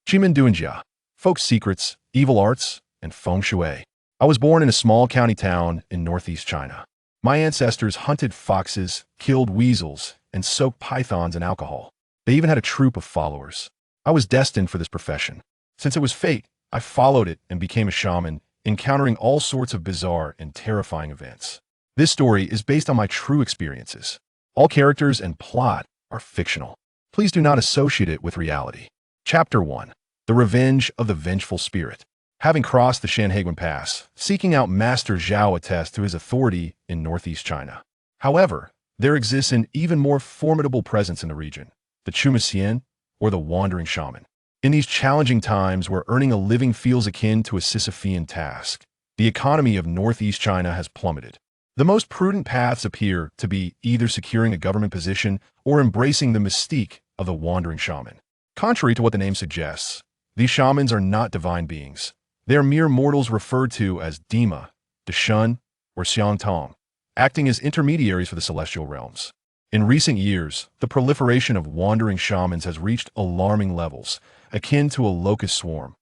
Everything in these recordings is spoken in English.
Shaman, folk secrets, evil arts, and Feng Shui. I was born in a small county town in northeast China. My ancestors hunted foxes, killed weasels, and soaked pythons in alcohol. They even had a troop of followers. I was destined for this profession. Since it was fate, I followed it and became a shaman, encountering all sorts of bizarre and terrifying events. This story is based on my true experiences. All characters and plot are fictional. Please do not associate it with reality. Chapter 1. The Revenge of the Vengeful Spirit. Having crossed the Shanhaiguan Pass, seeking out Master Zhao attests to his authority in northeast China. However, there exists an even more formidable presence in the region, the Chumaxian, or the wandering shaman. In these challenging times where earning a living feels akin to a Sisyphean task, the economy of northeast China has plummeted. The most prudent paths appear to be either securing a government position or embracing the mystique of the wandering shaman. Contrary to what the name suggests, these shamans are not divine beings. They are mere mortals referred to as Dima, Deshun, or Xiangtong, acting as intermediaries for the celestial realms. In recent years, the proliferation of wandering shamans has reached alarming levels, akin to a locust swarm.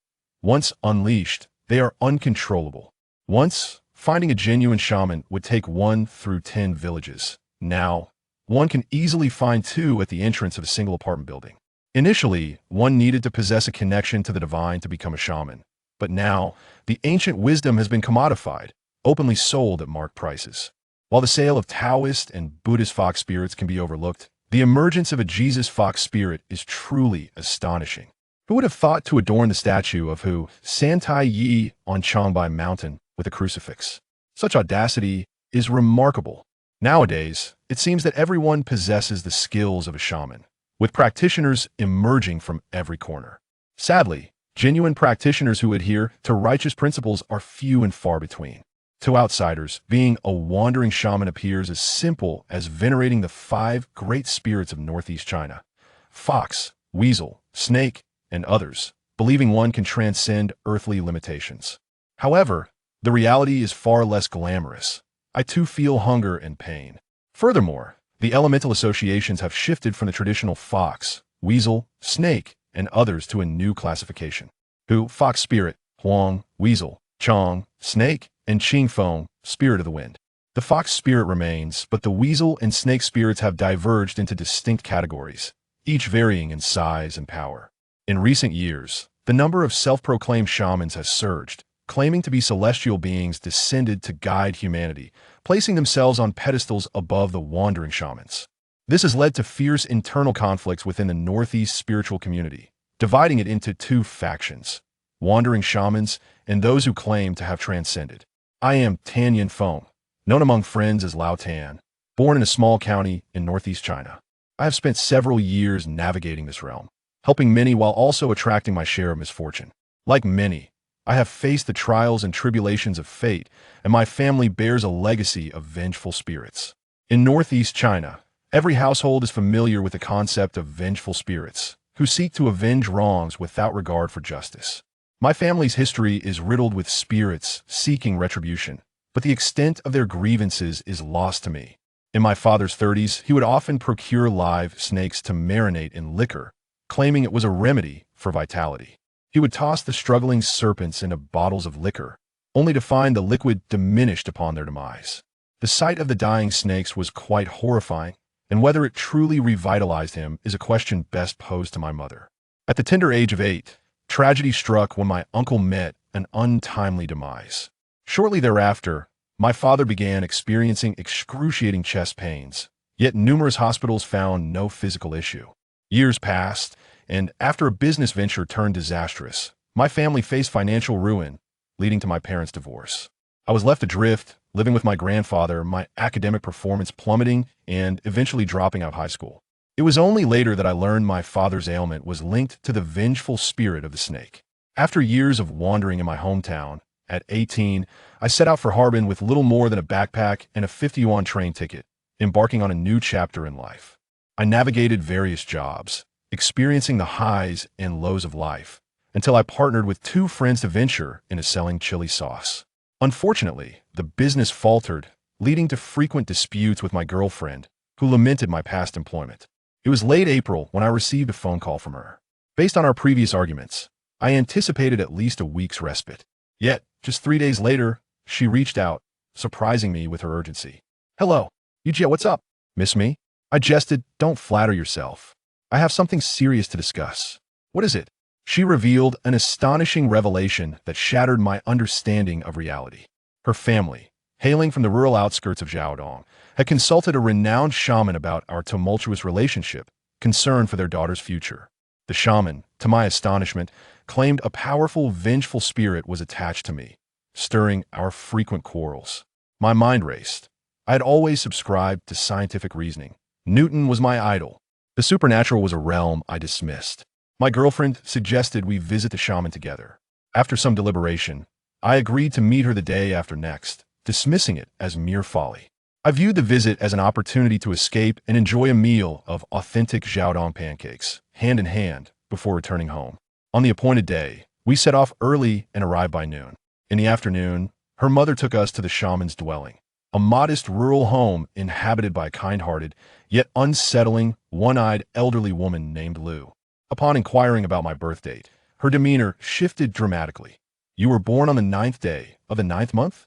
Once unleashed, they are uncontrollable. Once, finding a genuine shaman would take 1 through 10 villages. Now, one can easily find 2 at the entrance of a single apartment building. Initially, one needed to possess a connection to the divine to become a shaman. But now, the ancient wisdom has been commodified, openly sold at marked prices. While the sale of Daoist and Buddhist fox spirits can be overlooked, the emergence of a Jesus fox spirit is truly astonishing. Who would have thought to adorn the statue of Hu Santai Yi on Changbai Mountain with a crucifix? Such audacity is remarkable. Nowadays, it seems that everyone possesses the skills of a shaman, with practitioners emerging from every corner. Sadly, genuine practitioners who adhere to righteous principles are few and far between. To outsiders, being a wandering shaman appears as simple as venerating the 5 great spirits of northeast China: fox, weasel, snake, and others, believing one can transcend earthly limitations. However, the reality is far less glamorous. I too feel hunger and pain. Furthermore, the elemental associations have shifted from the traditional fox, weasel, snake, and others to a new classification: Hu, fox spirit; Huang, weasel; Chong, snake; and Qing Feng, spirit of the wind. The fox spirit remains, but the weasel and snake spirits have diverged into distinct categories, each varying in size and power. In recent years, the number of self-proclaimed shamans has surged, claiming to be celestial beings descended to guide humanity, placing themselves on pedestals above the wandering shamans. This has led to fierce internal conflicts within the northeast spiritual community, dividing it into 2 factions: wandering shamans and those who claim to have transcended. I am Tan Yin Feng, known among friends as Lao Tan, born in a small county in northeast China. I have spent several years navigating this realm, helping many while also attracting my share of misfortune. Like many, I have faced the trials and tribulations of fate, and my family bears a legacy of vengeful spirits. In northeast China, every household is familiar with the concept of vengeful spirits, who seek to avenge wrongs without regard for justice. My family's history is riddled with spirits seeking retribution, but the extent of their grievances is lost to me. In my father's 30s, he would often procure live snakes to marinate in liquor, claiming it was a remedy for vitality. He would toss the struggling serpents into bottles of liquor, only to find the liquid diminished upon their demise. The sight of the dying snakes was quite horrifying, and whether it truly revitalized him is a question best posed to my mother. At the tender age of 8, tragedy struck when my uncle met an untimely demise. Shortly thereafter, my father began experiencing excruciating chest pains, yet numerous hospitals found no physical issue. Years passed, and after a business venture turned disastrous, my family faced financial ruin, leading to my parents' divorce. I was left adrift, living with my grandfather, my academic performance plummeting, and eventually dropping out of high school. It was only later that I learned my father's ailment was linked to the vengeful spirit of the snake. After years of wandering in my hometown, at 18, I set out for Harbin with little more than a backpack and a 50-yuan train ticket, embarking on a new chapter in life. I navigated various jobs, experiencing the highs and lows of life, until I partnered with 2 friends to venture into selling chili sauce. Unfortunately, the business faltered, leading to frequent disputes with my girlfriend, who lamented my past employment. It was late April when I received a phone call from her. Based on our previous arguments, I anticipated at least a week's respite. Yet, just 3 days later, she reached out, surprising me with her urgency. "Hello, Yujie, what's up? Miss me?" I jested, "Don't flatter yourself. I have something serious to discuss." "What is it?" She revealed an astonishing revelation that shattered my understanding of reality. Her family, hailing from the rural outskirts of Jiaodong, had consulted a renowned shaman about our tumultuous relationship, concerned for their daughter's future. The shaman, to my astonishment, claimed a powerful, vengeful spirit was attached to me, stirring our frequent quarrels. My mind raced. I had always subscribed to scientific reasoning. Newton was my idol. The supernatural was a realm I dismissed. My girlfriend suggested we visit the shaman together. After some deliberation, I agreed to meet her the day after next, dismissing it as mere folly. I viewed the visit as an opportunity to escape and enjoy a meal of authentic Jiaodong pancakes, hand in hand, before returning home. On the appointed day, we set off early and arrived by noon. In the afternoon, her mother took us to the shaman's dwelling, a modest rural home inhabited by a kind-hearted, yet unsettling, one-eyed elderly woman named Lu. Upon inquiring about my birth date, her demeanor shifted dramatically. "You were born on the 9th day of the 9th month?"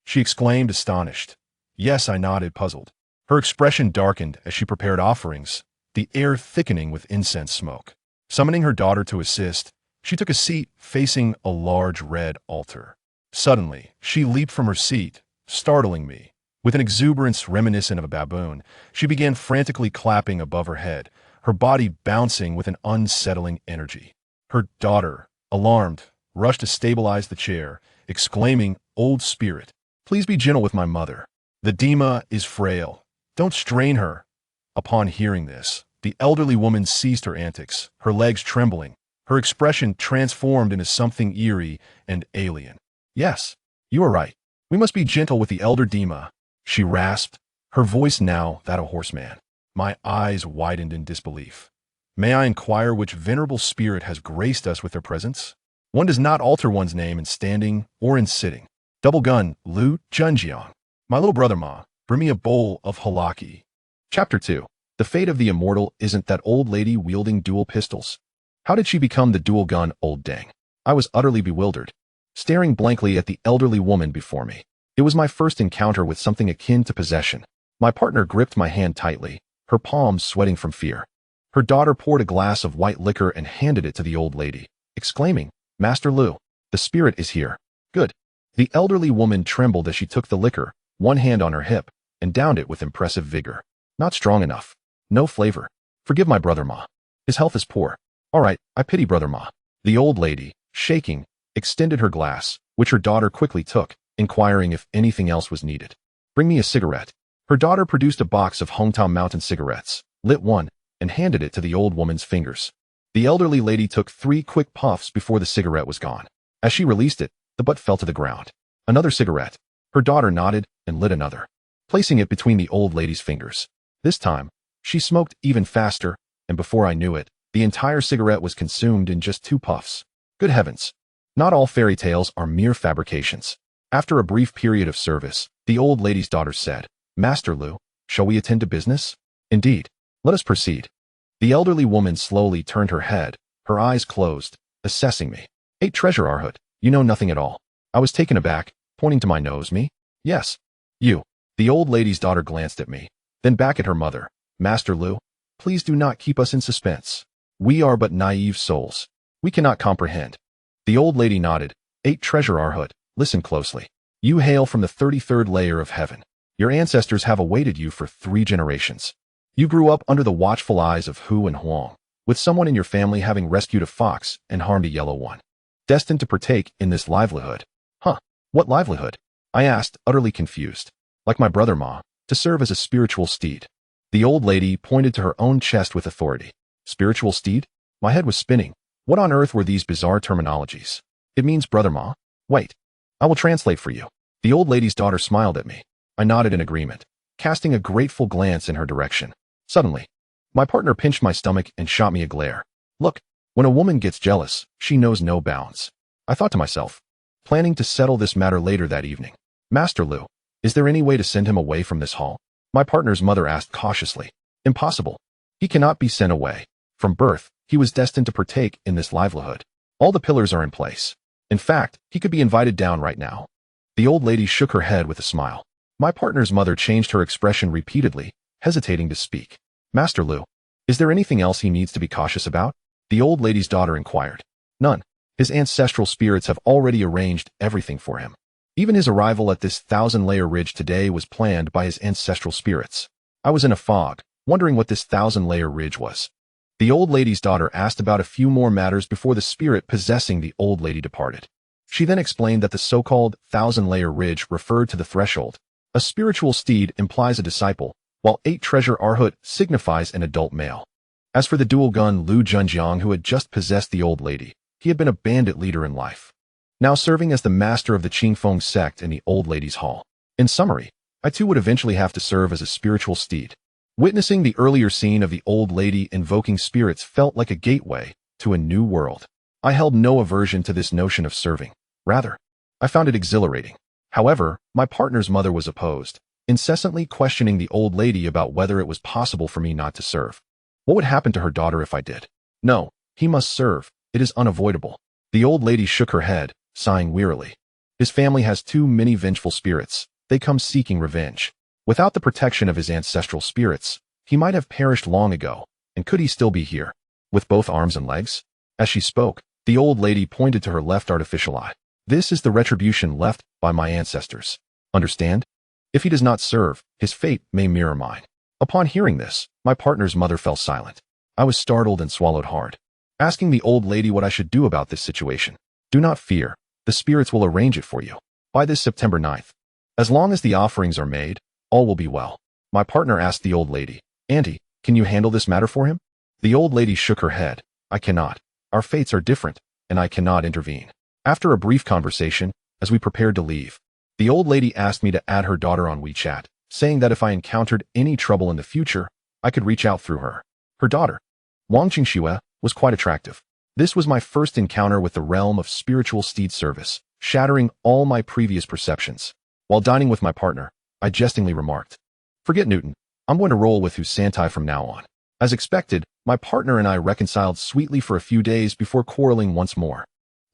she exclaimed, astonished. "Yes," I nodded, puzzled. Her expression darkened as she prepared offerings, the air thickening with incense smoke. Summoning her daughter to assist, she took a seat facing a large red altar. Suddenly, she leaped from her seat, startling me. With an exuberance reminiscent of a baboon, she began frantically clapping above her head, her body bouncing with an unsettling energy. Her daughter, alarmed, rushed to stabilize the chair, exclaiming, "Old spirit, please be gentle with my mother. The Dima is frail. Don't strain her." Upon hearing this, the elderly woman ceased her antics, her legs trembling, her expression transformed into something eerie and alien. "Yes, you are right. We must be gentle with the elder Dima," she rasped, her voice now that of a horseman. My eyes widened in disbelief. "May I inquire which venerable spirit has graced us with their presence? One does not alter one's name in standing or in sitting." "Double gun, Lu Junjiang. My little brother Ma, bring me a bowl of halaki." Chapter 2. The fate of the immortal isn't that old lady wielding dual pistols. How did she become the dual gun old dang? I was utterly bewildered, staring blankly at the elderly woman before me. It was my first encounter with something akin to possession. My partner gripped my hand tightly, her palms sweating from fear. Her daughter poured a glass of white liquor and handed it to the old lady, exclaiming, "Master Lu, the spirit is here." "Good." The elderly woman trembled as she took the liquor, one hand on her hip, and downed it with impressive vigor. "Not strong enough. No flavor. Forgive my brother Ma. His health is poor." "All right, I pity brother Ma." The old lady, shaking, extended her glass, which her daughter quickly took, inquiring if anything else was needed. "Bring me a cigarette." Her daughter produced a box of Hongtao Mountain cigarettes, lit one, and handed it to the old woman's fingers. The elderly lady took 3 quick puffs before the cigarette was gone. As she released it, the butt fell to the ground. "Another cigarette." Her daughter nodded and lit another, placing it between the old lady's fingers. This time, she smoked even faster, and before I knew it, the entire cigarette was consumed in just 2 puffs. Good heavens! Not all fairy tales are mere fabrications. After a brief period of service, the old lady's daughter said, "Master Lu, shall we attend to business?" "Indeed. Let us proceed." The elderly woman slowly turned her head, her eyes closed, assessing me. "8 treasure Arhut, you know nothing at all." I was taken aback, pointing to my nose. "Me? Yes. You." The old lady's daughter glanced at me, then back at her mother. "Master Lu, please do not keep us in suspense. We are but naive souls. We cannot comprehend." The old lady nodded. 8 treasure Arhut, listen closely. You hail from the 33rd layer of heaven. Your ancestors have awaited you for 3 generations. You grew up under the watchful eyes of Hu and Huang, with someone in your family having rescued a fox and harmed a yellow one, destined to partake in this livelihood. "Huh, what livelihood?" I asked, utterly confused. "Like my brother Ma, to serve as a spiritual steed." The old lady pointed to her own chest with authority. "Spiritual steed?" My head was spinning. What on earth were these bizarre terminologies? "It means brother Ma." "Wait, I will translate for you." The old lady's daughter smiled at me. I nodded in agreement, casting a grateful glance in her direction. Suddenly, my partner pinched my stomach and shot me a glare. Look, when a woman gets jealous, she knows no bounds. I thought to myself, planning to settle this matter later that evening. "Master Lu, is there any way to send him away from this hall?" My partner's mother asked cautiously. "Impossible. He cannot be sent away. From birth, he was destined to partake in this livelihood." All the pillars are in place. In fact, he could be invited down right now. The old lady shook her head with a smile. My partner's mother changed her expression repeatedly, hesitating to speak. Master Lu, is there anything else he needs to be cautious about? The old lady's daughter inquired. None. His ancestral spirits have already arranged everything for him. Even his arrival at this 1,000-layer ridge today was planned by his ancestral spirits. I was in a fog, wondering what this 1,000-layer ridge was. The old lady's daughter asked about a few more matters before the spirit possessing the old lady departed. She then explained that the so-called 1,000-layer ridge referred to the threshold. A spiritual steed implies a disciple, while 8 treasure arhut signifies an adult male. As for the dual gun Lu Junjiang who had just possessed the old lady, he had been a bandit leader in life, now serving as the master of the Qingfeng sect in the old lady's hall. In summary, I too would eventually have to serve as a spiritual steed. Witnessing the earlier scene of the old lady invoking spirits felt like a gateway to a new world. I held no aversion to this notion of serving. Rather, I found it exhilarating. However, my partner's mother was opposed, incessantly questioning the old lady about whether it was possible for me not to serve. What would happen to her daughter if I did? No, he must serve. It is unavoidable. The old lady shook her head, sighing wearily. His family has too many vengeful spirits. They come seeking revenge. Without the protection of his ancestral spirits, he might have perished long ago, and could he still be here, with both arms and legs? As she spoke, the old lady pointed to her left artificial eye. This is the retribution left by my ancestors. Understand? If he does not serve, his fate may mirror mine. Upon hearing this, my partner's mother fell silent. I was startled and swallowed hard, asking the old lady what I should do about this situation. Do not fear, the spirits will arrange it for you. By this September 9th. As long as the offerings are made, all will be well. My partner asked the old lady, Auntie, can you handle this matter for him? The old lady shook her head. I cannot. Our fates are different, and I cannot intervene. After a brief conversation, as we prepared to leave, the old lady asked me to add her daughter on WeChat, saying that if I encountered any trouble in the future, I could reach out through her. Her daughter, Wang Qingxue, was quite attractive. This was my first encounter with the realm of spiritual steed service, shattering all my previous perceptions. While dining with my partner, I jestingly remarked, Forget Newton, I'm going to roll with Husantai from now on. As expected, my partner and I reconciled sweetly for a few days before quarreling once more.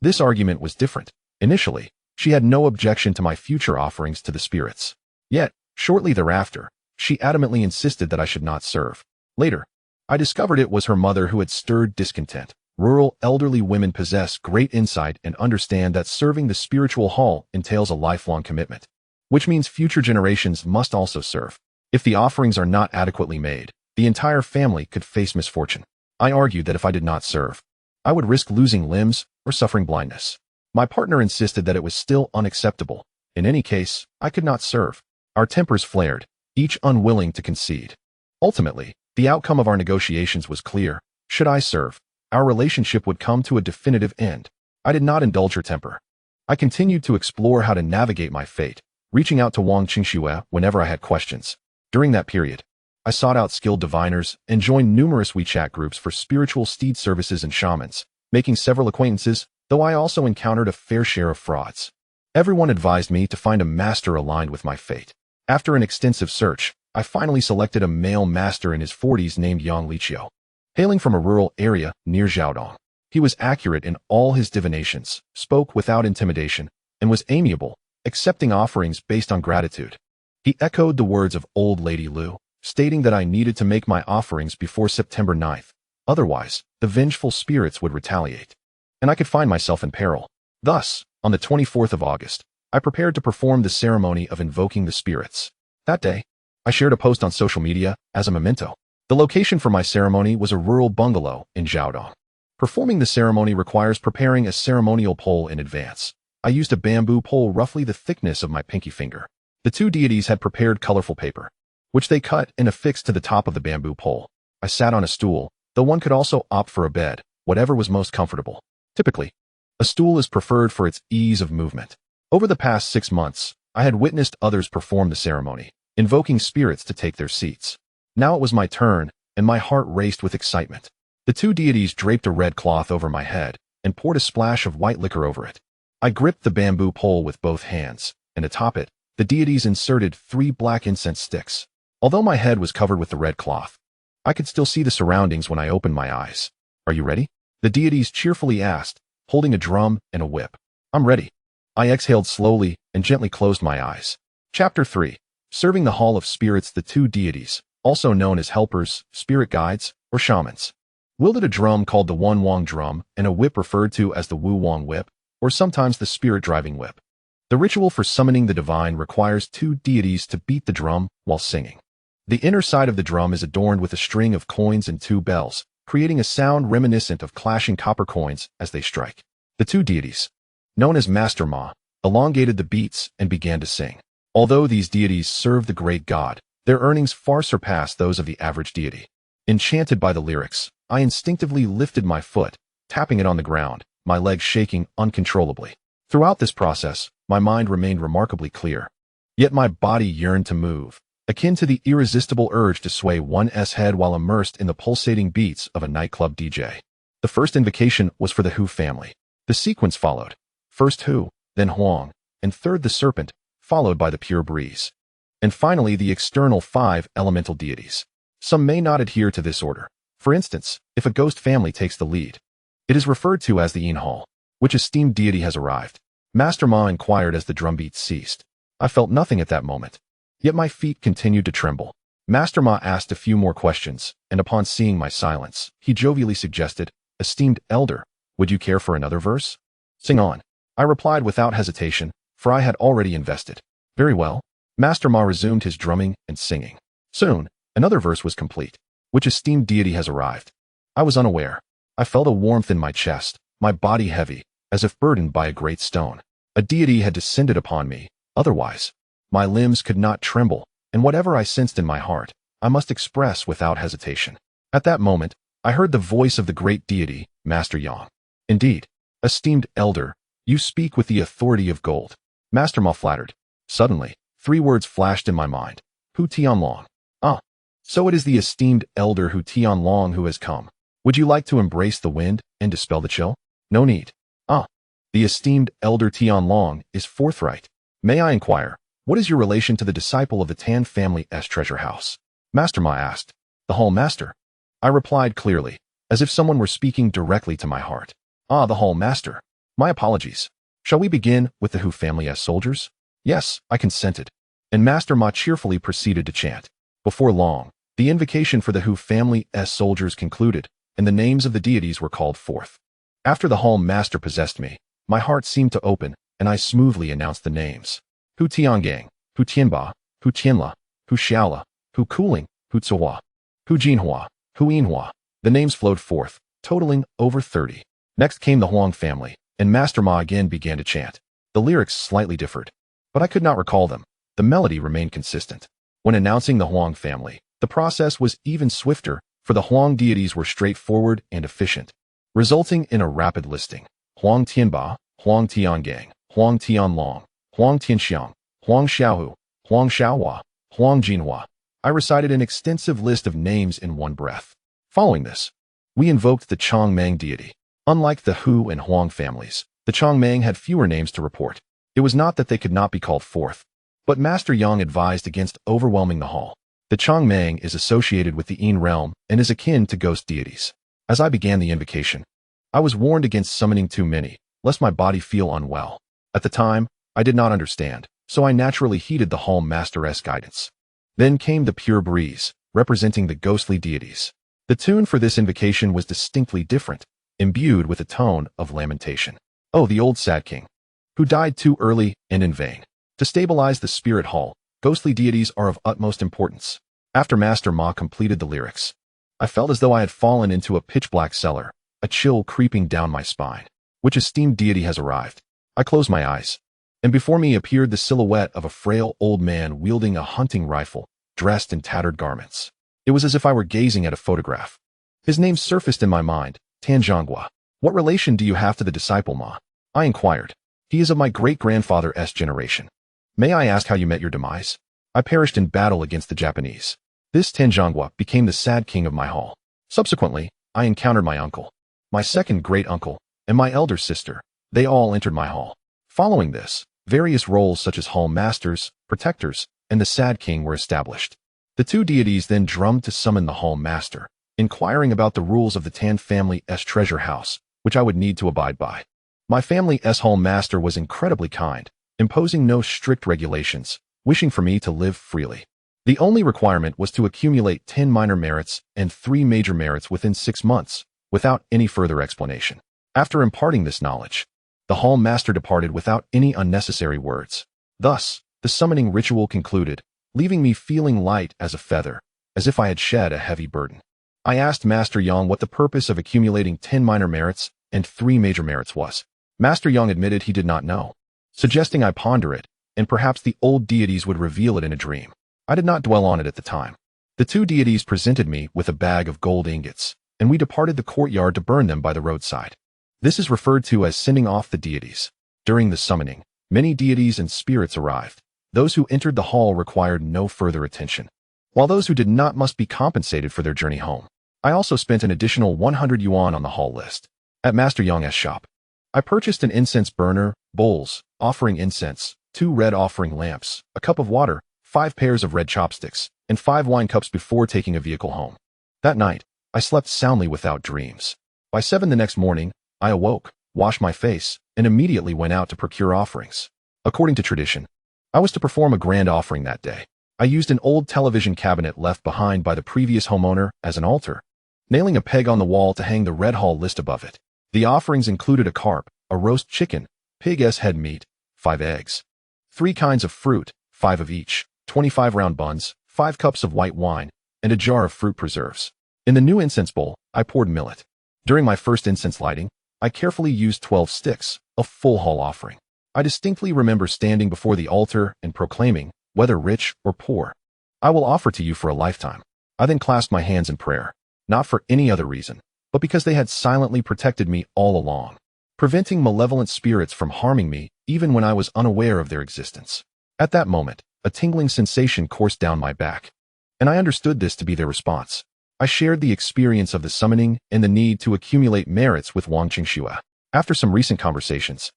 This argument was different. Initially, she had no objection to my future offerings to the spirits. Yet, shortly thereafter, she adamantly insisted that I should not serve. Later, I discovered it was her mother who had stirred discontent. Rural, elderly women possess great insight and understand that serving the spiritual hall entails a lifelong commitment, which means future generations must also serve. If the offerings are not adequately made, the entire family could face misfortune. I argued that if I did not serve, I would risk losing limbs or suffering blindness. My partner insisted that it was still unacceptable. In any case, I could not serve. Our tempers flared, each unwilling to concede. Ultimately, the outcome of our negotiations was clear. Should I serve, our relationship would come to a definitive end. I did not indulge her temper. I continued to explore how to navigate my fate, reaching out to Wang Qingxue whenever I had questions. During that period, I sought out skilled diviners and joined numerous WeChat groups for spiritual steed services and shamans, making several acquaintances, though I also encountered a fair share of frauds. Everyone advised me to find a master aligned with my fate. After an extensive search, I finally selected a male master in his 40s named Yang Liqiu. Hailing from a rural area near Zhaodong, he was accurate in all his divinations, spoke without intimidation, and was amiable, accepting offerings based on gratitude. He echoed the words of old Lady Lu, stating that I needed to make my offerings before September 9th. Otherwise, the vengeful spirits would retaliate, and I could find myself in peril. Thus, on the 24th of August, I prepared to perform the ceremony of invoking the spirits. That day, I shared a post on social media as a memento. The location for my ceremony was a rural bungalow in Zhaodong. Performing the ceremony requires preparing a ceremonial pole in advance. I used a bamboo pole roughly the thickness of my pinky finger. The two deities had prepared colorful paper, which they cut and affixed to the top of the bamboo pole. I sat on a stool, though one could also opt for a bed, whatever was most comfortable. Typically, a stool is preferred for its ease of movement. Over the past 6 months, I had witnessed others perform the ceremony, invoking spirits to take their seats. Now it was my turn, and my heart raced with excitement. The two deities draped a red cloth over my head and poured a splash of white liquor over it. I gripped the bamboo pole with both hands, and atop it, the deities inserted 3 black incense sticks. Although my head was covered with the red cloth, I could still see the surroundings when I opened my eyes. Are you ready? The deities cheerfully asked, holding a drum and a whip. I'm ready. I exhaled slowly and gently closed my eyes. Chapter 3. Serving the Hall of Spirits. The two deities, also known as helpers, spirit guides, or shamans, wielded a drum called the Wan Wang drum and a whip referred to as the Wu Wang whip, or sometimes the spirit-driving whip. The ritual for summoning the divine requires two deities to beat the drum while singing. The inner side of the drum is adorned with a string of coins and two bells, creating a sound reminiscent of clashing copper coins as they strike. The two deities, known as Master Ma, elongated the beats and began to sing. Although these deities served the great god, their earnings far surpassed those of the average deity. Enchanted by the lyrics, I instinctively lifted my foot, tapping it on the ground, my legs shaking uncontrollably. Throughout this process, my mind remained remarkably clear. Yet my body yearned to move, akin to the irresistible urge to sway one's head while immersed in the pulsating beats of a nightclub DJ. The first invocation was for the Hu family. The sequence followed. First Hu, then Huang, and third the serpent, followed by the pure breeze. And finally the external 5 elemental deities. Some may not adhere to this order. For instance, if a ghost family takes the lead, it is referred to as the Yin Hall. Which esteemed deity has arrived? Master Ma inquired as the drumbeats ceased. I felt nothing at that moment, yet my feet continued to tremble. Master Ma asked a few more questions, and upon seeing my silence, he jovially suggested, "Esteemed elder, would you care for another verse?" "Sing on," I replied without hesitation, for I had already invested. "Very well." Master Ma resumed his drumming and singing. Soon, another verse was complete. Which esteemed deity has arrived? I was unaware. I felt a warmth in my chest, my body heavy, as if burdened by a great stone. A deity had descended upon me. Otherwise, my limbs could not tremble, and whatever I sensed in my heart, I must express without hesitation. At that moment, I heard the voice of the great deity, Master Yang. "Indeed, esteemed elder, you speak with the authority of gold." Master Ma flattered. Suddenly, 3 words flashed in my mind. Hu Tianlong. Ah, so it is the esteemed elder Hu Tianlong who has come. Would you like to embrace the wind and dispel the chill? No need. Ah, the esteemed elder Tianlong is forthright. May I inquire, what is your relation to the disciple of the Tan family's treasure house? Master Ma asked. The Hall Master. I replied clearly, as if someone were speaking directly to my heart. Ah, the Hall Master. My apologies. Shall we begin with the Hu family as soldiers? Yes, I consented. And Master Ma cheerfully proceeded to chant. Before long, the invocation for the Hu family as soldiers concluded, and the names of the deities were called forth. After the Hall Master possessed me, my heart seemed to open, and I smoothly announced the names. Hu Tiangang, Hu Tianba, Hu Tianla, Hu Xiaola, Hu Cooling, Hu Tsuhua, Hu Jinhua, Hu Yinhua. The names flowed forth, totaling over 30. Next came the Huang family, and Master Ma again began to chant. The lyrics slightly differed, but I could not recall them. The melody remained consistent. When announcing the Huang family, the process was even swifter, for the Huang deities were straightforward and efficient, resulting in a rapid listing. Huang Tianba, Huang Tiangang, Huang Tianlong, Huang Tianxiang, Huang Xiaohu, Huang Xiaohua, Huang Jinhua. I recited an extensive list of names in one breath. Following this, we invoked the Changmeng deity. Unlike the Hu and Huang families, the Changmeng had fewer names to report. It was not that they could not be called forth, but Master Yang advised against overwhelming the hall. The Changmeng is associated with the Yin realm and is akin to ghost deities. As I began the invocation, I was warned against summoning too many, lest my body feel unwell. At the time, I did not understand, so I naturally heeded the Hall Master's guidance. Then came the pure breeze, representing the ghostly deities. The tune for this invocation was distinctly different, imbued with a tone of lamentation. Oh, the old sad king, who died too early and in vain. To stabilize the spirit hall, ghostly deities are of utmost importance. After Master Ma completed the lyrics, I felt as though I had fallen into a pitch-black cellar, a chill creeping down my spine. Which esteemed deity has arrived? I closed my eyes, and before me appeared the silhouette of a frail old man wielding a hunting rifle, dressed in tattered garments. It was as if I were gazing at a photograph. His name surfaced in my mind, Tanzhongua. What relation do you have to the disciple Ma? I inquired. He is of my great-grandfather's generation. May I ask how you met your demise? I perished in battle against the Japanese. This Tanzhongua became the sad king of my hall. Subsequently, I encountered my uncle, my second great-uncle, and my elder sister. They all entered my hall. Following this, various roles such as hall masters, protectors, and the sad king were established. The two deities then drummed to summon the hall master, inquiring about the rules of the Tan family's treasure house, which I would need to abide by. My family's hall master was incredibly kind, imposing no strict regulations, wishing for me to live freely. The only requirement was to accumulate 10 minor merits and 3 major merits within 6 months, without any further explanation. After imparting this knowledge, the hall master departed without any unnecessary words. Thus, the summoning ritual concluded, leaving me feeling light as a feather, as if I had shed a heavy burden. I asked Master Yang what the purpose of accumulating 10 minor merits and 3 major merits was. Master Yang admitted he did not know, suggesting I ponder it, and perhaps the old deities would reveal it in a dream. I did not dwell on it at the time. The 2 deities presented me with a bag of gold ingots, and we departed the courtyard to burn them by the roadside. This is referred to as sending off the deities. During the summoning, many deities and spirits arrived. Those who entered the hall required no further attention, while those who did not must be compensated for their journey home. I also spent an additional 100 yuan on the hall list. At Master Yang's shop, I purchased an incense burner, bowls, offering incense, 2 red offering lamps, a cup of water, 5 pairs of red chopsticks, and 5 wine cups before taking a vehicle home. That night, I slept soundly without dreams. By 7 the next morning, I awoke, washed my face, and immediately went out to procure offerings. According to tradition, I was to perform a grand offering that day. I used an old television cabinet left behind by the previous homeowner as an altar, nailing a peg on the wall to hang the red hall list above it. The offerings included a carp, a roast chicken, pig's head meat, 5 eggs, 3 kinds of fruit, 5 of each, 25 round buns, 5 cups of white wine, and a jar of fruit preserves. In the new incense bowl, I poured millet. During my first incense lighting, I carefully used 12 sticks, a full hall offering. I distinctly remember standing before the altar and proclaiming, whether rich or poor, I will offer to you for a lifetime. I then clasped my hands in prayer, not for any other reason, but because they had silently protected me all along, preventing malevolent spirits from harming me even when I was unaware of their existence. At that moment, a tingling sensation coursed down my back, and I understood this to be their response. I shared the experience of the summoning and the need to accumulate merits with Wang Qingxue. After some recent conversations,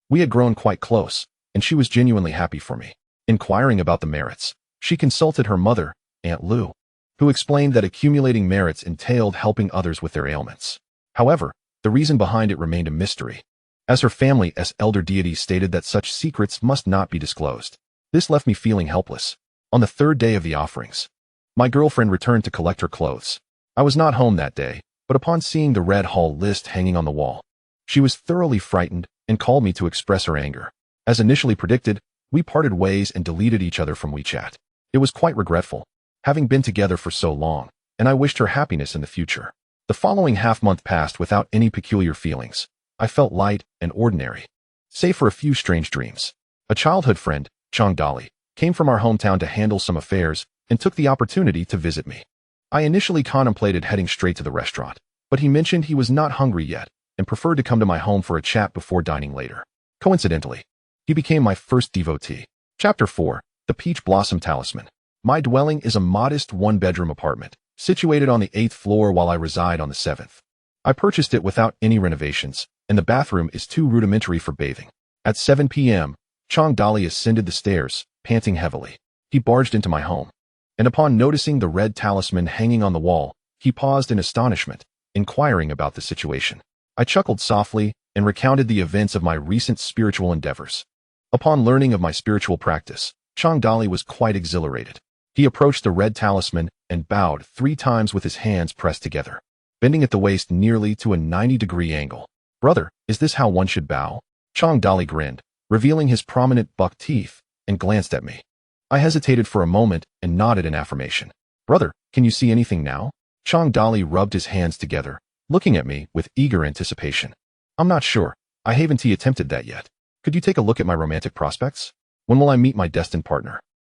we had grown quite close, and she was genuinely happy for me. Inquiring about the merits, she consulted her mother, Aunt Lu, who explained that accumulating merits entailed helping others with their ailments. However, the reason behind it remained a mystery, as her family's elder deities stated that such secrets must not be disclosed. This left me feeling helpless. On the 3rd day of the offerings, my girlfriend returned to collect her clothes. I was not home that day, but upon seeing the red hall list hanging on the wall, she was thoroughly frightened and called me to express her anger. As initially predicted, we parted ways and deleted each other from WeChat. It was quite regretful, having been together for so long, and I wished her happiness in the future. The following half-month passed without any peculiar feelings. I felt light and ordinary, save for a few strange dreams. A childhood friend, Chang Dali, came from our hometown to handle some affairs and took the opportunity to visit me. I initially contemplated heading straight to the restaurant, but he mentioned he was not hungry yet and preferred to come to my home for a chat before dining later. Coincidentally, he became my first devotee. Chapter 4. The Peach Blossom Talisman. My dwelling is a modest 1-bedroom apartment, situated on the 8th floor while I reside on the 7th. I purchased it without any renovations, and the bathroom is too rudimentary for bathing. At 7 p.m., Chang Dali ascended the stairs, panting heavily. He barged into my home, and upon noticing the red talisman hanging on the wall, he paused in astonishment, inquiring about the situation. I chuckled softly and recounted the events of my recent spiritual endeavors. Upon learning of my spiritual practice, Chang Dali was quite exhilarated. He approached the red talisman and bowed 3 times with his hands pressed together, bending at the waist nearly to a 90-degree angle. Brother, is this how one should bow? Chang Dali grinned, revealing his prominent buck teeth, and glanced at me. I hesitated for a moment and nodded in affirmation. Brother, can you see anything now? Chang Dali rubbed his hands together, looking at me with eager anticipation. I'm not sure. I haven't attempted that yet. Could you take a look at my romantic prospects? When will I meet my destined partner?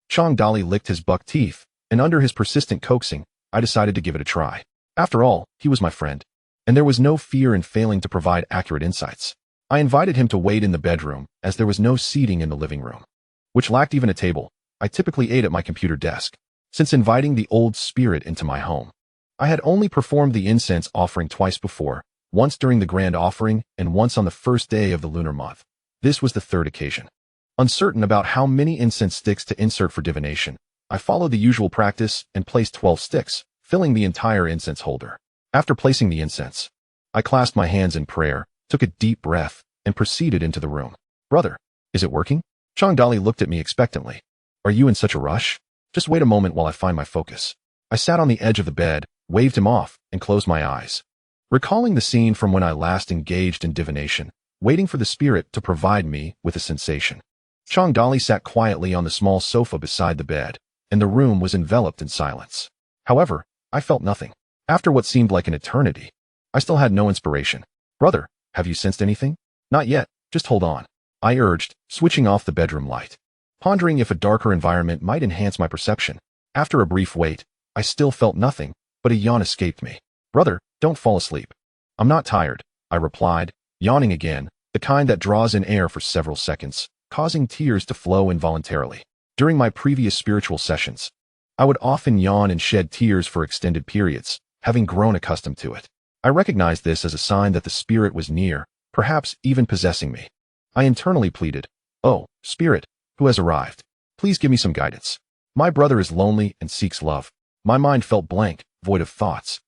Chang Dali licked his buck teeth, and under his persistent coaxing, I decided to give it a try. After all, he was my friend, and there was no fear in failing to provide accurate insights. I invited him to wait in the bedroom, as there was no seating in the living room, which lacked even a table. I typically ate at my computer desk. Since inviting the old spirit into my home, I had only performed the incense offering twice before, once during the grand offering and once on the first day of the lunar month. This was the 3rd occasion. Uncertain about how many incense sticks to insert for divination, I followed the usual practice and placed 12 sticks, filling the entire incense holder. After placing the incense, I clasped my hands in prayer, took a deep breath, and proceeded into the room. Brother, is it working? Chang Dali looked at me expectantly. Are you in such a rush? Just wait a moment while I find my focus. I sat on the edge of the bed, waved him off, and closed my eyes. Recalling the scene from when I last engaged in divination, waiting for the spirit to provide me with a sensation. Chang Dali sat quietly on the small sofa beside the bed, and the room was enveloped in silence. However, I felt nothing. After what seemed like an eternity, I still had no inspiration. Brother, have you sensed anything? Not yet, just hold on. I urged, switching off the bedroom light, pondering if a darker environment might enhance my perception. After a brief wait, I still felt nothing, but a yawn escaped me. Brother, don't fall asleep. I'm not tired, I replied, yawning again, the kind that draws in air for several seconds, causing tears to flow involuntarily. During my previous spiritual sessions, I would often yawn and shed tears for extended periods, having grown accustomed to it. I recognized this as a sign that the spirit was near, perhaps even possessing me. I internally pleaded, "Oh, spirit, who has arrived? Please give me some guidance. My brother is lonely and seeks love." My mind felt blank, void of thoughts,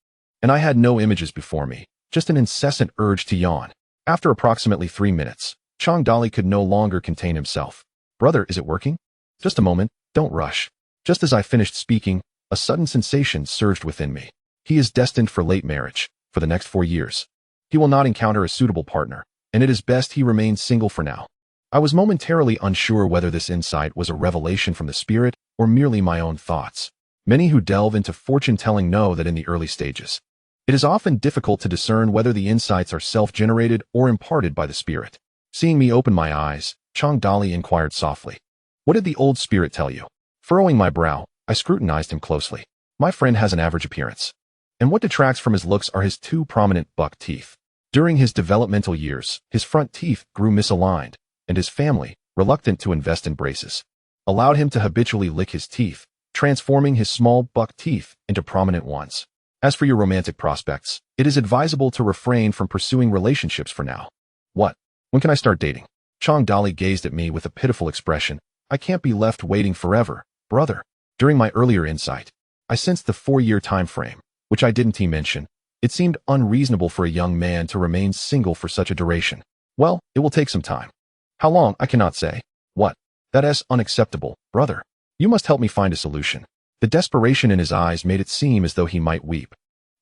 and I had no images before me, just an incessant urge to yawn. After approximately 3 minutes, Chang Dali could no longer contain himself. Brother, is it working? Just a moment, don't rush. Just as I finished speaking, a sudden sensation surged within me. He is destined for late marriage, for the next 4 years. He will not encounter a suitable partner, and it is best he remains single for now. I was momentarily unsure whether this insight was a revelation from the spirit or merely my own thoughts. Many who delve into fortune-telling know that in the early stages, it is often difficult to discern whether the insights are self-generated or imparted by the spirit. Seeing me open my eyes, Chang Dali inquired softly, "What did the old spirit tell you?" Furrowing my brow, I scrutinized him closely. My friend has an average appearance, and what detracts from his looks are his 2 prominent buck teeth. During his developmental years, his front teeth grew misaligned, and his family, reluctant to invest in braces, allowed him to habitually lick his teeth, transforming his small buck teeth into prominent ones. As for your romantic prospects, it is advisable to refrain from pursuing relationships for now. What? When can I start dating? Chang Dali gazed at me with a pitiful expression. I can't be left waiting forever, brother. During my earlier insight, I sensed the 4-year time frame, which I didn't mention. It seemed unreasonable for a young man to remain single for such a duration. Well, it will take some time. How long, I cannot say. What? That is unacceptable, brother. You must help me find a solution. The desperation in his eyes made it seem as though he might weep.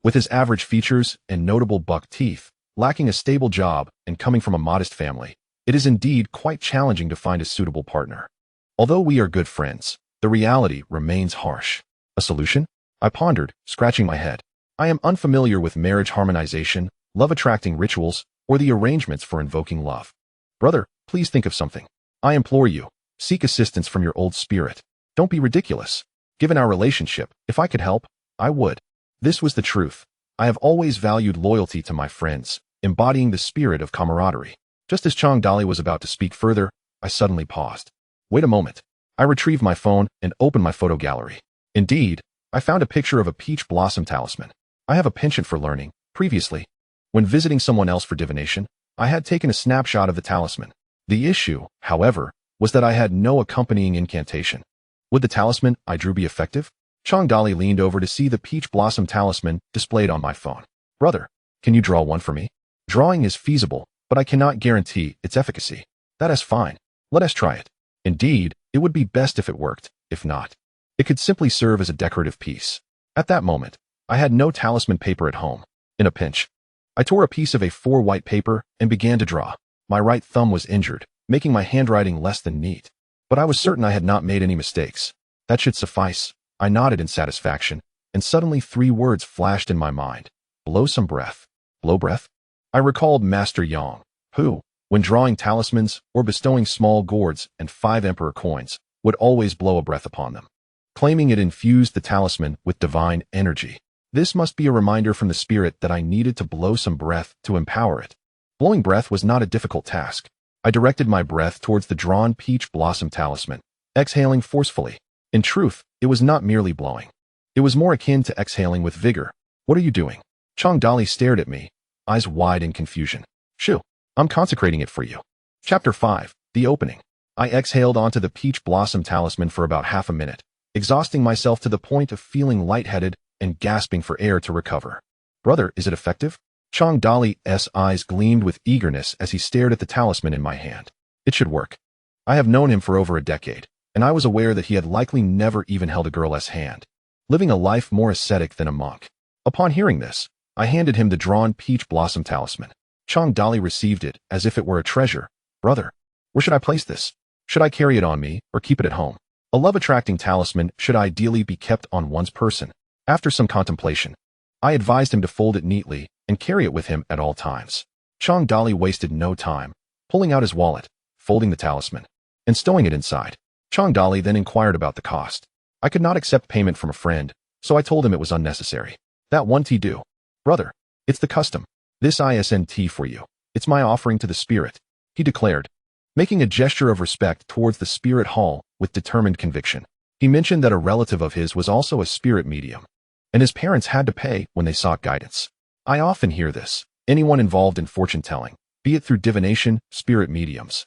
With his average features and notable buck teeth, lacking a stable job and coming from a modest family, it is indeed quite challenging to find a suitable partner. Although we are good friends, the reality remains harsh. A solution? I pondered, scratching my head. I am unfamiliar with marriage harmonization, love-attracting rituals, or the arrangements for invoking love. Brother, please think of something. I implore you, seek assistance from your old spirit. Don't be ridiculous. Given our relationship, if I could help, I would. This was the truth. I have always valued loyalty to my friends, embodying the spirit of camaraderie. Just as Chang Dali was about to speak further, I suddenly paused. Wait a moment. I retrieved my phone and opened my photo gallery. Indeed, I found a picture of a peach blossom talisman. I have a penchant for learning. Previously, when visiting someone else for divination, I had taken a snapshot of the talisman. The issue, however, was that I had no accompanying incantation. Would the talisman I drew be effective? Chang Dali leaned over to see the peach blossom talisman displayed on my phone. Brother, can you draw one for me? Drawing is feasible, but I cannot guarantee its efficacy. That is fine. Let us try it. Indeed, it would be best if it worked. If not, it could simply serve as a decorative piece. At that moment, I had no talisman paper at home. In a pinch, I tore a piece of A4 white paper and began to draw. My right thumb was injured, making my handwriting less than neat. But I was certain I had not made any mistakes. That should suffice. I nodded in satisfaction, and suddenly 3 words flashed in my mind. Blow some breath. Blow breath? I recalled Master Yang, who, when drawing talismans or bestowing small gourds and 5 emperor coins, would always blow a breath upon them, claiming it infused the talisman with divine energy. This must be a reminder from the spirit that I needed to blow some breath to empower it. Blowing breath was not a difficult task. I directed my breath towards the drawn peach blossom talisman, exhaling forcefully. In truth, it was not merely blowing. It was more akin to exhaling with vigor. What are you doing? Chang Dali stared at me, eyes wide in confusion. Shoo, I'm consecrating it for you. Chapter 5, The Opening. I exhaled onto the peach blossom talisman for about half a minute, exhausting myself to the point of feeling lightheaded and gasping for air to recover. Brother, is it effective? Chang Dali's eyes gleamed with eagerness as he stared at the talisman in my hand. It should work. I have known him for over a decade, and I was aware that he had likely never even held a girl's hand, living a life more ascetic than a monk. Upon hearing this, I handed him the drawn peach blossom talisman. Chang Dali received it as if it were a treasure. Brother, where should I place this? Should I carry it on me or keep it at home? A love-attracting talisman should ideally be kept on one's person. After some contemplation, I advised him to fold it neatly and carry it with him at all times. Chang Dali wasted no time, pulling out his wallet, folding the talisman, and stowing it inside. Chang Dali then inquired about the cost. I could not accept payment from a friend, so I told him it was unnecessary. That won't do. Brother, it's the custom. This isn't for you. It's my offering to the spirit, he declared, making a gesture of respect towards the spirit hall with determined conviction. He mentioned that a relative of his was also a spirit medium, and his parents had to pay when they sought guidance. I often hear this. Anyone involved in fortune-telling, be it through divination, spirit mediums,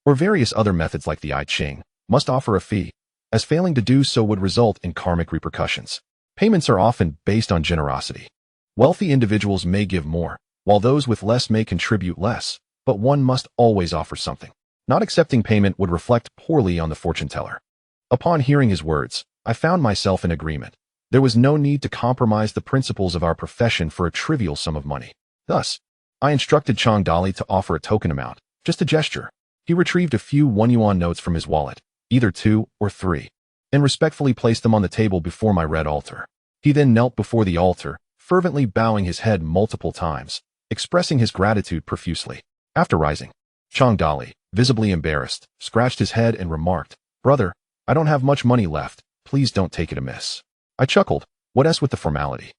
or various other methods like the I Ching, must offer a fee, as failing to do so would result in karmic repercussions. Payments are often based on generosity. Wealthy individuals may give more, while those with less may contribute less, but one must always offer something. Not accepting payment would reflect poorly on the fortune-teller. Upon hearing his words, I found myself in agreement. There was no need to compromise the principles of our profession for a trivial sum of money. Thus, I instructed Chang Dali to offer a token amount, just a gesture. He retrieved a few 1 yuan notes from his wallet, either 2 or 3, and respectfully placed them on the table before my red altar. He then knelt before the altar, fervently bowing his head multiple times, expressing his gratitude profusely. After rising, Chang Dali, visibly embarrassed, scratched his head and remarked, "Brother, I don't have much money left. Please don't take it amiss." I chuckled. What else with the formality?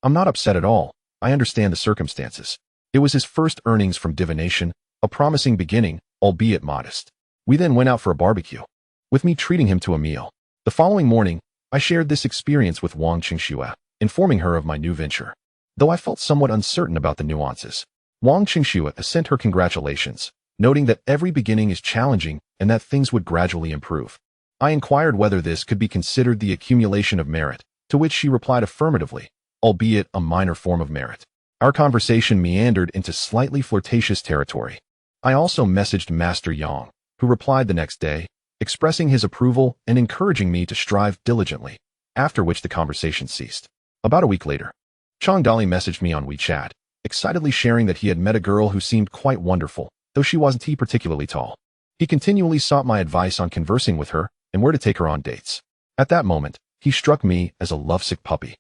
I'm not upset at all. I understand the circumstances. It was his first earnings from divination, a promising beginning, albeit modest. We then went out for a barbecue, with me treating him to a meal. The following morning, I shared this experience with Wang Qingxue, informing her of my new venture. Though I felt somewhat uncertain about the nuances, Wang Qingxue sent her congratulations, noting that every beginning is challenging and that things would gradually improve. I inquired whether this could be considered the accumulation of merit, to which she replied affirmatively, albeit a minor form of merit. Our conversation meandered into slightly flirtatious territory. I also messaged Master Yang, who replied the next day, expressing his approval and encouraging me to strive diligently, after which the conversation ceased. About a week later, Chang Dali messaged me on WeChat, excitedly sharing that he had met a girl who seemed quite wonderful, though she wasn't particularly tall. He continually sought my advice on conversing with her and where to take her on dates. At that moment, he struck me as a lovesick puppy.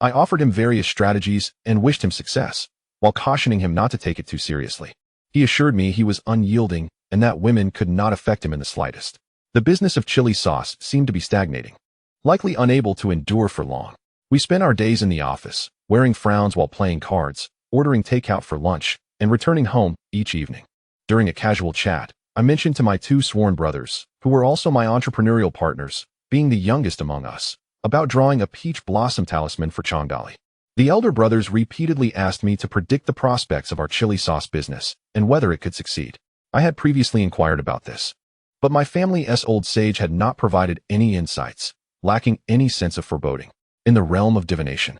I offered him various strategies and wished him success, while cautioning him not to take it too seriously. He assured me he was unyielding and that women could not affect him in the slightest. The business of chili sauce seemed to be stagnating, likely unable to endure for long. We spent our days in the office, wearing frowns while playing cards, ordering takeout for lunch, and returning home each evening. During a casual chat, I mentioned to my 2 sworn brothers, who were also my entrepreneurial partners, being the youngest among us, about drawing a peach blossom talisman for Chang Dali. The elder brothers repeatedly asked me to predict the prospects of our chili sauce business and whether it could succeed. I had previously inquired about this, but my family's old sage had not provided any insights, lacking any sense of foreboding. In the realm of divination,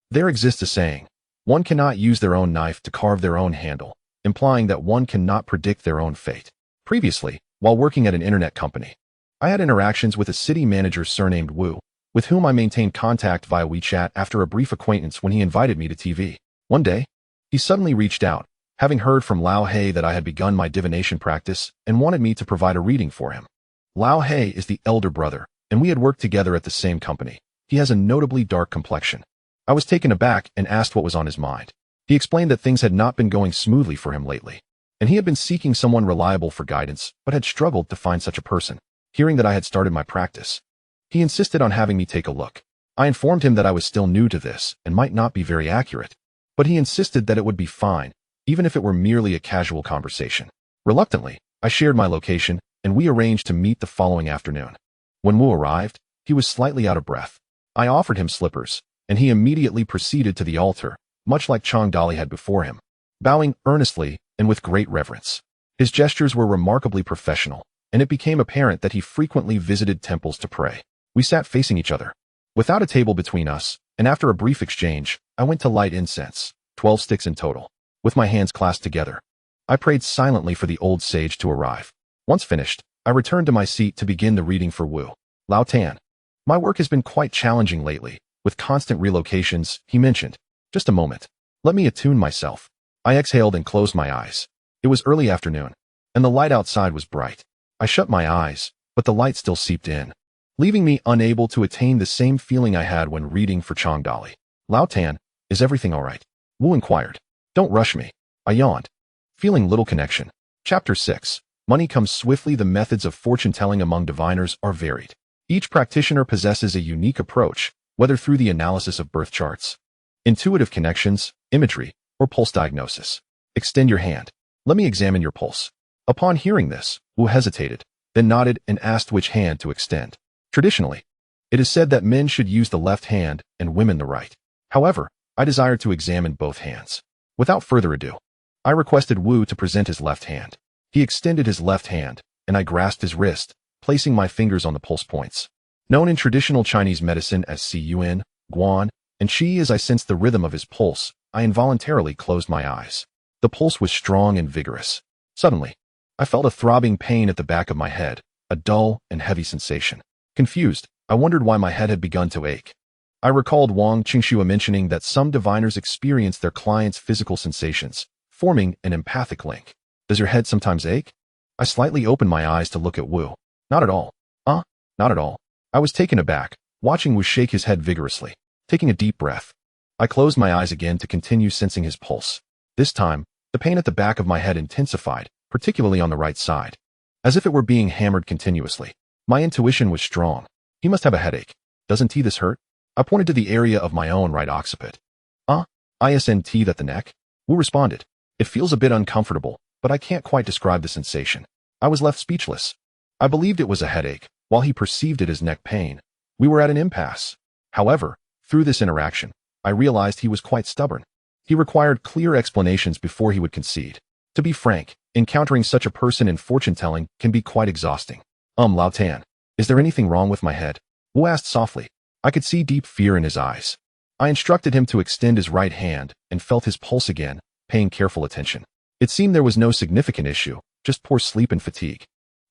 there exists a saying, one cannot use their own knife to carve their own handle, implying that one cannot predict their own fate. Previously, while working at an internet company, I had interactions with a city manager surnamed Wu, with whom I maintained contact via WeChat after a brief acquaintance when he invited me to TV. One day, he suddenly reached out, having heard from Lao He that I had begun my divination practice and wanted me to provide a reading for him. Lao He is the elder brother, and we had worked together at the same company. He has a notably dark complexion. I was taken aback and asked what was on his mind. He explained that things had not been going smoothly for him lately, and he had been seeking someone reliable for guidance, but had struggled to find such a person. Hearing that I had started my practice, he insisted on having me take a look. I informed him that I was still new to this and might not be very accurate, but he insisted that it would be fine, even if it were merely a casual conversation. Reluctantly, I shared my location, and we arranged to meet the following afternoon. When Wu arrived, he was slightly out of breath. I offered him slippers, and he immediately proceeded to the altar, much like Chang Dali had before him, bowing earnestly and with great reverence. His gestures were remarkably professional, and it became apparent that he frequently visited temples to pray. We sat facing each other, without a table between us, and after a brief exchange, I went to light incense, 12 sticks in total. with my hands clasped together. I prayed silently for the old sage to arrive. Once finished, I returned to my seat to begin the reading for Wu. Lao Tan. My work has been quite challenging lately, with constant relocations, he mentioned. Just a moment. Let me attune myself. I exhaled and closed my eyes. It was early afternoon, and the light outside was bright. I shut my eyes, but the light still seeped in, leaving me unable to attain the same feeling I had when reading for Changdali. Lao Tan, is everything all right? Wu inquired. Don't rush me. I yawned, feeling little connection. Chapter 6. Money comes swiftly. The methods of fortune-telling among diviners are varied. Each practitioner possesses a unique approach, whether through the analysis of birth charts, intuitive connections, imagery, or pulse diagnosis. Extend your hand. Let me examine your pulse. Upon hearing this, Wu hesitated, then nodded and asked which hand to extend. Traditionally, it is said that men should use the left hand and women the right. However, I desired to examine both hands. Without further ado, I requested Wu to present his left hand. He extended his left hand, and I grasped his wrist, placing my fingers on the pulse points. Known in traditional Chinese medicine as Cun, Guan, and Qi. As I sensed the rhythm of his pulse, I involuntarily closed my eyes. The pulse was strong and vigorous. Suddenly, I felt a throbbing pain at the back of my head, a dull and heavy sensation. Confused, I wondered why my head had begun to ache. I recalled Wang Qingxue mentioning that some diviners experience their clients' physical sensations, forming an empathic link. Does your head sometimes ache? I slightly opened my eyes to look at Wu. Not at all. Not at all. I was taken aback, watching Wu shake his head vigorously. Taking a deep breath, I closed my eyes again to continue sensing his pulse. This time, the pain at the back of my head intensified, particularly on the right side, as if it were being hammered continuously. My intuition was strong. He must have a headache. Doesn't this hurt? I pointed to the area of my own right occiput. Isn't that the neck? Wu responded. It feels a bit uncomfortable, but I can't quite describe the sensation. I was left speechless. I believed it was a headache, while he perceived it as neck pain. We were at an impasse. However, through this interaction, I realized he was quite stubborn. He required clear explanations before he would concede. To be frank, encountering such a person in fortune-telling can be quite exhausting. Lao Tan, is there anything wrong with my head? Wu asked softly. I could see deep fear in his eyes. I instructed him to extend his right hand and felt his pulse again, paying careful attention. It seemed there was no significant issue, just poor sleep and fatigue.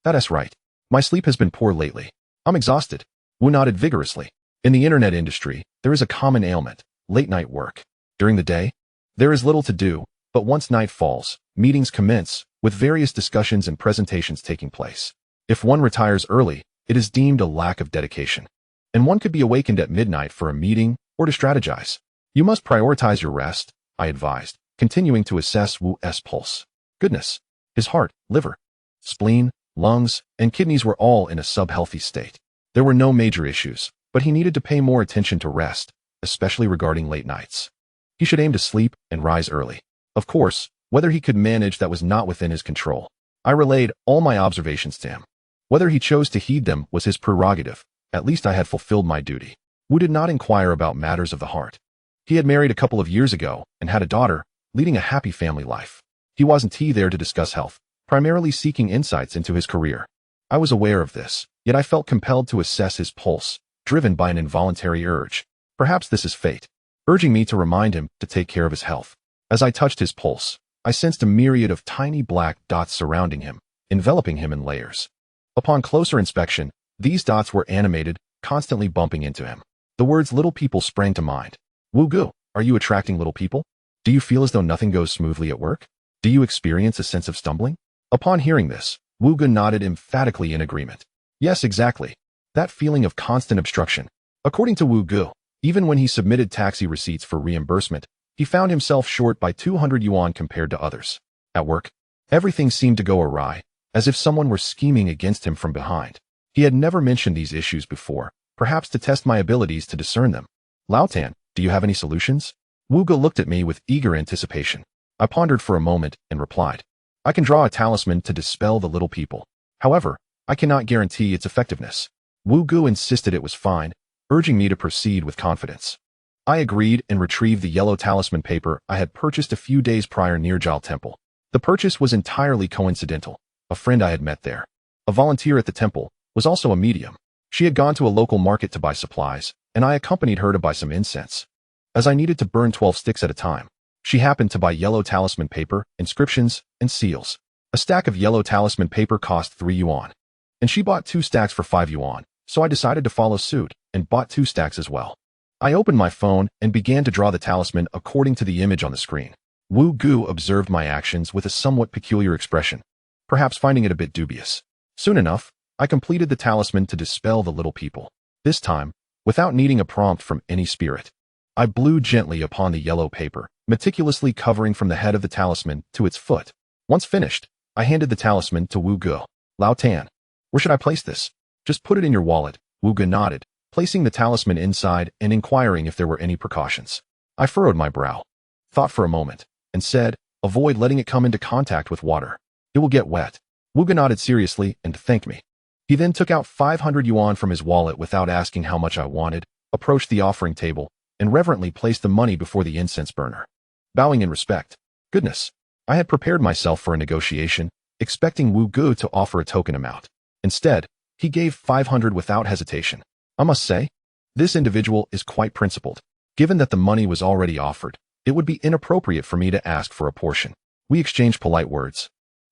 That's right. My sleep has been poor lately. I'm exhausted. Wu nodded vigorously. In the internet industry, there is a common ailment, late-night work. During the day, there is little to do, but once night falls, meetings commence, with various discussions and presentations taking place. If one retires early, it is deemed a lack of dedication, and one could be awakened at midnight for a meeting or to strategize. You must prioritize your rest, I advised, continuing to assess Wu's pulse. Goodness, his heart, liver, spleen, lungs, and kidneys were all in a sub-healthy state. There were no major issues, but he needed to pay more attention to rest, especially regarding late nights. He should aim to sleep and rise early. Of course, whether he could manage that was not within his control. I relayed all my observations to him. Whether he chose to heed them was his prerogative. At least I had fulfilled my duty. Wu did not inquire about matters of the heart. He had married a couple of years ago and had a daughter, leading a happy family life. He wasn't there to discuss health, primarily seeking insights into his career. I was aware of this, yet I felt compelled to assess his pulse, driven by an involuntary urge. Perhaps this is fate, urging me to remind him to take care of his health. As I touched his pulse, I sensed a myriad of tiny black dots surrounding him, enveloping him in layers. Upon closer inspection, these dots were animated, constantly bumping into him. The words little people sprang to mind. Wu Gu, are you attracting little people? Do you feel as though nothing goes smoothly at work? Do you experience a sense of stumbling? Upon hearing this, Wu Gu nodded emphatically in agreement. Yes, exactly. That feeling of constant obstruction. According to Wu Gu, even when he submitted taxi receipts for reimbursement, he found himself short by 200 yuan compared to others. At work, everything seemed to go awry, as if someone were scheming against him from behind. He had never mentioned these issues before, perhaps to test my abilities to discern them. Lao Tan, do you have any solutions? Wu Gu looked at me with eager anticipation. I pondered for a moment and replied, I can draw a talisman to dispel the little people. However, I cannot guarantee its effectiveness. Wu Gu insisted it was fine, urging me to proceed with confidence. I agreed and retrieved the yellow talisman paper I had purchased a few days prior near Jiao Temple. The purchase was entirely coincidental. A friend I had met there, a volunteer at the temple, was also a medium. She had gone to a local market to buy supplies, and I accompanied her to buy some incense. As I needed to burn 12 sticks at a time, She happened to buy yellow talisman paper, inscriptions, and seals. A stack of yellow talisman paper cost 3 yuan. And she bought 2 stacks for 5 yuan, so I decided to follow suit and bought 2 stacks as well. I opened my phone and began to draw the talisman according to the image on the screen. Wu Gu observed my actions with a somewhat peculiar expression, perhaps finding it a bit dubious. Soon enough, I completed the talisman to dispel the little people. This time, without needing a prompt from any spirit. I blew gently upon the yellow paper, meticulously covering from the head of the talisman to its foot. Once finished, I handed the talisman to Wu Gu. Lao Tan, where should I place this? Just put it in your wallet, Wu Gu nodded, placing the talisman inside and inquiring if there were any precautions. I furrowed my brow, thought for a moment, and said, avoid letting it come into contact with water. It will get wet. Wu Gu nodded seriously and thanked me. He then took out 500 yuan from his wallet without asking how much I wanted, approached the offering table, and reverently placed the money before the incense burner. Bowing in respect. Goodness, I had prepared myself for a negotiation, expecting Wu Gu to offer a token amount. Instead, he gave 500 without hesitation. I must say, this individual is quite principled. Given that the money was already offered, it would be inappropriate for me to ask for a portion. We exchanged polite words,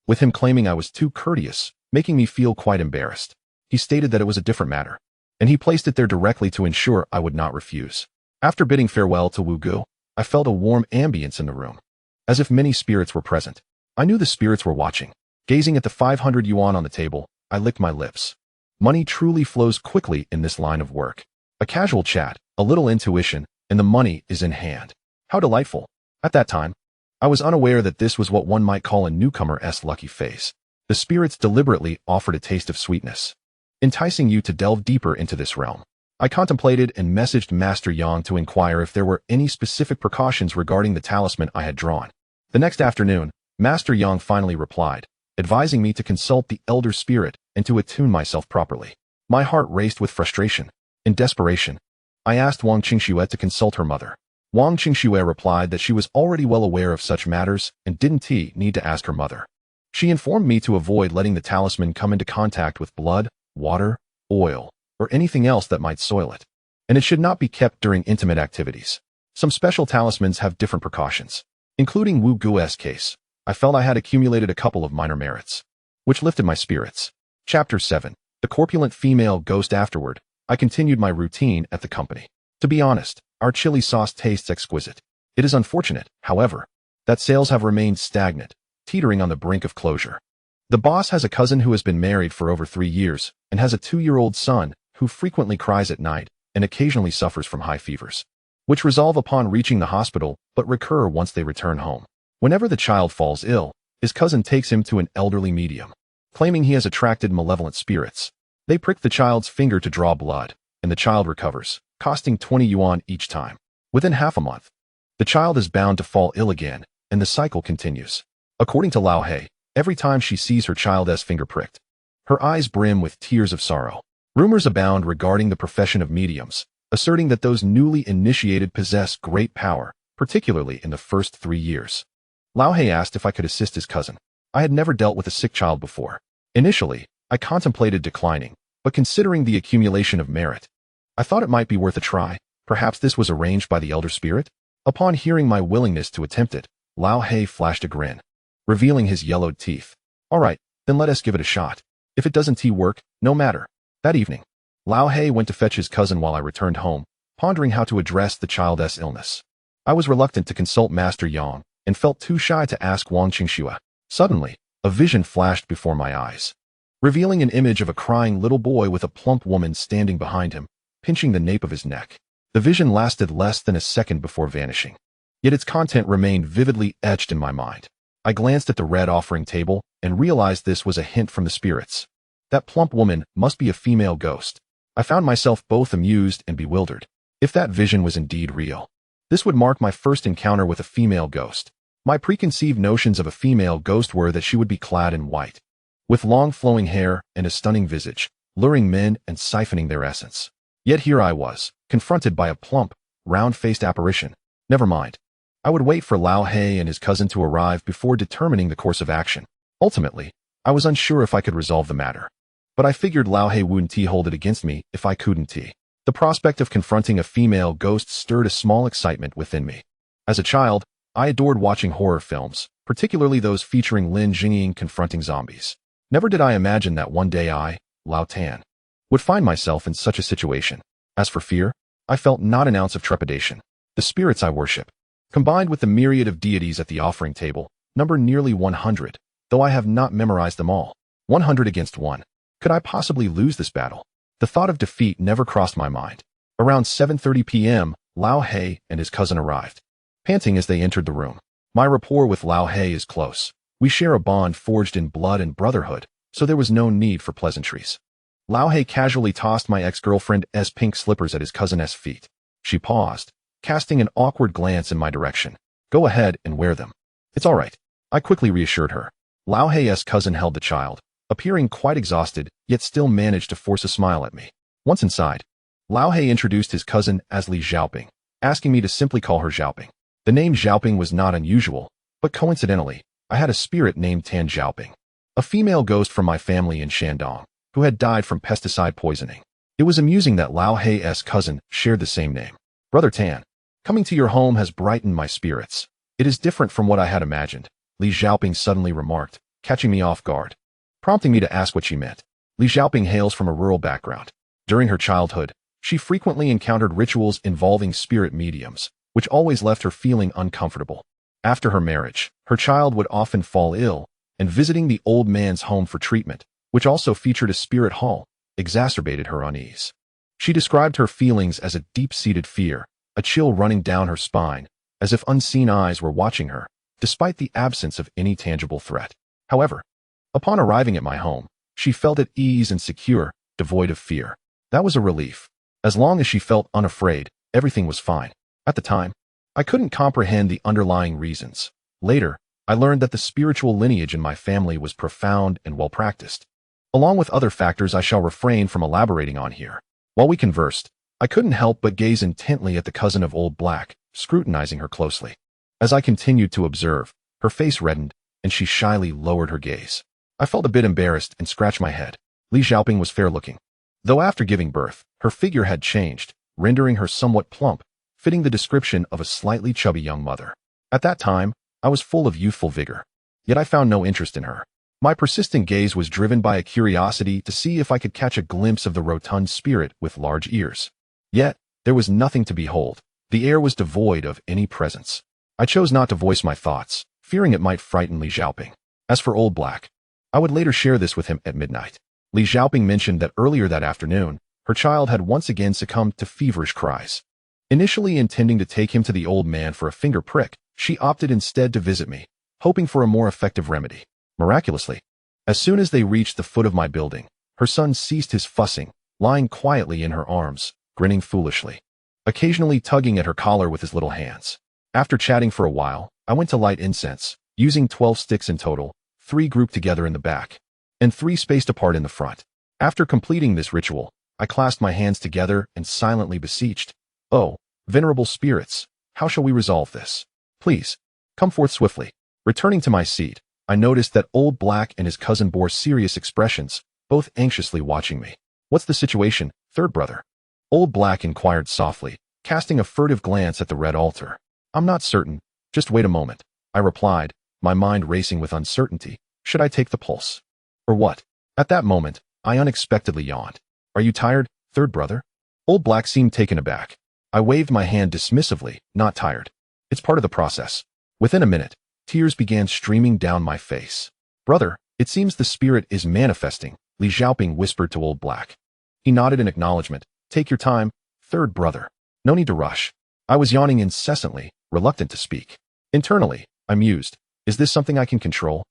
with him claiming I was too courteous, making me feel quite embarrassed. He stated that it was a different matter, and he placed it there directly to ensure I would not refuse. After bidding farewell to Wu Gu, I felt a warm ambience in the room, as if many spirits were present. I knew the spirits were watching. Gazing at the 500 yuan on the table, I licked my lips. Money truly flows quickly in this line of work. A casual chat, a little intuition, and the money is in hand. How delightful. At that time, I was unaware that this was what one might call a newcomer's lucky phase. The spirits deliberately offered a taste of sweetness, enticing you to delve deeper into this realm. I contemplated and messaged Master Yang to inquire if there were any specific precautions regarding the talisman I had drawn. The next afternoon, Master Yang finally replied, advising me to consult the elder spirit and to attune myself properly. My heart raced with frustration. In desperation, I asked Wang Qingxue to consult her mother. Wang Qingxue replied that she was already well aware of such matters and didn't need to ask her mother. She informed me to avoid letting the talisman come into contact with blood, water, oil, or anything else that might soil it, and it should not be kept during intimate activities. Some special talismans have different precautions, including Wu Gu's case. I felt I had accumulated a couple of minor merits, which lifted my spirits. Chapter 7. The corpulent female ghost. Afterward, I continued my routine at the company. To be honest, our chili sauce tastes exquisite. It is unfortunate, however, that sales have remained stagnant, teetering on the brink of closure. The boss has a cousin who has been married for over 3 years and has a 2-year-old son who frequently cries at night and occasionally suffers from high fevers, which resolve upon reaching the hospital but recur once they return home. Whenever the child falls ill, his cousin takes him to an elderly medium, claiming he has attracted malevolent spirits. They prick the child's finger to draw blood, and the child recovers, costing 20 yuan each time. Within half a month, the child is bound to fall ill again, and the cycle continues. According to Lao Hei, every time she sees her child's finger pricked, her eyes brim with tears of sorrow. Rumors abound regarding the profession of mediums, asserting that those newly initiated possess great power, particularly in the first 3 years. Lao Hei asked if I could assist his cousin. I had never dealt with a sick child before. Initially, I contemplated declining, but considering the accumulation of merit, I thought it might be worth a try. Perhaps this was arranged by the elder spirit? Upon hearing my willingness to attempt it, Lao Hei flashed a grin, revealing his yellowed teeth. All right, then let us give it a shot. If it doesn't work, no matter. That evening, Lao Hei went to fetch his cousin while I returned home, pondering how to address the child's illness. I was reluctant to consult Master Yang and felt too shy to ask Wang Qingxue. Suddenly, a vision flashed before my eyes, revealing an image of a crying little boy with a plump woman standing behind him, pinching the nape of his neck. The vision lasted less than a second before vanishing, yet its content remained vividly etched in my mind. I glanced at the red offering table and realized this was a hint from the spirits. That plump woman must be a female ghost. I found myself both amused and bewildered. If that vision was indeed real, this would mark my first encounter with a female ghost. My preconceived notions of a female ghost were that she would be clad in white, with long flowing hair and a stunning visage, luring men and siphoning their essence. Yet here I was, confronted by a plump, round-faced apparition. Never mind. I would wait for Lao Hei and his cousin to arrive before determining the course of action. Ultimately, I was unsure if I could resolve the matter, but I figured Lao Hei wouldn't hold it against me if I couldn't. The prospect of confronting a female ghost stirred a small excitement within me. As a child, I adored watching horror films, particularly those featuring Lin Jingying confronting zombies. Never did I imagine that one day I, Lao Tan, would find myself in such a situation. As for fear, I felt not an ounce of trepidation. The spirits I worship, combined with the myriad of deities at the offering table, number nearly 100, though I have not memorized them all. 100 against 1. Could I possibly lose this battle? The thought of defeat never crossed my mind. Around 7:30 p.m., Lao He and his cousin arrived, panting as they entered the room. My rapport with Lao He is close. We share a bond forged in blood and brotherhood, so there was no need for pleasantries. Lao He casually tossed my ex-girlfriend's pink slippers at his cousin's feet. She paused, casting an awkward glance in my direction. Go ahead and wear them. It's all right, I quickly reassured her. Lao He's cousin held the child, appearing quite exhausted, yet still managed to force a smile at me. Once inside, Lao He introduced his cousin as Li Xiaoping, asking me to simply call her Xiaoping. The name Xiaoping was not unusual, but coincidentally, I had a spirit named Tan Xiaoping, a female ghost from my family in Shandong, who had died from pesticide poisoning. It was amusing that Lao He's cousin shared the same name. Brother Tan, coming to your home has brightened my spirits. It is different from what I had imagined, Li Xiaoping suddenly remarked, catching me off guard, prompting me to ask what she meant. Li Xiaoping hails from a rural background. During her childhood, she frequently encountered rituals involving spirit mediums, which always left her feeling uncomfortable. After her marriage, her child would often fall ill, and visiting the old man's home for treatment, which also featured a spirit hall, exacerbated her unease. She described her feelings as a deep-seated fear, a chill running down her spine, as if unseen eyes were watching her, despite the absence of any tangible threat. However, upon arriving at my home, she felt at ease and secure, devoid of fear. That was a relief. As long as she felt unafraid, everything was fine. At the time, I couldn't comprehend the underlying reasons. Later, I learned that the spiritual lineage in my family was profound and well-practiced, along with other factors I shall refrain from elaborating on here. While we conversed, I couldn't help but gaze intently at the cousin of Old Black, scrutinizing her closely. As I continued to observe, her face reddened, and she shyly lowered her gaze. I felt a bit embarrassed and scratched my head. Li Xiaoping was fair-looking, though after giving birth, her figure had changed, rendering her somewhat plump, fitting the description of a slightly chubby young mother. At that time, I was full of youthful vigor, yet I found no interest in her. My persistent gaze was driven by a curiosity to see if I could catch a glimpse of the rotund spirit with large ears. Yet, there was nothing to behold. The air was devoid of any presence. I chose not to voice my thoughts, fearing it might frighten Li Xiaoping. As for Old Black, I would later share this with him at midnight. Li Xiaoping mentioned that earlier that afternoon, her child had once again succumbed to feverish cries. Initially intending to take him to the old man for a finger prick, she opted instead to visit me, hoping for a more effective remedy. Miraculously, as soon as they reached the foot of my building, her son ceased his fussing, lying quietly in her arms, grinning foolishly, occasionally tugging at her collar with his little hands. After chatting for a while, I went to light incense, using 12 sticks in total, 3 grouped together in the back, and 3 spaced apart in the front. After completing this ritual, I clasped my hands together and silently beseeched, "Oh, venerable spirits, how shall we resolve this? Please, come forth swiftly." Returning to my seat, I noticed that Old Black and his cousin bore serious expressions, both anxiously watching me. "What's the situation, third brother?" Old Black inquired softly, casting a furtive glance at the red altar. "I'm not certain, just wait a moment," I replied, my mind racing with uncertainty. Should I take the pulse? Or what? At that moment, I unexpectedly yawned. "Are you tired, third brother?" Old Black seemed taken aback. I waved my hand dismissively, "Not tired. It's part of the process." Within a minute, tears began streaming down my face. "Brother, it seems the spirit is manifesting," Li Xiaoping whispered to Old Black. He nodded in acknowledgement. "Take your time, third brother. No need to rush." I was yawning incessantly, reluctant to speak. Internally, I mused, is this something I can control?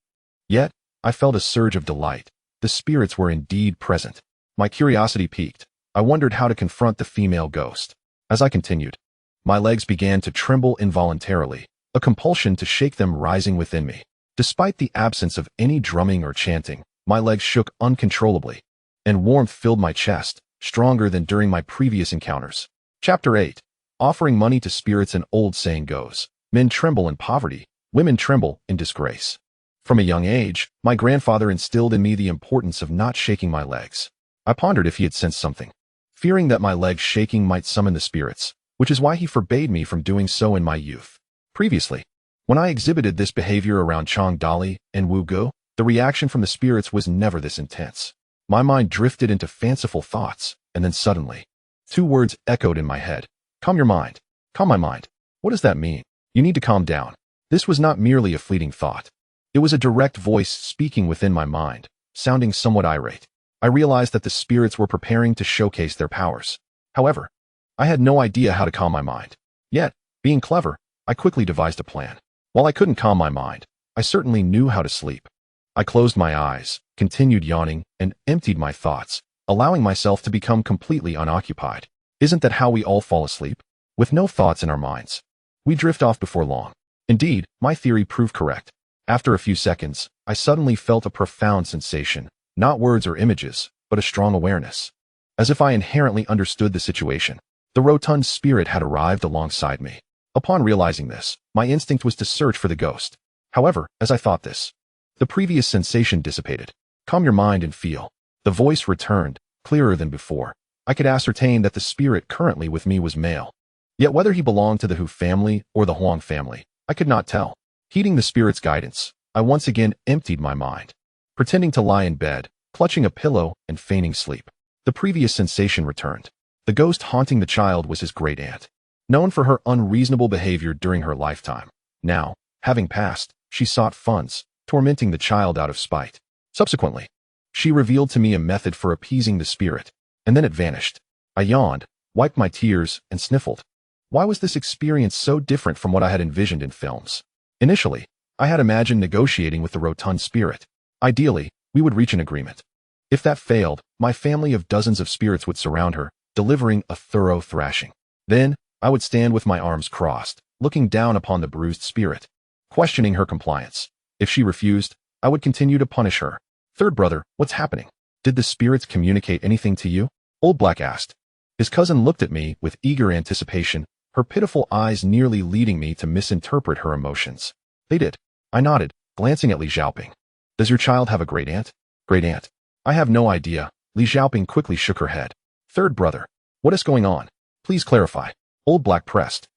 Yet, I felt a surge of delight. The spirits were indeed present. My curiosity piqued. I wondered how to confront the female ghost. As I continued, my legs began to tremble involuntarily, a compulsion to shake them rising within me. Despite the absence of any drumming or chanting, my legs shook uncontrollably, and warmth filled my chest, stronger than during my previous encounters. Chapter 8. Offering money to spirits. An old saying goes, "Men tremble in poverty, women tremble in disgrace." From a young age, my grandfather instilled in me the importance of not shaking my legs. I pondered if he had sensed something, fearing that my legs shaking might summon the spirits, which is why he forbade me from doing so in my youth. Previously, When I exhibited this behavior around Chang Dali and Wu Gu, the reaction from the spirits was never this intense. My mind drifted into fanciful thoughts, and then suddenly, two words echoed in my head. Calm your mind. Calm my mind. What does that mean? You need to calm down. This was not merely a fleeting thought. It was a direct voice speaking within my mind, sounding somewhat irate. I realized that the spirits were preparing to showcase their powers. However, I had no idea how to calm my mind. Yet, being clever, I quickly devised a plan. While I couldn't calm my mind, I certainly knew how to sleep. I closed my eyes, continued yawning, and emptied my thoughts, allowing myself to become completely unoccupied. Isn't that how we all fall asleep? With no thoughts in our minds. We drift off before long. Indeed, my theory proved correct. After a few seconds, I suddenly felt a profound sensation, not words or images, but a strong awareness. As if I inherently understood the situation. The rotund spirit had arrived alongside me. Upon realizing this, my instinct was to search for the ghost. However, as I thought this, the previous sensation dissipated. Calm your mind and feel. The voice returned, clearer than before. I could ascertain that the spirit currently with me was male. Yet whether he belonged to the Hu family or the Huang family, I could not tell. Heeding the spirit's guidance, I once again emptied my mind. Pretending to lie in bed, clutching a pillow and feigning sleep. The previous sensation returned. The ghost haunting the child was his great aunt, known for her unreasonable behavior during her lifetime. Now, having passed, she sought funds, tormenting the child out of spite. Subsequently, she revealed to me a method for appeasing the spirit, and then it vanished. I yawned, wiped my tears, and sniffled. Why was this experience so different from what I had envisioned in films? Initially, I had imagined negotiating with the rotund spirit. Ideally, we would reach an agreement. If that failed, my family of dozens of spirits would surround her, delivering a thorough thrashing. Then, I would stand with my arms crossed, looking down upon the bruised spirit, questioning her compliance. If she refused, I would continue to punish her. Third brother, what's happening? Did the spirits communicate anything to you? Old Black asked. His cousin looked at me with eager anticipation, her pitiful eyes nearly leading me to misinterpret her emotions. They did. I nodded, glancing at Li Xiaoping. Does your child have a great aunt? Great aunt. I have no idea. Li Xiaoping quickly shook her head. Third brother, what is going on? Please clarify. Old Black pressed.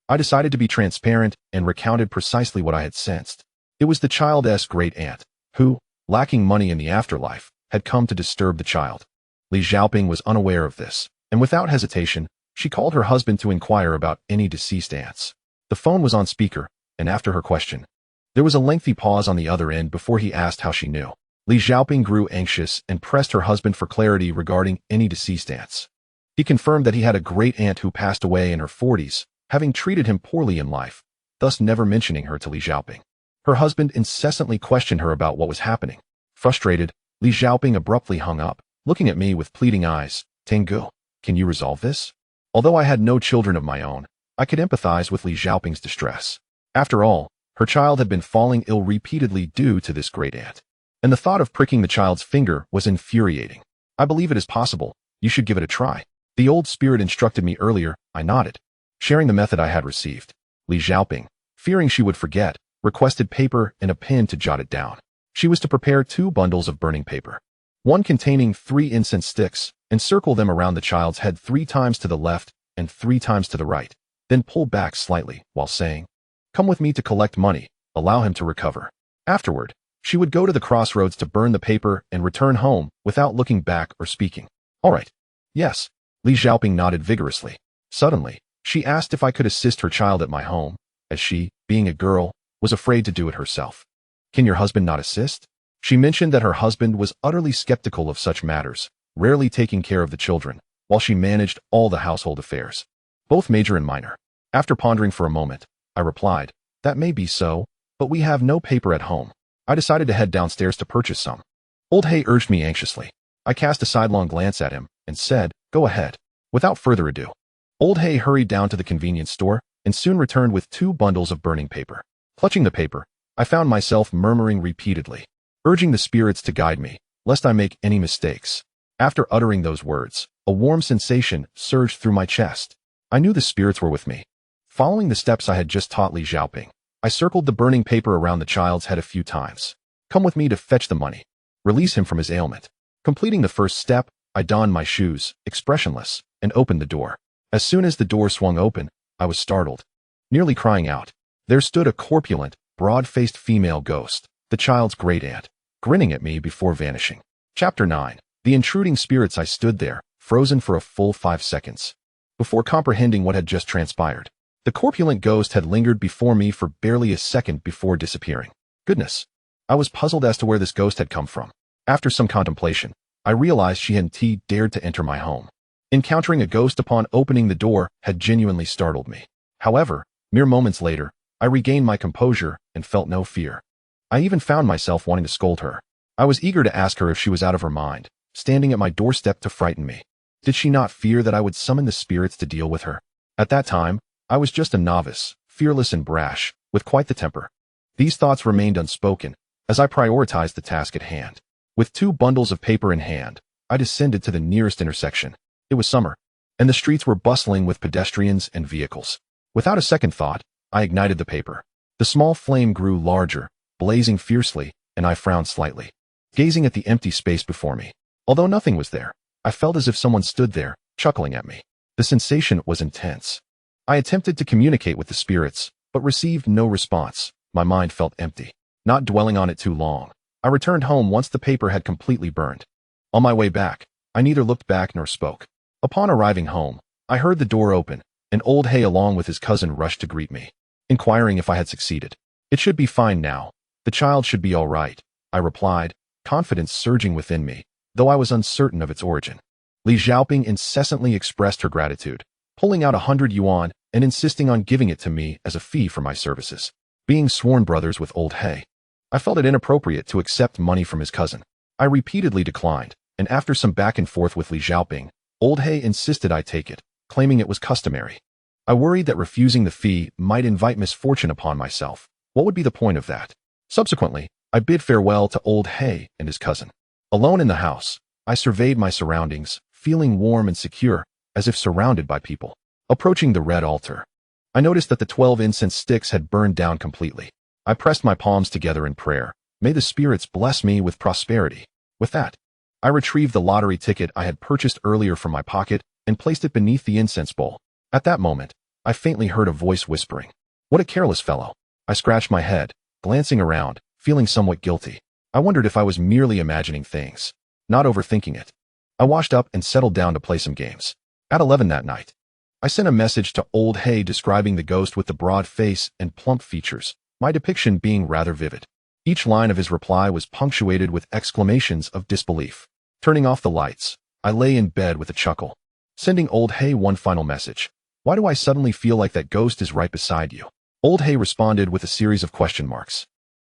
I decided to be transparent and recounted precisely what I had sensed. It was the child's great aunt, who, lacking money in the afterlife, had come to disturb the child. Li Xiaoping was unaware of this, and without hesitation, she called her husband to inquire about any deceased aunts. The phone was on speaker, and after her question, there was a lengthy pause on the other end before he asked how she knew. Li Xiaoping grew anxious and pressed her husband for clarity regarding any deceased aunts. He confirmed that he had a great aunt who passed away in her 40s, having treated him poorly in life, thus never mentioning her to Li Xiaoping. Her husband incessantly questioned her about what was happening. Frustrated, Li Xiaoping abruptly hung up, looking at me with pleading eyes. Tengu, can you resolve this? Although I had no children of my own, I could empathize with Li Xiaoping's distress. After all, her child had been falling ill repeatedly due to this great aunt. And the thought of pricking the child's finger was infuriating. I believe it is possible. You should give it a try. The old spirit instructed me earlier. I nodded, sharing the method I had received. Li Xiaoping, fearing she would forget, requested paper and a pen to jot it down. She was to prepare 2 bundles of burning paper, one containing 3 incense sticks, and circle them around the child's head 3 times to the left and 3 times to the right, then pull back slightly while saying, "Come with me to collect money, allow him to recover." Afterward, she would go to the crossroads to burn the paper and return home without looking back or speaking. All right. Yes. Li Xiaoping nodded vigorously. Suddenly, she asked if I could assist her child at my home, as she, being a girl, was afraid to do it herself. Can your husband not assist? She mentioned that her husband was utterly skeptical of such matters, rarely taking care of the children, while she managed all the household affairs, both major and minor. After pondering for a moment, I replied, that may be so, but we have no paper at home. I decided to head downstairs to purchase some. Old Hay urged me anxiously. I cast a sidelong glance at him and said, go ahead. Without further ado, Old Hay hurried down to the convenience store and soon returned with 2 bundles of burning paper. Clutching the paper, I found myself murmuring repeatedly, urging the spirits to guide me, lest I make any mistakes. After uttering those words, a warm sensation surged through my chest. I knew the spirits were with me. Following the steps I had just taught Li Xiaoping, I circled the burning paper around the child's head a few times. Come with me to fetch the money. Release him from his ailment. Completing the first step, I donned my shoes, expressionless, and opened the door. As soon as the door swung open, I was startled, nearly crying out. There stood a corpulent, broad-faced female ghost, the child's great-aunt, grinning at me before vanishing. Chapter 9. The intruding spirits. I stood there, frozen for a full 5 seconds, before comprehending what had just transpired. The corpulent ghost had lingered before me for barely a second before disappearing. Goodness. I was puzzled as to where this ghost had come from. After some contemplation, I realized she hadn't dared to enter my home. Encountering a ghost upon opening the door had genuinely startled me. However, mere moments later, I regained my composure and felt no fear. I even found myself wanting to scold her. I was eager to ask her if she was out of her mind, standing at my doorstep to frighten me. Did she not fear that I would summon the spirits to deal with her? At that time, I was just a novice, fearless and brash, with quite the temper. These thoughts remained unspoken, as I prioritized the task at hand. With 2 bundles of paper in hand, I descended to the nearest intersection. It was summer, and the streets were bustling with pedestrians and vehicles. Without a second thought, I ignited the paper. The small flame grew larger, blazing fiercely, and I frowned slightly, gazing at the empty space before me. Although nothing was there, I felt as if someone stood there, chuckling at me. The sensation was intense. I attempted to communicate with the spirits, but received no response. My mind felt empty. Not dwelling on it too long, I returned home once the paper had completely burned. On my way back, I neither looked back nor spoke. Upon arriving home, I heard the door open, and Old Hay along with his cousin rushed to greet me, inquiring if I had succeeded. It should be fine now. The child should be all right, I replied, confidence surging within me, though I was uncertain of its origin. Li Xiaoping incessantly expressed her gratitude, pulling out 100 yuan and insisting on giving it to me as a fee for my services. Being sworn brothers with Old Hay, I felt it inappropriate to accept money from his cousin. I repeatedly declined, and after some back and forth with Li Xiaoping, Old Hay insisted I take it, claiming it was customary. I worried that refusing the fee might invite misfortune upon myself. What would be the point of that? Subsequently, I bid farewell to Old Hay and his cousin. Alone in the house, I surveyed my surroundings, feeling warm and secure, as if surrounded by people. Approaching the red altar, I noticed that the 12 incense sticks had burned down completely. I pressed my palms together in prayer. May the spirits bless me with prosperity. With that, I retrieved the lottery ticket I had purchased earlier from my pocket and placed it beneath the incense bowl. At that moment, I faintly heard a voice whispering, "What a careless fellow." I scratched my head, glancing around, feeling somewhat guilty. I wondered if I was merely imagining things, not overthinking it. I washed up and settled down to play some games. At 11 that night, I sent a message to Old Hay describing the ghost with the broad face and plump features, my depiction being rather vivid. Each line of his reply was punctuated with exclamations of disbelief. Turning off the lights, I lay in bed with a chuckle, sending Old Hay one final message. "Why do I suddenly feel like that ghost is right beside you?" Old Hay responded with a series of question marks,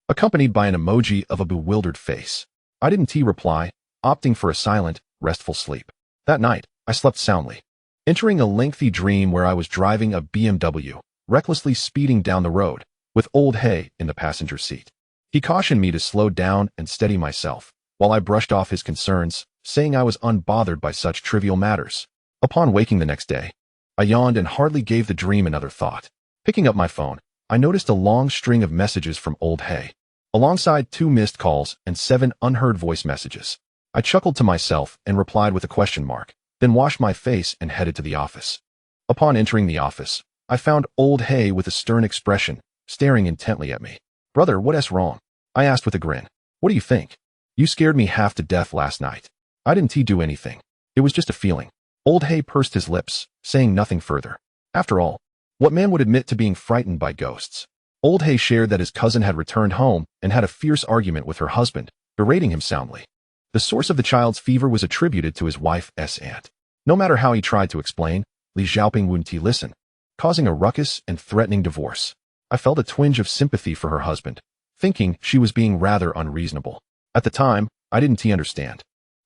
accompanied by an emoji of a bewildered face. I didn't reply, opting for a silent, restful sleep. That night, I slept soundly, entering a lengthy dream where I was driving a BMW, recklessly speeding down the road, with Old Hay in the passenger seat. He cautioned me to slow down and steady myself, while I brushed off his concerns, saying I was unbothered by such trivial matters. Upon waking the next day, I yawned and hardly gave the dream another thought. Picking up my phone, I noticed a long string of messages from Old Hay, alongside 2 missed calls and 7 unheard voice messages. I chuckled to myself and replied with a question mark, then washed my face and headed to the office. Upon entering the office, I found Old Hay with a stern expression, staring intently at me. "Brother, what's wrong?" I asked with a grin. "What do you think? You scared me half to death last night." "I didn't do anything. It was just a feeling." Old Hay pursed his lips, saying nothing further. After all, what man would admit to being frightened by ghosts? Old Hay shared that his cousin had returned home and had a fierce argument with her husband, berating him soundly. The source of the child's fever was attributed to his wife's aunt. No matter how he tried to explain, Li Xiaoping wouldn't listen, causing a ruckus and threatening divorce. I felt a twinge of sympathy for her husband, thinking she was being rather unreasonable. At the time, I didn't understand.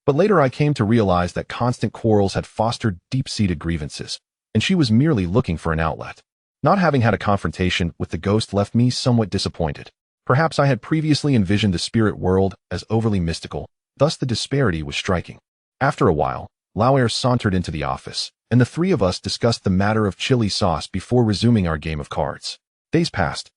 But later I came to realize that constant quarrels had fostered deep-seated grievances, and she was merely looking for an outlet. Not having had a confrontation with the ghost left me somewhat disappointed. Perhaps I had previously envisioned the spirit world as overly mystical, thus the disparity was striking. After a while, Lauer sauntered into the office, and the 3 of us discussed the matter of chili sauce before resuming our game of cards. Days passed,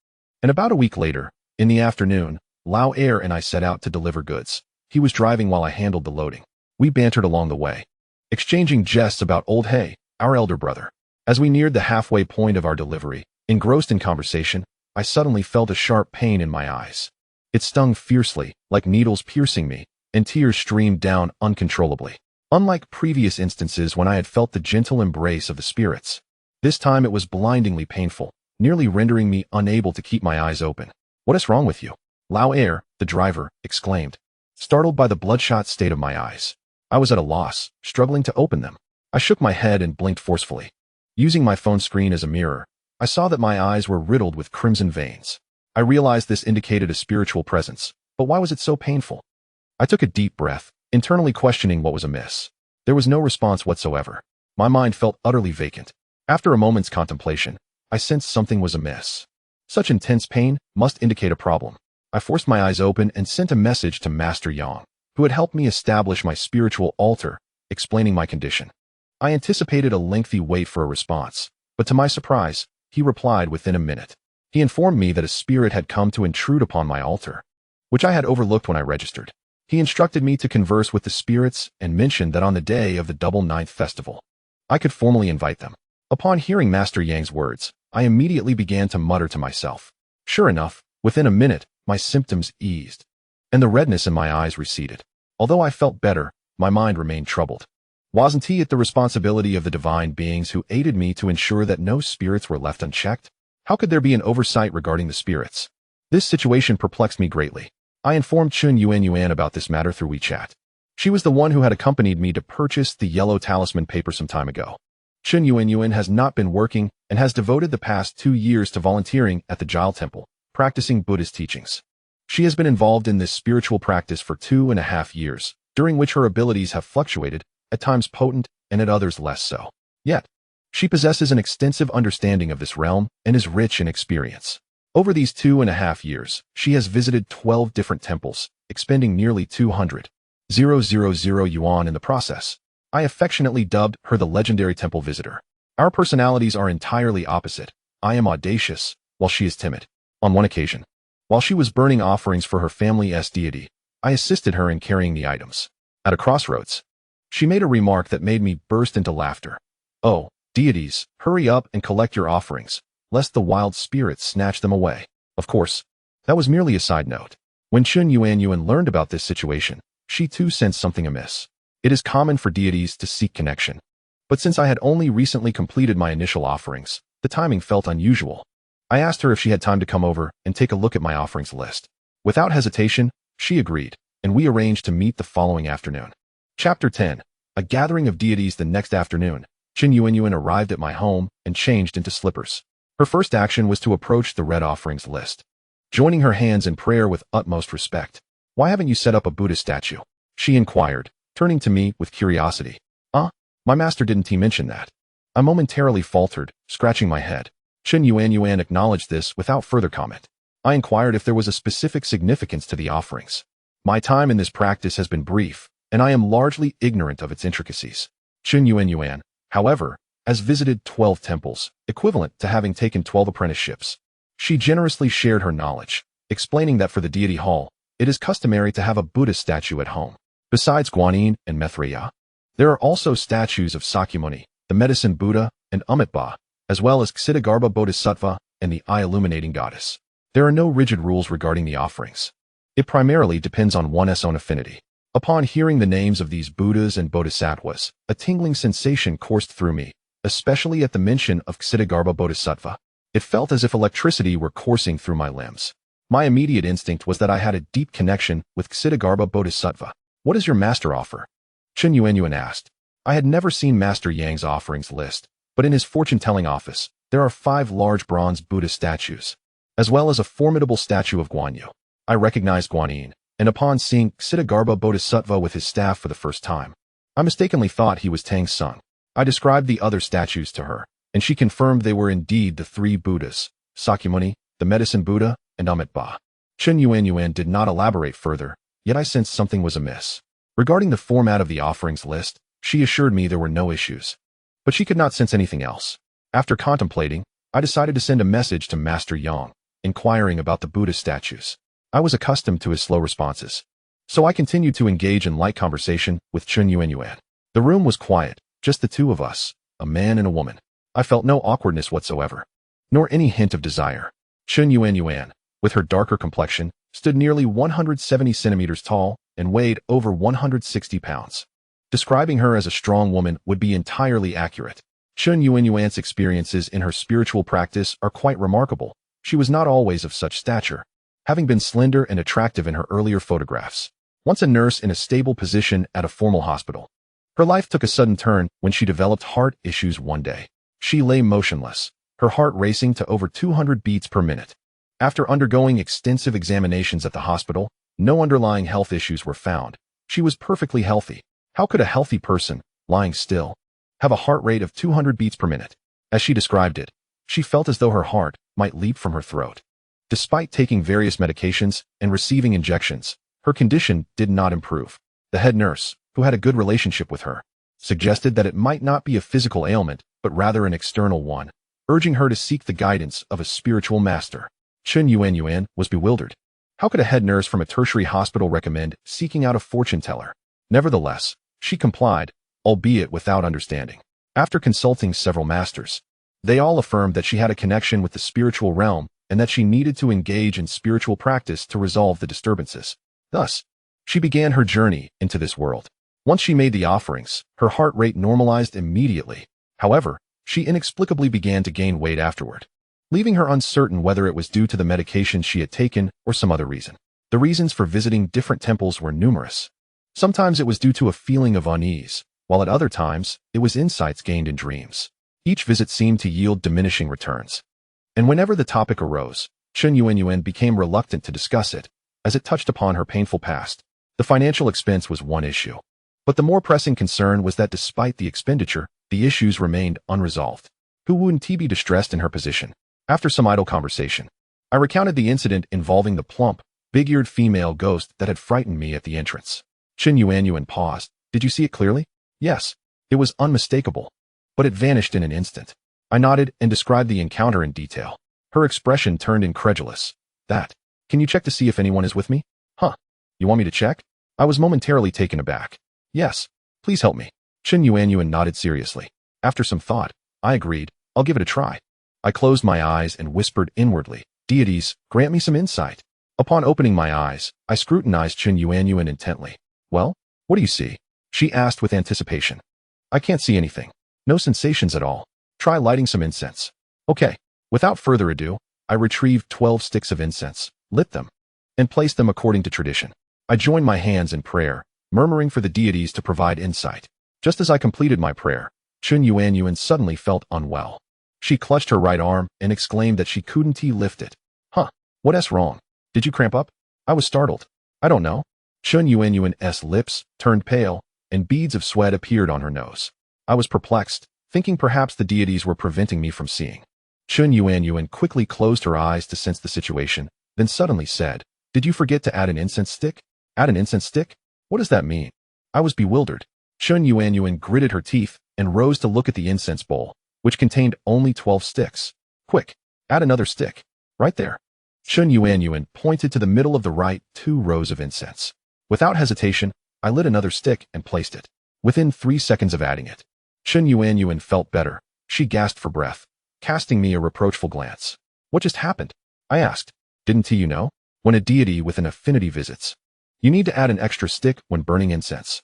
and about a week later, in the afternoon, Lauer and I set out to deliver goods. He was driving while I handled the loading. We bantered along the way, exchanging jests about Old Hay, our elder brother. As we neared the halfway point of our delivery, engrossed in conversation, I suddenly felt a sharp pain in my eyes. It stung fiercely, like needles piercing me, and tears streamed down uncontrollably. Unlike previous instances when I had felt the gentle embrace of the spirits, this time it was blindingly painful, nearly rendering me unable to keep my eyes open. "What is wrong with you?" Lao Air, the driver, exclaimed, startled by the bloodshot state of my eyes. I was at a loss, struggling to open them. I shook my head and blinked forcefully. Using my phone screen as a mirror, I saw that my eyes were riddled with crimson veins. I realized this indicated a spiritual presence, but why was it so painful? I took a deep breath, internally questioning what was amiss. There was no response whatsoever. My mind felt utterly vacant. After a moment's contemplation, I sensed something was amiss. Such intense pain must indicate a problem. I forced my eyes open and sent a message to Master Yang, who had helped me establish my spiritual altar, explaining my condition. I anticipated a lengthy wait for a response, but to my surprise, he replied within a minute. He informed me that a spirit had come to intrude upon my altar, which I had overlooked when I registered. He instructed me to converse with the spirits and mentioned that on the day of the Double Ninth Festival, I could formally invite them. Upon hearing Master Yang's words, I immediately began to mutter to myself. Sure enough, within a minute, my symptoms eased, and the redness in my eyes receded. Although I felt better, my mind remained troubled. Wasn't it the responsibility of the divine beings who aided me to ensure that no spirits were left unchecked? How could there be an oversight regarding the spirits? This situation perplexed me greatly. I informed Chun Yuan about this matter through WeChat. She was the one who had accompanied me to purchase the yellow talisman paper some time ago. Chun Yuan has not been working and has devoted the past 2 years to volunteering at the Jile Temple, practicing Buddhist teachings. She has been involved in this spiritual practice for 2.5 years, during which her abilities have fluctuated, at times potent and at others less so. Yet, she possesses an extensive understanding of this realm and is rich in experience. Over these 2.5 years, she has visited 12 different temples, expending nearly 200,000 yuan in the process. I affectionately dubbed her the legendary temple visitor. Our personalities are entirely opposite. I am audacious, while she is timid. On one occasion, while she was burning offerings for her family's deity, I assisted her in carrying the items. At a crossroads, she made a remark that made me burst into laughter. "Oh, deities, hurry up and collect your offerings, lest the wild spirits snatch them away." Of course, that was merely a side note. When Chun Yuan learned about this situation, she too sensed something amiss. It is common for deities to seek connection. But since I had only recently completed my initial offerings, the timing felt unusual. I asked her if she had time to come over and take a look at my offerings list. Without hesitation, she agreed, and we arranged to meet the following afternoon. Chapter 10. A gathering of deities. The next afternoon, Chun Yuan arrived at my home and changed into slippers. Her first action was to approach the red offerings list, joining her hands in prayer with utmost respect. "Why haven't you set up a Buddha statue?" she inquired, turning to me with curiosity. My master didn't he mention that?" I momentarily faltered, scratching my head. Chun Yuan acknowledged this without further comment. I inquired if there was a specific significance to the offerings. "My time in this practice has been brief, and I am largely ignorant of its intricacies." Chun Yuan, however, has visited 12 temples, equivalent to having taken 12 apprenticeships. She generously shared her knowledge, explaining that for the deity hall, it is customary to have a Buddha statue at home. Besides Guanyin and Maitreya, there are also statues of Sakyamuni, the medicine Buddha, and Amitabha, as well as Ksitigarbha Bodhisattva and the eye-illuminating goddess. There are no rigid rules regarding the offerings. It primarily depends on one's own affinity. Upon hearing the names of these Buddhas and Bodhisattvas, a tingling sensation coursed through me, especially at the mention of Ksitigarbha Bodhisattva. It felt as if electricity were coursing through my limbs. My immediate instinct was that I had a deep connection with Ksitigarbha Bodhisattva. "What does your master offer?" Chun Yuan asked. I had never seen Master Yang's offerings list, but in his fortune-telling office, there are 5 large bronze Buddha statues, as well as a formidable statue of Guanyu. I recognized Guanyin, and upon seeing Ksitigarbha Bodhisattva with his staff for the first time, I mistakenly thought he was Tang Sung. I described the other statues to her, and she confirmed they were indeed the 3 Buddhas, Sakyamuni, the medicine Buddha, and Amitabha. Chun Yuan did not elaborate further, yet I sensed something was amiss. Regarding the format of the offerings list, she assured me there were no issues, but she could not sense anything else. After contemplating, I decided to send a message to Master Yang, inquiring about the Buddha statues. I was accustomed to his slow responses, so I continued to engage in light conversation with Chun Yuan. The room was quiet, just the 2 of us, a man and a woman. I felt no awkwardness whatsoever, nor any hint of desire. Chun Yuan, with her darker complexion, stood nearly 170 centimeters tall and weighed over 160 pounds. Describing her as a strong woman would be entirely accurate. Chun Yuan's experiences in her spiritual practice are quite remarkable. She was not always of such stature, having been slender and attractive in her earlier photographs. Once a nurse in a stable position at a formal hospital, her life took a sudden turn when she developed heart issues one day. She lay motionless, her heart racing to over 200 beats per minute. After undergoing extensive examinations at the hospital, no underlying health issues were found. She was perfectly healthy. How could a healthy person, lying still, have a heart rate of 200 beats per minute? As she described it, she felt as though her heart might leap from her throat. Despite taking various medications and receiving injections, her condition did not improve. The head nurse, who had a good relationship with her, suggested that it might not be a physical ailment, but rather an external one, urging her to seek the guidance of a spiritual master. Chun Yuan was bewildered. How could a head nurse from a tertiary hospital recommend seeking out a fortune teller? Nevertheless, she complied, albeit without understanding. After consulting several masters, they all affirmed that she had a connection with the spiritual realm and that she needed to engage in spiritual practice to resolve the disturbances. Thus, she began her journey into this world. Once she made the offerings, her heart rate normalized immediately. However, she inexplicably began to gain weight afterward, leaving her uncertain whether it was due to the medications she had taken or some other reason. The reasons for visiting different temples were numerous. Sometimes it was due to a feeling of unease, while at other times, it was insights gained in dreams. Each visit seemed to yield diminishing returns. And whenever the topic arose, Chun Yuan became reluctant to discuss it, as it touched upon her painful past. The financial expense was one issue. But the more pressing concern was that despite the expenditure, the issues remained unresolved. Who wouldn't be distressed in her position? After some idle conversation, I recounted the incident involving the plump, big-eared female ghost that had frightened me at the entrance. Chun Yuan paused. Did you see it clearly? Yes. It was unmistakable. But it vanished in an instant. I nodded and described the encounter in detail. Her expression turned incredulous. That. Can you check to see if anyone is with me? Huh. You want me to check? I was momentarily taken aback. Yes. Please help me. Chun Yuan nodded seriously. After some thought, I agreed. I'll give it a try. I closed my eyes and whispered inwardly, Deities, grant me some insight. Upon opening my eyes, I scrutinized Chun Yuan intently. Well, what do you see? She asked with anticipation. I can't see anything. No sensations at all. Try lighting some incense. Okay. Without further ado, I retrieved 12 sticks of incense, lit them, and placed them according to tradition. I joined my hands in prayer, murmuring for the deities to provide insight. Just as I completed my prayer, Chun Yuan suddenly felt unwell. She clutched her right arm and exclaimed that she couldn't lift it. Huh, what's wrong? Did you cramp up? I was startled. I don't know. Chun Yuan's lips turned pale, and beads of sweat appeared on her nose. I was perplexed, thinking perhaps the deities were preventing me from seeing. Chun Yuan quickly closed her eyes to sense the situation, then suddenly said, Did you forget to add an incense stick? Add an incense stick? What does that mean? I was bewildered. Chun Yuan gritted her teeth and rose to look at the incense bowl, which contained only 12 sticks. Quick, add another stick. Right there. Chun Yuan pointed to the middle of the right 2 rows of incense. Without hesitation, I lit another stick and placed it. Within 3 seconds of adding it, Chun Yuan felt better. She gasped for breath, casting me a reproachful glance. What just happened? I asked. Didn't you know? When a deity with an affinity visits, you need to add an extra stick when burning incense.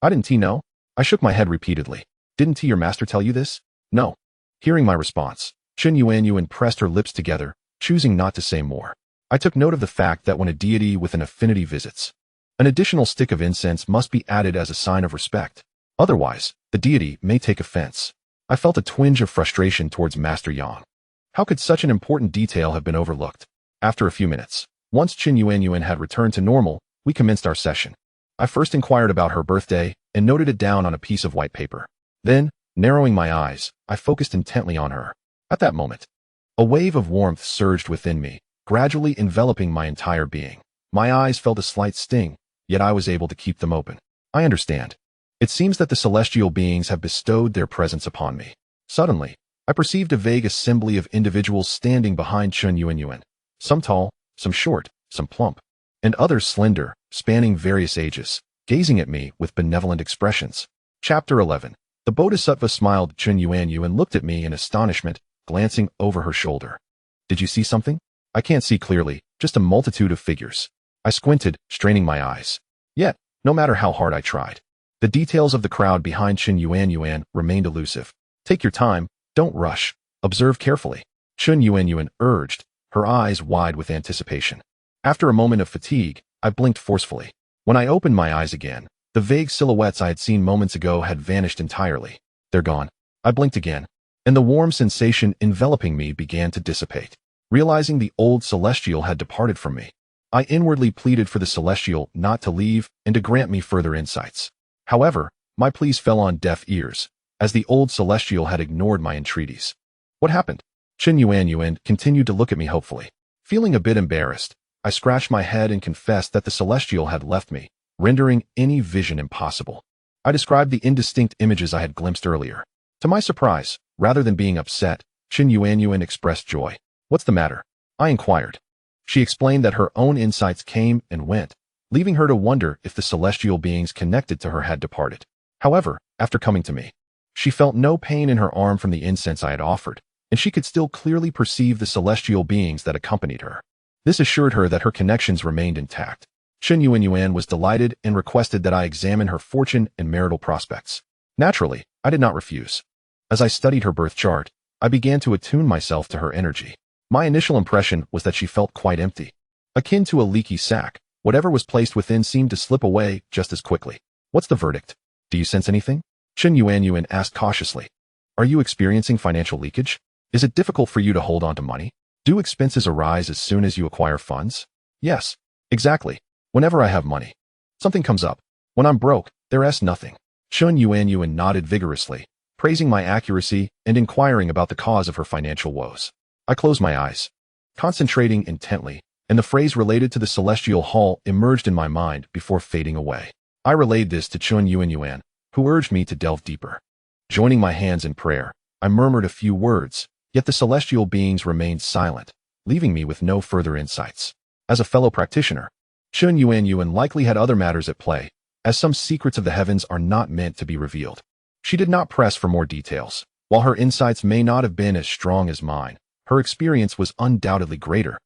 I didn't know. I shook my head repeatedly. Didn't your master tell you this? No. Hearing my response, Chun Yuan pressed her lips together, choosing not to say more. I took note of the fact that when a deity with an affinity visits, an additional stick of incense must be added as a sign of respect. Otherwise, the deity may take offense. I felt a twinge of frustration towards Master Yang. How could such an important detail have been overlooked? After a few minutes, once Chun Yuan had returned to normal, we commenced our session. I first inquired about her birthday and noted it down on a piece of white paper. Then, narrowing my eyes, I focused intently on her. At that moment, a wave of warmth surged within me, gradually enveloping my entire being. My eyes felt a slight sting, yet I was able to keep them open. I understand. It seems that the celestial beings have bestowed their presence upon me. Suddenly, I perceived a vague assembly of individuals standing behind Chun Yuan. Some tall, some short, some plump, and others slender, spanning various ages, gazing at me with benevolent expressions. Chapter 11. The Bodhisattva smiled. Chun Yuan looked at me in astonishment, glancing over her shoulder. Did you see something? I can't see clearly, just a multitude of figures. I squinted, straining my eyes. Yet, no matter how hard I tried, the details of the crowd behind Chen Yuan remained elusive. Take your time, don't rush, observe carefully, Chen Yuan urged, her eyes wide with anticipation. After a moment of fatigue, I blinked forcefully. When I opened my eyes again, the vague silhouettes I had seen moments ago had vanished entirely. They're gone. I blinked again, and the warm sensation enveloping me began to dissipate. Realizing the old celestial had departed from me, I inwardly pleaded for the celestial not to leave and to grant me further insights. However, my pleas fell on deaf ears, as the old celestial had ignored my entreaties. What happened? Chen Yuan continued to look at me hopefully. Feeling a bit embarrassed, I scratched my head and confessed that the celestial had left me, rendering any vision impossible. I described the indistinct images I had glimpsed earlier. To my surprise, rather than being upset, Chen Yuan expressed joy. What's the matter? I inquired. She explained that her own insights came and went, leaving her to wonder if the celestial beings connected to her had departed. However, after coming to me, she felt no pain in her arm from the incense I had offered, and she could still clearly perceive the celestial beings that accompanied her. This assured her that her connections remained intact. Chen Yuan was delighted and requested that I examine her fortune and marital prospects. Naturally, I did not refuse. As I studied her birth chart, I began to attune myself to her energy. My initial impression was that she felt quite empty. Akin to a leaky sack, whatever was placed within seemed to slip away just as quickly. What's the verdict? Do you sense anything? Chen Yuan asked cautiously. Are you experiencing financial leakage? Is it difficult for you to hold on to money? Do expenses arise as soon as you acquire funds? Yes, exactly. Whenever I have money, something comes up. When I'm broke, there's nothing. Chen Yuan nodded vigorously, praising my accuracy and inquiring about the cause of her financial woes. I closed my eyes, concentrating intently, and the phrase related to the celestial hall emerged in my mind before fading away. I relayed this to Chen Yuan, who urged me to delve deeper. Joining my hands in prayer, I murmured a few words, yet the celestial beings remained silent, leaving me with no further insights. As a fellow practitioner, Chen Yuan likely had other matters at play, as some secrets of the heavens are not meant to be revealed. She did not press for more details. While her insights may not have been as strong as mine, her experience was undoubtedly greater,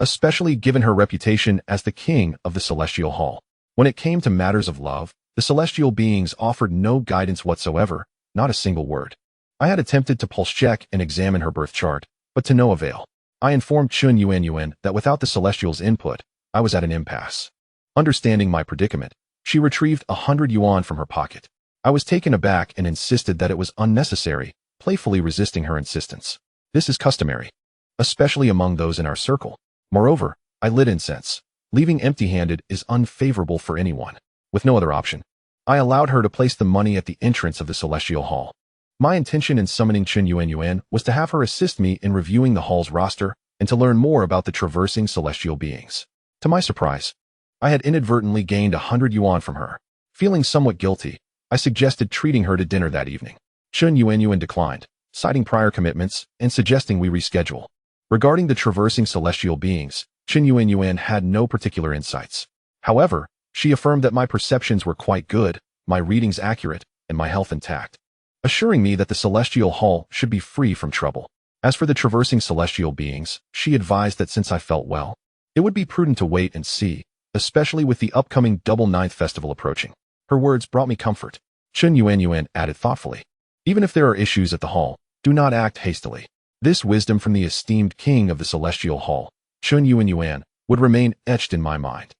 especially given her reputation as the king of the celestial hall. When it came to matters of love, the celestial beings offered no guidance whatsoever, not a single word. I had attempted to pulse check and examine her birth chart, but to no avail. I informed Chen Yuan that without the celestial's input, I was at an impasse. Understanding my predicament, she retrieved 100 yuan from her pocket. I was taken aback and insisted that it was unnecessary, playfully resisting her insistence. This is customary, especially among those in our circle. Moreover, I lit incense. Leaving empty-handed is unfavorable for anyone. With no other option, I allowed her to place the money at the entrance of the celestial hall. My intention in summoning Chen Yuan was to have her assist me in reviewing the hall's roster and to learn more about the traversing celestial beings. To my surprise, I had inadvertently gained 100 yuan from her. Feeling somewhat guilty, I suggested treating her to dinner that evening. Chen Yuan declined, citing prior commitments and suggesting we reschedule. Regarding the traversing celestial beings, Chen Yuan had no particular insights. However, she affirmed that my perceptions were quite good, my readings accurate, and my health intact, assuring me that the celestial hall should be free from trouble. As for the traversing celestial beings, she advised that since I felt well, it would be prudent to wait and see, especially with the upcoming Double Ninth Festival approaching. Her words brought me comfort. Chen Yuan added thoughtfully, even if there are issues at the hall, do not act hastily. This wisdom from the esteemed king of the celestial hall, Chen Yuan, would remain etched in my mind.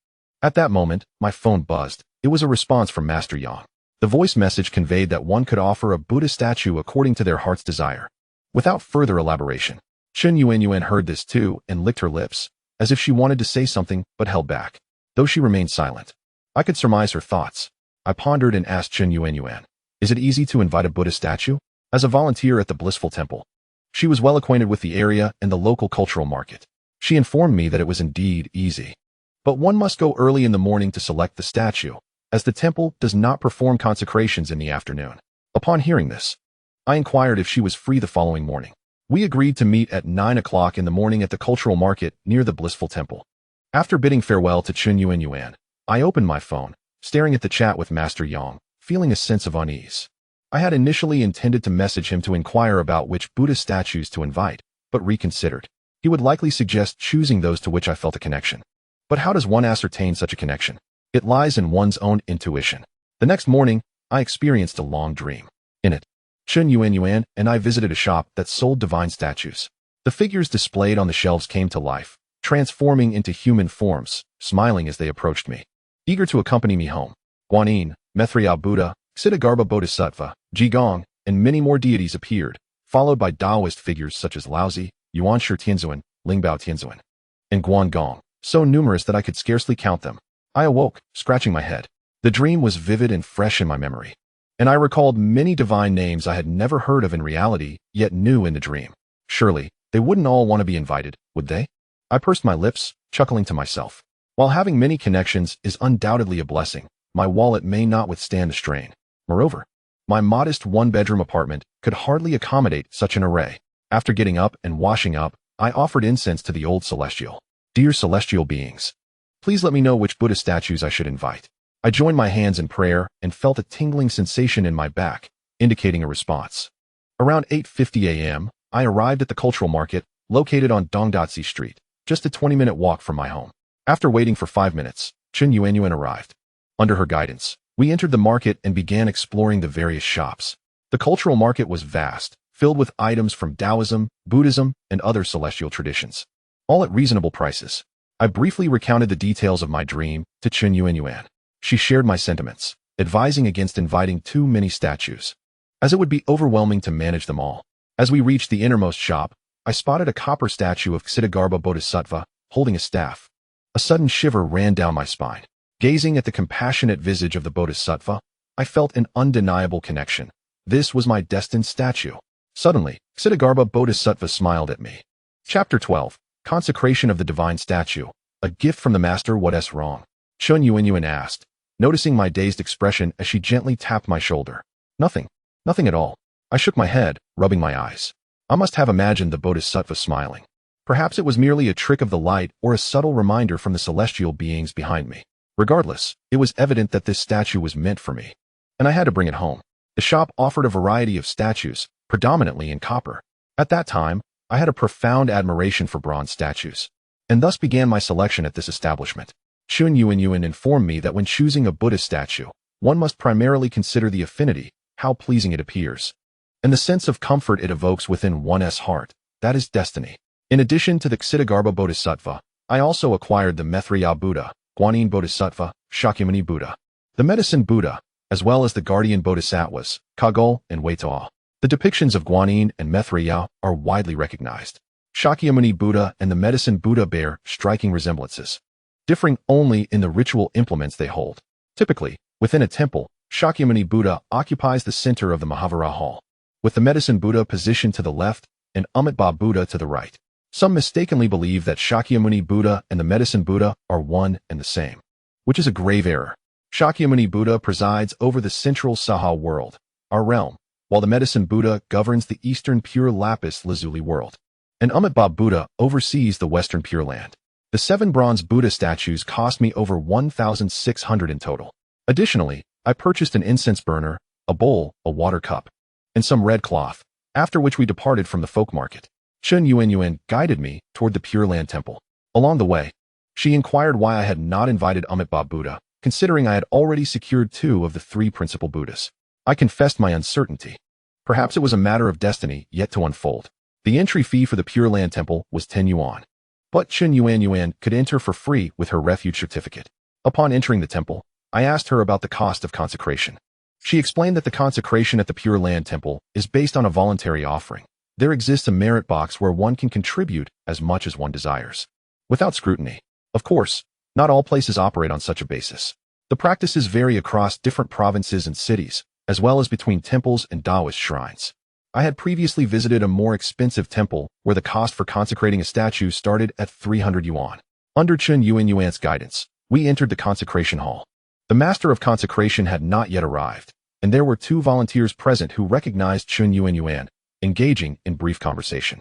At that moment, my phone buzzed. It was a response from Master Yang. The voice message conveyed that one could offer a Buddha statue according to their heart's desire. Without further elaboration, Chen Yuan heard this too and licked her lips, as if she wanted to say something but held back. Though she remained silent, I could surmise her thoughts. I pondered and asked Chen Yuan, is it easy to invite a Buddha statue? As a volunteer at the Blissful Temple, she was well acquainted with the area and the local cultural market. She informed me that it was indeed easy. But one must go early in the morning to select the statue, as the temple does not perform consecrations in the afternoon. Upon hearing this, I inquired if she was free the following morning. We agreed to meet at 9 o'clock in the morning at the cultural market near the Blissful Temple. After bidding farewell to Chen Yuan, I opened my phone, staring at the chat with Master Yang, feeling a sense of unease. I had initially intended to message him to inquire about which Buddha statues to invite, but reconsidered. he would likely suggest choosing those to which I felt a connection. But how does one ascertain such a connection? It lies in one's own intuition. The next morning, I experienced a long dream. In it, Chen Yuan and I visited a shop that sold divine statues. The figures displayed on the shelves came to life, transforming into human forms, smiling as they approached me, eager to accompany me home. Guanyin, Maitreya Buddha, Ksitigarbha Bodhisattva, Jigong, and many more deities appeared, followed by Daoist figures such as Laozi, Yuanshi Tianzuan, Lingbao Tianzuan, and Guangong, so numerous that I could scarcely count them. I awoke, scratching my head. The dream was vivid and fresh in my memory, and I recalled many divine names I had never heard of in reality, yet knew in the dream. Surely, they wouldn't all want to be invited, would they? I pursed my lips, chuckling to myself. While having many connections is undoubtedly a blessing, my wallet may not withstand the strain. Moreover, my modest one-bedroom apartment could hardly accommodate such an array. After getting up and washing up, I offered incense to the old celestial. Dear celestial beings, please let me know which Buddha statues I should invite. I joined my hands in prayer and felt a tingling sensation in my back, indicating a response. Around 8:50 a.m., I arrived at the cultural market, located on Dongdatsi Street, just a 20-minute walk from my home. After waiting for 5 minutes, Chen Yuan arrived. Under her guidance, we entered the market and began exploring the various shops. The cultural market was vast, filled with items from Taoism, Buddhism, and other celestial traditions, all at reasonable prices. I briefly recounted the details of my dream to Chen Yuan. She shared my sentiments, advising against inviting too many statues, as it would be overwhelming to manage them all. As we reached the innermost shop, I spotted a copper statue of Ksitigarbha Bodhisattva, holding a staff. A sudden shiver ran down my spine. Gazing at the compassionate visage of the Bodhisattva, I felt an undeniable connection. This was my destined statue. Suddenly, Ksitigarbha Bodhisattva smiled at me. Chapter 12. Consecration of the Divine Statue. A gift from the Master. What's wrong? Chen Yuan asked, noticing my dazed expression as she gently tapped my shoulder. Nothing. Nothing at all. I shook my head, rubbing my eyes. I must have imagined the Bodhisattva smiling. Perhaps it was merely a trick of the light or a subtle reminder from the celestial beings behind me. Regardless, it was evident that this statue was meant for me, and I had to bring it home. The shop offered a variety of statues, predominantly in copper. At that time, I had a profound admiration for bronze statues, and thus began my selection at this establishment. Chen Yuan informed me that when choosing a Buddhist statue, one must primarily consider the affinity, how pleasing it appears, and the sense of comfort it evokes within one's heart. That is destiny. In addition to the Ksitigarbha Bodhisattva, I also acquired the Maitreya Buddha, Guanyin Bodhisattva, Shakyamuni Buddha, the Medicine Buddha, as well as the Guardian Bodhisattvas, Kagul and Weitaw. The depictions of Guanyin and Maitreya are widely recognized. Shakyamuni Buddha and the Medicine Buddha bear striking resemblances, differing only in the ritual implements they hold. Typically, within a temple, Shakyamuni Buddha occupies the center of the Mahavira Hall, with the Medicine Buddha positioned to the left and Amitabha Buddha to the right. Some mistakenly believe that Shakyamuni Buddha and the Medicine Buddha are one and the same, which is a grave error. Shakyamuni Buddha presides over the central Saha world, our realm, while the Medicine Buddha governs the eastern pure lapis lazuli world, and Amitabha Buddha oversees the western Pure Land. The 7 bronze Buddha statues cost me over 1,600 in total. Additionally, I purchased an incense burner, a bowl, a water cup, and some red cloth, after which we departed from the folk market. Chen Yuan guided me toward the Pure Land Temple. Along the way, she inquired why I had not invited Amitabha Buddha, considering I had already secured 2 of the 3 principal Buddhas. I confessed my uncertainty. Perhaps it was a matter of destiny yet to unfold. The entry fee for the Pure Land Temple was 10 yuan. But Chen Yuan could enter for free with her refuge certificate. Upon entering the temple, I asked her about the cost of consecration. She explained that the consecration at the Pure Land Temple is based on a voluntary offering. There exists a merit box where one can contribute as much as one desires, without scrutiny. Of course, not all places operate on such a basis. The practices vary across different provinces and cities, as well as between temples and Daoist shrines. I had previously visited a more expensive temple where the cost for consecrating a statue started at 300 yuan. Under Chen Yuan's guidance, we entered the consecration hall. The master of consecration had not yet arrived, and there were 2 volunteers present who recognized Chen Yuan, engaging in brief conversation.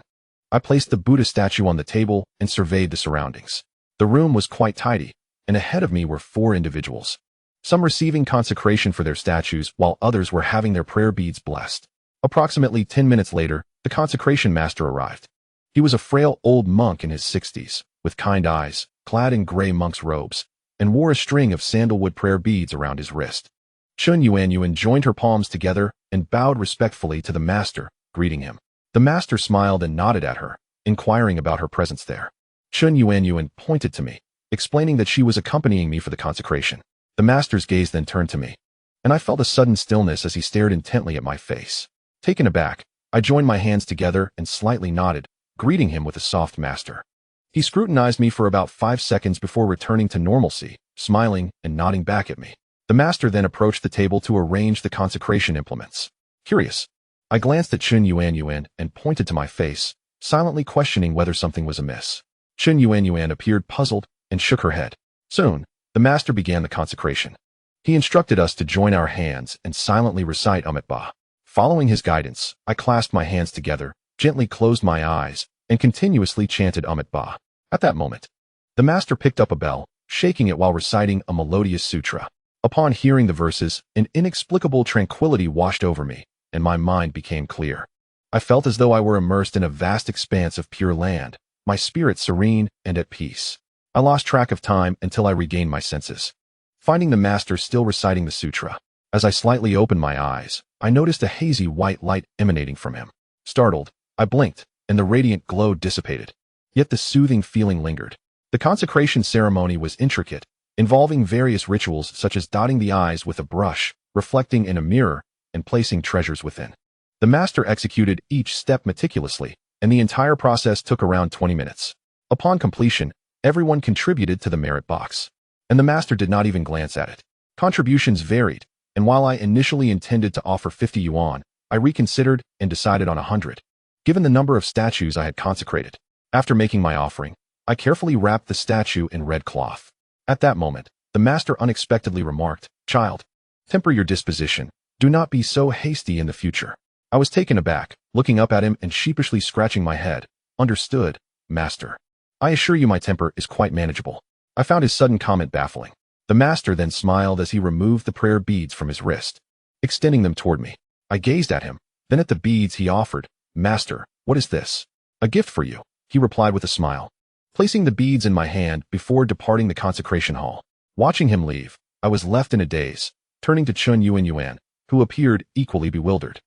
I placed the Buddha statue on the table and surveyed the surroundings. The room was quite tidy, and ahead of me were 4 individuals, some receiving consecration for their statues while others were having their prayer beads blessed. Approximately 10 minutes later, the consecration master arrived. He was a frail old monk in his 60s, with kind eyes, clad in gray monk's robes, and wore a string of sandalwood prayer beads around his wrist. Chun Yuanyuan joined her palms together and bowed respectfully to the master, greeting him. The master smiled and nodded at her, inquiring about her presence there. Chun Yuanyuan pointed to me, explaining that she was accompanying me for the consecration. The master's gaze then turned to me, and I felt a sudden stillness as he stared intently at my face. Taken aback, I joined my hands together and slightly nodded, greeting him with a soft master. He scrutinized me for about 5 seconds before returning to normalcy, smiling and nodding back at me. The master then approached the table to arrange the consecration implements. Curious, I glanced at Chun Yuanyuan and pointed to my face, silently questioning whether something was amiss. Chun Yuanyuan appeared puzzled and shook her head. Soon, the master began the consecration. He instructed us to join our hands and silently recite Amit Ba. Following his guidance, I clasped my hands together, gently closed my eyes, and continuously chanted Amit Ba. At that moment, the master picked up a bell, shaking it while reciting a melodious sutra. Upon hearing the verses, an inexplicable tranquility washed over me, and my mind became clear. I felt as though I were immersed in a vast expanse of pure land, my spirit serene and at peace. I lost track of time until I regained my senses, finding the master still reciting the sutra. As I slightly opened my eyes, I noticed a hazy white light emanating from him. Startled, I blinked, and the radiant glow dissipated. Yet the soothing feeling lingered. The consecration ceremony was intricate, involving various rituals such as dotting the eyes with a brush, reflecting in a mirror, and placing treasures within. The master executed each step meticulously, and the entire process took around 20 minutes. Upon completion, everyone contributed to the merit box, and the master did not even glance at it. Contributions varied, and while I initially intended to offer 50 yuan, I reconsidered and decided on 100, given the number of statues I had consecrated. After making my offering, I carefully wrapped the statue in red cloth. At that moment, the master unexpectedly remarked, "Child, temper your disposition. Do not be so hasty in the future." I was taken aback, looking up at him and sheepishly scratching my head. "Understood, master. I assure you my temper is quite manageable." I found his sudden comment baffling. The master then smiled as he removed the prayer beads from his wrist, extending them toward me. I gazed at him, then at the beads he offered. "Master, what is this?" "A gift for you," he replied with a smile, placing the beads in my hand before departing the consecration hall. Watching him leave, I was left in a daze, turning to Chun Yuanyuan, who appeared equally bewildered.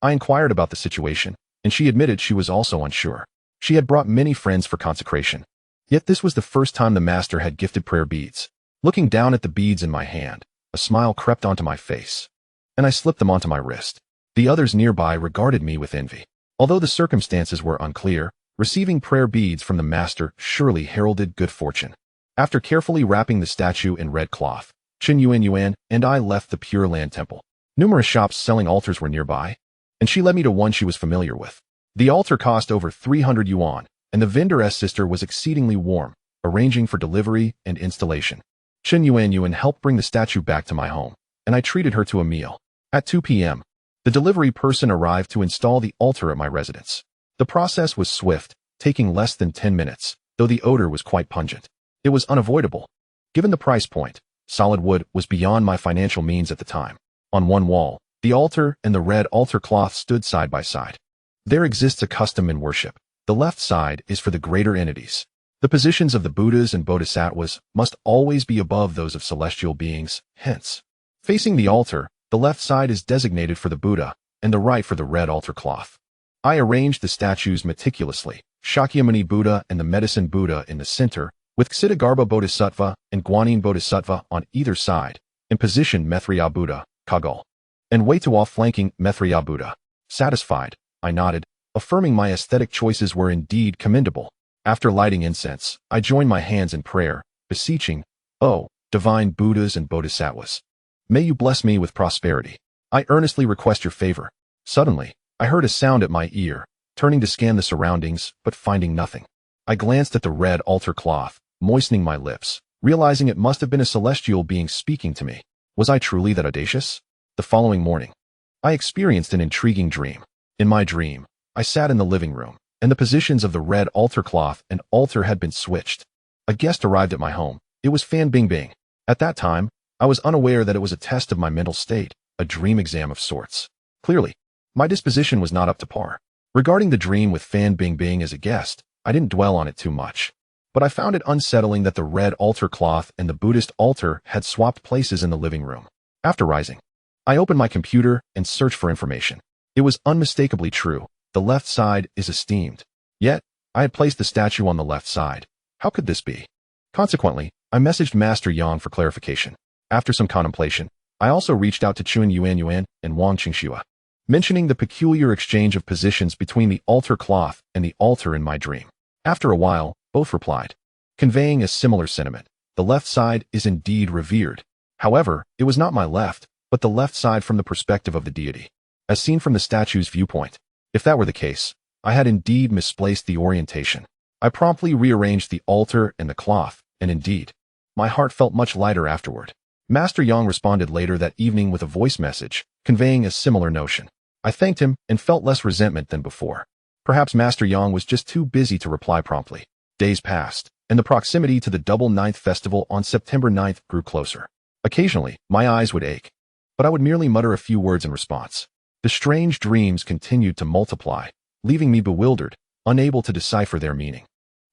I inquired about the situation, and she admitted she was also unsure. She had brought many friends for consecration, yet this was the first time the master had gifted prayer beads. Looking down at the beads in my hand, a smile crept onto my face, and I slipped them onto my wrist. The others nearby regarded me with envy. Although the circumstances were unclear, receiving prayer beads from the master surely heralded good fortune. After carefully wrapping the statue in red cloth, Chun Yuanyuan and I left the Pure Land Temple. Numerous shops selling altars were nearby, and she led me to one she was familiar with. The altar cost over 300 yuan, and the vendor's sister was exceedingly warm, arranging for delivery and installation. Chun Yuanyuan helped bring the statue back to my home, and I treated her to a meal. At 2 p.m., the delivery person arrived to install the altar at my residence. The process was swift, taking less than 10 minutes, though the odor was quite pungent. It was unavoidable. Given the price point, solid wood was beyond my financial means at the time. On one wall, the altar and the red altar cloth stood side by side. There exists a custom in worship. The left side is for the greater entities. The positions of the Buddhas and Bodhisattvas must always be above those of celestial beings, hence, facing the altar, the left side is designated for the Buddha, and the right for the red altar cloth. I arranged the statues meticulously, Shakyamuni Buddha and the Medicine Buddha in the center, with Ksitigarbha Bodhisattva and Guanyin Bodhisattva on either side, and positioned Maitreya Buddha, Kagal, and Waituwa flanking Maitreya Buddha. Satisfied, I nodded, affirming my aesthetic choices were indeed commendable. After lighting incense, I joined my hands in prayer, beseeching, "Oh, divine Buddhas and Bodhisattvas, may you bless me with prosperity. I earnestly request your favor." Suddenly, I heard a sound at my ear, turning to scan the surroundings, but finding nothing. I glanced at the red altar cloth, moistening my lips, realizing it must have been a celestial being speaking to me. Was I truly that audacious? The following morning, I experienced an intriguing dream. In my dream, I sat in the living room, and the positions of the red altar cloth and altar had been switched. A guest arrived at my home. It was Fan Bingbing. At that time, I was unaware that it was a test of my mental state, a dream exam of sorts. Clearly, my disposition was not up to par. Regarding the dream with Fan Bingbing as a guest, I didn't dwell on it too much. But I found it unsettling that the red altar cloth and the Buddhist altar had swapped places in the living room. After rising, I opened my computer and searched for information. It was unmistakably true. The left side is esteemed. Yet, I had placed the statue on the left side. How could this be? Consequently, I messaged Master Yang for clarification. After some contemplation, I also reached out to Chuan Yuan and Wang Qingxua, mentioning the peculiar exchange of positions between the altar cloth and the altar in my dream. After a while, both replied, conveying a similar sentiment. The left side is indeed revered. However, it was not my left, but the left side from the perspective of the deity, as seen from the statue's viewpoint. If that were the case, I had indeed misplaced the orientation. I promptly rearranged the altar and the cloth, and indeed, my heart felt much lighter afterward. Master Yang responded later that evening with a voice message, conveying a similar notion. I thanked him and felt less resentment than before. Perhaps Master Yang was just too busy to reply promptly. Days passed, and the proximity to the Double Ninth Festival on September 9th grew closer. Occasionally, my eyes would ache, but I would merely mutter a few words in response. The strange dreams continued to multiply, leaving me bewildered, unable to decipher their meaning.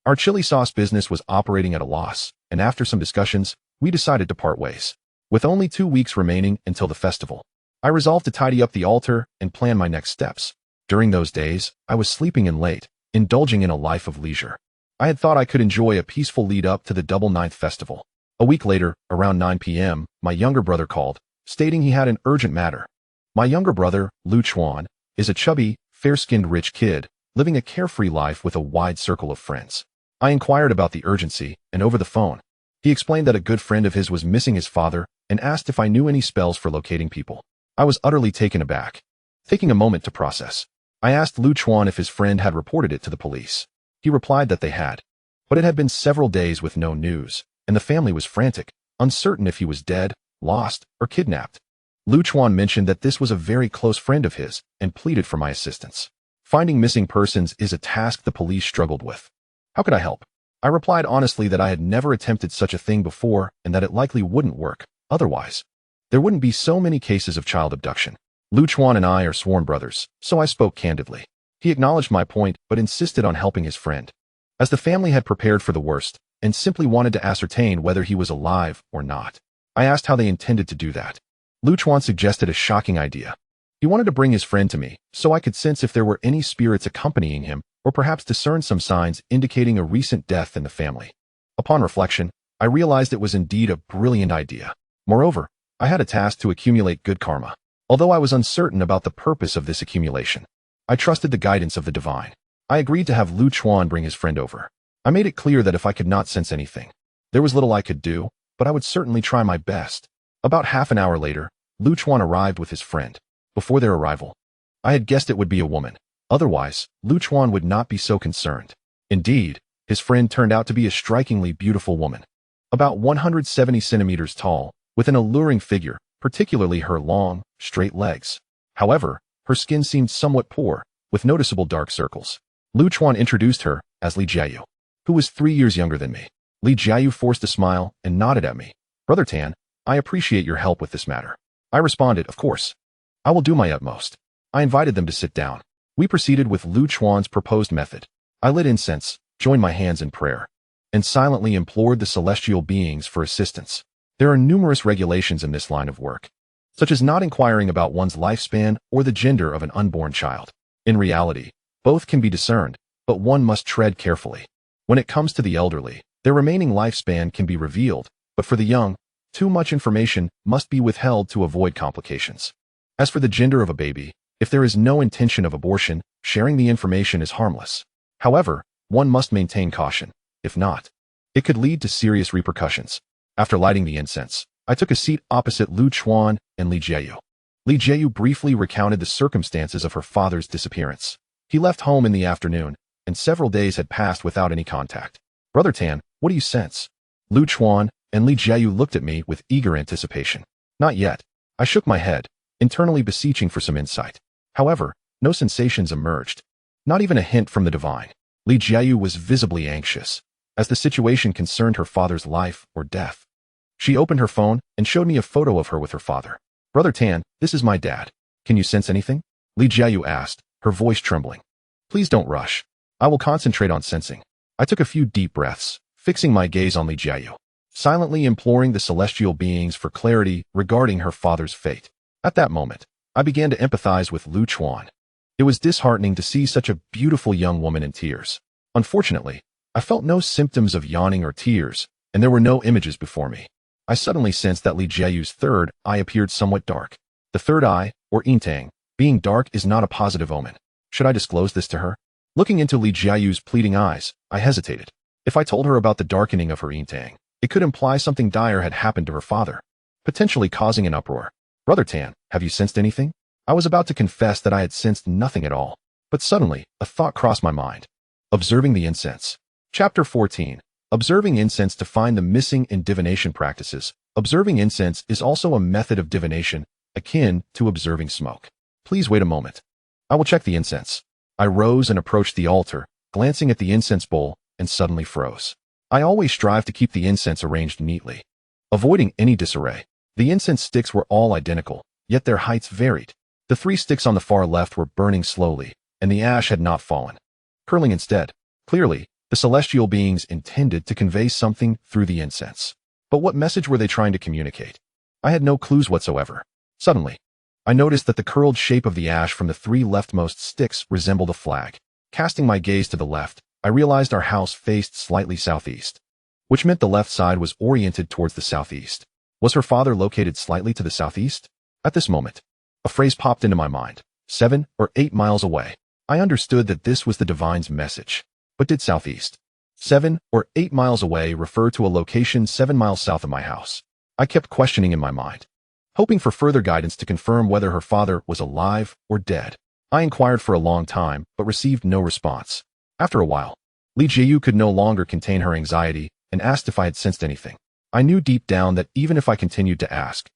Our chili sauce business was operating at a loss, and after some discussions, we decided to part ways. With only 2 weeks remaining until the festival, I resolved to tidy up the altar and plan my next steps. During those days, I was sleeping in late, indulging in a life of leisure. I had thought I could enjoy a peaceful lead-up to the Double Ninth Festival. A week later, around 9 p.m., my younger brother called, stating he had an urgent matter. My younger brother, Lu Chuan, is a chubby, fair-skinned rich kid, living a carefree life with a wide circle of friends. I inquired about the urgency, and over the phone, he explained that a good friend of his was missing his father and asked if I knew any spells for locating people. I was utterly taken aback. Taking a moment to process, I asked Lu Chuan if his friend had reported it to the police. He replied that they had, but it had been several days with no news, and the family was frantic, uncertain if he was dead, lost, or kidnapped. Lu Chuan mentioned that this was a very close friend of his and pleaded for my assistance. Finding missing persons is a task the police struggled with. How could I help? I replied honestly that I had never attempted such a thing before and that it likely wouldn't work. Otherwise, there wouldn't be so many cases of child abduction. Lu Chuan and I are sworn brothers, so I spoke candidly. He acknowledged my point but insisted on helping his friend, as the family had prepared for the worst and simply wanted to ascertain whether he was alive or not. I asked how they intended to do that. Lu Chuan suggested a shocking idea. He wanted to bring his friend to me, so I could sense if there were any spirits accompanying him, or perhaps discern some signs indicating a recent death in the family. Upon reflection, I realized it was indeed a brilliant idea. Moreover, I had a task to accumulate good karma. Although I was uncertain about the purpose of this accumulation, I trusted the guidance of the divine. I agreed to have Lu Chuan bring his friend over. I made it clear that if I could not sense anything, there was little I could do, but I would certainly try my best. About half an hour later, Lu Chuan arrived with his friend. Before their arrival, I had guessed it would be a woman. Otherwise, Lu Chuan would not be so concerned. Indeed, his friend turned out to be a strikingly beautiful woman. About 170 centimeters tall, with an alluring figure, particularly her long, straight legs. However, her skin seemed somewhat poor, with noticeable dark circles. Lu Chuan introduced her as Li Jiayu, who was 3 years younger than me. Li Jiayu forced a smile and nodded at me. Brother Tan, I appreciate your help with this matter. I responded, of course. I will do my utmost. I invited them to sit down. We proceeded with Lu Chuan's proposed method. I lit incense, joined my hands in prayer, and silently implored the celestial beings for assistance. There are numerous regulations in this line of work, such as not inquiring about one's lifespan or the gender of an unborn child. In reality, both can be discerned, but one must tread carefully. When it comes to the elderly, their remaining lifespan can be revealed, but for the young, too much information must be withheld to avoid complications. As for the gender of a baby, if there is no intention of abortion, sharing the information is harmless. However, one must maintain caution. If not, it could lead to serious repercussions. After lighting the incense, I took a seat opposite Lu Chuan and Li Jiayu. Li Jiayu briefly recounted the circumstances of her father's disappearance. He left home in the afternoon, and several days had passed without any contact. Brother Tan, what do you sense? Lu Chuan and Li Jiayu looked at me with eager anticipation. Not yet. I shook my head, internally beseeching for some insight. However, no sensations emerged. Not even a hint from the divine. Li Jiayu was visibly anxious, as the situation concerned her father's life or death. She opened her phone and showed me a photo of her with her father. Brother Tan, this is my dad. Can you sense anything? Li Jiayu asked, her voice trembling. Please don't rush. I will concentrate on sensing. I took a few deep breaths, fixing my gaze on Li Jiayu, silently imploring the celestial beings for clarity regarding her father's fate. At that moment, I began to empathize with Lu Chuan. It was disheartening to see such a beautiful young woman in tears. Unfortunately, I felt no symptoms of yawning or tears, and there were no images before me. I suddenly sensed that Li Jiayu's third eye appeared somewhat dark. The third eye, or Yintang, being dark is not a positive omen. Should I disclose this to her? Looking into Li Jiayu's pleading eyes, I hesitated. If I told her about the darkening of her Yintang, it could imply something dire had happened to her father, potentially causing an uproar. Brother Tan, have you sensed anything? I was about to confess that I had sensed nothing at all, but suddenly, a thought crossed my mind. Observing the incense. Chapter 14. Observing incense to find the missing in divination practices. Observing incense is also a method of divination, akin to observing smoke. Please wait a moment. I will check the incense. I rose and approached the altar, glancing at the incense bowl, and suddenly froze. I always strive to keep the incense arranged neatly, avoiding any disarray. The incense sticks were all identical, yet their heights varied. The 3 sticks on the far left were burning slowly, and the ash had not fallen, curling instead. Clearly, the celestial beings intended to convey something through the incense. But what message were they trying to communicate? I had no clues whatsoever. Suddenly, I noticed that the curled shape of the ash from the 3 leftmost sticks resembled a flag. Casting my gaze to the left, I realized our house faced slightly southeast, which meant the left side was oriented towards the southeast. Was her father located slightly to the southeast? At this moment, a phrase popped into my mind. 7 or 8 miles away. I understood that this was the divine's message. But did southeast, 7 or 8 miles away, refer to a location 7 miles south of my house? I kept questioning in my mind, hoping for further guidance to confirm whether her father was alive or dead. I inquired for a long time, but received no response. After a while, Li Jiayu could no longer contain her anxiety and asked if I had sensed anything. I knew deep down that even if I continued to ask,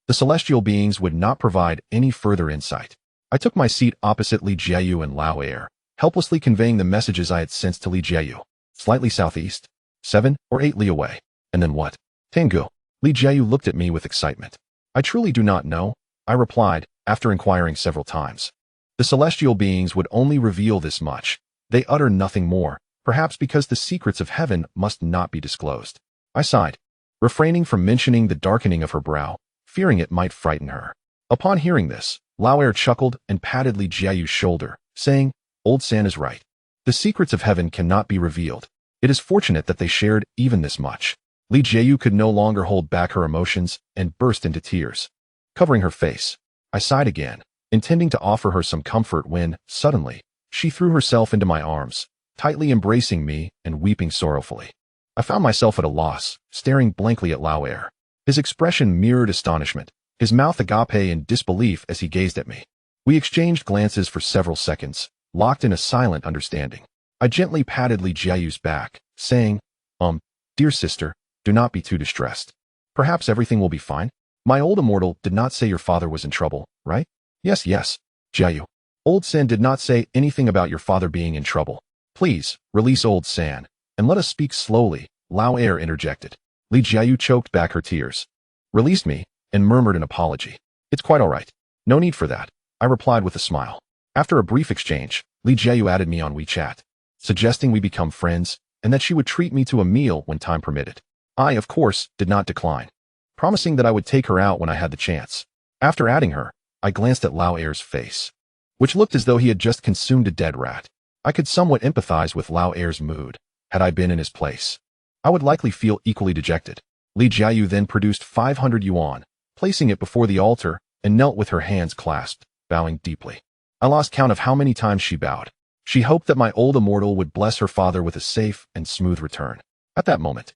the celestial beings would not provide any further insight. I took my seat opposite Li Jiayu and Lao Air, helplessly conveying the messages I had sensed to Li Jiayu. Slightly southeast, 7 or 8 li away. And then what? Tengu. Li Jiayu looked at me with excitement. I truly do not know, I replied, after inquiring several times. The celestial beings would only reveal this much. They utter nothing more, perhaps because the secrets of heaven must not be disclosed. I sighed, refraining from mentioning the darkening of her brow, fearing it might frighten her. Upon hearing this, Lao Air chuckled and patted Li Jiayu's shoulder, saying, Old San is right. The secrets of heaven cannot be revealed. It is fortunate that they shared even this much. Li Jiayu could no longer hold back her emotions and burst into tears. Covering her face, I sighed again, intending to offer her some comfort when, suddenly, she threw herself into my arms, tightly embracing me and weeping sorrowfully. I found myself at a loss, staring blankly at Lao Air. His expression mirrored astonishment, his mouth agape in disbelief as he gazed at me. We exchanged glances for several seconds, locked in a silent understanding. I gently patted Li Jiayu's back, saying, Dear sister, do not be too distressed. Perhaps everything will be fine. My old immortal did not say your father was in trouble, right? Yes, Jiayu. Old San did not say anything about your father being in trouble. Please, release Old San, and let us speak slowly, Lao Air interjected. Li Jiayu choked back her tears, released me, and murmured an apology. It's quite all right. No need for that, I replied with a smile. After a brief exchange, Li Jiayu added me on WeChat, suggesting we become friends, and that she would treat me to a meal when time permitted. I, of course, did not decline, promising that I would take her out when I had the chance. After adding her, I glanced at Lao Air's face, which looked as though he had just consumed a dead rat. I could somewhat empathize with Lao Air's mood. Had I been in his place, I would likely feel equally dejected. Li Jiayu then produced 500 yuan, placing it before the altar, and knelt with her hands clasped, bowing deeply. I lost count of how many times she bowed. She hoped that my old immortal would bless her father with a safe and smooth return. At that moment,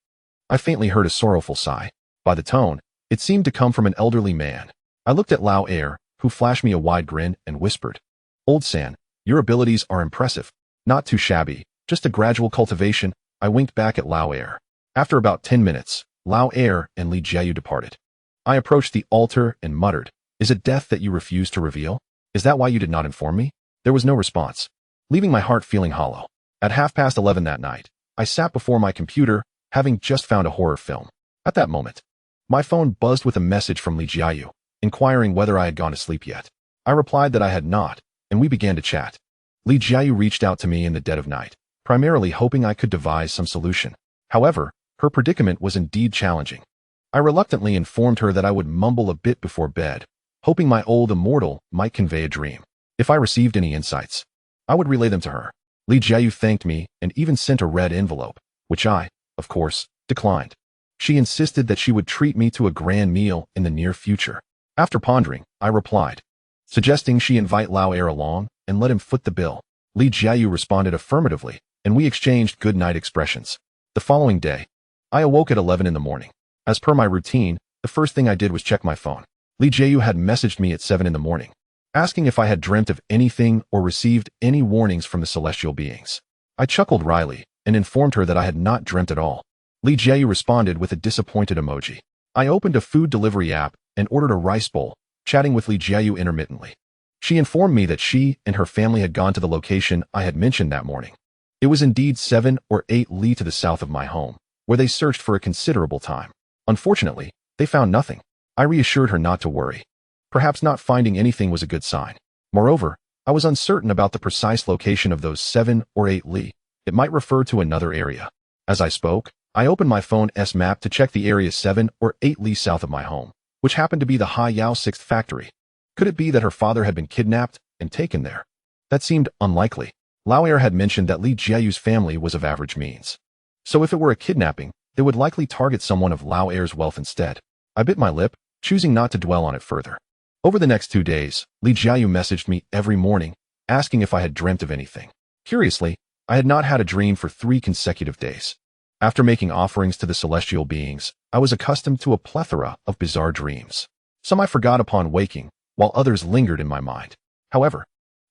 I faintly heard a sorrowful sigh. By the tone, it seemed to come from an elderly man. I looked at Lao Air, who flashed me a wide grin and whispered, Old San, your abilities are impressive. Not too shabby, just a gradual cultivation. I winked back at Lao Air. After about 10 minutes, Lao Air and Li Jiayu departed. I approached the altar and muttered, Is it death that you refuse to reveal? Is that why you did not inform me? There was no response, leaving my heart feeling hollow. At 11:30 that night, I sat before my computer, having just found a horror film. At that moment, my phone buzzed with a message from Li Jiayu, inquiring whether I had gone to sleep yet. I replied that I had not, and we began to chat. Li Jiayu reached out to me in the dead of night, primarily hoping I could devise some solution. However, her predicament was indeed challenging. I reluctantly informed her that I would mumble a bit before bed, hoping my old immortal might convey a dream. If I received any insights, I would relay them to her. Li Jiayu thanked me and even sent a red envelope, which I, of course, declined. She insisted that she would treat me to a grand meal in the near future. After pondering, I replied, suggesting she invite Lao Er along and let him foot the bill. Li Jiayu responded affirmatively, and we exchanged good night expressions. The following day, I awoke at 11 in the morning. As per my routine, the first thing I did was check my phone. Li Jiayu had messaged me at 7 in the morning, asking if I had dreamt of anything or received any warnings from the celestial beings. I chuckled wryly and informed her that I had not dreamt at all. Li Jiayu responded with a disappointed emoji. I opened a food delivery app and ordered a rice bowl, chatting with Li Jiayu intermittently. She informed me that she and her family had gone to the location I had mentioned that morning. It was indeed 7 or 8 li to the south of my home, where they searched for a considerable time. Unfortunately, they found nothing. I reassured her not to worry. Perhaps not finding anything was a good sign. Moreover, I was uncertain about the precise location of those 7 or 8 li. It might refer to another area. As I spoke, I opened my phone's map to check the area 7 or 8 li south of my home, which happened to be the Hai Yao 6th factory. Could it be that her father had been kidnapped and taken there? That seemed unlikely. Lao Er had mentioned that Li Jiayu's family was of average means. So if it were a kidnapping, they would likely target someone of Lao Er's wealth instead. I bit my lip, choosing not to dwell on it further. Over the next 2 days, Li Jiayu messaged me every morning, asking if I had dreamt of anything. Curiously, I had not had a dream for 3 consecutive days. After making offerings to the celestial beings, I was accustomed to a plethora of bizarre dreams. Some I forgot upon waking, while others lingered in my mind. However,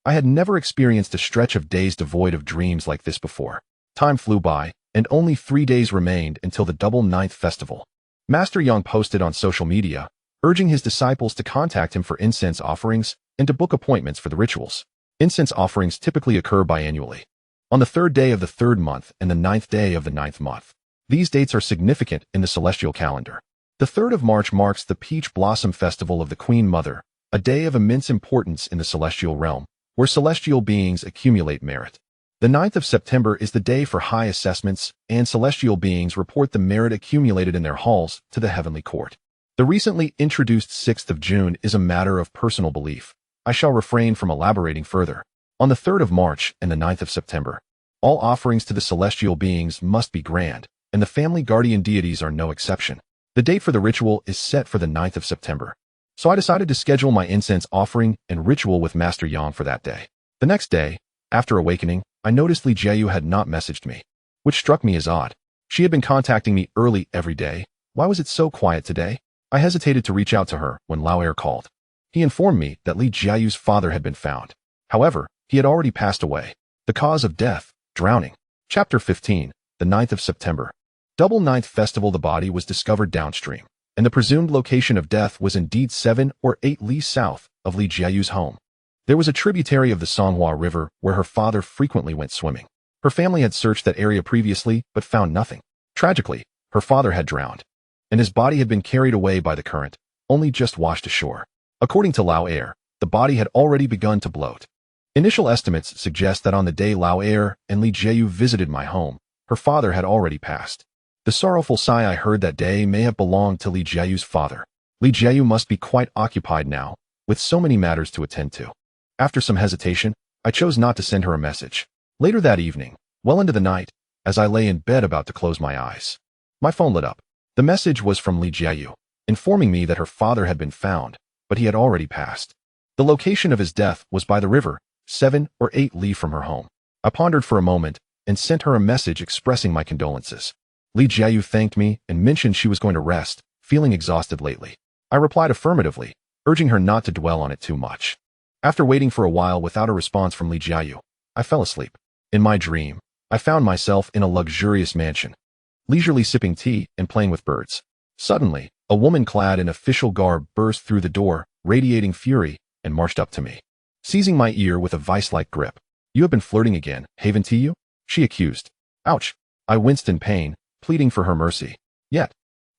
I had never experienced a stretch of days devoid of dreams like this before. Time flew by, and only 3 days remained until the double ninth festival. Master Yang posted on social media, urging his disciples to contact him for incense offerings and to book appointments for the rituals. Incense offerings typically occur biannually, on the 3rd day of the 3rd month and the 9th day of the 9th month. These dates are significant in the celestial calendar. The 3rd of March marks the Peach Blossom Festival of the Queen Mother, a day of immense importance in the celestial realm, where celestial beings accumulate merit. The 9th of September is the day for high assessments, and celestial beings report the merit accumulated in their halls to the heavenly court. The recently introduced 6th of June is a matter of personal belief. I shall refrain from elaborating further. On the 3rd of March and the 9th of September, all offerings to the celestial beings must be grand, and the family guardian deities are no exception. The date for the ritual is set for the 9th of September. So I decided to schedule my incense offering and ritual with Master Yang for that day. The next day, after awakening, I noticed Li Jiayu had not messaged me, which struck me as odd. She had been contacting me early every day. Why was it so quiet today? I hesitated to reach out to her when Lao Er called. He informed me that Li Jiayu's father had been found. However, he had already passed away. The cause of death, drowning. Chapter 15, the 9th of September. Double Ninth Festival. The body was discovered downstream, and the presumed location of death was indeed 7 or 8 li south of Li Jiayu's home. There was a tributary of the Songhua River where her father frequently went swimming. Her family had searched that area previously but found nothing. Tragically, her father had drowned, and his body had been carried away by the current, only just washed ashore. According to Lao Er, the body had already begun to bloat. Initial estimates suggest that on the day Lao Er and Li Jiayu visited my home, her father had already passed. The sorrowful sigh I heard that day may have belonged to Li Jiayu's father. Li Jiayu must be quite occupied now, with so many matters to attend to. After some hesitation, I chose not to send her a message. Later that evening, well into the night, as I lay in bed about to close my eyes, my phone lit up. The message was from Li Jiayu, informing me that her father had been found, but he had already passed. The location of his death was by the river, 7 or 8 li from her home. I pondered for a moment and sent her a message expressing my condolences. Li Jiayu thanked me and mentioned she was going to rest, feeling exhausted lately. I replied affirmatively, urging her not to dwell on it too much. After waiting for a while without a response from Li Jiayu, I fell asleep. In my dream, I found myself in a luxurious mansion, leisurely sipping tea and playing with birds. Suddenly, a woman clad in official garb burst through the door, radiating fury, and marched up to me, seizing my ear with a vice-like grip. "You have been flirting again, haven't you?" she accused. Ouch! I winced in pain, pleading for her mercy. Yet,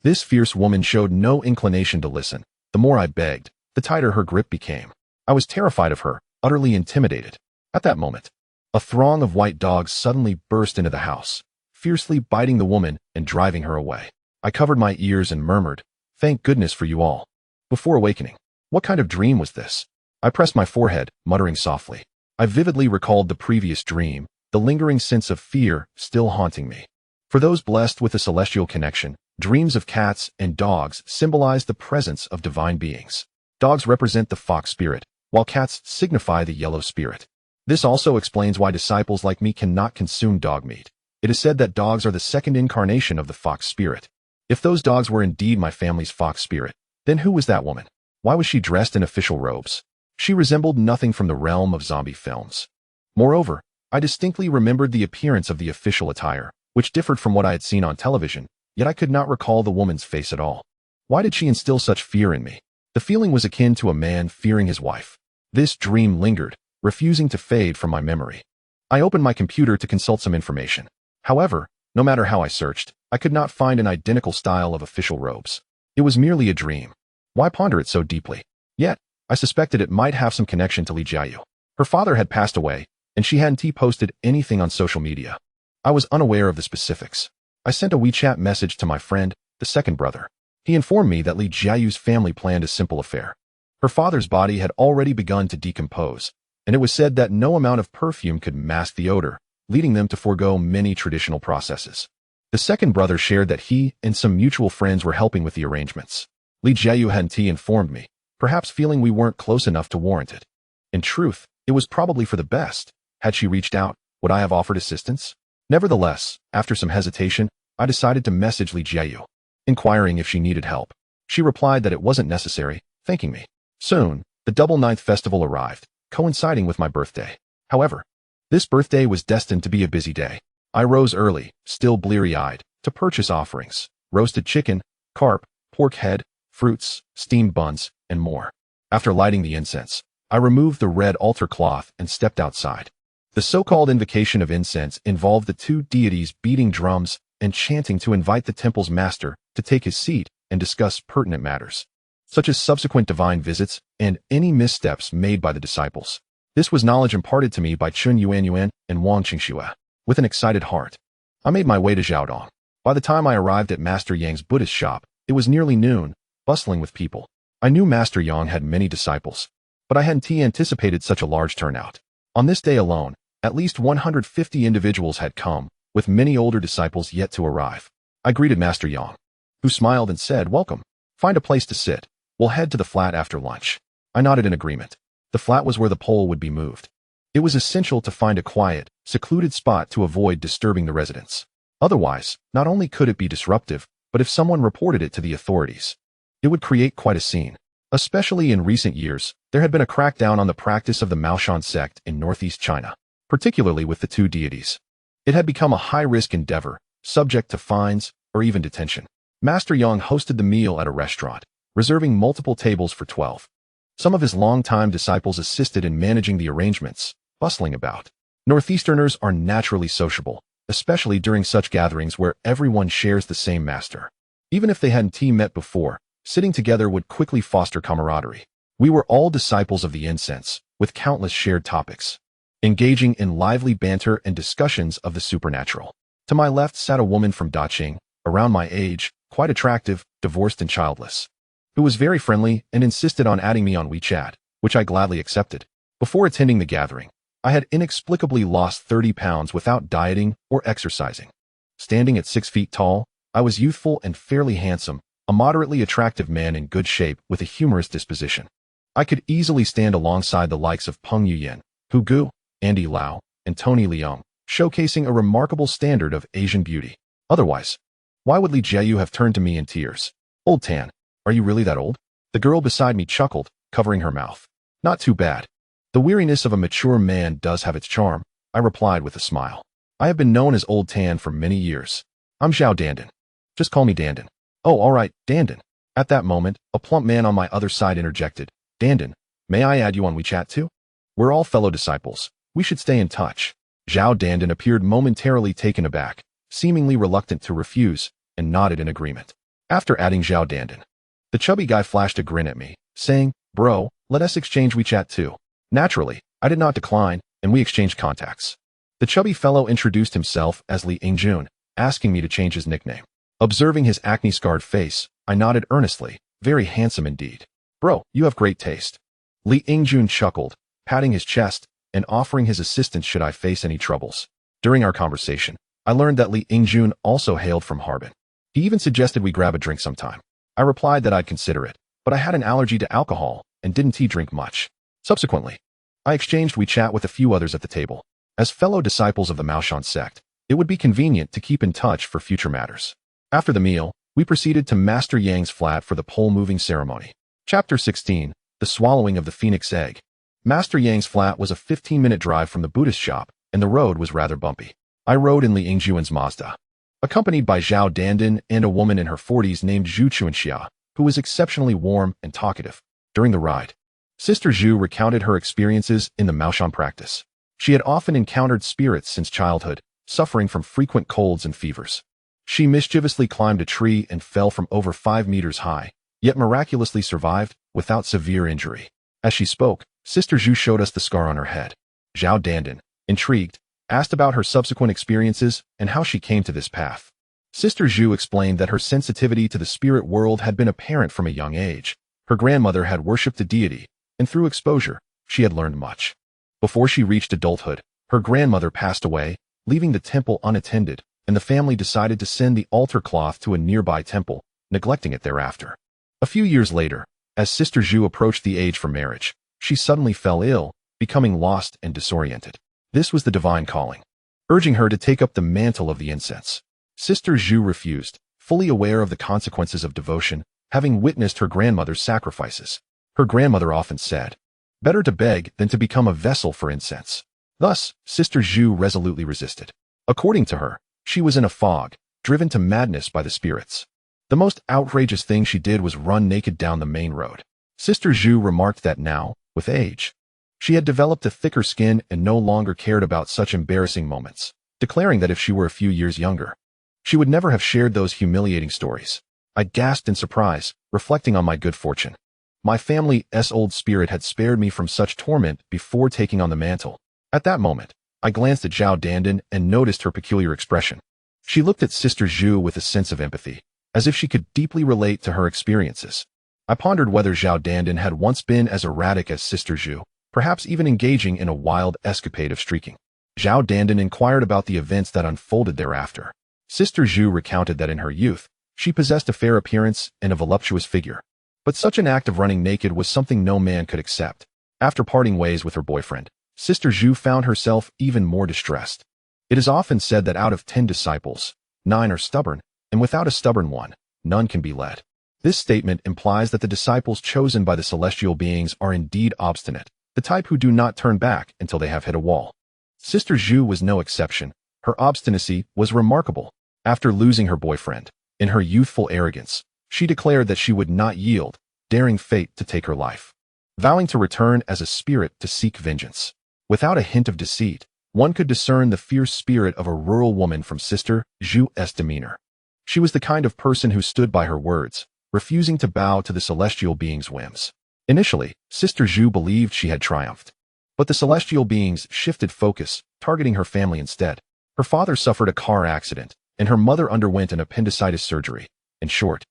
this fierce woman showed no inclination to listen. The more I begged, the tighter her grip became. I was terrified of her, utterly intimidated. At that moment, A throng of white dogs suddenly burst into the house, fiercely biting the woman and driving her away. I covered my ears and murmured, "Thank goodness for you all." Before awakening, what kind of dream was this? I pressed my forehead, muttering softly. I vividly recalled the previous dream, the lingering sense of fear still haunting me. For those blessed with a celestial connection, dreams of cats and dogs symbolize the presence of divine beings. Dogs represent the fox spirit, while cats signify the yellow spirit. This also explains why disciples like me cannot consume dog meat. It is said that dogs are the second incarnation of the fox spirit. If those dogs were indeed my family's fox spirit, then who was that woman? Why was she dressed in official robes? She resembled nothing from the realm of zombie films. Moreover, I distinctly remembered the appearance of the official attire, which differed from what I had seen on television, yet I could not recall the woman's face at all. Why did she instill such fear in me? The feeling was akin to a man fearing his wife. This dream lingered, refusing to fade from my memory. I opened my computer to consult some information. However, no matter how I searched, I could not find an identical style of official robes. It was merely a dream. Why ponder it so deeply? Yet, I suspected it might have some connection to Li Jiayu. Her father had passed away, and she hadn't posted anything on social media. I was unaware of the specifics. I sent a WeChat message to my friend, the second brother. He informed me that Li Jiayu's family planned a simple affair. Her father's body had already begun to decompose, and it was said that no amount of perfume could mask the odor, leading them to forego many traditional processes. The second brother shared that he and some mutual friends were helping with the arrangements. Li Jiayu hadn't informed me, perhaps feeling we weren't close enough to warrant it. In truth, it was probably for the best. Had she reached out, would I have offered assistance? Nevertheless, after some hesitation, I decided to message Li Jiayu, inquiring if she needed help. She replied that it wasn't necessary, thanking me. Soon, the Double Ninth Festival arrived, coinciding with my birthday. However, this birthday was destined to be a busy day. I rose early, still bleary-eyed, to purchase offerings: roasted chicken, carp, pork head, fruits, steamed buns, and more. After lighting the incense, I removed the red altar cloth and stepped outside. The so-called invocation of incense involved the two deities beating drums and chanting to invite the temple's master to take his seat and discuss pertinent matters, such as subsequent divine visits and any missteps made by the disciples. This was knowledge imparted to me by Chun Yuan and Wang Qingxue. With an excited heart, I made my way to Jiaodong. By the time I arrived at Master Yang's Buddhist shop, it was nearly noon, bustling with people. I knew Master Yang had many disciples, but I hadn't anticipated such a large turnout. On this day alone, at least 150 individuals had come, with many older disciples yet to arrive. I greeted Master Yang, who smiled and said, "Welcome. Find a place to sit. We'll head to the flat after lunch." I nodded in agreement. The flat was where the pole would be moved. It was essential to find a quiet, secluded spot to avoid disturbing the residents. Otherwise, not only could it be disruptive, but if someone reported it to the authorities, it would create quite a scene. Especially in recent years, there had been a crackdown on the practice of the Maoshan sect in northeast China, particularly with the two deities. It had become a high-risk endeavor, subject to fines or even detention. Master Yang hosted the meal at a restaurant, reserving multiple tables for 12. Some of his longtime disciples assisted in managing the arrangements, bustling about. Northeasterners are naturally sociable, especially during such gatherings where everyone shares the same master. Even if they hadn't met before, sitting together would quickly foster camaraderie. We were all disciples of the incense, with countless shared topics, engaging in lively banter and discussions of the supernatural. To my left sat a woman from Daqing, around my age, quite attractive, divorced and childless, who was very friendly and insisted on adding me on WeChat, which I gladly accepted. Before attending the gathering, I had inexplicably lost 30 pounds without dieting or exercising. Standing at 6 feet tall, I was youthful and fairly handsome, a moderately attractive man in good shape with a humorous disposition. I could easily stand alongside the likes of Peng Yuyan, Hu Gu, Andy Lau, and Tony Leung, showcasing a remarkable standard of Asian beauty. Otherwise, why would Li Jiayu have turned to me in tears? "Old Tan, are you really that old?" The girl beside me chuckled, covering her mouth. "Not too bad. The weariness of a mature man does have its charm," I replied with a smile. "I have been known as Old Tan for many years. I'm Zhao Dandan. Just call me Dandan." "Oh, all right, Dandan." At that moment, a plump man on my other side interjected, "Dandan, may I add you on WeChat too? We're all fellow disciples. We should stay in touch." Zhao Dandan appeared momentarily taken aback, seemingly reluctant to refuse, and nodded in agreement. After adding Zhao Dandan, the chubby guy flashed a grin at me, saying, "Bro, let us exchange WeChat too." Naturally, I did not decline, and we exchanged contacts. The chubby fellow introduced himself as Li Ingjun, asking me to change his nickname. Observing his acne-scarred face, I nodded earnestly. Very handsome indeed. Bro, you have great taste. Li Ingjun chuckled, patting his chest and offering his assistance should I face any troubles. During our conversation, I learned that Li Ingjun also hailed from Harbin. He even suggested we grab a drink sometime. I replied that I'd consider it, but I had an allergy to alcohol and didn't drink much. Subsequently, I exchanged WeChat with a few others at the table. As fellow disciples of the Maoshan sect, it would be convenient to keep in touch for future matters. After the meal, we proceeded to Master Yang's flat for the pole-moving ceremony. Chapter 16, The Swallowing of the Phoenix Egg. Master Yang's flat was a 15-minute drive from the Buddhist shop, and the road was rather bumpy. I rode in Li Ingjun's Mazda, accompanied by Zhao Dandan and a woman in her 40s named Zhu Chuanxia, who was exceptionally warm and talkative. During the ride, Sister Zhu recounted her experiences in the Maoshan practice. She had often encountered spirits since childhood, suffering from frequent colds and fevers. She mischievously climbed a tree and fell from over 5 meters high, yet miraculously survived without severe injury. As she spoke, Sister Zhu showed us the scar on her head. Zhao Dandan, intrigued, asked about her subsequent experiences and how she came to this path. Sister Zhu explained that her sensitivity to the spirit world had been apparent from a young age. Her grandmother had worshipped the deity, and through exposure, she had learned much. Before she reached adulthood, her grandmother passed away, leaving the temple unattended, and the family decided to send the altar cloth to a nearby temple, neglecting it thereafter. A few years later, as Sister Zhu approached the age for marriage, she suddenly fell ill, becoming lost and disoriented. This was the divine calling, urging her to take up the mantle of the incense. Sister Zhu refused, fully aware of the consequences of devotion, having witnessed her grandmother's sacrifices. Her grandmother often said, "Better to beg than to become a vessel for incense." Thus, Sister Zhu resolutely resisted. According to her, she was in a fog, driven to madness by the spirits. The most outrageous thing she did was run naked down the main road. Sister Zhu remarked that now, with age, she had developed a thicker skin and no longer cared about such embarrassing moments, declaring that if she were a few years younger, she would never have shared those humiliating stories. I gasped in surprise, reflecting on my good fortune. My family's old spirit had spared me from such torment before taking on the mantle. At that moment, I glanced at Zhao Dandan and noticed her peculiar expression. She looked at Sister Zhu with a sense of empathy, as if she could deeply relate to her experiences. I pondered whether Zhao Dandan had once been as erratic as Sister Zhu, perhaps even engaging in a wild escapade of streaking. Zhao Dandan inquired about the events that unfolded thereafter. Sister Zhu recounted that in her youth, she possessed a fair appearance and a voluptuous figure. But such an act of running naked was something no man could accept. After parting ways with her boyfriend, Sister Zhu found herself even more distressed. It is often said that out of 10 disciples, 9 are stubborn, and without a stubborn one, none can be led. This statement implies that the disciples chosen by the celestial beings are indeed obstinate, the type who do not turn back until they have hit a wall. Sister Zhu was no exception. Her obstinacy was remarkable. After losing her boyfriend, in her youthful arrogance, she declared that she would not yield, daring fate to take her life, vowing to return as a spirit to seek vengeance. Without a hint of deceit, one could discern the fierce spirit of a rural woman from Sister Zhu's demeanor. She was the kind of person who stood by her words, refusing to bow to the celestial beings' whims. Initially, Sister Zhu believed she had triumphed. But the celestial beings shifted focus, targeting her family instead. Her father suffered a car accident, and her mother underwent an appendicitis surgery. In short,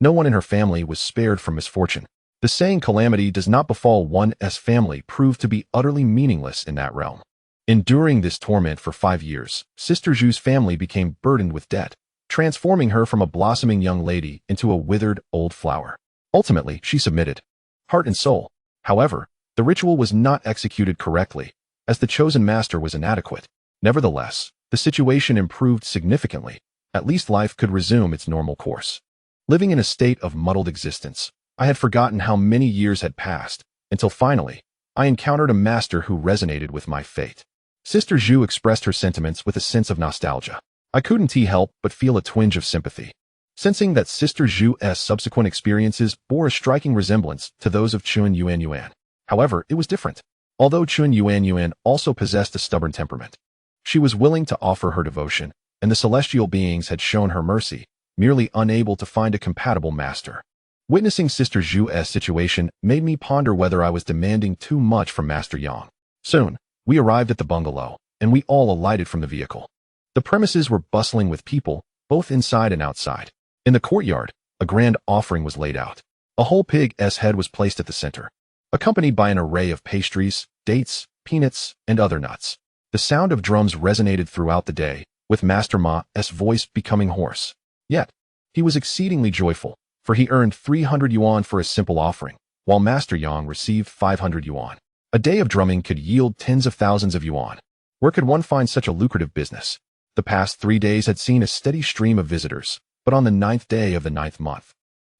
no one in her family was spared from misfortune. The saying calamity does not befall one's family proved to be utterly meaningless in that realm. Enduring this torment for 5 years, Sister Zhu's family became burdened with debt, transforming her from a blossoming young lady into a withered old flower. Ultimately, she submitted, heart and soul. However, the ritual was not executed correctly, as the chosen master was inadequate. Nevertheless, the situation improved significantly. At least life could resume its normal course. Living in a state of muddled existence, I had forgotten how many years had passed, until finally, I encountered a master who resonated with my fate. Sister Zhu expressed her sentiments with a sense of nostalgia. I couldn't help but feel a twinge of sympathy, sensing that Sister Zhu's subsequent experiences bore a striking resemblance to those of Chun Yuan Yuan. However, it was different. Although Chun Yuan Yuan also possessed a stubborn temperament, she was willing to offer her devotion, and the celestial beings had shown her mercy, merely unable to find a compatible master. Witnessing Sister Zhu's situation made me ponder whether I was demanding too much from Master Yang. Soon, we arrived at the bungalow, and we all alighted from the vehicle. The premises were bustling with people, both inside and outside. In the courtyard, a grand offering was laid out. A whole pig's head was placed at the center, accompanied by an array of pastries, dates, peanuts, and other nuts. The sound of drums resonated throughout the day, with Master Ma's voice becoming hoarse. Yet, he was exceedingly joyful, for he earned 300 yuan for a simple offering, while Master Yang received 500 yuan. A day of drumming could yield tens of thousands of yuan. Where could one find such a lucrative business? The past 3 days had seen a steady stream of visitors, but on the 9th day of the 9th month,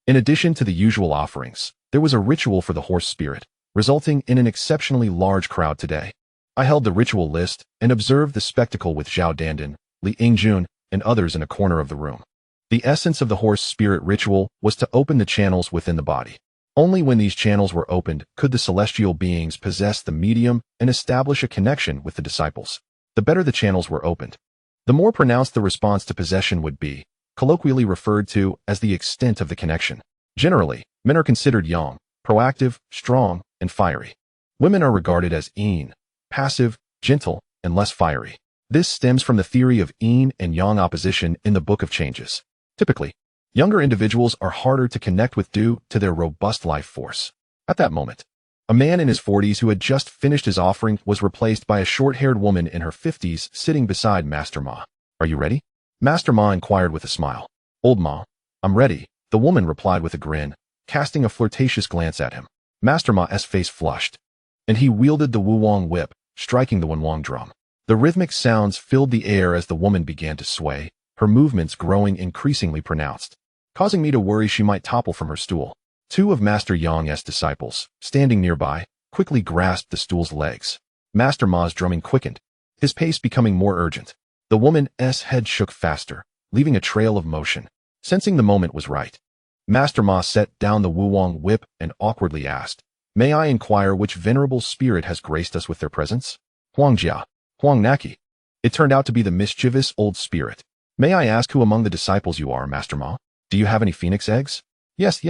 in addition to the usual offerings, there was a ritual for the horse spirit, resulting in an exceptionally large crowd today. I held the ritual list and observed the spectacle with Zhao Dandan, Li Yingjun, and others in a corner of the room. The essence of the horse spirit ritual was to open the channels within the body. Only when these channels were opened could the celestial beings possess the medium and establish a connection with the disciples. The better the channels were opened, the more pronounced the response to possession would be, colloquially referred to as the extent of the connection. Generally, men are considered yang, proactive, strong, and fiery. Women are regarded as yin, passive, gentle, and less fiery. This stems from the theory of yin and yang opposition in the Book of Changes. Typically, younger individuals are harder to connect with due to their robust life force. At that moment, a man in his 40s who had just finished his offering was replaced by a short-haired woman in her 50s sitting beside Master Ma. "Are you ready?" Master Ma inquired with a smile. "Old Ma, I'm ready," the woman replied with a grin, casting a flirtatious glance at him. Master Ma's face flushed, and he wielded the Wuwang whip, striking the Wenwang drum. The rhythmic sounds filled the air as the woman began to sway, her movements growing increasingly pronounced, causing me to worry she might topple from her stool. 2 of Master Yang's disciples, standing nearby, quickly grasped the stool's legs. Master Ma's drumming quickened, his pace becoming more urgent. The woman's head shook faster, leaving a trail of motion. Sensing the moment was right, Master Ma set down the Wuwang whip and awkwardly asked, "May I inquire which venerable spirit has graced us with their presence?" "Huangjia, Huang Naki." It turned out to be the mischievous old spirit. "May I ask who among the disciples you are, Master Ma? Do you have any phoenix eggs?" Yes.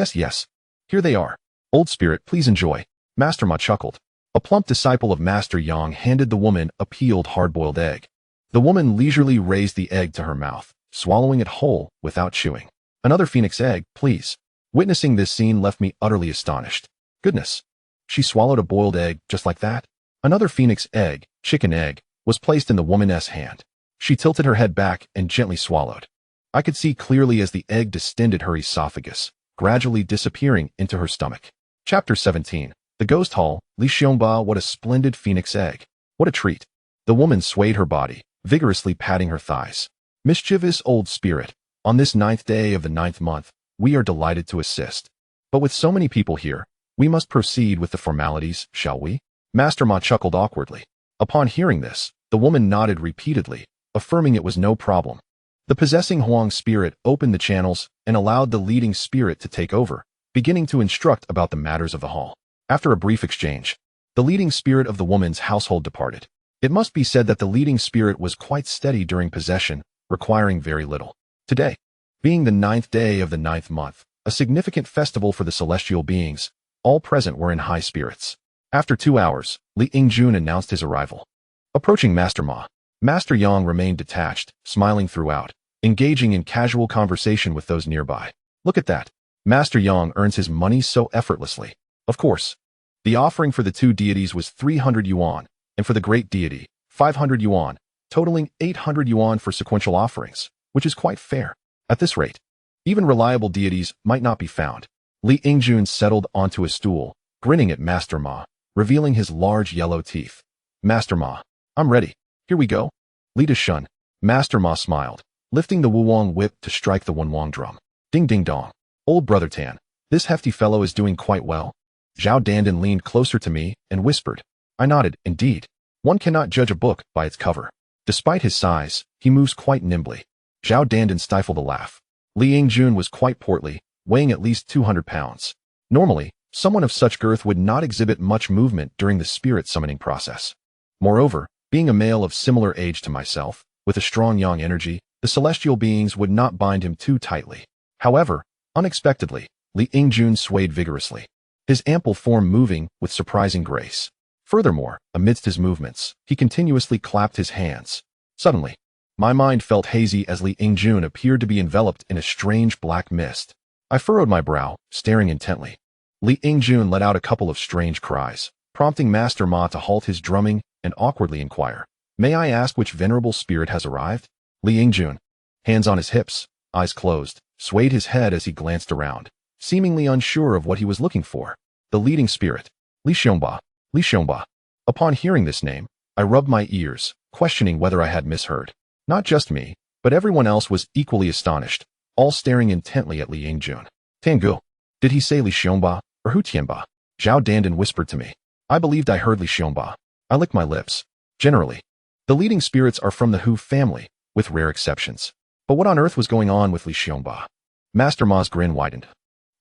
Here they are. "Old spirit, please enjoy." Master Ma chuckled. A plump disciple of Master Yang handed the woman a peeled hard-boiled egg. The woman leisurely raised the egg to her mouth, swallowing it whole without chewing. "Another phoenix egg, please." Witnessing this scene left me utterly astonished. Goodness. She swallowed a boiled egg just like that? Another phoenix egg, chicken egg, was placed in the woman's hand. She tilted her head back and gently swallowed. I could see clearly as the egg distended her esophagus, gradually disappearing into her stomach. Chapter 17. The Ghost Hall. Li Xiongba, what a splendid phoenix egg. What a treat. The woman swayed her body, vigorously patting her thighs. "Mischievous old spirit, on this 9th day of the 9th month, we are delighted to assist. But with so many people here, we must proceed with the formalities, shall we?" Master Ma chuckled awkwardly. Upon hearing this, the woman nodded repeatedly, affirming it was no problem. The possessing Huang spirit opened the channels and allowed the leading spirit to take over, beginning to instruct about the matters of the hall. After a brief exchange, the leading spirit of the woman's household departed. It must be said that the leading spirit was quite steady during possession, requiring very little. Today, being the 9th day of the 9th month, a significant festival for the celestial beings, all present were in high spirits. After 2 hours, Li Yingjun announced his arrival. Approaching Master Ma, Master Yang remained detached, smiling throughout, engaging in casual conversation with those nearby. "Look at that. Master Yang earns his money so effortlessly." Of course, the offering for the 2 deities was 300 yuan, and for the great deity, 500 yuan, totaling 800 yuan for sequential offerings, which is quite fair. At this rate, even reliable deities might not be found. Li Yingjun settled onto a stool, grinning at Master Ma, revealing his large yellow teeth. "Master Ma, I'm ready. Here we go." "Li Shun." Master Ma smiled, lifting the Wuwang whip to strike the Wenwang drum. Ding ding dong. "Old brother Tan, this hefty fellow is doing quite well." Zhao Dandan leaned closer to me and whispered. I nodded. Indeed, one cannot judge a book by its cover. Despite his size, he moves quite nimbly. Zhao Dandan stifled a laugh. Li Yingjun was quite portly, weighing at least 200 pounds. Normally, someone of such girth would not exhibit much movement during the spirit summoning process. Moreover, being a male of similar age to myself, with a strong yang energy, the celestial beings would not bind him too tightly. However, unexpectedly, Li Yingjun swayed vigorously, his ample form moving with surprising grace. Furthermore, amidst his movements, he continuously clapped his hands. Suddenly, my mind felt hazy as Li Yingjun appeared to be enveloped in a strange black mist. I furrowed my brow, staring intently. Li Yingjun let out a couple of strange cries, prompting Master Ma to halt his drumming and awkwardly inquire, "May I ask which venerable spirit has arrived?" Li Yingjun, hands on his hips, eyes closed, swayed his head as he glanced around, seemingly unsure of what he was looking for. The leading spirit, Li Xiongba. Li Xiongba. Upon hearing this name, I rubbed my ears, questioning whether I had misheard. Not just me, but everyone else was equally astonished, all staring intently at Li Yingjun. Tangu. Did he say Li Xiongba, or Hu Tianba? Zhao Dandan whispered to me. I believed I heard Li Xiongba. I licked my lips. Generally, the leading spirits are from the Hu family, with rare exceptions. But what on earth was going on with Li Xiongba? Master Ma's grin widened.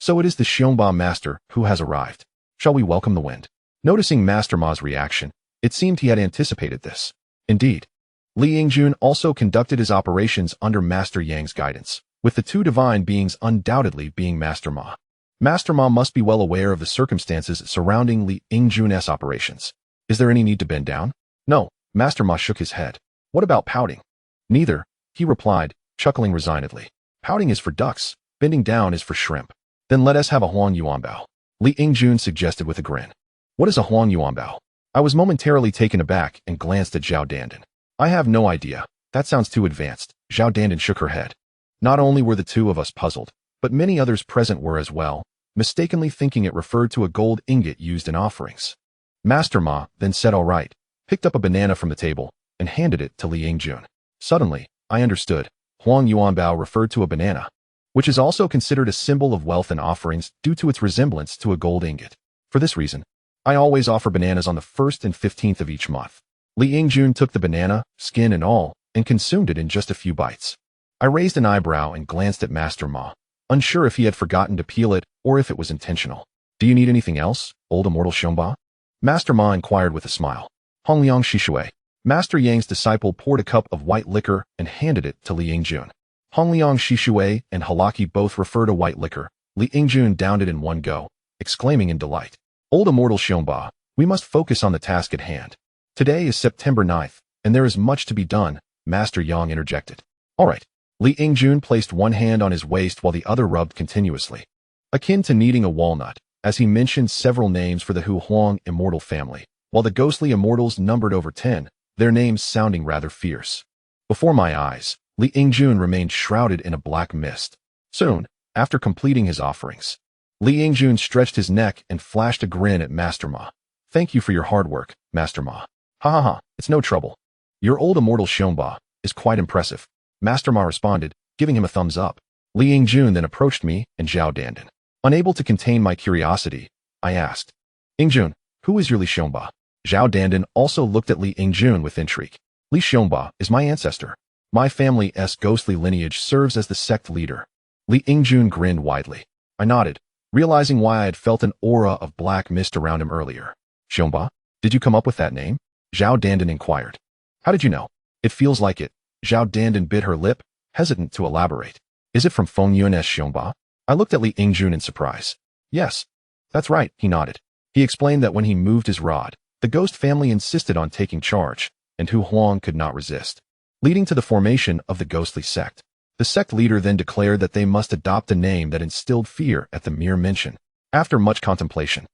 So it is the Xiongba master who has arrived. Shall we welcome the wind? Noticing Master Ma's reaction, it seemed he had anticipated this. Indeed, Li Yingjun also conducted his operations under Master Yang's guidance, with the two divine beings undoubtedly being Master Ma. Master Ma must be well aware of the circumstances surrounding Li Yingjun's operations. Is there any need to bend down? No, Master Ma shook his head. What about pouting? Neither, he replied, chuckling resignedly. Pouting is for ducks, bending down is for shrimp. Then let us have a Huang Yuanbao, Li Yingjun suggested with a grin. What is a Huang Yuanbao? I was momentarily taken aback and glanced at Zhao Dandan. I have no idea. That sounds too advanced. Zhao Dandan shook her head. Not only were the two of us puzzled, but many others present were as well, mistakenly thinking it referred to a gold ingot used in offerings. Master Ma then said all right, picked up a banana from the table, and handed it to Li Yingjun. Suddenly, I understood. Huang Yuanbao referred to a banana, which is also considered a symbol of wealth in offerings due to its resemblance to a gold ingot. For this reason, I always offer bananas on the 1st and 15th of each month. Li Yingjun took the banana, skin and all, and consumed it in just a few bites. I raised an eyebrow and glanced at Master Ma, unsure if he had forgotten to peel it or if it was intentional. Do you need anything else, old immortal Xiongba? Master Ma inquired with a smile. Hongliang Shishui. Master Yang's disciple poured a cup of white liquor and handed it to Li Yingjun. Hongliang Shishui and Halaki both refer to white liquor. Li Yingjun downed it in one go, exclaiming in delight. Old immortal Xiongba, we must focus on the task at hand. Today is September 9th, and there is much to be done, Master Yang interjected. All right. Li Yingjun placed one hand on his waist while the other rubbed continuously, akin to kneading a walnut, as he mentioned several names for the Hu Huang immortal family, while the ghostly immortals numbered over 10, their names sounding rather fierce. Before my eyes, Li Yingjun remained shrouded in a black mist. Soon, after completing his offerings, Li Yingjun stretched his neck and flashed a grin at Master Ma. Thank you for your hard work, Master Ma. Ha ha ha, it's no trouble. Your old immortal Xiongba is quite impressive. Master Ma responded, giving him a thumbs up. Li Yingjun then approached me and Zhao Dandan. Unable to contain my curiosity, I asked, Yingjun, who is your Li Xiongba? Zhao Dandan also looked at Li Yingjun with intrigue. Li Xiongba is my ancestor. My family's ghostly lineage serves as the sect leader. Li Yingjun grinned widely. I nodded, realizing why I had felt an aura of black mist around him earlier. Xiongba, did you come up with that name? Zhao Dandan inquired. How did you know? It feels like it. Zhao Dandan bit her lip, hesitant to elaborate. Is it from Feng Yuan's Xiongba? I looked at Li Yingjun in surprise. Yes. That's right, he nodded. He explained that when he moved his rod, the ghost family insisted on taking charge, and Hu Huang could not resist, leading to the formation of the ghostly sect. The sect leader then declared that they must adopt a name that instilled fear at the mere mention. After much contemplation,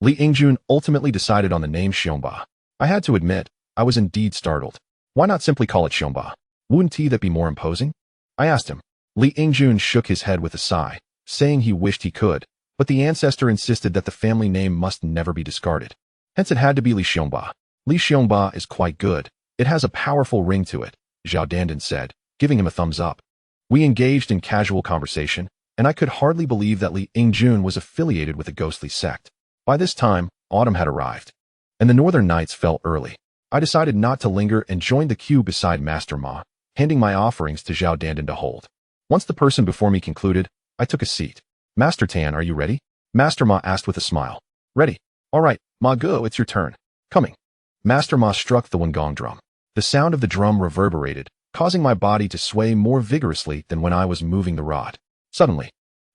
Li Yingjun ultimately decided on the name Xiongba. I had to admit, I was indeed startled. Why not simply call it Xiongba? Wouldn't that be more imposing? I asked him. Li Yingjun shook his head with a sigh, saying he wished he could, but the ancestor insisted that the family name must never be discarded. Hence it had to be Li Xiongba. Li Xiongba is quite good. It has a powerful ring to it, Zhao Dandan said, giving him a thumbs up. We engaged in casual conversation, and I could hardly believe that Li Yingjun was affiliated with a ghostly sect. By this time, autumn had arrived, and the northern nights fell early. I decided not to linger and joined the queue beside Master Ma, handing my offerings to Zhao Dandan to hold. Once the person before me concluded, I took a seat. Master Tan, are you ready? Master Ma asked with a smile. Ready. All right, Ma Go, it's your turn. Coming. Master Ma struck the Wengong drum. The sound of the drum reverberated, causing my body to sway more vigorously than when I was moving the rod. Suddenly,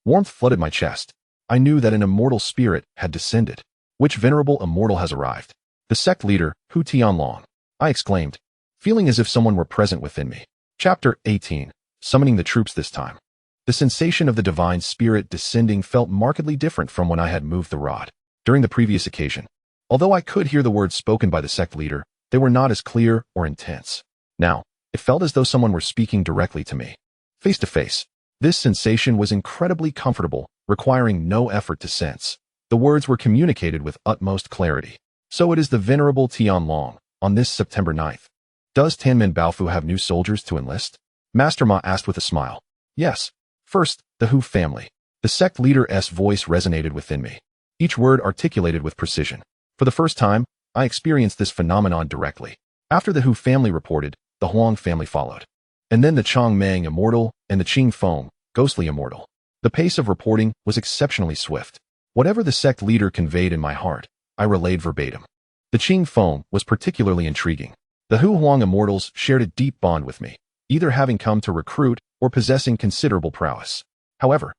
warmth flooded my chest. I knew that an immortal spirit had descended. Which venerable immortal has arrived? The sect leader, Hu Tianlong, I exclaimed, feeling as if someone were present within me. Chapter 18. Summoning the troops this time. The sensation of the divine spirit descending felt markedly different from when I had moved the rod during the previous occasion. Although I could hear the words spoken by the sect leader, they were not as clear or intense. Now, it felt as though someone were speaking directly to me, face to face. This sensation was incredibly comfortable, requiring no effort to sense. The words were communicated with utmost clarity. So it is the venerable Tianlong, on this September 9th. Does Tanmin Baofu have new soldiers to enlist? Master Ma asked with a smile. Yes. First, the Hu family. The sect leader's voice resonated within me, each word articulated with precision. For the first time, I experienced this phenomenon directly. After the Hu family reported, the Huang family followed. And then the Chongmeng immortal and the Qing Feng, ghostly immortal. The pace of reporting was exceptionally swift. Whatever the sect leader conveyed in my heart, I relayed verbatim. The Qing Feng was particularly intriguing. The Hu Huang immortals shared a deep bond with me, either having come to recruit or possessing considerable prowess. However,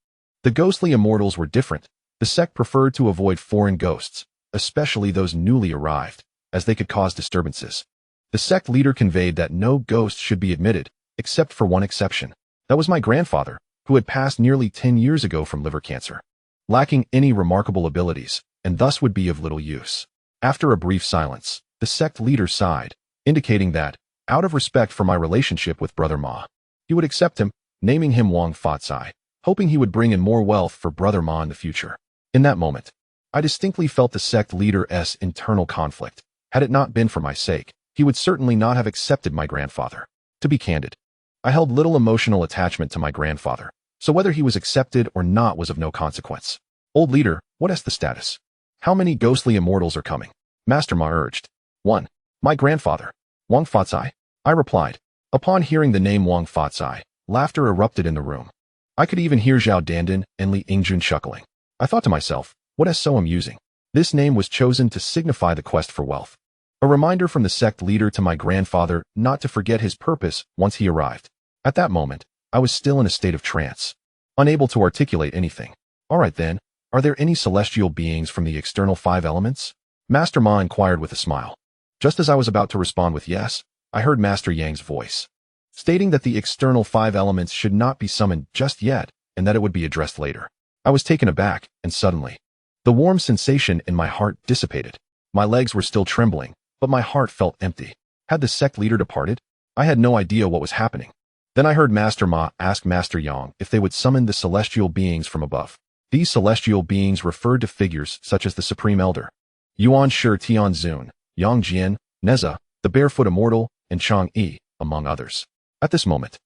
the ghostly immortals were different. The sect preferred to avoid foreign ghosts, especially those newly arrived, as they could cause disturbances. The sect leader conveyed that no ghost should be admitted, except for one exception. That was my grandfather, who had passed nearly 10 years ago from liver cancer, lacking any remarkable abilities, and thus would be of little use. After a brief silence, the sect leader sighed, indicating that, out of respect for my relationship with Brother Ma, he would accept him, naming him Wang Fatsai, hoping he would bring in more wealth for Brother Ma in the future. In that moment, I distinctly felt the sect leader's internal conflict. Had it not been for my sake, he would certainly not have accepted my grandfather. To be candid, I held little emotional attachment to my grandfather, so whether he was accepted or not was of no consequence. Old leader, what is the status? How many ghostly immortals are coming? Master Ma urged. 1. My grandfather, Wang Fatsai, I replied. Upon hearing the name Wang Fatsai, laughter erupted in the room. I could even hear Zhao Dandan and Li Yingjun chuckling. I thought to myself, what is so amusing? This name was chosen to signify the quest for wealth. A reminder from the sect leader to my grandfather not to forget his purpose once he arrived. At that moment, I was still in a state of trance, unable to articulate anything. All right then, are there any celestial beings from the external 5 elements? Master Ma inquired with a smile. Just as I was about to respond with yes, I heard Master Yang's voice, stating that the external 5 elements should not be summoned just yet, and that it would be addressed later. I was taken aback, and suddenly, the warm sensation in my heart dissipated. My legs were still trembling, but my heart felt empty. Had the sect leader departed? I had no idea what was happening. Then I heard Master Ma ask Master Yang if they would summon the celestial beings from above. These celestial beings referred to figures such as the Supreme Elder, Yuan Shi Tianzun, Yang Jian, Neza, the Barefoot Immortal, and Chang Yi, among others. At this moment,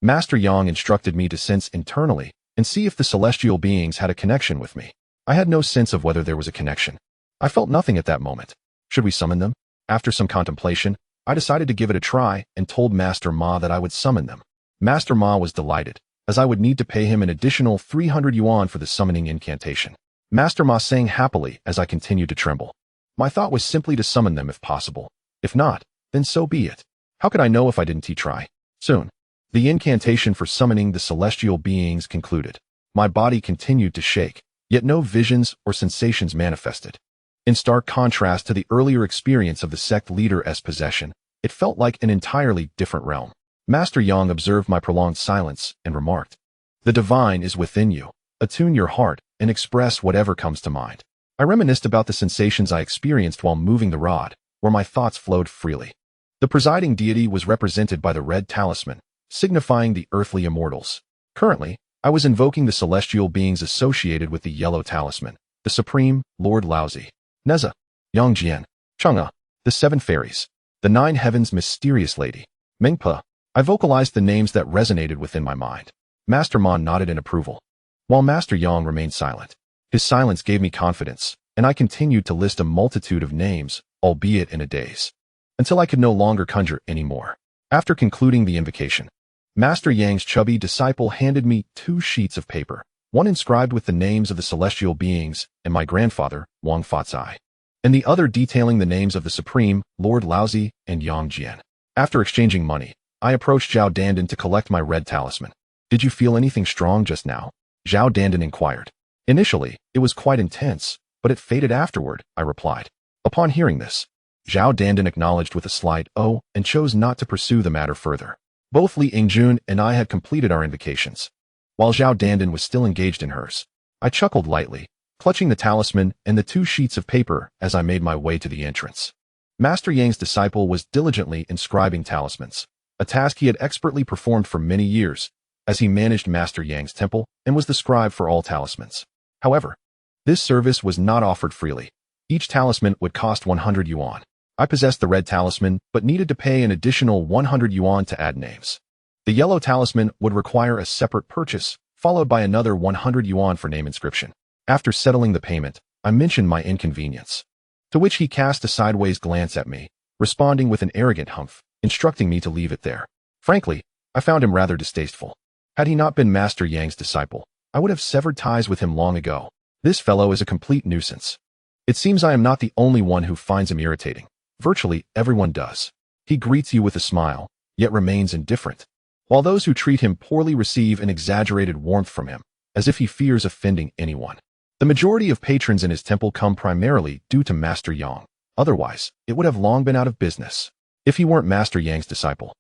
Master Yang instructed me to sense internally and see if the celestial beings had a connection with me. I had no sense of whether there was a connection. I felt nothing at that moment. Should we summon them? After some contemplation, I decided to give it a try and told Master Ma that I would summon them. Master Ma was delighted, as I would need to pay him an additional 300 yuan for the summoning incantation. Master Ma sang happily as I continued to tremble. My thought was simply to summon them if possible. If not, then so be it. How could I know if I didn't try? Soon, the incantation for summoning the celestial beings concluded. My body continued to shake, yet no visions or sensations manifested. In stark contrast to the earlier experience of the sect leader's possession, it felt like an entirely different realm. Master Yang observed my prolonged silence and remarked, "The divine is within you. Attune your heart and express whatever comes to mind." I reminisced about the sensations I experienced while moving the rod, where my thoughts flowed freely. The presiding deity was represented by the red talisman, signifying the earthly immortals. Currently, I was invoking the celestial beings associated with the yellow talisman, the Supreme Lord Laozi, Neza, Yang Jian, Chang'e, the 7 fairies, the 9 heavens mysterious lady, Mengpe. I vocalized the names that resonated within my mind. Master Ma nodded in approval, while Master Yang remained silent. His silence gave me confidence, and I continued to list a multitude of names, albeit in a daze, until I could no longer conjure anymore. After concluding the invocation, Master Yang's chubby disciple handed me 2 sheets of paper, one inscribed with the names of the celestial beings and my grandfather, Wang Fatsai, and the other detailing the names of the Supreme Lord Laozi and Yang Jian. After exchanging money, I approached Zhao Dandan to collect my red talisman. "Did you feel anything strong just now?" Zhao Dandan inquired. "Initially, it was quite intense, but it faded afterward," I replied. Upon hearing this, Zhao Dandan acknowledged with a slight "oh" and chose not to pursue the matter further. Both Li Yingjun and I had completed our invocations, while Zhao Dandan was still engaged in hers. I chuckled lightly, clutching the talisman and the 2 sheets of paper as I made my way to the entrance. Master Yang's disciple was diligently inscribing talismans, a task he had expertly performed for many years, as he managed Master Yang's temple and was the scribe for all talismans. However, this service was not offered freely. Each talisman would cost 100 yuan. I possessed the red talisman, but needed to pay an additional 100 yuan to add names. The yellow talisman would require a separate purchase, followed by another 100 yuan for name inscription. After settling the payment, I mentioned my inconvenience, to which he cast a sideways glance at me, responding with an arrogant humph, instructing me to leave it there. Frankly, I found him rather distasteful. Had he not been Master Yang's disciple, I would have severed ties with him long ago. This fellow is a complete nuisance. It seems I am not the only one who finds him irritating. Virtually everyone does. He greets you with a smile, yet remains indifferent, while those who treat him poorly receive an exaggerated warmth from him, as if he fears offending anyone. The majority of patrons in his temple come primarily due to Master Yang. Otherwise, it would have long been out of business. If he weren't Master Yang's disciple,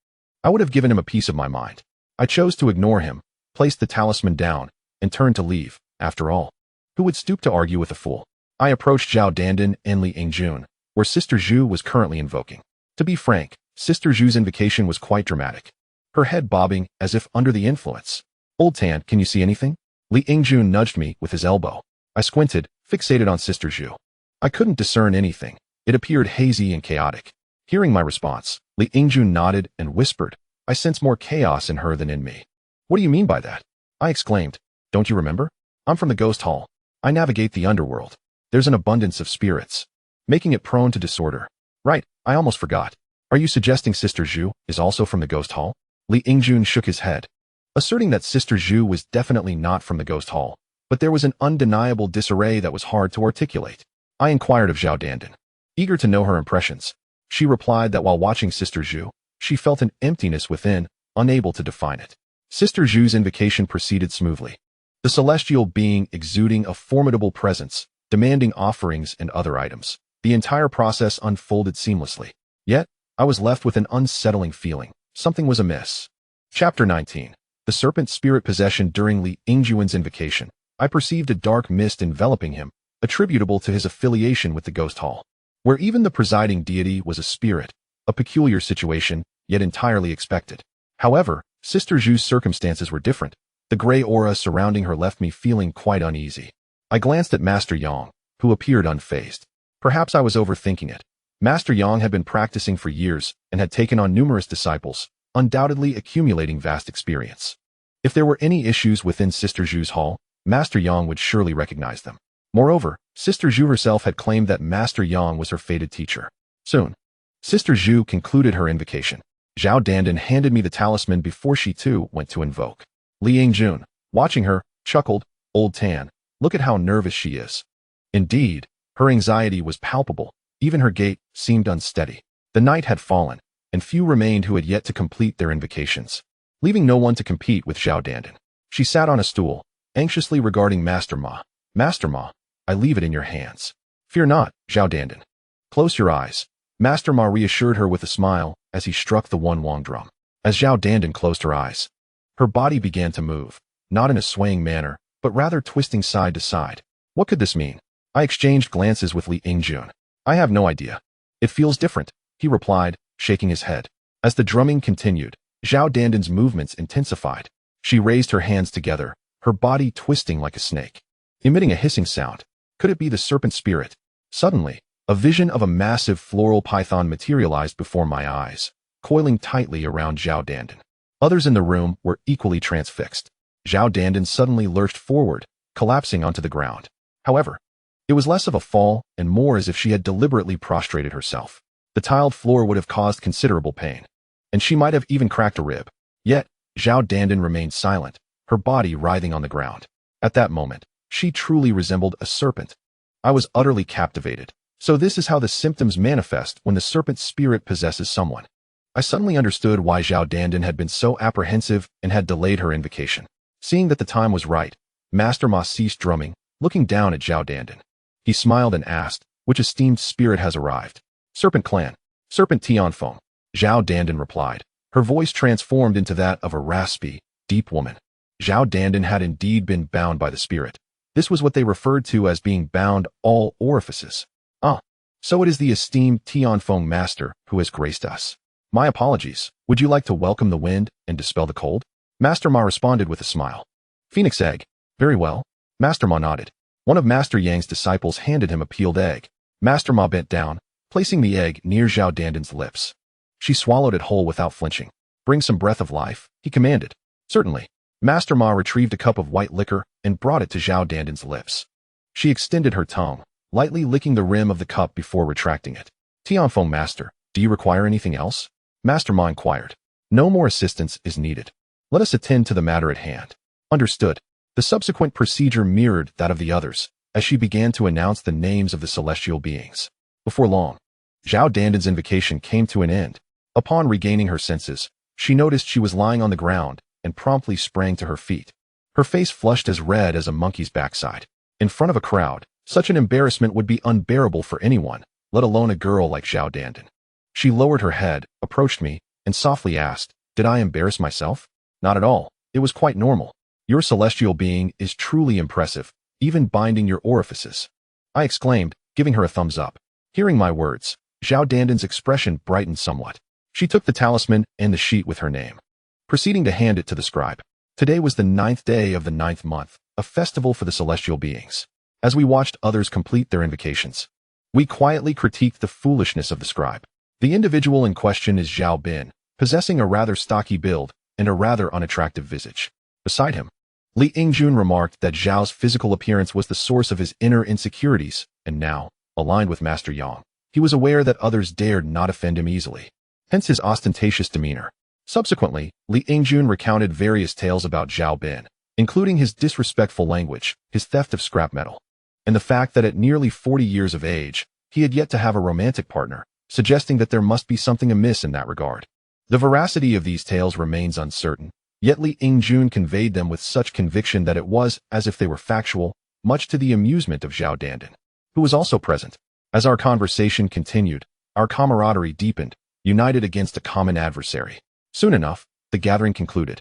I would have given him a piece of my mind. I chose to ignore him, placed the talisman down, and turned to leave. After all, who would stoop to argue with a fool? I approached Zhao Dandan and Li Yingjun, where Sister Zhu was currently invoking. To be frank, Sister Zhu's invocation was quite dramatic, her head bobbing as if under the influence. "Old Tan, can you see anything?" Li Yingjun nudged me with his elbow. I squinted, fixated on Sister Zhu. I couldn't discern anything. It appeared hazy and chaotic. Hearing my response, Li Yingjun nodded and whispered, "I sense more chaos in her than in me." "What do you mean by that?" I exclaimed. "Don't you remember? I'm from the Ghost Hall. I navigate the underworld. There's an abundance of spirits, making it prone to disorder." "Right, I almost forgot. Are you suggesting Sister Zhu is also from the Ghost Hall?" Li Yingjun shook his head, asserting that Sister Zhu was definitely not from the Ghost Hall, but there was an undeniable disarray that was hard to articulate. I inquired of Zhao Dandan, eager to know her impressions. She replied that while watching Sister Zhu, she felt an emptiness within, unable to define it. Sister Zhu's invocation proceeded smoothly, the celestial being exuding a formidable presence, demanding offerings and other items. The entire process unfolded seamlessly. Yet, I was left with an unsettling feeling. Something was amiss. Chapter 19. The serpent spirit possession during Li Yingjun's invocation. I perceived a dark mist enveloping him, attributable to his affiliation with the Ghost Hall, where even the presiding deity was a spirit, a peculiar situation, yet entirely expected. However, Sister Zhu's circumstances were different. The gray aura surrounding her left me feeling quite uneasy. I glanced at Master Yang, who appeared unfazed. Perhaps I was overthinking it. Master Yang had been practicing for years and had taken on numerous disciples, undoubtedly accumulating vast experience. If there were any issues within Sister Zhu's hall, Master Yang would surely recognize them. Moreover, Sister Zhu herself had claimed that Master Yang was her fated teacher. Soon, Sister Zhu concluded her invocation. Zhao Dandan handed me the talisman before she too went to invoke. Li Yingjun, watching her, chuckled, "Old Tan, look at how nervous she is." Indeed, her anxiety was palpable. Even her gait seemed unsteady. The night had fallen, and few remained who had yet to complete their invocations, leaving no one to compete with Zhao Dandan. She sat on a stool, anxiously regarding Master Ma. "Master Ma, I leave it in your hands." "Fear not, Zhao Dandan. Close your eyes." Master Ma reassured her with a smile as he struck the one wong drum. As Zhao Dandan closed her eyes, her body began to move, not in a swaying manner, but rather twisting side to side. What could this mean? I exchanged glances with Li Yingjun. "I have no idea. It feels different," he replied, shaking his head. As the drumming continued, Zhao Dandan's movements intensified. She raised her hands together, her body twisting like a snake, emitting a hissing sound. Could it be the serpent spirit? Suddenly, a vision of a massive floral python materialized before my eyes, coiling tightly around Zhao Dandan. Others in the room were equally transfixed. Zhao Dandan suddenly lurched forward, collapsing onto the ground. However, it was less of a fall and more as if she had deliberately prostrated herself. The tiled floor would have caused considerable pain, and she might have even cracked a rib. Yet, Zhao Dandan remained silent, her body writhing on the ground. At that moment, she truly resembled a serpent. I was utterly captivated. So this is how the symptoms manifest when the serpent spirit possesses someone. I suddenly understood why Zhao Dandan had been so apprehensive and had delayed her invocation. Seeing that the time was right, Master Ma ceased drumming, looking down at Zhao Dandan. He smiled and asked, "Which esteemed spirit has arrived?" Serpent clan. Serpent Tianfeng. Zhao Dandan replied. Her voice transformed into that of a raspy, deep woman. Zhao Dandan had indeed been bound by the spirit. This was what they referred to as being bound all orifices. Ah, so it is the esteemed Tianfeng master who has graced us. My apologies. Would you like to welcome the wind and dispel the cold? Master Ma responded with a smile. Phoenix egg. Very well. Master Ma nodded. One of Master Yang's disciples handed him a peeled egg. Master Ma bent down, placing the egg near Zhao Dandan's lips. She swallowed it whole without flinching. Bring some breath of life, he commanded. Certainly. Master Ma retrieved a cup of white liquor and brought it to Zhao Dandan's lips. She extended her tongue, lightly licking the rim of the cup before retracting it. Tianfeng Master, do you require anything else? Master Ma inquired. No more assistance is needed. Let us attend to the matter at hand. Understood. The subsequent procedure mirrored that of the others, as she began to announce the names of the celestial beings. Before long, Zhao Dandan's invocation came to an end. Upon regaining her senses, she noticed she was lying on the ground and promptly sprang to her feet. Her face flushed as red as a monkey's backside. In front of a crowd, such an embarrassment would be unbearable for anyone, let alone a girl like Zhao Dandan. She lowered her head, approached me, and softly asked, Did I embarrass myself? Not at all. It was quite normal. Your celestial being is truly impressive, even binding your orifices. I exclaimed, giving her a thumbs up. Hearing my words, Zhao Dandan's expression brightened somewhat. She took the talisman and the sheet with her name, proceeding to hand it to the scribe. Today was the 9th day of the 9th month, a festival for the celestial beings. As we watched others complete their invocations, we quietly critiqued the foolishness of the scribe. The individual in question is Zhao Bin, possessing a rather stocky build and a rather unattractive visage. Beside him, Li Yingjun remarked that Zhao's physical appearance was the source of his inner insecurities, and now, aligned with Master Yang, he was aware that others dared not offend him easily. Hence his ostentatious demeanor. Subsequently, Li Yingjun recounted various tales about Zhao Bin, including his disrespectful language, his theft of scrap metal, and the fact that at nearly 40 years of age, he had yet to have a romantic partner, suggesting that there must be something amiss in that regard. The veracity of these tales remains uncertain, yet Li Yingjun conveyed them with such conviction that it was as if they were factual, much to the amusement of Zhao Dandan, who was also present. As our conversation continued, our camaraderie deepened, united against a common adversary. Soon enough, the gathering concluded,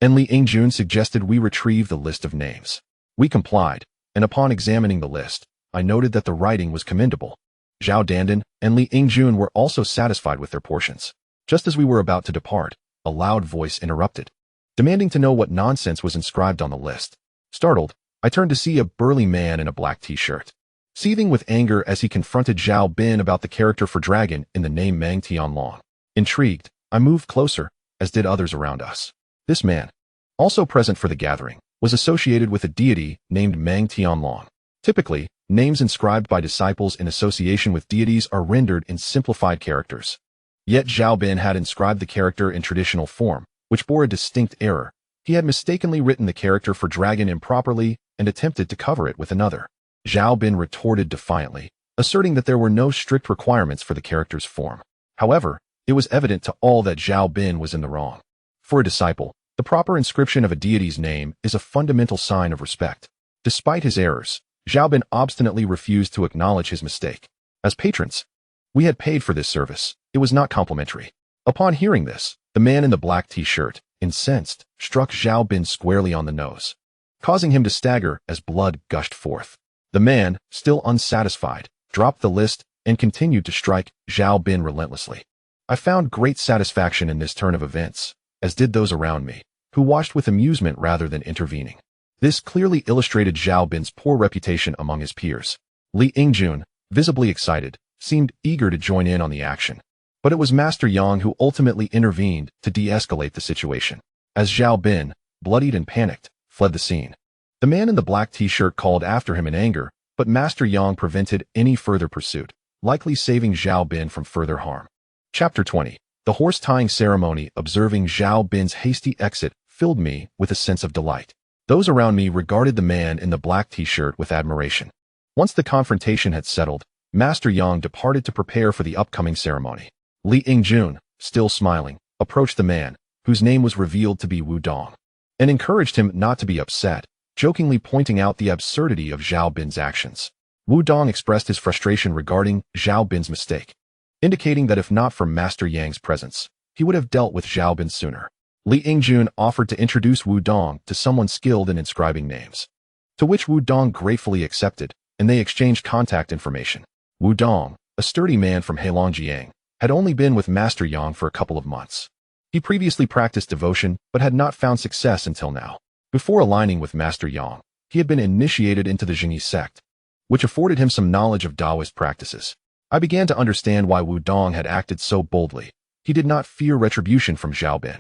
and Li Yingjun suggested we retrieve the list of names. We complied, and upon examining the list, I noted that the writing was commendable. Zhao Dandan and Li Yingjun were also satisfied with their portions. Just as we were about to depart, a loud voice interrupted, demanding to know what nonsense was inscribed on the list. Startled, I turned to see a burly man in a black t-shirt, seething with anger as he confronted Zhao Bin about the character for dragon in the name Mang Tianlong. Intrigued, I moved closer, as did others around us. This man, also present for the gathering, was associated with a deity named Mang Tianlong. Typically, names inscribed by disciples in association with deities are rendered in simplified characters. Yet Zhao Bin had inscribed the character in traditional form, which bore a distinct error. He had mistakenly written the character for dragon improperly and attempted to cover it with another. Zhao Bin retorted defiantly, asserting that there were no strict requirements for the character's form. However, it was evident to all that Zhao Bin was in the wrong. For a disciple, the proper inscription of a deity's name is a fundamental sign of respect. Despite his errors, Zhao Bin obstinately refused to acknowledge his mistake. As patrons, we had paid for this service. It was not complimentary. Upon hearing this, the man in the black t-shirt, incensed, struck Zhao Bin squarely on the nose, causing him to stagger as blood gushed forth. The man, still unsatisfied, dropped the list and continued to strike Zhao Bin relentlessly. I found great satisfaction in this turn of events, as did those around me, who watched with amusement rather than intervening. This clearly illustrated Zhao Bin's poor reputation among his peers. Li Yingjun, visibly excited, seemed eager to join in on the action. But it was Master Yang who ultimately intervened to de-escalate the situation. As Zhao Bin, bloodied and panicked, fled the scene, the man in the black t-shirt called after him in anger, but Master Yang prevented any further pursuit, likely saving Zhao Bin from further harm. Chapter 20. The horse-tying ceremony. Observing Zhao Bin's hasty exit filled me with a sense of delight. Those around me regarded the man in the black t-shirt with admiration. Once the confrontation had settled, Master Yang departed to prepare for the upcoming ceremony. Li Yingjun, still smiling, approached the man, whose name was revealed to be Wu Dong, and encouraged him not to be upset, jokingly pointing out the absurdity of Zhao Bin's actions. Wu Dong expressed his frustration regarding Zhao Bin's mistake. indicating that if not for Master Yang's presence, he would have dealt with Zhao Bin sooner. Li Yingjun offered to introduce Wu Dong to someone skilled in inscribing names, to which Wu Dong gratefully accepted, and they exchanged contact information. Wu Dong, a sturdy man from Heilongjiang, had only been with Master Yang for a couple of months. He previously practiced devotion but had not found success until now. Before aligning with Master Yang, he had been initiated into the Jingyi sect, which afforded him some knowledge of Daoist practices. I began to understand why Wu Dong had acted so boldly. He did not fear retribution from Zhao Bin.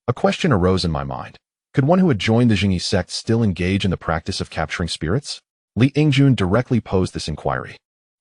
A question arose in my mind. Could one who had joined the Jingyi sect still engage in the practice of capturing spirits? Li Yingjun directly posed this inquiry,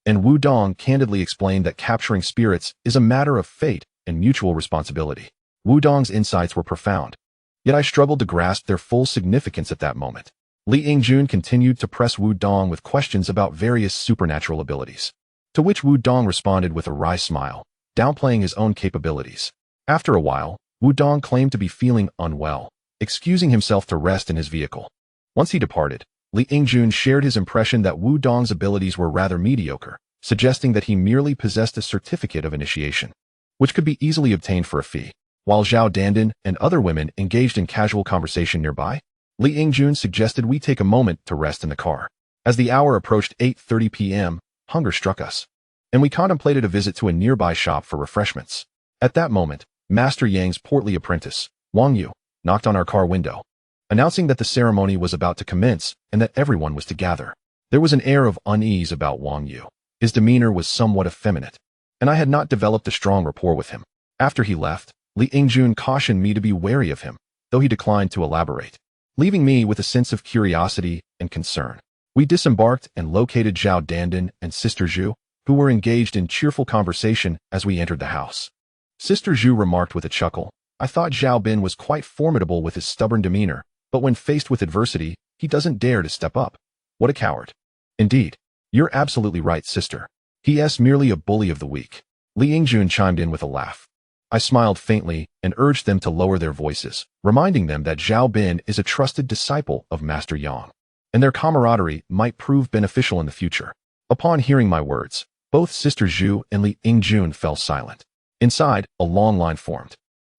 and Wu Dong candidly explained that capturing spirits is a matter of fate and mutual responsibility. Wu Dong's insights were profound, yet I struggled to grasp their full significance at that moment. Li Yingjun continued to press Wu Dong with questions about various supernatural abilities, to which Wu Dong responded with a wry smile, downplaying his own capabilities. After a while, Wu Dong claimed to be feeling unwell, excusing himself to rest in his vehicle. Once he departed, Li Yingjun shared his impression that Wu Dong's abilities were rather mediocre, suggesting that he merely possessed a certificate of initiation, which could be easily obtained for a fee. While Zhao Dandan and other women engaged in casual conversation nearby, Li Yingjun suggested we take a moment to rest in the car. As the hour approached 8:30 p.m., hunger struck us, and we contemplated a visit to a nearby shop for refreshments. At that moment, Master Yang's portly apprentice, Wang Yu, knocked on our car window, announcing that the ceremony was about to commence and that everyone was to gather. There was an air of unease about Wang Yu. His demeanor was somewhat effeminate, and I had not developed a strong rapport with him. After he left, Li Yingjun cautioned me to be wary of him, though he declined to elaborate, leaving me with a sense of curiosity and concern. We disembarked and located Zhao Dandan and Sister Zhu, who were engaged in cheerful conversation as we entered the house. Sister Zhu remarked with a chuckle, "I thought Zhao Bin was quite formidable with his stubborn demeanor, but when faced with adversity, he doesn't dare to step up. What a coward." "Indeed. You're absolutely right, sister. He is merely a bully of the weak." Li Yingjun chimed in with a laugh. I smiled faintly and urged them to lower their voices, reminding them that Zhao Bin is a trusted disciple of Master Yang, and their camaraderie might prove beneficial in the future. Upon hearing my words, both Sister Zhu and Li Yingjun fell silent. Inside, a long line formed.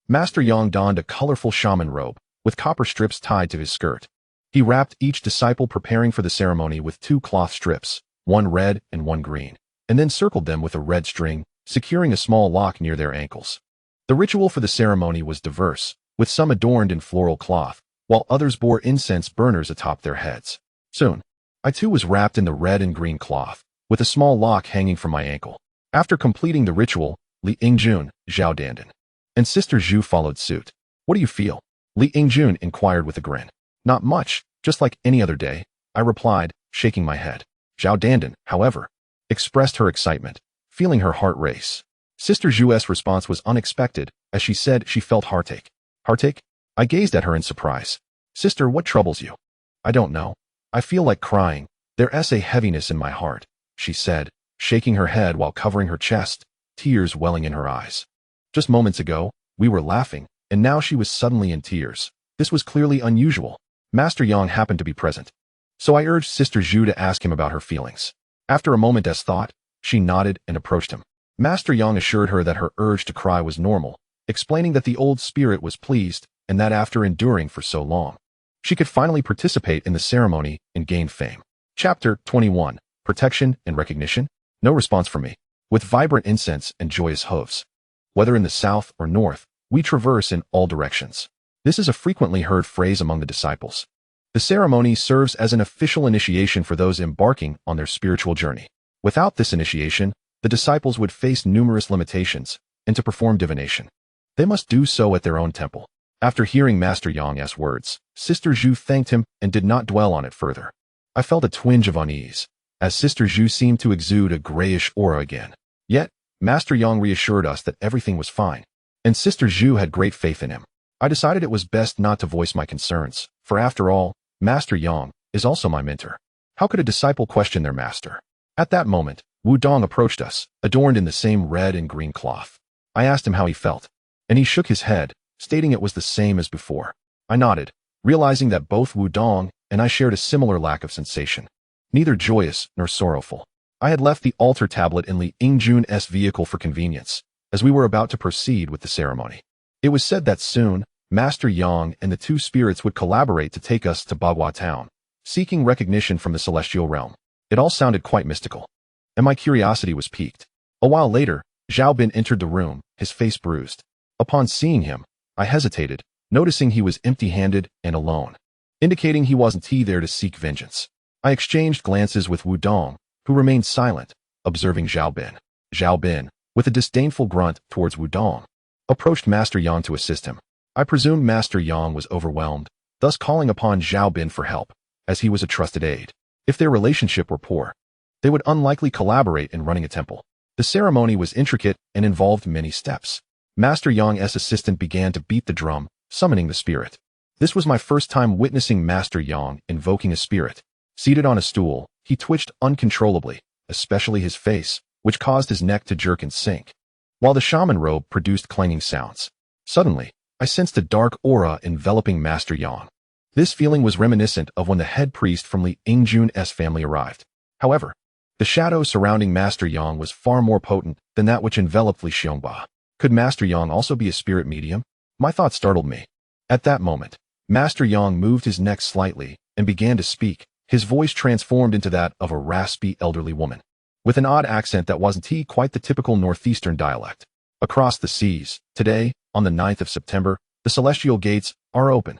Master Yang donned a colorful shaman robe, with copper strips tied to his skirt. He wrapped each disciple preparing for the ceremony with 2 cloth strips, one red and one green, and then circled them with a red string, securing a small lock near their ankles. The ritual for the ceremony was diverse, with some adorned in floral cloth, while others bore incense burners atop their heads. Soon, I too was wrapped in the red and green cloth, with a small lock hanging from my ankle. After completing the ritual, Li Yingjun, Zhao Dandan, and Sister Zhu followed suit. "What do you feel?" Li Yingjun inquired with a grin. "Not much, just like any other day," I replied, shaking my head. Zhao Dandan, however, expressed her excitement, feeling her heart race. Sister Zhu's response was unexpected, as she said she felt heartache. "Heartache?" I gazed at her in surprise. "Sister, what troubles you?" "I don't know. I feel like crying. There's a heaviness in my heart," she said, shaking her head while covering her chest, tears welling in her eyes. Just moments ago, we were laughing, and now she was suddenly in tears. This was clearly unusual. Master Yang happened to be present, so I urged Sister Zhu to ask him about her feelings. After a moment's thought, she nodded and approached him. Master Yang assured her that her urge to cry was normal, explaining that the old spirit was pleased and that after enduring for so long, she could finally participate in the ceremony and gain fame. Chapter 21. Protection and Recognition. No response from me. With vibrant incense and joyous hooves, whether in the south or north, we traverse in all directions. This is a frequently heard phrase among the disciples. The ceremony serves as an official initiation for those embarking on their spiritual journey. Without this initiation, the disciples would face numerous limitations, and to perform divination, they must do so at their own temple. After hearing Master Yang's words, Sister Zhu thanked him and did not dwell on it further. I felt a twinge of unease, as Sister Zhu seemed to exude a grayish aura again. Yet, Master Yang reassured us that everything was fine, and Sister Zhu had great faith in him. I decided it was best not to voice my concerns, for after all, Master Yang is also my mentor. How could a disciple question their master? At that moment, Wu Dong approached us, adorned in the same red and green cloth. I asked him how he felt, and he shook his head, stating it was the same as before. I nodded, realizing that both Wu Dong and I shared a similar lack of sensation, neither joyous nor sorrowful. I had left the altar tablet in Li Yingjun's vehicle for convenience, as we were about to proceed with the ceremony. It was said that soon, Master Yang and the two spirits would collaborate to take us to Bagua town, seeking recognition from the celestial realm. It all sounded quite mystical, and my curiosity was piqued. A while later, Zhao Bin entered the room, his face bruised. Upon seeing him, I hesitated, noticing he was empty-handed and alone, indicating he wasn't there to seek vengeance. I exchanged glances with Wu Dong, who remained silent, observing Zhao Bin. Zhao Bin, with a disdainful grunt towards Wu Dong, approached Master Yang to assist him. I presumed Master Yang was overwhelmed, thus calling upon Zhao Bin for help, as he was a trusted aide. If their relationship were poor, they would unlikely collaborate in running a temple. The ceremony was intricate and involved many steps. Master Yang's assistant began to beat the drum, summoning the spirit. This was my first time witnessing Master Yang invoking a spirit. Seated on a stool, he twitched uncontrollably, especially his face, which caused his neck to jerk and sink, while the shaman robe produced clanging sounds. Suddenly, I sensed a dark aura enveloping Master Yang. This feeling was reminiscent of when the head priest from Li Yingjun's family arrived. However, the shadow surrounding Master Yang was far more potent than that which enveloped Li Xiongba. Could Master Yang also be a spirit medium? My thought startled me. At that moment, Master Yang moved his neck slightly and began to speak. His voice transformed into that of a raspy elderly woman, with an odd accent that wasn't quite the typical northeastern dialect. Across the seas, today, on the 9th of September, the celestial gates are open.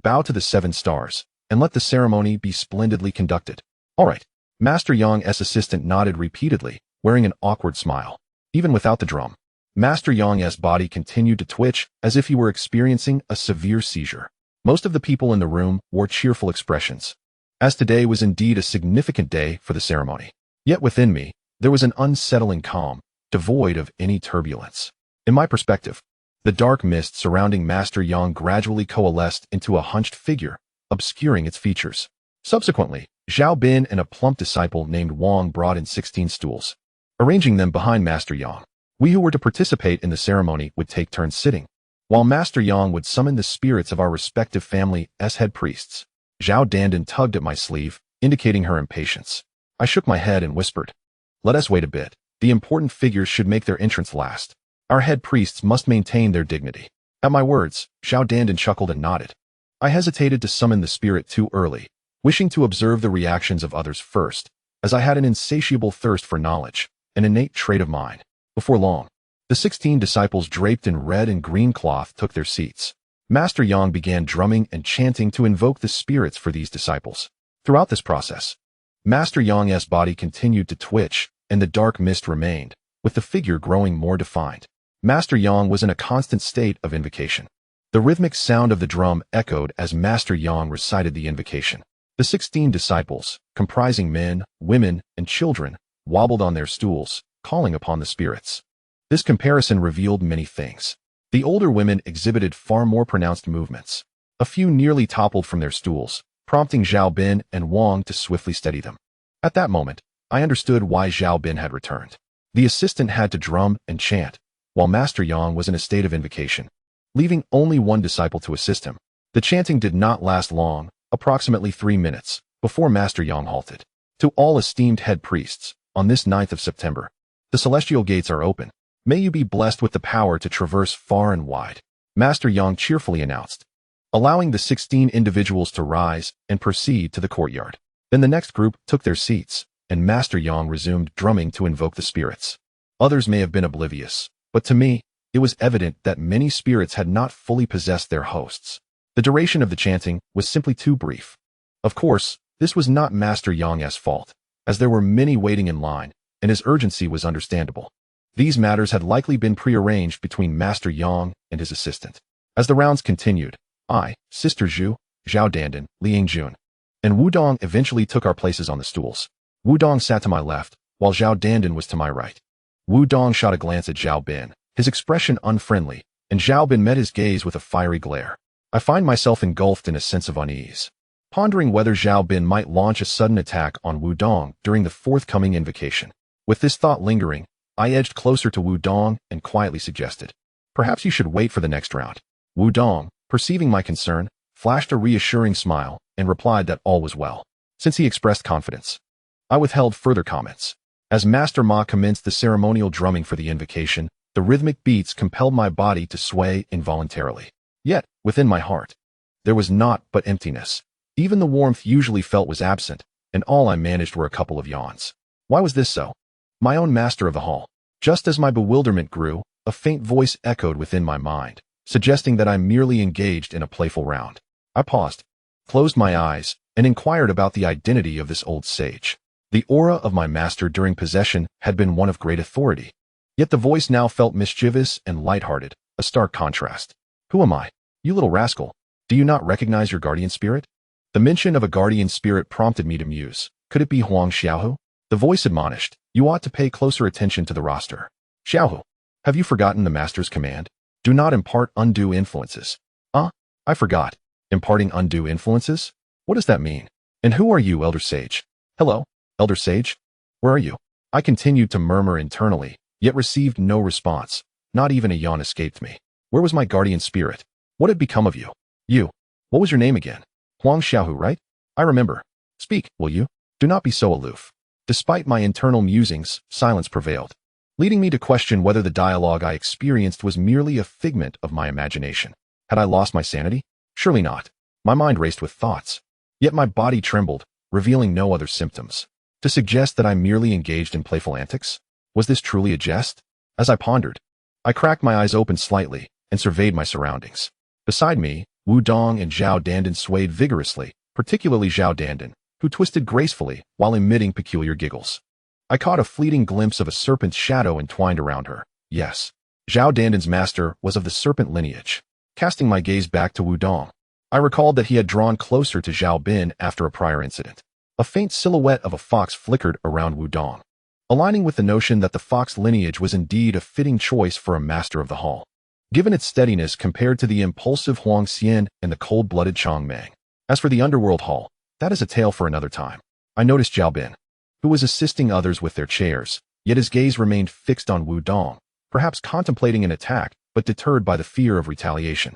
Bow to the 7 stars, and let the ceremony be splendidly conducted. All right. Master Yang's assistant nodded repeatedly, wearing an awkward smile. Even without the drum, Master Yang's body continued to twitch as if he were experiencing a severe seizure. Most of the people in the room wore cheerful expressions, as today was indeed a significant day for the ceremony. Yet within me, there was an unsettling calm, devoid of any turbulence. In my perspective, the dark mist surrounding Master Yang gradually coalesced into a hunched figure, obscuring its features. Subsequently, Zhao Bin and a plump disciple named Wang brought in 16 stools, arranging them behind Master Yang. We who were to participate in the ceremony would take turns sitting, while Master Yang would summon the spirits of our respective family's head priests. Zhao Dandan tugged at my sleeve, indicating her impatience. I shook my head and whispered, "Let us wait a bit. The important figures should make their entrance last. Our head priests must maintain their dignity." At my words, Zhao Dandan chuckled and nodded. I hesitated to summon the spirit too early, wishing to observe the reactions of others first, as I had an insatiable thirst for knowledge, an innate trait of mine. Before long, the 16 disciples draped in red and green cloth took their seats. Master Yang began drumming and chanting to invoke the spirits for these disciples. Throughout this process, Master Yang's body continued to twitch, and the dark mist remained, with the figure growing more defined. Master Yang was in a constant state of invocation. The rhythmic sound of the drum echoed as Master Yang recited the invocation. The 16 disciples, comprising men, women, and children, wobbled on their stools, calling upon the spirits. This comparison revealed many things. The older women exhibited far more pronounced movements. A few nearly toppled from their stools, prompting Zhao Bin and Wang to swiftly steady them. At that moment, I understood why Zhao Bin had returned. The assistant had to drum and chant, while Master Yang was in a state of invocation, leaving only one disciple to assist him. The chanting did not last long, approximately 3 minutes, before Master Yang halted. To all esteemed head priests, on this 9th of September, the celestial gates are open. May you be blessed with the power to traverse far and wide, Master Yang cheerfully announced, allowing the 16 individuals to rise and proceed to the courtyard. Then the next group took their seats, and Master Yang resumed drumming to invoke the spirits. Others may have been oblivious, but to me, it was evident that many spirits had not fully possessed their hosts. The duration of the chanting was simply too brief. Of course, this was not Master Yang's fault, as there were many waiting in line, and his urgency was understandable. These matters had likely been prearranged between Master Yang and his assistant. As the rounds continued, I, Sister Zhu, Zhao Dandan, Li Yingjun, and Wu Dong eventually took our places on the stools. Wu Dong sat to my left, while Zhao Dandan was to my right. Wu Dong shot a glance at Zhao Bin, his expression unfriendly, and Zhao Bin met his gaze with a fiery glare. I find myself engulfed in a sense of unease, pondering whether Zhao Bin might launch a sudden attack on Wu Dong during the forthcoming invocation. With this thought lingering, I edged closer to Wu Dong and quietly suggested, "Perhaps you should wait for the next round." Wu Dong, perceiving my concern, flashed a reassuring smile and replied that all was well. Since he expressed confidence, I withheld further comments. As Master Ma commenced the ceremonial drumming for the invocation, the rhythmic beats compelled my body to sway involuntarily. Yet, within my heart, there was naught but emptiness. Even the warmth usually felt was absent, and all I managed were a couple of yawns. Why was this so? My own master of the hall. Just as my bewilderment grew, a faint voice echoed within my mind, suggesting that I merely engaged in a playful round. I paused, closed my eyes, and inquired about the identity of this old sage. The aura of my master during possession had been one of great authority. Yet the voice now felt mischievous and lighthearted, a stark contrast. Who am I? You little rascal. Do you not recognize your guardian spirit? The mention of a guardian spirit prompted me to muse. Could it be Huang Xiaohu? The voice admonished, you ought to pay closer attention to the roster. Xiaohu, have you forgotten the master's command? Do not impart undue influences. I forgot. Imparting undue influences? What does that mean? And who are you, Elder Sage? Hello, Elder Sage? Where are you? I continued to murmur internally, yet received no response. Not even a yawn escaped me. Where was my guardian spirit? What had become of you? You. What was your name again? Huang Xiaohu, right? I remember. Speak, will you? Do not be so aloof. Despite my internal musings, silence prevailed, leading me to question whether the dialogue I experienced was merely a figment of my imagination. Had I lost my sanity? Surely not. My mind raced with thoughts. Yet my body trembled, revealing no other symptoms. To suggest that I merely engaged in playful antics? Was this truly a jest? As I pondered, I cracked my eyes open slightly and surveyed my surroundings. Beside me, Wu Dong and Zhao Dandan swayed vigorously, particularly Zhao Dandan, who twisted gracefully while emitting peculiar giggles. I caught a fleeting glimpse of a serpent's shadow entwined around her. Yes, Zhao Dandan's master was of the serpent lineage. Casting my gaze back to Wu Dong, I recalled that he had drawn closer to Zhao Bin after a prior incident. A faint silhouette of a fox flickered around Wu Dong, aligning with the notion that the fox lineage was indeed a fitting choice for a master of the hall, given its steadiness compared to the impulsive Huang Xian and the cold-blooded Chang Meng. As for the underworld hall, that is a tale for another time. I noticed Zhao Bin, who was assisting others with their chairs, yet his gaze remained fixed on Wu Dong, perhaps contemplating an attack, but deterred by the fear of retaliation.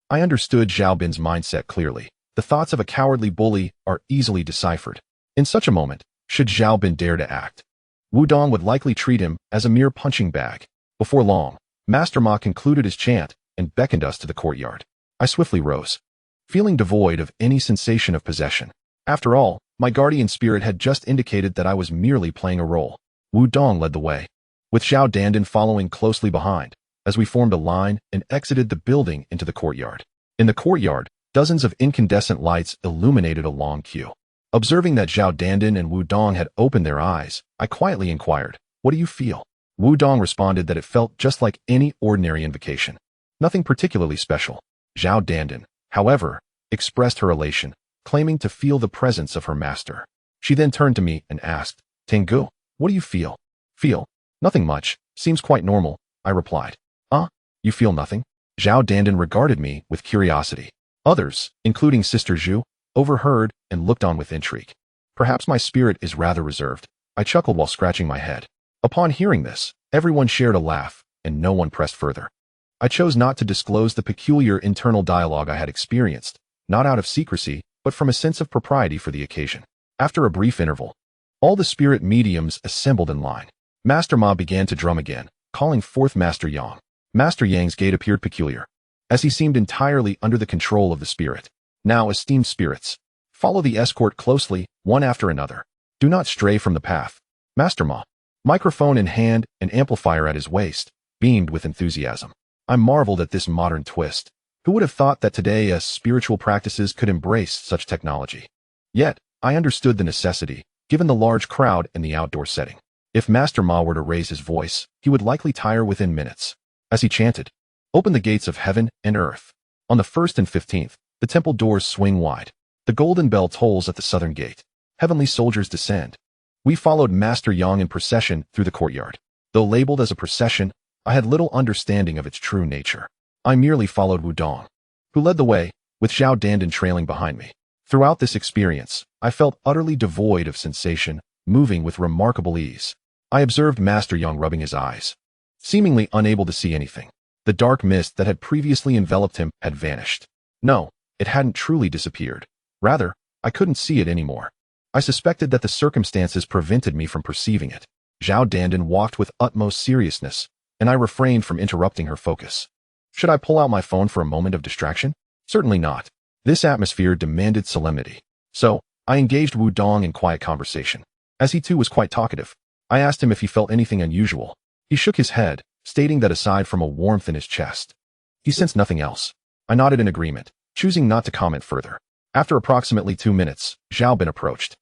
I understood Zhao Bin's mindset clearly. The thoughts of a cowardly bully are easily deciphered. In such a moment, should Zhao Bin dare to act, Wu Dong would likely treat him as a mere punching bag. Before long, Master Ma concluded his chant and beckoned us to the courtyard. I swiftly rose, feeling devoid of any sensation of possession. After all, my guardian spirit had just indicated that I was merely playing a role. Wu Dong led the way, with Zhao Dandan following closely behind, as we formed a line and exited the building into the courtyard. In the courtyard, dozens of incandescent lights illuminated a long queue. Observing that Zhao Dandan and Wu Dong had opened their eyes, I quietly inquired, "What do you feel?" Wu Dong responded that it felt just like any ordinary invocation. Nothing particularly special. Zhao Dandan, however, expressed her elation, claiming to feel the presence of her master. She then turned to me and asked, "Tengu, what do you feel?" "Feel? Nothing much. Seems quite normal," I replied. You feel nothing?" Zhao Dandan regarded me with curiosity. Others, including Sister Zhu, overheard and looked on with intrigue. Perhaps my spirit is rather reserved. I chuckled while scratching my head. Upon hearing this, everyone shared a laugh, and no one pressed further. I chose not to disclose the peculiar internal dialogue I had experienced, not out of secrecy, but from a sense of propriety for the occasion. After a brief interval, all the spirit mediums assembled in line. Master Ma began to drum again, calling forth Master Yang. Master Yang's gait appeared peculiar, as he seemed entirely under the control of the spirit. "Now, esteemed spirits, follow the escort closely, one after another. Do not stray from the path." Master Ma, microphone in hand and amplifier at his waist, beamed with enthusiasm. I marveled at this modern twist. Who would have thought that today spiritual practices could embrace such technology? Yet, I understood the necessity, given the large crowd and the outdoor setting. If Master Ma were to raise his voice, he would likely tire within minutes. As he chanted, "Open the gates of heaven and earth." On the 1st and 15th, the temple doors swing wide. The golden bell tolls at the southern gate. Heavenly soldiers descend. We followed Master Yang in procession through the courtyard. Though labeled as a procession, I had little understanding of its true nature. I merely followed Wu Dong, who led the way, with Zhao Dandan trailing behind me. Throughout this experience, I felt utterly devoid of sensation, moving with remarkable ease. I observed Master Yang rubbing his eyes, seemingly unable to see anything. The dark mist that had previously enveloped him had vanished. No, it hadn't truly disappeared. Rather, I couldn't see it anymore. I suspected that the circumstances prevented me from perceiving it. Zhao Dandan walked with utmost seriousness, and I refrained from interrupting her focus. Should I pull out my phone for a moment of distraction? Certainly not. This atmosphere demanded solemnity. So, I engaged Wu Dong in quiet conversation. As he too was quite talkative, I asked him if he felt anything unusual. He shook his head, stating that aside from a warmth in his chest, he sensed nothing else. I nodded in agreement, choosing not to comment further. After approximately 2 minutes, Zhao Bin approached,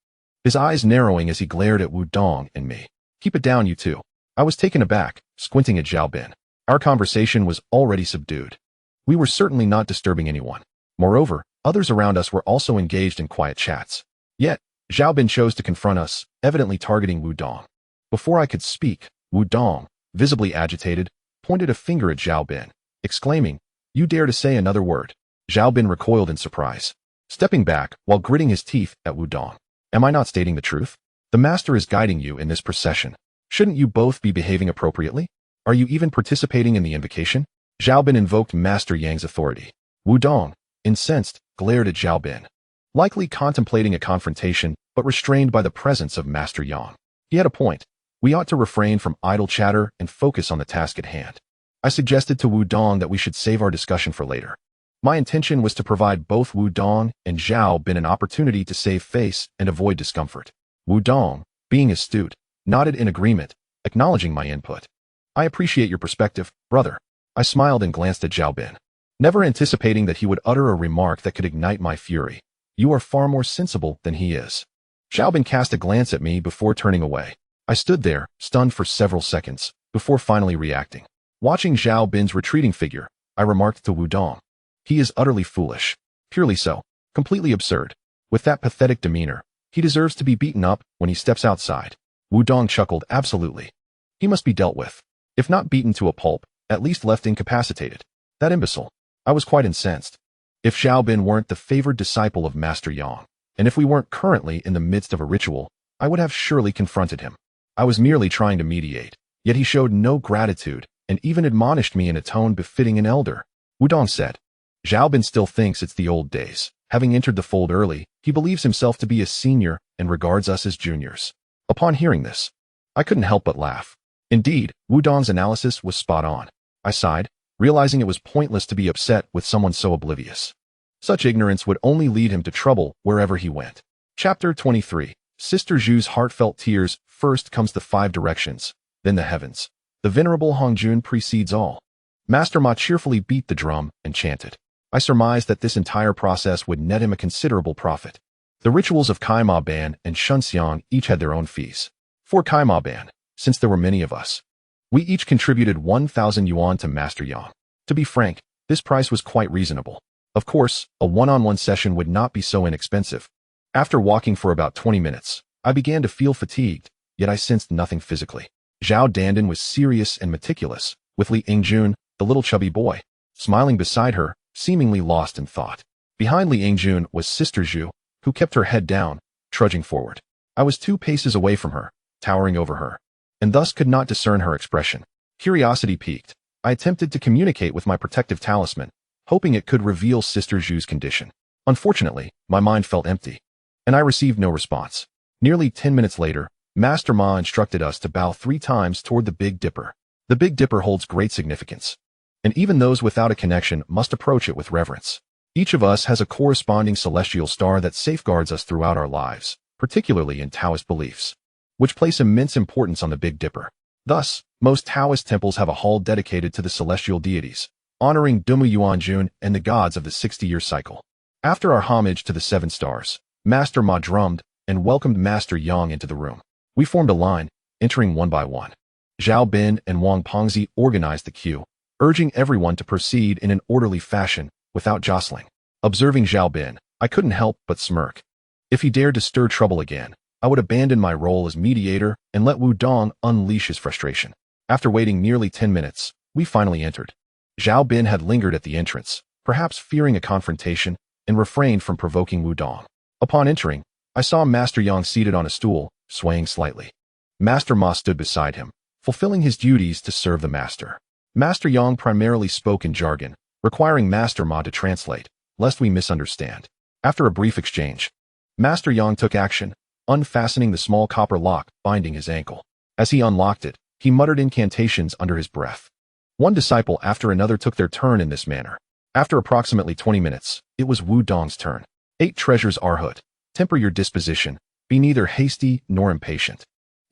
his eyes narrowing as he glared at Wu Dong and me. Keep it down, you two. I was taken aback, squinting at Zhao Bin. Our conversation was already subdued. We were certainly not disturbing anyone. Moreover, others around us were also engaged in quiet chats. Yet, Zhao Bin chose to confront us, evidently targeting Wu Dong. Before I could speak, Wu Dong, visibly agitated, pointed a finger at Zhao Bin, exclaiming, "You dare to say another word?" Zhao Bin recoiled in surprise, stepping back while gritting his teeth at Wu Dong. Am I not stating the truth? The master is guiding you in this procession. Shouldn't you both be behaving appropriately? Are you even participating in the invocation? Zhao Bin invoked Master Yang's authority. Wu Dong, incensed, glared at Zhao Bin, likely contemplating a confrontation, but restrained by the presence of Master Yang. He had a point. We ought to refrain from idle chatter and focus on the task at hand. I suggested to Wu Dong that we should save our discussion for later. My intention was to provide both Wu Dong and Zhao Bin an opportunity to save face and avoid discomfort. Wu Dong, being astute, nodded in agreement, acknowledging my input. I appreciate your perspective, brother. I smiled and glanced at Zhao Bin, never anticipating that he would utter a remark that could ignite my fury. You are far more sensible than he is. Zhao Bin cast a glance at me before turning away. I stood there, stunned for several seconds, before finally reacting. Watching Zhao Bin's retreating figure, I remarked to Wu Dong, "He is utterly foolish. Purely so. Completely absurd. With that pathetic demeanor, he deserves to be beaten up when he steps outside." Wu Dong chuckled, "Absolutely. He must be dealt with. If not beaten to a pulp, at least left incapacitated. That imbecile." I was quite incensed. If Zhao Bin weren't the favored disciple of Master Yang, and if we weren't currently in the midst of a ritual, I would have surely confronted him. I was merely trying to mediate, yet he showed no gratitude and even admonished me in a tone befitting an elder. Wu Dong said, "Zhao Bin still thinks it's the old days. Having entered the fold early, he believes himself to be a senior and regards us as juniors." Upon hearing this, I couldn't help but laugh. Indeed, Wu Dong's analysis was spot on. I sighed, realizing it was pointless to be upset with someone so oblivious. Such ignorance would only lead him to trouble wherever he went. Chapter 23. Sister Zhu's heartfelt tears. First comes the 5 directions, then the heavens. The venerable Hongjun precedes all. Master Ma cheerfully beat the drum and chanted. I surmised that this entire process would net him a considerable profit. The rituals of Kai Ma Ban and Shunxiang each had their own fees. For Kai Ma Ban, since there were many of us, we each contributed 1,000 yuan to Master Yang. To be frank, this price was quite reasonable. Of course, a one-on-one session would not be so inexpensive. After walking for about 20 minutes, I began to feel fatigued, yet I sensed nothing physically. Zhao Dandan was serious and meticulous, with Li Yingjun, the little chubby boy, smiling beside her, seemingly lost in thought. Behind Li Yingjun was Sister Zhu, who kept her head down, trudging forward. I was 2 paces away from her, towering over her, and thus could not discern her expression. Curiosity piqued. I attempted to communicate with my protective talisman, hoping it could reveal Sister Zhu's condition. Unfortunately, my mind felt empty, and I received no response. Nearly 10 minutes later, Master Ma instructed us to bow 3 times toward the Big Dipper. The Big Dipper holds great significance, and even those without a connection must approach it with reverence. Each of us has a corresponding celestial star that safeguards us throughout our lives, particularly in Taoist beliefs, which place immense importance on the Big Dipper. Thus, most Taoist temples have a hall dedicated to the celestial deities, honoring Dumu Yuanjun and the gods of the 60-year cycle. After our homage to the 7 stars, Master Ma drummed and welcomed Master Yang into the room. We formed a line, entering one by one. Zhao Bin and Wang Pengzi organized the queue, urging everyone to proceed in an orderly fashion without jostling. Observing Zhao Bin, I couldn't help but smirk. If he dared to stir trouble again, I would abandon my role as mediator and let Wu Dong unleash his frustration. After waiting nearly 10 minutes, we finally entered. Zhao Bin had lingered at the entrance, perhaps fearing a confrontation, and refrained from provoking Wu Dong. Upon entering, I saw Master Yang seated on a stool, swaying slightly. Master Ma stood beside him, fulfilling his duties to serve the master. Master Yang primarily spoke in jargon, requiring Master Ma to translate, lest we misunderstand. After a brief exchange, Master Yang took action, unfastening the small copper lock binding his ankle. As he unlocked it, he muttered incantations under his breath. One disciple after another took their turn in this manner. After approximately 20 minutes, it was Wu Dong's turn. 8 treasures Arhut. Temper your disposition. Be neither hasty nor impatient.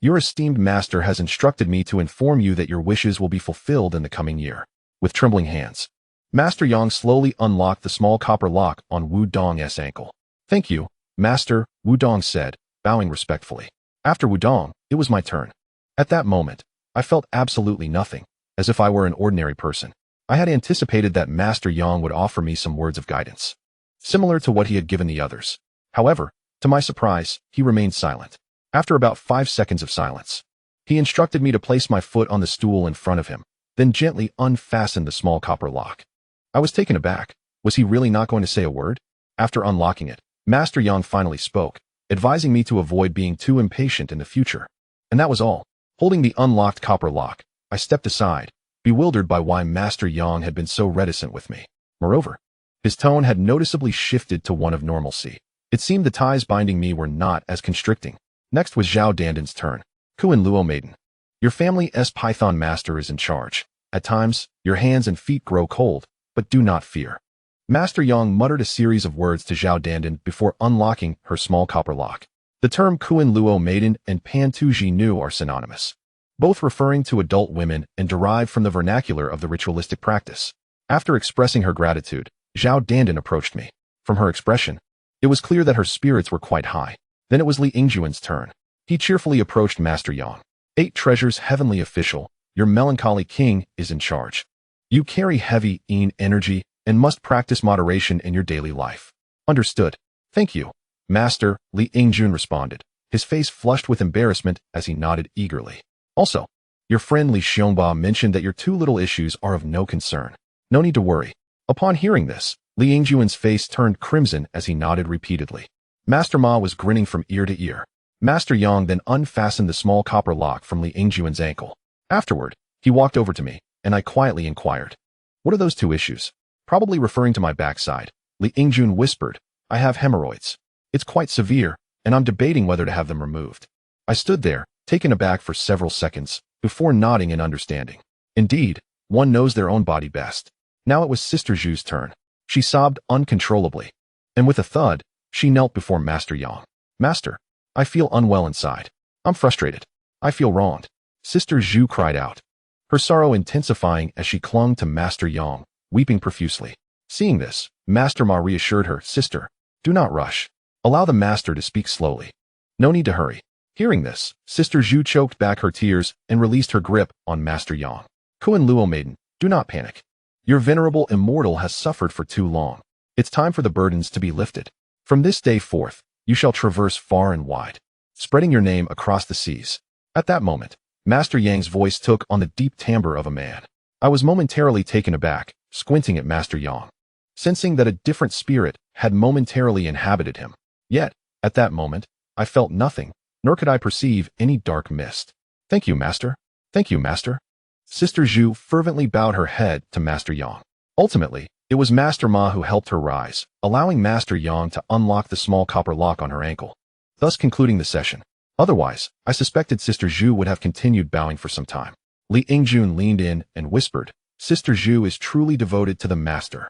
Your esteemed master has instructed me to inform you that your wishes will be fulfilled in the coming year. With trembling hands, Master Yang slowly unlocked the small copper lock on Wu Dong's ankle. Thank you, Master, Wu Dong said, bowing respectfully. After Wu Dong, it was my turn. At that moment, I felt absolutely nothing, as if I were an ordinary person. I had anticipated that Master Yang would offer me some words of guidance, similar to what he had given the others. However, to my surprise, he remained silent. After about 5 seconds of silence, he instructed me to place my foot on the stool in front of him, then gently unfastened the small copper lock. I was taken aback. Was he really not going to say a word? After unlocking it, Master Yang finally spoke, advising me to avoid being too impatient in the future. And that was all. Holding the unlocked copper lock, I stepped aside, bewildered by why Master Yang had been so reticent with me. Moreover, his tone had noticeably shifted to one of normalcy. It seemed the ties binding me were not as constricting. Next was Zhao Dandan's turn. Kuan Luo Maiden. Your family's Python master is in charge. At times, your hands and feet grow cold, but do not fear. Master Yang muttered a series of words to Zhao Dandan before unlocking her small copper lock. The term Kuan Luo Maiden and Pan Tu Ji Nu are synonymous, both referring to adult women and derived from the vernacular of the ritualistic practice. After expressing her gratitude, Zhao Dandan approached me. From her expression, it was clear that her spirits were quite high. Then it was Li Ingjuan's turn. He cheerfully approached Master Yang. 8 treasures heavenly official, your melancholy king is in charge. You carry heavy energy and must practice moderation in your daily life. Understood. Thank you, Master, Li Ingjun responded, his face flushed with embarrassment as he nodded eagerly. Also, your friend Li Xiongba mentioned that your 2 little issues are of no concern. No need to worry. Upon hearing this, Li Ingjuan's face turned crimson as he nodded repeatedly. Master Ma was grinning from ear to ear. Master Yang then unfastened the small copper lock from Li Ingjuan's ankle. Afterward, he walked over to me, and I quietly inquired, what are those 2 issues? Probably referring to my backside. Li Ingjun whispered, I have hemorrhoids. It's quite severe, and I'm debating whether to have them removed. I stood there, taken aback for several seconds, before nodding in understanding. Indeed, one knows their own body best. Now it was Sister Zhu's turn. She sobbed uncontrollably, and with a thud, she knelt before Master Yang. Master, I feel unwell inside. I'm frustrated. I feel wronged. Sister Zhu cried out, her sorrow intensifying as she clung to Master Yang, weeping profusely. Seeing this, Master Ma reassured her, Sister, do not rush. Allow the master to speak slowly. No need to hurry. Hearing this, Sister Zhu choked back her tears and released her grip on Master Yang. Kuan Luo Maiden, do not panic. Your venerable immortal has suffered for too long. It's time for the burdens to be lifted. From this day forth, you shall traverse far and wide, spreading your name across the seas. At that moment, Master Yang's voice took on the deep timbre of a man. I was momentarily taken aback, squinting at Master Yang, sensing that a different spirit had momentarily inhabited him. Yet, at that moment, I felt nothing, nor could I perceive any dark mist. Thank you, Master. Thank you, Master. Sister Zhu fervently bowed her head to Master Yang. Ultimately, it was Master Ma who helped her rise, allowing Master Yang to unlock the small copper lock on her ankle, thus concluding the session. Otherwise, I suspected Sister Zhu would have continued bowing for some time. Li Ingjun leaned in and whispered, Sister Zhu is truly devoted to the Master.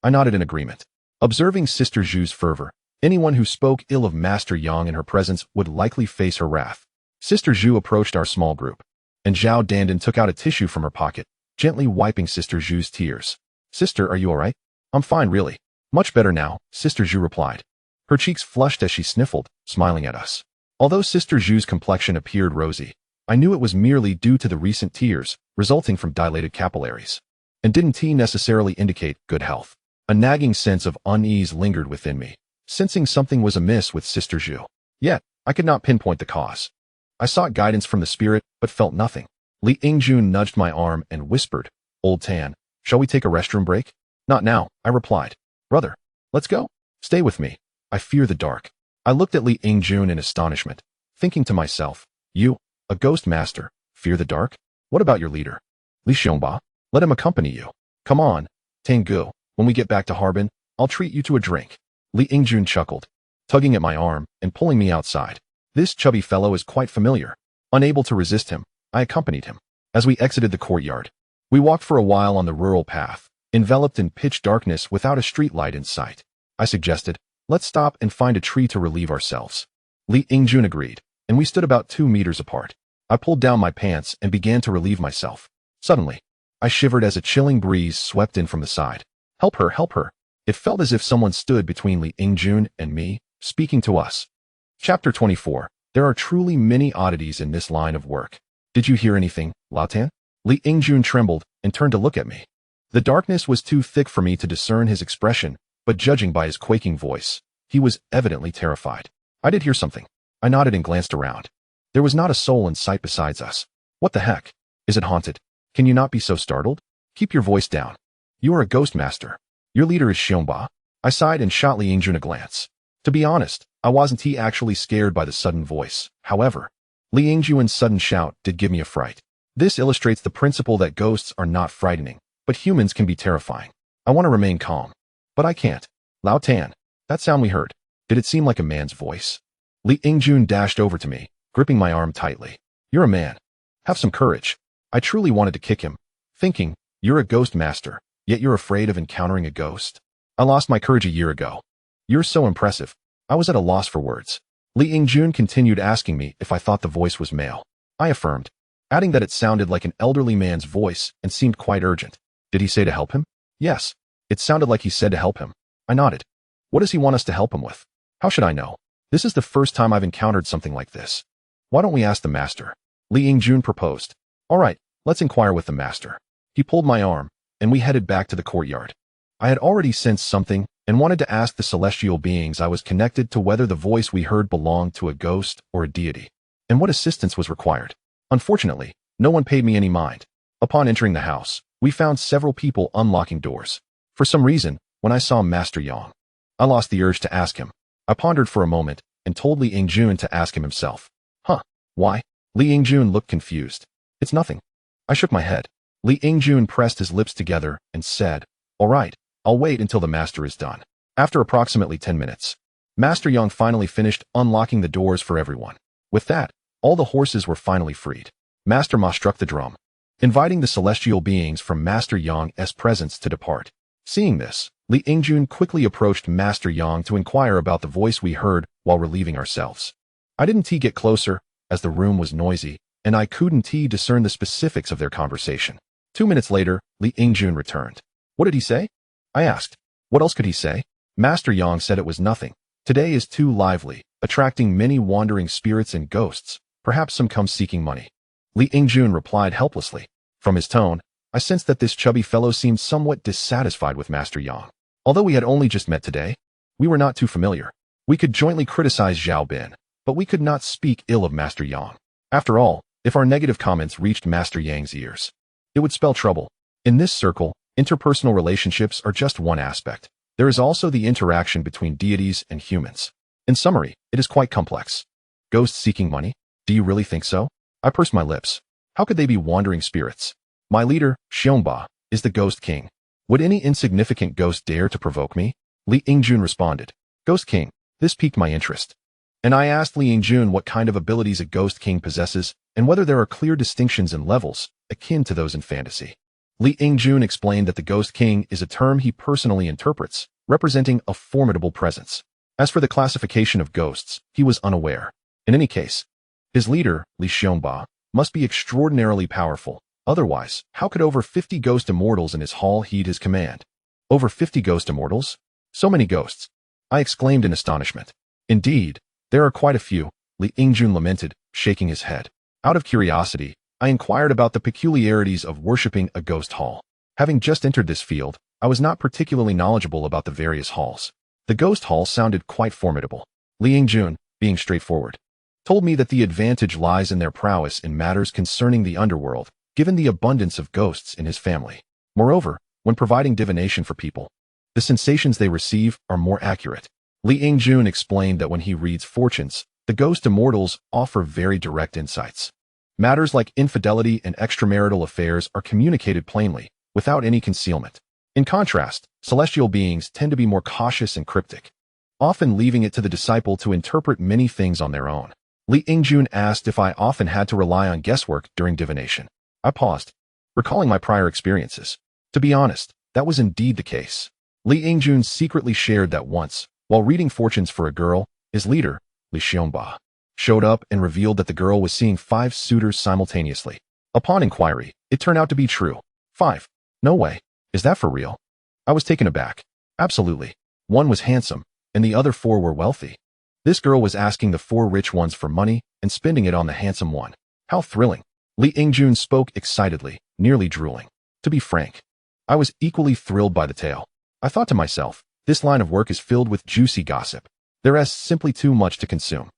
I nodded in agreement. Observing Sister Zhu's fervor, anyone who spoke ill of Master Yang in her presence would likely face her wrath. Sister Zhu approached our small group, and Zhao Dandan took out a tissue from her pocket, gently wiping Sister Zhu's tears. Sister, are you all right? I'm fine, really. Much better now, Sister Zhu replied. Her cheeks flushed as she sniffled, smiling at us. Although Sister Zhu's complexion appeared rosy, I knew it was merely due to the recent tears, resulting from dilated capillaries. And didn't necessarily indicate good health. A nagging sense of unease lingered within me, sensing something was amiss with Sister Zhu. Yet, I could not pinpoint the cause. I sought guidance from the spirit, but felt nothing. Li Ingjun nudged my arm and whispered, Old Tan, shall we take a restroom break? Not now, I replied. Brother, let's go. Stay with me. I fear the dark. I looked at Li Ingjun in astonishment, thinking to myself, you, a ghost master, fear the dark? What about your leader? Li Xiongba? Let him accompany you. Come on, Tengu, when we get back to Harbin, I'll treat you to a drink. Li Ingjun chuckled, tugging at my arm and pulling me outside. This chubby fellow is quite familiar. Unable to resist him, I accompanied him. As we exited the courtyard, we walked for a while on the rural path, enveloped in pitch darkness without a streetlight in sight. I suggested, let's stop and find a tree to relieve ourselves. Li Yingjun agreed, and we stood about 2 meters apart. I pulled down my pants and began to relieve myself. Suddenly, I shivered as a chilling breeze swept in from the side. Help her, help her. It felt as if someone stood between Li Yingjun and me, speaking to us. Chapter 24. There are truly many oddities in this line of work. Did you hear anything, Lao Tan? Li Yingjun trembled and turned to look at me. The darkness was too thick for me to discern his expression, but judging by his quaking voice, he was evidently terrified. I did hear something. I nodded and glanced around. There was not a soul in sight besides us. What the heck? Is it haunted? Can you not be so startled? Keep your voice down. You are a ghost master. Your leader is Xiongba. I sighed and shot Li Yingjun a glance. To be honest, I wasn't actually scared by the sudden voice. However, Li Yingjun's sudden shout did give me a fright. This illustrates the principle that ghosts are not frightening, but humans can be terrifying. I want to remain calm, but I can't. Lao Tan, that sound we heard, did it seem like a man's voice? Li Yingjun dashed over to me, gripping my arm tightly. You're a man. Have some courage. I truly wanted to kick him, thinking, you're a ghost master, yet you're afraid of encountering a ghost. I lost my courage a year ago. You're so impressive. I was at a loss for words. Li Yingjun continued asking me if I thought the voice was male. I affirmed, adding that it sounded like an elderly man's voice and seemed quite urgent. Did he say to help him? Yes. It sounded like he said to help him. I nodded. What does he want us to help him with? How should I know? This is the first time I've encountered something like this. Why don't we ask the master? Li Yingjun proposed. All right, let's inquire with the master. He pulled my arm, and we headed back to the courtyard. I had already sensed something and wanted to ask the celestial beings I was connected to whether the voice we heard belonged to a ghost or a deity, and what assistance was required. Unfortunately, no one paid me any mind. Upon entering the house, we found several people unlocking doors. For some reason, when I saw Master Yang, I lost the urge to ask him. I pondered for a moment and told Li Yingjun to ask him himself. Huh? Why? Li Yingjun looked confused. It's nothing. I shook my head. Li Yingjun pressed his lips together and said, all right, I'll wait until the master is done. After approximately 10 minutes, Master Yang finally finished unlocking the doors for everyone. With that, all the horses were finally freed. Master Ma struck the drum, inviting the celestial beings from Master Yang's presence to depart. Seeing this, Li Yingjun quickly approached Master Yang to inquire about the voice we heard while relieving ourselves. I didn't get closer, as the room was noisy, and I couldn't discern the specifics of their conversation. 2 minutes later, Li Yingjun returned. What did he say? I asked. What else could he say? Master Yang said it was nothing. Today is too lively, attracting many wandering spirits and ghosts. Perhaps some come seeking money. Li Yingjun replied helplessly. From his tone, I sensed that this chubby fellow seemed somewhat dissatisfied with Master Yang. Although we had only just met today, we were not too familiar. We could jointly criticize Zhao Bin, but we could not speak ill of Master Yang. After all, if our negative comments reached Master Yang's ears, it would spell trouble. In this circle, interpersonal relationships are just one aspect. There is also the interaction between deities and humans. In summary, it is quite complex. Ghosts seeking money? Do you really think so? I pursed my lips. How could they be wandering spirits? My leader, Xiongba, is the Ghost King. Would any insignificant ghost dare to provoke me? Li Yingjun responded. Ghost King, this piqued my interest. And I asked Li Yingjun what kind of abilities a Ghost King possesses and whether there are clear distinctions in levels, akin to those in fantasy. Li Yingjun explained that the Ghost King is a term he personally interprets, representing a formidable presence. As for the classification of ghosts, he was unaware. In any case, his leader, Li Xiongba, must be extraordinarily powerful. Otherwise, how could over 50 ghost immortals in his hall heed his command? Over 50 ghost immortals? So many ghosts! I exclaimed in astonishment. Indeed, there are quite a few, Li Yingjun lamented, shaking his head. Out of curiosity, I inquired about the peculiarities of worshipping a ghost hall. Having just entered this field, I was not particularly knowledgeable about the various halls. The ghost hall sounded quite formidable. Li Yingjun, being straightforward, told me that the advantage lies in their prowess in matters concerning the underworld, given the abundance of ghosts in his family. Moreover, when providing divination for people, the sensations they receive are more accurate. Li Yingjun explained that when he reads fortunes, the ghost immortals offer very direct insights. Matters like infidelity and extramarital affairs are communicated plainly, without any concealment. In contrast, celestial beings tend to be more cautious and cryptic, often leaving it to the disciple to interpret many things on their own. Li Yingjun asked if I often had to rely on guesswork during divination. I paused, recalling my prior experiences. To be honest, that was indeed the case. Li Yingjun secretly shared that once, while reading fortunes for a girl, his leader, Li Xiongba, showed up and revealed that the girl was seeing 5 suitors simultaneously. Upon inquiry, it turned out to be true. 5. No way. Is that for real? I was taken aback. Absolutely. One was handsome, and the other 4 were wealthy. This girl was asking the 4 rich ones for money and spending it on the handsome one. How thrilling. Li Yingjun spoke excitedly, nearly drooling. To be frank, I was equally thrilled by the tale. I thought to myself, this line of work is filled with juicy gossip. There is simply too much to consume.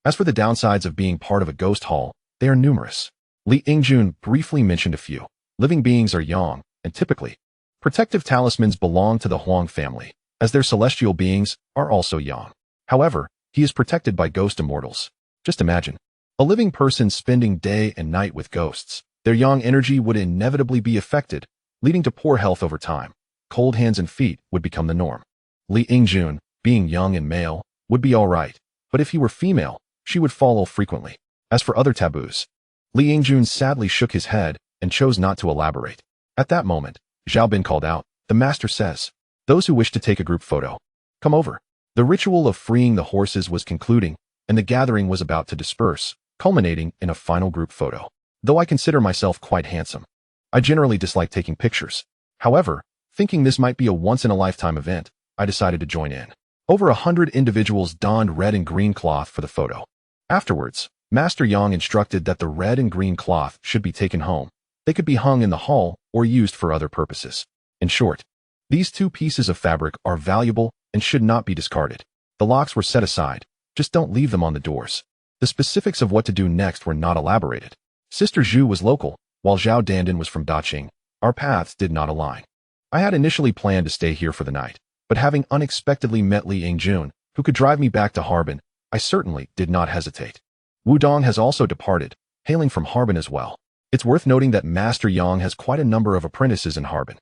As for the downsides of being part of a ghost hall, they are numerous. Li Yingjun briefly mentioned a few. Living beings are young, and typically, protective talismans belong to the Huang family, as their celestial beings are also young. However, he is protected by ghost immortals. Just imagine, a living person spending day and night with ghosts. Their young energy would inevitably be affected, leading to poor health over time. Cold hands and feet would become the norm. Li Yingjun, being young and male, would be alright, but if he were female, she would fall ill frequently. As for other taboos, Li Yingjun sadly shook his head and chose not to elaborate. At that moment, Zhao Bin called out, "The master says, those who wish to take a group photo, come over." The ritual of freeing the horses was concluding, and the gathering was about to disperse, culminating in a final group photo. Though I consider myself quite handsome, I generally dislike taking pictures. However, thinking this might be a once-in-a-lifetime event, I decided to join in. Over 100 individuals donned red and green cloth for the photo. Afterwards, Master Yang instructed that the red and green cloth should be taken home. They could be hung in the hall or used for other purposes. In short, these 2 pieces of fabric are valuable and should not be discarded. The locks were set aside, just don't leave them on the doors. The specifics of what to do next were not elaborated. Sister Zhu was local, while Zhao Dandan was from Daqing. Our paths did not align. I had initially planned to stay here for the night, but having unexpectedly met Li Yingjun, who could drive me back to Harbin, I certainly did not hesitate. Wudong has also departed, hailing from Harbin as well. It's worth noting that Master Yang has quite a number of apprentices in Harbin.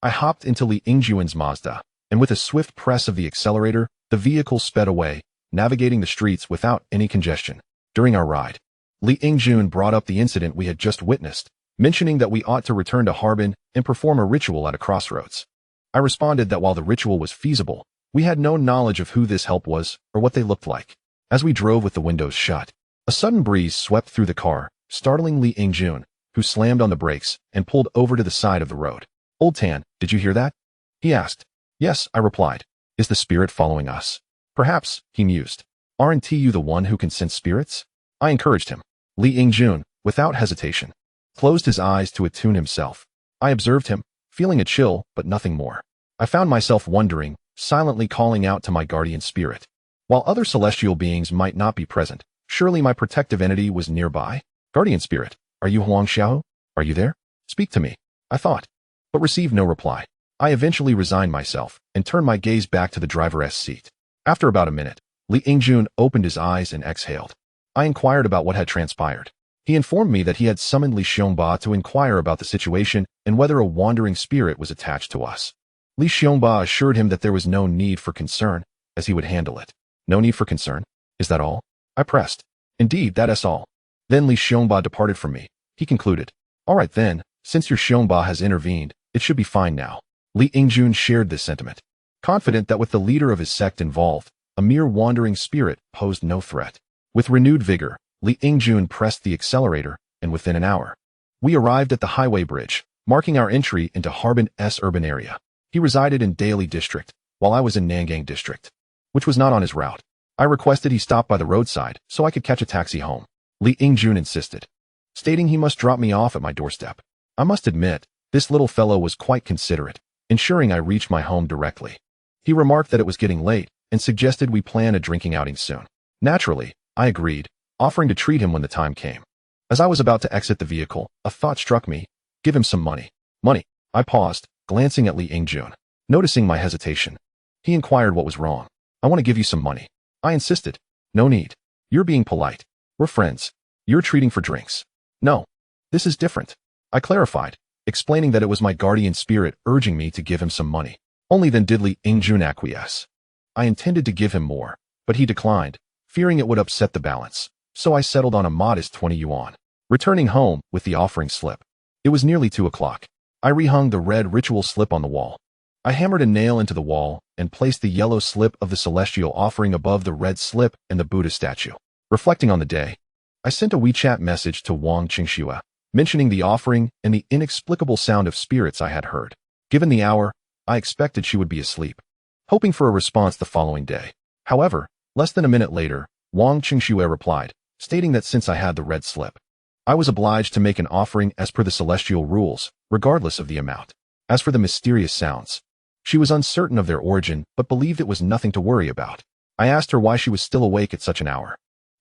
I hopped into Li Yingjun's Mazda, and with a swift press of the accelerator, the vehicle sped away, navigating the streets without any congestion. During our ride, Li Yingjun brought up the incident we had just witnessed, mentioning that we ought to return to Harbin and perform a ritual at a crossroads. I responded that while the ritual was feasible, we had no knowledge of who this help was or what they looked like. As we drove with the windows shut, a sudden breeze swept through the car, startling Li Yingjun, who slammed on the brakes and pulled over to the side of the road. "Old Tan, did you hear that?" he asked. "Yes," I replied. "Is the spirit following us?" "Perhaps," he mused. "Aren't you the one who can sense spirits?" I encouraged him. Li Yingjun, without hesitation, closed his eyes to attune himself. I observed him, feeling a chill, but nothing more. I found myself wondering, silently calling out to my guardian spirit. While other celestial beings might not be present, surely my protective entity was nearby. "Guardian spirit, are you Huang Xiao? Are you there? Speak to me," I thought, but received no reply. I eventually resigned myself and turned my gaze back to the driver's seat. After about a minute, Li Yingjun opened his eyes and exhaled. I inquired about what had transpired. He informed me that he had summoned Li Xiongba to inquire about the situation and whether a wandering spirit was attached to us. Li Xiongba assured him that there was no need for concern, as he would handle it. "No need for concern? Is that all?" I pressed. "Indeed, that is all." Then Li Xiongba departed from me. He concluded, "All right then, since your Xiongba has intervened, it should be fine now." Li Yingjun shared this sentiment, confident that with the leader of his sect involved, a mere wandering spirit posed no threat. With renewed vigor, Li Yingjun pressed the accelerator, and within an hour, we arrived at the highway bridge, marking our entry into Harbin's urban area. He resided in Daoli district, while I was in Nangang district, which was not on his route. I requested he stop by the roadside so I could catch a taxi home. Li Yingjun insisted, stating he must drop me off at my doorstep. I must admit, this little fellow was quite considerate, ensuring I reached my home directly. He remarked that it was getting late and suggested we plan a drinking outing soon. Naturally, I agreed, offering to treat him when the time came. As I was about to exit the vehicle, a thought struck me. Give him some money. Money. I paused, glancing at Li Yingjun. Noticing my hesitation, he inquired what was wrong. "I want to give you some money." I insisted. "No need. You're being polite. We're friends. You're treating for drinks." "No. This is different," I clarified, explaining that it was my guardian spirit urging me to give him some money. Only then did Li Yingjun acquiesce. I intended to give him more, but he declined, fearing it would upset the balance. so I settled on a modest 20 yuan. Returning home with the offering slip. It was nearly 2 o'clock. I rehung the red ritual slip on the wall. I hammered a nail into the wall and placed the yellow slip of the celestial offering above the red slip and the Buddha statue. Reflecting on the day, I sent a WeChat message to Wang Qingxue, mentioning the offering and the inexplicable sound of spirits I had heard. Given the hour, I expected she would be asleep, hoping for a response the following day. However, less than a minute later, Wang Qingxue replied, stating that since I had the red slip, I was obliged to make an offering as per the celestial rules, regardless of the amount. As for the mysterious sounds, she was uncertain of their origin but believed it was nothing to worry about. I asked her why she was still awake at such an hour.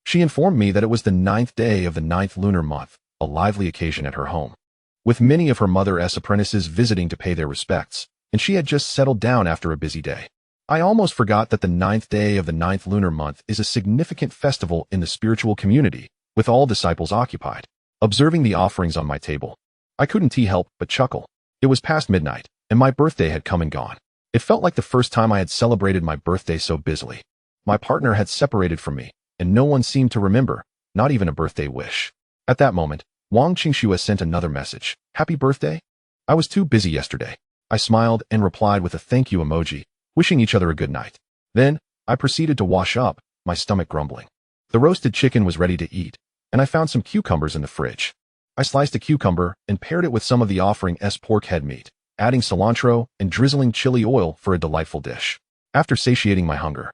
She informed me that it was the 9th day of the 9th lunar month, a lively occasion at her home, with many of her mother's apprentices visiting to pay their respects, and she had just settled down after a busy day. I almost forgot that the 9th day of the 9th lunar month is a significant festival in the spiritual community, with all disciples occupied. Observing the offerings on my table, I couldn't help but chuckle. It was past midnight, and my birthday had come and gone. It felt like the first time I had celebrated my birthday so busily. My partner had separated from me, and no one seemed to remember, not even a birthday wish. At that moment, Wang Qingxue sent another message. Happy birthday? I was too busy yesterday. I smiled and replied with a thank you emoji, wishing each other a good night. Then, I proceeded to wash up, my stomach grumbling. The roasted chicken was ready to eat, and I found some cucumbers in the fridge. I sliced a cucumber and paired it with some of the offering's pork head meat, adding cilantro and drizzling chili oil for a delightful dish. After satiating my hunger,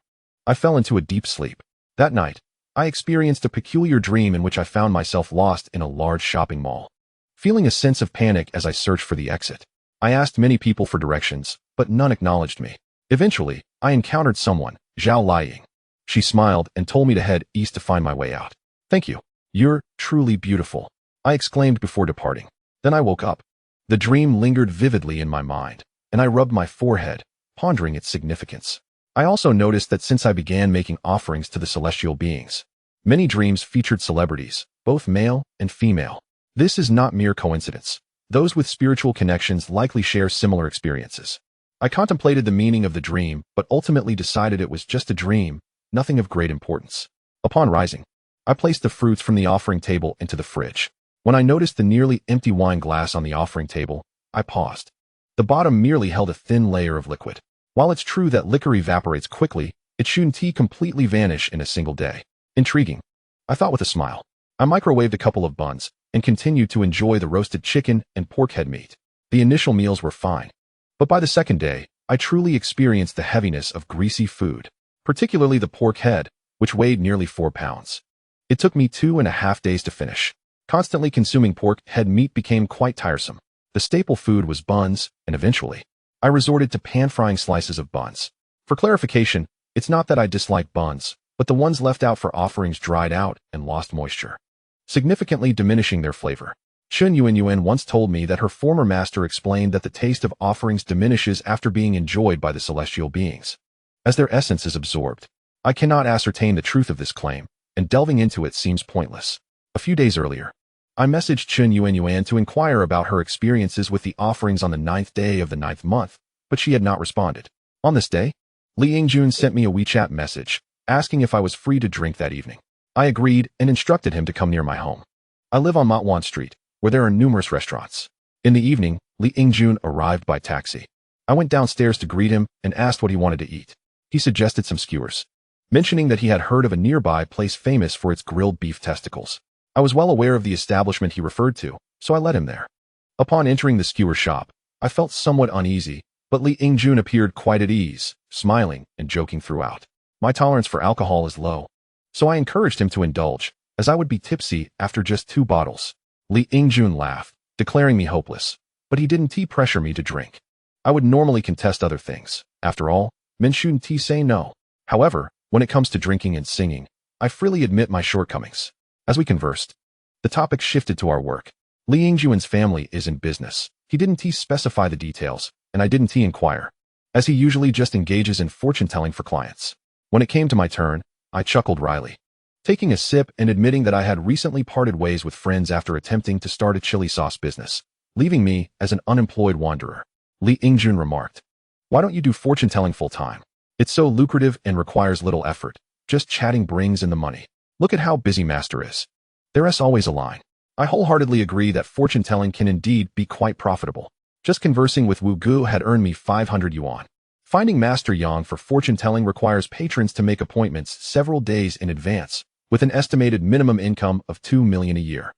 I fell into a deep sleep. That night, I experienced a peculiar dream in which I found myself lost in a large shopping mall. Feeling a sense of panic as I searched for the exit, I asked many people for directions, but none acknowledged me. Eventually, I encountered someone, Zhao Liying. She smiled and told me to head east to find my way out. Thank you. You're truly beautiful, I exclaimed before departing. Then I woke up. The dream lingered vividly in my mind, and I rubbed my forehead, pondering its significance. I also noticed that since I began making offerings to the celestial beings, many dreams featured celebrities, both male and female. This is not mere coincidence. Those with spiritual connections likely share similar experiences. I contemplated the meaning of the dream, but ultimately decided it was just a dream, nothing of great importance. Upon rising, I placed the fruits from the offering table into the fridge. When I noticed the nearly empty wine glass on the offering table, I paused. The bottom merely held a thin layer of liquid. While it's true that liquor evaporates quickly, it shouldn't completely vanish in a single day. Intriguing, I thought with a smile. I microwaved a couple of buns and continued to enjoy the roasted chicken and pork head meat. The initial meals were fine, but by the second day, I truly experienced the heaviness of greasy food, particularly the pork head, which weighed nearly 4 pounds. It took me 2.5 days to finish. Constantly consuming pork head meat became quite tiresome. The staple food was buns, and eventually, I resorted to pan-frying slices of buns. For clarification, it's not that I dislike buns, but the ones left out for offerings dried out and lost moisture, significantly diminishing their flavor. Chen Yuanyuan once told me that her former master explained that the taste of offerings diminishes after being enjoyed by the celestial beings, as their essence is absorbed. I cannot ascertain the truth of this claim, and delving into it seems pointless. A few days earlier, I messaged Chen Yuanyuan to inquire about her experiences with the offerings on the 9th day of the 9th month, but she had not responded. On this day, Li Yingjun sent me a WeChat message, asking if I was free to drink that evening. I agreed and instructed him to come near my home. I live on Matwan Street, where there are numerous restaurants. In the evening, Li Yingjun arrived by taxi. I went downstairs to greet him and asked what he wanted to eat. He suggested some skewers, mentioning that he had heard of a nearby place famous for its grilled beef testicles. I was well aware of the establishment he referred to, so I led him there. Upon entering the skewer shop, I felt somewhat uneasy, but Li Yingjun appeared quite at ease, smiling and joking throughout. My tolerance for alcohol is low, so I encouraged him to indulge, as I would be tipsy after just 2 bottles. Li Yingjun laughed, declaring me hopeless, but he didn't pressure me to drink. I would normally contest other things. After all, men shouldn't say no. However, when it comes to drinking and singing, I freely admit my shortcomings. As we conversed, the topic shifted to our work. Li Yingjuan's family is in business. He didn't specify the details, and I didn't inquire, as he usually just engages in fortune-telling for clients. When it came to my turn, I chuckled wryly, taking a sip and admitting that I had recently parted ways with friends after attempting to start a chili sauce business, leaving me as an unemployed wanderer. Li Yingjun remarked, "Why don't you do fortune-telling full-time? It's so lucrative and requires little effort. Just chatting brings in the money." Look at how busy master is. There's always a line. I wholeheartedly agree that fortune-telling can indeed be quite profitable. Just conversing with Wu Gu had earned me 500 yuan. Finding Master Yang for fortune-telling requires patrons to make appointments several days in advance, with an estimated minimum income of 2 million a year.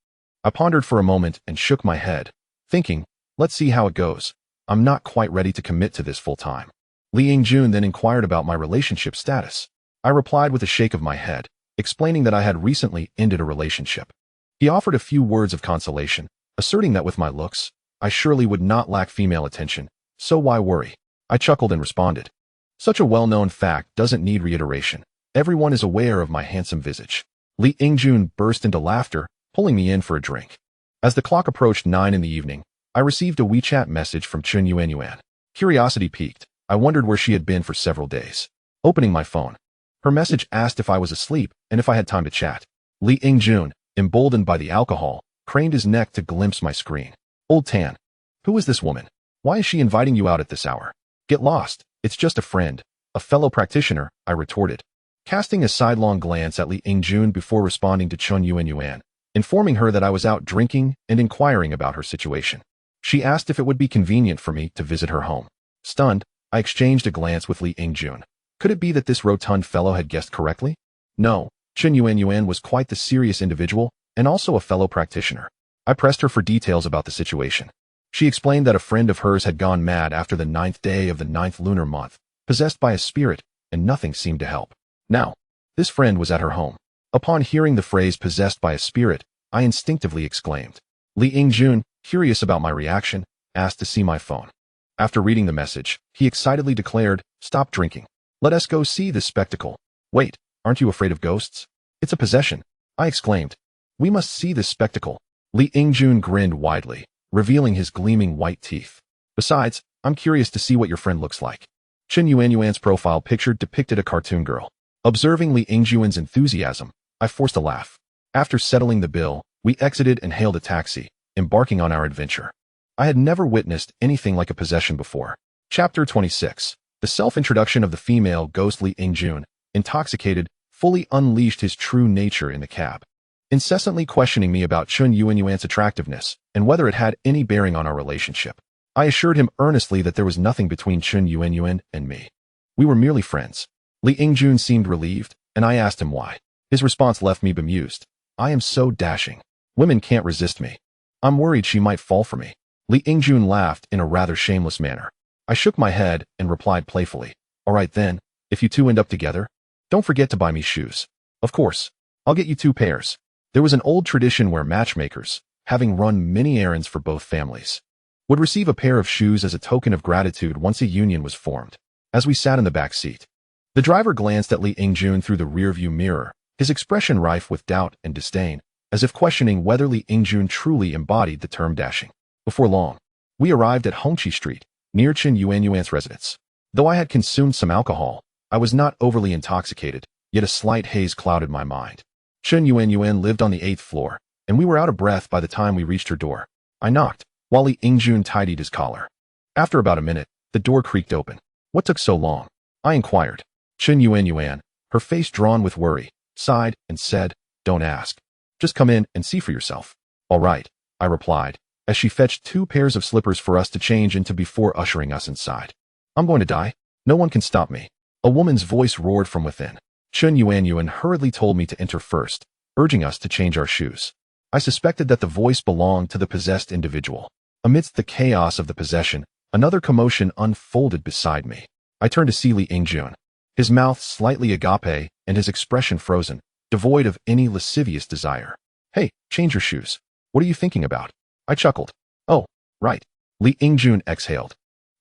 I pondered for a moment and shook my head, thinking, let's see how it goes. I'm not quite ready to commit to this full-time. Li Yingjun then inquired about my relationship status. I replied with a shake of my head, explaining that I had recently ended a relationship. He offered a few words of consolation, asserting that with my looks, I surely would not lack female attention, so why worry? I chuckled and responded. Such a well-known fact doesn't need reiteration. Everyone is aware of my handsome visage. Li Yingjun burst into laughter, pulling me in for a drink. As the clock approached 9 in the evening, I received a WeChat message from Chun Yuanyuan. Curiosity piqued. I wondered where she had been for several days. Opening my phone, her message asked if I was asleep and if I had time to chat. Li Yingjun, emboldened by the alcohol, craned his neck to glimpse my screen. Old Tan. Who is this woman? Why is she inviting you out at this hour? Get lost. It's just a friend. A fellow practitioner, I retorted. Casting a sidelong glance at Li Yingjun before responding to Chun Yuanyuan, informing her that I was out drinking and inquiring about her situation. She asked if it would be convenient for me to visit her home. Stunned, I exchanged a glance with Li Yingjun. Could it be that this rotund fellow had guessed correctly? No, Chun Yuanyuan was quite the serious individual and also a fellow practitioner. I pressed her for details about the situation. She explained that a friend of hers had gone mad after the 9th day of the 9th lunar month, possessed by a spirit, and nothing seemed to help. Now, this friend was at her home. Upon hearing the phrase possessed by a spirit, I instinctively exclaimed. Li Yingjun, curious about my reaction, asked to see my phone. After reading the message, he excitedly declared, "Stop drinking. Let us go see this spectacle." "Wait, aren't you afraid of ghosts?" "It's a possession," I exclaimed. "We must see this spectacle." Li Yingjun grinned widely, revealing his gleaming white teeth. "Besides, I'm curious to see what your friend looks like." Chun Yuanyuan's profile picture depicted a cartoon girl. Observing Li Yingjun's enthusiasm, I forced a laugh. After settling the bill, we exited and hailed a taxi, embarking on our adventure. I had never witnessed anything like a possession before. Chapter 26. The self-introduction of the female ghost Li Yingjun, intoxicated, fully unleashed his true nature in the cab, incessantly questioning me about Chun Yuanyuan's attractiveness and whether it had any bearing on our relationship. I assured him earnestly that there was nothing between Chun Yuanyuan and me. We were merely friends. Li Yingjun seemed relieved, and I asked him why. His response left me bemused. "I am so dashing. Women can't resist me. I'm worried she might fall for me." Li Yingjun laughed in a rather shameless manner. I shook my head and replied playfully, "All right then, if you two end up together, don't forget to buy me shoes." "Of course. I'll get you 2 pairs." There was an old tradition where matchmakers, having run many errands for both families, would receive a pair of shoes as a token of gratitude once a union was formed. As we sat in the back seat, the driver glanced at Li Yingjun through the rearview mirror, his expression rife with doubt and disdain, as if questioning whether Li Yingjun truly embodied the term dashing. Before long, we arrived at Hongqi Street, near Chun Yuanyuan's residence. Though I had consumed some alcohol, I was not overly intoxicated, yet a slight haze clouded my mind. Chun Yuanyuan lived on the 8th floor, and we were out of breath by the time we reached her door. I knocked, while Li Yingjun tidied his collar. After about a minute, the door creaked open. "What took so long?" I inquired. Chun Yuanyuan, her face drawn with worry, sighed and said, "Don't ask. Just come in and see for yourself." "All right," I replied, as she fetched 2 pairs of slippers for us to change into before ushering us inside. "I'm going to die. No one can stop me." A woman's voice roared from within. Chun Yuanyuan hurriedly told me to enter first, urging us to change our shoes. I suspected that the voice belonged to the possessed individual. Amidst the chaos of the possession, another commotion unfolded beside me. I turned to see Li Yingjun, his mouth slightly agape and his expression frozen, devoid of any lascivious desire. "Hey, change your shoes. What are you thinking about?" I chuckled. "Oh, right." Li Yingjun exhaled.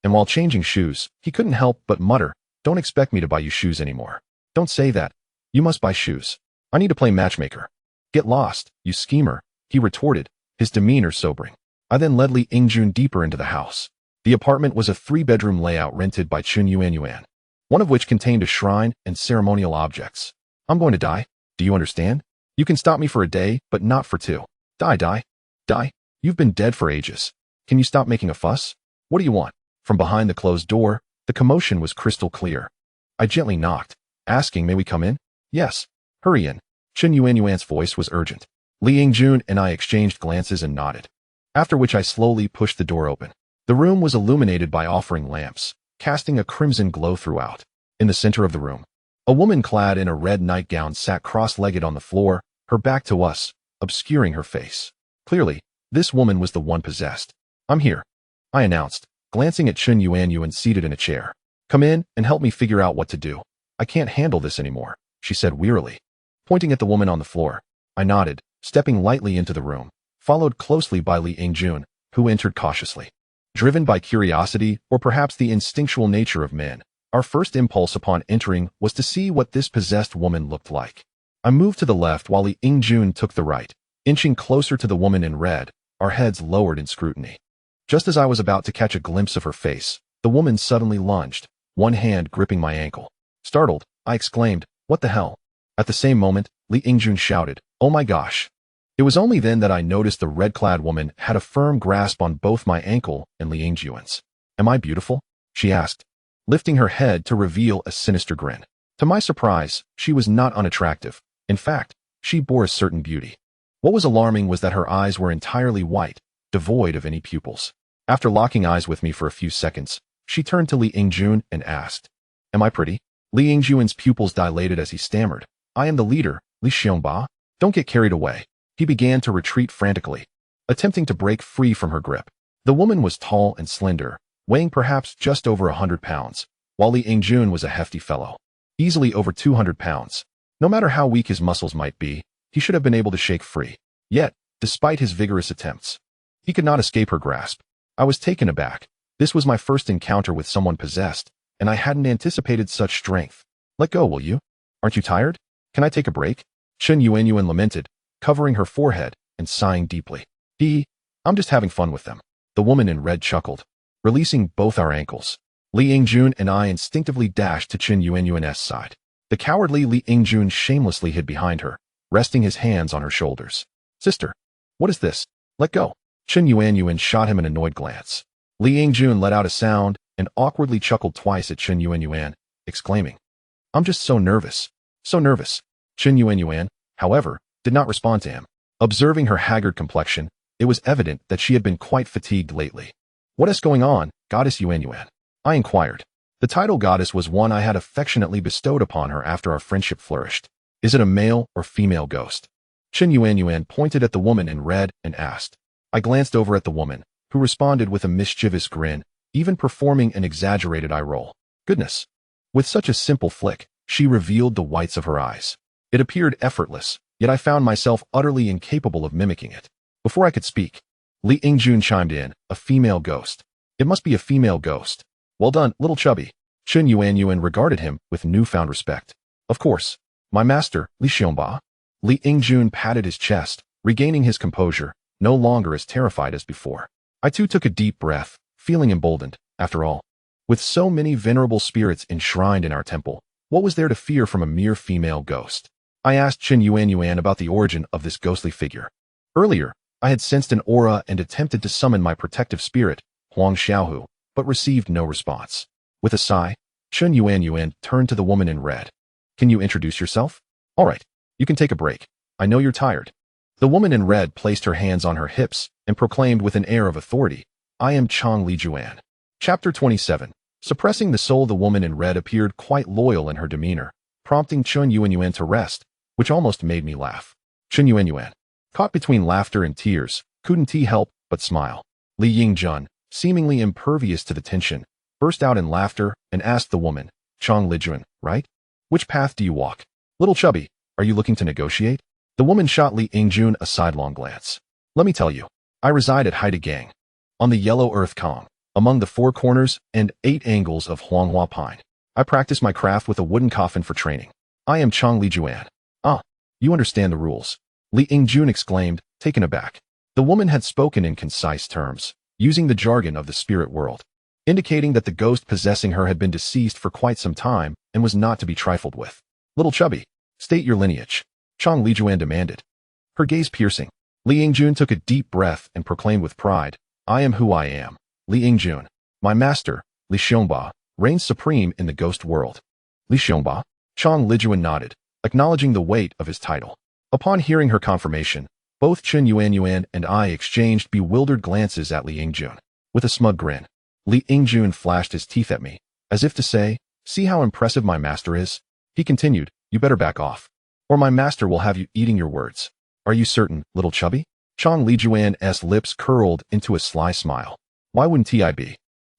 And while changing shoes, he couldn't help but mutter, "Don't expect me to buy you shoes anymore. Don't say that. You must buy shoes. I need to play matchmaker." "Get lost, you schemer," he retorted, his demeanor sobering. I then led Li Yingjun deeper into the house. The apartment was a 3-bedroom layout rented by Chun Yuanyuan, one of which contained a shrine and ceremonial objects. "I'm going to die. Do you understand? You can stop me for a day, but not for 2. Die, die, die. You've been dead for ages. Can you stop making a fuss? What do you want?" From behind the closed door, the commotion was crystal clear. I gently knocked, asking, "May we come in?" "Yes. Hurry in." Chen Yuanyuan's voice was urgent. Li Yingjun and I exchanged glances and nodded, after which I slowly pushed the door open. The room was illuminated by offering lamps, casting a crimson glow throughout. In the center of the room, a woman clad in a red nightgown sat cross-legged on the floor, her back to us, obscuring her face. Clearly, this woman was the one possessed. "I'm here," I announced, glancing at Chen Yuanyuan seated in a chair. "Come in and help me figure out what to do. I can't handle this anymore," she said wearily. Pointing at the woman on the floor, I nodded, stepping lightly into the room, followed closely by Li Yingjun, who entered cautiously. Driven by curiosity or perhaps the instinctual nature of men, our first impulse upon entering was to see what this possessed woman looked like. I moved to the left while Li Yingjun took the right, inching closer to the woman in red, our heads lowered in scrutiny. Just as I was about to catch a glimpse of her face, the woman suddenly lunged, one hand gripping my ankle. Startled, I exclaimed, "What the hell?" At the same moment, Li Yingjun shouted, "Oh my gosh." It was only then that I noticed the red-clad woman had a firm grasp on both my ankle and Li Yingjun's. "Am I beautiful?" she asked, lifting her head to reveal a sinister grin. To my surprise, she was not unattractive. In fact, she bore a certain beauty. What was alarming was that her eyes were entirely white, devoid of any pupils. After locking eyes with me for a few seconds, she turned to Li Yingjun and asked, "Am I pretty?" Li Yingjun's pupils dilated as he stammered, "I am the leader, Li Xiongba. Don't get carried away." He began to retreat frantically, attempting to break free from her grip. The woman was tall and slender, weighing perhaps just over 100 pounds, while Li Yingjun was a hefty fellow, easily over 200 pounds. No matter how weak his muscles might be, he should have been able to shake free. Yet, despite his vigorous attempts, he could not escape her grasp. I was taken aback. This was my first encounter with someone possessed, and I hadn't anticipated such strength. "Let go, will you? Aren't you tired? Can I take a break?" Chen Yuanyuan lamented, covering her forehead and sighing deeply. "I'm just having fun with them." The woman in red chuckled, releasing both our ankles. Li Yingjun and I instinctively dashed to Chen Yuanyuan's side. The cowardly Li Yingjun shamelessly hid behind her, resting his hands on her shoulders. "Sister, what is this? Let go." Chen Yuanyuan shot him an annoyed glance. Li Yingjun let out a sound and awkwardly chuckled twice at Chen Yuanyuan, exclaiming, "I'm just so nervous. So nervous." Chen Yuanyuan, however, did not respond to him. Observing her haggard complexion, it was evident that she had been quite fatigued lately. "What is going on, Goddess Yuanyuan?" I inquired. The title goddess was one I had affectionately bestowed upon her after our friendship flourished. "Is it a male or female ghost?" Chen Yuanyuan pointed at the woman in red and asked. I glanced over at the woman, who responded with a mischievous grin, even performing an exaggerated eye roll. Goodness! With such a simple flick, she revealed the whites of her eyes. It appeared effortless, yet I found myself utterly incapable of mimicking it. Before I could speak, Li Yingjun chimed in, "A female ghost. It must be a female ghost. Well done, little chubby." Chen Yuanyuan regarded him with newfound respect. "Of course, my master, Li Xiongba." Li Yingjun patted his chest, regaining his composure, no longer as terrified as before. I too took a deep breath, feeling emboldened. After all, with so many venerable spirits enshrined in our temple, what was there to fear from a mere female ghost? I asked Chen Yuanyuan about the origin of this ghostly figure. Earlier, I had sensed an aura and attempted to summon my protective spirit, Huang Xiaohu, but received no response. With a sigh, Chen Yuanyuan turned to the woman in red. "Can you introduce yourself?" "All right, you can take a break. I know you're tired." The woman in red placed her hands on her hips and proclaimed with an air of authority, "I am Chang Lijuan." Chapter 27. Suppressing the soul. The woman in red appeared quite loyal in her demeanor, prompting Chen Yuanyuan to rest, which almost made me laugh. Chen Yuanyuan, caught between laughter and tears, couldn't he help but smile. Li Yingjun, seemingly impervious to the tension, burst out in laughter and asked the woman, "Chang Lijuan, right? Which path do you walk? Little chubby, are you looking to negotiate?" The woman shot Li Yingjun a sidelong glance. "Let me tell you, I reside at Haidegang, on the yellow earth Kong, among the 4 corners and 8 angles of Huanghua Pine. I practice my craft with a wooden coffin for training. I am Chang Lijuan." "Ah, you understand the rules," Li Yingjun exclaimed, taken aback. The woman had spoken in concise terms, using the jargon of the spirit world, indicating that the ghost possessing her had been deceased for quite some time and was not to be trifled with. "Little chubby, state your lineage," Chang Lijuan demanded, her gaze piercing. Li Yingjun took a deep breath and proclaimed with pride, "I am who I am, Li Yingjun. My master, Li Xiongba, reigns supreme in the ghost world." "Li Xiongba?" Chang Lijuan nodded, acknowledging the weight of his title. Upon hearing her confirmation, both Chen Yuanyuan and I exchanged bewildered glances at Li Yingjun. With a smug grin, Li Yingjun flashed his teeth at me, as if to say, "See how impressive my master is?" He continued, "You better back off, or my master will have you eating your words." "Are you certain, little chubby?" Chang Lijuan's lips curled into a sly smile. "Why wouldn't I be?"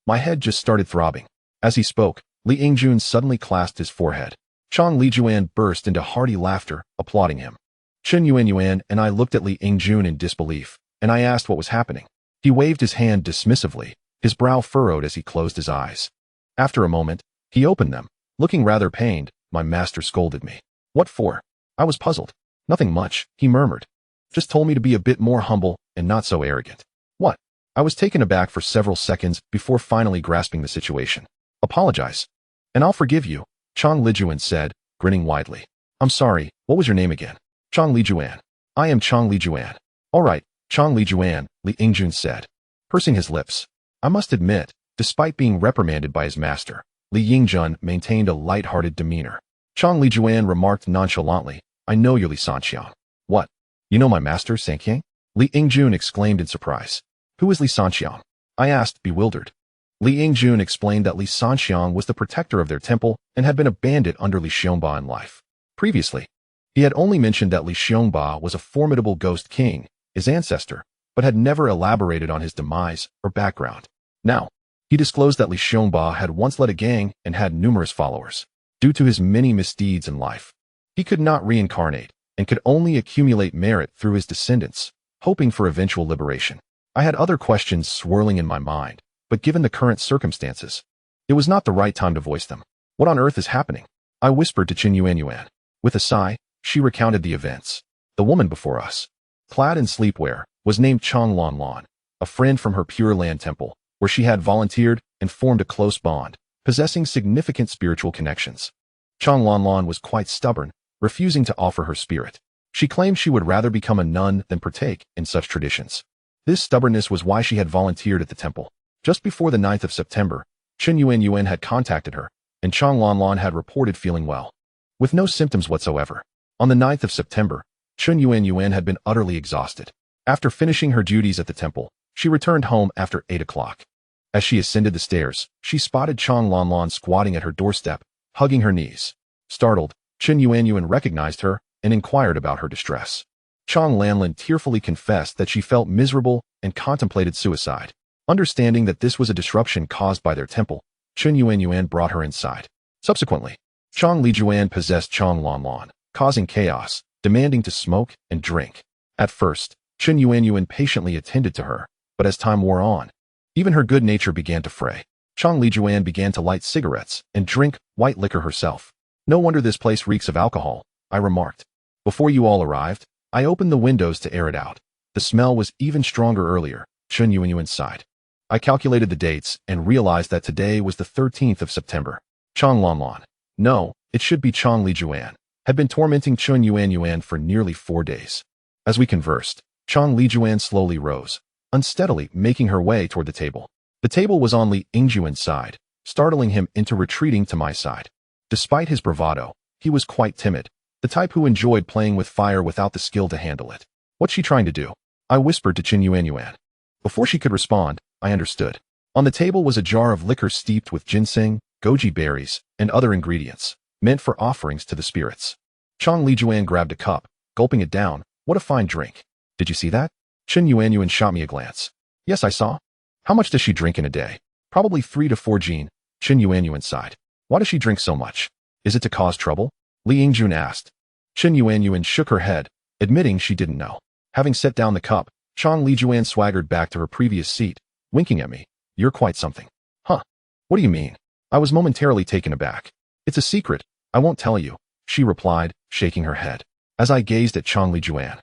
My head just started throbbing. As he spoke, Li Yingjun suddenly clasped his forehead. Chang Lijuan burst into hearty laughter, applauding him. Chen Yuanyuan and I looked at Li Yingjun in disbelief, and I asked what was happening. He waved his hand dismissively, his brow furrowed as he closed his eyes. After a moment, he opened them. Looking rather pained, my master scolded me. "What for?" I was puzzled. "Nothing much," he murmured. "Just told me to be a bit more humble and not so arrogant." "What?" I was taken aback for several seconds before finally grasping the situation. "Apologize, and I'll forgive you," Chang Lijuan said, grinning widely. "I'm sorry, what was your name again?" "Chang Lijuan." "I am Chang Lijuan." "All right, Chang Lijuan," Li Yingjun said, pursing his lips. I must admit, despite being reprimanded by his master, Li Yingjun maintained a light-hearted demeanor. Chang Lijuan remarked nonchalantly, "I know you're Li Sanqiang." "What? You know my master, Sanqiang?" Li Yingjun exclaimed in surprise. "Who is Li Sanqiang?" I asked, bewildered. Li Yingjun explained that Li Sanqiang was the protector of their temple and had been a bandit under Li Xiongba in life. Previously, he had only mentioned that Li Xiongba was a formidable ghost king, his ancestor, but had never elaborated on his demise or background. Now, he disclosed that Li Xiongba had once led a gang and had numerous followers. Due to his many misdeeds in life, he could not reincarnate and could only accumulate merit through his descendants, hoping for eventual liberation. I had other questions swirling in my mind, but given the current circumstances, it was not the right time to voice them. "What on earth is happening?" I whispered to Chen Yuanyuan. With a sigh, she recounted the events. The woman before us, clad in sleepwear, was named Chang Lanlan, a friend from her Pure Land temple, where she had volunteered and formed a close bond, possessing significant spiritual connections. Chang Lanlan was quite stubborn, refusing to offer her spirit. She claimed she would rather become a nun than partake in such traditions. This stubbornness was why she had volunteered at the temple. Just before the 9th of September, Chen Yuanyuan had contacted her, and Chang Lanlan had reported feeling well, with no symptoms whatsoever. On the 9th of September, Chen Yuanyuan had been utterly exhausted. After finishing her duties at the temple, she returned home after 8 o'clock. As she ascended the stairs, she spotted Chang Lanlan squatting at her doorstep, hugging her knees. Startled, Chen Yuanyuan recognized her and inquired about her distress. Chang Lanlan tearfully confessed that she felt miserable and contemplated suicide. Understanding that this was a disruption caused by their temple, Chen Yuanyuan brought her inside. Subsequently, Chang Lijuan possessed Chang Lanlan, causing chaos, demanding to smoke and drink. At first, Chen Yuanyuan patiently attended to her, but as time wore on, even her good nature began to fray. Chang Lijuan began to light cigarettes and drink white liquor herself. "No wonder this place reeks of alcohol," I remarked. "Before you all arrived, I opened the windows to air it out. The smell was even stronger earlier," Chen Yuanyuan sighed. I calculated the dates and realized that today was the 13th of September. Chang Lanlan, no, it should be Chang Lijuan, had been tormenting Chen Yuanyuan for nearly 4 days. As we conversed, Chang Lijuan slowly rose, unsteadily making her way toward the table. The table was on Li Yingjuan's side, startling him into retreating to my side. Despite his bravado, he was quite timid, the type who enjoyed playing with fire without the skill to handle it. "What's she trying to do?" I whispered to Chen Yuanyuan. Before she could respond, I understood. On the table was a jar of liquor steeped with ginseng, goji berries, and other ingredients, meant for offerings to the spirits. Chang Lijuan grabbed a cup, gulping it down. "What a fine drink. Did you see that?" Chen Yuanyuan shot me a glance. "Yes, I saw." "How much does she drink in a day?" "Probably 3 to 4 jin," Chen Yuanyuan sighed. "Why does she drink so much? Is it to cause trouble?" Li Yingjun asked. Chen Yuanyuan shook her head, admitting she didn't know. Having set down the cup, Chang Lijuan swaggered back to her previous seat, winking at me. "You're quite something." "Huh? What do you mean?" I was momentarily taken aback. "It's a secret, I won't tell you," she replied, shaking her head. As I gazed at Chang Lijuan,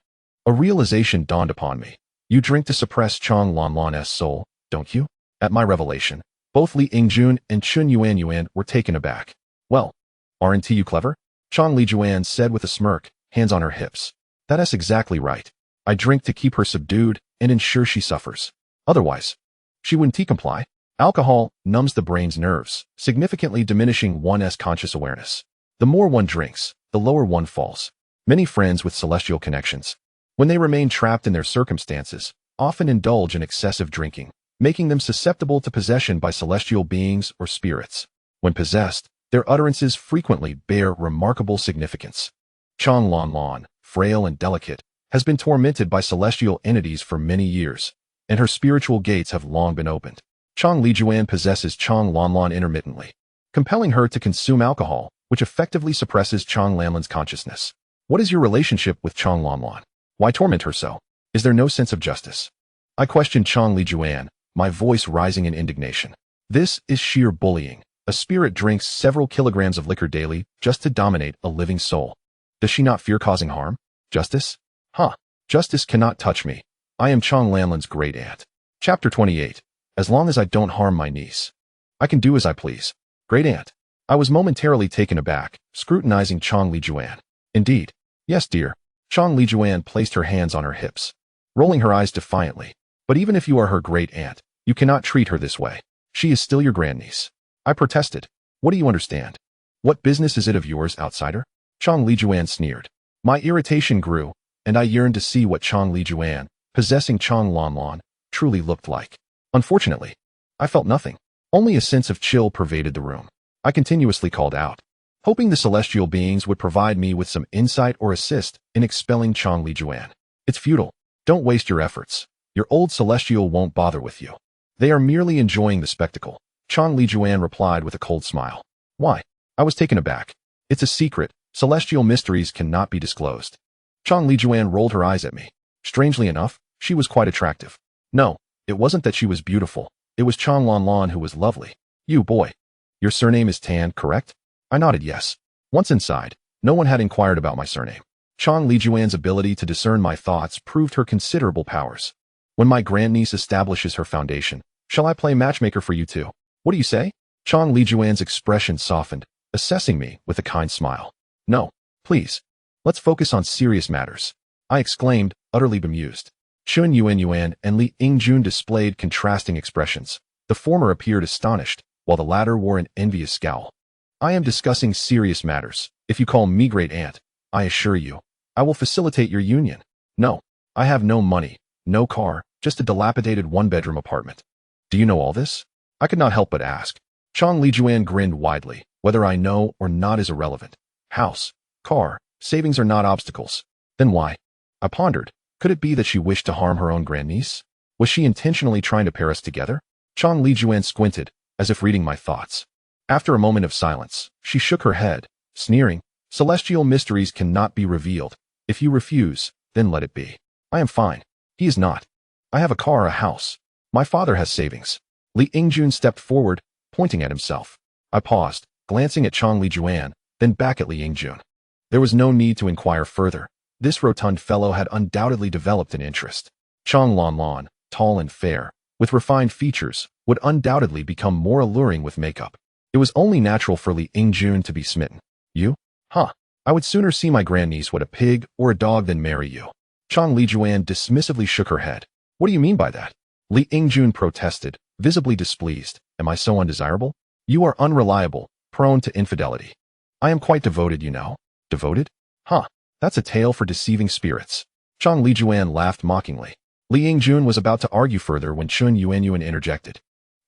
a realization dawned upon me. "You drink to suppress Chang Lanlan's soul, don't you?" At my revelation, both Li Yingjun and Chen Yuanyuan were taken aback. "Well, aren't you clever?" Chang Lijuan said with a smirk, hands on her hips. "That's exactly right. I drink to keep her subdued and ensure she suffers. Otherwise, she wouldn't comply. Alcohol numbs the brain's nerves, significantly diminishing one's conscious awareness. The more one drinks, the lower one falls. Many friends with celestial connections, when they remain trapped in their circumstances, often indulge in excessive drinking, making them susceptible to possession by celestial beings or spirits. When possessed, their utterances frequently bear remarkable significance. Chang Lan Lan, frail and delicate, has been tormented by celestial entities for many years, and her spiritual gates have long been opened. Chang Lijuan possesses Chang Lan Lan intermittently, compelling her to consume alcohol, which effectively suppresses Chang Lan Lan's consciousness. What is your relationship with Chang Lan Lan? Why torment her so? Is there no sense of justice? I questioned Chang Lijuan, my voice rising in indignation. This is sheer bullying. A spirit drinks several kilograms of liquor daily just to dominate a living soul. Does she not fear causing harm? Justice? Huh. Justice cannot touch me. I am Chang Lanlan's great aunt. Chapter 28. As long as I don't harm my niece, I can do as I please. Great aunt. I was momentarily taken aback, scrutinizing Chang Lijuan. Indeed. Yes, dear. Chang Lijuan placed her hands on her hips, rolling her eyes defiantly. But even if you are her great aunt, you cannot treat her this way. She is still your grandniece. I protested. What do you understand? What business is it of yours, outsider? Chang Lijuan sneered. My irritation grew, and I yearned to see what Chang Lijuan, possessing Chang Lan Lan, truly looked like. Unfortunately, I felt nothing. Only a sense of chill pervaded the room. I continuously called out, hoping the celestial beings would provide me with some insight or assist in expelling Chang Lijuan. It's futile. Don't waste your efforts. Your old celestial won't bother with you. They are merely enjoying the spectacle. Chang Lijuan replied with a cold smile. Why? I was taken aback. It's a secret. Celestial mysteries cannot be disclosed. Chang Lijuan rolled her eyes at me. Strangely enough, she was quite attractive. No, it wasn't that she was beautiful. It was Chang Lan Lan who was lovely. You, boy. Your surname is Tan, correct? I nodded yes. Once inside, no one had inquired about my surname. Chang Lijuan's ability to discern my thoughts proved her considerable powers. When my grandniece establishes her foundation, shall I play matchmaker for you too? What do you say? Chang Lijuan's expression softened, assessing me with a kind smile. No, please. Let's focus on serious matters, I exclaimed, utterly bemused. Chun Yuan and Li Yingjun displayed contrasting expressions. The former appeared astonished, while the latter wore an envious scowl. I am discussing serious matters. If you call me great aunt, I assure you, I will facilitate your union. No, I have no money, no car, just a dilapidated one-bedroom apartment. Do you know all this? I could not help but ask. Chang Lijuan grinned widely. Whether I know or not is irrelevant. House, car, savings are not obstacles. Then why? I pondered. Could it be that she wished to harm her own grandniece? Was she intentionally trying to pair us together? Chang Lijuan squinted, as if reading my thoughts. After a moment of silence, she shook her head, sneering. Celestial mysteries cannot be revealed. If you refuse, then let it be. I am fine. He is not. I have a car, a house. My father has savings. Li Yingjun stepped forward, pointing at himself. I paused, glancing at Chang Lijuan, then back at Li Yingjun. There was no need to inquire further. This rotund fellow had undoubtedly developed an interest. Chang Lan Lan, tall and fair, with refined features, would undoubtedly become more alluring with makeup. It was only natural for Li Yingjun to be smitten. You? Huh. I would sooner see my grandniece what a pig or a dog than marry you. Chang Lijuan dismissively shook her head. What do you mean by that? Li Yingjun protested, visibly displeased. Am I so undesirable? You are unreliable, prone to infidelity. I am quite devoted, you know. Devoted? Huh. That's a tale for deceiving spirits. Chang Lijuan laughed mockingly. Li Yingjun was about to argue further when Chun Yuan interjected.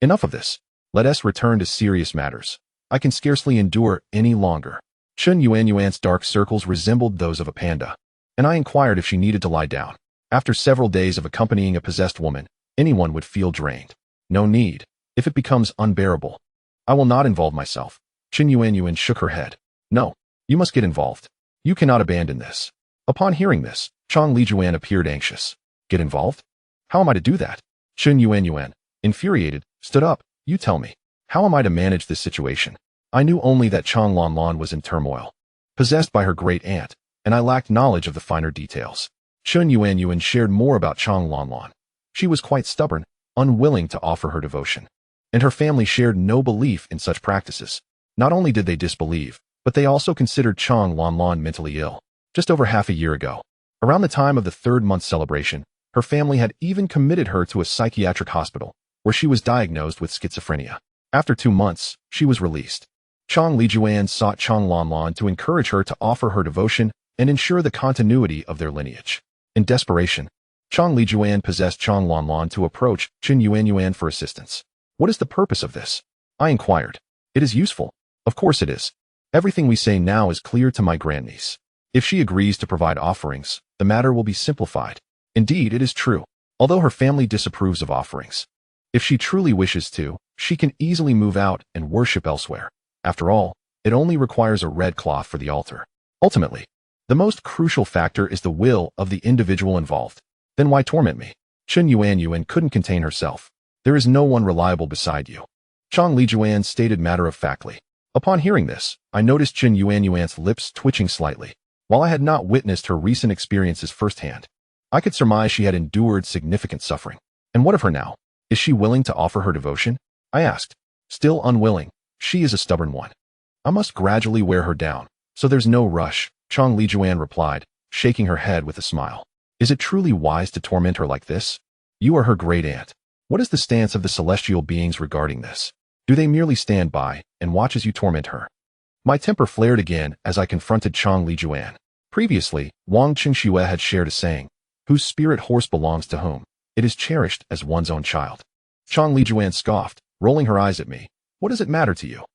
Enough of this. Let us return to serious matters. I can scarcely endure any longer. Chun Yuan's dark circles resembled those of a panda, and I inquired if she needed to lie down. After several days of accompanying a possessed woman, anyone would feel drained. No need. If it becomes unbearable, I will not involve myself. Chun Yuan shook her head. No, you must get involved. You cannot abandon this. Upon hearing this, Chang Lijuan appeared anxious. Get involved? How am I to do that? Chun Yuan, infuriated, stood up. You tell me. How am I to manage this situation? I knew only that Chang Lan Lan was in turmoil, possessed by her great aunt, and I lacked knowledge of the finer details. Chun Yuan shared more about Chang Lan Lan. She was quite stubborn, unwilling to offer her devotion, and her family shared no belief in such practices. Not only did they disbelieve, but they also considered Chang Lan Lan mentally ill. Just over half a year ago, around the time of the third-month celebration, her family had even committed her to a psychiatric hospital, where she was diagnosed with schizophrenia. After 2 months, she was released. Chang Lijuan sought Chang Lan Lan to encourage her to offer her devotion and ensure the continuity of their lineage. In desperation, Chong Lijuan possessed Chong Lanlan to approach Qin Yuanyuan for assistance. What is the purpose of this? I inquired. It is useful. Of course it is. Everything we say now is clear to my grandniece. If she agrees to provide offerings, the matter will be simplified. Indeed, it is true, although her family disapproves of offerings. If she truly wishes to, she can easily move out and worship elsewhere. After all, it only requires a red cloth for the altar. Ultimately, the most crucial factor is the will of the individual involved. Then why torment me? Qin Yuanyuan couldn't contain herself. There is no one reliable beside you. Chong Lijuan stated matter-of-factly. Upon hearing this, I noticed Qin Yuanyuan's lips twitching slightly. While I had not witnessed her recent experiences firsthand, I could surmise she had endured significant suffering. And what of her now? Is she willing to offer her devotion? I asked. Still unwilling. She is a stubborn one. I must gradually wear her down, so there's no rush, Chong Lijuan replied, shaking her head with a smile. Is it truly wise to torment her like this? You are her great aunt. What is the stance of the celestial beings regarding this? Do they merely stand by and watch as you torment her? My temper flared again as I confronted Chong Lijuan. Previously, Wang Qingxue had shared a saying, whose spirit horse belongs to whom, it is cherished as one's own child. Chong Lijuan scoffed, rolling her eyes at me. What does it matter to you?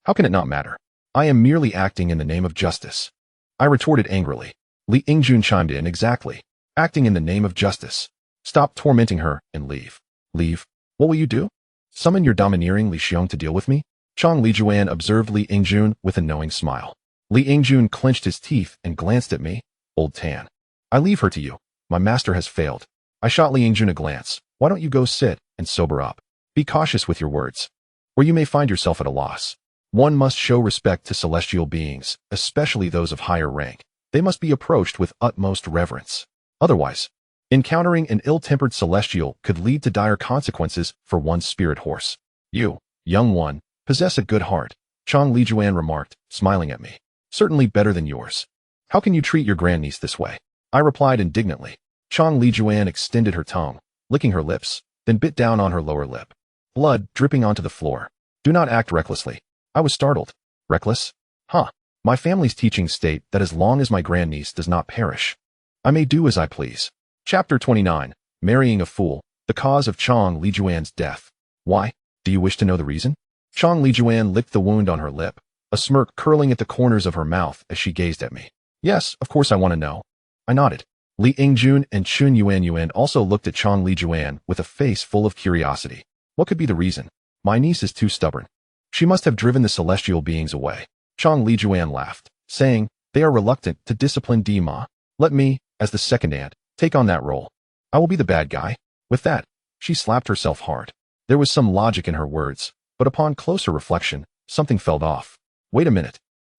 How can it not matter? I am merely acting in the name of justice. I retorted angrily. Li Yingjun chimed in exactly. Acting in the name of justice. Stop tormenting her and leave. Leave? What will you do? Summon your domineering Li Xiong to deal with me? Chong Lijuan observed Li Yingjun with a knowing smile. Li Yingjun clenched his teeth and glanced at me. Old Tan. I leave her to you. My master has failed. I shot Li Yingjun a glance. Why don't you go sit and sober up? Be cautious with your words, or you may find yourself at a loss. One must show respect to celestial beings, especially those of higher rank. They must be approached with utmost reverence. Otherwise, encountering an ill-tempered celestial could lead to dire consequences for one's spirit horse. You, young one, possess a good heart, Chong Lijuan remarked, smiling at me. Certainly better than yours. How can you treat your grandniece this way? I replied indignantly. Chong Lijuan extended her tongue, licking her lips, then bit down on her lower lip. Blood dripping onto the floor. Do not act recklessly. I was startled. Reckless? Huh. My family's teachings state that as long as my grandniece does not perish, I may do as I please. Chapter 29. Marrying a Fool. The cause of Chong Lijuan's death. Why? Do you wish to know the reason? Chong Lijuan licked the wound on her lip, a smirk curling at the corners of her mouth as she gazed at me. Yes, of course I want to know. I nodded. Li Yingjun and Qin Yuanyuan also looked at Chong Lijuan with a face full of curiosity. What could be the reason? My niece is too stubborn. She must have driven the celestial beings away. Chong Lijuan laughed, saying, they are reluctant to discipline Dima. Let me, as the second aunt, take on that role. I will be the bad guy. With that, she slapped herself hard. There was some logic in her words, but upon closer reflection, something felt off. Wait a minute.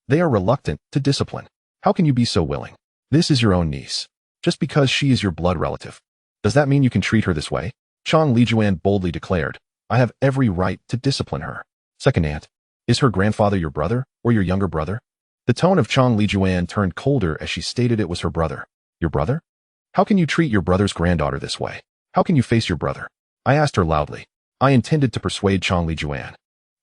They are reluctant to discipline. How can you be so willing? This is your own niece. Just because she is your blood relative. Does that mean you can treat her this way? Chong Lijuan boldly declared, I have every right to discipline her. Second aunt, is her grandfather your brother or your younger brother? The tone of Chong Lijuan turned colder as she stated it was her brother. Your brother? How can you treat your brother's granddaughter this way? How can you face your brother? I asked her loudly. I intended to persuade Chong Lijuan,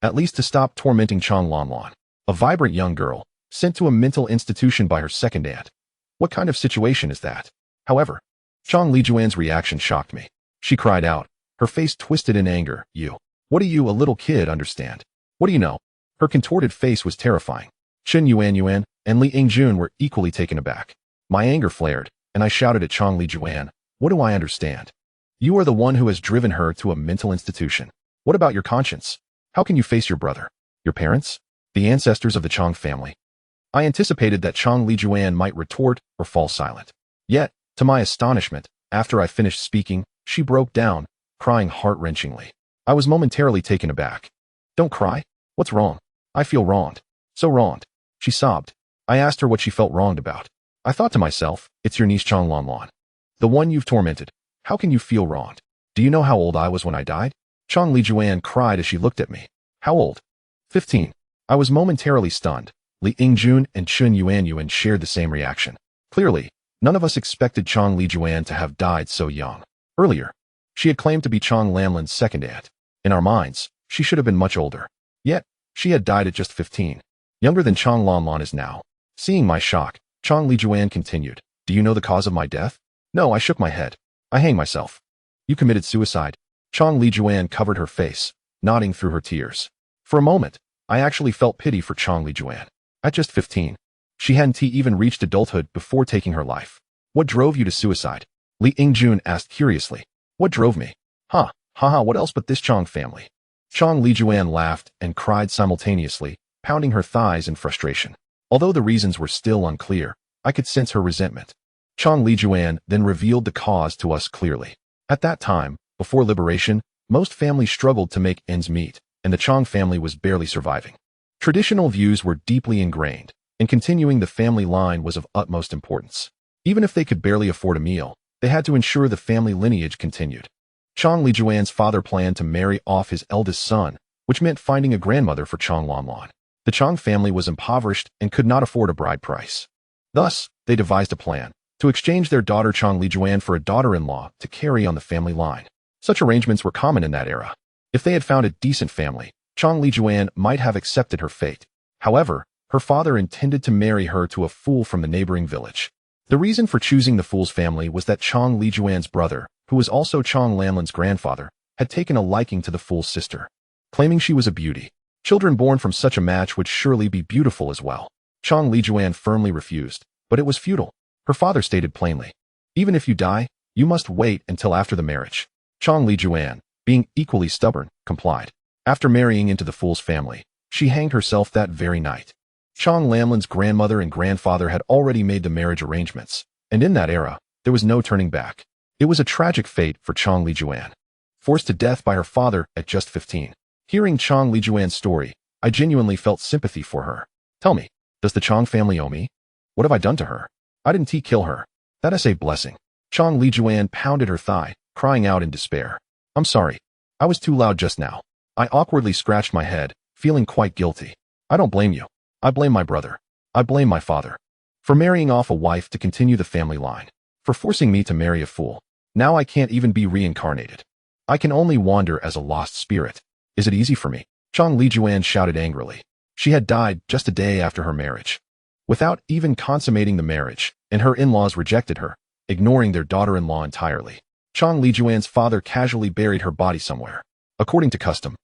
at least to stop tormenting Chong Lanlan, a vibrant young girl, sent to a mental institution by her second aunt. What kind of situation is that? However, Chong Lijuan's reaction shocked me. She cried out, her face twisted in anger. What do you, a little kid, understand? What do you know? Her contorted face was terrifying. Qin Yuanyuan and Li Yingjun were equally taken aback. My anger flared, and I shouted at Chong Lijuan, what do I understand? You are the one who has driven her to a mental institution. What about your conscience? How can you face your brother? Your parents? The ancestors of the Chong family? I anticipated that Chong Lijuan might retort or fall silent. Yet, to my astonishment, after I finished speaking, she broke down, crying heart-wrenchingly. I was momentarily taken aback. Don't cry. What's wrong? I feel wronged. So wronged. She sobbed. I asked her what she felt wronged about. I thought to myself, it's your niece Chong Lanlan, the one you've tormented. How can you feel wronged? Do you know how old I was when I died? Chong Lijuan cried as she looked at me. How old? 15. I was momentarily stunned. Li Yingjun and Qin Yuanyuan shared the same reaction. Clearly, none of us expected Chong Lijuan to have died so young. Earlier, she had claimed to be Chong Lanlan's second aunt. In our minds, she should have been much older. Yet, she had died at just 15. Younger than Chong Lanlan is now. Seeing my shock, Chong Lijuan continued. Do you know the cause of my death? No, I shook my head. I hang myself. You committed suicide. Chong Lijuan covered her face, nodding through her tears. For a moment, I actually felt pity for Chong Lijuan. At just 15, she hadn't even reached adulthood before taking her life. What drove you to suicide? Li Yingjun asked curiously. What drove me? Haha, what else but this Chong family? Chong Lijuan laughed and cried simultaneously, pounding her thighs in frustration. Although the reasons were still unclear, I could sense her resentment. Chong Lijuan then revealed the cause to us clearly. At that time, before liberation, most families struggled to make ends meet, and the Chong family was barely surviving. Traditional views were deeply ingrained, and continuing the family line was of utmost importance. Even if they could barely afford a meal, they had to ensure the family lineage continued. Chong Lijuan's father planned to marry off his eldest son, which meant finding a grandmother for Chong Lanlan. The Chong family was impoverished and could not afford a bride price. Thus, they devised a plan to exchange their daughter Chong Lijuan for a daughter-in-law to carry on the family line. Such arrangements were common in that era. If they had found a decent family, Chong Lijuan might have accepted her fate. However, her father intended to marry her to a fool from the neighboring village. The reason for choosing the fool's family was that Chong Lijuan's brother, who was also Chong Lanlan's grandfather, had taken a liking to the fool's sister, claiming she was a beauty. Children born from such a match would surely be beautiful as well. Chong Lijuan firmly refused, but it was futile. Her father stated plainly, even if you die, you must wait until after the marriage. Chong Lijuan, being equally stubborn, complied. After marrying into the fool's family, she hanged herself that very night. Chong Lanlan's grandmother and grandfather had already made the marriage arrangements, and in that era, there was no turning back. It was a tragic fate for Chong Lijuan. Forced to death by her father at just 15. Hearing Chong Lijuan's story, I genuinely felt sympathy for her. Tell me, does the Chong family owe me? What have I done to her? I didn't kill her. That is a blessing. Chong Lijuan pounded her thigh, crying out in despair. I'm sorry. I was too loud just now. I awkwardly scratched my head, feeling quite guilty. I don't blame you. I blame my brother. I blame my father. For marrying off a wife to continue the family line. For forcing me to marry a fool. Now I can't even be reincarnated. I can only wander as a lost spirit. Is it easy for me? Chong Lijuan shouted angrily. She had died just a day after her marriage. Without even consummating the marriage, and her in-laws rejected her, ignoring their daughter-in-law entirely. Chong Lijuan's father casually buried her body somewhere. According to custom,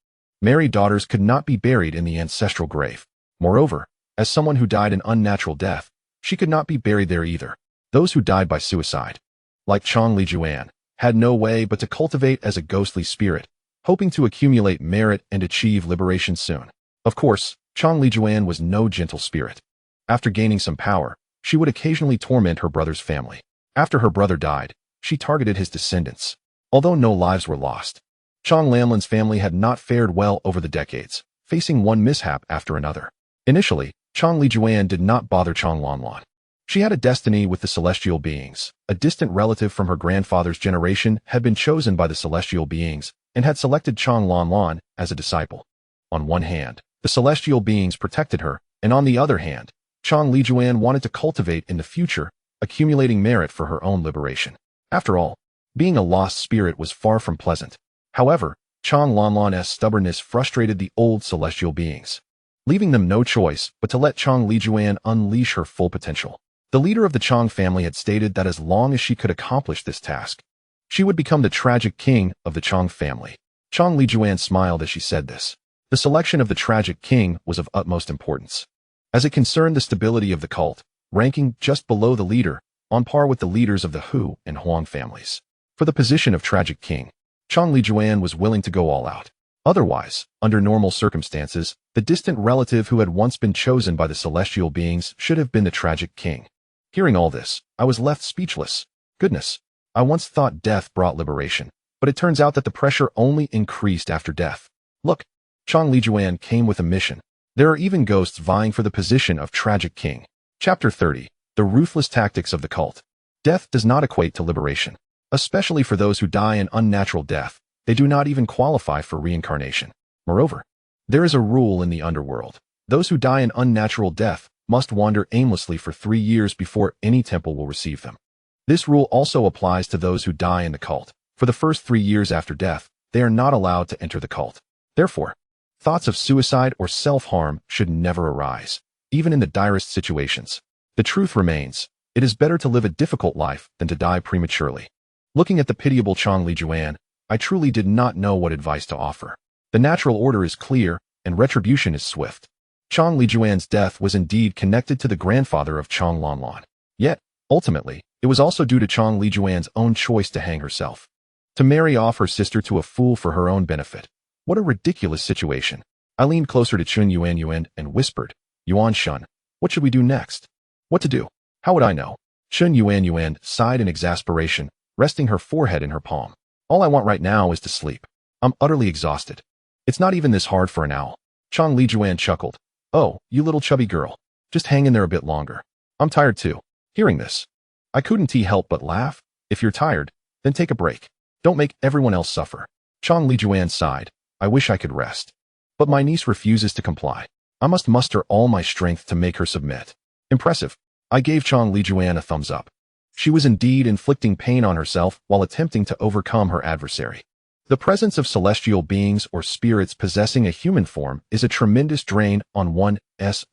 married daughters could not be buried in the ancestral grave. Moreover, as someone who died an unnatural death, she could not be buried there either. Those who died by suicide, like Chong Lijuan, had no way but to cultivate as a ghostly spirit, hoping to accumulate merit and achieve liberation soon. Of course, Chong Lijuan was no gentle spirit. After gaining some power, she would occasionally torment her brother's family. After her brother died, she targeted his descendants. Although no lives were lost, Chong Lanlan's family had not fared well over the decades, facing one mishap after another. Initially, Chong Lijuan did not bother Chong Lanlan. She had a destiny with the celestial beings. A distant relative from her grandfather's generation had been chosen by the celestial beings and had selected Chong Lanlan as a disciple. On one hand, the celestial beings protected her, and on the other hand, Chong Lijuan wanted to cultivate in the future, accumulating merit for her own liberation. After all, being a lost spirit was far from pleasant. However, Chong Lanlan's stubbornness frustrated the old celestial beings, leaving them no choice but to let Chong Lijuan unleash her full potential. The leader of the Chong family had stated that as long as she could accomplish this task, she would become the tragic king of the Chong family. Chong Lijuan smiled as she said this. The selection of the tragic king was of utmost importance, as it concerned the stability of the cult, ranking just below the leader, on par with the leaders of the Hu and Huang families. For the position of tragic king, Chong Lijuan was willing to go all out. Otherwise, under normal circumstances, the distant relative who had once been chosen by the celestial beings should have been the tragic king. Hearing all this, I was left speechless. Goodness, I once thought death brought liberation, but it turns out that the pressure only increased after death. Look, Chong Lijuan came with a mission. There are even ghosts vying for the position of tragic king. Chapter 30. The ruthless tactics of the cult. Death does not equate to liberation. Especially for those who die an unnatural death, they do not even qualify for reincarnation. Moreover, there is a rule in the underworld. Those who die an unnatural death must wander aimlessly for 3 years before any temple will receive them. This rule also applies to those who die in the cult. For the first 3 years after death, they are not allowed to enter the cult. Therefore, thoughts of suicide or self-harm should never arise, even in the direst situations. The truth remains, it is better to live a difficult life than to die prematurely. Looking at the pitiable Chang Lijuan, I truly did not know what advice to offer. The natural order is clear, and retribution is swift. Chang Lijuan's death was indeed connected to the grandfather of Chang Lanlan. Yet, ultimately, it was also due to Chang Lijuan's own choice to hang herself. To marry off her sister to a fool for her own benefit. What a ridiculous situation. I leaned closer to Chun Yuan and whispered, Yuan Shun, what should we do next? What to do? How would I know? Chun Yuan sighed in exasperation, resting her forehead in her palm. All I want right now is to sleep. I'm utterly exhausted. It's not even this hard for an owl. Chang Lijuan chuckled. Oh, you little chubby girl. Just hang in there a bit longer. I'm tired too. Hearing this, I couldn't help but laugh. If you're tired, then take a break. Don't make everyone else suffer. Chang Lijuan sighed. I wish I could rest. But my niece refuses to comply. I must muster all my strength to make her submit. Impressive. I gave Chang Lijuan a thumbs up. She was indeed inflicting pain on herself while attempting to overcome her adversary. The presence of celestial beings or spirits possessing a human form is a tremendous drain on one's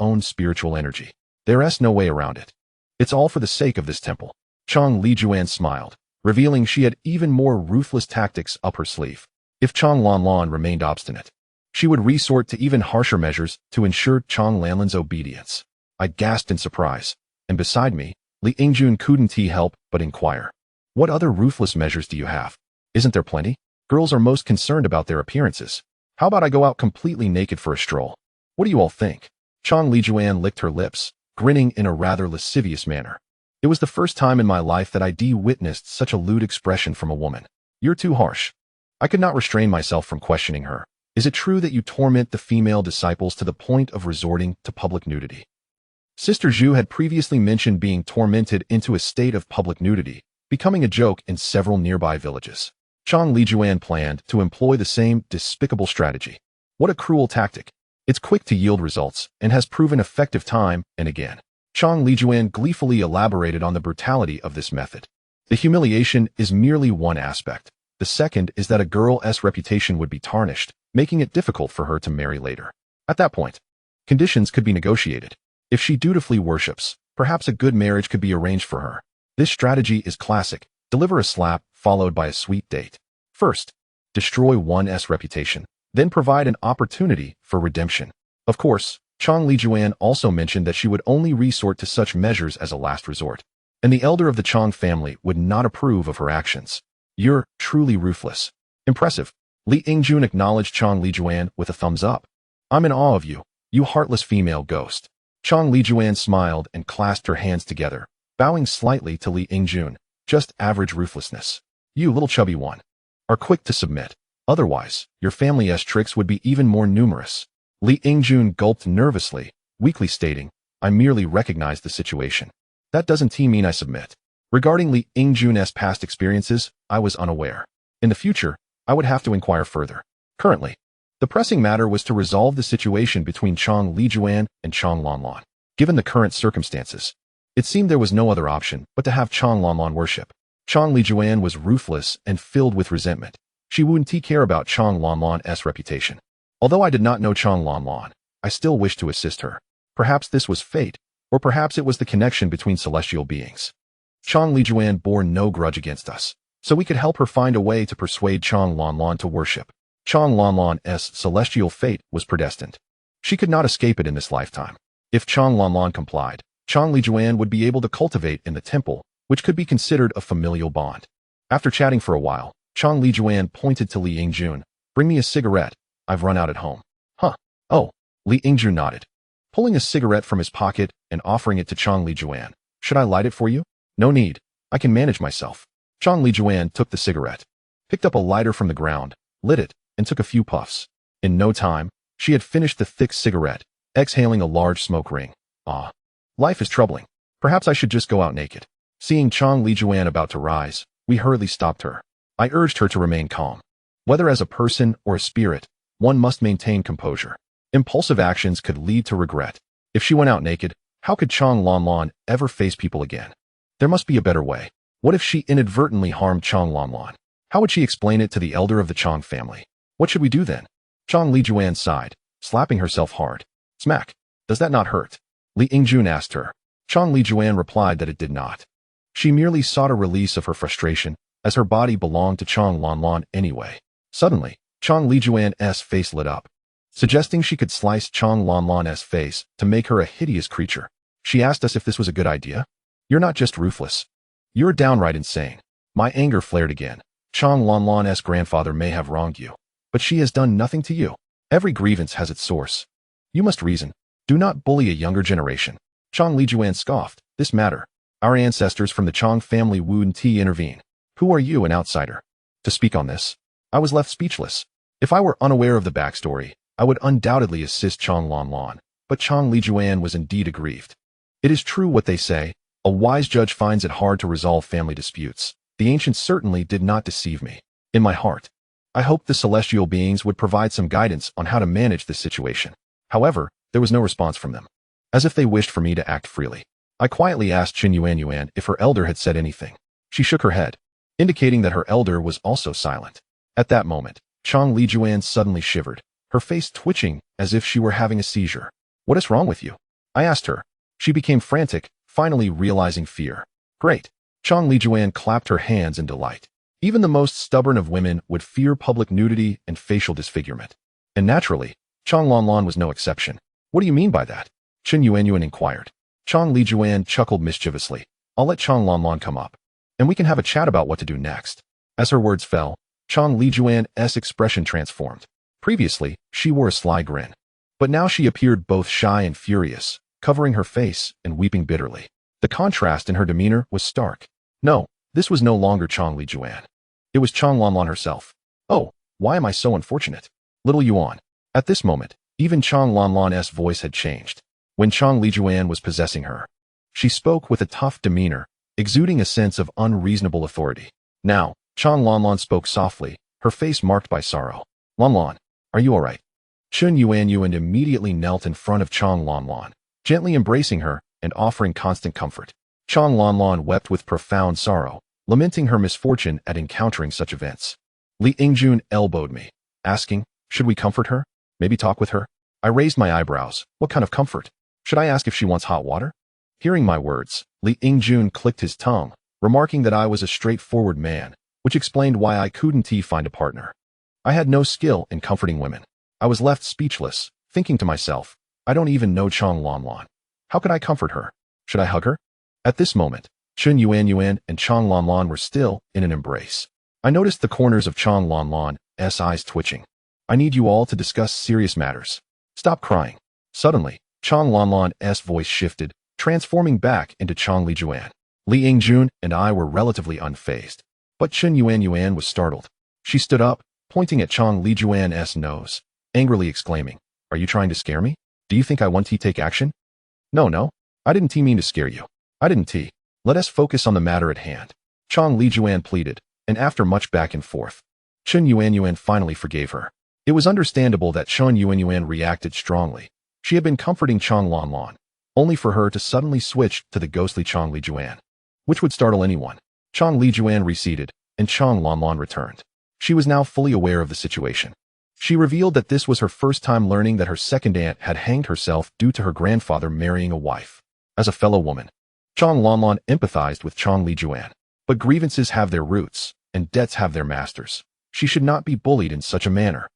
own spiritual energy. There's no way around it. It's all for the sake of this temple. Chang Lijuan smiled, revealing she had even more ruthless tactics up her sleeve. If Chang Lanlan remained obstinate, she would resort to even harsher measures to ensure Chang Lanlan's obedience. I gasped in surprise, and beside me, Li Yingjun couldn't help but inquire. What other ruthless measures do you have? Isn't there plenty? Girls are most concerned about their appearances. How about I go out completely naked for a stroll? What do you all think? Chang Lijuan licked her lips, grinning in a rather lascivious manner. It was the first time in my life that I witnessed such a lewd expression from a woman. You're too harsh. I could not restrain myself from questioning her. Is it true that you torment the female disciples to the point of resorting to public nudity? Sister Zhu had previously mentioned being tormented into a state of public nudity, becoming a joke in several nearby villages. Chang Lijuan planned to employ the same despicable strategy. What a cruel tactic. It's quick to yield results and has proven effective time and again. Chang Lijuan gleefully elaborated on the brutality of this method. The humiliation is merely one aspect. The second is that a girl's reputation would be tarnished, making it difficult for her to marry later. At that point, conditions could be negotiated. If she dutifully worships, perhaps a good marriage could be arranged for her. This strategy is classic. Deliver a slap, followed by a sweet date. First, destroy one's reputation, then provide an opportunity for redemption. Of course, Chang Lijuan also mentioned that she would only resort to such measures as a last resort, and the elder of the Chang family would not approve of her actions. You're truly ruthless. Impressive. Li Yingjun acknowledged Chang Lijuan with a thumbs up. I'm in awe of you, you heartless female ghost. Chang Lijuan smiled and clasped her hands together, bowing slightly to Li Yingjun. Just average ruthlessness. You little chubby one are quick to submit. Otherwise, your family's tricks would be even more numerous. Li Yingjun gulped nervously, weakly stating, I merely recognize the situation. That doesn't mean I submit. Regarding Li Yingjun's past experiences, I was unaware. In the future, I would have to inquire further. Currently, the pressing matter was to resolve the situation between Chang Lijuan and Chang Lanlan. Given the current circumstances, it seemed there was no other option but to have Chang Lanlan worship. Chang Lijuan was ruthless and filled with resentment. She wouldn't care about Chang Lanlan's reputation. Although I did not know Chang Lanlan, I still wished to assist her. Perhaps this was fate, or perhaps it was the connection between celestial beings. Chang Lijuan bore no grudge against us, so we could help her find a way to persuade Chang Lanlan to worship. Chang Lanlan's celestial fate was predestined. She could not escape it in this lifetime. If Chang Lanlan complied, Chang Lijuan would be able to cultivate in the temple, which could be considered a familial bond. After chatting for a while, Chang Lijuan pointed to Li Yingjun. Bring me a cigarette. I've run out at home. Huh. Oh. Li Yingjun nodded, pulling a cigarette from his pocket and offering it to Chang Lijuan. Should I light it for you? No need. I can manage myself. Chang Lijuan took the cigarette, picked up a lighter from the ground, lit it, and took a few puffs. In no time, she had finished the thick cigarette, exhaling a large smoke ring. Ah. Life is troubling. Perhaps I should just go out naked. Seeing Chang Lijuan about to rise, we hurriedly stopped her. I urged her to remain calm. Whether as a person or a spirit, one must maintain composure. Impulsive actions could lead to regret. If she went out naked, how could Chang Lanlan ever face people again? There must be a better way. What if she inadvertently harmed Chang Lanlan? How would she explain it to the elder of the Chang family? What should we do then? Chang Lijuan sighed, slapping herself hard. Smack. Does that not hurt? Li Yingjun asked her. Chong Lijuan replied that it did not. She merely sought a release of her frustration, as her body belonged to Chong Lanlan anyway. Suddenly, Chong Lijuan's face lit up, suggesting she could slice Chong Lanlan's face to make her a hideous creature. She asked us if this was a good idea. You're not just ruthless. You're downright insane. My anger flared again. Chong Lanlan's grandfather may have wronged you, but she has done nothing to you. Every grievance has its source. You must reason. Do not bully a younger generation. Chong Lijuan scoffed. This matter. Our ancestors from the Chong family Wu Ti intervene. Who are you, an outsider, to speak on this? I was left speechless. If I were unaware of the backstory, I would undoubtedly assist Chong Lanlan, but Chong Lijuan was indeed aggrieved. It is true what they say. A wise judge finds it hard to resolve family disputes. The ancients certainly did not deceive me. In my heart, I hoped the celestial beings would provide some guidance on how to manage this situation. However, there was no response from them, as if they wished for me to act freely. I quietly asked Qin Yuan if her elder had said anything. She shook her head, indicating that her elder was also silent. At that moment, Chong Lijuan suddenly shivered, her face twitching as if she were having a seizure. What is wrong with you? I asked her. She became frantic, finally realizing fear. Great. Chong Lijuan clapped her hands in delight. Even the most stubborn of women would fear public nudity and facial disfigurement. And naturally, Chong Lanlan was no exception. What do you mean by that? Qin Yuan inquired. Chong Lijuan chuckled mischievously. I'll let Chong Lanlan come up, and we can have a chat about what to do next. As her words fell, Chong Lijuan's expression transformed. Previously, she wore a sly grin, but now she appeared both shy and furious, covering her face and weeping bitterly. The contrast in her demeanor was stark. No, this was no longer Chong Lijuan. It was Chong Lanlan herself. Oh, why am I so unfortunate? Little Yuan. At this moment, even Chong Lanlan's voice had changed. When Chong Lijuan was possessing her, she spoke with a tough demeanor, exuding a sense of unreasonable authority. Now, Chong Lanlan spoke softly, her face marked by sorrow. Lanlan, are you all right? Qin Yuan immediately knelt in front of Chong Lanlan, gently embracing her and offering constant comfort. Chong Lanlan wept with profound sorrow, lamenting her misfortune at encountering such events. Li Yingjun elbowed me, asking, should we comfort her? Maybe talk with her? I raised my eyebrows. What kind of comfort? Should I ask if she wants hot water? Hearing my words, Li Yingjun clicked his tongue, remarking that I was a straightforward man, which explained why I couldn't find a partner. I had no skill in comforting women. I was left speechless, thinking to myself, I don't even know Chong Lanlan. How could I comfort her? Should I hug her? At this moment, Qin Yuan and Chong Lanlan were still in an embrace. I noticed the corners of Chong Lanlan's eyes twitching. I need you all to discuss serious matters. Stop crying. Suddenly, Chong Lanlan's voice shifted, transforming back into Chong Lijuan. Li Yingjun and I were relatively unfazed, but Qin Yuan was startled. She stood up, pointing at Chong Lijuan's nose, angrily exclaiming, are you trying to scare me? Do you think I want to take action? No, I didn't mean to scare you. I didn't. Let us focus on the matter at hand. Chong Lijuan pleaded, and after much back and forth, Qin Yuan finally forgave her. It was understandable that Qin Yuan reacted strongly. She had been comforting Chong Lanlan, only for her to suddenly switch to the ghostly Chong Lijuan, which would startle anyone. Chong Lijuan receded, and Chong Lanlan returned. She was now fully aware of the situation. She revealed that this was her first time learning that her second aunt had hanged herself due to her grandfather marrying a wife. As a fellow woman, Chong Lanlan empathized with Chong Lijuan. But grievances have their roots, and debts have their masters. She should not be bullied in such a manner.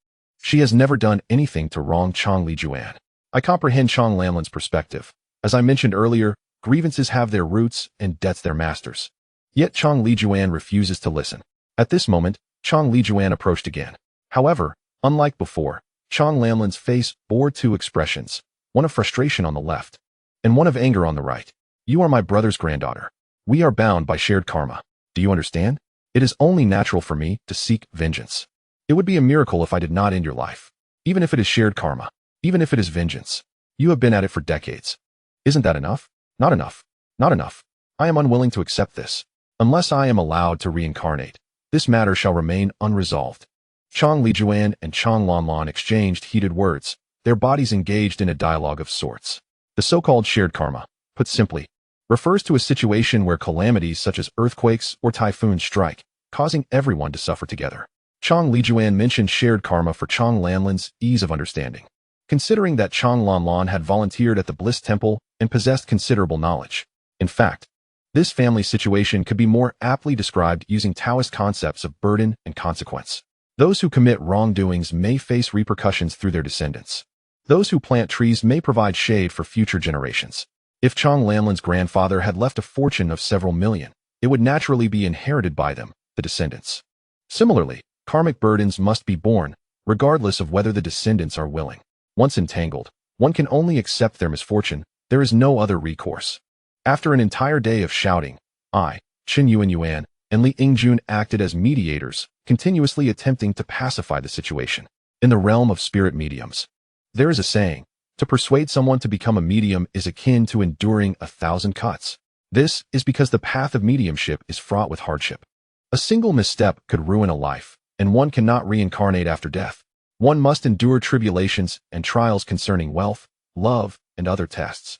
She has never done anything to wrong Chong Lijuan. I comprehend Chong Lanlan's perspective. As I mentioned earlier, grievances have their roots and debts their masters. Yet Chong Lijuan refuses to listen. At this moment, Chong Lijuan approached again. However, unlike before, Chong Lanlan's face bore two expressions, one of frustration on the left, and one of anger on the right. You are my brother's granddaughter. We are bound by shared karma. Do you understand? It is only natural for me to seek vengeance. It would be a miracle if I did not end your life. Even if it is shared karma, even if it is vengeance. You have been at it for decades. Isn't that enough? Not enough. Not enough. I am unwilling to accept this. Unless I am allowed to reincarnate, this matter shall remain unresolved. Chong Lijuan and Chong Lanlan exchanged heated words, their bodies engaged in a dialogue of sorts. The so-called shared karma, put simply, refers to a situation where calamities such as earthquakes or typhoons strike, causing everyone to suffer together. Chong Lijuan mentioned shared karma for Chong Lanlan's ease of understanding. Considering that Chong Lanlan had volunteered at the Bliss Temple and possessed considerable knowledge. In fact, this family situation could be more aptly described using Taoist concepts of burden and consequence. Those who commit wrongdoings may face repercussions through their descendants. Those who plant trees may provide shade for future generations. If Chong Lanlin's grandfather had left a fortune of several million, it would naturally be inherited by them, the descendants. Similarly, karmic burdens must be borne, regardless of whether the descendants are willing. Once entangled, one can only accept their misfortune. There is no other recourse. After an entire day of shouting, I, Chen Yuan, and Li Yingjun acted as mediators, continuously attempting to pacify the situation. In the realm of spirit mediums, there is a saying, to persuade someone to become a medium is akin to enduring 1,000 cuts. This is because the path of mediumship is fraught with hardship. A single misstep could ruin a life, and one cannot reincarnate after death. One must endure tribulations and trials concerning wealth, love, and other tests.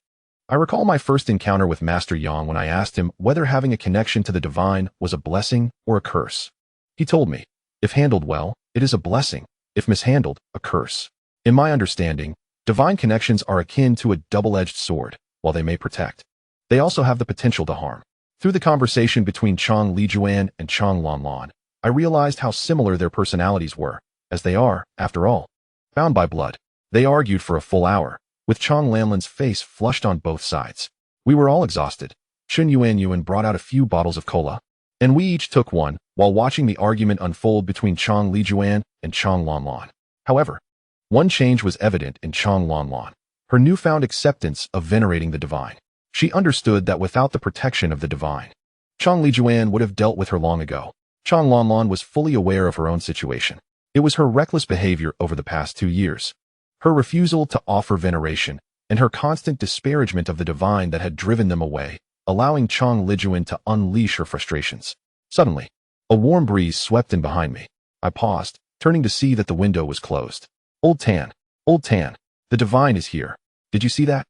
I recall my first encounter with Master Yang when I asked him whether having a connection to the divine was a blessing or a curse. He told me, if handled well, it is a blessing, if mishandled, a curse. In my understanding, divine connections are akin to a double-edged sword. While they may protect, they also have the potential to harm. Through the conversation between Chong Lijuan and Chong Lanlan, I realized how similar their personalities were, as they are, after all, bound by blood. They argued for a full hour, with Chong Lanlan's face flushed on both sides. We were all exhausted. Chen Yuan brought out a few bottles of cola, and we each took one while watching the argument unfold between Chong Lijuan and Chong Lanlan. However, one change was evident in Chong Lanlan, her newfound acceptance of venerating the divine. She understood that without the protection of the divine, Chong Lijuan would have dealt with her long ago. Chong Lanlan was fully aware of her own situation. It was her reckless behavior over the past 2 years, her refusal to offer veneration, and her constant disparagement of the divine that had driven them away, allowing Chong Lijuan to unleash her frustrations. Suddenly, a warm breeze swept in behind me. I paused, turning to see that the window was closed. Old Tan, the divine is here. Did you see that?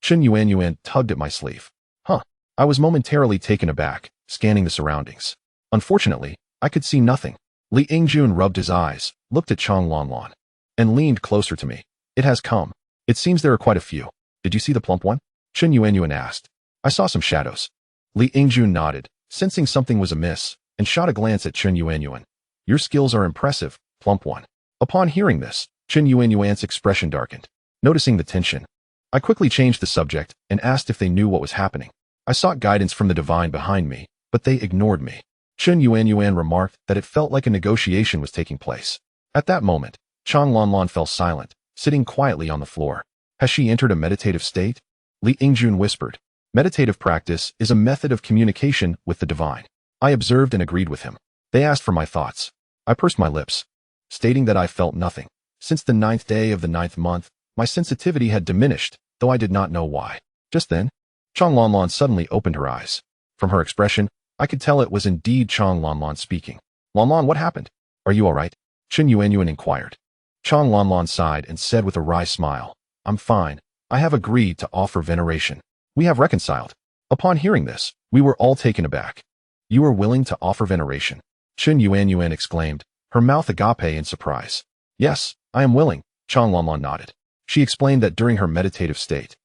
Chen Yuan tugged at my sleeve. Huh. I was momentarily taken aback, scanning the surroundings. Unfortunately, I could see nothing. Li Yingjun rubbed his eyes, looked at Chong Lanlan, and leaned closer to me. It has come. It seems there are quite a few. Did you see the plump one? Chen Yuan asked. I saw some shadows. Li Yingjun nodded, sensing something was amiss, and shot a glance at Chen Yuan. Your skills are impressive, plump one. Upon hearing this, Chen Yuan's expression darkened. Noticing the tension, I quickly changed the subject and asked if they knew what was happening. I sought guidance from the divine behind me, but they ignored me. Chen Yuan remarked that it felt like a negotiation was taking place. At that moment, Chong Lanlan fell silent, sitting quietly on the floor. Has she entered a meditative state? Li Yingjun whispered. Meditative practice is a method of communication with the divine. I observed and agreed with him. They asked for my thoughts. I pursed my lips, stating that I felt nothing. Since the 9th day of the 9th month, my sensitivity had diminished, though I did not know why. Just then, Chong Lanlan suddenly opened her eyes. From her expression, I could tell it was indeed Chong Lanlan speaking. Lanlan, what happened? Are you all right? Chen Yuan inquired. Chong Lanlan sighed and said with a wry smile, I'm fine. I have agreed to offer veneration. We have reconciled. Upon hearing this, we were all taken aback. You are willing to offer veneration? Chen Yuan exclaimed, her mouth agape in surprise. Yes, I am willing, Chong Lanlan nodded. She explained that during her meditative state,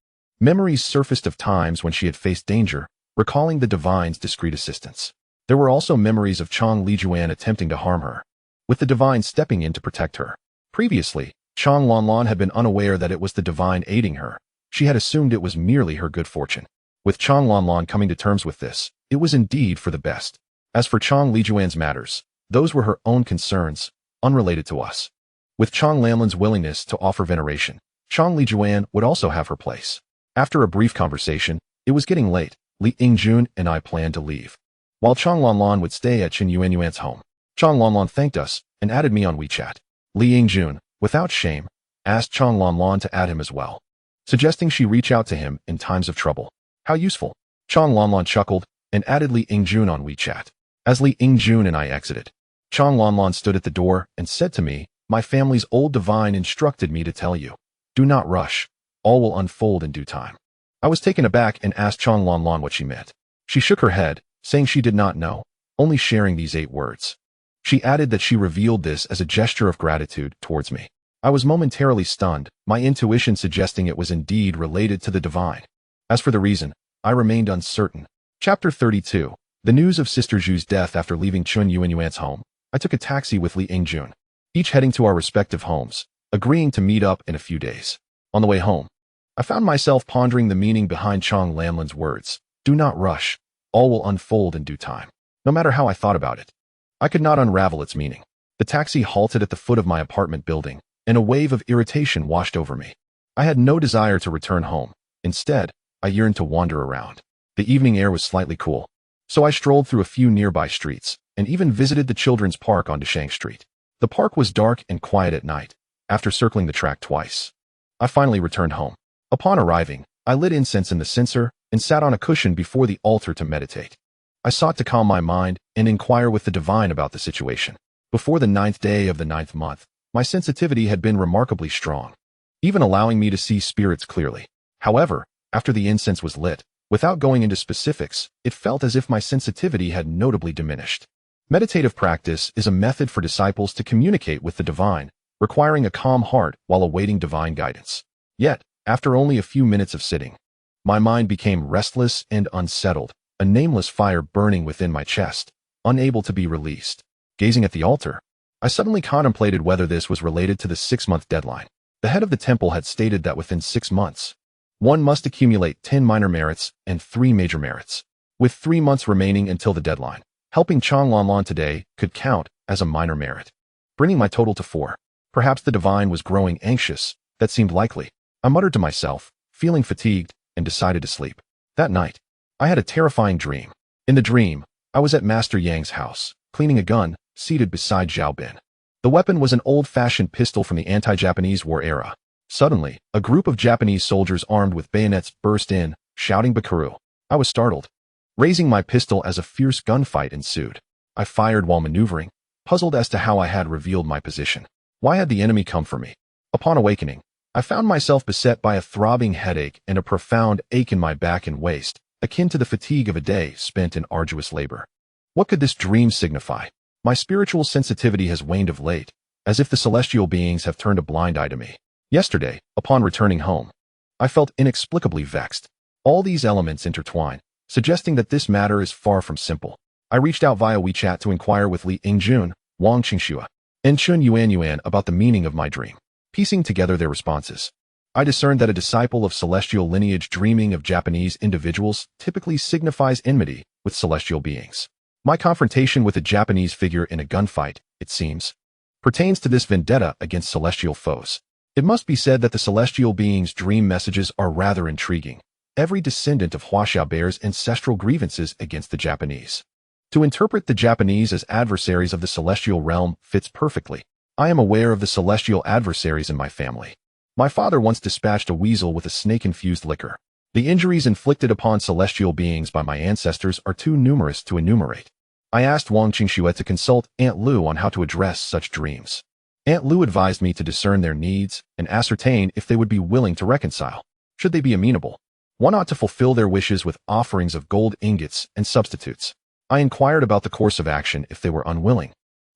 memories surfaced of times when she had faced danger, recalling the divine's discreet assistance. There were also memories of Chong Lijuan attempting to harm her, with the divine stepping in to protect her. Previously, Chong Lanlan had been unaware that it was the divine aiding her. She had assumed it was merely her good fortune. With Chong Lanlan coming to terms with this, it was indeed for the best. As for Chong Lijuan's matters, those were her own concerns, unrelated to us. With Chong Lanlan's willingness to offer veneration, Chong Lijuan would also have her place. After a brief conversation, it was getting late. Li Yingjun and I planned to leave, while Chong Lanlan would stay at Chen Yuan's home. Chong Lanlan thanked us and added me on WeChat. Li Yingjun, without shame, asked Chong Lanlan to add him as well, suggesting she reach out to him in times of trouble. How useful. Chong Lanlan chuckled and added Li Yingjun on WeChat. As Li Yingjun and I exited, Chong Lanlan stood at the door and said to me, my family's old divine instructed me to tell you. Do not rush. All will unfold in due time. I was taken aback and asked Chong Lanlan what she meant. She shook her head, saying she did not know, only sharing these 8 words. She added that she revealed this as a gesture of gratitude towards me. I was momentarily stunned, my intuition suggesting it was indeed related to the divine. As for the reason, I remained uncertain. Chapter 32. The news of Sister Zhu's death. After leaving Chun Yuanyuan's home, I took a taxi with Li Yingjun, each heading to our respective homes, agreeing to meet up in a few days. On the way home, I found myself pondering the meaning behind Chong Lamlin's words. Do not rush. All will unfold in due time. No matter how I thought about it, I could not unravel its meaning. The taxi halted at the foot of my apartment building, and a wave of irritation washed over me. I had no desire to return home. Instead, I yearned to wander around. The evening air was slightly cool, so I strolled through a few nearby streets, and even visited the children's park on Deshang Street. The park was dark and quiet at night. After circling the track twice, I finally returned home. Upon arriving, I lit incense in the censer and sat on a cushion before the altar to meditate. I sought to calm my mind and inquire with the divine about the situation. Before the 9th day of the 9th month, my sensitivity had been remarkably strong, even allowing me to see spirits clearly. However, after the incense was lit, without going into specifics, it felt as if my sensitivity had notably diminished. Meditative practice is a method for disciples to communicate with the divine, requiring a calm heart while awaiting divine guidance. Yet, after only a few minutes of sitting, my mind became restless and unsettled, a nameless fire burning within my chest, unable to be released. Gazing at the altar, I suddenly contemplated whether this was related to the 6-month deadline. The head of the temple had stated that within 6 months, one must accumulate 10 minor merits and 3 major merits. With 3 months remaining until the deadline, helping Chong Lanlan today could count as a minor merit, bringing my total to 4. Perhaps the divine was growing anxious. That seemed likely. I muttered to myself, feeling fatigued, and decided to sleep. That night, I had a terrifying dream. In the dream, I was at Master Yang's house, cleaning a gun, seated beside Zhao Bin. The weapon was an old-fashioned pistol from the anti-Japanese war era. Suddenly, a group of Japanese soldiers armed with bayonets burst in, shouting Bakaru. I was startled, raising my pistol as a fierce gunfight ensued. I fired while maneuvering, puzzled as to how I had revealed my position. Why had the enemy come for me? Upon awakening, I found myself beset by a throbbing headache and a profound ache in my back and waist, akin to the fatigue of a day spent in arduous labor. What could this dream signify? My spiritual sensitivity has waned of late, as if the celestial beings have turned a blind eye to me. Yesterday, upon returning home, I felt inexplicably vexed. All these elements intertwine, suggesting that this matter is far from simple. I reached out via WeChat to inquire with Li Yingjun, Wang Qingxue, and Chun Yuanyuan about the meaning of my dream. Piecing together their responses, I discerned that a disciple of celestial lineage dreaming of Japanese individuals typically signifies enmity with celestial beings. My confrontation with a Japanese figure in a gunfight, it seems, pertains to this vendetta against celestial foes. It must be said that the celestial beings' dream messages are rather intriguing. Every descendant of Huaxia bears ancestral grievances against the Japanese. To interpret the Japanese as adversaries of the celestial realm fits perfectly. I am aware of the celestial adversaries in my family. My father once dispatched a weasel with a snake-infused liquor. The injuries inflicted upon celestial beings by my ancestors are too numerous to enumerate. I asked Wang Qingxue to consult Aunt Lu on how to address such dreams. Aunt Lu advised me to discern their needs and ascertain if they would be willing to reconcile. Should they be amenable, one ought to fulfill their wishes with offerings of gold ingots and substitutes. I inquired about the course of action if they were unwilling,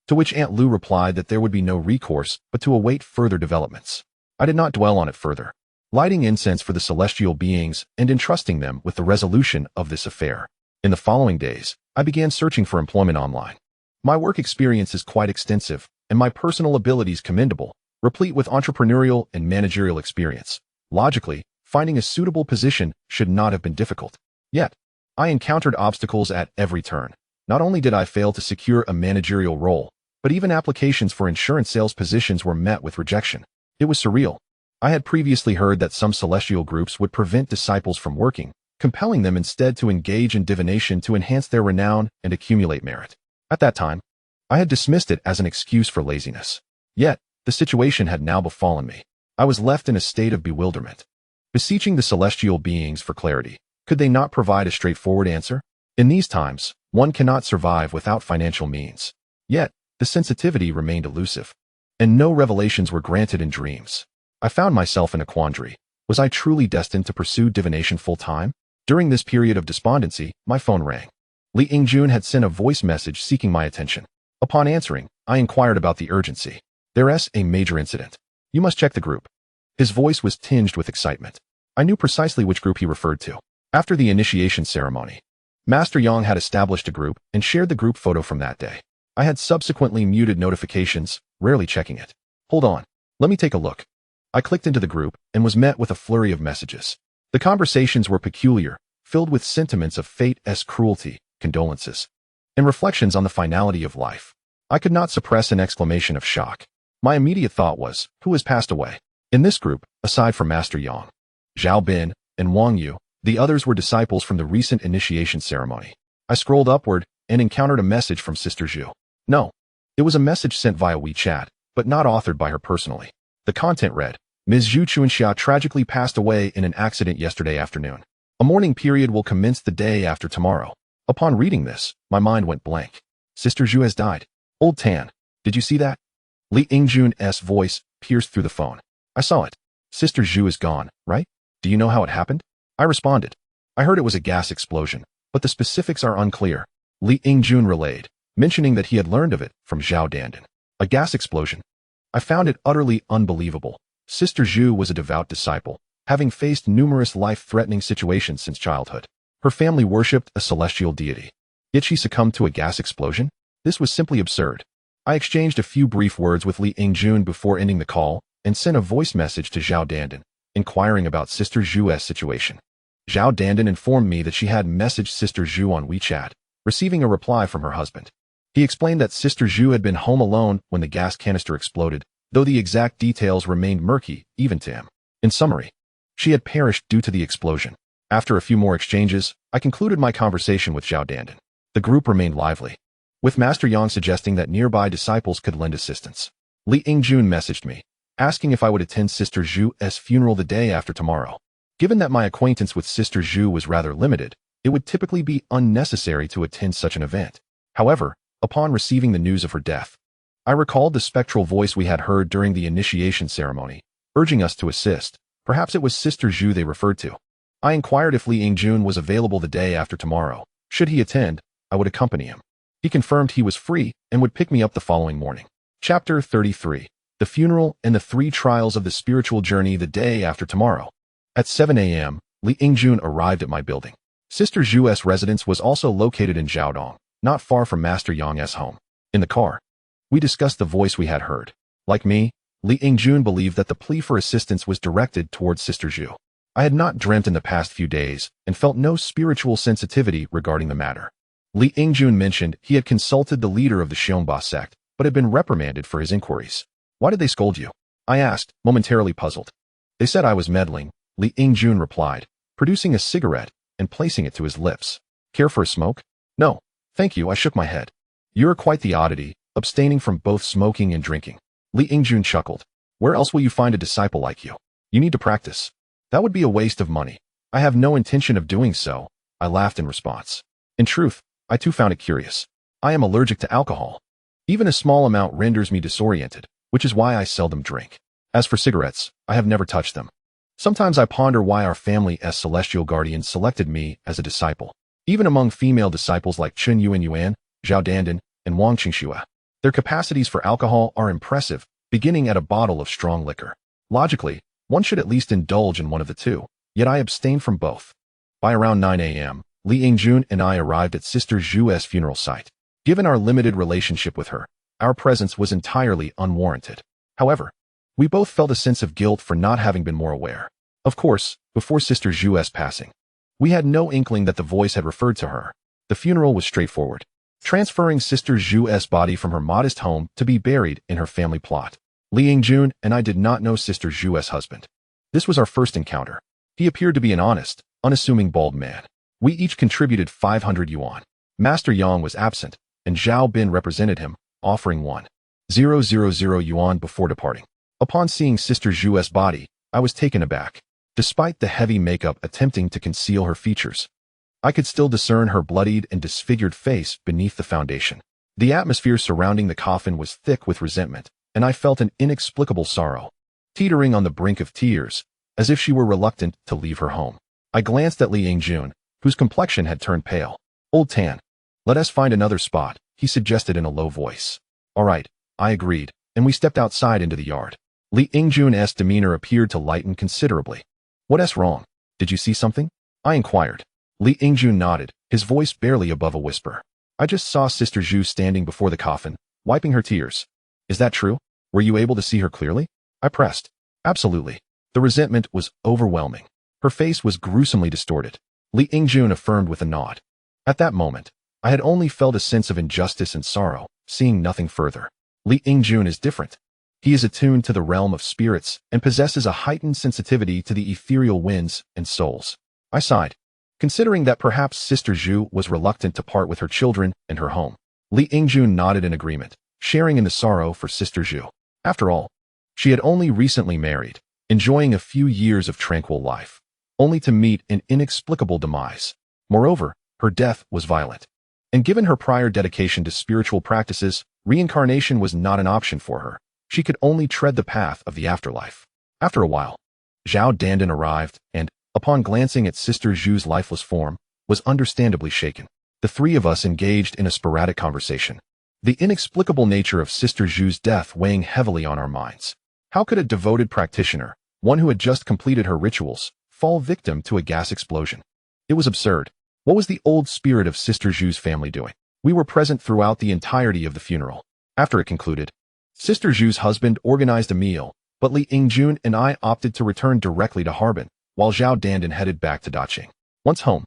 to which Aunt Lu replied that there would be no recourse but to await further developments. I did not dwell on it further, lighting incense for the celestial beings and entrusting them with the resolution of this affair. In the following days, I began searching for employment online. My work experience is quite extensive, and my personal abilities commendable, replete with entrepreneurial and managerial experience. Logically, finding a suitable position should not have been difficult. Yet, I encountered obstacles at every turn. Not only did I fail to secure a managerial role, but even applications for insurance sales positions were met with rejection. It was surreal. I had previously heard that some celestial groups would prevent disciples from working, compelling them instead to engage in divination to enhance their renown and accumulate merit. At that time, I had dismissed it as an excuse for laziness. Yet, the situation had now befallen me. I was left in a state of bewilderment, beseeching the celestial beings for clarity. Could they not provide a straightforward answer? In these times, one cannot survive without financial means. Yet, the sensitivity remained elusive, and no revelations were granted in dreams. I found myself in a quandary. Was I truly destined to pursue divination full-time? During this period of despondency, my phone rang. Li Yingjun had sent a voice message seeking my attention. Upon answering, I inquired about the urgency. There's a major incident. You must check the group. His voice was tinged with excitement. I knew precisely which group he referred to. After the initiation ceremony, Master Yang had established a group and shared the group photo from that day. I had subsequently muted notifications, rarely checking it. Hold on. Let me take a look. I clicked into the group and was met with a flurry of messages. The conversations were peculiar, filled with sentiments of fate's cruelty, condolences, and reflections on the finality of life. I could not suppress an exclamation of shock. My immediate thought was, who has passed away? In this group, aside from Master Yang, Zhao Bin, and Wang Yu, the others were disciples from the recent initiation ceremony. I scrolled upward and encountered a message from Sister Zhu. No, it was a message sent via WeChat, but not authored by her personally. The content read, Ms. Zhu Chuanxia tragically passed away in an accident yesterday afternoon. A mourning period will commence the day after tomorrow. Upon reading this, my mind went blank. Sister Zhu has died. Old Tan, did you see that? Li Yingjun's voice pierced through the phone. I saw it. Sister Zhu is gone, right? Do you know how it happened? I responded. I heard it was a gas explosion, but the specifics are unclear. Li Yingjun relayed, mentioning that he had learned of it from Zhao Dandan. A gas explosion? I found it utterly unbelievable. Sister Zhu was a devout disciple, having faced numerous life-threatening situations since childhood. Her family worshipped a celestial deity. Yet she succumbed to a gas explosion? This was simply absurd. I exchanged a few brief words with Li Yingjun before ending the call and sent a voice message to Zhao Dandan, inquiring about Sister Zhu's situation. Zhao Dandan informed me that she had messaged Sister Zhu on WeChat, receiving a reply from her husband. He explained that Sister Zhu had been home alone when the gas canister exploded, though the exact details remained murky, even to him. In summary, she had perished due to the explosion. After a few more exchanges, I concluded my conversation with Zhao Dandan. The group remained lively, with Master Yang suggesting that nearby disciples could lend assistance. Li Yingjun messaged me, asking if I would attend Sister Zhu's funeral the day after tomorrow. Given that my acquaintance with Sister Zhu was rather limited, it would typically be unnecessary to attend such an event. However, upon receiving the news of her death, I recalled the spectral voice we had heard during the initiation ceremony, urging us to assist. Perhaps it was Sister Zhu they referred to. I inquired if Li Yingjun was available the day after tomorrow. Should he attend, I would accompany him. He confirmed he was free and would pick me up the following morning. Chapter 33. The Funeral and the Three Trials of the Spiritual Journey the day after tomorrow. At 7 a.m., Li Yingjun arrived at my building. Sister Zhu's residence was also located in Jiaodong, not far from Master Yang's home. In the car, we discussed the voice we had heard. Like me, Li Yingjun believed that the plea for assistance was directed towards Sister Zhu. I had not dreamt in the past few days and felt no spiritual sensitivity regarding the matter. Li Yingjun mentioned he had consulted the leader of the Xiongba sect, but had been reprimanded for his inquiries. Why did they scold you? I asked, momentarily puzzled. They said I was meddling, Li Yingjun replied, producing a cigarette and placing it to his lips. Care for a smoke? No, thank you, I shook my head. You're quite the oddity, abstaining from both smoking and drinking. Li Yingjun chuckled. Where else will you find a disciple like you? You need to practice. That would be a waste of money. I have no intention of doing so, I laughed in response. In truth, I too found it curious. I am allergic to alcohol. Even a small amount renders me disoriented, which is why I seldom drink. As for cigarettes, I have never touched them. Sometimes I ponder why our family as celestial guardians selected me as a disciple. Even among female disciples like Chun Yuan, Zhao Dandan, and Wang Qingxue, their capacities for alcohol are impressive, beginning at a bottle of strong liquor. Logically, one should at least indulge in one of the two, yet I abstain from both. By around 9 a.m., Li Yingjun and I arrived at Sister Zhu's funeral site. Given our limited relationship with her, our presence was entirely unwarranted. However, we both felt a sense of guilt for not having been more aware. Of course, before Sister Zhu's passing, we had no inkling that the voice had referred to her. The funeral was straightforward, transferring Sister Zhu's body from her modest home to be buried in her family plot. Li Yingjun and I did not know Sister Zhu's husband. This was our first encounter. He appeared to be an honest, unassuming bald man. We each contributed 500 yuan. Master Yang was absent, and Zhao Bin represented him, offering 1,000 yuan before departing. Upon seeing Sister Zhu's body, I was taken aback. Despite the heavy makeup attempting to conceal her features, I could still discern her bloodied and disfigured face beneath the foundation. The atmosphere surrounding the coffin was thick with resentment, and I felt an inexplicable sorrow, teetering on the brink of tears, as if she were reluctant to leave her home. I glanced at Li Yingjun, whose complexion had turned pale. Old Tan, let us find another spot, he suggested in a low voice. All right, I agreed, and we stepped outside into the yard. Li Yingjun's demeanor appeared to lighten considerably. What's wrong? Did you see something? I inquired. Li Yingjun nodded, his voice barely above a whisper. I just saw Sister Zhu standing before the coffin, wiping her tears. Is that true? Were you able to see her clearly? I pressed. Absolutely. The resentment was overwhelming. Her face was gruesomely distorted. Li Yingjun affirmed with a nod. At that moment, I had only felt a sense of injustice and sorrow, seeing nothing further. Li Yingjun is different. He is attuned to the realm of spirits and possesses a heightened sensitivity to the ethereal winds and souls. I sighed, considering that perhaps Sister Zhu was reluctant to part with her children and her home. Li Yingjun nodded in agreement, sharing in the sorrow for Sister Zhu. After all, she had only recently married, enjoying a few years of tranquil life, only to meet an inexplicable demise. Moreover, her death was violent. And given her prior dedication to spiritual practices, reincarnation was not an option for her. She could only tread the path of the afterlife. After a while, Zhao Dandan arrived and, upon glancing at Sister Zhu's lifeless form, was understandably shaken. The three of us engaged in a sporadic conversation, the inexplicable nature of Sister Zhu's death weighing heavily on our minds. How could a devoted practitioner, one who had just completed her rituals, fall victim to a gas explosion? It was absurd. What was the old spirit of Sister Zhu's family doing? We were present throughout the entirety of the funeral. After it concluded, Sister Zhu's husband organized a meal, but Li Yingjun and I opted to return directly to Harbin, while Zhao Dandan headed back to Daqing. Once home,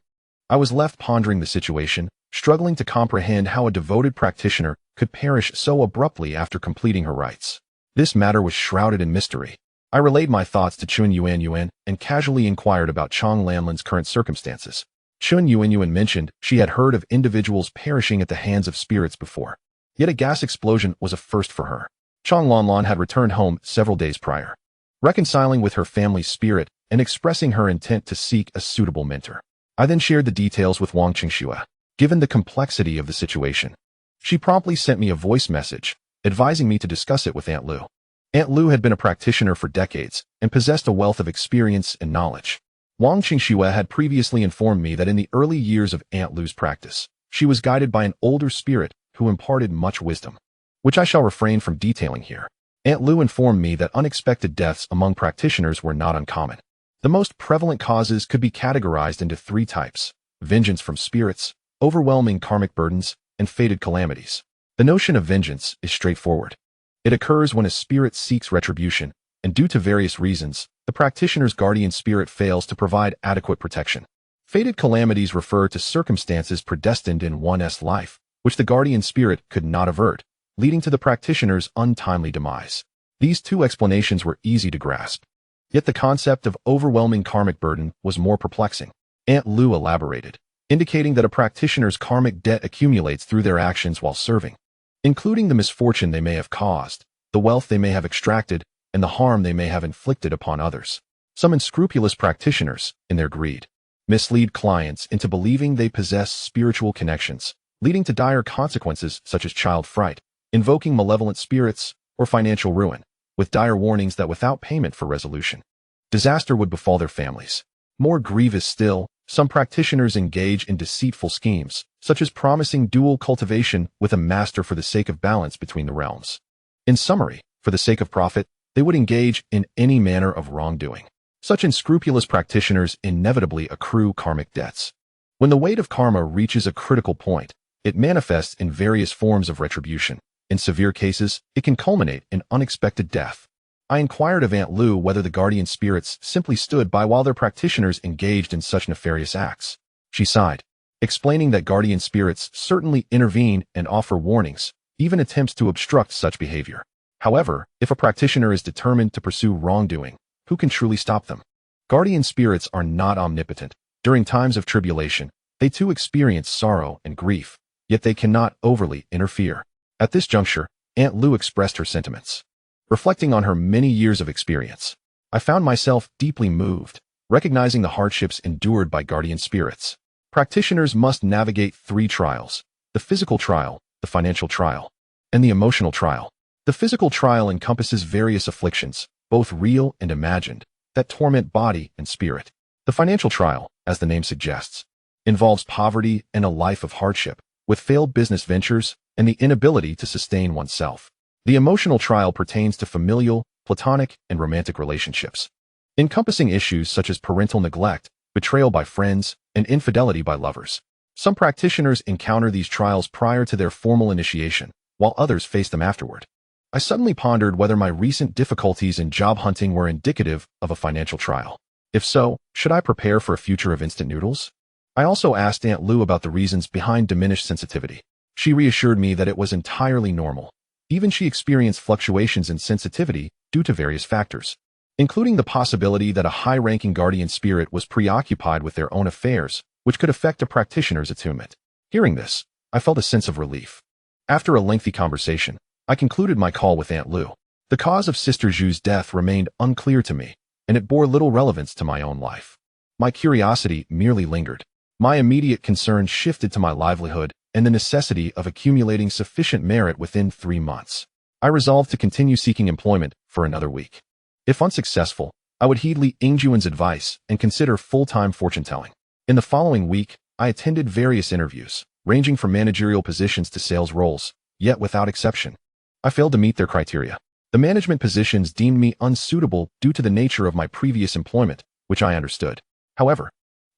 I was left pondering the situation, struggling to comprehend how a devoted practitioner could perish so abruptly after completing her rites. This matter was shrouded in mystery. I relayed my thoughts to Chun Yuan and casually inquired about Chong Lanlin's current circumstances. Chun Yuan mentioned she had heard of individuals perishing at the hands of spirits before. Yet a gas explosion was a first for her. Chong Lanlan had returned home several days prior, reconciling with her family's spirit and expressing her intent to seek a suitable mentor. I then shared the details with Wang Qingxue. Given the complexity of the situation, she promptly sent me a voice message, advising me to discuss it with Aunt Lu. Aunt Lu had been a practitioner for decades and possessed a wealth of experience and knowledge. Wang Qingxue had previously informed me that in the early years of Aunt Lu's practice, she was guided by an older spirit who imparted much wisdom, which I shall refrain from detailing here. Aunt Lu informed me that unexpected deaths among practitioners were not uncommon. The most prevalent causes could be categorized into three types: vengeance from spirits, overwhelming karmic burdens, and fated calamities. The notion of vengeance is straightforward. It occurs when a spirit seeks retribution, and due to various reasons, the practitioner's guardian spirit fails to provide adequate protection. Fated calamities refer to circumstances predestined in one's life, which the guardian spirit could not avert, leading to the practitioner's untimely demise. These two explanations were easy to grasp. Yet the concept of overwhelming karmic burden was more perplexing. Aunt Lu elaborated, indicating that a practitioner's karmic debt accumulates through their actions while serving, including the misfortune they may have caused, the wealth they may have extracted, and the harm they may have inflicted upon others. Some unscrupulous practitioners, in their greed, mislead clients into believing they possess spiritual connections, leading to dire consequences such as child fright, invoking malevolent spirits, or financial ruin, with dire warnings that without payment for resolution, disaster would befall their families. More grievous still, some practitioners engage in deceitful schemes, such as promising dual cultivation with a master for the sake of balance between the realms. In summary, for the sake of profit, they would engage in any manner of wrongdoing. Such unscrupulous practitioners inevitably accrue karmic debts. When the weight of karma reaches a critical point, it manifests in various forms of retribution. In severe cases, it can culminate in unexpected death. I inquired of Aunt Lu whether the guardian spirits simply stood by while their practitioners engaged in such nefarious acts. She sighed, explaining that guardian spirits certainly intervene and offer warnings, even attempts to obstruct such behavior. However, if a practitioner is determined to pursue wrongdoing, who can truly stop them? Guardian spirits are not omnipotent. During times of tribulation, they too experience sorrow and grief, yet they cannot overly interfere. At this juncture, Aunt Lu expressed her sentiments. Reflecting on her many years of experience, I found myself deeply moved, recognizing the hardships endured by guardian spirits. Practitioners must navigate three trials: the physical trial, the financial trial, and the emotional trial. The physical trial encompasses various afflictions, both real and imagined, that torment body and spirit. The financial trial, as the name suggests, involves poverty and a life of hardship, with failed business ventures and the inability to sustain oneself. The emotional trial pertains to familial, platonic, and romantic relationships. encompassing issues such as parental neglect, betrayal by friends, and infidelity by lovers. Some practitioners encounter these trials prior to their formal initiation, while others face them afterward. I suddenly pondered whether my recent difficulties in job hunting were indicative of a financial trial. If so, should I prepare for a future of instant noodles? I also asked Aunt Lou about the reasons behind diminished sensitivity. She reassured me that it was entirely normal. Even she experienced fluctuations in sensitivity due to various factors, including the possibility that a high-ranking guardian spirit was preoccupied with their own affairs, which could affect a practitioner's attunement. Hearing this, I felt a sense of relief. After a lengthy conversation, I concluded my call with Aunt Lou. The cause of Sister Zhu's death remained unclear to me, and it bore little relevance to my own life. My curiosity merely lingered. My immediate concern shifted to my livelihood and the necessity of accumulating sufficient merit within 3 months. I resolved to continue seeking employment for another week. If unsuccessful, I would heed Li Yingjuan's advice and consider full-time fortune-telling. In the following week, I attended various interviews, ranging from managerial positions to sales roles, yet without exception, I failed to meet their criteria. The management positions deemed me unsuitable due to the nature of my previous employment, which I understood. However,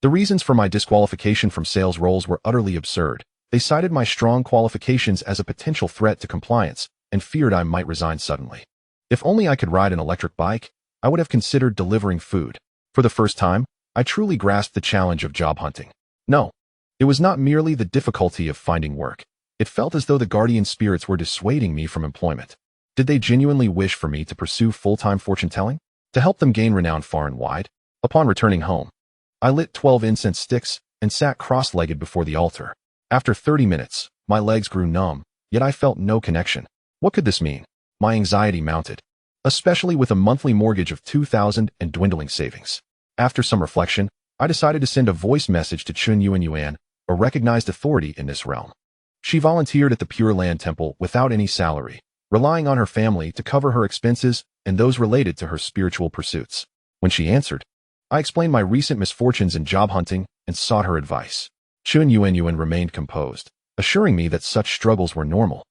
the reasons for my disqualification from sales roles were utterly absurd. They cited my strong qualifications as a potential threat to compliance and feared I might resign suddenly. If only I could ride an electric bike, I would have considered delivering food. For the first time, I truly grasped the challenge of job hunting. No, it was not merely the difficulty of finding work. It felt as though the guardian spirits were dissuading me from employment. Did they genuinely wish for me to pursue full-time fortune-telling? To help them gain renown far and wide? Upon returning home, I lit 12 incense sticks and sat cross-legged before the altar. After 30 minutes, my legs grew numb, yet I felt no connection. What could this mean? My anxiety mounted, especially with a monthly mortgage of 2,000 and dwindling savings. After some reflection, I decided to send a voice message to Chun Yuan, a recognized authority in this realm. She volunteered at the Pure Land Temple without any salary, relying on her family to cover her expenses and those related to her spiritual pursuits. When she answered, I explained my recent misfortunes in job hunting and sought her advice. Chun Yuan remained composed, assuring me that such struggles were normal,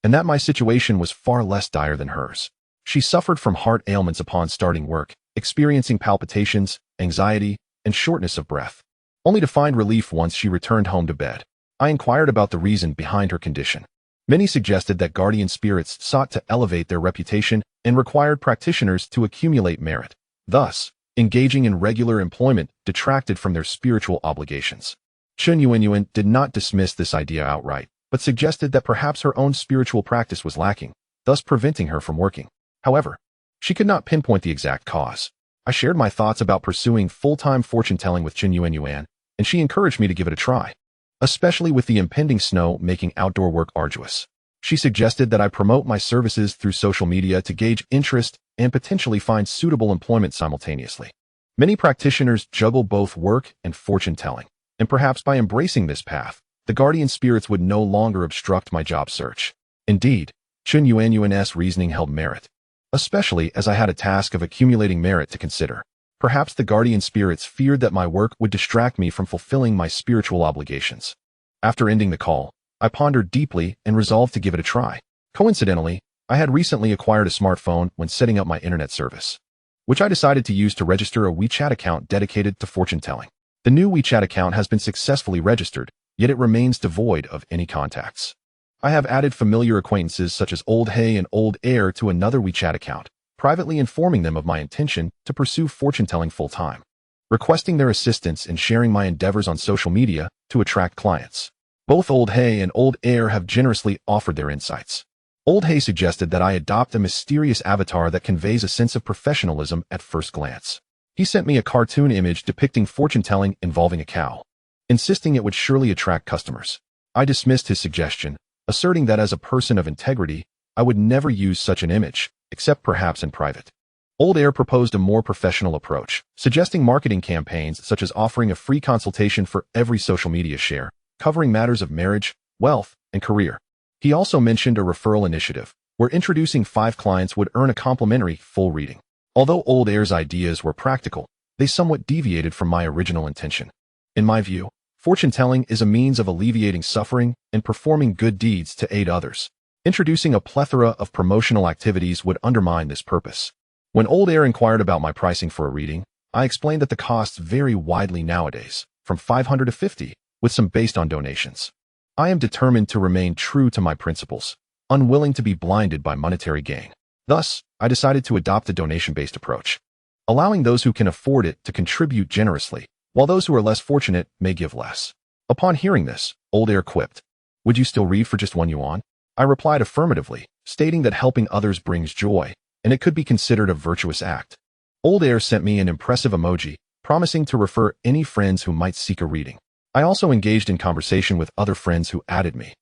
and that my situation was far less dire than hers. She suffered from heart ailments upon starting work, experiencing palpitations, anxiety, and shortness of breath, only to find relief once she returned home to bed. I inquired about the reason behind her condition. Many suggested that guardian spirits sought to elevate their reputation and required practitioners to accumulate merit. Thus, engaging in regular employment detracted from their spiritual obligations. Chun Yuan did not dismiss this idea outright, but suggested that perhaps her own spiritual practice was lacking, thus preventing her from working. However, she could not pinpoint the exact cause. I shared my thoughts about pursuing full-time fortune-telling with Chun Yuan, and she encouraged me to give it a try, especially with the impending snow making outdoor work arduous. She suggested that I promote my services through social media to gauge interest and potentially find suitable employment simultaneously. Many practitioners juggle both work and fortune-telling, and perhaps by embracing this path, the guardian spirits would no longer obstruct my job search. Indeed, Chun Yuan's reasoning held merit, especially as I had a task of accumulating merit to consider. Perhaps the guardian spirits feared that my work would distract me from fulfilling my spiritual obligations. After ending the call, I pondered deeply and resolved to give it a try. Coincidentally, I had recently acquired a smartphone when setting up my internet service, which I decided to use to register a WeChat account dedicated to fortune-telling. The new WeChat account has been successfully registered, yet it remains devoid of any contacts. I have added familiar acquaintances such as Old Hay and Old Air to another WeChat account, privately informing them of my intention to pursue fortune-telling full-time, requesting their assistance in sharing my endeavors on social media to attract clients. Both Old Hay and Old Air have generously offered their insights. Old Hay suggested that I adopt a mysterious avatar that conveys a sense of professionalism at first glance. He sent me a cartoon image depicting fortune-telling involving a cow, insisting it would surely attract customers. I dismissed his suggestion, asserting that as a person of integrity, I would never use such an image, except perhaps in private. Old Air proposed a more professional approach, suggesting marketing campaigns such as offering a free consultation for every social media share, covering matters of marriage, wealth, and career. He also mentioned a referral initiative, where introducing 5 clients would earn a complimentary full reading. Although Old Air's ideas were practical, they somewhat deviated from my original intention. In my view, fortune-telling is a means of alleviating suffering and performing good deeds to aid others. Introducing a plethora of promotional activities would undermine this purpose. When Old Air inquired about my pricing for a reading, I explained that the costs vary widely nowadays, from 500 to 50, with some based on donations. I am determined to remain true to my principles, unwilling to be blinded by monetary gain. Thus, I decided to adopt a donation-based approach, allowing those who can afford it to contribute generously, while those who are less fortunate may give less. Upon hearing this, Old Air quipped, "Would you still read for just 1 yuan?" I replied affirmatively, stating that helping others brings joy, and it could be considered a virtuous act. Old Air sent me an impressive emoji, promising to refer any friends who might seek a reading. I also engaged in conversation with other friends who added me,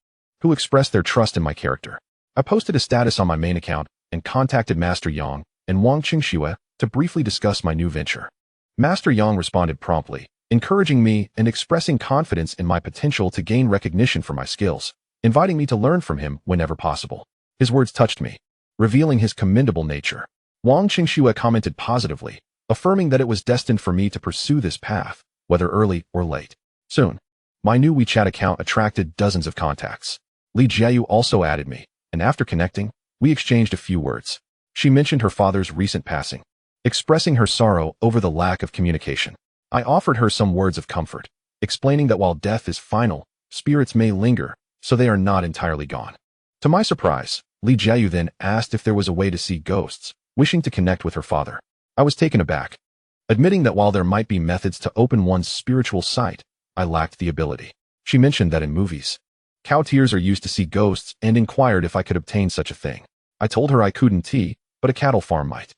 who expressed their trust in my character. I posted a status on my main account and contacted Master Yang and Wang Qingxue to briefly discuss my new venture. Master Yang responded promptly, encouraging me and expressing confidence in my potential to gain recognition for my skills, inviting me to learn from him whenever possible. His words touched me, revealing his commendable nature. Wang Qingxue commented positively, affirming that it was destined for me to pursue this path, whether early or late. Soon, my new WeChat account attracted dozens of contacts. Li Jiayu also added me, and after connecting, we exchanged a few words. She mentioned her father's recent passing, expressing her sorrow over the lack of communication. I offered her some words of comfort, explaining that while death is final, spirits may linger, so they are not entirely gone. To my surprise, Li Jiayu then asked if there was a way to see ghosts, wishing to connect with her father. I was taken aback, admitting that while there might be methods to open one's spiritual sight, I lacked the ability. She mentioned that in movies, cow tears are used to see ghosts and inquired if I could obtain such a thing. I told her I couldn't, but a cattle farm might.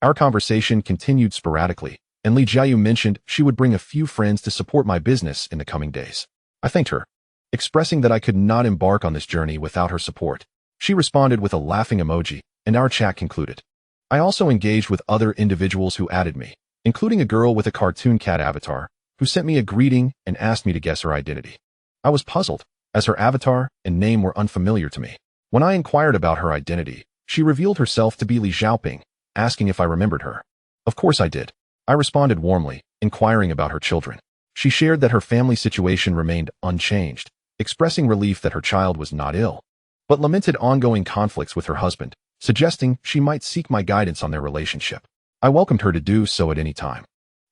Our conversation continued sporadically, and Li Jiayu mentioned she would bring a few friends to support my business in the coming days. I thanked her, expressing that I could not embark on this journey without her support. She responded with a laughing emoji, and our chat concluded. I also engaged with other individuals who added me, including a girl with a cartoon cat avatar, who sent me a greeting and asked me to guess her identity. I was puzzled, as her avatar and name were unfamiliar to me. When I inquired about her identity, she revealed herself to be Li Xiaoping, asking if I remembered her. Of course I did. I responded warmly, inquiring about her children. She shared that her family situation remained unchanged, expressing relief that her child was not ill, but lamented ongoing conflicts with her husband, suggesting she might seek my guidance on their relationship. I welcomed her to do so at any time.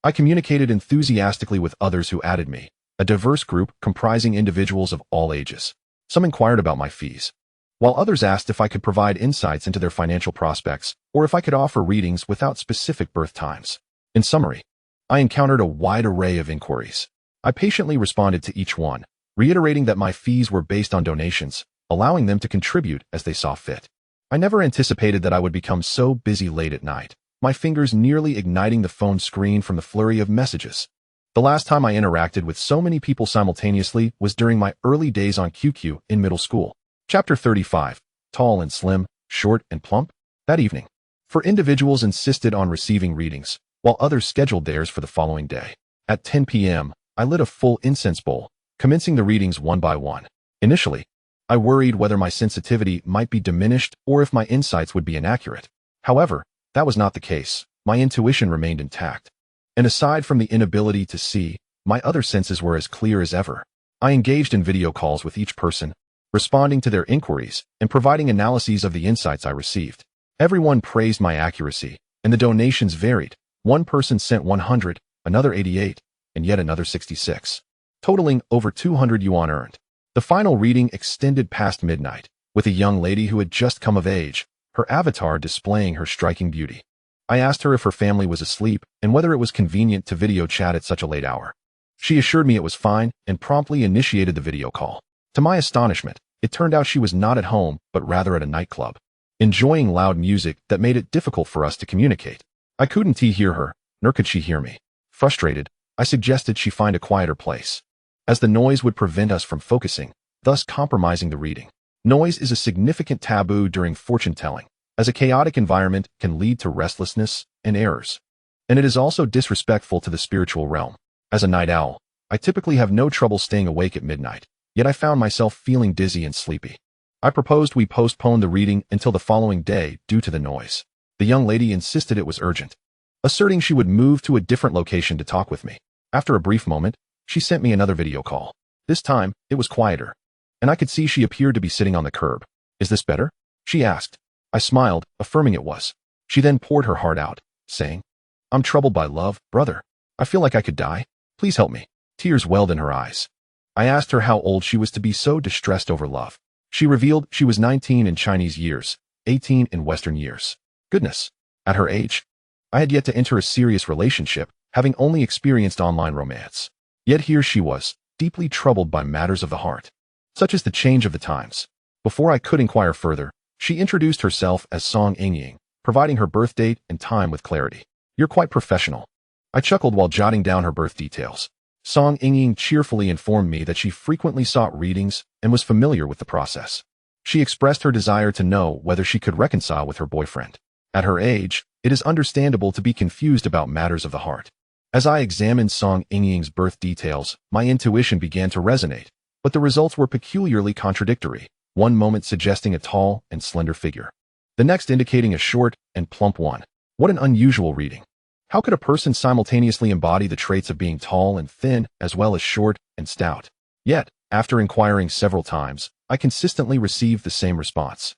I communicated enthusiastically with others who added me, a diverse group comprising individuals of all ages. Some inquired about my fees, while others asked if I could provide insights into their financial prospects or if I could offer readings without specific birth times. In summary, I encountered a wide array of inquiries. I patiently responded to each one, reiterating that my fees were based on donations, allowing them to contribute as they saw fit. I never anticipated that I would become so busy late at night, my fingers nearly igniting the phone screen from the flurry of messages. The last time I interacted with so many people simultaneously was during my early days on QQ in middle school. Chapter 35, Tall and Slim, Short and Plump. That evening, for individuals insisted on receiving readings, while others scheduled theirs for the following day. At 10 p.m., I lit a full incense bowl, commencing the readings one by one. Initially, I worried whether my sensitivity might be diminished or if my insights would be inaccurate. However, that was not the case. My intuition remained intact. And aside from the inability to see, my other senses were as clear as ever. I engaged in video calls with each person, responding to their inquiries and providing analyses of the insights I received. Everyone praised my accuracy, and the donations varied. One person sent 100, another 88, and yet another 66, totaling over 200 yuan earned. The final reading extended past midnight, with a young lady who had just come of age, her avatar displaying her striking beauty. I asked her if her family was asleep and whether it was convenient to video chat at such a late hour. She assured me it was fine and promptly initiated the video call. To my astonishment, it turned out she was not at home, but rather at a nightclub, enjoying loud music that made it difficult for us to communicate. I couldn't hear her, nor could she hear me. Frustrated, I suggested she find a quieter place, as the noise would prevent us from focusing, thus compromising the reading. Noise is a significant taboo during fortune-telling, as a chaotic environment can lead to restlessness and errors. And it is also disrespectful to the spiritual realm. As a night owl, I typically have no trouble staying awake at midnight, yet I found myself feeling dizzy and sleepy. I proposed we postpone the reading until the following day due to the noise. The young lady insisted it was urgent, asserting she would move to a different location to talk with me. After a brief moment, she sent me another video call. This time, it was quieter, and I could see she appeared to be sitting on the curb. "Is this better?" she asked. I smiled, affirming it was. She then poured her heart out, saying, "I'm troubled by love, brother. I feel like I could die. Please help me." Tears welled in her eyes. I asked her how old she was to be so distressed over love. She revealed she was 19 in Chinese years, 18 in Western years. Goodness. At her age, I had yet to enter a serious relationship, having only experienced online romance. Yet here she was, deeply troubled by matters of the heart. Such is the change of the times. Before I could inquire further, she introduced herself as Song Ingying, providing her birth date and time with clarity. "You're quite professional." I chuckled while jotting down her birth details. Song Ingying cheerfully informed me that she frequently sought readings and was familiar with the process. She expressed her desire to know whether she could reconcile with her boyfriend. At her age, it is understandable to be confused about matters of the heart. As I examined Song Ingying's birth details, my intuition began to resonate, but the results were peculiarly contradictory, one moment suggesting a tall and slender figure, the next indicating a short and plump one. What an unusual reading. How could a person simultaneously embody the traits of being tall and thin as well as short and stout? Yet, after inquiring several times, I consistently received the same response.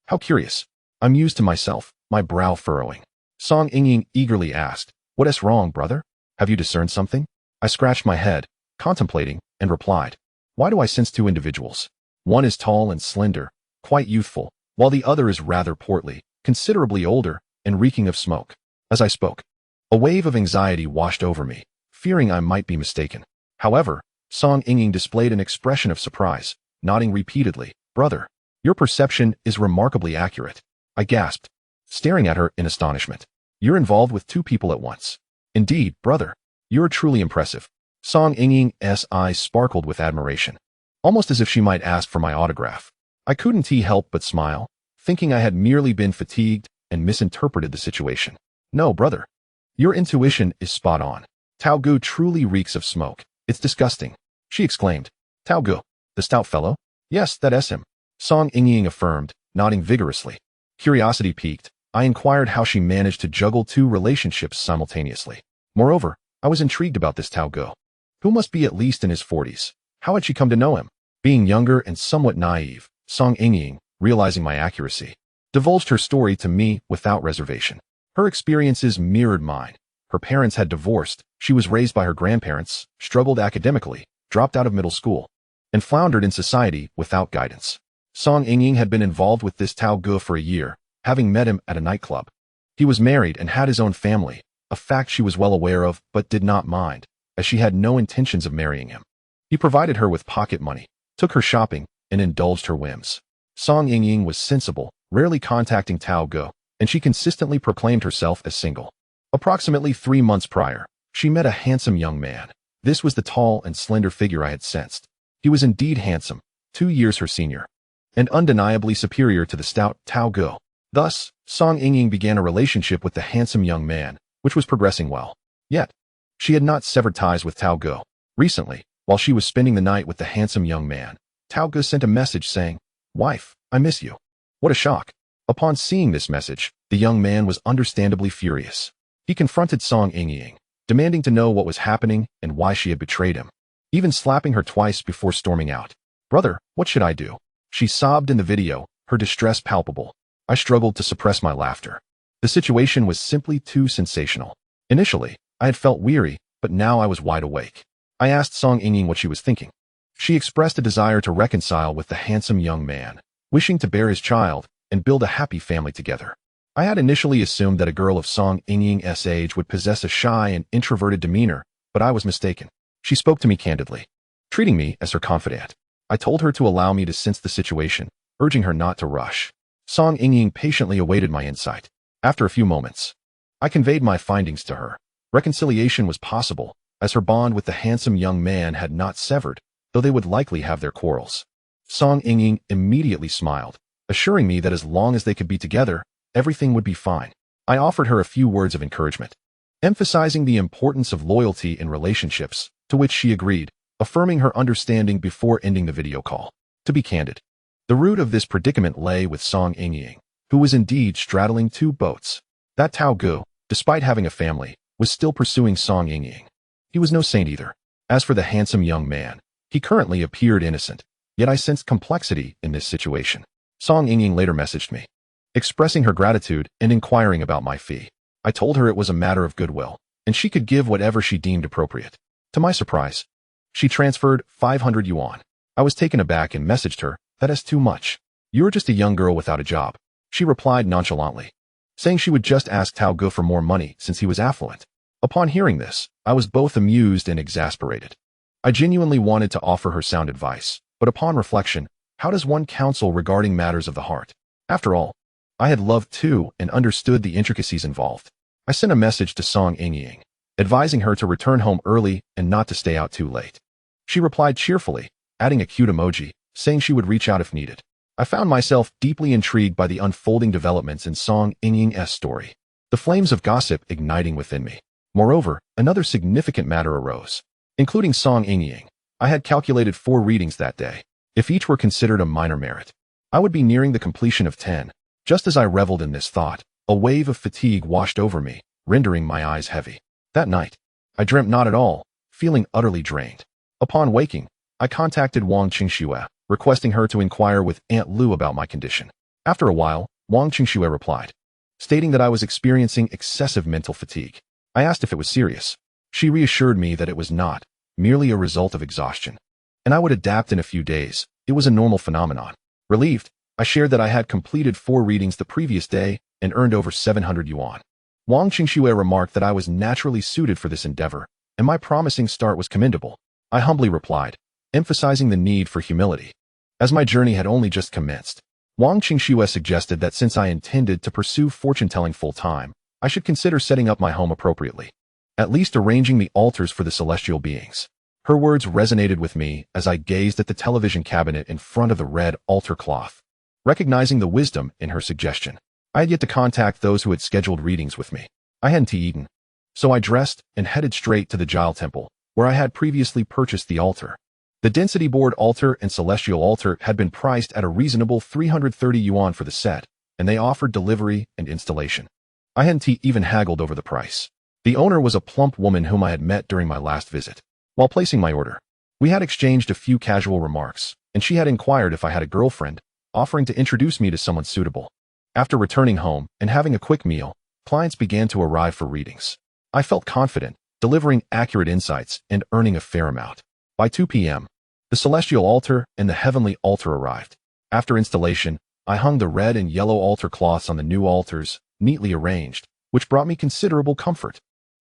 How curious. I mused to myself, my brow furrowing. Song Ingying eagerly asked, "What is wrong, brother? Have you discerned something?" I scratched my head, contemplating, and replied, "Why do I sense two individuals? One is tall and slender, quite youthful, while the other is rather portly, considerably older, and reeking of smoke." As I spoke, a wave of anxiety washed over me, fearing I might be mistaken. However, Song Ingying displayed an expression of surprise, nodding repeatedly. "Brother, your perception is remarkably accurate." I gasped, staring at her in astonishment. "You're involved with two people at once." "Indeed, brother. You're truly impressive." Song Ingying's eyes sparkled with admiration, almost as if she might ask for my autograph. I couldn't help but smile, thinking I had merely been fatigued and misinterpreted the situation. "No, brother. Your intuition is spot on. Tao Gu truly reeks of smoke. It's disgusting," she exclaimed. "Tao Gu, the stout fellow?" "Yes, that is him," Song Ingying affirmed, nodding vigorously. Curiosity piqued, I inquired how she managed to juggle two relationships simultaneously. Moreover, I was intrigued about this Tao Gu, who must be at least in his 40s. How had she come to know him? Being younger and somewhat naive, Song Ingying, realizing my accuracy, divulged her story to me without reservation. Her experiences mirrored mine. Her parents had divorced, she was raised by her grandparents, struggled academically, dropped out of middle school, and floundered in society without guidance. Song Ingying had been involved with this Tao Gu for a year, having met him at a nightclub. He was married and had his own family, a fact she was well aware of but did not mind, as she had no intentions of marrying him. He provided her with pocket money, took her shopping, and indulged her whims. Song Ingying was sensible, rarely contacting Tao Gu, and she consistently proclaimed herself as single. Approximately 3 months prior, she met a handsome young man. This was the tall and slender figure I had sensed. He was indeed handsome, 2 years her senior, and undeniably superior to the stout Tao Gu. Thus, Song Ingying began a relationship with the handsome young man, which was progressing well. Yet, she had not severed ties with Tao Gu. Recently, while she was spending the night with the handsome young man, Tao Gu sent a message saying, "Wife, I miss you." What a shock. Upon seeing this message, the young man was understandably furious. He confronted Song Ingying, demanding to know what was happening and why she had betrayed him, even slapping her twice before storming out. "Brother, what should I do?" She sobbed in the video, her distress palpable. I struggled to suppress my laughter. The situation was simply too sensational. Initially, I had felt weary, but now I was wide awake. I asked Song Ingying what she was thinking. She expressed a desire to reconcile with the handsome young man, wishing to bear his child and build a happy family together. I had initially assumed that a girl of Song Ingying's age would possess a shy and introverted demeanor, but I was mistaken. She spoke to me candidly, treating me as her confidant. I told her to allow me to sense the situation, urging her not to rush. Song Ingying patiently awaited my insight. After a few moments, I conveyed my findings to her. Reconciliation was possible, as her bond with the handsome young man had not severed, though they would likely have their quarrels. Song Ingying immediately smiled, assuring me that as long as they could be together, everything would be fine. I offered her a few words of encouragement, emphasizing the importance of loyalty in relationships, to which she agreed, affirming her understanding before ending the video call. To be candid, the root of this predicament lay with Song Ingying, who was indeed straddling two boats. That Tao Gu, despite having a family, was still pursuing Song Ingying. He was no saint either. As for the handsome young man, he currently appeared innocent, yet I sensed complexity in this situation. Song Ingying later messaged me. expressing her gratitude and inquiring about my fee. I told her it was a matter of goodwill, and she could give whatever she deemed appropriate. To my surprise, she transferred 500 yuan. I was taken aback and messaged her, "That is too much. You're just a young girl without a job." She replied nonchalantly, saying she would just ask Tao Ge for more money since he was affluent. Upon hearing this, I was both amused and exasperated. I genuinely wanted to offer her sound advice, but upon reflection, how does one counsel regarding matters of the heart? After all, I had loved too and understood the intricacies involved. I sent a message to Song Ying, advising her to return home early and not to stay out too late. She replied cheerfully, adding a cute emoji, saying she would reach out if needed. I found myself deeply intrigued by the unfolding developments in Song Ying's story, the flames of gossip igniting within me. Moreover, another significant matter arose. Including Song Ying, I had calculated 4 readings that day. If each were considered a minor merit, I would be nearing the completion of 10. Just as I reveled in this thought, a wave of fatigue washed over me, rendering my eyes heavy. That night, I dreamt not at all, feeling utterly drained. Upon waking, I contacted Wang Qingxue, requesting her to inquire with Aunt Lu about my condition. After a while, Wang Qingxue replied, stating that I was experiencing excessive mental fatigue. I asked if it was serious. She reassured me that it was not, merely a result of exhaustion, and I would adapt in a few days. It was a normal phenomenon. Relieved, I shared that I had completed 4 readings the previous day and earned over 700 yuan. Wang Qingxue remarked that I was naturally suited for this endeavor, and my promising start was commendable. I humbly replied, emphasizing the need for humility, as my journey had only just commenced. Wang Qingxue suggested that since I intended to pursue fortune-telling full-time, I should consider setting up my home appropriately, at least arranging the altars for the celestial beings. Her words resonated with me as I gazed at the television cabinet in front of the red altar cloth, recognizing the wisdom in her suggestion. I had yet to contact those who had scheduled readings with me. I hadn't eaten, so I dressed and headed straight to the Jile Temple, where I had previously purchased the altar. The density board altar and celestial altar had been priced at a reasonable 330 yuan for the set, and they offered delivery and installation. I hadn't even haggled over the price. The owner was a plump woman whom I had met during my last visit. While placing my order, we had exchanged a few casual remarks, and she had inquired if I had a girlfriend, offering to introduce me to someone suitable. After returning home and having a quick meal, clients began to arrive for readings. I felt confident, delivering accurate insights and earning a fair amount. By 2 p.m., the celestial altar and the heavenly altar arrived. After installation, I hung the red and yellow altar cloths on the new altars, neatly arranged, which brought me considerable comfort.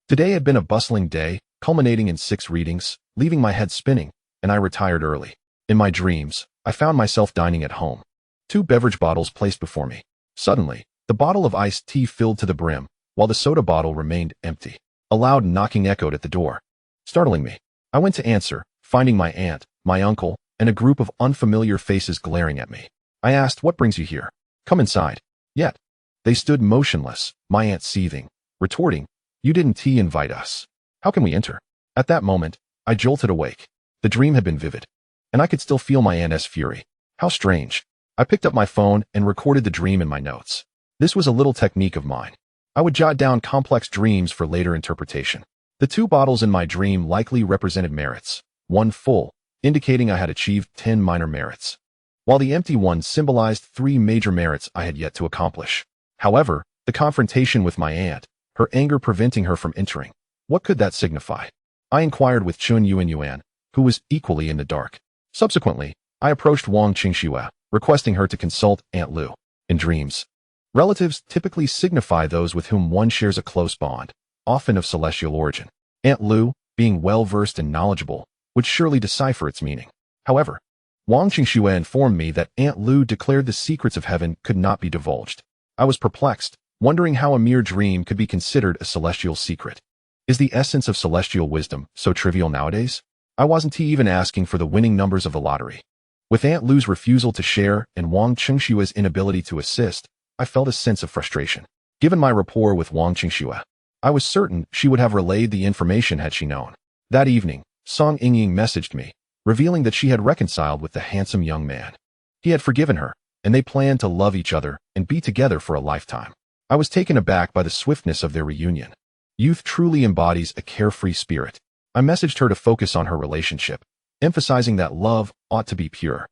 Today had been a bustling day, culminating in 6 readings, leaving my head spinning, and I retired early. In my dreams, I found myself dining at home. 2 beverage bottles placed before me. Suddenly, the bottle of iced tea filled to the brim, while the soda bottle remained empty. A loud knocking echoed at the door, startling me. I went to answer, finding my aunt, my uncle, and a group of unfamiliar faces glaring at me. I asked, "What brings you here? Come inside." Yet, they stood motionless, my aunt seething, retorting, "You didn't invite us. How can we enter?" At that moment, I jolted awake. The dream had been vivid, and I could still feel my aunt's fury. How strange. I picked up my phone and recorded the dream in my notes. This was a little technique of mine. I would jot down complex dreams for later interpretation. The 2 bottles in my dream likely represented merits, 1 full, indicating I had achieved 10 minor merits, while the empty one symbolized 3 major merits I had yet to accomplish. However, the confrontation with my aunt, her anger preventing her from entering, what could that signify? I inquired with Chun Yuan, who was equally in the dark. Subsequently, I approached Wang Qingxue, requesting her to consult Aunt Lu. In dreams, relatives typically signify those with whom one shares a close bond, often of celestial origin. Aunt Lu, being well-versed and knowledgeable, would surely decipher its meaning. However, Wang Qingxue informed me that Aunt Lu declared the secrets of heaven could not be divulged. I was perplexed, wondering how a mere dream could be considered a celestial secret. Is the essence of celestial wisdom so trivial nowadays? I wasn't even asking for the winning numbers of the lottery. With Aunt Lu's refusal to share and Wang Qingxue's inability to assist, I felt a sense of frustration. Given my rapport with Wang Qingxue, I was certain she would have relayed the information had she known. That evening, Song Ying messaged me, revealing that she had reconciled with the handsome young man. He had forgiven her, and they planned to love each other and be together for a lifetime. I was taken aback by the swiftness of their reunion. Youth truly embodies a carefree spirit. I messaged her to focus on her relationship, emphasizing that love ought to be pure.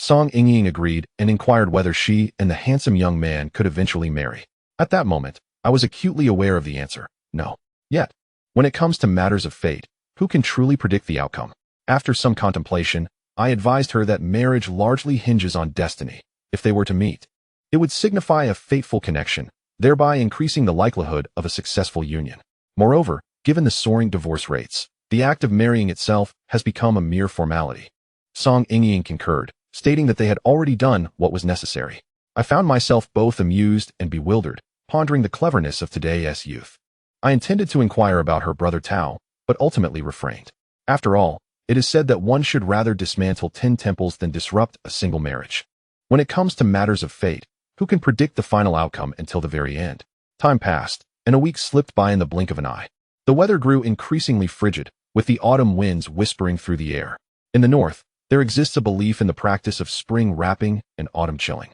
Song Yingying agreed and inquired whether she and the handsome young man could eventually marry. At that moment, I was acutely aware of the answer, no. Yet, when it comes to matters of fate, who can truly predict the outcome? After some contemplation, I advised her that marriage largely hinges on destiny. If they were to meet, it would signify a fateful connection, thereby increasing the likelihood of a successful union. Moreover, given the soaring divorce rates, the act of marrying itself has become a mere formality. Song Yingying concurred, stating that they had already done what was necessary. I found myself both amused and bewildered, pondering the cleverness of today's youth. I intended to inquire about her brother Tao, but ultimately refrained. After all, it is said that one should rather dismantle 10 temples than disrupt a single marriage. When it comes to matters of fate, who can predict the final outcome until the very end? Time passed, and a week slipped by in the blink of an eye. The weather grew increasingly frigid, with the autumn winds whispering through the air. In the north, there exists a belief in the practice of spring wrapping and autumn chilling,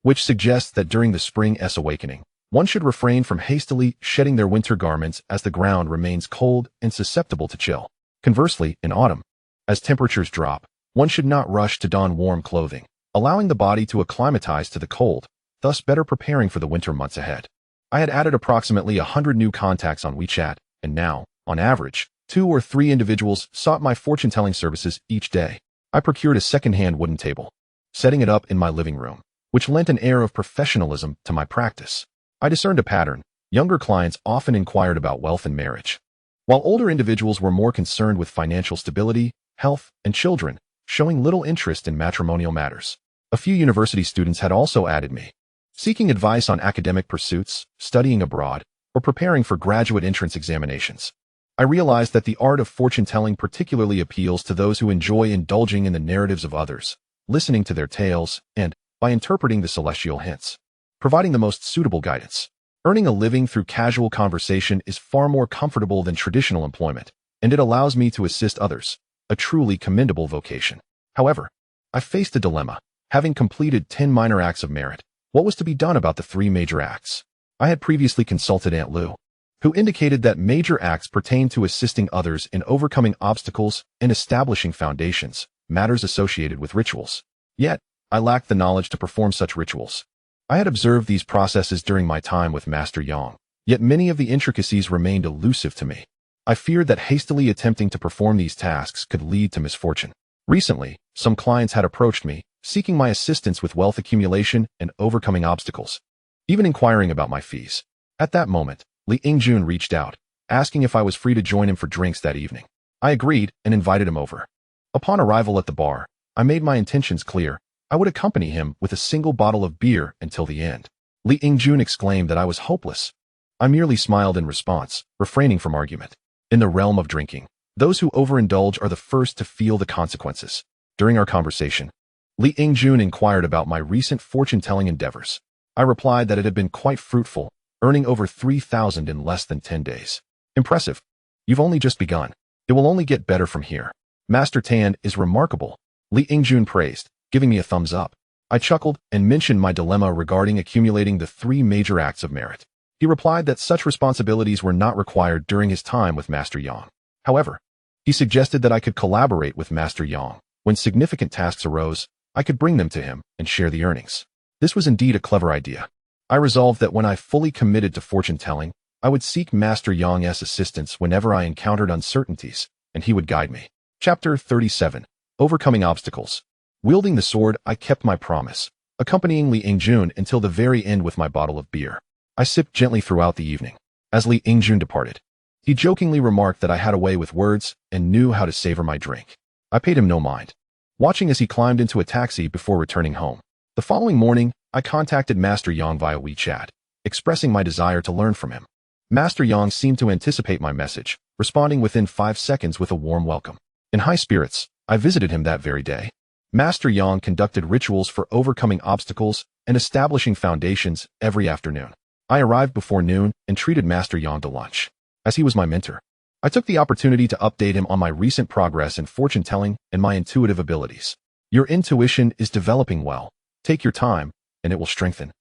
which suggests that during the spring's awakening, one should refrain from hastily shedding their winter garments as the ground remains cold and susceptible to chill. Conversely, in autumn, as temperatures drop, one should not rush to don warm clothing, allowing the body to acclimatize to the cold, thus better preparing for the winter months ahead. I had added approximately 100 new contacts on WeChat, and now, on average, 2 or 3 individuals sought my fortune-telling services each day. I procured a second-hand wooden table, setting it up in my living room, which lent an air of professionalism to my practice. I discerned a pattern. Younger clients often inquired about wealth and marriage, while older individuals were more concerned with financial stability, health, and children, showing little interest in matrimonial matters. A few university students had also added me, seeking advice on academic pursuits, studying abroad, or preparing for graduate entrance examinations. I realized that the art of fortune-telling particularly appeals to those who enjoy indulging in the narratives of others, listening to their tales, and, by interpreting the celestial hints, providing the most suitable guidance. Earning a living through casual conversation is far more comfortable than traditional employment, and it allows me to assist others, a truly commendable vocation. However, I faced a dilemma. Having completed 10 minor acts of merit, what was to be done about the 3 major acts? I had previously consulted Aunt Lu, who indicated that major acts pertain to assisting others in overcoming obstacles and establishing foundations, matters associated with rituals. Yet, I lacked the knowledge to perform such rituals. I had observed these processes during my time with Master Yang, yet many of the intricacies remained elusive to me. I feared that hastily attempting to perform these tasks could lead to misfortune. Recently, some clients had approached me, seeking my assistance with wealth accumulation and overcoming obstacles, even inquiring about my fees. At that moment, Li Yingjun reached out, asking if I was free to join him for drinks that evening. I agreed and invited him over. Upon arrival at the bar, I made my intentions clear. I would accompany him with a single bottle of beer until the end. Li Yingjun exclaimed that I was hopeless. I merely smiled in response, refraining from argument. In the realm of drinking, those who overindulge are the first to feel the consequences. During our conversation, Li Yingjun inquired about my recent fortune-telling endeavors. I replied that it had been quite fruitful, earning over 3,000 in less than 10 days. Impressive. You've only just begun. It will only get better from here. Master Tan is remarkable, Li Yingjun praised, giving me a thumbs up. I chuckled and mentioned my dilemma regarding accumulating the 3 major acts of merit. He replied that such responsibilities were not required during his time with Master Yang. However, he suggested that I could collaborate with Master Yang. When significant tasks arose, I could bring them to him and share the earnings. This was indeed a clever idea. I resolved that when I fully committed to fortune-telling, I would seek Master Yang's assistance whenever I encountered uncertainties, and he would guide me. Chapter 37. Overcoming Obstacles. Wielding the sword, I kept my promise, accompanying Li Yingjun until the very end with my bottle of beer. I sipped gently throughout the evening. As Li Yingjun departed, he jokingly remarked that I had a way with words and knew how to savor my drink. I paid him no mind, watching as he climbed into a taxi before returning home. The following morning, I contacted Master Yang via WeChat, expressing my desire to learn from him. Master Yang seemed to anticipate my message, responding within 5 seconds with a warm welcome. In high spirits, I visited him that very day. Master Yang conducted rituals for overcoming obstacles and establishing foundations every afternoon. I arrived before noon and treated Master Yang to lunch. As he was my mentor, I took the opportunity to update him on my recent progress in fortune-telling and my intuitive abilities. Your intuition is developing well. Take your time, and it will strengthen,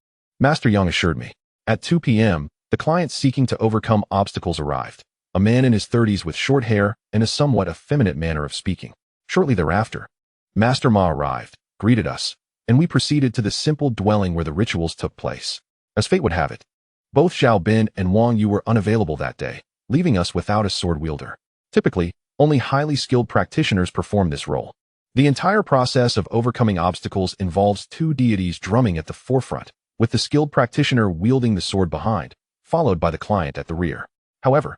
Master Yang assured me. At 2 p.m., the client seeking to overcome obstacles arrived, a man in his 30s with short hair and a somewhat effeminate manner of speaking. Shortly thereafter, Master Ma arrived, greeted us, and we proceeded to the simple dwelling where the rituals took place. As fate would have it, both Xiao Bin and Wang Yu were unavailable that day, leaving us without a sword wielder. Typically, only highly skilled practitioners perform this role. The entire process of overcoming obstacles involves two deities drumming at the forefront, with the skilled practitioner wielding the sword behind, followed by the client at the rear. However,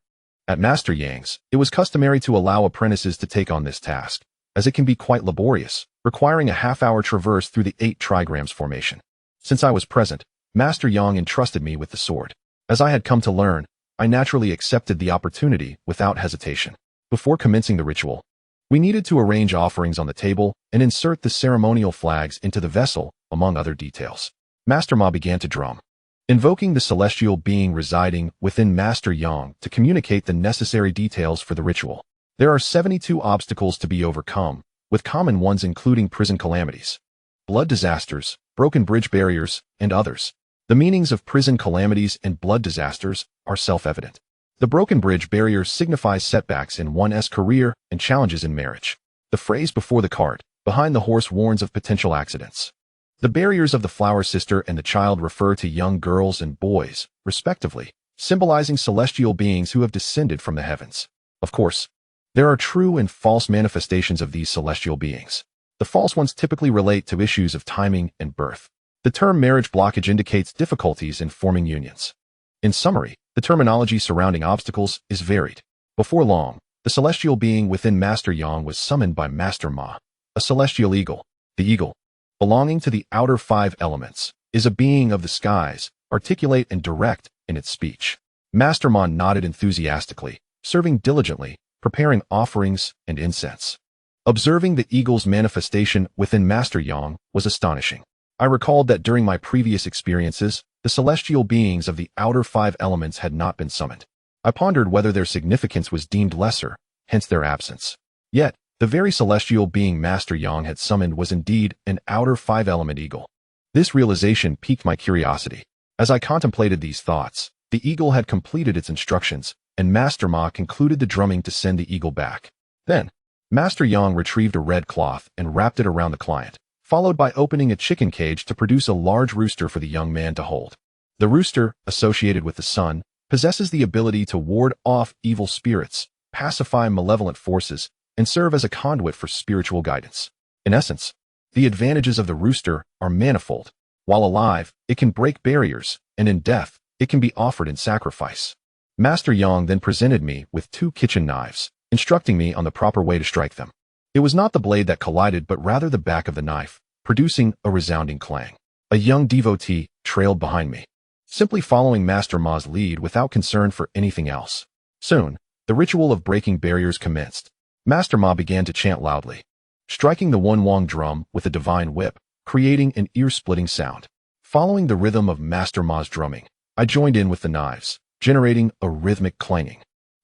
at Master Yang's, it was customary to allow apprentices to take on this task, as it can be quite laborious, requiring a half-hour traverse through the 8 trigrams formation. Since I was present, Master Yang entrusted me with the sword. As I had come to learn, I naturally accepted the opportunity without hesitation. Before commencing the ritual, we needed to arrange offerings on the table and insert the ceremonial flags into the vessel, among other details. Master Ma began to drum, invoking the celestial being residing within Master Yang to communicate the necessary details for the ritual. There are 72 obstacles to be overcome, with common ones including prison calamities, blood disasters, broken bridge barriers, and others. The meanings of prison calamities and blood disasters are self-evident. The broken bridge barrier signifies setbacks in one's career and challenges in marriage. The phrase before the cart, behind the horse warns of potential accidents. The barriers of the flower sister and the child refer to young girls and boys, respectively, symbolizing celestial beings who have descended from the heavens. Of course, there are true and false manifestations of these celestial beings. The false ones typically relate to issues of timing and birth. The term marriage blockage indicates difficulties in forming unions. In summary, the terminology surrounding obstacles is varied. Before long, the celestial being within Master Yang was summoned by Master Ma. A celestial eagle. The eagle, belonging to the outer 5 elements, is a being of the skies, articulate and direct in its speech. Master Ma nodded enthusiastically, serving diligently, preparing offerings and incense. Observing the eagle's manifestation within Master Yang was astonishing. I recalled that during my previous experiences, the celestial beings of the outer 5 elements had not been summoned. I pondered whether their significance was deemed lesser, hence their absence. Yet, the very celestial being Master Yang had summoned was indeed an outer 5-element eagle. This realization piqued my curiosity. As I contemplated these thoughts, the eagle had completed its instructions, and Master Ma concluded the drumming to send the eagle back. Then, Master Yang retrieved a red cloth and wrapped it around the client, followed by opening a chicken cage to produce a large rooster for the young man to hold. The rooster, associated with the sun, possesses the ability to ward off evil spirits, pacify malevolent forces, and serve as a conduit for spiritual guidance. In essence, the advantages of the rooster are manifold. While alive, it can break barriers, and in death, it can be offered in sacrifice. Master Yang then presented me with 2 kitchen knives, instructing me on the proper way to strike them. It was not the blade that collided but rather the back of the knife, producing a resounding clang. A young devotee trailed behind me, simply following Master Ma's lead without concern for anything else. Soon, the ritual of breaking barriers commenced. Master Ma began to chant loudly, striking the one-wong drum with a divine whip, creating an ear-splitting sound. Following the rhythm of Master Ma's drumming, I joined in with the knives, generating a rhythmic clanging.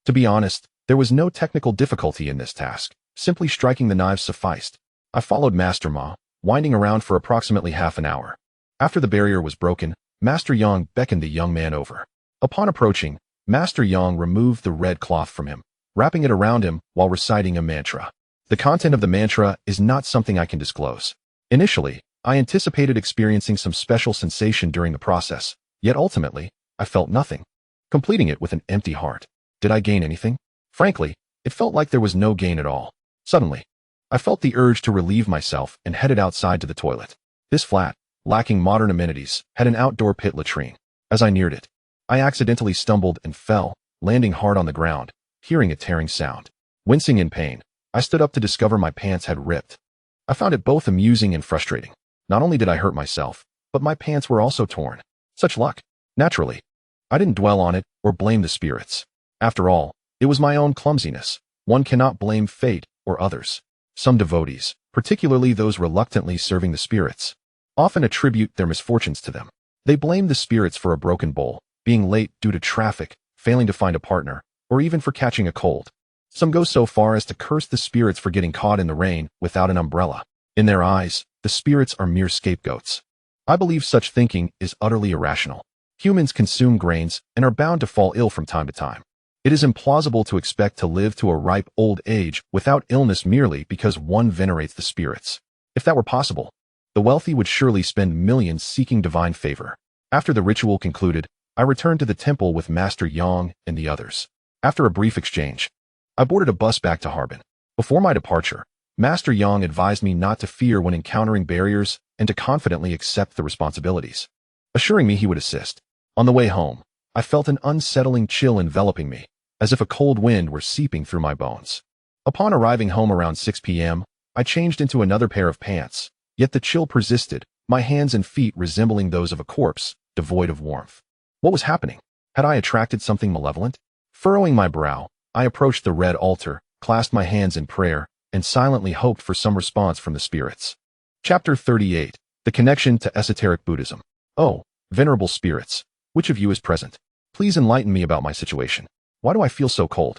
To be honest, there was no technical difficulty in this task. Simply striking the knives sufficed. I followed Master Ma, winding around for approximately half an hour. After the barrier was broken, Master Yang beckoned the young man over. Upon approaching, Master Yang removed the red cloth from him, wrapping it around him while reciting a mantra. The content of the mantra is not something I can disclose. Initially, I anticipated experiencing some special sensation during the process, yet ultimately, I felt nothing. Completing it with an empty heart. Did I gain anything? Frankly, it felt like there was no gain at all. Suddenly, I felt the urge to relieve myself and headed outside to the toilet. This flat, lacking modern amenities, had an outdoor pit latrine. As I neared it, I accidentally stumbled and fell, landing hard on the ground, hearing a tearing sound. Wincing in pain, I stood up to discover my pants had ripped. I found it both amusing and frustrating. Not only did I hurt myself, but my pants were also torn. Such luck. Naturally, I didn't dwell on it or blame the spirits. After all, it was my own clumsiness. One cannot blame fate or others. Some devotees, particularly those reluctantly serving the spirits, often attribute their misfortunes to them. They blame the spirits for a broken bowl, being late due to traffic, failing to find a partner, or even for catching a cold. Some go so far as to curse the spirits for getting caught in the rain without an umbrella. In their eyes, the spirits are mere scapegoats. I believe such thinking is utterly irrational. Humans consume grains and are bound to fall ill from time to time. It is implausible to expect to live to a ripe old age without illness merely because one venerates the spirits. If that were possible, The wealthy would surely spend millions seeking divine favor. After the ritual concluded, I returned to the temple with Master Yang and the others. After a brief exchange, I boarded a bus back to Harbin. Before my departure, Master Yang advised me not to fear when encountering barriers and to confidently accept the responsibilities, assuring me he would assist. On the way home, I felt an unsettling chill enveloping me, as if a cold wind were seeping through my bones. Upon arriving home around 6 p.m., I changed into another pair of pants, yet the chill persisted, my hands and feet resembling those of a corpse, devoid of warmth. What was happening? Had I attracted something malevolent? Furrowing my brow, I approached the red altar, clasped my hands in prayer, and silently hoped for some response from the spirits. Chapter 38. The Connection to Esoteric Buddhism. Oh, venerable spirits, which of you is present? Please enlighten me about my situation. Why do I feel so cold?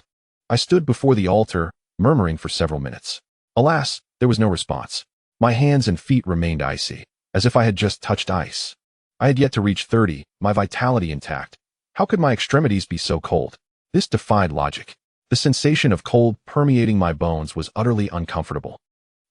I stood before the altar, murmuring for several minutes. Alas, there was no response. My hands and feet remained icy, as if I had just touched ice. I had yet to reach 30, my vitality intact. How could my extremities be so cold? This defied logic. The sensation of cold permeating my bones was utterly uncomfortable.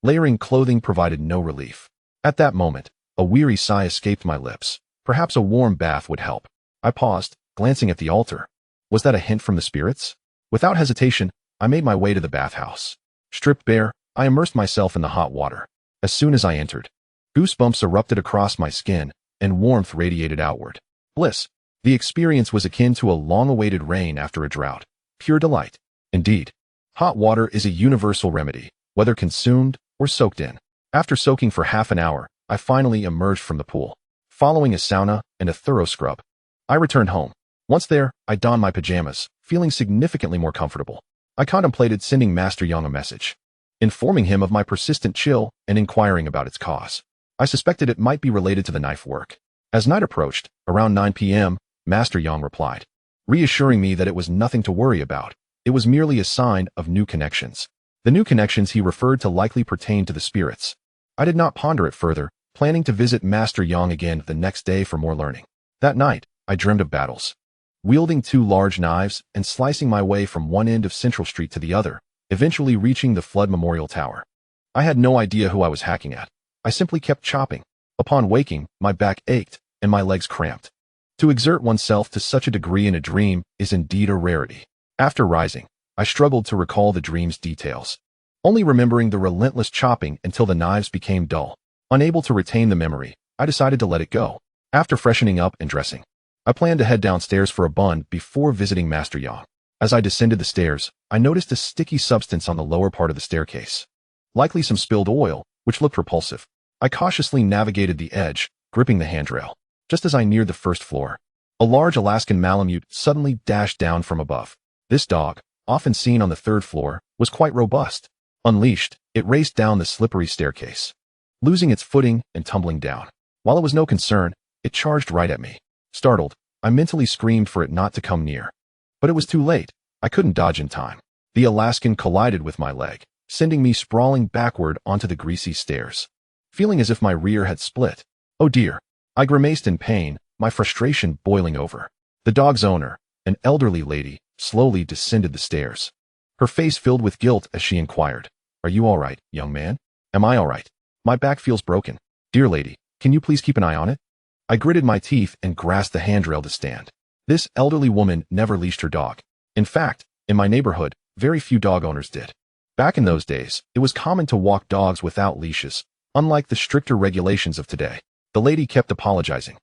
Layering clothing provided no relief. At that moment, a weary sigh escaped my lips. Perhaps a warm bath would help. I paused, glancing at the altar. Was that a hint from the spirits? Without hesitation, I made my way to the bathhouse. Stripped bare, I immersed myself in the hot water. As soon as I entered, goosebumps erupted across my skin, and warmth radiated outward. Bliss. The experience was akin to a long-awaited rain after a drought. Pure delight. Indeed, hot water is a universal remedy, whether consumed or soaked in. After soaking for half an hour, I finally emerged from the pool. Following a sauna and a thorough scrub, I returned home. Once there, I donned my pajamas, feeling significantly more comfortable. I contemplated sending Master Yang a message, informing him of my persistent chill and inquiring about its cause. I suspected it might be related to the knife work. As night approached, around 9 p.m., Master Yang replied, reassuring me that it was nothing to worry about. It was merely a sign of new connections. The new connections he referred to likely pertained to the spirits. I did not ponder it further, planning to visit Master Yang again the next day for more learning. That night, I dreamed of battles, wielding 2 large knives and slicing my way from one end of Central Street to the other, eventually reaching the Flood Memorial Tower. I had no idea who I was hacking at. I simply kept chopping. Upon waking, my back ached and my legs cramped. To exert oneself to such a degree in a dream is indeed a rarity. After rising, I struggled to recall the dream's details, only remembering the relentless chopping until the knives became dull. Unable to retain the memory, I decided to let it go. After freshening up and dressing, I planned to head downstairs for a bun before visiting Master Yang. As I descended the stairs, I noticed a sticky substance on the lower part of the staircase. Likely some spilled oil, which looked repulsive. I cautiously navigated the edge, gripping the handrail. Just as I neared the first floor, a large Alaskan Malamute suddenly dashed down from above. This dog, often seen on the 3rd floor, was quite robust. Unleashed, it raced down the slippery staircase, losing its footing and tumbling down. While it was no concern, it charged right at me. Startled, I mentally screamed for it not to come near. But it was too late. I couldn't dodge in time. The Alaskan collided with my leg, sending me sprawling backward onto the greasy stairs, feeling as if my rear had split. Oh dear. I grimaced in pain, my frustration boiling over. The dog's owner, an elderly lady, slowly descended the stairs, her face filled with guilt as she inquired, "Are you all right, young man?" "Am I all right? My back feels broken. Dear lady, can you please keep an eye on it?" I gritted my teeth and grasped the handrail to stand. This elderly woman never leashed her dog. In fact, in my neighborhood, very few dog owners did. Back in those days, it was common to walk dogs without leashes, unlike the stricter regulations of today. The lady kept apologizing,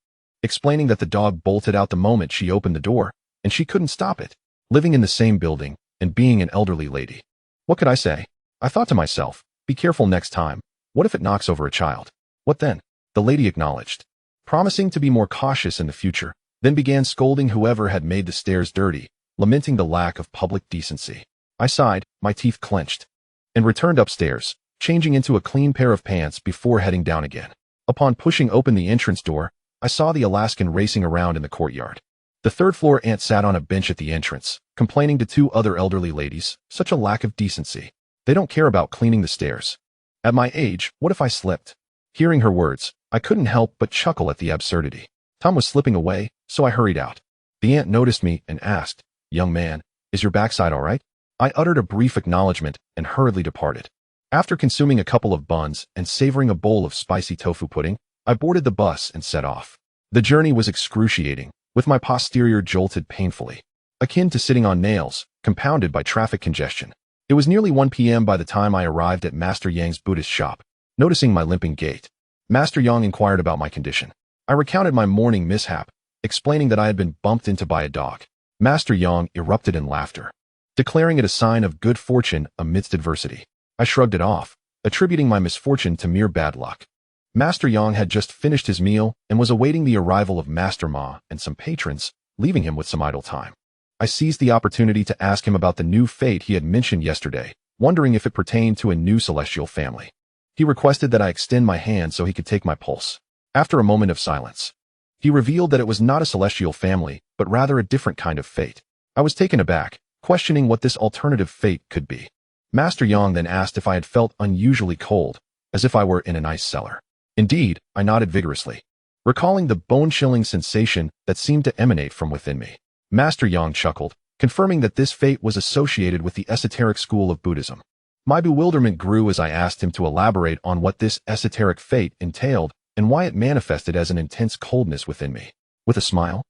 explaining that the dog bolted out the moment she opened the door, and she couldn't stop it. Living in the same building, and being an elderly lady, what could I say? I thought to myself, be careful next time. What if it knocks over a child? What then? The lady acknowledged, promising to be more cautious in the future, then began scolding whoever had made the stairs dirty, lamenting the lack of public decency. I sighed, my teeth clenched, and returned upstairs, changing into a clean pair of pants before heading down again. Upon pushing open the entrance door, I saw the Alaskan racing around in the courtyard. The 3rd floor aunt sat on a bench at the entrance, complaining to 2 other elderly ladies, such a lack of decency. They don't care about cleaning the stairs. At my age, what if I slipped? Hearing her words, I couldn't help but chuckle at the absurdity. Tom was slipping away, so I hurried out. The aunt noticed me and asked, "Young man, is your backside all right?" I uttered a brief acknowledgement and hurriedly departed. After consuming a couple of buns and savoring a bowl of spicy tofu pudding, I boarded the bus and set off. The journey was excruciating, with my posterior jolted painfully, akin to sitting on nails, compounded by traffic congestion. It was nearly 1 p.m. by the time I arrived at Master Yang's Buddhist shop. Noticing my limping gait, Master Yang inquired about my condition. I recounted my morning mishap, explaining that I had been bumped into by a dog. Master Yang erupted in laughter, declaring it a sign of good fortune amidst adversity. I shrugged it off, attributing my misfortune to mere bad luck. Master Yang had just finished his meal and was awaiting the arrival of Master Ma and some patrons, leaving him with some idle time. I seized the opportunity to ask him about the new fate he had mentioned yesterday, wondering if it pertained to a new celestial family. He requested that I extend my hand so he could take my pulse. After a moment of silence, he revealed that it was not a celestial family, but rather a different kind of fate. I was taken aback, questioning what this alternative fate could be. Master Yang then asked if I had felt unusually cold, as if I were in an ice cellar. Indeed, I nodded vigorously, recalling the bone-chilling sensation that seemed to emanate from within me. Master Yang chuckled, confirming that this fate was associated with the esoteric school of Buddhism. My bewilderment grew as I asked him to elaborate on what this esoteric fate entailed and why it manifested as an intense coldness within me. With a smile,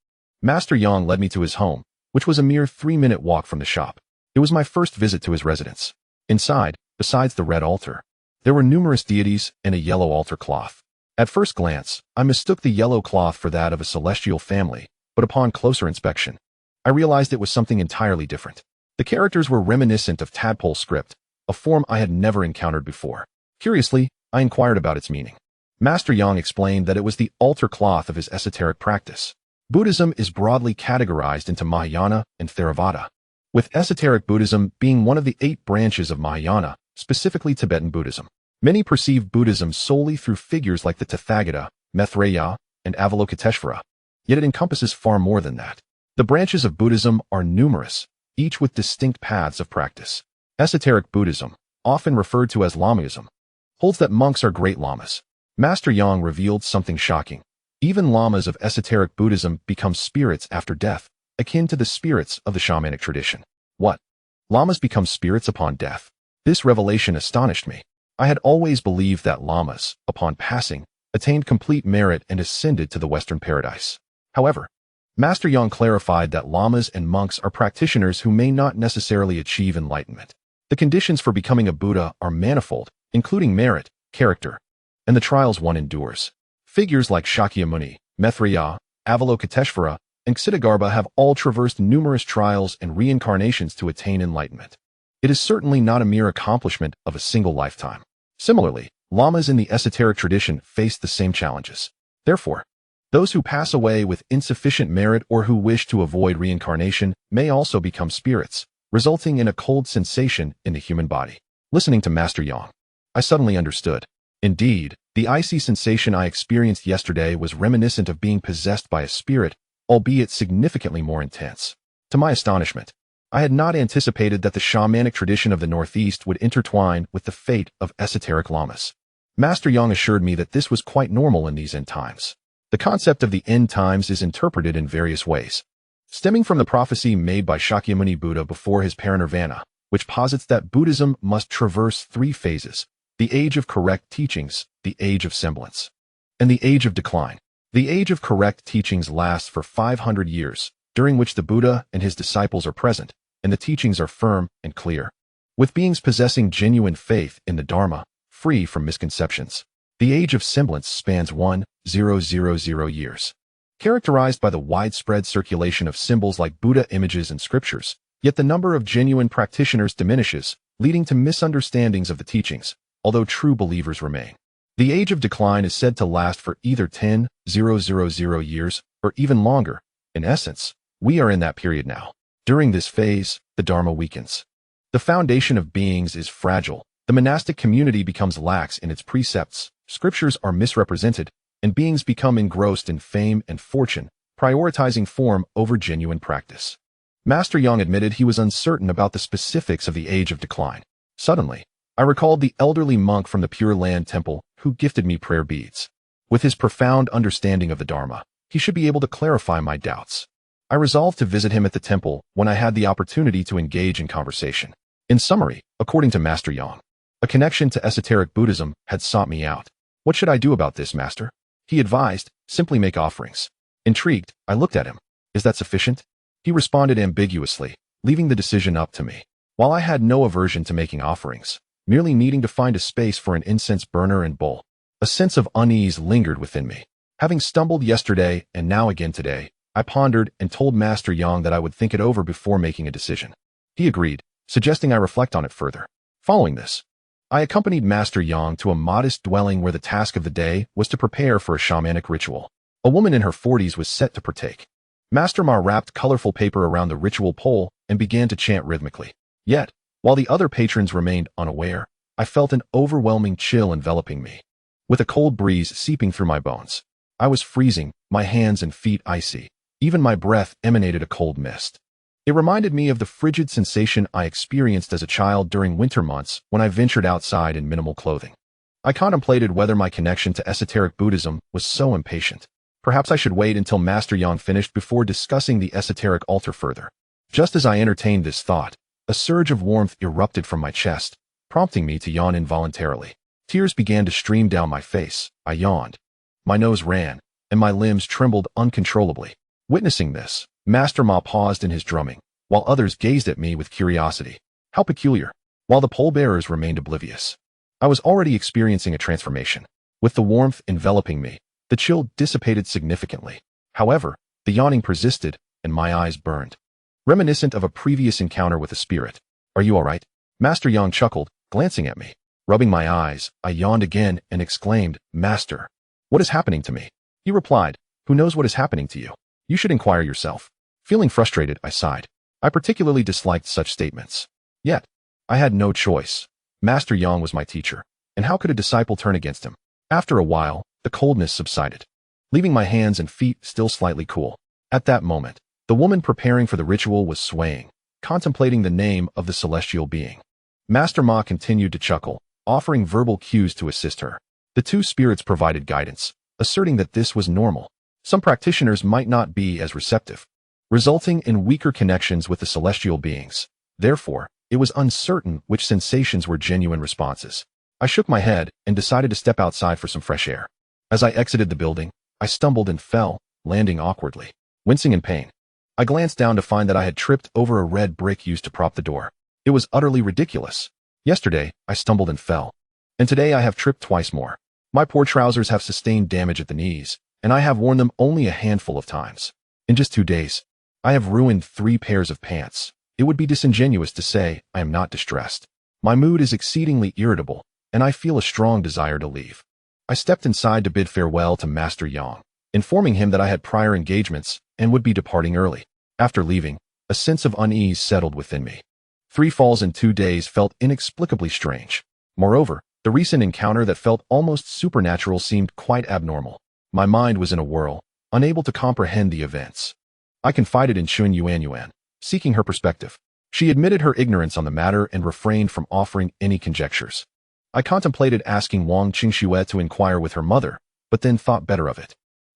Master Yang led me to his home, which was a mere 3-minute walk from the shop. It was my first visit to his residence. Inside, besides the red altar, there were numerous deities and a yellow altar cloth. At first glance, I mistook the yellow cloth for that of a celestial family, but upon closer inspection, I realized it was something entirely different. The characters were reminiscent of tadpole script, a form I had never encountered before. Curiously, I inquired about its meaning. Master Yang explained that it was the altar cloth of his esoteric practice. Buddhism is broadly categorized into Mahayana and Theravada, with esoteric Buddhism being one of the 8 branches of Mahayana, specifically Tibetan Buddhism. Many perceive Buddhism solely through figures like the Tathagata, Maitreya, and Avalokiteshvara, yet it encompasses far more than that. The branches of Buddhism are numerous, each with distinct paths of practice. Esoteric Buddhism, often referred to as Lamaism, holds that monks are great lamas. Master Yang revealed something shocking. Even lamas of esoteric Buddhism become spirits after death, akin to the spirits of the shamanic tradition. What? Lamas become spirits upon death? This revelation astonished me. I had always believed that lamas, upon passing, attained complete merit and ascended to the Western paradise. However, Master Yang clarified that lamas and monks are practitioners who may not necessarily achieve enlightenment. The conditions for becoming a Buddha are manifold, including merit, character, and the trials one endures. Figures like Shakyamuni, Maitreya, Avalokiteshvara, and Ksitigarbha have all traversed numerous trials and reincarnations to attain enlightenment. It is certainly not a mere accomplishment of a single lifetime. Similarly, lamas in the esoteric tradition face the same challenges. Therefore, those who pass away with insufficient merit or who wish to avoid reincarnation may also become spirits, resulting in a cold sensation in the human body. Listening to Master Yang, I suddenly understood. Indeed, the icy sensation I experienced yesterday was reminiscent of being possessed by a spirit, albeit significantly more intense. To my astonishment, I had not anticipated that the shamanic tradition of the Northeast would intertwine with the fate of esoteric lamas. Master Yang assured me that this was quite normal in these end times. The concept of the end times is interpreted in various ways, stemming from the prophecy made by Shakyamuni Buddha before his parinirvana, which posits that Buddhism must traverse 3 phases: the age of correct teachings, the age of semblance, and the age of decline. The age of correct teachings lasts for 500 years, during which the Buddha and his disciples are present, and the teachings are firm and clear, with beings possessing genuine faith in the Dharma, free from misconceptions. The age of semblance spans 1,000 years, characterized by the widespread circulation of symbols like Buddha images and scriptures, yet the number of genuine practitioners diminishes, leading to misunderstandings of the teachings, although true believers remain. The age of decline is said to last for either 10,000 years or even longer. In essence, we are in that period now. During this phase, the Dharma weakens. The foundation of beings is fragile. The monastic community becomes lax in its precepts, scriptures are misrepresented, and beings become engrossed in fame and fortune, prioritizing form over genuine practice. Master Yang admitted he was uncertain about the specifics of the age of decline. Suddenly, I recalled the elderly monk from the Pure Land Temple who gifted me prayer beads. With his profound understanding of the Dharma, he should be able to clarify my doubts. I resolved to visit him at the temple when I had the opportunity to engage in conversation. In summary, according to Master Yang, A connection to esoteric Buddhism had sought me out. What should I do about this, master? He advised, simply make offerings. Intrigued, I looked at him. Is that sufficient? He responded ambiguously, leaving the decision up to me. While I had no aversion to making offerings, merely needing to find a space for an incense burner and bowl, a sense of unease lingered within me. Having stumbled yesterday and now again today, I pondered and told Master Yang that I would think it over before making a decision. He agreed, suggesting I reflect on it further. Following this, I accompanied Master Yang to a modest dwelling where the task of the day was to prepare for a shamanic ritual. A woman in her 40s was set to partake. Master Ma wrapped colorful paper around the ritual pole and began to chant rhythmically. Yet, while the other patrons remained unaware, I felt an overwhelming chill enveloping me. With a cold breeze seeping through my bones, I was freezing, my hands and feet icy. Even my breath emanated a cold mist. It reminded me of the frigid sensation I experienced as a child during winter months when I ventured outside in minimal clothing. I contemplated whether my connection to esoteric Buddhism was so impatient. Perhaps I should wait until Master Yang finished before discussing the esoteric altar further. Just as I entertained this thought, a surge of warmth erupted from my chest, prompting me to yawn involuntarily. Tears began to stream down my face. I yawned. My nose ran, and my limbs trembled uncontrollably. Witnessing this, Master Ma paused in his drumming, while others gazed at me with curiosity. How peculiar. While the pole-bearers remained oblivious, I was already experiencing a transformation. With the warmth enveloping me, the chill dissipated significantly. However, the yawning persisted, and my eyes burned. Reminiscent of a previous encounter with a spirit. Are you all right? Master Yang chuckled, glancing at me. Rubbing my eyes, I yawned again and exclaimed, Master, what is happening to me? He replied, Who knows what is happening to you? You should inquire yourself. Feeling frustrated, I sighed. I particularly disliked such statements. Yet, I had no choice. Master Yang was my teacher, and how could a disciple turn against him? After a while, the coldness subsided, leaving my hands and feet still slightly cool. At that moment, the woman preparing for the ritual was swaying, contemplating the name of the celestial being. Master Ma continued to chuckle, offering verbal cues to assist her. The two spirits provided guidance, asserting that this was normal. Some practitioners might not be as receptive, resulting in weaker connections with the celestial beings. Therefore, it was uncertain which sensations were genuine responses. I shook my head and decided to step outside for some fresh air. As I exited the building, I stumbled and fell, landing awkwardly. Wincing in pain, I glanced down to find that I had tripped over a red brick used to prop the door. It was utterly ridiculous. Yesterday, I stumbled and fell, and today I have tripped twice more. My poor trousers have sustained damage at the knees, and I have worn them only a handful of times. In just 2 days, I have ruined 3 pairs of pants. It would be disingenuous to say I am not distressed. My mood is exceedingly irritable, and I feel a strong desire to leave. I stepped inside to bid farewell to Master Yang, informing him that I had prior engagements and would be departing early. After leaving, a sense of unease settled within me. 3 falls in 2 days felt inexplicably strange. Moreover, the recent encounter that felt almost supernatural seemed quite abnormal. My mind was in a whirl, unable to comprehend the events. I confided in Xun Yuan, seeking her perspective. She admitted her ignorance on the matter and refrained from offering any conjectures. I contemplated asking Wang Qingxue to inquire with her mother, but then thought better of it.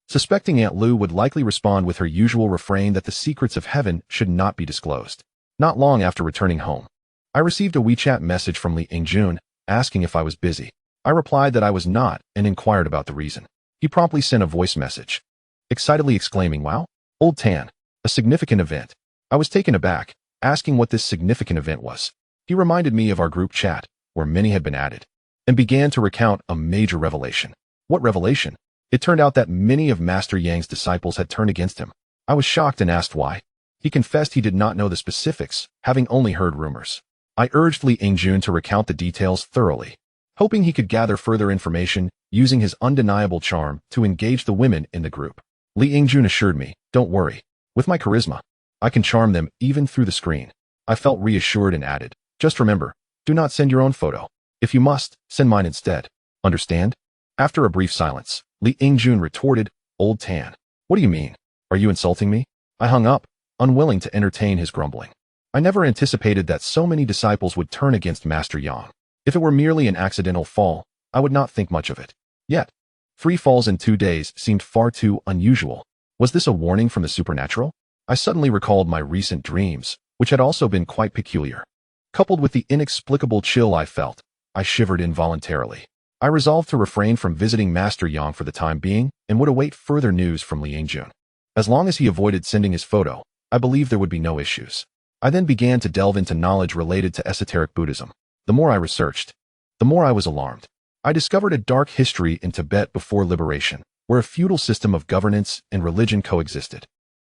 Suspecting Aunt Lu would likely respond with her usual refrain that the secrets of heaven should not be disclosed. Not long after returning home, I received a WeChat message from Li Yingjun asking if I was busy. I replied that I was not and inquired about the reason. He promptly sent a voice message, excitedly exclaiming, Wow, Old Tan, a significant event. I was taken aback, asking what this significant event was. He reminded me of our group chat, where many had been added, and began to recount a major revelation. What revelation? It turned out that many of Master Yang's disciples had turned against him. I was shocked and asked why. He confessed he did not know the specifics, having only heard rumors. I urged Li Yingjun to recount the details thoroughly, hoping he could gather further information using his undeniable charm to engage the women in the group. Li Yingjun assured me, Don't worry. With my charisma, I can charm them even through the screen. I felt reassured and added, Just remember, do not send your own photo. If you must, send mine instead. Understand? After a brief silence, Li Yingjun retorted, Old Tan. What do you mean? Are you insulting me? I hung up, unwilling to entertain his grumbling. I never anticipated that so many disciples would turn against Master Yang. If it were merely an accidental fall, I would not think much of it. Yet, 3 falls in 2 days seemed far too unusual. Was this a warning from the supernatural? I suddenly recalled my recent dreams, which had also been quite peculiar. Coupled with the inexplicable chill I felt, I shivered involuntarily. I resolved to refrain from visiting Master Yang for the time being and would await further news from Liang Jun. As long as he avoided sending his photo, I believed there would be no issues. I then began to delve into knowledge related to esoteric Buddhism. The more I researched, the more I was alarmed. I discovered a dark history in Tibet before liberation, where a feudal system of governance and religion coexisted.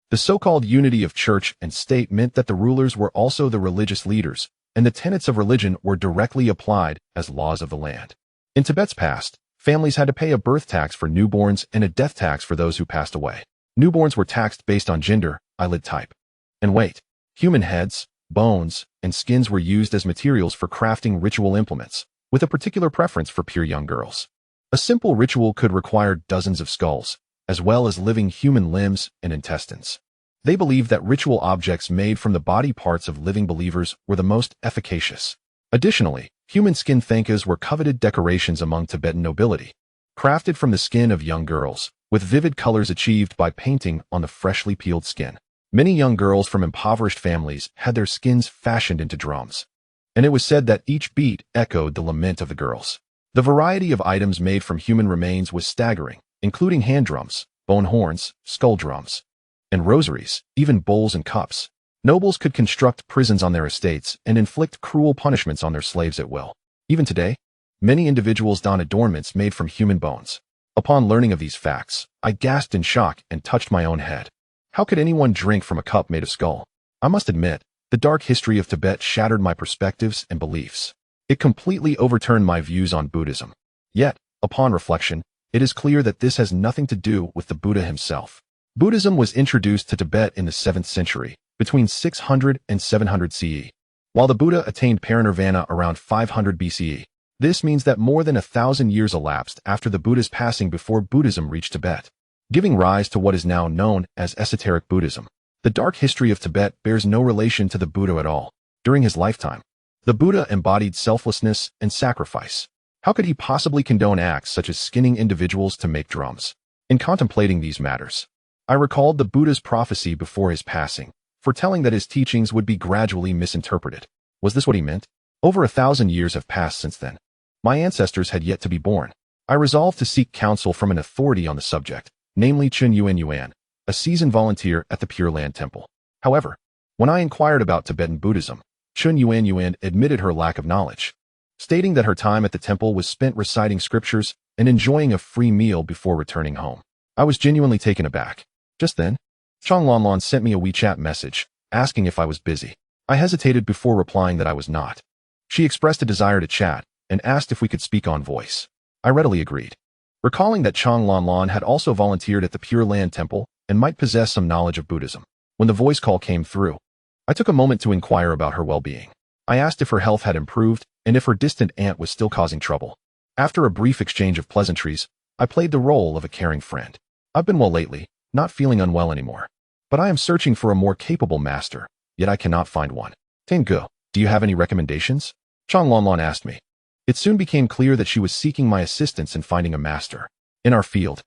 The so-called unity of church and state meant that the rulers were also the religious leaders, and the tenets of religion were directly applied as laws of the land. In Tibet's past, families had to pay a birth tax for newborns and a death tax for those who passed away. Newborns were taxed based on gender, eyelid type, and weight. Human heads, bones, and skins were used as materials for crafting ritual implements, with a particular preference for pure young girls. A simple ritual could require dozens of skulls, as well as living human limbs and intestines. They believed that ritual objects made from the body parts of living believers were the most efficacious. Additionally, human skin thankas were coveted decorations among Tibetan nobility, crafted from the skin of young girls, with vivid colors achieved by painting on the freshly peeled skin. Many young girls from impoverished families had their skins fashioned into drums, and it was said that each beat echoed the lament of the girls. The variety of items made from human remains was staggering, including hand drums, bone horns, skull drums, and rosaries, even bowls and cups. Nobles could construct prisons on their estates and inflict cruel punishments on their slaves at will. Even today, many individuals don adornments made from human bones. Upon learning of these facts, I gasped in shock and touched my own head. How could anyone drink from a cup made of skull? I must admit, the dark history of Tibet shattered my perspectives and beliefs. It completely overturned my views on Buddhism. Yet, upon reflection, it is clear that this has nothing to do with the Buddha himself. Buddhism was introduced to Tibet in the 7th century, between 600 and 700 CE, while the Buddha attained parinirvana around 500 BCE. This means that more than 1,000 years elapsed after the Buddha's passing before Buddhism reached Tibet, giving rise to what is now known as esoteric Buddhism. The dark history of Tibet bears no relation to the Buddha at all. During his lifetime, the Buddha embodied selflessness and sacrifice. How could he possibly condone acts such as skinning individuals to make drums? In contemplating these matters, I recalled the Buddha's prophecy before his passing, foretelling that his teachings would be gradually misinterpreted. Was this what he meant? Over 1,000 years have passed since then. My ancestors had yet to be born. I resolved to seek counsel from an authority on the subject, namely Chun Yuan, a seasoned volunteer at the Pure Land Temple. However, when I inquired about Tibetan Buddhism, Chun Yuan admitted her lack of knowledge, stating that her time at the temple was spent reciting scriptures and enjoying a free meal before returning home. I was genuinely taken aback. Just then, Chang Lanlan sent me a WeChat message, asking if I was busy. I hesitated before replying that I was not. She expressed a desire to chat and asked if we could speak on voice. I readily agreed, recalling that Chang Lanlan had also volunteered at the Pure Land Temple and might possess some knowledge of Buddhism. When the voice call came through, I took a moment to inquire about her well-being. I asked if her health had improved and if her distant aunt was still causing trouble. After a brief exchange of pleasantries, I played the role of a caring friend. I've been well lately, not feeling unwell anymore, but I am searching for a more capable master, yet I cannot find one. Tengu, do you have any recommendations? Chang Lanlan asked me. It soon became clear that she was seeking my assistance in finding a master. In our field,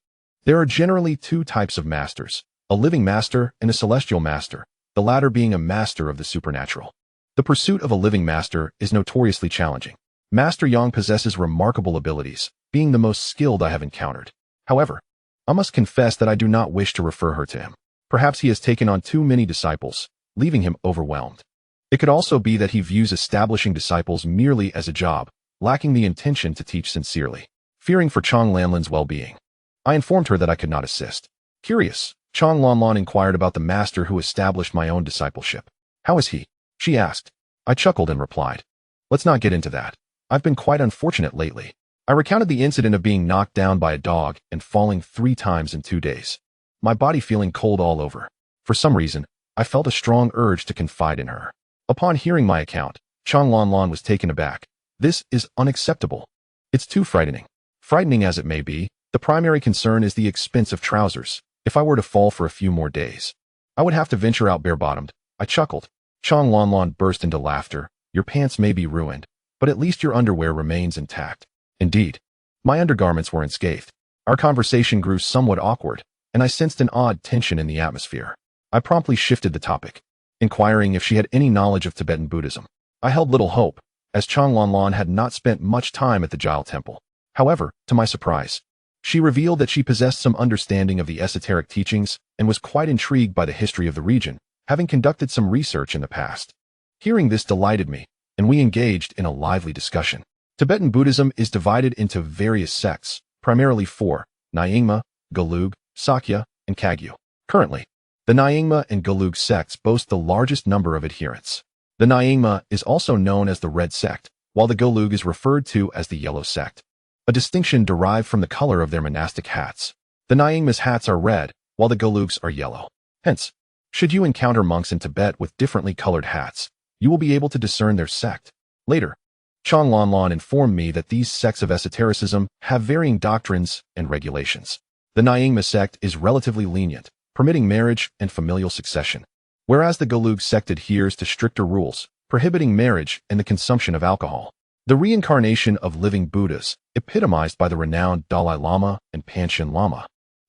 there are generally two types of masters, a living master and a celestial master, the latter being a master of the supernatural. The pursuit of a living master is notoriously challenging. Master Yang possesses remarkable abilities, being the most skilled I have encountered. However, I must confess that I do not wish to refer her to him. Perhaps he has taken on too many disciples, leaving him overwhelmed. It could also be that he views establishing disciples merely as a job, lacking the intention to teach sincerely. Fearing for Chang Lanlan's well-being, I informed her that I could not assist. Curious, Chang Lanlan inquired about the master who established my own discipleship. How is he? She asked. I chuckled and replied, let's not get into that. I've been quite unfortunate lately. I recounted the incident of being knocked down by a dog and falling 3 times in 2 days, my body feeling cold all over. For some reason, I felt a strong urge to confide in her. Upon hearing my account, Chang Lanlan was taken aback. This is unacceptable. It's too frightening. Frightening as it may be, the primary concern is the expense of trousers. If I were to fall for a few more days, I would have to venture out bare-bottomed. I chuckled. Chang Lanlan burst into laughter. Your pants may be ruined, but at least your underwear remains intact. Indeed, my undergarments were unscathed. Our conversation grew somewhat awkward, and I sensed an odd tension in the atmosphere. I promptly shifted the topic, inquiring if she had any knowledge of Tibetan Buddhism. I held little hope, as Changlanlan had not spent much time at the Jile Temple. However, to my surprise, she revealed that she possessed some understanding of the esoteric teachings and was quite intrigued by the history of the region, having conducted some research in the past. Hearing this delighted me, and we engaged in a lively discussion. Tibetan Buddhism is divided into various sects, primarily four: Nyingma, Gelug, Sakya, and Kagyu. Currently, the Nyingma and Gelug sects boast the largest number of adherents. The Nyingma is also known as the Red Sect, while the Gelug is referred to as the Yellow Sect, a distinction derived from the color of their monastic hats. The Nyingma's hats are red, while the Gelugs are yellow. Hence, should you encounter monks in Tibet with differently colored hats, you will be able to discern their sect. Later, Changlanlan informed me that these sects of esotericism have varying doctrines and regulations. The Nyingma sect is relatively lenient, permitting marriage and familial succession, whereas the Gelug sect adheres to stricter rules, prohibiting marriage and the consumption of alcohol. The reincarnation of living Buddhas, epitomized by the renowned Dalai Lama and Panchen Lama,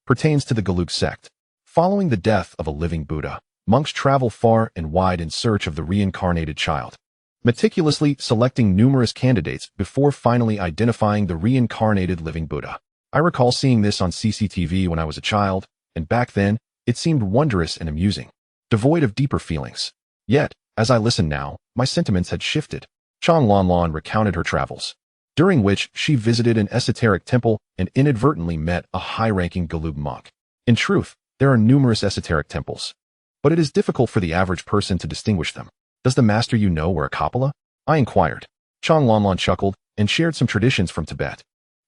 pertains to the Gelug sect. Following the death of a living Buddha, monks travel far and wide in search of the reincarnated child, meticulously selecting numerous candidates before finally identifying the reincarnated living Buddha. I recall seeing this on CCTV when I was a child, and back then, it seemed wondrous and amusing, devoid of deeper feelings. Yet, as I listen now, my sentiments had shifted. Changlanlan recounted her travels, during which she visited an esoteric temple and inadvertently met a high-ranking Gelug monk. In truth, there are numerous esoteric temples, but it is difficult for the average person to distinguish them. Does the master you know wear a kapala? I inquired. Changlanlan chuckled and shared some traditions from Tibet.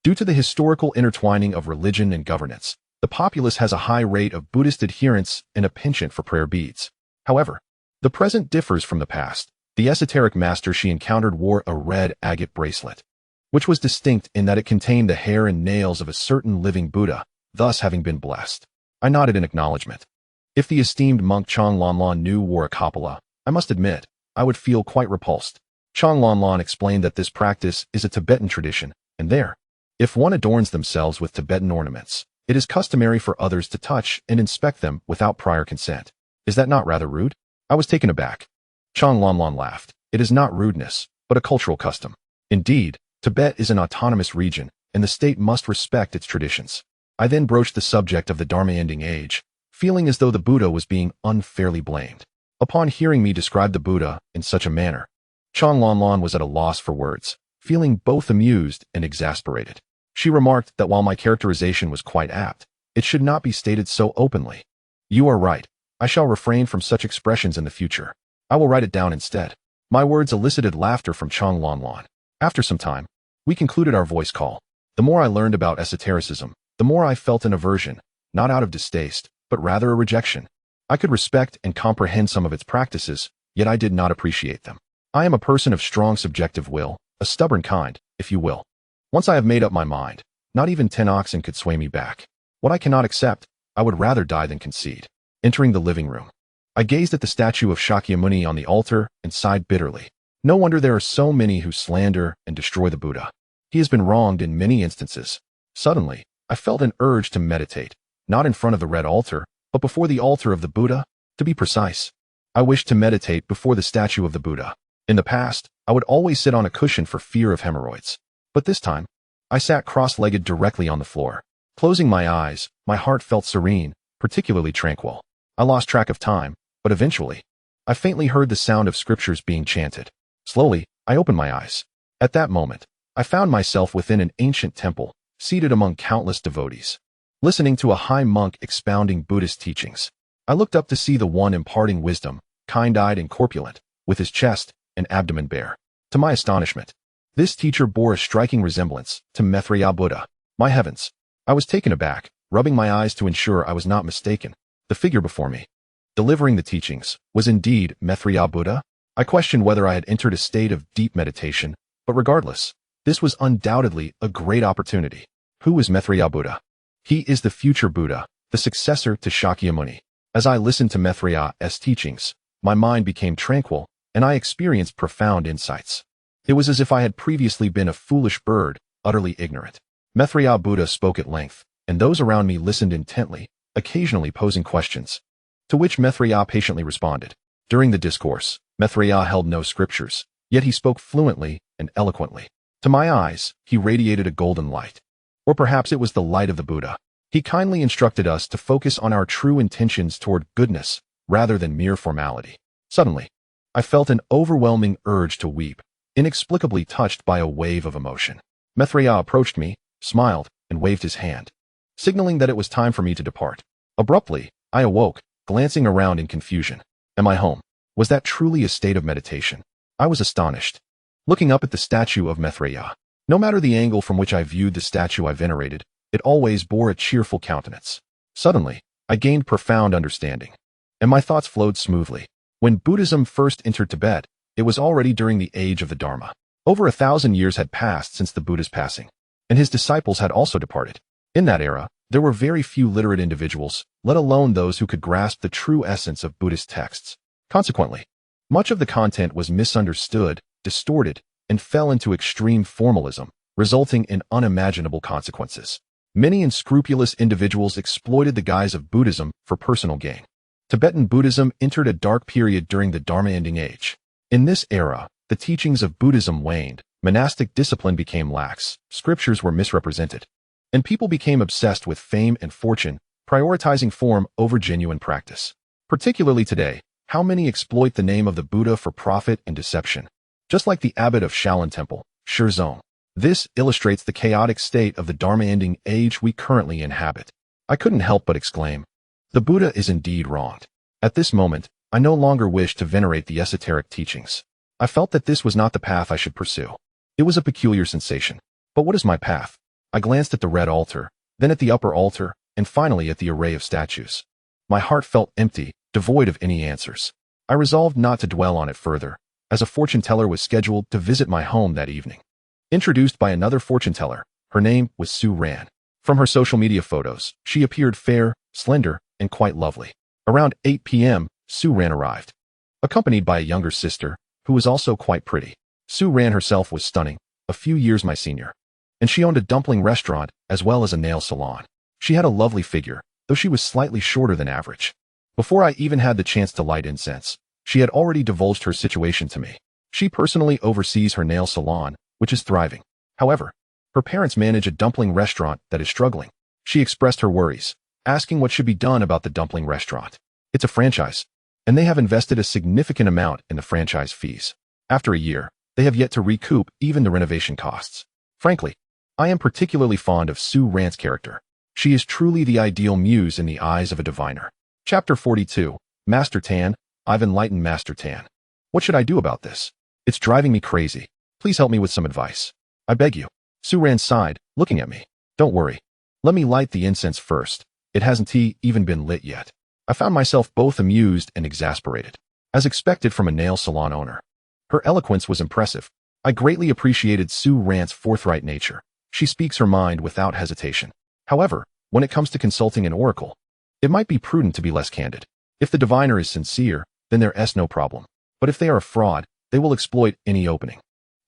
Due to the historical intertwining of religion and governance, the populace has a high rate of Buddhist adherence and a penchant for prayer beads. However, the present differs from the past. The esoteric master she encountered wore a red agate bracelet, which was distinct in that it contained the hair and nails of a certain living Buddha, thus having been blessed. I nodded in acknowledgement. If the esteemed monk Changlanlan knew wore a kapala, I must admit, I would feel quite repulsed. Changlanlan explained that this practice is a Tibetan tradition, and there, if one adorns themselves with Tibetan ornaments, it is customary for others to touch and inspect them without prior consent. Is that not rather rude? I was taken aback. Changlanlan laughed. It is not rudeness, but a cultural custom. Indeed, Tibet is an autonomous region, and the state must respect its traditions. I then broached the subject of the Dharma-ending age, feeling as though the Buddha was being unfairly blamed. Upon hearing me describe the Buddha in such a manner, Changlanlan was at a loss for words, feeling both amused and exasperated. She remarked that while my characterization was quite apt, it should not be stated so openly. You are right. I shall refrain from such expressions in the future. I will write it down instead. My words elicited laughter from Changlanlan. After some time, we concluded our voice call. The more I learned about esotericism, the more I felt an aversion, not out of distaste, but rather a rejection. I could respect and comprehend some of its practices, yet I did not appreciate them. I am a person of strong subjective will, a stubborn kind, if you will. Once I have made up my mind, not even 10 oxen could sway me back. What I cannot accept, I would rather die than concede. Entering the living room, I gazed at the statue of Shakyamuni on the altar and sighed bitterly. No wonder there are so many who slander and destroy the Buddha. He has been wronged in many instances. Suddenly, I felt an urge to meditate, not in front of the red altar, but before the altar of the Buddha. To be precise, I wished to meditate before the statue of the Buddha. In the past, I would always sit on a cushion for fear of hemorrhoids. But this time, I sat cross-legged directly on the floor. Closing my eyes, my heart felt serene, particularly tranquil. I lost track of time, but eventually, I faintly heard the sound of scriptures being chanted. Slowly, I opened my eyes. At that moment, I found myself within an ancient temple, seated among countless devotees, listening to a high monk expounding Buddhist teachings. I looked up to see the one imparting wisdom, kind-eyed and corpulent, with his chest and abdomen bare. To my astonishment, this teacher bore a striking resemblance to Maitreya Buddha. My heavens! I was taken aback, rubbing my eyes to ensure I was not mistaken. The figure before me, delivering the teachings, was indeed Maitreya Buddha. I questioned whether I had entered a state of deep meditation, but regardless, this was undoubtedly a great opportunity. Who is Maitreya Buddha? He is the future Buddha, the successor to Shakyamuni. As I listened to Maitreya's teachings, my mind became tranquil, and I experienced profound insights. It was as if I had previously been a foolish bird, utterly ignorant. Maitreya Buddha spoke at length, and those around me listened intently, occasionally posing questions, to which Maitreya patiently responded. During the discourse, Maitreya held no scriptures, Yet he spoke fluently and eloquently. To my eyes, he radiated a golden light. Or perhaps it was the light of the Buddha. He kindly instructed us to focus on our true intentions toward goodness rather than mere formality. Suddenly, I felt an overwhelming urge to weep, inexplicably touched by a wave of emotion. Maitreya approached me, smiled, and waved his hand, signaling that it was time for me to depart. Abruptly, I awoke, glancing around in confusion. Am I home? Was that truly a state of meditation? I was astonished. Looking up at the statue of Maitreya, no matter the angle from which I viewed the statue I venerated, it always bore a cheerful countenance. Suddenly, I gained profound understanding, and my thoughts flowed smoothly. When Buddhism first entered Tibet, it was already during the age of the Dharma. Over 1,000 years had passed since the Buddha's passing, and his disciples had also departed. In that era, there were very few literate individuals, let alone those who could grasp the true essence of Buddhist texts. Consequently, much of the content was misunderstood, distorted, and fell into extreme formalism, resulting in unimaginable consequences. Many unscrupulous individuals exploited the guise of Buddhism for personal gain. Tibetan Buddhism entered a dark period during the Dharma ending age. In this era, the teachings of Buddhism waned, monastic discipline became lax, scriptures were misrepresented, and people became obsessed with fame and fortune, prioritizing form over genuine practice. Particularly today, how many exploit the name of the Buddha for profit and deception? Just like the abbot of Shaolin Temple, Shizong. This illustrates the chaotic state of the Dharma-ending age we currently inhabit. I couldn't help but exclaim, the Buddha is indeed wronged. At this moment, I no longer wished to venerate the esoteric teachings. I felt that this was not the path I should pursue. It was a peculiar sensation. But what is my path? I glanced at the red altar, then at the upper altar, and finally at the array of statues. My heart felt empty, devoid of any answers. I resolved not to dwell on it further, as a fortune teller was scheduled to visit my home that evening. Introduced by another fortune teller, her name was Su Ran. From her social media photos, she appeared fair, slender, and quite lovely. Around 8 p.m., Su Ran arrived, accompanied by a younger sister, who was also quite pretty. Su Ran herself was stunning, a few years my senior, and she owned a dumpling restaurant as well as a nail salon. She had a lovely figure, though she was slightly shorter than average. Before I even had the chance to light incense, she had already divulged her situation to me. She personally oversees her nail salon, which is thriving. However, her parents manage a dumpling restaurant that is struggling. She expressed her worries, asking what should be done about the dumpling restaurant. It's a franchise, and they have invested a significant amount in the franchise fees. After a year, they have yet to recoup even the renovation costs. Frankly, I am particularly fond of Su Ran's character. She is truly the ideal muse in the eyes of a diviner. Chapter 42, Master Tan. I've enlightened Master Tan. What should I do about this? It's driving me crazy. Please help me with some advice. I beg you. Su Ran sighed, looking at me. Don't worry. Let me light the incense first. It hasn't even been lit yet. I found myself both amused and exasperated, as expected from a nail salon owner. Her eloquence was impressive. I greatly appreciated Su Ran's forthright nature. She speaks her mind without hesitation. However, when it comes to consulting an oracle, it might be prudent to be less candid. If the diviner is sincere, then there's no problem. But if they are a fraud, they will exploit any opening.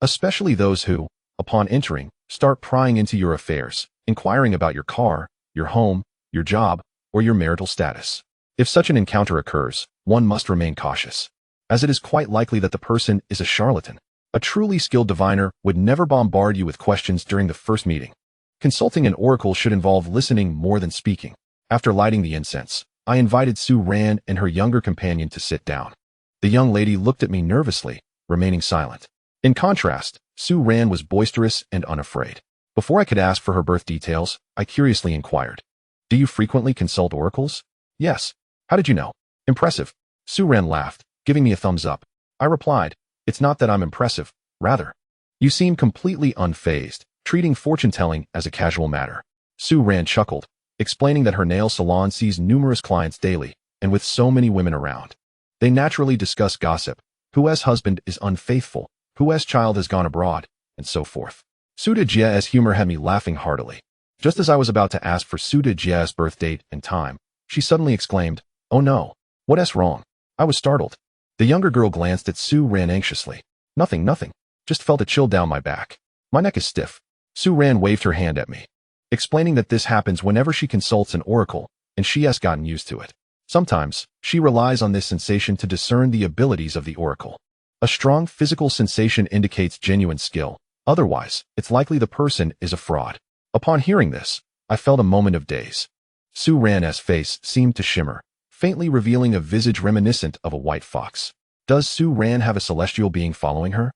Especially those who, upon entering, start prying into your affairs, inquiring about your car, your home, your job, or your marital status. If such an encounter occurs, one must remain cautious, as it is quite likely that the person is a charlatan. A truly skilled diviner would never bombard you with questions during the first meeting. Consulting an oracle should involve listening more than speaking. After lighting the incense, I invited Su Ran and her younger companion to sit down. The young lady looked at me nervously, remaining silent. In contrast, Su Ran was boisterous and unafraid. Before I could ask for her birth details, I curiously inquired, "Do you frequently consult oracles?" "Yes." "How did you know?" "Impressive." Su Ran laughed, giving me a thumbs up. I replied, "It's not that I'm impressive, rather. You seem completely unfazed, treating fortune-telling as a casual matter." Su Ran chuckled, explaining that her nail salon sees numerous clients daily, and with so many women around, they naturally discuss gossip, who's husband is unfaithful, who's child has gone abroad, and so forth. Suda Jia's humor had me laughing heartily. Just as I was about to ask for Suda Jia's birth date and time, she suddenly exclaimed, "Oh no, what's wrong?" I was startled. The younger girl glanced at Su Ran anxiously. Nothing. Just felt a chill down my back. My neck is stiff." Su Ran waved her hand at me, explaining that this happens whenever she consults an oracle, and she has gotten used to it. Sometimes, she relies on this sensation to discern the abilities of the oracle. A strong physical sensation indicates genuine skill. Otherwise, it's likely the person is a fraud. Upon hearing this, I felt a moment of daze. Su Ran's face seemed to shimmer, faintly revealing a visage reminiscent of a white fox. Does Su Ran have a celestial being following her?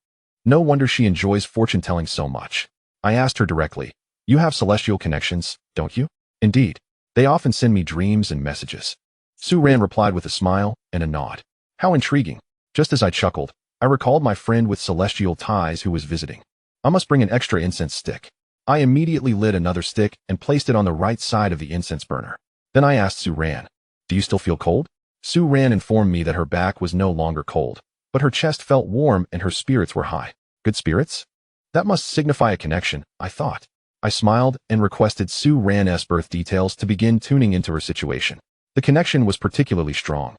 No wonder she enjoys fortune-telling so much. I asked her directly, "You have celestial connections, don't you?" "Indeed. They often send me dreams and messages." Su Ran replied with a smile and a nod. How intriguing. Just as I chuckled, I recalled my friend with celestial ties who was visiting. I must bring an extra incense stick. I immediately lit another stick and placed it on the right side of the incense burner. Then I asked Su Ran, "Do you still feel cold?" Su Ran informed me that her back was no longer cold, but her chest felt warm and her spirits were high. Good spirits? That must signify a connection, I thought. I smiled and requested Su Ran's birth details to begin tuning into her situation. The connection was particularly strong.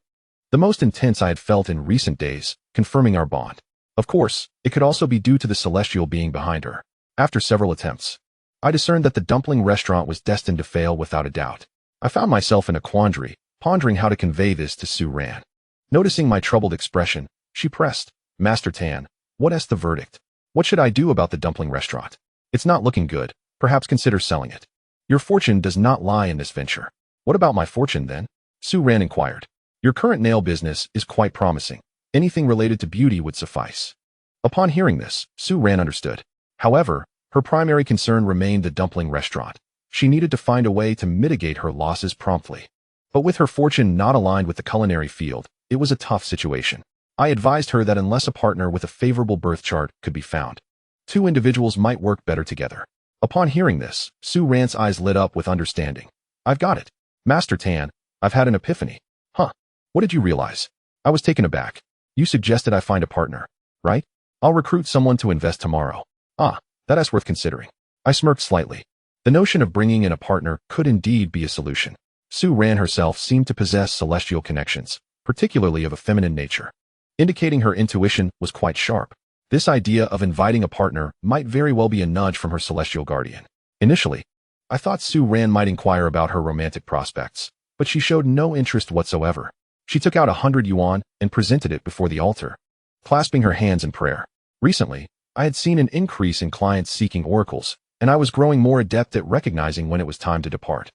The most intense I had felt in recent days, confirming our bond. Of course, it could also be due to the celestial being behind her. After several attempts, I discerned that the dumpling restaurant was destined to fail without a doubt. I found myself in a quandary, pondering how to convey this to Su Ran. Noticing my troubled expression, she pressed, "Master Tan, what's the verdict? What should I do about the dumpling restaurant? It's not looking good. Perhaps consider selling it. Your fortune does not lie in this venture." "What about my fortune then?" Su Ran inquired. "Your current nail business is quite promising. Anything related to beauty would suffice." Upon hearing this, Su Ran understood. However, her primary concern remained the dumpling restaurant. She needed to find a way to mitigate her losses promptly. But with her fortune not aligned with the culinary field, it was a tough situation. I advised her that unless a partner with a favorable birth chart could be found, two individuals might work better together. Upon hearing this, Su Ran's eyes lit up with understanding. "I've got it. Master Tan, I've had an epiphany." "Huh? What did you realize?" I was taken aback. "You suggested I find a partner, right? I'll recruit someone to invest tomorrow." "Ah, that is worth considering." I smirked slightly. The notion of bringing in a partner could indeed be a solution. Su Ran herself seemed to possess celestial connections, particularly of a feminine nature, indicating her intuition was quite sharp. This idea of inviting a partner might very well be a nudge from her celestial guardian. Initially, I thought Su Ran might inquire about her romantic prospects, but she showed no interest whatsoever. She took out 100 yuan and presented it before the altar, clasping her hands in prayer. Recently, I had seen an increase in clients seeking oracles, and I was growing more adept at recognizing when it was time to depart.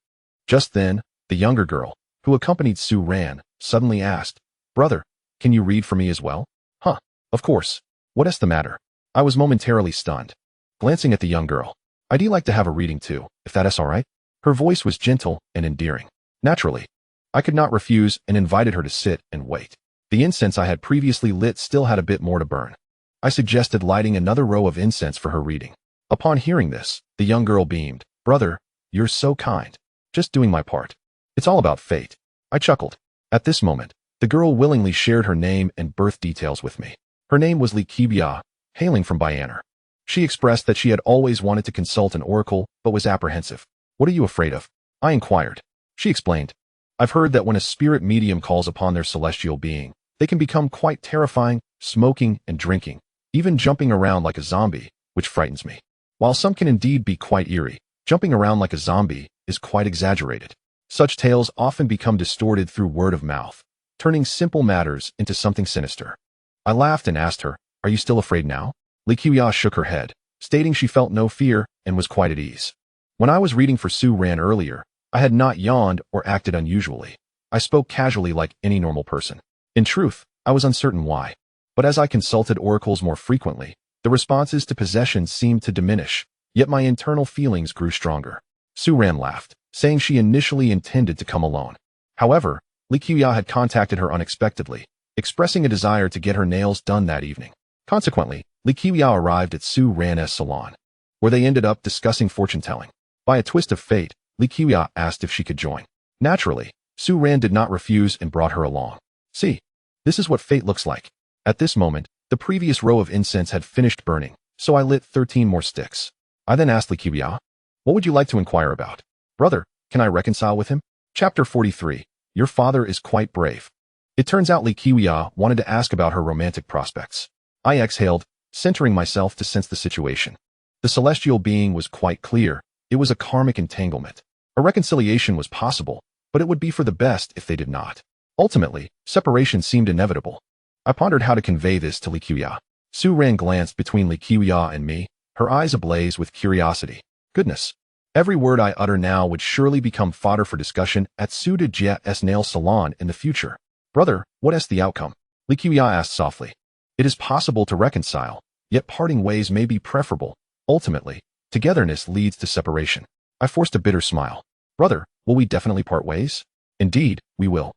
Just then, the younger girl, who accompanied Su Ran, suddenly asked, "Brother, can you read for me as well?" "Huh, of course. What's the matter?" I was momentarily stunned. Glancing at the young girl, "I'd like to have a reading too, if that's all right." Her voice was gentle and endearing. Naturally, I could not refuse and invited her to sit and wait. The incense I had previously lit still had a bit more to burn. I suggested lighting another row of incense for her reading. Upon hearing this, the young girl beamed. "Brother, you're so kind. Just doing my part. It's all about fate." I chuckled. At this moment, the girl willingly shared her name and birth details with me. Her name was Li Qibia, hailing from Baianer. She expressed that she had always wanted to consult an oracle, but was apprehensive. "What are you afraid of?" I inquired. She explained, "I've heard that when a spirit medium calls upon their celestial being, they can become quite terrifying, smoking and drinking, even jumping around like a zombie, which frightens me. While some can indeed be quite eerie, jumping around like a zombie is quite exaggerated. Such tales often become distorted through word of mouth, turning simple matters into something sinister." I laughed and asked her, "Are you still afraid now?" Li Qia shook her head, stating she felt no fear and was quite at ease. When I was reading for Su Ran earlier, I had not yawned or acted unusually. I spoke casually like any normal person. In truth, I was uncertain why. But as I consulted oracles more frequently, the responses to possessions seemed to diminish, yet my internal feelings grew stronger. Su Ran laughed, saying she initially intended to come alone. However, Li Qia had contacted her unexpectedly, expressing a desire to get her nails done that evening. Consequently, Li Qia arrived at Su Ran's salon, where they ended up discussing fortune-telling. By a twist of fate, Li Qia asked if she could join. Naturally, Su Ran did not refuse and brought her along. "See, this is what fate looks like." At this moment, the previous row of incense had finished burning, so I lit 13 more sticks. I then asked Li Qia, "What would you like to inquire about?" "Brother, can I reconcile with him?" Chapter 43. Your father is quite brave. It turns out Li Qia wanted to ask about her romantic prospects. I exhaled, centering myself to sense the situation. The celestial being was quite clear. It was a karmic entanglement. A reconciliation was possible, but it would be for the best if they did not. Ultimately, separation seemed inevitable. I pondered how to convey this to Li Qiuya. Su Ran glanced between Li Qiuya and me, her eyes ablaze with curiosity. Goodness. Every word I utter now would surely become fodder for discussion at Su de Jia's nail salon in the future. Brother, what is the outcome? Li Qiuya asked softly. It is possible to reconcile, yet parting ways may be preferable. Ultimately, togetherness leads to separation. I forced a bitter smile. Brother, will we definitely part ways? Indeed, we will.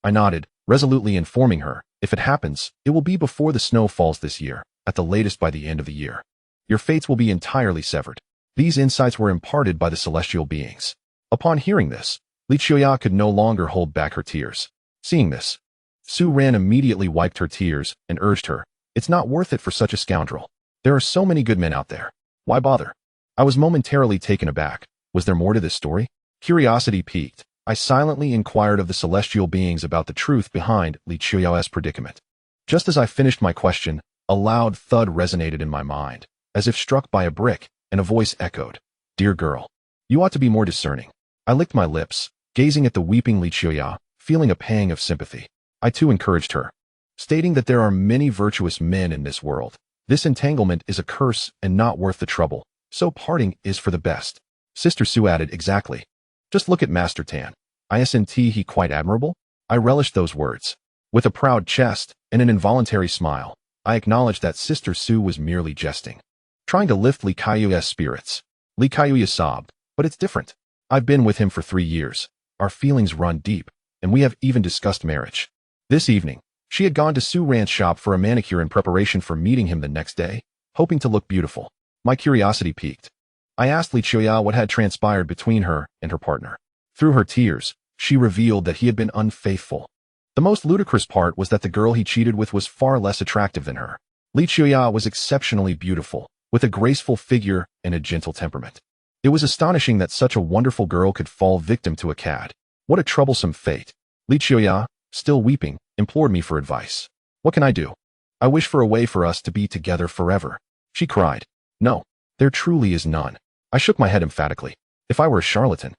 I nodded, resolutely informing her, if it happens, it will be before the snow falls this year, at the latest by the end of the year. Your fates will be entirely severed. These insights were imparted by the celestial beings. Upon hearing this, Li Qiuya could no longer hold back her tears. Seeing this, Su Ran immediately wiped her tears and urged her, it's not worth it for such a scoundrel. There are so many good men out there. Why bother? I was momentarily taken aback. Was there more to this story? Curiosity piqued. I silently inquired of the celestial beings about the truth behind Li Qiuya's predicament. Just as I finished my question, a loud thud resonated in my mind, as if struck by a brick, and a voice echoed, Dear girl, you ought to be more discerning. I licked my lips, gazing at the weeping Li Qiuya, feeling a pang of sympathy. I too encouraged her, stating that there are many virtuous men in this world. This entanglement is a curse and not worth the trouble, so parting is for the best. Sister Su added, Exactly. Just look at Master Tan. Isn't he quite admirable? I relished those words. With a proud chest and an involuntary smile, I acknowledged that Sister Su was merely jesting, trying to lift Li Qiuya's spirits. Li Qiuya sobbed, but it's different. I've been with him for 3 years. Our feelings run deep, and we have even discussed marriage. This evening, she had gone to Su Ran's shop for a manicure in preparation for meeting him the next day, hoping to look beautiful. My curiosity piqued. I asked Li Qiuya what had transpired between her and her partner. Through her tears, she revealed that he had been unfaithful. The most ludicrous part was that the girl he cheated with was far less attractive than her. Li Qiuya was exceptionally beautiful, with a graceful figure and a gentle temperament. It was astonishing that such a wonderful girl could fall victim to a cad. What a troublesome fate. Li Qiuya, still weeping, implored me for advice. What can I do? I wish for a way for us to be together forever. She cried. No, there truly is none. I shook my head emphatically. If I were a charlatan,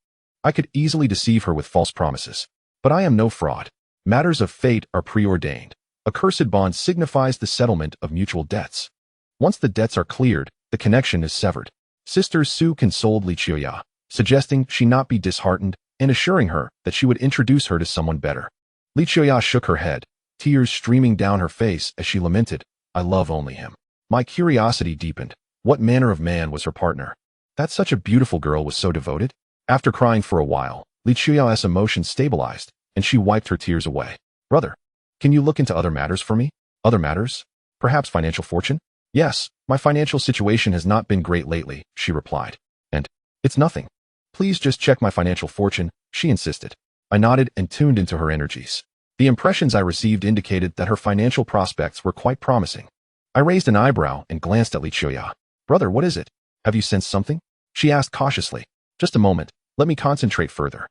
I could easily deceive her with false promises. But I am no fraud. Matters of fate are preordained. A cursed bond signifies the settlement of mutual debts. Once the debts are cleared, the connection is severed. Sister Su consoled Li Qiuya, suggesting she not be disheartened and assuring her that she would introduce her to someone better. Li Qiuya shook her head, tears streaming down her face as she lamented, I love only him. My curiosity deepened. What manner of man was her partner? That such a beautiful girl was so devoted? After crying for a while, Li Qiuya's emotions stabilized, and she wiped her tears away. Brother, can you look into other matters for me? Other matters? Perhaps financial fortune? Yes, my financial situation has not been great lately, she replied. And, it's nothing. Please just check my financial fortune, she insisted. I nodded and tuned into her energies. The impressions I received indicated that her financial prospects were quite promising. I raised an eyebrow and glanced at Li Qiuya. Brother, what is it? Have you sensed something? She asked cautiously. Just a moment, let me concentrate further.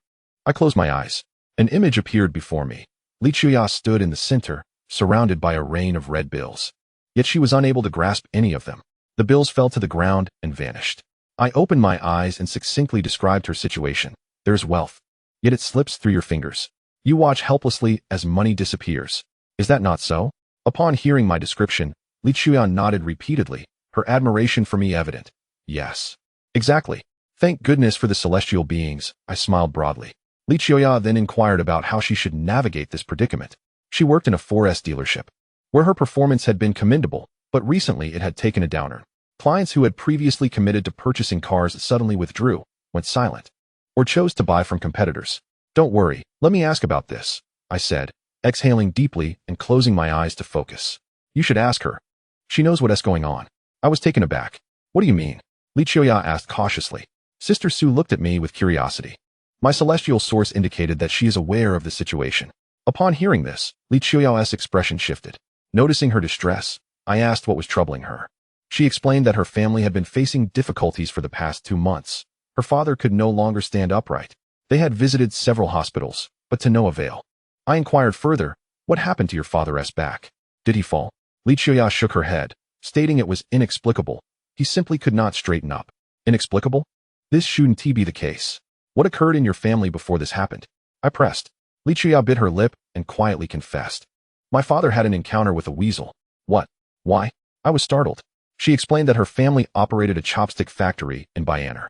I closed my eyes. An image appeared before me. Li Qiuya stood in the center, surrounded by a rain of red bills. Yet she was unable to grasp any of them. The bills fell to the ground and vanished. I opened my eyes and succinctly described her situation. There's wealth. Yet it slips through your fingers. You watch helplessly as money disappears. Is that not so? Upon hearing my description, Li Qiuya nodded repeatedly, her admiration for me evident. Yes. Exactly. Thank goodness for the celestial beings, I smiled broadly. Li Qiuya then inquired about how she should navigate this predicament. She worked in a 4S dealership, where her performance had been commendable, but recently it had taken a downer. Clients who had previously committed to purchasing cars suddenly withdrew, went silent, or chose to buy from competitors. Don't worry, let me ask about this, I said, exhaling deeply and closing my eyes to focus. You should ask her. She knows what's going on. I was taken aback. What do you mean? Li Qiuya asked cautiously. Sister Su looked at me with curiosity. My celestial source indicated that she is aware of the situation. Upon hearing this, Li Qiuya's expression shifted. Noticing her distress, I asked what was troubling her. She explained that her family had been facing difficulties for the past 2 months. Her father could no longer stand upright. They had visited several hospitals, but to no avail. I inquired further, what happened to your father's back? Did he fall? Li Qiuya shook her head, stating it was inexplicable. He simply could not straighten up. Inexplicable? This shouldn't be the case. What occurred in your family before this happened? I pressed. Li Qiuya bit her lip and quietly confessed. My father had an encounter with a weasel. What? Why? I was startled. She explained that her family operated a chopstick factory in Byaner.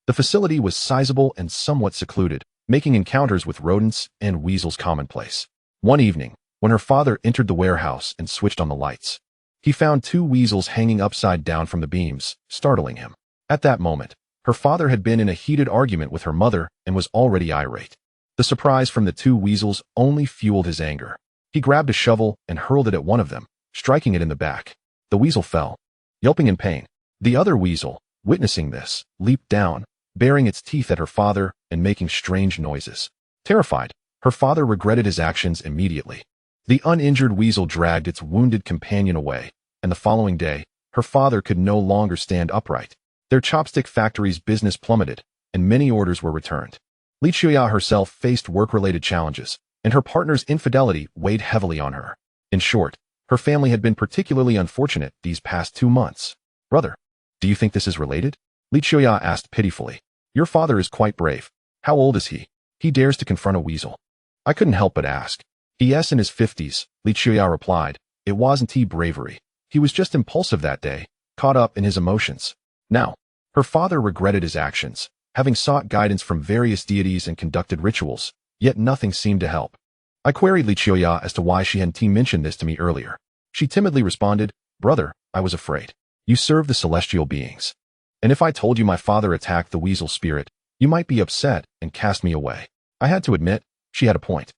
The facility was sizable and somewhat secluded, making encounters with rodents and weasels commonplace. One evening, when her father entered the warehouse and switched on the lights, he found two weasels hanging upside down from the beams, startling him. At that moment, her father had been in a heated argument with her mother and was already irate. The surprise from the two weasels only fueled his anger. He grabbed a shovel and hurled it at one of them, striking it in the back. The weasel fell, yelping in pain. The other weasel, witnessing this, leaped down, baring its teeth at her father and making strange noises. Terrified, her father regretted his actions immediately. The uninjured weasel dragged its wounded companion away, and the following day, her father could no longer stand upright. Their chopstick factory's business plummeted, and many orders were returned. Li Chuya herself faced work-related challenges, and her partner's infidelity weighed heavily on her. In short, her family had been particularly unfortunate these past 2 months. Brother, do you think this is related? Li Chuya asked pitifully. Your father is quite brave. How old is he? He dares to confront a weasel. I couldn't help but ask. He is in his 50s, Li Chuya replied. It wasn't bravery. He was just impulsive that day, caught up in his emotions. Now, her father regretted his actions, having sought guidance from various deities and conducted rituals, yet nothing seemed to help. I queried Li Chuya as to why she hadn't mentioned this to me earlier. She timidly responded, Brother, I was afraid. You serve the celestial beings. And if I told you my father attacked the weasel spirit, you might be upset and cast me away. I had to admit, she had a point.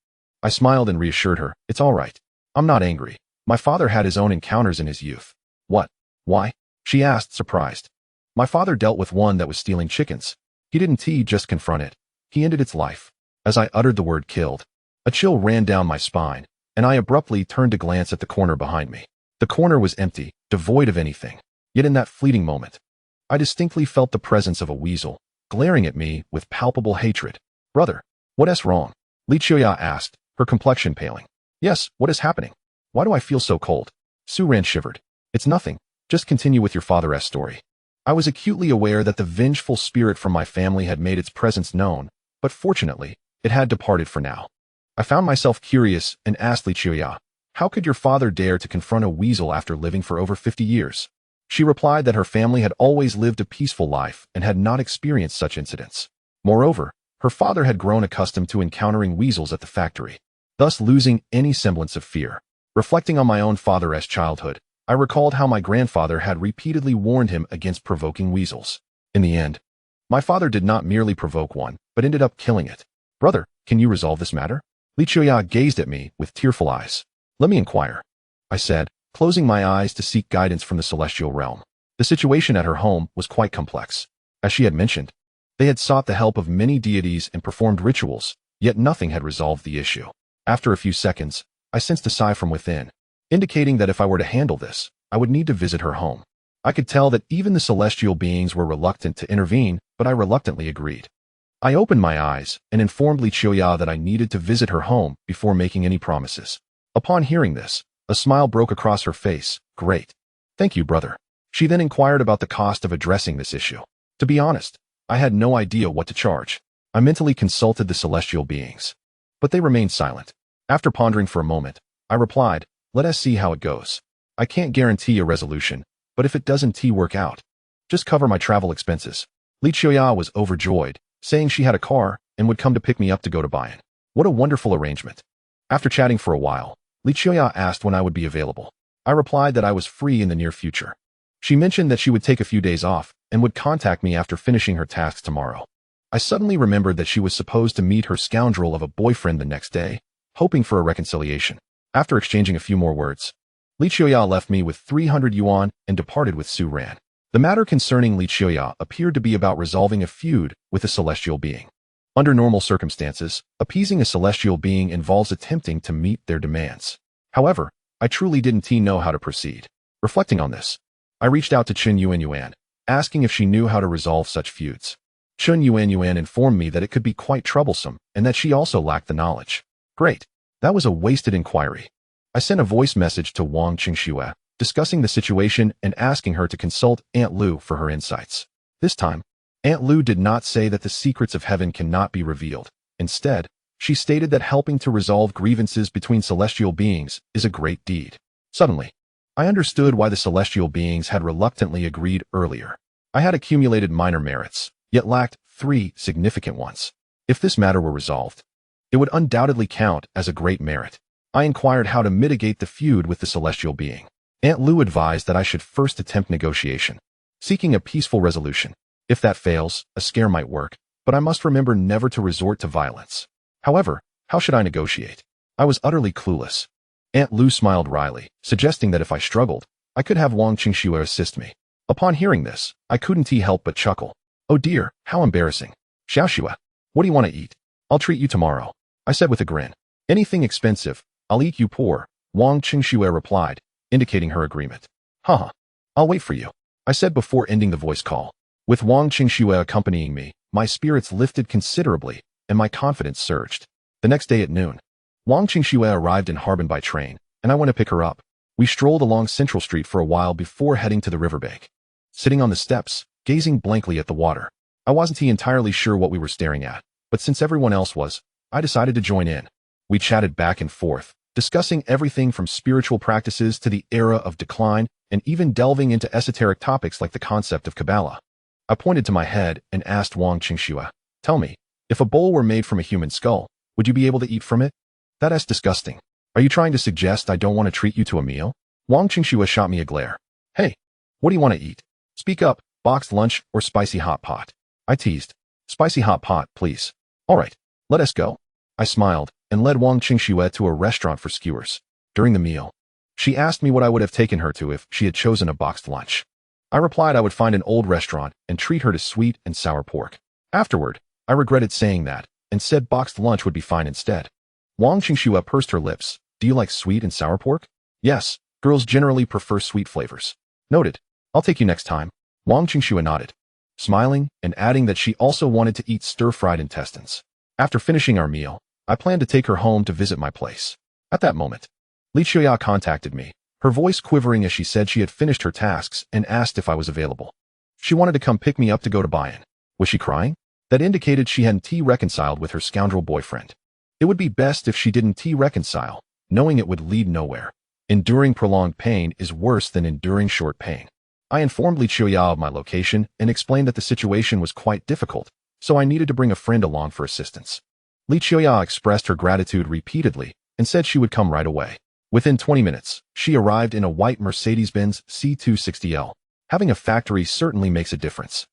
I smiled and reassured her, it's all right. I'm not angry. My father had his own encounters in his youth. What? Why? She asked, surprised. My father dealt with one that was stealing chickens. He didn't just confront it. He ended its life. As I uttered the word killed, a chill ran down my spine, and I abruptly turned to glance at the corner behind me. The corner was empty, devoid of anything. Yet in that fleeting moment, I distinctly felt the presence of a weasel, glaring at me with palpable hatred. Brother, what's wrong? Li Chuya asked, her complexion paling. Yes, what is happening? Why do I feel so cold? Su Ran shivered. It's nothing. Just continue with your father's story. I was acutely aware that the vengeful spirit from my family had made its presence known, but fortunately, it had departed for now. I found myself curious and asked Li Chuya, how could your father dare to confront a weasel after living for over 50 years? She replied that her family had always lived a peaceful life and had not experienced such incidents. Moreover, her father had grown accustomed to encountering weasels at the factory, thus losing any semblance of fear. Reflecting on my own father's childhood, I recalled how my grandfather had repeatedly warned him against provoking weasels. In the end, my father did not merely provoke one, but ended up killing it. Brother, can you resolve this matter? Li Chuya gazed at me with tearful eyes. Let me inquire, I said, closing my eyes to seek guidance from the celestial realm. The situation at her home was quite complex. As she had mentioned, they had sought the help of many deities and performed rituals, yet nothing had resolved the issue. After a few seconds, I sensed a sigh from within, indicating that if I were to handle this, I would need to visit her home. I could tell that even the celestial beings were reluctant to intervene, but I reluctantly agreed. I opened my eyes and informed Li Chuya that I needed to visit her home before making any promises. Upon hearing this, a smile broke across her face. Great. Thank you, brother. She then inquired about the cost of addressing this issue. To be honest, I had no idea what to charge. I mentally consulted the celestial beings, but they remained silent. After pondering for a moment, I replied, let us see how it goes. I can't guarantee a resolution, but if it doesn't work out, just cover my travel expenses. Li Chuya was overjoyed, saying she had a car and would come to pick me up to go to Bayan. What a wonderful arrangement. After chatting for a while, Li Chuya asked when I would be available. I replied that I was free in the near future. She mentioned that she would take a few days off and would contact me after finishing her tasks tomorrow. I suddenly remembered that she was supposed to meet her scoundrel of a boyfriend the next day, hoping for a reconciliation. After exchanging a few more words, Li Chuya left me with 300 yuan and departed with Su Ran. The matter concerning Li Chuya appeared to be about resolving a feud with a celestial being. Under normal circumstances, appeasing a celestial being involves attempting to meet their demands. However, I truly didn't know how to proceed. Reflecting on this, I reached out to Chun Yuan, asking if she knew how to resolve such feuds. Chun Yuan informed me that it could be quite troublesome and that she also lacked the knowledge. Great. That was a wasted inquiry. I sent a voice message to Wang Qingxue, discussing the situation and asking her to consult Aunt Lu for her insights. This time, Aunt Lu did not say that the secrets of heaven cannot be revealed. Instead, She stated that helping to resolve grievances between celestial beings is a great deed. Suddenly, I understood why the celestial beings had reluctantly agreed earlier. I had accumulated minor merits, yet lacked 3 significant ones. If this matter were resolved, it would undoubtedly count as a great merit. I inquired how to mitigate the feud with the celestial being. Aunt Lou advised that I should first attempt negotiation, seeking a peaceful resolution. If that fails, a scare might work, but I must remember never to resort to violence. However, how should I negotiate? I was utterly clueless. Aunt Lou smiled wryly, suggesting that if I struggled, I could have Wang Qingxue assist me. Upon hearing this, I couldn't help but chuckle. Oh dear, how embarrassing. Xiaoxue, what do you want to eat? I'll treat you tomorrow, I said with a grin. Anything expensive, I'll eat you poor, Wang Qingxue replied, indicating her agreement. Haha, I'll wait for you, I said before ending the voice call. With Wang Qingxue accompanying me, my spirits lifted considerably, and my confidence surged. The next day at noon, Wang Qingxue arrived in Harbin by train, and I went to pick her up. We strolled along Central Street for a while before heading to the riverbank. Sitting on the steps, gazing blankly at the water, I wasn't entirely sure what we were staring at, but since everyone else was, I decided to join in. We chatted back and forth, discussing everything from spiritual practices to the era of decline, and even delving into esoteric topics like the concept of Kabbalah. I pointed to my head and asked Wang Qingxue, tell me, if a bowl were made from a human skull, would you be able to eat from it? That's disgusting. Are you trying to suggest I don't want to treat you to a meal? Wang Qingxue shot me a glare. Hey, what do you want to eat? Speak up, boxed lunch or spicy hot pot? I teased. Spicy hot pot, please. All right, let us go. I smiled and led Wang Qingxue to a restaurant for skewers. During the meal, she asked me what I would have taken her to if she had chosen a boxed lunch. I replied I would find an old restaurant and treat her to sweet and sour pork. Afterward, I regretted saying that and said boxed lunch would be fine instead. Wang Qingxue pursed her lips. Do you like sweet and sour pork? Yes, girls generally prefer sweet flavors. Noted. I'll take you next time. Wang Qingxue nodded, smiling and adding that she also wanted to eat stir-fried intestines. After finishing our meal, I planned to take her home to visit my place. At that moment, Li Qiuya contacted me, her voice quivering as she said she had finished her tasks and asked if I was available. She wanted to come pick me up to go to Bayan. Was she crying? That indicated she hadn't reconciled with her scoundrel boyfriend. It would be best if she didn't reconcile, knowing it would lead nowhere. Enduring prolonged pain is worse than enduring short pain. I informed Li Qiuya of my location and explained that the situation was quite difficult, so I needed to bring a friend along for assistance. Li Qiuya expressed her gratitude repeatedly and said she would come right away. Within 20 minutes, she arrived in a white Mercedes-Benz C260L. Having a factory certainly makes a difference.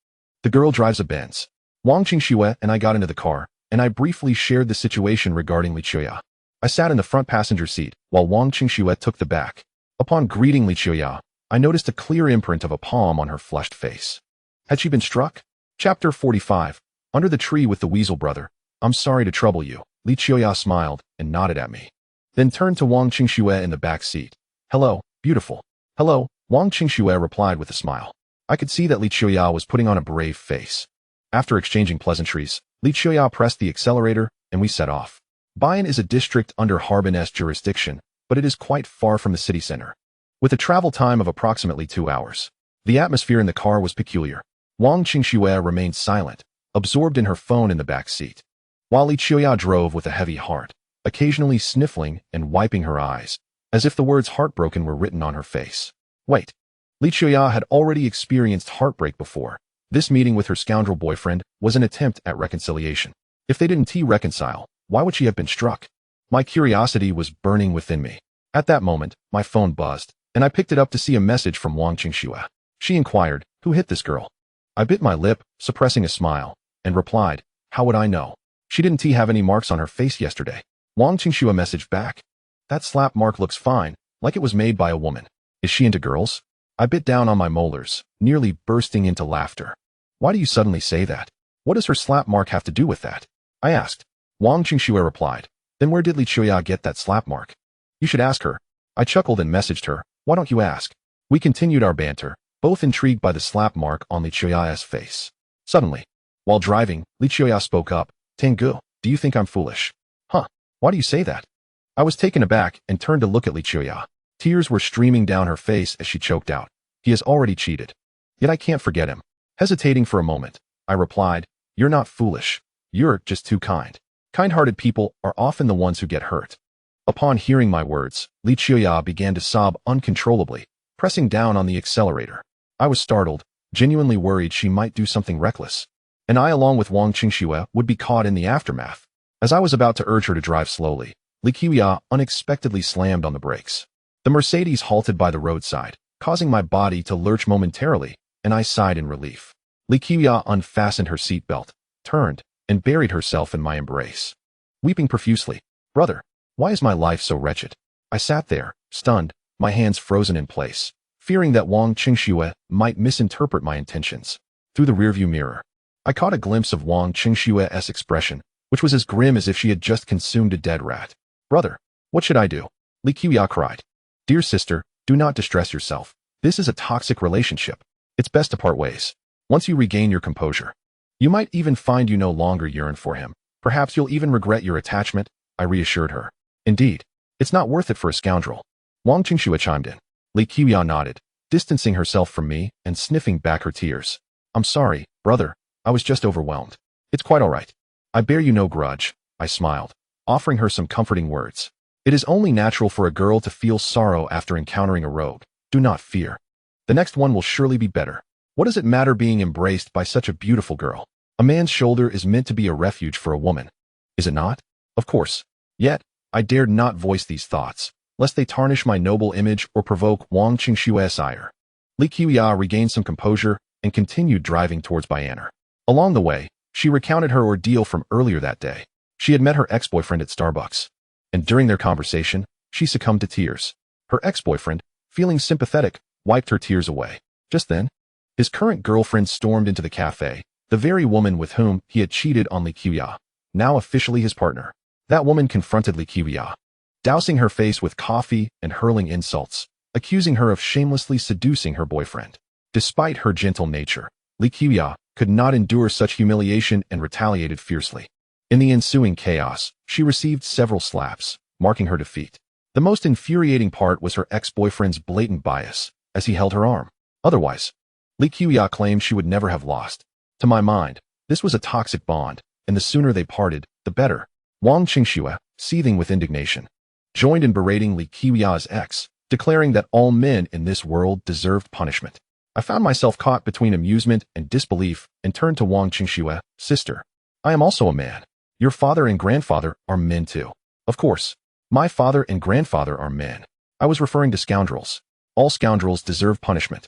The girl drives a Benz. Wang Qingxue and I got into the car, and I briefly shared the situation regarding Li Qiuya. I sat in the front passenger seat, while Wang Qingxue took the back. Upon greeting Li Qiuya, I noticed a clear imprint of a palm on her flushed face. Had she been struck? Chapter 45. Under the tree with the weasel brother. I'm sorry to trouble you. Li Qiuya smiled and nodded at me, then turned to Wang Qingxue in the back seat. Hello, beautiful. Hello, Wang Qingxue replied with a smile. I could see that Li Qiuya was putting on a brave face. After exchanging pleasantries, Li Qiuya pressed the accelerator, and we set off. Bayan is a district under Harbin's jurisdiction, but it is quite far from the city center. With a travel time of approximately 2 hours, the atmosphere in the car was peculiar. Wang Qingxue remained silent, absorbed in her phone in the back seat, while Li Qiuya drove with a heavy heart, occasionally sniffling and wiping her eyes, as if the words heartbroken were written on her face. Wait. Li Qiuya had already experienced heartbreak before. This meeting with her scoundrel boyfriend was an attempt at reconciliation. If they didn't reconcile, why would she have been struck? My curiosity was burning within me. At that moment, my phone buzzed, and I picked it up to see a message from Wang Qingxue. She inquired, who hit this girl? I bit my lip, suppressing a smile, and replied, how would I know? She didn't have any marks on her face yesterday. Wang Qingxue messaged back. That slap mark looks fine, like it was made by a woman. Is she into girls? I bit down on my molars, nearly bursting into laughter. Why do you suddenly say that? What does her slap mark have to do with that? I asked. Wang Qingxue replied. Then where did Li Qiuya get that slap mark? You should ask her. I chuckled and messaged her. Why don't you ask? We continued our banter, both intrigued by the slap mark on Li Qiuya's face. Suddenly, while driving, Li Qiuya spoke up. Tengu, do you think I'm foolish? Huh, why do you say that? I was taken aback and turned to look at Li Qiuya. Tears were streaming down her face as she choked out. He has already cheated. Yet I can't forget him. Hesitating for a moment, I replied, you're not foolish. You're just too kind. Kind-hearted people are often the ones who get hurt. Upon hearing my words, Li Qiuya began to sob uncontrollably, pressing down on the accelerator. I was startled, genuinely worried she might do something reckless, and I, along with Wang Qingxue, would be caught in the aftermath. As I was about to urge her to drive slowly, Li Qiuya unexpectedly slammed on the brakes. The Mercedes halted by the roadside, causing my body to lurch momentarily, and I sighed in relief. Li Qiuya unfastened her seatbelt, turned, and buried herself in my embrace, weeping profusely. Brother, why is my life so wretched? I sat there, stunned, my hands frozen in place, fearing that Wang Qingxue might misinterpret my intentions. Through the rearview mirror, I caught a glimpse of Wang Qingxue's expression, which was as grim as if she had just consumed a dead rat. Brother, what should I do? Li Qiuya cried. Dear sister, do not distress yourself. This is a toxic relationship. It's best to part ways. Once you regain your composure, you might even find you no longer yearn for him. Perhaps you'll even regret your attachment, I reassured her. Indeed, it's not worth it for a scoundrel. Wang Qingxue chimed in. Li Qiuya nodded, distancing herself from me and sniffing back her tears. I'm sorry, brother, I was just overwhelmed. It's quite all right. I bear you no grudge, I smiled, offering her some comforting words. It is only natural for a girl to feel sorrow after encountering a rogue. Do not fear. The next one will surely be better. What does it matter being embraced by such a beautiful girl? A man's shoulder is meant to be a refuge for a woman. Is it not? Of course. Yet, I dared not voice these thoughts, lest they tarnish my noble image or provoke Wang Qingxue's ire. Li Qiuya regained some composure and continued driving towards Baianer. Along the way, she recounted her ordeal from earlier that day. She had met her ex-boyfriend at Starbucks, and during their conversation, she succumbed to tears. Her ex-boyfriend, feeling sympathetic, wiped her tears away. Just then, his current girlfriend stormed into the cafe, the very woman with whom he had cheated on Li Qiuya, now officially his partner. That woman confronted Li Qiuya, dousing her face with coffee and hurling insults, accusing her of shamelessly seducing her boyfriend. Despite her gentle nature, Li Qiuya could not endure such humiliation and retaliated fiercely. In the ensuing chaos, she received several slaps, marking her defeat. The most infuriating part was her ex-boyfriend's blatant bias, as he held her arm. Otherwise, Li Qiuya claimed she would never have lost. To my mind, this was a toxic bond, and the sooner they parted, the better. Wang Qingxue, seething with indignation, joined in berating Li Qiuya's ex, declaring that all men in this world deserved punishment. I found myself caught between amusement and disbelief and turned to Wang Qingxue. Sister, I am also a man. Your father and grandfather are men too. Of course, my father and grandfather are men. I was referring to scoundrels. All scoundrels deserve punishment.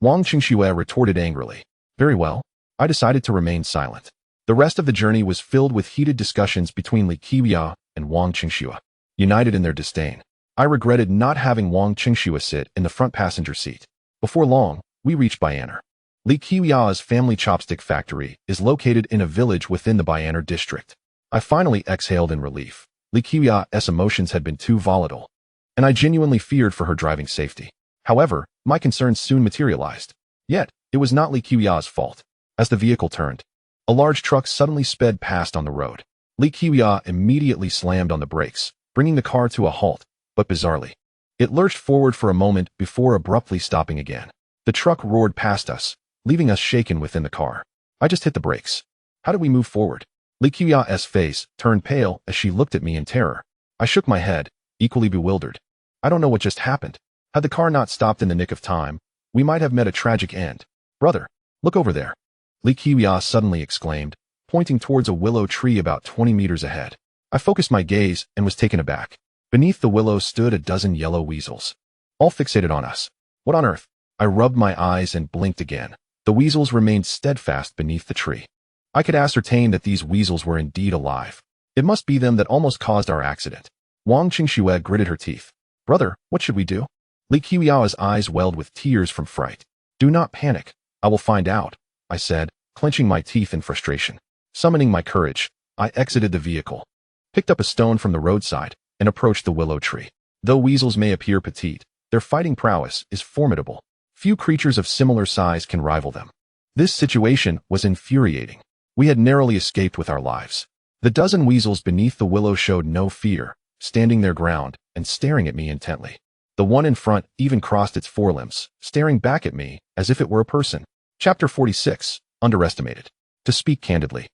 Wang Qingxue retorted angrily. Very well, I decided to remain silent. The rest of the journey was filled with heated discussions between Li Qiuya and Wang Qingxue. United in their disdain, I regretted not having Wang Qingxue sit in the front passenger seat. Before long, we reached Baianer. Li Qiuya's family chopstick factory is located in a village within the Baianer district. I finally exhaled in relief. Li Qiuya's emotions had been too volatile, and I genuinely feared for her driving safety. However, my concerns soon materialized. Yet, it was not Li Qiuya's fault. As the vehicle turned, a large truck suddenly sped past on the road. Li Qiuya immediately slammed on the brakes, bringing the car to a halt, but bizarrely, it lurched forward for a moment before abruptly stopping again. The truck roared past us, leaving us shaken within the car. I just hit the brakes. How did we move forward? Li Qiuya's face turned pale as she looked at me in terror. I shook my head, equally bewildered. I don't know what just happened. Had the car not stopped in the nick of time, we might have met a tragic end. Brother, look over there. Li Qiuya suddenly exclaimed, pointing towards a willow tree about 20 meters ahead. I focused my gaze and was taken aback. Beneath the willow stood a dozen yellow weasels, all fixated on us. What on earth? I rubbed my eyes and blinked again. The weasels remained steadfast beneath the tree. I could ascertain that these weasels were indeed alive. It must be them that almost caused our accident. Wang Qingxue gritted her teeth. Brother, what should we do? Li Qiuya's eyes welled with tears from fright. Do not panic. I will find out, I said, clenching my teeth in frustration. Summoning my courage, I exited the vehicle, picked up a stone from the roadside, and approached the willow tree. Though weasels may appear petite, their fighting prowess is formidable. Few creatures of similar size can rival them. This situation was infuriating. We had narrowly escaped with our lives. The dozen weasels beneath the willow showed no fear, standing their ground and staring at me intently. The one in front even crossed its forelimbs, staring back at me as if it were a person. Chapter 46, Underestimated. To speak candidly,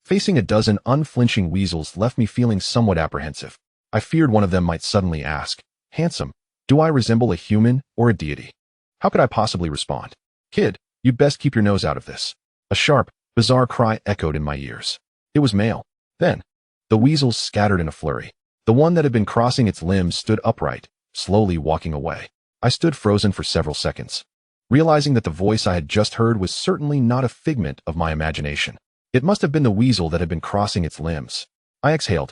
Facing a dozen unflinching weasels left me feeling somewhat apprehensive. I feared one of them might suddenly ask, "Handsome, do I resemble a human or a deity?" How could I possibly respond? "Kid, you'd best keep your nose out of this." A sharp, bizarre cry echoed in my ears. It was male. Then, the weasels scattered in a flurry. The one that had been crossing its limbs stood upright, slowly walking away. I stood frozen for several seconds, realizing that the voice I had just heard was certainly not a figment of my imagination. It must have been the weasel that had been crossing its limbs. I exhaled,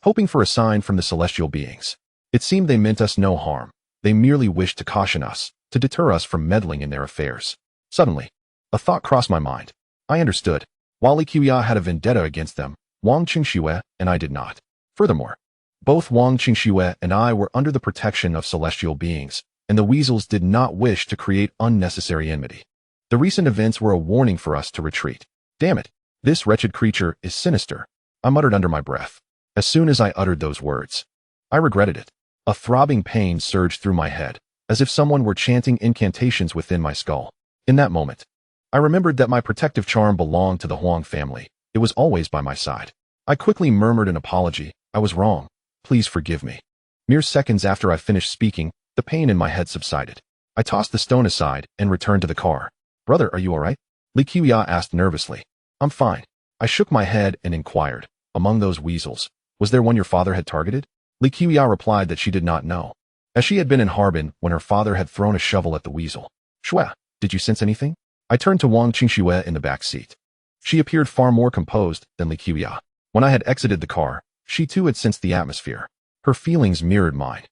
hoping for a sign from the celestial beings. It seemed they meant us no harm. They merely wished to caution us, to deter us from meddling in their affairs. Suddenly, a thought crossed my mind. I understood. While Li Qiuya had a vendetta against them, Wang Qingxue and I did not. Furthermore, both Wang Qingxue and I were under the protection of celestial beings, and the weasels did not wish to create unnecessary enmity. The recent events were a warning for us to retreat. Damn it, this wretched creature is sinister, I muttered under my breath. As soon as I uttered those words, I regretted it. A throbbing pain surged through my head, as if someone were chanting incantations within my skull. In that moment, I remembered that my protective charm belonged to the Huang family. It was always by my side. I quickly murmured an apology. "I was wrong. Please forgive me." Mere seconds after I finished speaking, the pain in my head subsided. I tossed the stone aside and returned to the car. "Brother, are you all right?" Li Qiuya asked nervously. "I'm fine." I shook my head and inquired, "Among those weasels, was there one your father had targeted?" Li Qiuya replied that she did not know, as she had been in Harbin when her father had thrown a shovel at the weasel. "Shui, did you sense anything?" I turned to Wang Qingxue in the back seat. She appeared far more composed than Li Qiuya. When I had exited the car, she too had sensed the atmosphere. Her feelings mirrored mine.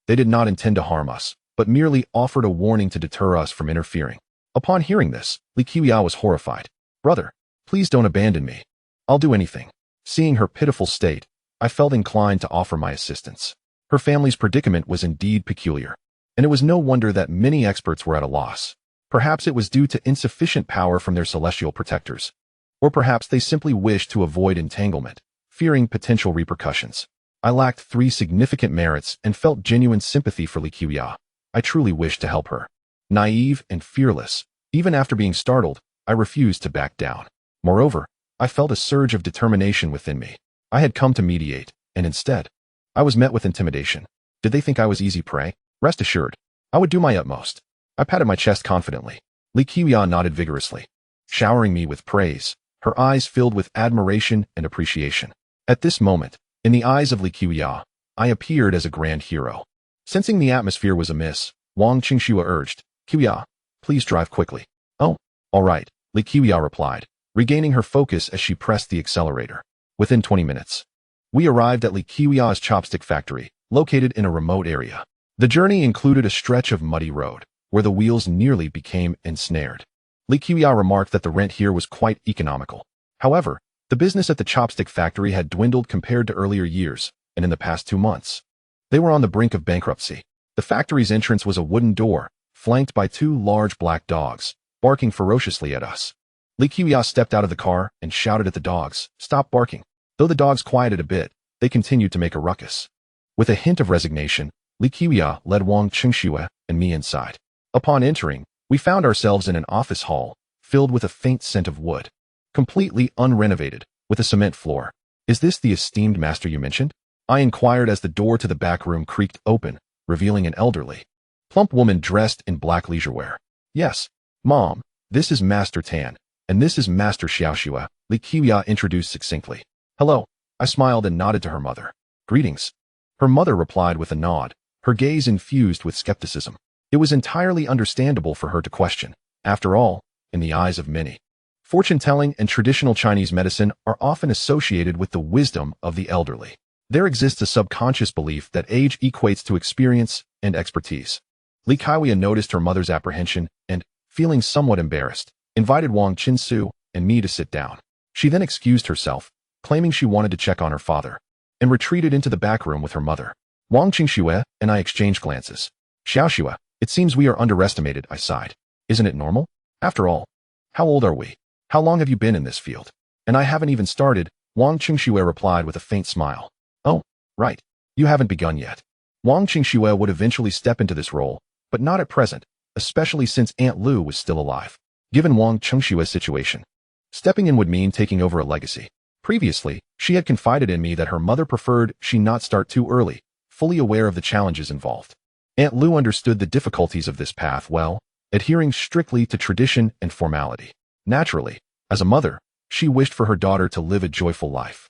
They did not intend to harm us, but merely offered a warning to deter us from interfering. Upon hearing this, Li Qiuya was horrified. "Brother, please don't abandon me. I'll do anything." Seeing her pitiful state, I felt inclined to offer my assistance. Her family's predicament was indeed peculiar, and it was no wonder that many experts were at a loss. Perhaps it was due to insufficient power from their celestial protectors, or perhaps they simply wished to avoid entanglement, fearing potential repercussions. I lacked 3 significant merits and felt genuine sympathy for Li Qiuya. I truly wished to help her. Naive and fearless, even after being startled, I refused to back down. Moreover, I felt a surge of determination within me. I had come to mediate, and instead, I was met with intimidation. Did they think I was easy prey? Rest assured, I would do my utmost. I patted my chest confidently. Li Qiuya nodded vigorously, showering me with praise, her eyes filled with admiration and appreciation. At this moment, in the eyes of Li Qiuya, I appeared as a grand hero. Sensing the atmosphere was amiss, Wang Qingxue urged, "Qiuya, please drive quickly." "Oh, all right," Li Qiuya replied, regaining her focus as she pressed the accelerator. Within 20 minutes, we arrived at Li Qiuya's chopstick factory, located in a remote area. The journey included a stretch of muddy road, where the wheels nearly became ensnared. Li Qiuya remarked that the rent here was quite economical. However, the business at the chopstick factory had dwindled compared to earlier years, and in the past 2 months, they were on the brink of bankruptcy. The factory's entrance was a wooden door, flanked by 2 large black dogs, barking ferociously at us. Li Qiuya stepped out of the car and shouted at the dogs, "Stop barking." Though the dogs quieted a bit, they continued to make a ruckus. With a hint of resignation, Li Qiuya led Wang Qingxue and me inside. Upon entering, we found ourselves in an office hall, filled with a faint scent of wood, completely unrenovated, with a cement floor. "Is this the esteemed master you mentioned?" I inquired as the door to the back room creaked open, revealing an elderly, plump woman dressed in black leisure wear. "Yes, Mom, this is Master Tan, and this is Master Xiaoxue," Li Qiuya introduced succinctly. "Hello," I smiled and nodded to her mother. "Greetings." Her mother replied with a nod, her gaze infused with skepticism. It was entirely understandable for her to question. After all, in the eyes of many, fortune-telling and traditional Chinese medicine are often associated with the wisdom of the elderly. There exists a subconscious belief that age equates to experience and expertise. Li Qiuya noticed her mother's apprehension and, feeling somewhat embarrassed, invited Wang Qingsu and me to sit down. She then excused herself, claiming she wanted to check on her father, and retreated into the back room with her mother. Wang Qingxue and I exchanged glances. "Xiaoxue, it seems we are underestimated," I sighed. "Isn't it normal? After all, how old are we? How long have you been in this field?" "And I haven't even started," Wang Qingxue replied with a faint smile. "Oh, right. You haven't begun yet." Wang Qingxue would eventually step into this role, but not at present, especially since Aunt Lu was still alive. Given Wang Qingshue's situation, stepping in would mean taking over a legacy. Previously, she had confided in me that her mother preferred she not start too early, fully aware of the challenges involved. Aunt Lu understood the difficulties of this path well, adhering strictly to tradition and formality. Naturally, as a mother, she wished for her daughter to live a joyful life.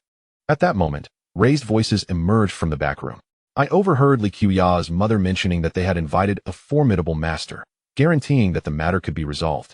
At that moment, raised voices emerged from the back room. I overheard Li Qiuya's mother mentioning that they had invited a formidable master, guaranteeing that the matter could be resolved,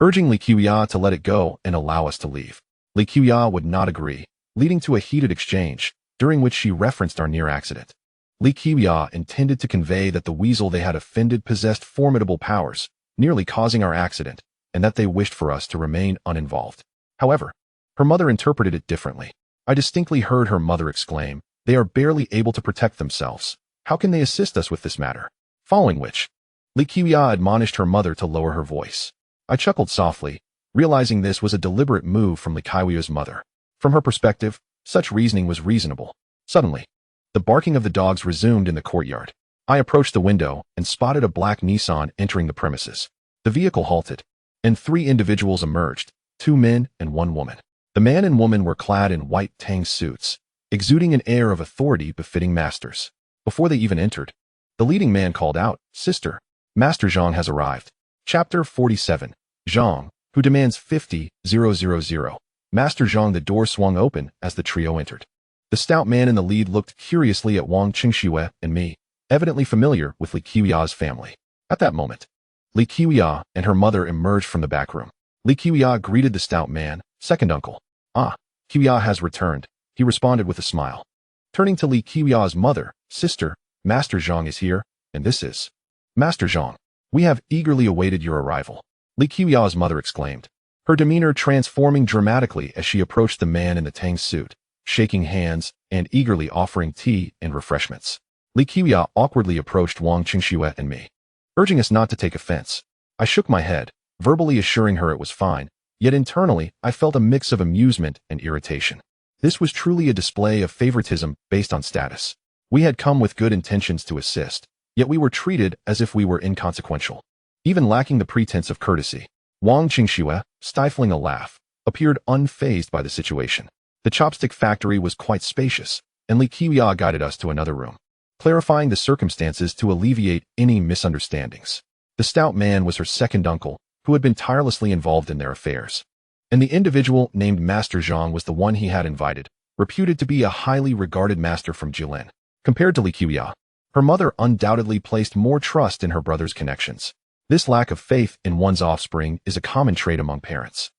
urging Li Qiuya to let it go and allow us to leave. Li Qiuya would not agree, leading to a heated exchange, during which she referenced our near accident. Li Qiuya intended to convey that the weasel they had offended possessed formidable powers, nearly causing our accident, and that they wished for us to remain uninvolved. However, her mother interpreted it differently. I distinctly heard her mother exclaim, "They are barely able to protect themselves. How can they assist us with this matter?" Following which, Li Qiuya admonished her mother to lower her voice. I chuckled softly, realizing this was a deliberate move from Li Qiuya's mother. From her perspective, such reasoning was reasonable. Suddenly, the barking of the dogs resumed in the courtyard. I approached the window and spotted a black Nissan entering the premises. The vehicle halted, and 3 individuals emerged, 2 men and 1 woman. The man and woman were clad in white Tang suits, exuding an air of authority befitting masters. Before they even entered, the leading man called out, "Sister, Master Zhang has arrived." Chapter 47. Zhang, who demands 50,000. Master Zhang. The door swung open as the trio entered. The stout man in the lead looked curiously at Wang Qingxue and me, evidently familiar with Li Qiuya's family. At that moment, Li Qiuya and her mother emerged from the back room. Li Qiuya greeted the stout man, "Second uncle." "Ah, Qiuya has returned," he responded with a smile. Turning to Li Qiuya's mother, "Sister, Master Zhang is here, and this is Master Zhang. We have eagerly awaited your arrival," Li Qiuya's mother exclaimed, her demeanor transforming dramatically as she approached the man in the Tang suit, shaking hands and eagerly offering tea and refreshments. Li Qiuya awkwardly approached Wang Qingxue and me, urging us not to take offense. I shook my head, verbally assuring her it was fine, yet internally I felt a mix of amusement and irritation. This was truly a display of favoritism based on status. We had come with good intentions to assist, yet we were treated as if we were inconsequential, even lacking the pretense of courtesy. Wang Qingxue, stifling a laugh, appeared unfazed by the situation. The chopstick factory was quite spacious, and Li Qiuya guided us to another room, clarifying the circumstances to alleviate any misunderstandings. The stout man was her second uncle, who had been tirelessly involved in their affairs, and the individual named Master Zhang was the one he had invited, reputed to be a highly regarded master from Jilin. Compared to Li Qiuya, her mother undoubtedly placed more trust in her brother's connections. This lack of faith in one's offspring is a common trait among parents,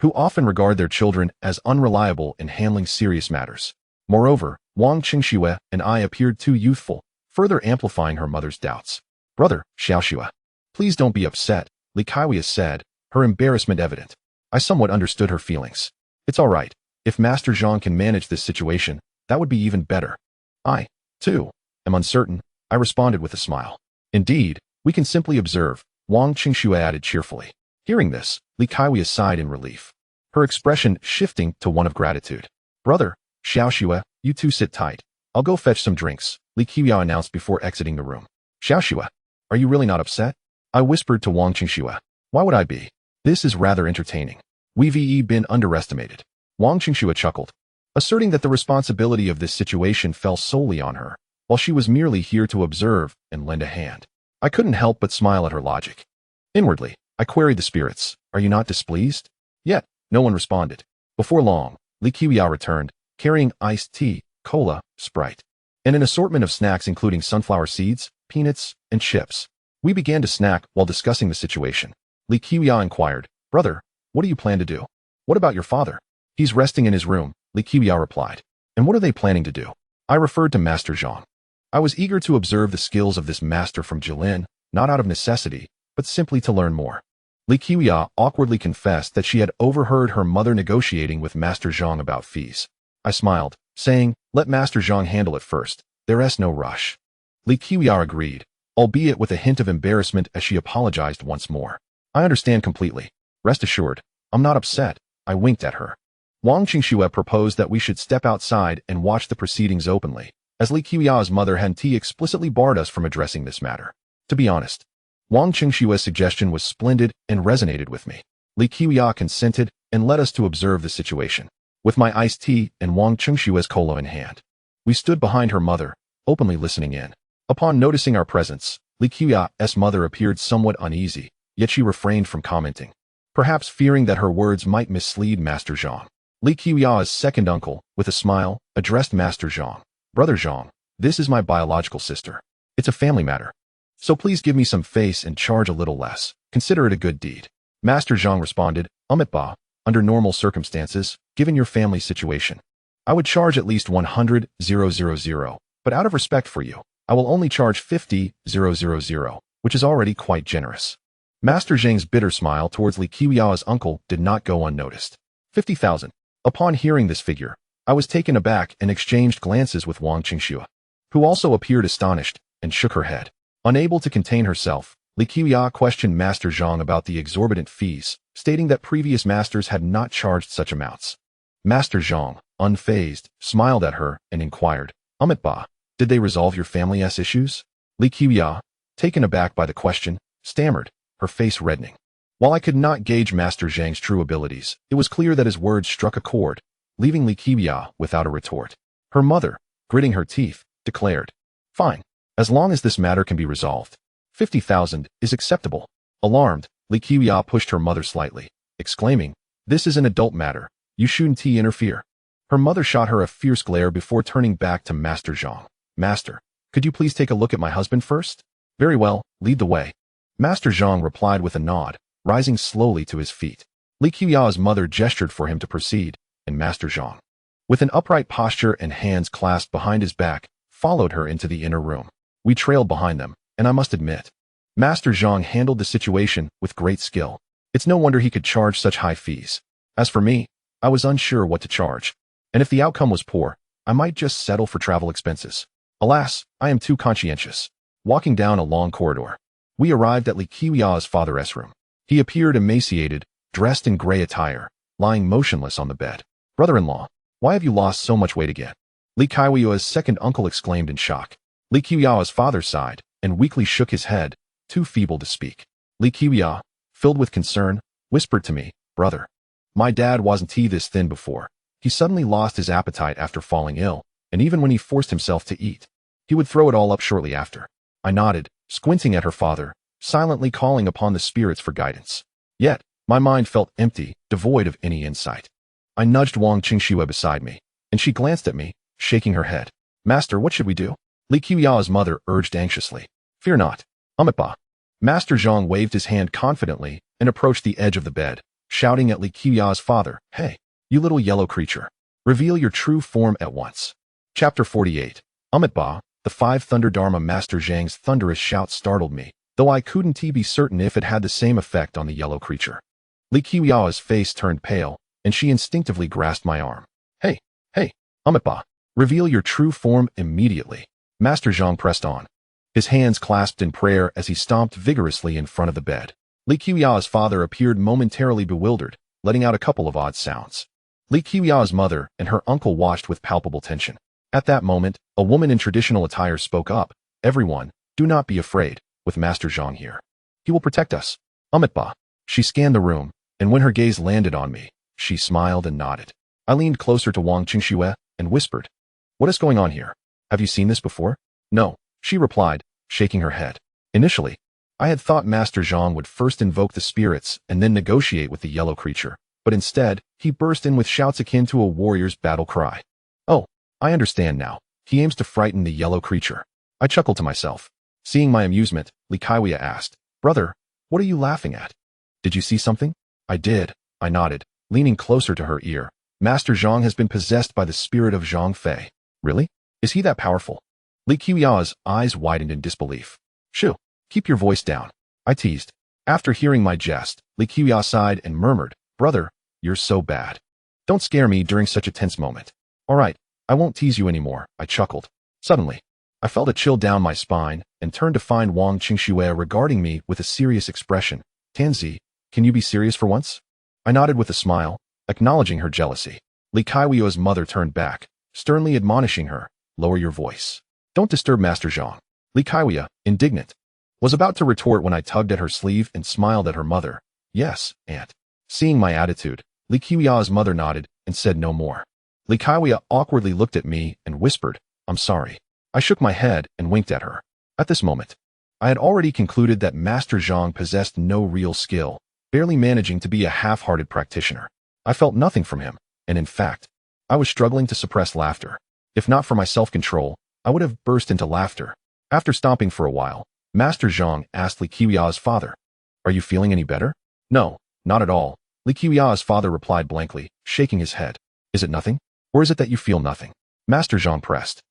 who often regard their children as unreliable in handling serious matters. Moreover, Wang Qingxue and I appeared too youthful, further amplifying her mother's doubts. "Brother, Xiaoxue, please don't be upset," Li Qiuya said, her embarrassment evident. I somewhat understood her feelings. "It's all right. If Master Zhang can manage this situation, that would be even better." "I, too, am uncertain," I responded with a smile. "Indeed, we can simply observe," Wang Qingxue added cheerfully. Hearing this, Li Qiuya sighed in relief, her expression shifting to one of gratitude. "Brother, Xiaoxue, you two sit tight. I'll go fetch some drinks," Li Qiuya announced before exiting the room. "Xiaoxue, are you really not upset?" I whispered to Wang Qingxue. "Why would I be? This is rather entertaining. We've been underestimated." Wang Qingxue chuckled, asserting that the responsibility of this situation fell solely on her, while she was merely here to observe and lend a hand. I couldn't help but smile at her logic. Inwardly, I queried the spirits, "Are you not displeased?" Yet, no one responded. Before long, Li Qiuya returned, carrying iced tea, cola, Sprite, and an assortment of snacks including sunflower seeds, peanuts, and chips. We began to snack while discussing the situation. Li Qiuya inquired, "Brother, what do you plan to do?" "What about your father?" "He's resting in his room," Li Qiuya replied. "And what are they planning to do?" I referred to Master Zhang. I was eager to observe the skills of this master from Jilin, not out of necessity, but simply to learn more. Li Qiuya awkwardly confessed that she had overheard her mother negotiating with Master Zhang about fees. I smiled, saying, "Let Master Zhang handle it first. There's no rush." Li Qiuya agreed, albeit with a hint of embarrassment as she apologized once more. "I understand completely. Rest assured, I'm not upset," I winked at her. Wang Qingxue proposed that we should step outside and watch the proceedings openly, as Li Qiuya's mother Han Ti explicitly barred us from addressing this matter. To be honest, Wang Qingxue's suggestion was splendid and resonated with me. Li Qiuya consented and led us to observe the situation. with my iced tea and Wang Chengshue's cola in hand. We stood behind her mother, openly listening in. Upon noticing our presence, Li Qiuya's mother appeared somewhat uneasy, yet she refrained from commenting, perhaps fearing that her words might mislead Master Zhang. Li Qiuya's second uncle, with a smile, addressed Master Zhang. Brother Zhang, this is my biological sister. It's a family matter. So please give me some face and charge a little less. Consider it a good deed. Master Zhang responded, Ba, under normal circumstances, given your family situation, I would charge at least 100,000, but out of respect for you, I will only charge 50,000, which is already quite generous. Master Zhang's bitter smile towards Li Qiuya's uncle did not go unnoticed. 50,000. Upon hearing this figure, I was taken aback and exchanged glances with Wang Qingxue, who also appeared astonished and shook her head. Unable to contain herself, Li Qiuya questioned Master Zhang about the exorbitant fees, stating that previous masters had not charged such amounts. Master Zhang, unfazed, smiled at her and inquired, Ba, did they resolve your family's issues? Li Qiuya, taken aback by the question, stammered, her face reddening. While I could not gauge Master Zhang's true abilities, it was clear that his words struck a chord, leaving Li Qiuya without a retort. Her mother, gritting her teeth, declared, fine, as long as this matter can be resolved. 50,000 is acceptable. Alarmed, Li Qiuya pushed her mother slightly, exclaiming, this is an adult matter. You shouldn't interfere. Her mother shot her a fierce glare before turning back to Master Zhang. Master, could you please take a look at my husband first? Very well, lead the way. Master Zhang replied with a nod, rising slowly to his feet. Li Qiuya's mother gestured for him to proceed, and Master Zhang, with an upright posture and hands clasped behind his back, followed her into the inner room. We trailed behind them, and I must admit, Master Zhang handled the situation with great skill. It's no wonder he could charge such high fees. As for me, I was unsure what to charge, and if the outcome was poor, I might just settle for travel expenses. Alas, I am too conscientious. Walking down a long corridor, we arrived at Li Qiuya's father's room. He appeared emaciated, dressed in gray attire, lying motionless on the bed. Brother-in-law, why have you lost so much weight again? Li Qiuya's second uncle exclaimed in shock. Li Qiuya's father sighed and weakly shook his head, too feeble to speak. Li Qiuya, filled with concern, whispered to me, brother, my dad wasn't this thin before. He suddenly lost his appetite after falling ill, and even when he forced himself to eat, he would throw it all up shortly after. I nodded, squinting at her father, silently calling upon the spirits for guidance. Yet, my mind felt empty, devoid of any insight. I nudged Wang Qingxue beside me, and she glanced at me, shaking her head. Master, what should we do? Li Qiuya's mother urged anxiously. Fear not. Ba. Master Zhang waved his hand confidently and approached the edge of the bed, shouting at Li Qiuya's father, hey, you little yellow creature. Reveal your true form at once. Chapter 48. Ba. The five Thunder Dharma Master Zhang's thunderous shout startled me, though I couldn't be certain if it had the same effect on the yellow creature. Li Qiuya's face turned pale, and she instinctively grasped my arm. Hey, Ba. Reveal your true form immediately. Master Zhang pressed on, his hands clasped in prayer as he stomped vigorously in front of the bed. Li Qiuya's father appeared momentarily bewildered, letting out a couple of odd sounds. Li Qiuya's mother and her uncle watched with palpable tension. At that moment, a woman in traditional attire spoke up. Everyone, do not be afraid, with Master Zhang here. He will protect us. Ba. She scanned the room, and when her gaze landed on me, she smiled and nodded. I leaned closer to Wang Qingxue and whispered, what is going on here? Have you seen this before? No, she replied, shaking her head. Initially, I had thought Master Zhang would first invoke the spirits and then negotiate with the yellow creature, but instead, he burst in with shouts akin to a warrior's battle cry. Oh, I understand now. He aims to frighten the yellow creature. I chuckled to myself. Seeing my amusement, Li Qiuya asked, brother, what are you laughing at? Did you see something? I did, I nodded, leaning closer to her ear. Master Zhang has been possessed by the spirit of Zhang Fei. Really? Is he that powerful? Li Qiuya's eyes widened in disbelief. Shoo, keep your voice down, I teased. After hearing my jest, Li Qiuya sighed and murmured, brother, you're so bad. Don't scare me during such a tense moment. All right, I won't tease you anymore, I chuckled. Suddenly, I felt a chill down my spine and turned to find Wang Qingxue regarding me with a serious expression. Tanzi, can you be serious for once? I nodded with a smile, acknowledging her jealousy. Li Qiuya's mother turned back, sternly admonishing her, lower your voice. Don't disturb Master Zhang. Li Qiuya, indignant, was about to retort when I tugged at her sleeve and smiled at her mother. Yes, aunt. Seeing my attitude, Li Qiuya's mother nodded and said no more. Li Qiwia awkwardly looked at me and whispered, "I'm sorry." I shook my head and winked at her. At this moment, I had already concluded that Master Zhang possessed no real skill, barely managing to be a half-hearted practitioner. I felt nothing from him, and in fact, I was struggling to suppress laughter. If not for my self-control, I would have burst into laughter. After stopping for a while, Master Zhang asked Li Qiwia's father, "Are you feeling any better?" "No, not at all," Li Qiwia's father replied blankly, shaking his head. "Is it nothing? Or is it that you feel nothing?" Master Zhang pressed.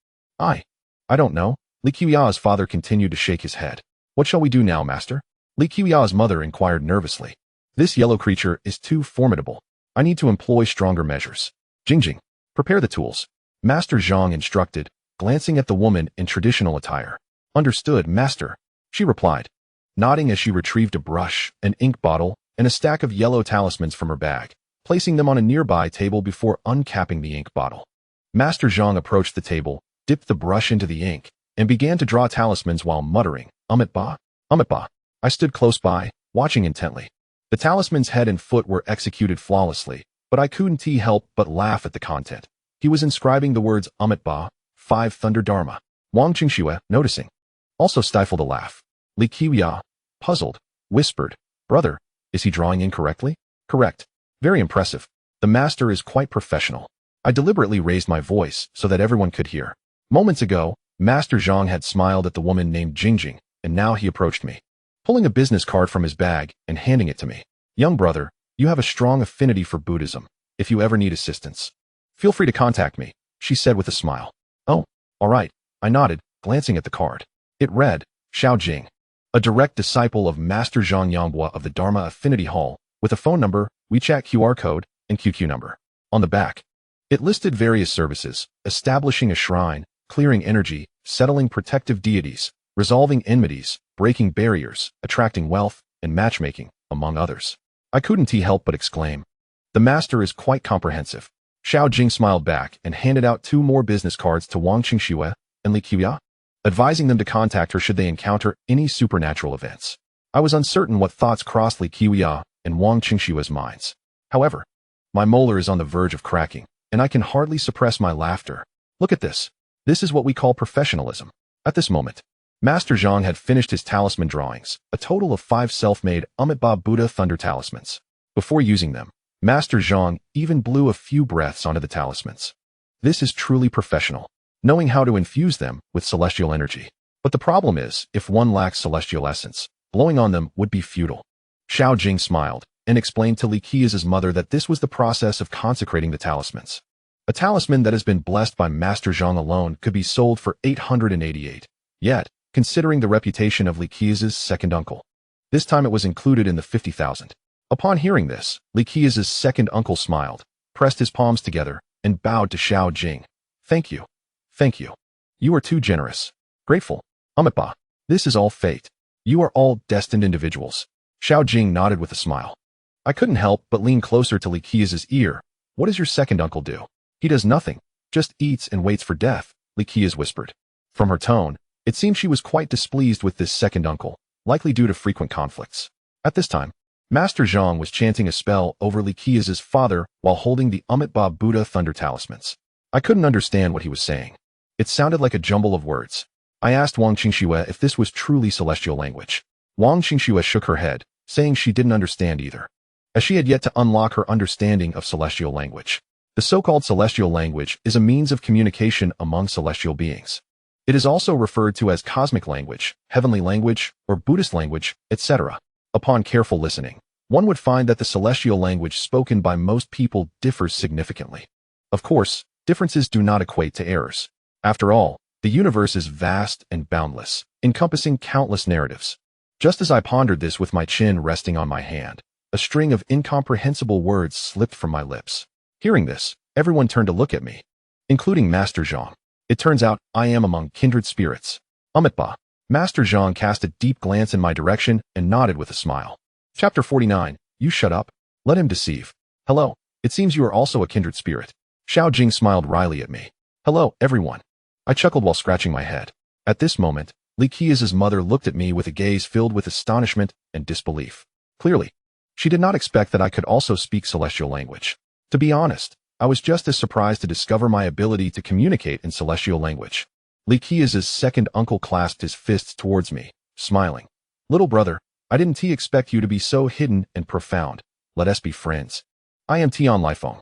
I don't know." Li Qiwia's father continued to shake his head. "What shall we do now, master?" Li Qiwia's mother inquired nervously. "This yellow creature is too formidable. I need to employ stronger measures. Jingjing, prepare the tools," Master Zhang instructed, glancing at the woman in traditional attire. "Understood, master," she replied, nodding as she retrieved a brush, an ink bottle, and a stack of yellow talismans from her bag, placing them on a nearby table before uncapping the ink bottle. Master Zhang approached the table, dipped the brush into the ink, and began to draw talismans while muttering, "Amit Ba, Amit Ba." I stood close by, watching intently. The talisman's head and foot were executed flawlessly, but I couldn't help but laugh at the content. He was inscribing the words Amit Ba, 5 Thunder Dharma. Wang Qingxue, noticing, also stifled a laugh. Li Qiwia, puzzled, whispered, "Brother, is he drawing incorrectly?" "Correct. Very impressive. The master is quite professional." I deliberately raised my voice so that everyone could hear. Moments ago, Master Zhang had smiled at the woman named Jingjing, and now he approached me, pulling a business card from his bag and handing it to me. "Young brother, you have a strong affinity for Buddhism. If you ever need assistance, feel free to contact me," she said with a smile. "Oh, all right," I nodded, glancing at the card. It read, Xiao Jing, a direct disciple of Master Zhang Yanghua of the Dharma Affinity Hall, with a phone number, WeChat QR code, and QQ number. On the back, it listed various services: establishing a shrine, clearing energy, settling protective deities, resolving enmities, breaking barriers, attracting wealth, and matchmaking, among others. I couldn't help but exclaim, "The master is quite comprehensive." Xiao Jing smiled back and handed out 2 more business cards to Wang Qingxue and Li Qiwia, advising them to contact her should they encounter any supernatural events. I was uncertain what thoughts crossed Li Qiwia and Wang Qingxue's minds. However, my molar is on the verge of cracking, and I can hardly suppress my laughter. Look at this. This is what we call professionalism. At this moment, Master Zhang had finished his talisman drawings, a total of 5 self-made Amit Ba Buddha Thunder talismans. Before using them, Master Zhang even blew a few breaths onto the talismans. This is truly professional, knowing how to infuse them with celestial energy. But the problem is, if one lacks celestial essence, blowing on them would be futile. Xiao Jing smiled and explained to Li Qiwia's mother that this was the process of consecrating the talismans. A talisman that has been blessed by Master Zhang alone could be sold for 888. Yet, considering the reputation of Li Qiwia's second uncle, this time it was included in the 50,000. Upon hearing this, Li Qiwia's second uncle smiled, pressed his palms together, and bowed to Xiao Jing. "Thank you. Thank you. You are too generous." "Grateful. Amit Ba. This is all fate. You are all destined individuals." Xiao Jing nodded with a smile. I couldn't help but lean closer to Li Qiwia's ear. "What does your second uncle do?" "He does nothing, just eats and waits for death," Li Qiwia whispered. From her tone, it seemed she was quite displeased with this second uncle, likely due to frequent conflicts. At this time, Master Zhang was chanting a spell over Li Qiwia's father while holding the Amit Ba Buddha Thunder talismans. I couldn't understand what he was saying. It sounded like a jumble of words. I asked Wang Qingxue if this was truly celestial language. Wang Qingxue shook her head, saying she didn't understand either, as she had yet to unlock her understanding of celestial language. The so-called celestial language is a means of communication among celestial beings. It is also referred to as cosmic language, heavenly language, or Buddhist language, etc. Upon careful listening, one would find that the celestial language spoken by most people differs significantly. Of course, differences do not equate to errors. After all, the universe is vast and boundless, encompassing countless narratives. Just as I pondered this with my chin resting on my hand, a string of incomprehensible words slipped from my lips. Hearing this, everyone turned to look at me, including Master Zhang. It turns out I am among kindred spirits. Amit Ba. Master Zhang cast a deep glance in my direction and nodded with a smile. Chapter 49. You shut up. Let him deceive. Hello. It seems you are also a kindred spirit. Xiao Jing smiled wryly at me. Hello, everyone. I chuckled while scratching my head. At this moment, Li Qiwia's mother looked at me with a gaze filled with astonishment and disbelief. Clearly, she did not expect that I could also speak celestial language. To be honest, I was just as surprised to discover my ability to communicate in celestial language. Li Qia's second uncle clasped his fists towards me, smiling. Little brother, I didn't expect you to be so hidden and profound. Let us be friends. I am Tian Lifeng.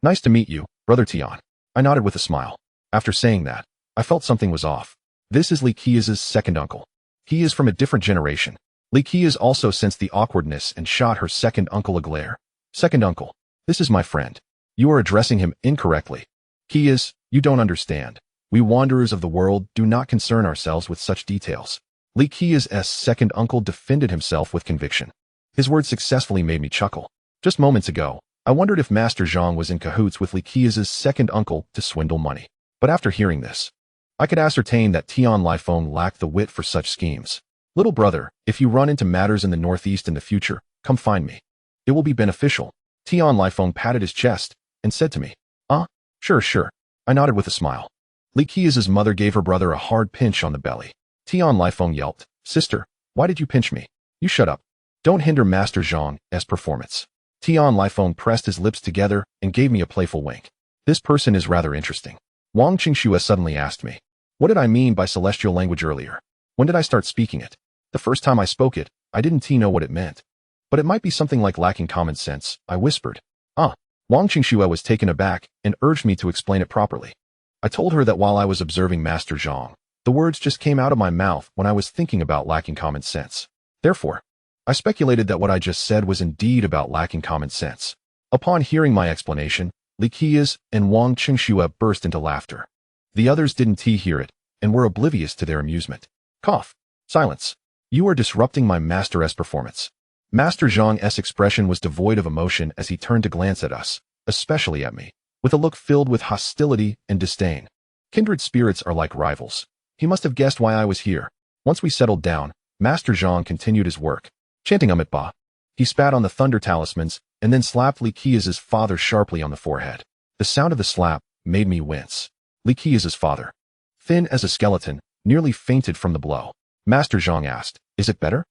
Nice to meet you, brother Tian. I nodded with a smile. After saying that, I felt something was off. This is Li Qia's second uncle. He is from a different generation. Li Qia's also sensed the awkwardness and shot her second uncle a glare. Second uncle, this is my friend. You are addressing him incorrectly. Qia's, you don't understand. We wanderers of the world do not concern ourselves with such details. Li Qia's second uncle defended himself with conviction. His words successfully made me chuckle. Just moments ago, I wondered if Master Zhang was in cahoots with Li Qia's second uncle to swindle money. But after hearing this, I could ascertain that Tian Lifeng lacked the wit for such schemes. Little brother, if you run into matters in the northeast in the future, come find me. It will be beneficial. Tian Lifeng patted his chest and said to me, Sure. I nodded with a smile. Li Qia's mother gave her brother a hard pinch on the belly. Tian Lifeng yelped, Sister, why did you pinch me? You shut up. Don't hinder Master Zhang's performance. Tian Lifeng pressed his lips together and gave me a playful wink. This person is rather interesting. Wang Qingxue suddenly asked me, what did I mean by celestial language earlier? When did I start speaking it? The first time I spoke it, I didn't know what it meant. But it might be something like lacking common sense, I whispered. Wang Qingxue was taken aback and urged me to explain it properly. I told her that while I was observing Master Zhang, the words just came out of my mouth when I was thinking about lacking common sense. Therefore, I speculated that what I just said was indeed about lacking common sense. Upon hearing my explanation, Li Qia's and Wang Qingxue burst into laughter. The others didn't hear it and were oblivious to their amusement. Cough. Silence. You are disrupting my master's performance. Master Zhang's expression was devoid of emotion as he turned to glance at us, especially at me, with a look filled with hostility and disdain. Kindred spirits are like rivals. He must have guessed why I was here. Once we settled down, Master Zhang continued his work, chanting Ba. He spat on the thunder talismans and then slapped Li Qia's father sharply on the forehead. The sound of the slap made me wince. Li Qia's father, thin as a skeleton, nearly fainted from the blow. Master Zhang asked, is it better?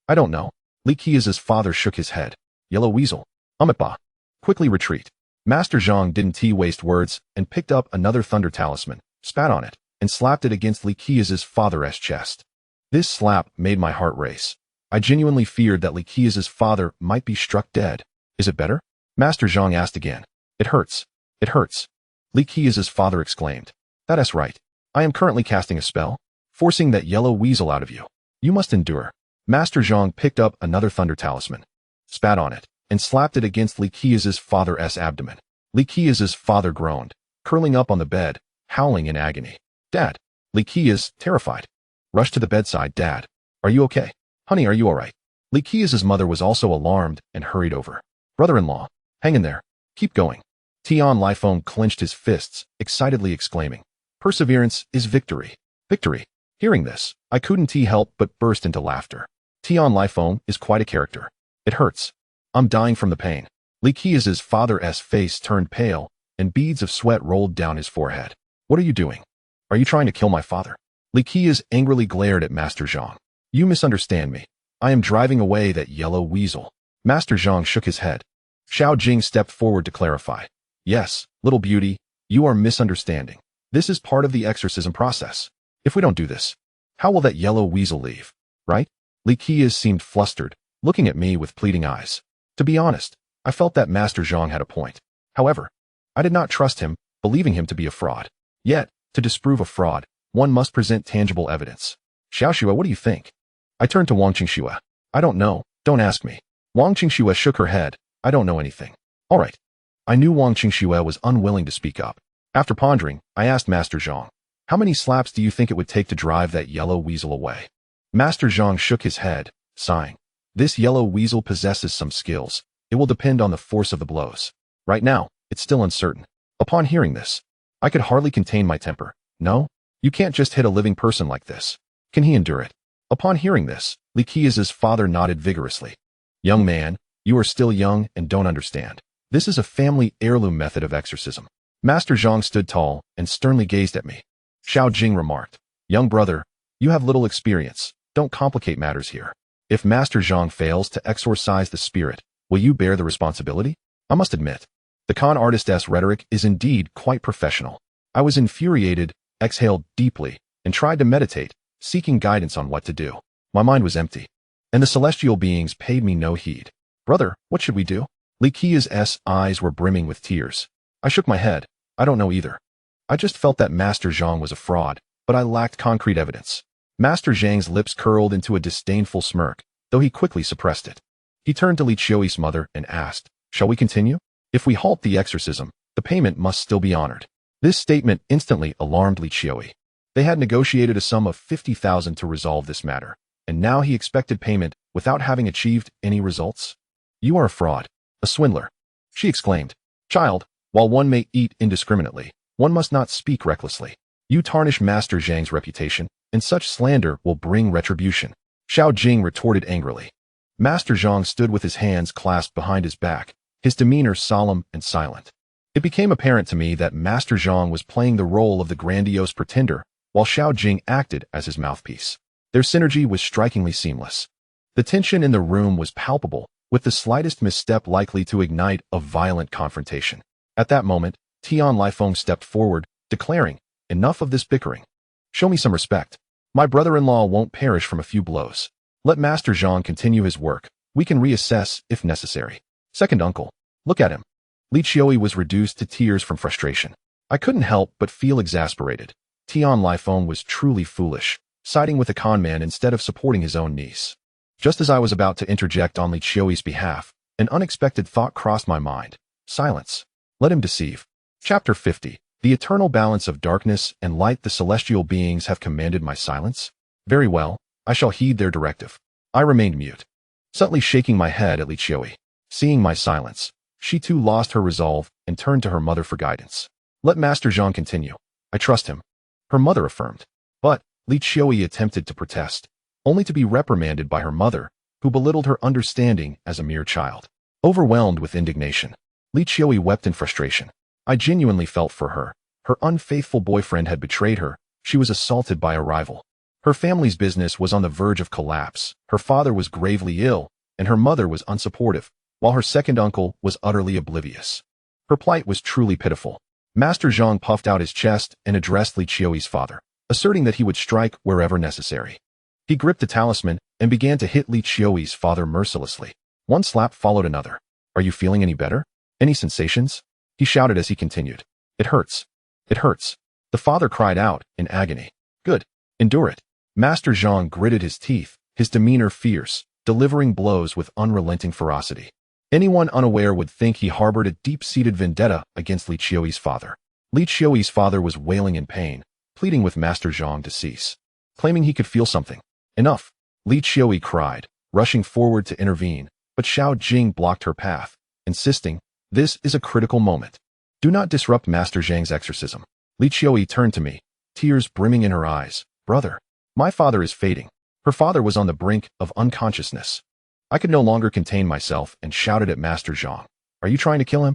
I don't know. Li Qia's father shook his head. Yellow weasel. Ba. Quickly retreat. Master Zhang didn't waste words and picked up another thunder talisman, spat on it, and slapped it against Li Qia's father's chest. This slap made my heart race. I genuinely feared that Li Qia's father might be struck dead. Is it better? Master Zhang asked again. It hurts. It hurts. Li Qia's father exclaimed. That's right. I am currently casting a spell, forcing that yellow weasel out of you. You must endure. Master Zhang picked up another thunder talisman, spat on it, and slapped it against Li Qia's father's abdomen. Li Qia's father groaned, curling up on the bed, howling in agony. Dad. Li Qia's, terrified, rushed to the bedside. Dad, are you okay? Honey, are you all right? Li Qia's mother was also alarmed and hurried over. Brother-in-law, hang in there. Keep going. Tian Lifeng clenched his fists, excitedly exclaiming, Perseverance is victory. Victory. Hearing this, I couldn't help but burst into laughter. Tian Lifeng is quite a character. It hurts. I'm dying from the pain. Li Qia's father's face turned pale, and beads of sweat rolled down his forehead. What are you doing? Are you trying to kill my father? Li Qia's angrily glared at Master Zhang. You misunderstand me. I am driving away that yellow weasel. Master Zhang shook his head. Xiao Jing stepped forward to clarify. Yes, little beauty, you are misunderstanding. This is part of the exorcism process. If we don't do this, how will that yellow weasel leave, right? Li Qia's seemed flustered, looking at me with pleading eyes. To be honest, I felt that Master Zhang had a point. However, I did not trust him, believing him to be a fraud. Yet, to disprove a fraud, one must present tangible evidence. Xiaoxue, what do you think? I turned to Wang Qingxue. I don't know, don't ask me. Wang Qingxue shook her head. I don't know anything. All right. I knew Wang Qingxue was unwilling to speak up. After pondering, I asked Master Zhang, how many slaps do you think it would take to drive that yellow weasel away? Master Zhang shook his head, sighing. This yellow weasel possesses some skills. It will depend on the force of the blows. Right now, it's still uncertain. Upon hearing this, I could hardly contain my temper. No, you can't just hit a living person like this. Can he endure it? Upon hearing this, Li Qia's father nodded vigorously. Young man, you are still young and don't understand. This is a family heirloom method of exorcism. Master Zhang stood tall and sternly gazed at me. Xiao Jing remarked, young brother, you have little experience. Don't complicate matters here. If Master Zhang fails to exorcise the spirit, will you bear the responsibility? I must admit, The con artist's rhetoric is indeed quite professional. I was infuriated, exhaled deeply, and tried to meditate, seeking guidance on what to do. My mind was empty, and the celestial beings paid me no heed. Brother, what should we do? Li Qia's eyes were brimming with tears. I shook my head. I don't know either. I just felt that Master Zhang was a fraud, but I lacked concrete evidence. Master Zhang's lips curled into a disdainful smirk, though he quickly suppressed it. He turned to Li Qiao's mother and asked, "Shall we continue? If we halt the exorcism, the payment must still be honored." This statement instantly alarmed Li Qiao. They had negotiated a sum of 50,000 to resolve this matter, and now he expected payment without having achieved any results. "You are a fraud, a swindler," she exclaimed. "Child, while one may eat indiscriminately, one must not speak recklessly. You tarnish Master Zhang's reputation, and such slander will bring retribution." Xiao Jing retorted angrily. Master Zhang stood with his hands clasped behind his back, his demeanor solemn and silent. It became apparent to me that Master Zhang was playing the role of the grandiose pretender, while Xiao Jing acted as his mouthpiece. Their synergy was strikingly seamless. The tension in the room was palpable, with the slightest misstep likely to ignite a violent confrontation. At that moment, Tian Lifeng stepped forward, declaring, "Enough of this bickering. Show me some respect. My brother-in-law won't perish from a few blows. Let Master Zhang continue his work. We can reassess if necessary." "Second uncle, look at him." Li Qiao was reduced to tears from frustration. I couldn't help but feel exasperated. Tian Lifeng was truly foolish, siding with a conman instead of supporting his own niece. Just as I was about to interject on Li Qiao's behalf, an unexpected thought crossed my mind. Silence. Let him deceive. Chapter 50. The eternal balance of darkness and light. The celestial beings have commanded my silence. Very well, I shall heed their directive. I remained mute, subtly shaking my head at Li Qiao. Seeing my silence, she too lost her resolve and turned to her mother for guidance. "Let Master Zhang continue. I trust him," her mother affirmed. But Li Qiao attempted to protest, only to be reprimanded by her mother, who belittled her understanding as a mere child. Overwhelmed with indignation, Li Qiao wept in frustration. I genuinely felt for her. Her unfaithful boyfriend had betrayed her. She was assaulted by a rival. Her family's business was on the verge of collapse. Her father was gravely ill, and her mother was unsupportive, while her second uncle was utterly oblivious. Her plight was truly pitiful. Master Zhang puffed out his chest and addressed Li Qiao's father, asserting that he would strike wherever necessary. He gripped the talisman and began to hit Li Qiao's father mercilessly. One slap followed another. "Are you feeling any better? Any sensations?" he shouted as he continued. "It hurts. It hurts." The father cried out in agony. "Good. Endure it." Master Zhang gritted his teeth, his demeanor fierce, delivering blows with unrelenting ferocity. Anyone unaware would think he harbored a deep-seated vendetta against Li Qiao's father. Li Qiao's father was wailing in pain, pleading with Master Zhang to cease, claiming he could feel something. "Enough!" Li Qiao cried, rushing forward to intervene, but Xiao Jing blocked her path, insisting, "This is a critical moment. Do not disrupt Master Zhang's exorcism." Li Qiao turned to me, tears brimming in her eyes. "Brother, my father is fading." Her father was on the brink of unconsciousness. I could no longer contain myself and shouted at Master Zhang, "Are you trying to kill him?"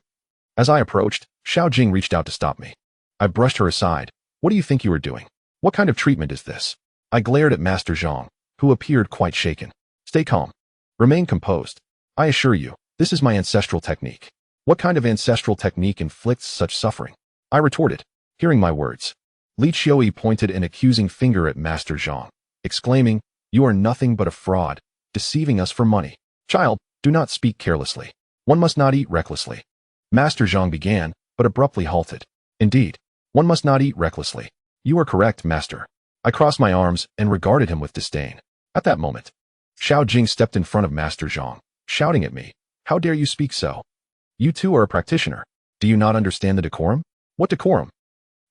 As I approached, Xiao Jing reached out to stop me. I brushed her aside. "What do you think you are doing? What kind of treatment is this?" I glared at Master Zhang, who appeared quite shaken. "Stay calm. Remain composed. I assure you, this is my ancestral technique." "What kind of ancestral technique inflicts such suffering?" I retorted, hearing my words. Li Qiao pointed an accusing finger at Master Zhang, exclaiming, "You are nothing but a fraud, deceiving us for money. Child, do not speak carelessly. One must not eat recklessly." Master Zhang began, but abruptly halted. "Indeed, one must not eat recklessly. You are correct, Master." I crossed my arms and regarded him with disdain. At that moment, Xiao Jing stepped in front of Master Zhang, shouting at me, "How dare you speak so? You too are a practitioner. Do you not understand the decorum?" "What decorum?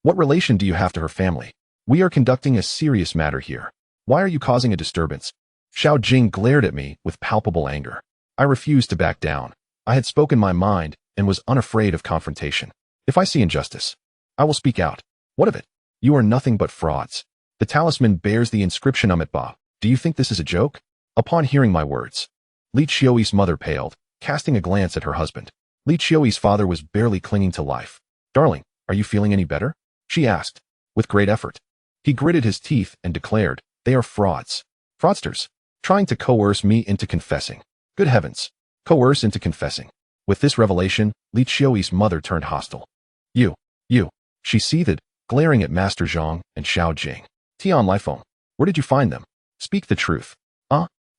What relation do you have to her family? We are conducting a serious matter here. Why are you causing a disturbance?" Xiao Jing glared at me with palpable anger. I refused to back down. I had spoken my mind and was unafraid of confrontation. If I see injustice, I will speak out. What of it? You are nothing but frauds. The talisman bears the inscription Amitba. Do you think this is a joke? Upon hearing my words, Li Qiao's mother paled, casting a glance at her husband. Li Qiao's father was barely clinging to life. "Darling, are you feeling any better?" she asked, with great effort. He gritted his teeth and declared, "They are frauds. Fraudsters, trying to coerce me into confessing." "Good heavens. Coerce into confessing. With this revelation, Li Qiuyi's mother turned hostile. You, she seethed, glaring at Master Zhang and Xiao Jing. Tian Lifeng, where did you find them? Speak the truth.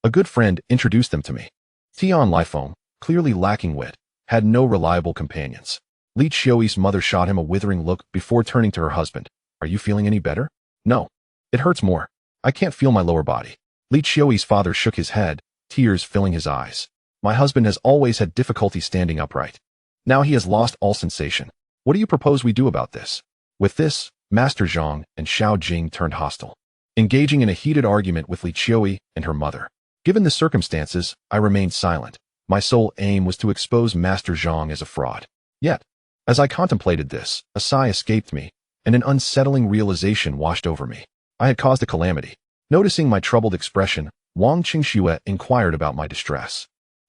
A good friend introduced them to me. Tian Lifeng, clearly lacking wit, had no reliable companions. Li Qiuyi's mother shot him a withering look before turning to her husband. Are you feeling any better? No. It hurts more. I can't feel my lower body. Li Qiuyi's father shook his head, tears filling his eyes. My husband has always had difficulty standing upright. Now he has lost all sensation. What do you propose we do about this? With this, Master Zhang and Xiao Jing turned hostile, engaging in a heated argument with Li Qiuyi and her mother. Given the circumstances, I remained silent. My sole aim was to expose Master Zhang as a fraud. Yet, as I contemplated this, a sigh escaped me, and an unsettling realization washed over me. I had caused a calamity. Noticing my troubled expression, Wang Qingxue inquired about my distress.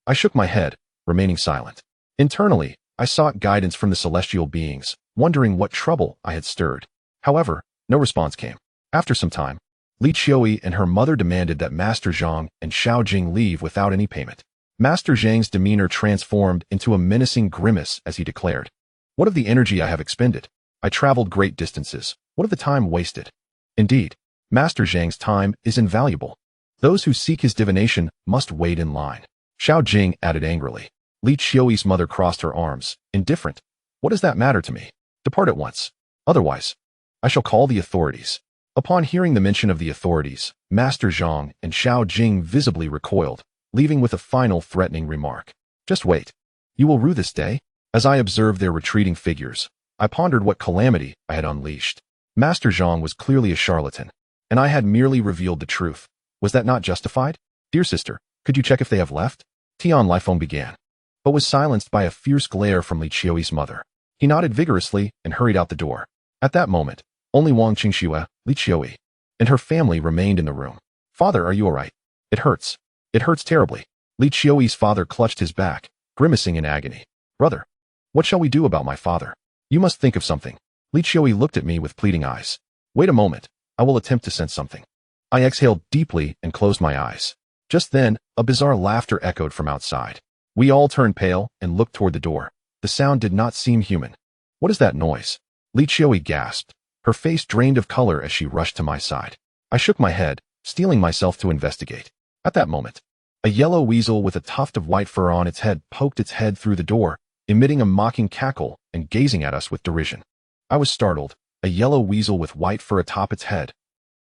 I shook my head, remaining silent. Internally, I sought guidance from the celestial beings, wondering what trouble I had stirred. However, no response came. After some time, Li Qiuyi and her mother demanded that Master Zhang and Xiao Jing leave without any payment. Master Zhang's demeanor transformed into a menacing grimace as he declared, "What of the energy I have expended? I traveled great distances. What of the time wasted? Indeed, Master Zhang's time is invaluable. Those who seek his divination must wait in line." Xiao Jing added angrily. Li Qiuyi's mother crossed her arms, indifferent. "What does that matter to me? Depart at once. Otherwise, I shall call the authorities." Upon hearing the mention of the authorities, Master Zhang and Xiao Jing visibly recoiled, leaving with a final threatening remark. "Just wait. You will rue this day?" As I observed their retreating figures, I pondered what calamity I had unleashed. Master Zhang was clearly a charlatan, and I had merely revealed the truth. Was that not justified? "Dear sister, could you check if they have left?" Tian Lifeng began, but was silenced by a fierce glare from Li Qiuyi's mother. He nodded vigorously and hurried out the door. At that moment, only Wang Qingxue, Li Qiuyi, and her family remained in the room. "Father, are you all right? It hurts. It hurts terribly." Li Qiuyi's father clutched his back, grimacing in agony. "Brother, what shall we do about my father? You must think of something." Li Qiuyi looked at me with pleading eyes. "Wait a moment. I will attempt to sense something." I exhaled deeply and closed my eyes. Just then, a bizarre laughter echoed from outside. We all turned pale and looked toward the door. The sound did not seem human. "What is that noise?" Li Qiuyi gasped, her face drained of color as she rushed to my side. I shook my head, steeling myself to investigate. At that moment, a yellow weasel with a tuft of white fur on its head poked its head through the door, emitting a mocking cackle and gazing at us with derision. I was startled. A yellow weasel with white fur atop its head.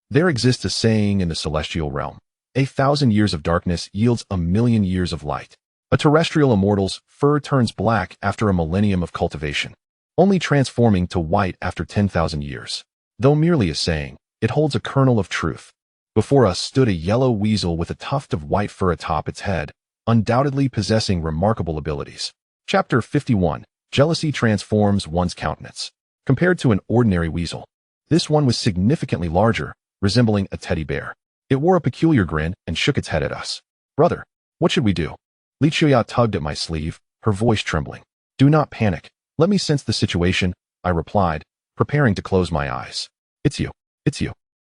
There exists a saying in the celestial realm. 1,000 years of darkness yields 1,000,000 years of light. A terrestrial immortal's fur turns black after a millennium of cultivation, only transforming to white after 10,000 years. Though merely a saying, it holds a kernel of truth. Before us stood a yellow weasel with a tuft of white fur atop its head, undoubtedly possessing remarkable abilities. Chapter 51. Jealousy transforms one's countenance. Compared to an ordinary weasel, this one was significantly larger, resembling a teddy bear. It wore a peculiar grin and shook its head at us. "Brother, what should we do?" Li Qiuyi tugged at my sleeve, her voice trembling. "Do not panic. Let me sense the situation," I replied, preparing to close my eyes. It's you.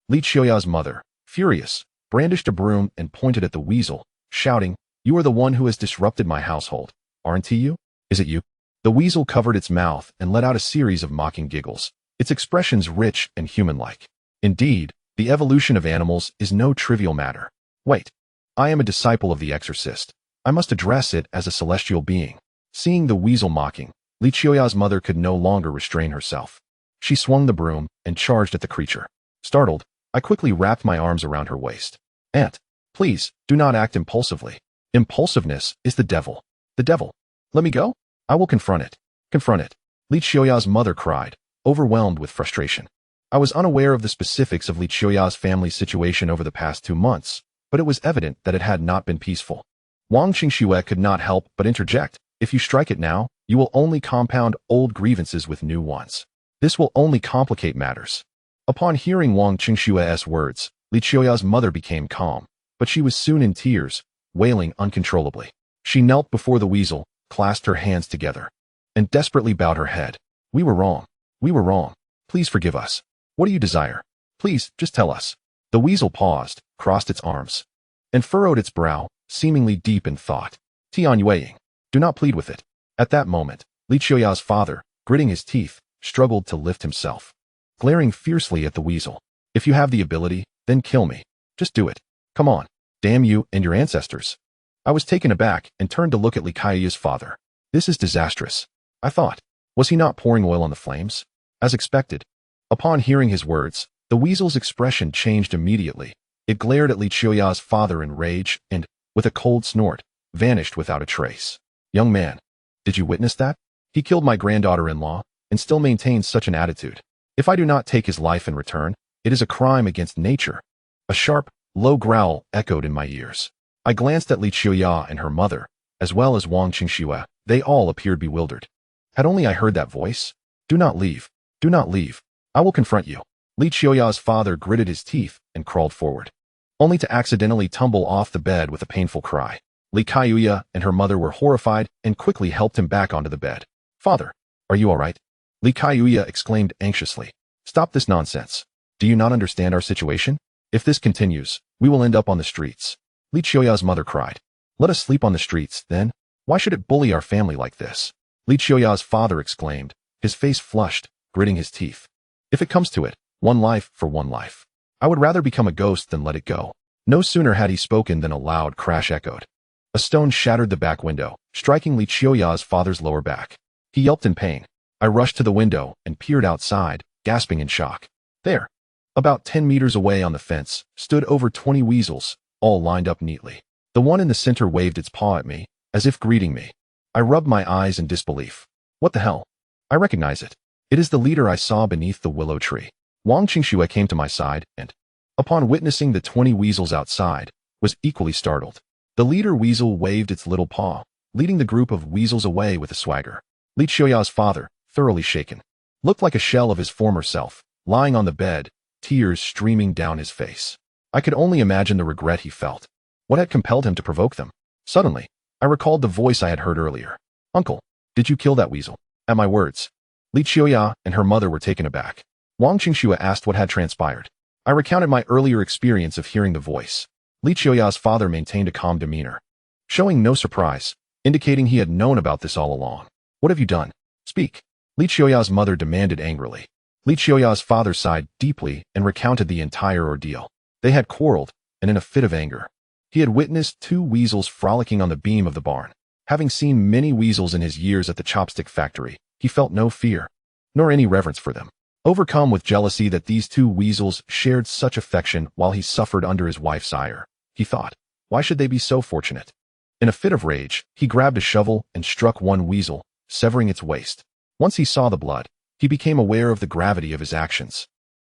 Li Qiuyi's mother, furious, brandished a broom and pointed at the weasel, shouting, "You are the one who has disrupted my household, aren't you? Is it you?" The weasel covered its mouth and let out a series of mocking giggles, its expressions rich and human-like. Indeed, the evolution of animals is no trivial matter. Wait. I am a disciple of the exorcist. I must address it as a celestial being. Seeing the weasel mocking, Li Qiuyi's mother could no longer restrain herself. She swung the broom and charged at the creature. Startled, I quickly wrapped my arms around her waist. "Aunt, please, do not act impulsively. Impulsiveness is the devil. The devil. Let me go? I will confront it. Confront it." Li Qiuyi's mother cried, overwhelmed with frustration. I was unaware of the specifics of Li Qiuyi's family's situation over the past 2 months, but it was evident that it had not been peaceful. Wang Qingxue could not help but interject. "If you strike it now, you will only compound old grievances with new ones. This will only complicate matters." Upon hearing Wang Qingxue's words, Li Qiuyi's mother became calm, but she was soon in tears, wailing uncontrollably. She knelt before the weasel, clasped her hands together, and desperately bowed her head. "We were wrong. We were wrong. Please forgive us. What do you desire? Please, just tell us." The weasel paused, crossed its arms, and furrowed its brow, seemingly deep in thought. "Tian Yueying, do not plead with it. At that moment, Li Qiuya's father, gritting his teeth, struggled to lift himself, glaring fiercely at the weasel. If you have the ability, then kill me. Just do it. Come on. Damn you and your ancestors. I was taken aback and turned to look at Li Qiuya's father. This is disastrous, I thought. Was he not pouring oil on the flames? As expected. Upon hearing his words, the weasel's expression changed immediately. It glared at Li Qiuya's father in rage and, with a cold snort, vanished without a trace. Young man, did you witness that? He killed my granddaughter-in-law and still maintains such an attitude. If I do not take his life in return, it is a crime against nature. A sharp, low growl echoed in my ears. I glanced at Li Qiuya and her mother, as well as Wang Qingxue. They all appeared bewildered. Had only I heard that voice? Do not leave. Do not leave. I will confront you. Li Qiuya's father gritted his teeth and crawled forward, only to accidentally tumble off the bed with a painful cry. Li Qiuya and her mother were horrified and quickly helped him back onto the bed. Father, are you all right? Li Qiuya exclaimed anxiously. Stop this nonsense. Do you not understand our situation? If this continues, we will end up on the streets. Li Qiuya's mother cried. Let us sleep on the streets, then. Why should it bully our family like this? Li Qiuya's father exclaimed, his face flushed, gritting his teeth. If it comes to it, one life for one life. I would rather become a ghost than let it go. No sooner had he spoken than a loud crash echoed. A stone shattered the back window, striking Li Qiuya's father's lower back. He yelped in pain. I rushed to the window and peered outside, gasping in shock. There, about 10 meters away on the fence, stood over 20 weasels, all lined up neatly. The one in the center waved its paw at me, as if greeting me. I rubbed my eyes in disbelief. What the hell? I recognize it. It is the leader I saw beneath the willow tree. Wang Qingxue came to my side and, upon witnessing the 20 weasels outside, was equally startled. The leader weasel waved its little paw, leading the group of weasels away with a swagger. Li Qiuya's father, thoroughly shaken, looked like a shell of his former self, lying on the bed, tears streaming down his face. I could only imagine the regret he felt. What had compelled him to provoke them? Suddenly, I recalled the voice I had heard earlier. Uncle, did you kill that weasel? At my words, Li Qiuya and her mother were taken aback. Wang Qingxue asked what had transpired. I recounted my earlier experience of hearing the voice. Li Qiuya's father maintained a calm demeanor, showing no surprise, indicating he had known about this all along. What have you done? Speak. Li Qiuya's mother demanded angrily. Li Qiuya's father sighed deeply and recounted the entire ordeal. They had quarreled, and in a fit of anger, he had witnessed 2 weasels frolicking on the beam of the barn. Having seen many weasels in his years at the chopstick factory, he felt no fear, nor any reverence for them. Overcome with jealousy that these 2 weasels shared such affection while he suffered under his wife's ire, he thought, why should they be so fortunate? In a fit of rage, he grabbed a shovel and struck one weasel, severing its waist. Once he saw the blood, he became aware of the gravity of his actions.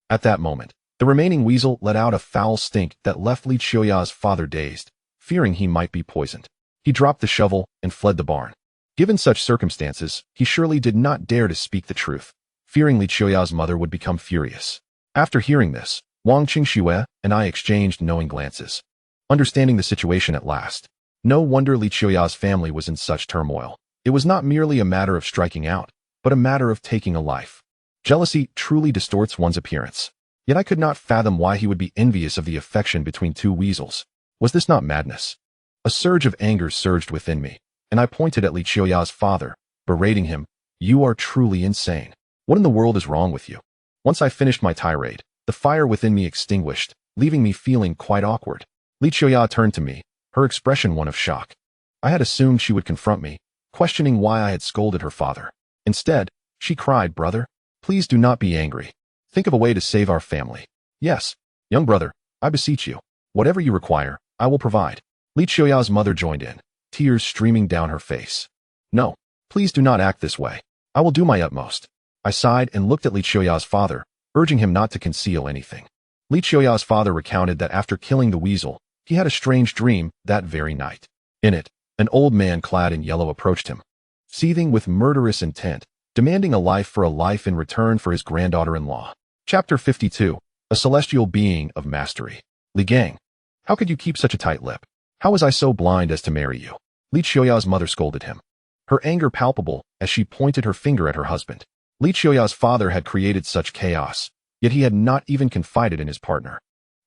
At that moment, the remaining weasel let out a foul stink that left Li Qiuya's father dazed, fearing he might be poisoned. He dropped the shovel and fled the barn. Given such circumstances, he surely did not dare to speak the truth, fearing Li Qiuya's mother would become furious. After hearing this, Wang Qingxue and I exchanged knowing glances, understanding the situation at last. No wonder Li Qiuya's family was in such turmoil. It was not merely a matter of striking out, but a matter of taking a life. Jealousy truly distorts one's appearance. Yet I could not fathom why he would be envious of the affection between 2 weasels. Was this not madness? A surge of anger surged within me, and I pointed at Li Qiuya's father, berating him. You are truly insane. What in the world is wrong with you? Once I finished my tirade, the fire within me extinguished, leaving me feeling quite awkward. Li Qiuya turned to me, her expression one of shock. I had assumed she would confront me, questioning why I had scolded her father. Instead, she cried, Brother, please do not be angry. Think of a way to save our family. Yes, young brother, I beseech you. Whatever you require, I will provide. Li Qiuya's mother joined in, tears streaming down her face. No, please do not act this way. I will do my utmost. I sighed and looked at Li Qiuya's father, urging him not to conceal anything. Li Qiuya's father recounted that after killing the weasel, he had a strange dream that very night. In it, an old man clad in yellow approached him, seething with murderous intent, demanding a life for a life in return for his granddaughter-in-law. Chapter 52. A Celestial Being of Mastery. Li Gang, how could you keep such a tight lip? How was I so blind as to marry you? Li Qiuya's mother scolded him, her anger palpable as she pointed her finger at her husband. Li Qiuya's father had created such chaos, yet he had not even confided in his partner,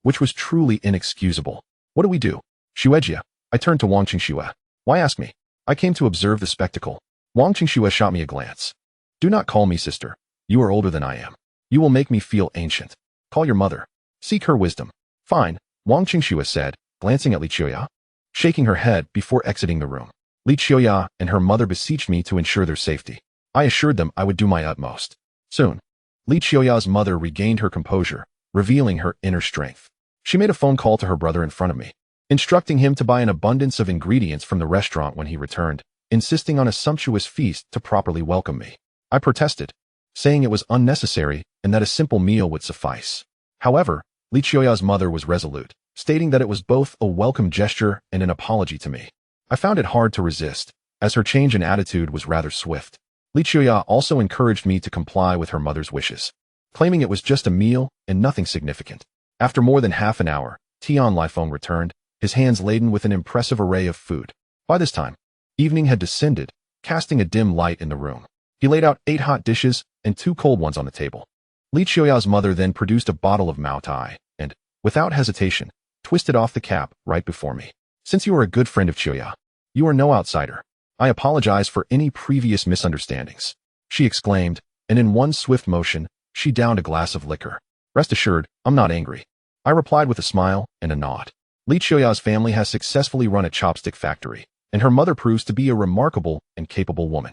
which was truly inexcusable. What do we do? Xuejia, I turned to Wang Qingxue. Why ask me? I came to observe the spectacle. Wang Qingxue shot me a glance. Do not call me sister. You are older than I am. You will make me feel ancient. Call your mother. Seek her wisdom. Fine, Wang Qingxue said, glancing at Li Qiuya, shaking her head before exiting the room. Li Qiuya and her mother beseeched me to ensure their safety. I assured them I would do my utmost. Soon, Li Qiuya's mother regained her composure, revealing her inner strength. She made a phone call to her brother in front of me, instructing him to buy an abundance of ingredients from the restaurant when he returned, insisting on a sumptuous feast to properly welcome me. I protested, saying it was unnecessary and that a simple meal would suffice. However, Li Qiuya's mother was resolute, stating that it was both a welcome gesture and an apology to me. I found it hard to resist, as her change in attitude was rather swift. Li Qiuya also encouraged me to comply with her mother's wishes, claiming it was just a meal and nothing significant. After more than half an hour, Tian Lifeng returned, his hands laden with an impressive array of food. By this time, evening had descended, casting a dim light in the room. He laid out 8 hot dishes and 2 cold ones on the table. Li Qiuya's mother then produced a bottle of Mao Tai and, without hesitation, twisted off the cap right before me. Since you are a good friend of Qiuya, you are no outsider. I apologize for any previous misunderstandings, she exclaimed, and in one swift motion, she downed a glass of liquor. Rest assured, I'm not angry, I replied with a smile and a nod. Li Qiuya's family has successfully run a chopstick factory, and her mother proves to be a remarkable and capable woman.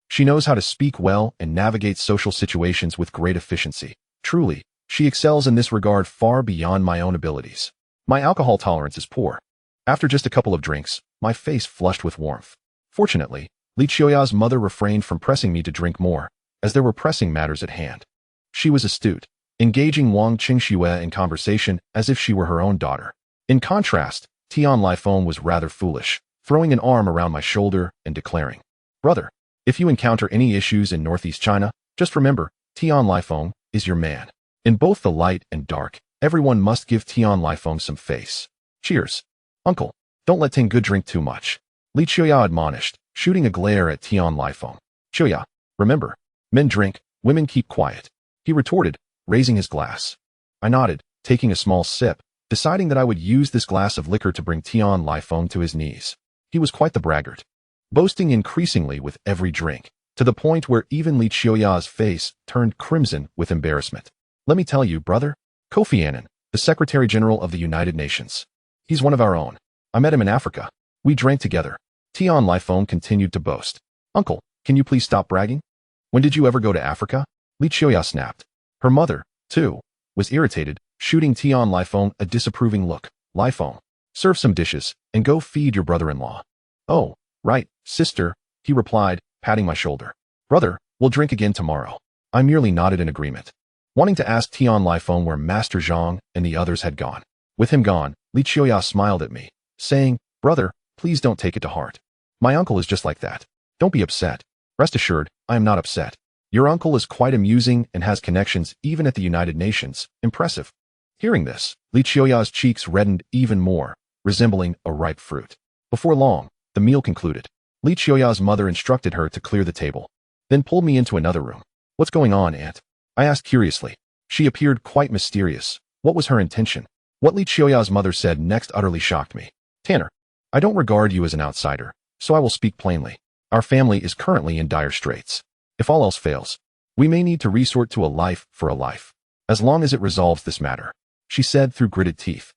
She knows how to speak well and navigate social situations with great efficiency. Truly, she excels in this regard far beyond my own abilities. My alcohol tolerance is poor. After just a couple of drinks, my face flushed with warmth. Fortunately, Li Qiuya's mother refrained from pressing me to drink more, as there were pressing matters at hand. She was astute, engaging Wang Qingxue in conversation as if she were her own daughter. In contrast, Tian Lifeng was rather foolish, throwing an arm around my shoulder and declaring, "Brother, if you encounter any issues in Northeast China, just remember, Tian Lifeng is your man. In both the light and dark, everyone must give Tian Lifeng some face. Cheers. Uncle, don't let Ting Good drink too much," Li Qiuya admonished, shooting a glare at Tian Lifeng. "Qiuya, remember, men drink, women keep quiet," he retorted, raising his glass. I nodded, taking a small sip, deciding that I would use this glass of liquor to bring Tian Lifeng to his knees. He was quite the braggart, boasting increasingly with every drink, to the point where even Li Qiuya's face turned crimson with embarrassment. "Let me tell you, brother, Kofi Annan, the Secretary General of the United Nations. He's one of our own. I met him in Africa. We drank together." Tian Lifeng continued to boast. "Uncle, can you please stop bragging? When did you ever go to Africa?" Li Qiuya snapped. Her mother, too, was irritated, shooting Tian Lifeng a disapproving look. "Lifeng, serve some dishes, and go feed your brother-in-law." "Oh, right, sister," he replied, patting my shoulder. "Brother, we'll drink again tomorrow." I merely nodded in agreement, wanting to ask Tian Lifeng where Master Zhang and the others had gone. With him gone, Li Qiuya smiled at me, saying, "Brother, please don't take it to heart. My uncle is just like that. Don't be upset. Rest assured, I am not upset. Your uncle is quite amusing and has connections even at the United Nations. Impressive." Hearing this, Li Qiuya's cheeks reddened even more, resembling a ripe fruit. Before long, the meal concluded. Li Qiuya's mother instructed her to clear the table, then pulled me into another room. "What's going on, Aunt?" I asked curiously. She appeared quite mysterious. What was her intention? What Li Qiuya's mother said next utterly shocked me. "Tanner, I don't regard you as an outsider, so I will speak plainly. Our family is currently in dire straits. If all else fails, we may need to resort to a life for a life, as long as it resolves this matter," she said through gritted teeth.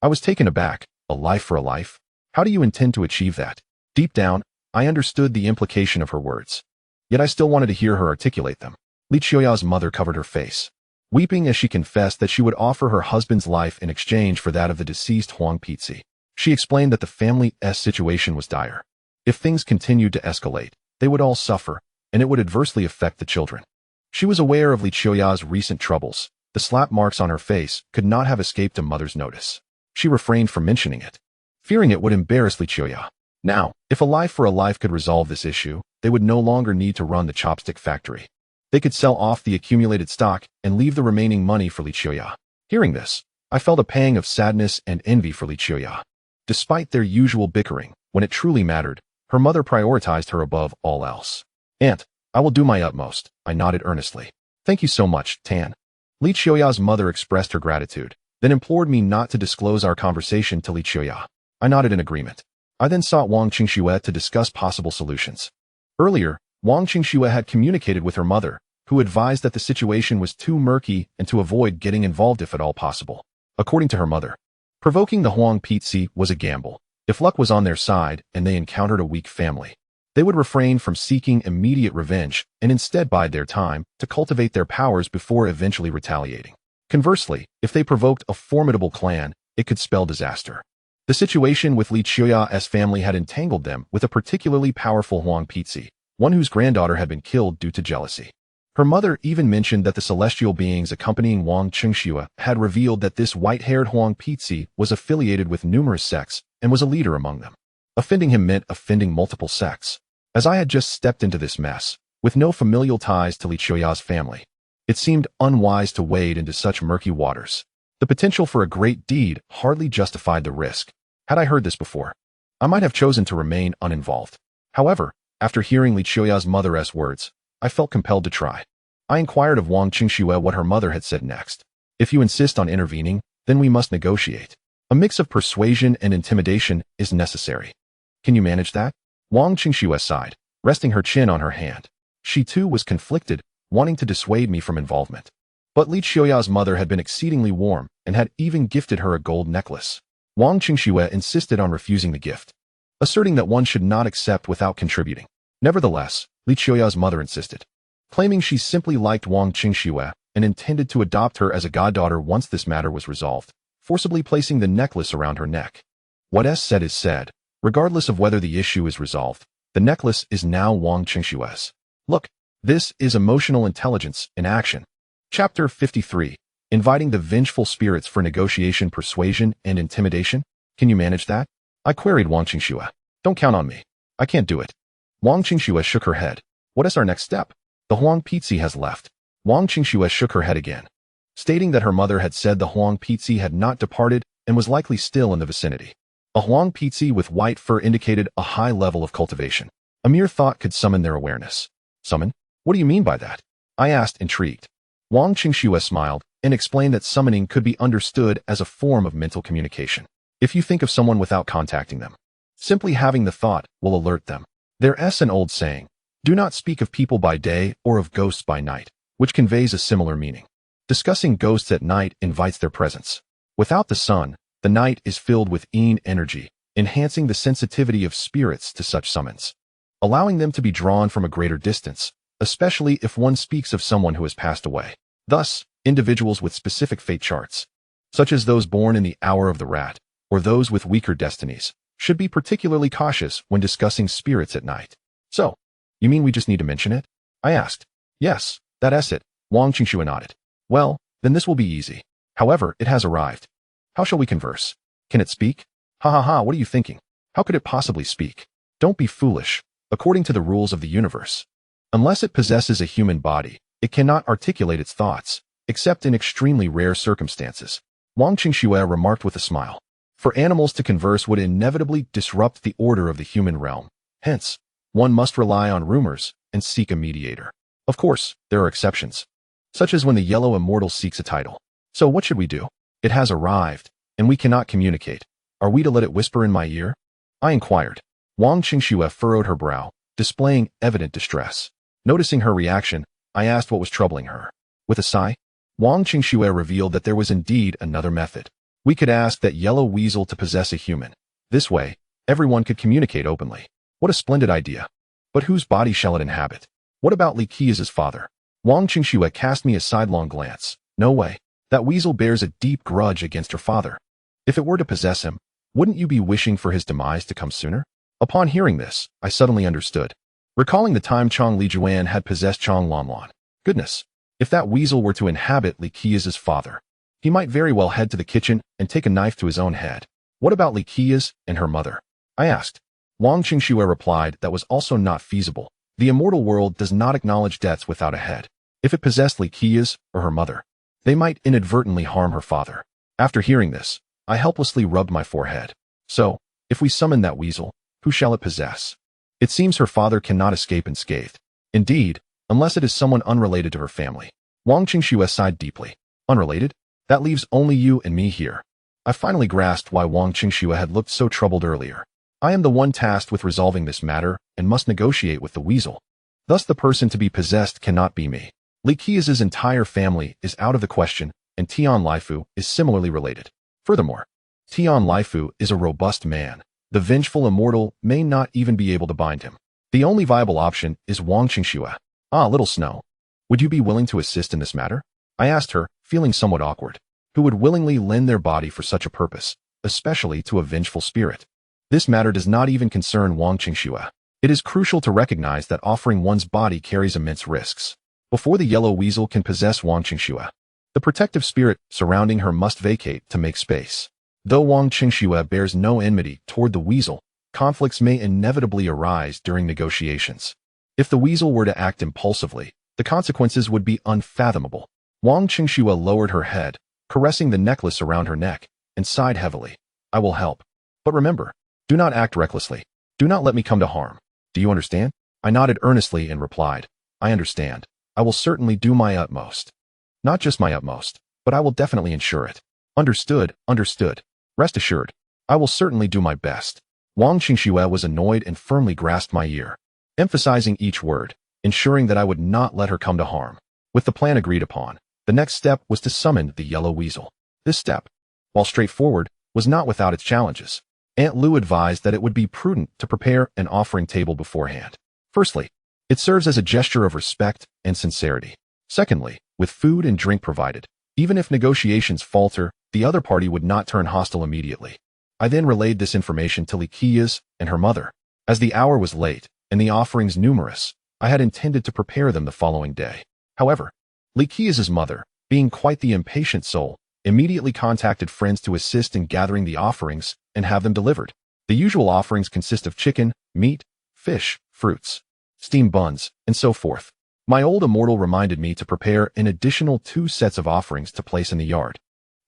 I was taken aback. A life for a life? How do you intend to achieve that? Deep down, I understood the implication of her words, yet I still wanted to hear her articulate them. Li Qiuya's mother covered her face, weeping as she confessed that she would offer her husband's life in exchange for that of the deceased Huang Pizi. She explained that the family's situation was dire. If things continued to escalate, they would all suffer, and it would adversely affect the children. She was aware of Li Qiuya's recent troubles. The slap marks on her face could not have escaped a mother's notice. She refrained from mentioning it, fearing it would embarrass Li Qiuya. Now, if a life for a life could resolve this issue, they would no longer need to run the chopstick factory. They could sell off the accumulated stock and leave the remaining money for Li Qiuya. Hearing this, I felt a pang of sadness and envy for Li Qiuya. Despite their usual bickering, when it truly mattered, her mother prioritized her above all else. "Aunt, I will do my utmost," I nodded earnestly. "Thank you so much, Tan." Li Qiuya's mother expressed her gratitude, then implored me not to disclose our conversation to Li Qiuya. I nodded in agreement. I then sought Wang Qingxue to discuss possible solutions. Earlier, Wang Qingxue had communicated with her mother, who advised that the situation was too murky and to avoid getting involved if at all possible. According to her mother, provoking the Huang Pitzi was a gamble. If luck was on their side and they encountered a weak family, they would refrain from seeking immediate revenge and instead bide their time to cultivate their powers before eventually retaliating. Conversely, if they provoked a formidable clan, it could spell disaster. The situation with Li Qiuya's family had entangled them with a particularly powerful Huang Pitzi, one whose granddaughter had been killed due to jealousy. Her mother even mentioned that the celestial beings accompanying Wang Qingxue had revealed that this white-haired Huang Pitzi was affiliated with numerous sects and was a leader among them. Offending him meant offending multiple sects. As I had just stepped into this mess, with no familial ties to Li Qiuya's family, it seemed unwise to wade into such murky waters. The potential for a great deed hardly justified the risk. Had I heard this before, I might have chosen to remain uninvolved. However, after hearing Li Qiuya's mother's words, I felt compelled to try. I inquired of Wang Qingxue what her mother had said next. If you insist on intervening, then we must negotiate. A mix of persuasion and intimidation is necessary. Can you manage that? Wang Qingxue sighed, resting her chin on her hand. She too was conflicted, wanting to dissuade me from involvement. But Li Qiuya's mother had been exceedingly warm and had even gifted her a gold necklace. Wang Qingxue insisted on refusing the gift, asserting that one should not accept without contributing. Nevertheless, Li Qiuya's mother insisted, claiming she simply liked Wang Qingxue and intended to adopt her as a goddaughter once this matter was resolved, forcibly placing the necklace around her neck. What is said. Regardless of whether the issue is resolved, the necklace is now Wang Qingxue's. Look, this is emotional intelligence in action. Chapter 53. Inviting the vengeful spirits for negotiation, persuasion, and intimidation? Can you manage that? I queried Wang Qingxue. Don't count on me. I can't do it. Wang Qingxue shook her head. What is our next step? The Huang Pitzi has left. Wang Qingxue shook her head again, stating that her mother had said the Huang Pitzi had not departed and was likely still in the vicinity. A Huang Pitzi with white fur indicated a high level of cultivation. A mere thought could summon their awareness. Summon? What do you mean by that? I asked, intrigued. Wang Qingxue smiled and explained that summoning could be understood as a form of mental communication. If you think of someone without contacting them, simply having the thought will alert them. There's an old saying, do not speak of people by day or of ghosts by night, which conveys a similar meaning. Discussing ghosts at night invites their presence. Without the sun, the night is filled with yin energy, enhancing the sensitivity of spirits to such summons, allowing them to be drawn from a greater distance, especially if one speaks of someone who has passed away. Thus, individuals with specific fate charts, such as those born in the hour of the rat, or those with weaker destinies, should be particularly cautious when discussing spirits at night. So, you mean we just need to mention it? I asked. Yes, that's it. Wang Qingxue nodded. Well, then this will be easy. However, it has arrived. How shall we converse? Can it speak? Ha ha ha, what are you thinking? How could it possibly speak? Don't be foolish. According to the rules of the universe, unless it possesses a human body, it cannot articulate its thoughts, except in extremely rare circumstances. Wang Qingxue remarked with a smile. For animals to converse would inevitably disrupt the order of the human realm. Hence, one must rely on rumors and seek a mediator. Of course, there are exceptions, such as when the yellow immortal seeks a title. So what should we do? It has arrived, and we cannot communicate. Are we to let it whisper in my ear? I inquired. Wang Qingxue furrowed her brow, displaying evident distress. Noticing her reaction, I asked what was troubling her. With a sigh, Wang Qingxue revealed that there was indeed another method. We could ask that yellow weasel to possess a human. This way, everyone could communicate openly. What a splendid idea. But whose body shall it inhabit? What about Li Qiuya's father? Wang Qingxue cast me a sidelong glance. No way. That weasel bears a deep grudge against her father. If it were to possess him, wouldn't you be wishing for his demise to come sooner? Upon hearing this, I suddenly understood, recalling the time Chong Li Juan had possessed Chong Lanlan. Goodness, if that weasel were to inhabit Li Qiuya's father, he might very well head to the kitchen and take a knife to his own head. What about Li Qiuya's and her mother? I asked. Wang Qingxue replied that was also not feasible. The immortal world does not acknowledge deaths without a head. If it possessed Li Qiuya's or her mother, they might inadvertently harm her father. After hearing this, I helplessly rubbed my forehead. So, if we summon that weasel, who shall it possess? It seems her father cannot escape unscathed. Indeed, unless it is someone unrelated to her family. Wang Qingxue sighed deeply. Unrelated? That leaves only you and me here. I finally grasped why Wang Qingxue had looked so troubled earlier. I am the one tasked with resolving this matter and must negotiate with the weasel. Thus the person to be possessed cannot be me. Li Qia's entire family is out of the question, and Tian Lifu is similarly related. Furthermore, Tian Lifu is a robust man. The vengeful immortal may not even be able to bind him. The only viable option is Wang Qingxue. Ah, Little Snow. Would you be willing to assist in this matter? I asked her, feeling somewhat awkward. Who would willingly lend their body for such a purpose, especially to a vengeful spirit? This matter does not even concern Wang Qingxue. It is crucial to recognize that offering one's body carries immense risks. Before the yellow weasel can possess Wang Qingxue, the protective spirit surrounding her must vacate to make space. Though Wang Qingxue bears no enmity toward the weasel, conflicts may inevitably arise during negotiations. If the weasel were to act impulsively, the consequences would be unfathomable. Wang Qingxue lowered her head, caressing the necklace around her neck, and sighed heavily. I will help. But remember, do not act recklessly. Do not let me come to harm. Do you understand? I nodded earnestly and replied, I understand. I will certainly do my utmost. Not just my utmost, but I will definitely ensure it. Understood, understood. Rest assured, I will certainly do my best. Wang Qingxue was annoyed and firmly grasped my ear, emphasizing each word, ensuring that I would not let her come to harm. With the plan agreed upon, the next step was to summon the yellow weasel. This step, while straightforward, was not without its challenges. Aunt Lu advised that it would be prudent to prepare an offering table beforehand. Firstly, it serves as a gesture of respect and sincerity. Secondly, with food and drink provided, even if negotiations falter, the other party would not turn hostile immediately. I then relayed this information to Li Qia's and her mother. As the hour was late and the offerings numerous, I had intended to prepare them the following day. However, Li Qia's mother, being quite the impatient soul, immediately contacted friends to assist in gathering the offerings and have them delivered. The usual offerings consist of chicken, meat, fish, fruits, steamed buns, and so forth. My old immortal reminded me to prepare an additional 2 sets of offerings to place in the yard.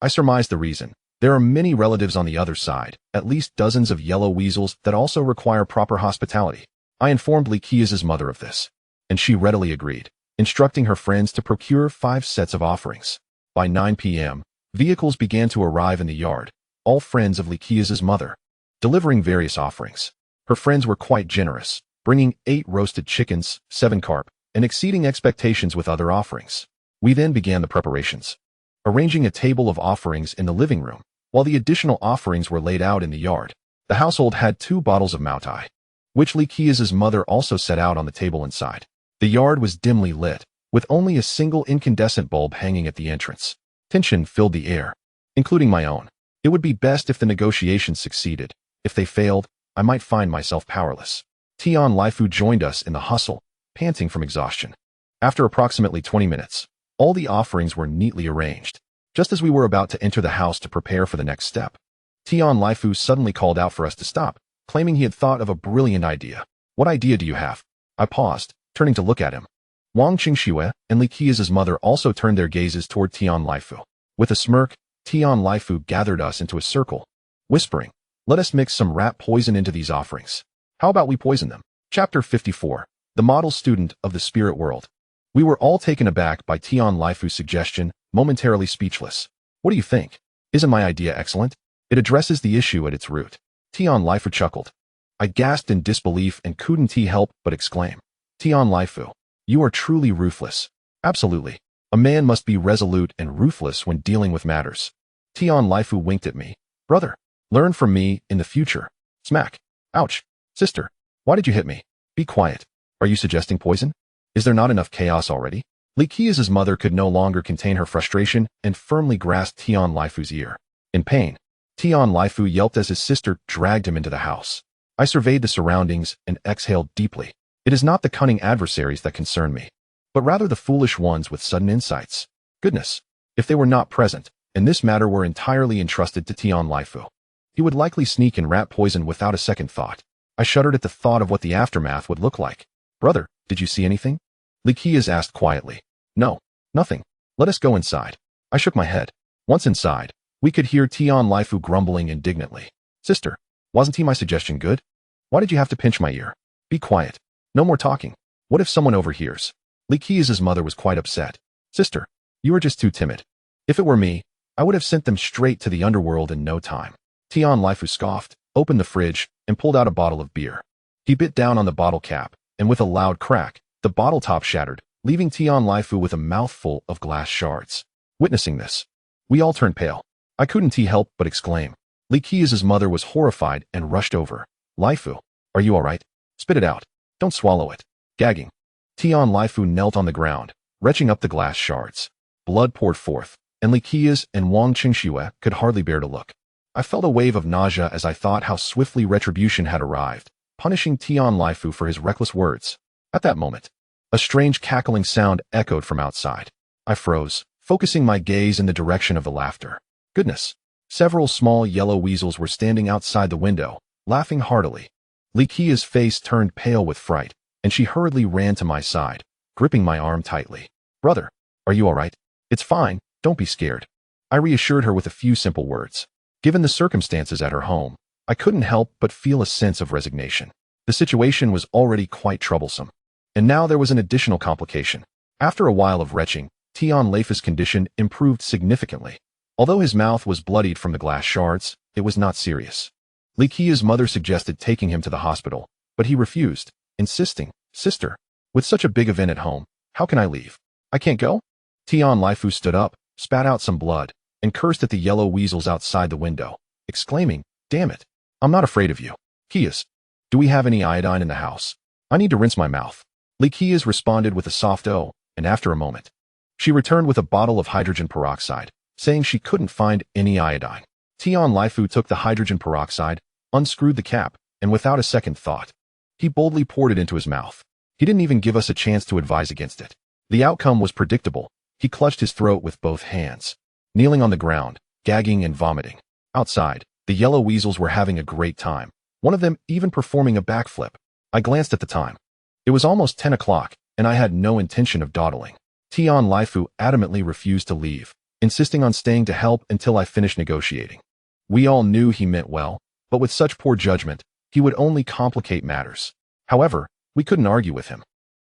I surmised the reason. There are many relatives on the other side, at least dozens of yellow weasels that also require proper hospitality. I informed Li Qia's mother of this, and she readily agreed, instructing her friends to procure 5 sets of offerings. By 9 p.m., vehicles began to arrive in the yard, all friends of Li Qia's mother, delivering various offerings. Her friends were quite generous, bringing 8 roasted chickens, 7 carp, and exceeding expectations with other offerings. We then began the preparations, arranging a table of offerings in the living room, while the additional offerings were laid out in the yard. The household had 2 bottles of Maotai, which Li Qia's mother also set out on the table inside. The yard was dimly lit, with only a single incandescent bulb hanging at the entrance. Tension filled the air, including my own. It would be best if the negotiations succeeded. If they failed, I might find myself powerless. Tian Lifu joined us in the hustle, panting from exhaustion. After approximately 20 minutes, all the offerings were neatly arranged. Just as we were about to enter the house to prepare for the next step, Tian Lifu suddenly called out for us to stop, claiming he had thought of a brilliant idea. What idea do you have? I paused, turning to look at him. Wang Qingxue and Li Qia's mother also turned their gazes toward Tian Lifu. With a smirk, Tian Lifu gathered us into a circle, whispering, let us mix some rat poison into these offerings. How about we poison them? Chapter 54. The Model Student of the Spirit World. We were all taken aback by Tian Lifu's suggestion, momentarily speechless. What do you think? Isn't my idea excellent? It addresses the issue at its root. Tian Lifu chuckled. I gasped in disbelief and couldn't help but exclaim. Tian Lifu, you are truly ruthless. Absolutely. A man must be resolute and ruthless when dealing with matters. Tian Lifu winked at me. Brother, learn from me in the future. Smack. Ouch. Sister, why did you hit me? Be quiet. Are you suggesting poison? Is there not enough chaos already? Li Qia's mother could no longer contain her frustration and firmly grasped Tian Lifu's ear. In pain, Tian Lifu yelped as his sister dragged him into the house. I surveyed the surroundings and exhaled deeply. It is not the cunning adversaries that concern me, but rather the foolish ones with sudden insights. Goodness, if they were not present, and this matter were entirely entrusted to Tian Lifu, he would likely sneak in rat poison without a second thought. I shuddered at the thought of what the aftermath would look like. Brother, did you see anything? Li Qia's asked quietly. No, nothing. Let us go inside. I shook my head. Once inside, we could hear Tian Lifu grumbling indignantly. Sister, wasn't my suggestion good? Why did you have to pinch my ear? Be quiet. No more talking. What if someone overhears? Li Qia's mother was quite upset. Sister, you are just too timid. If it were me, I would have sent them straight to the underworld in no time. Tian Lifu scoffed. opened the fridge, and pulled out a bottle of beer. He bit down on the bottle cap, and with a loud crack, the bottle top shattered, leaving Tian Laifu with a mouthful of glass shards. Witnessing this, we all turned pale. I couldn't help but exclaim. Li Qi's mother was horrified and rushed over. Laifu, are you all right? Spit it out. Don't swallow it. Gagging. Tian Laifu knelt on the ground, retching up the glass shards. Blood poured forth, and Li Qi's and Wang Qingxue could hardly bear to look. I felt a wave of nausea as I thought how swiftly retribution had arrived, punishing Tian Laifu for his reckless words. At that moment, a strange cackling sound echoed from outside. I froze, focusing my gaze in the direction of the laughter. Goodness! Several small yellow weasels were standing outside the window, laughing heartily. Li Qi's face turned pale with fright, and she hurriedly ran to my side, gripping my arm tightly. Brother, are you all right? It's fine, don't be scared. I reassured her with a few simple words. Given the circumstances at her home, I couldn't help but feel a sense of resignation. The situation was already quite troublesome. And now there was an additional complication. After a while of retching, Tian Laifu's condition improved significantly. Although his mouth was bloodied from the glass shards, it was not serious. Li Qi's mother suggested taking him to the hospital, but he refused, insisting, Sister, with such a big event at home, how can I leave? I can't go? Tian Laifu stood up, spat out some blood, and cursed at the yellow weasels outside the window, exclaiming, Damn it, I'm not afraid of you. Qi's, do we have any iodine in the house? I need to rinse my mouth. Li Qi's responded with a soft "oh," and after a moment, she returned with a bottle of hydrogen peroxide, saying she couldn't find any iodine. Tian Laifu took the hydrogen peroxide, unscrewed the cap, and without a second thought, he boldly poured it into his mouth. He didn't even give us a chance to advise against it. The outcome was predictable. He clutched his throat with both hands, kneeling on the ground, gagging and vomiting. Outside, the yellow weasels were having a great time, one of them even performing a backflip. I glanced at the time. It was almost 10 o'clock, and I had no intention of dawdling. Tian Laifu adamantly refused to leave, insisting on staying to help until I finished negotiating. We all knew he meant well, but with such poor judgment, he would only complicate matters. However, we couldn't argue with him.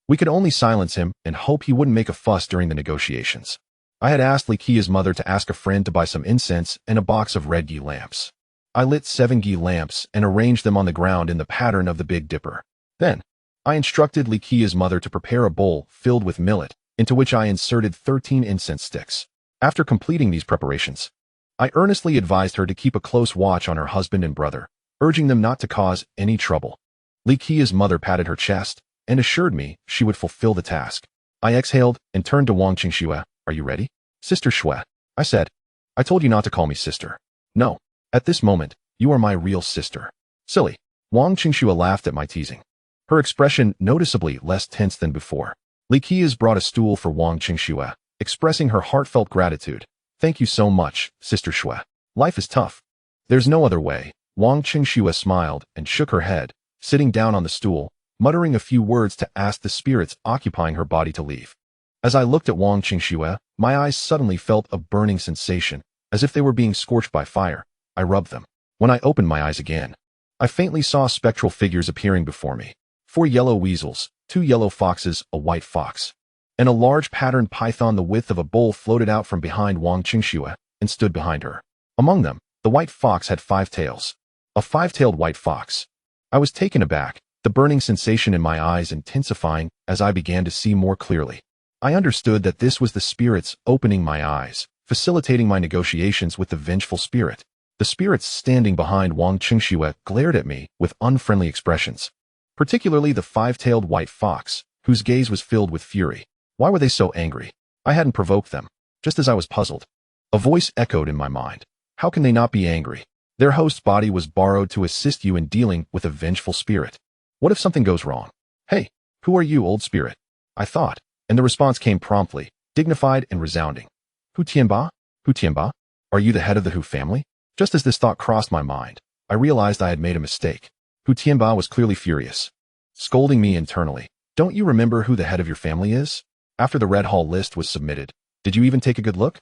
We could only silence him and hope he wouldn't make a fuss during the negotiations. I had asked Li Qi's mother to ask a friend to buy some incense and a box of red ghee lamps. I lit 7 ghee lamps and arranged them on the ground in the pattern of the Big Dipper. Then, I instructed Li Qi's mother to prepare a bowl filled with millet, into which I inserted 13 incense sticks. After completing these preparations, I earnestly advised her to keep a close watch on her husband and brother, urging them not to cause any trouble. Li Qi's mother patted her chest and assured me she would fulfill the task. I exhaled and turned to Wang Qingxue. Are you ready? Sister Shui, I said. I told you not to call me sister. No, at this moment, you are my real sister. Silly. Wang Qingxue laughed at my teasing, her expression noticeably less tense than before. Li Qi's brought a stool for Wang Qingxue, expressing her heartfelt gratitude. Thank you so much, Sister Shui. Life is tough. There's no other way. Wang Qingxue smiled and shook her head, sitting down on the stool, muttering a few words to ask the spirits occupying her body to leave. As I looked at Wang Qingxue, my eyes suddenly felt a burning sensation, as if they were being scorched by fire. I rubbed them. When I opened my eyes again, I faintly saw spectral figures appearing before me. 4 yellow weasels, 2 yellow foxes, a white fox, and a large patterned python the width of a bowl floated out from behind Wang Qingxue and stood behind her. Among them, the white fox had 5 tails. A 5-tailed white fox. I was taken aback, the burning sensation in my eyes intensifying as I began to see more clearly. I understood that this was the spirits opening my eyes, facilitating my negotiations with the vengeful spirit. The spirits standing behind Wang Qingxue glared at me with unfriendly expressions, particularly the 5-tailed white fox, whose gaze was filled with fury. Why were they so angry? I hadn't provoked them, just as I was puzzled. A voice echoed in my mind. How can they not be angry? Their host's body was borrowed to assist you in dealing with a vengeful spirit. What if something goes wrong? Hey, who are you, old spirit? I thought, and the response came promptly, dignified and resounding. Hu Tianba? Hu Tianba? Are you the head of the Hu family? Just as this thought crossed my mind, I realized I had made a mistake. Hu Tianba was clearly furious, scolding me internally. Don't you remember who the head of your family is? After the Red Hall list was submitted, did you even take a good look?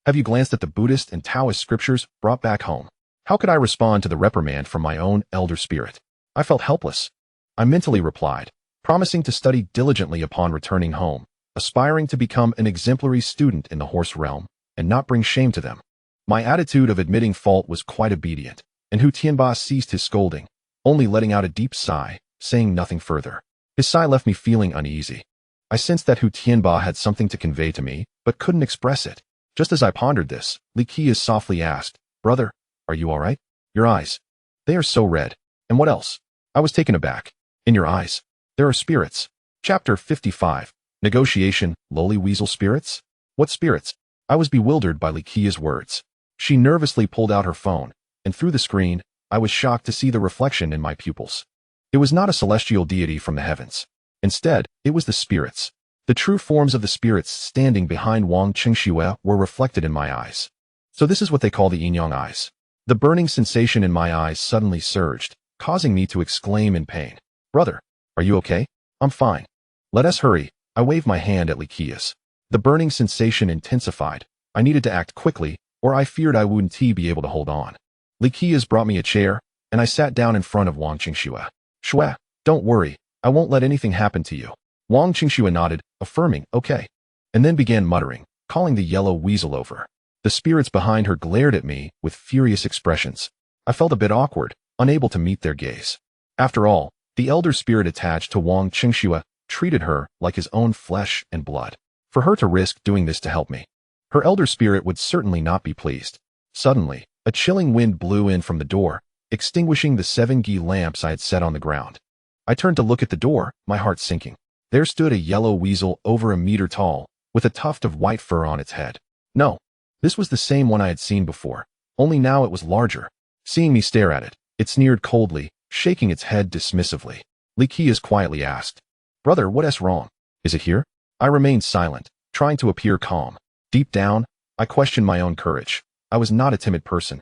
Have you glanced at the Buddhist and Taoist scriptures brought back home? How could I respond to the reprimand from my own elder spirit? I felt helpless. I mentally replied, promising to study diligently upon returning home, aspiring to become an exemplary student in the horse realm, and not bring shame to them. My attitude of admitting fault was quite obedient, And Hu Tianba ceased his scolding, only letting out a deep sigh, saying nothing further. His sigh left me feeling uneasy. I sensed that Hu Tianba had something to convey to me, but couldn't express it. Just as I pondered this, Li Qiya softly asked, "Brother, are you all right? Your eyes. They are so red. And what else?" I was taken aback. "In your eyes, there are spirits." Chapter 55. Negotiation, lowly weasel spirits? What spirits? I was bewildered by Li Qiya's words. She nervously pulled out her phone, and through the screen, I was shocked to see the reflection in my pupils. It was not a celestial deity from the heavens. Instead, it was the spirits. The true forms of the spirits standing behind Wang Qingxue were reflected in my eyes. So this is what they call the yin-yang eyes. The burning sensation in my eyes suddenly surged, causing me to exclaim in pain. "Brother, are you okay?" "I'm fine. Let us hurry." I waved my hand at Li Qiya's. The burning sensation intensified. I needed to act quickly, or I feared I wouldn't be able to hold on. Li Qiya's brought me a chair, and I sat down in front of Wang Qingxue. "Shui, don't worry. I won't let anything happen to you." Wang Qingxue nodded, affirming, "Okay," and then began muttering, calling the yellow weasel over. The spirits behind her glared at me with furious expressions. I felt a bit awkward, unable to meet their gaze. After all, the elder spirit attached to Wang Qingxue treated her like his own flesh and blood. For her to risk doing this to help me, her elder spirit would certainly not be pleased. Suddenly, a chilling wind blew in from the door, extinguishing the 7 ghee lamps I had set on the ground. I turned to look at the door, my heart sinking. There stood a yellow weasel over a meter tall, with a tuft of white fur on its head. No, this was the same one I had seen before, only now it was larger. Seeing me stare at it, it sneered coldly, shaking its head dismissively. Li Qiya quietly asked, "Brother, what's wrong? Is it here?" I remained silent, trying to appear calm. Deep down, I questioned my own courage. I was not a timid person.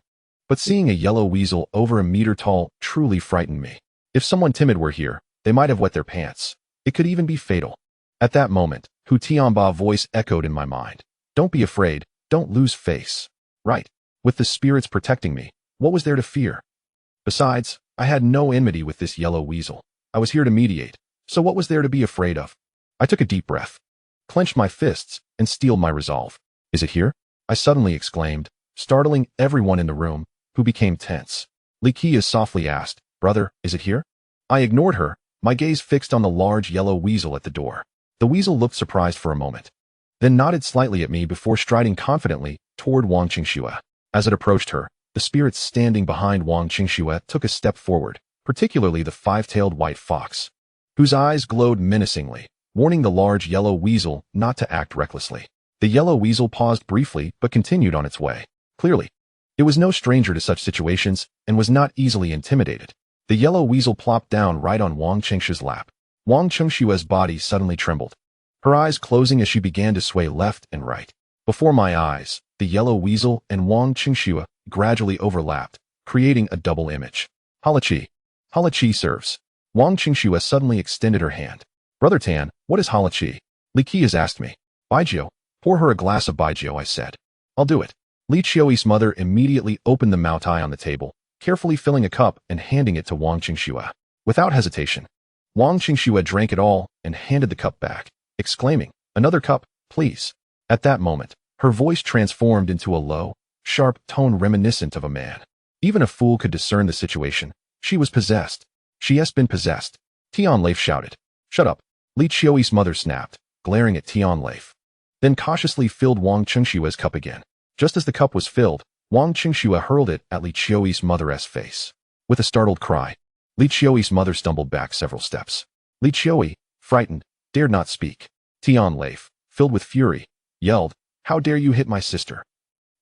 But seeing a yellow weasel over a meter tall truly frightened me. If someone timid were here, they might have wet their pants. It could even be fatal. At that moment, Hu Tianba's voice echoed in my mind. "Don't be afraid, don't lose face." Right. With the spirits protecting me, what was there to fear? Besides, I had no enmity with this yellow weasel. I was here to mediate, so what was there to be afraid of? I took a deep breath, clenched my fists, and steeled my resolve. "Is it here?" I suddenly exclaimed, startling everyone in the room, who became tense. Li Qiya softly asked, "Brother, is it here?" I ignored her, my gaze fixed on the large yellow weasel at the door. The weasel looked surprised for a moment, then nodded slightly at me before striding confidently toward Wang Qingxue. As it approached her, the spirits standing behind Wang Qingxue took a step forward, particularly the 5-tailed white fox, whose eyes glowed menacingly, warning the large yellow weasel not to act recklessly. The yellow weasel paused briefly but continued on its way. Clearly, it was no stranger to such situations and was not easily intimidated. The yellow weasel plopped down right on Wang Qingxue's lap. Wang Qingxue's body suddenly trembled, her eyes closing as she began to sway left and right. Before my eyes, the yellow weasel and Wang Qingxue gradually overlapped, creating a double image. "Halachi. Halachi serves." Wang Qingxue suddenly extended her hand. "Brother Tan, what is halachi?" Li Qiya asked me. "Baijiu. Pour her a glass of baijiu," I said. "I'll do it." Li Qiya's mother immediately opened the moutai on the table, carefully filling a cup and handing it to Wang Qingxue. Without hesitation, Wang Qingxue drank it all and handed the cup back, exclaiming, "Another cup, please." At that moment, her voice transformed into a low, sharp tone reminiscent of a man. Even a fool could discern the situation. She was possessed. She has been possessed. Tian Leif shouted. "Shut up." Li Qiya's mother snapped, glaring at Tian Leif. Then cautiously filled Wang Qingxue's cup again. Just as the cup was filled, Wang Qingxue hurled it at Li Qiya's mother's face. With a startled cry, Li Qiya's mother stumbled back several steps. Li Qiya, frightened, dared not speak. Tian Leif, filled with fury, yelled, "How dare you hit my sister?"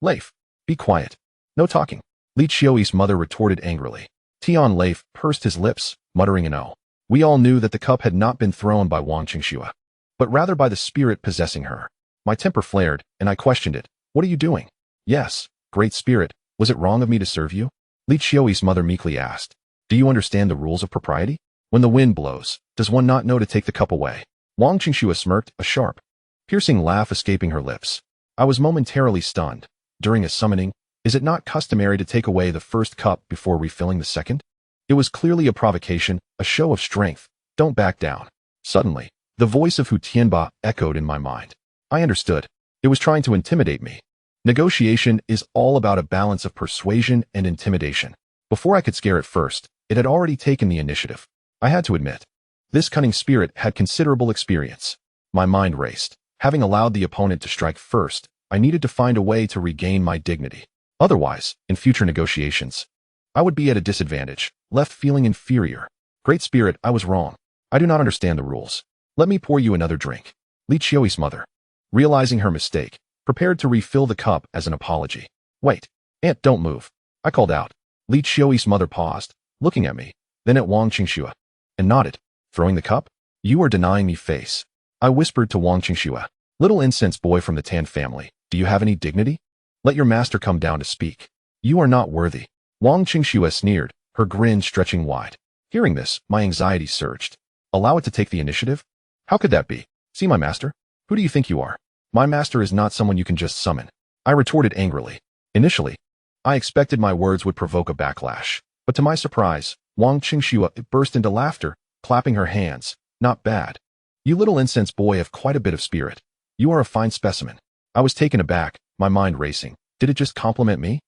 "Leif, be quiet. No talking." Li Qiya's mother retorted angrily. Tian Leif pursed his lips, muttering an oath. We all knew that the cup had not been thrown by Wang Qingxue, but rather by the spirit possessing her. My temper flared, and I questioned it. "What are you doing?" "Yes, great spirit, was it wrong of me to serve you?" Li Qiya's mother meekly asked. "Do you understand the rules of propriety? When the wind blows, does one not know to take the cup away?" Wang Qingxue smirked, a sharp, piercing laugh escaping her lips. I was momentarily stunned. During a summoning, is it not customary to take away the first cup before refilling the second? It was clearly a provocation, a show of strength. Don't back down. Suddenly, the voice of Hu Tianba echoed in my mind. I understood. It was trying to intimidate me. Negotiation is all about a balance of persuasion and intimidation. Before I could scare it first, it had already taken the initiative. I had to admit, this cunning spirit had considerable experience. My mind raced. Having allowed the opponent to strike first, I needed to find a way to regain my dignity. Otherwise, in future negotiations, I would be at a disadvantage, left feeling inferior. Great Spirit, I was wrong. I do not understand the rules. Let me pour you another drink. Li Qiui's mother, realizing her mistake, prepared to refill the cup as an apology. Wait, Aunt, don't move. I called out. Li Qiui's mother paused, looking at me, then at Wang Qingxue, and nodded. Throwing the cup? You are denying me face. I whispered to Wang Qingxue. Little incense boy from the Tan family, do you have any dignity? Let your master come down to speak. You are not worthy. Wang Qingxue sneered, her grin stretching wide. Hearing this, my anxiety surged. Allow it to take the initiative? How could that be? See my master? Who do you think you are? My master is not someone you can just summon. I retorted angrily. Initially, I expected my words would provoke a backlash, but to my surprise, Wang Qingxue burst into laughter, clapping her hands. Not bad. You little incense boy have quite a bit of spirit. You are a fine specimen. I was taken aback, my mind racing. Did it just compliment me?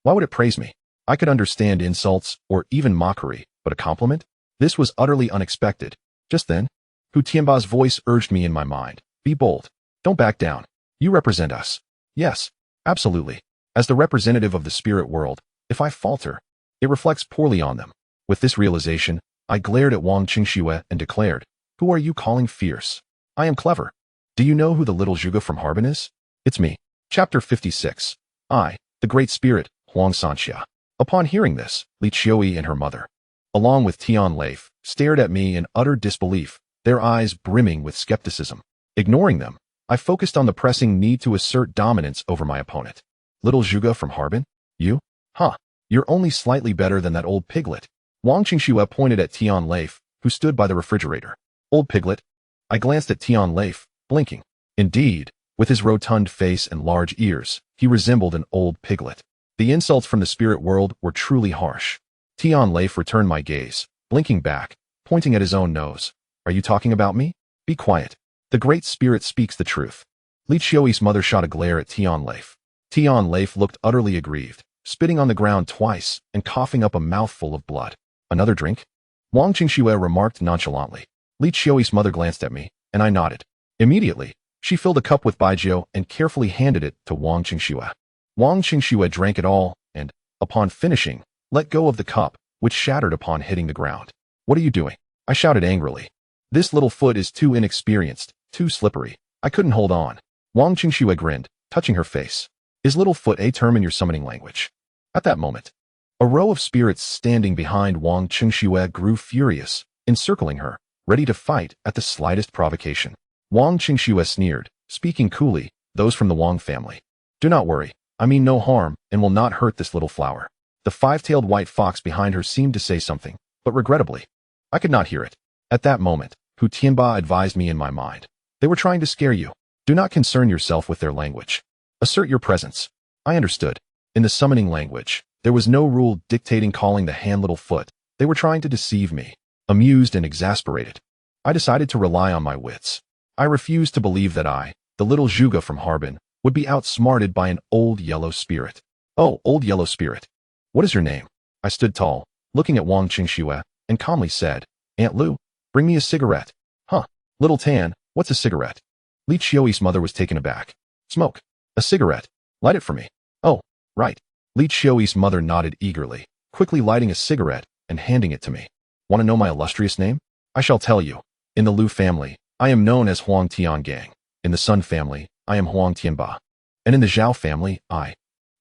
Why would it praise me? I could understand insults or even mockery, but a compliment? This was utterly unexpected. Just then, Hu Tianba's voice urged me in my mind. Be bold. Don't back down. You represent us. Yes, absolutely. As the representative of the spirit world, if I falter, it reflects poorly on them. With this realization, I glared at Wang Qingxue and declared, Who are you calling fierce? I am clever. Do you know who the little Zhuge from Harbin is? It's me. Chapter 56. I, the Great Spirit, Huang Sanxia. Upon hearing this, Li Qiui and her mother, along with Tian Leif, stared at me in utter disbelief, their eyes brimming with skepticism. Ignoring them, I focused on the pressing need to assert dominance over my opponent. Little Zhuge from Harbin? You? Huh. You're only slightly better than that old piglet. Wang Qingxue pointed at Tian Leif, who stood by the refrigerator. Old piglet? I glanced at Tian Leif, blinking. Indeed, with his rotund face and large ears, he resembled an old piglet. The insults from the spirit world were truly harsh. Tian Leif returned my gaze, blinking back, pointing at his own nose. Are you talking about me? Be quiet. The Great Spirit speaks the truth. Li Qiui's mother shot a glare at Tian Leif. Tian Leif looked utterly aggrieved, spitting on the ground twice and coughing up a mouthful of blood. Another drink? Wang Qingxue remarked nonchalantly. Li Qiui's mother glanced at me, and I nodded. Immediately, she filled a cup with baijiu and carefully handed it to Wang Qingxue. Wang Qingxue drank it all and, upon finishing, let go of the cup, which shattered upon hitting the ground. What are you doing? I shouted angrily. This little foot is too inexperienced, too slippery. I couldn't hold on. Wang Qingxue grinned, touching her face. Is little foot a term in your summoning language? At that moment, a row of spirits standing behind Wang Qingxue grew furious, encircling her, ready to fight at the slightest provocation. Wang Qingxue sneered, speaking coolly, those from the Wang family. Do not worry, I mean no harm and will not hurt this little flower. The five-tailed white fox behind her seemed to say something, but regrettably, I could not hear it. At that moment, Hu Tianba advised me in my mind. They were trying to scare you. Do not concern yourself with their language. Assert your presence. I understood. In the summoning language, there was no rule dictating calling the hand little foot. They were trying to deceive me. Amused and exasperated, I decided to rely on my wits. I refused to believe that I, the little Zhuge from Harbin, would be outsmarted by an old yellow spirit. Oh, old yellow spirit. What is your name? I stood tall, looking at Wang Qingxue, and calmly said, Aunt Lu, bring me a cigarette. Huh, little Tan, what's a cigarette? Li Qiui's mother was taken aback. Smoke. A cigarette. Light it for me. Oh, right. Li Qiui's mother nodded eagerly, quickly lighting a cigarette and handing it to me. Want to know my illustrious name? I shall tell you. In the Lu family, I am known as Huang Tiangang. In the Sun family, I am Huang Tianba. And in the Zhao family,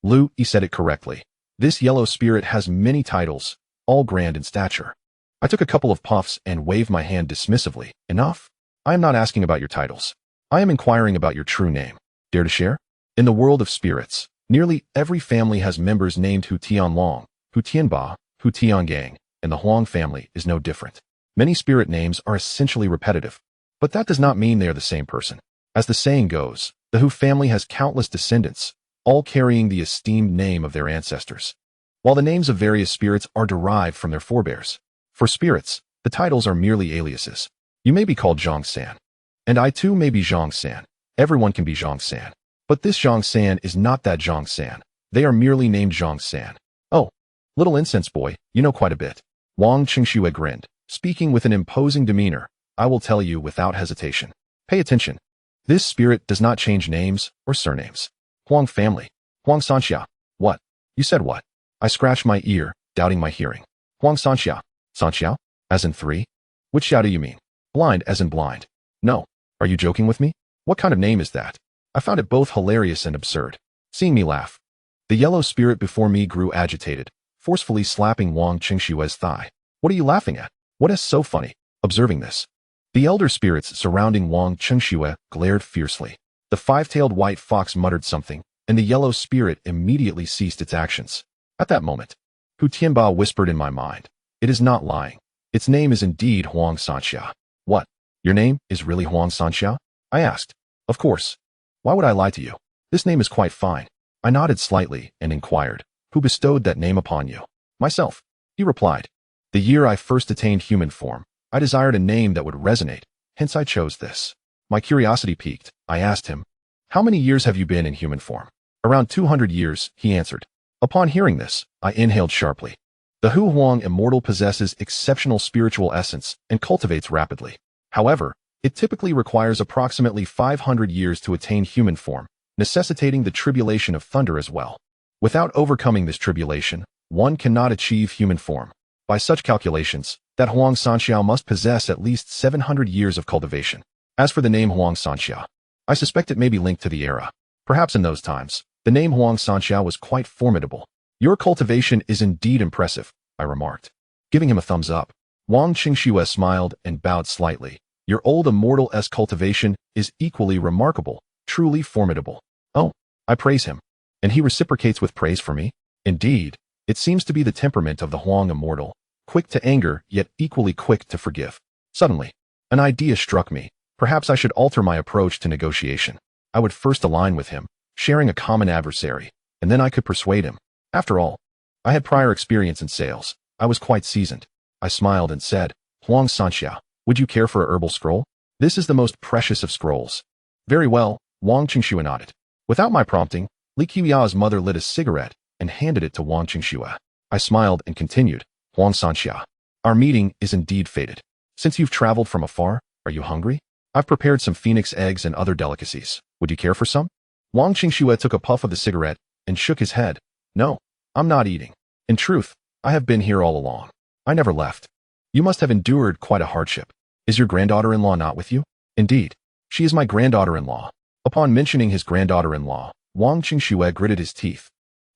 Lu, he said it correctly. This yellow spirit has many titles, all grand in stature. I took a couple of puffs and waved my hand dismissively. Enough? I am not asking about your titles. I am inquiring about your true name. Dare to share? In the world of spirits, nearly every family has members named Hu Tianlong, Hu Tianba, Hu Tiangang, and the Huang family is no different. Many spirit names are essentially repetitive, but that does not mean they are the same person. As the saying goes, the Hu family has countless descendants, all carrying the esteemed name of their ancestors, while the names of various spirits are derived from their forebears. For spirits, the titles are merely aliases. You may be called Zhang San. And I too may be Zhang San. Everyone can be Zhang San. But this Zhang San is not that Zhang San. They are merely named Zhang San. Oh, Little incense boy, you know quite a bit. Wang Qingxue grinned, speaking with an imposing demeanor. I will tell you without hesitation. Pay attention. This spirit does not change names or surnames. Huang family. Huang Sanxia. What? You said what? I scratched my ear, doubting my hearing. Huang Sanxia. Sanxiao? As in 3? Which xiao do you mean? Blind as in blind. No. Are you joking with me? What kind of name is that? I found it both hilarious and absurd. Seeing me laugh. The yellow spirit before me grew agitated, forcefully slapping Wang Qingxue's thigh. What are you laughing at? What is so funny? Observing this, the elder spirits surrounding Wang Qingxue glared fiercely. The 5-tailed white fox muttered something, and the yellow spirit immediately ceased its actions. At that moment, Hu Tianbao whispered in my mind, it is not lying. Its name is indeed Huang Sanxia. What? Your name is really Huang Sanxia? I asked. Of course. Why would I lie to you? This name is quite fine. I nodded slightly and inquired, who bestowed that name upon you? Myself. He replied. The year I first attained human form, I desired a name that would resonate, hence I chose this. My curiosity piqued. I asked him, how many years have you been in human form? Around 200 years, he answered. Upon hearing this, I inhaled sharply. The Hu Huang immortal possesses exceptional spiritual essence and cultivates rapidly. However, it typically requires approximately 500 years to attain human form, necessitating the tribulation of thunder as well. Without overcoming this tribulation, one cannot achieve human form. By such calculations, that Huang Sanxiao must possess at least 700 years of cultivation. As for the name Huang Sanxia, I suspect it may be linked to the era. Perhaps in those times, the name Huang Sanxia was quite formidable. Your cultivation is indeed impressive, I remarked, giving him a thumbs up. Wang Qingxue smiled and bowed slightly. Your old immortal-esque cultivation is equally remarkable, truly formidable. Oh, I praise him. And he reciprocates with praise for me? Indeed, it seems to be the temperament of the Huang immortal, quick to anger yet equally quick to forgive. Suddenly, an idea struck me. Perhaps I should alter my approach to negotiation. I would first align with him, sharing a common adversary, and then I could persuade him. After all, I had prior experience in sales. I was quite seasoned. I smiled and said, Huang Sanxia, would you care for a herbal scroll? This is the most precious of scrolls. Very well, Wang Qingxue nodded. Without my prompting, Li Qiya's mother lit a cigarette and handed it to Wang Qingxue. I smiled and continued, Huang Sanxia, our meeting is indeed fated. Since you've traveled from afar, are you hungry? I've prepared some phoenix eggs and other delicacies. Would you care for some? Wang Qingxue took a puff of the cigarette and shook his head. No, I'm not eating. In truth, I have been here all along. I never left. You must have endured quite a hardship. Is your granddaughter-in-law not with you? Indeed, she is my granddaughter-in-law. Upon mentioning his granddaughter-in-law, Wang Qingxue gritted his teeth.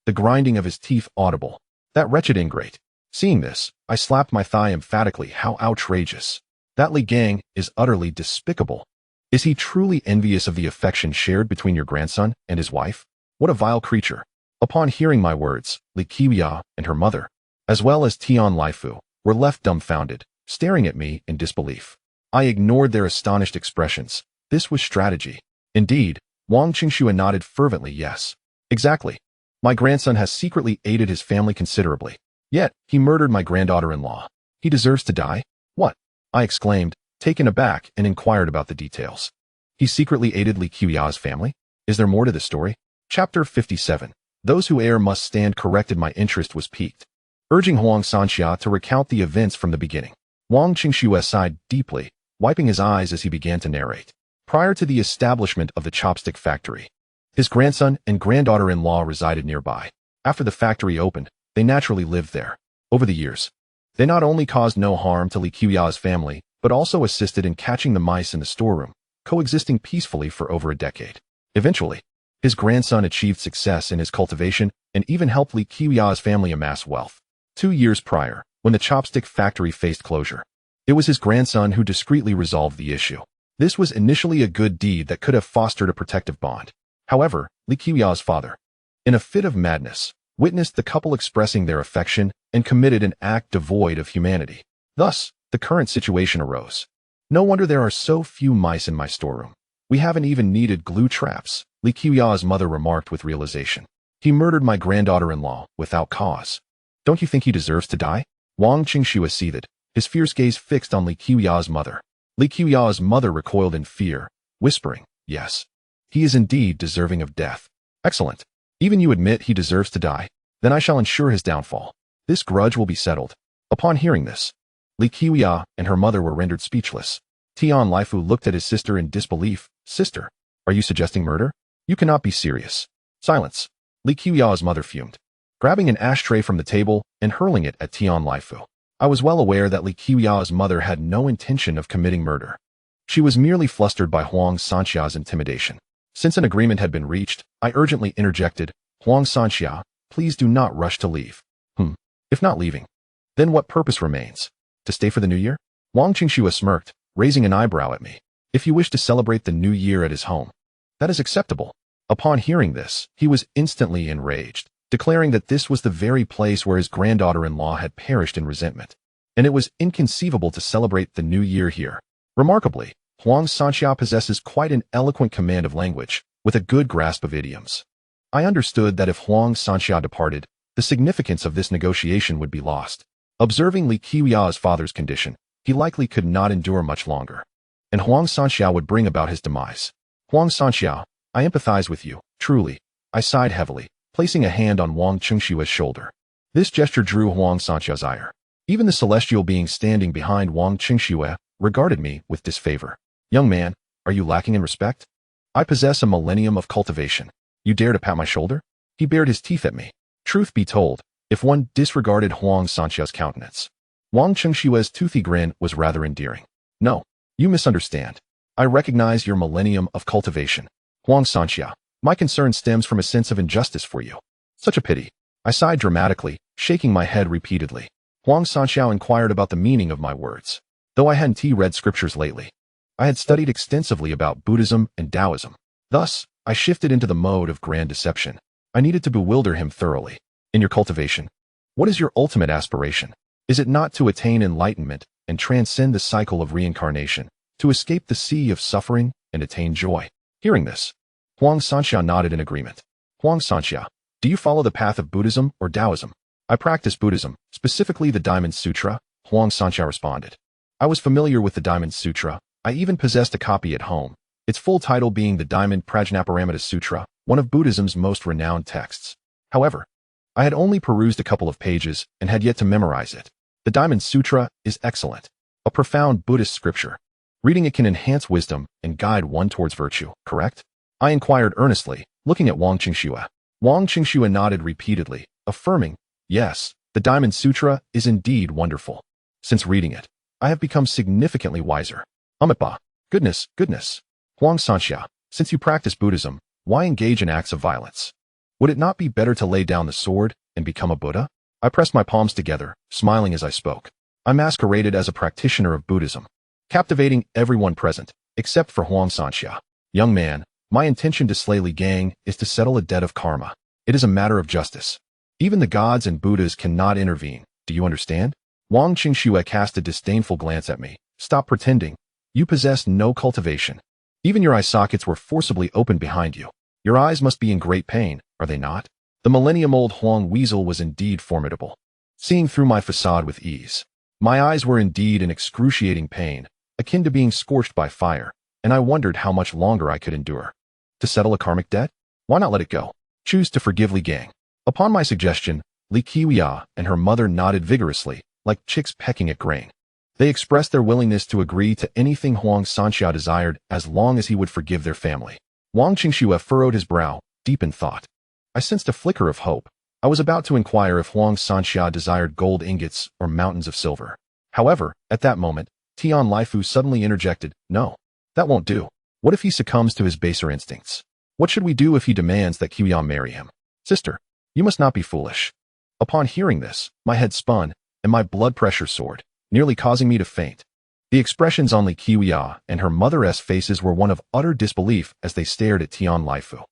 The grinding of his teeth audible. That wretched ingrate. Seeing this, I slapped my thigh emphatically. How outrageous. That Li Gang is utterly despicable. Is he truly envious of the affection shared between your grandson and his wife? What a vile creature. Upon hearing my words, Li Qiya and her mother, as well as Tian Laifu, were left dumbfounded, staring at me in disbelief. I ignored their astonished expressions. This was strategy. Indeed, Wang Qingxue nodded fervently yes. Exactly. My grandson has secretly aided his family considerably. Yet, he murdered my granddaughter-in-law. He deserves to die? What? I exclaimed, taken aback, and inquired about the details. He secretly aided Li Qiya's family? Is there more to the story? Chapter 57. Those who err must stand corrected. My interest was piqued, urging Huang Sanxia to recount the events from the beginning. Wang Qingxue sighed deeply, wiping his eyes as he began to narrate. Prior to the establishment of the chopstick factory, his grandson and granddaughter-in-law resided nearby. After the factory opened, they naturally lived there. Over the years, they not only caused no harm to Li Qiya's family, but also assisted in catching the mice in the storeroom, coexisting peacefully for over a decade. Eventually, his grandson achieved success in his cultivation and even helped Li Qiya's family amass wealth. 2 years prior, when the chopstick factory faced closure, it was his grandson who discreetly resolved the issue. This was initially a good deed that could have fostered a protective bond. However, Li Qiya's father, in a fit of madness, witnessed the couple expressing their affection and committed an act devoid of humanity. Thus, the current situation arose. No wonder there are so few mice in my storeroom. We haven't even needed glue traps, Li Qiya's mother remarked with realization. He murdered my granddaughter-in-law without cause. Don't you think he deserves to die? Wang Qingxue seethed, his fierce gaze fixed on Li Qiya's mother. Li Qiya's mother recoiled in fear, whispering, yes, he is indeed deserving of death. Excellent. Even you admit he deserves to die? Then I shall ensure his downfall. This grudge will be settled. Upon hearing this, Li Qiuya and her mother were rendered speechless. Tian Laifu looked at his sister in disbelief. Sister, are you suggesting murder? You cannot be serious. Silence. Li Qiuya's mother fumed, grabbing an ashtray from the table and hurling it at Tian Laifu. I was well aware that Li Qiuya's mother had no intention of committing murder. She was merely flustered by Huang Sanxia's intimidation. Since an agreement had been reached, I urgently interjected, Huang Sanxia, please do not rush to leave. If not leaving, then what purpose remains? To stay for the new year? Wang Qingxue smirked, raising an eyebrow at me. If you wish to celebrate the new year at his home, that is acceptable. Upon hearing this, he was instantly enraged, declaring that this was the very place where his granddaughter-in-law had perished in resentment, and it was inconceivable to celebrate the new year here. Remarkably, Huang Sanxia possesses quite an eloquent command of language, with a good grasp of idioms. I understood that if Huang Sanxia departed, the significance of this negotiation would be lost. Observing Li Qiuya's father's condition, he likely could not endure much longer, and Huang Sanxia would bring about his demise. Huang Sanxia, I empathize with you, truly. I sighed heavily, placing a hand on Wang Qingxue's shoulder. This gesture drew Huang Sanxia's ire. Even the celestial being standing behind Wang Qingxue regarded me with disfavor. Young man, are you lacking in respect? I possess a millennium of cultivation. You dare to pat my shoulder? He bared his teeth at me. Truth be told, if one disregarded Huang Sanxia's countenance, Wang Qingxue's toothy grin was rather endearing. No, you misunderstand. I recognize your millennium of cultivation. Huang Sanxia, my concern stems from a sense of injustice for you. Such a pity. I sighed dramatically, shaking my head repeatedly. Huang Sanxiao inquired about the meaning of my words. Though I hadn't read scriptures lately, I had studied extensively about Buddhism and Daoism. Thus, I shifted into the mode of grand deception. I needed to bewilder him thoroughly. In your cultivation, what is your ultimate aspiration? Is it not to attain enlightenment and transcend the cycle of reincarnation, to escape the sea of suffering and attain joy? Hearing this, Huang Sanxia nodded in agreement. Huang Sanxia, do you follow the path of Buddhism or Taoism? I practice Buddhism, specifically the Diamond Sutra, Huang Sanxia responded. I was familiar with the Diamond Sutra. I even possessed a copy at home, its full title being the Diamond Prajnaparamita Sutra, one of Buddhism's most renowned texts. However, I had only perused a couple of pages and had yet to memorize it. The Diamond Sutra is excellent, a profound Buddhist scripture. Reading it can enhance wisdom and guide one towards virtue, correct? I inquired earnestly, looking at Wang Qingxue. Wang Qingxue nodded repeatedly, affirming, yes, the Diamond Sutra is indeed wonderful. Since reading it, I have become significantly wiser. Umitba, goodness. Huang Sanxia, since you practice Buddhism, why engage in acts of violence? Would it not be better to lay down the sword and become a Buddha? I pressed my palms together, smiling as I spoke. I masqueraded as a practitioner of Buddhism, captivating everyone present, except for Huang Sanxia. Young man, my intention to slay Li Gang is to settle a debt of karma. It is a matter of justice. Even the gods and Buddhas cannot intervene. Do you understand? Wang Qingxue cast a disdainful glance at me. Stop pretending. You possess no cultivation. Even your eye sockets were forcibly opened behind you. Your eyes must be in great pain, are they not? The millennium-old Huang weasel was indeed formidable, seeing through my facade with ease. My eyes were indeed in excruciating pain, akin to being scorched by fire, and I wondered how much longer I could endure. To settle a karmic debt? Why not let it go? Choose to forgive Li Gang. Upon my suggestion, Li Qiuya and her mother nodded vigorously, like chicks pecking at grain. They expressed their willingness to agree to anything Huang Sanxia desired as long as he would forgive their family. Wang Qingxue furrowed his brow, deep in thought. I sensed a flicker of hope. I was about to inquire if Huang Sanxia desired gold ingots or mountains of silver. However, at that moment, Tian Laifu suddenly interjected, no, that won't do. What if he succumbs to his baser instincts? What should we do if he demands that Qiuya marry him? Sister, you must not be foolish. Upon hearing this, my head spun, and my blood pressure soared, nearly causing me to faint. The expressions on Li Qiuya and her mother's faces were one of utter disbelief as they stared at Tian Laifu.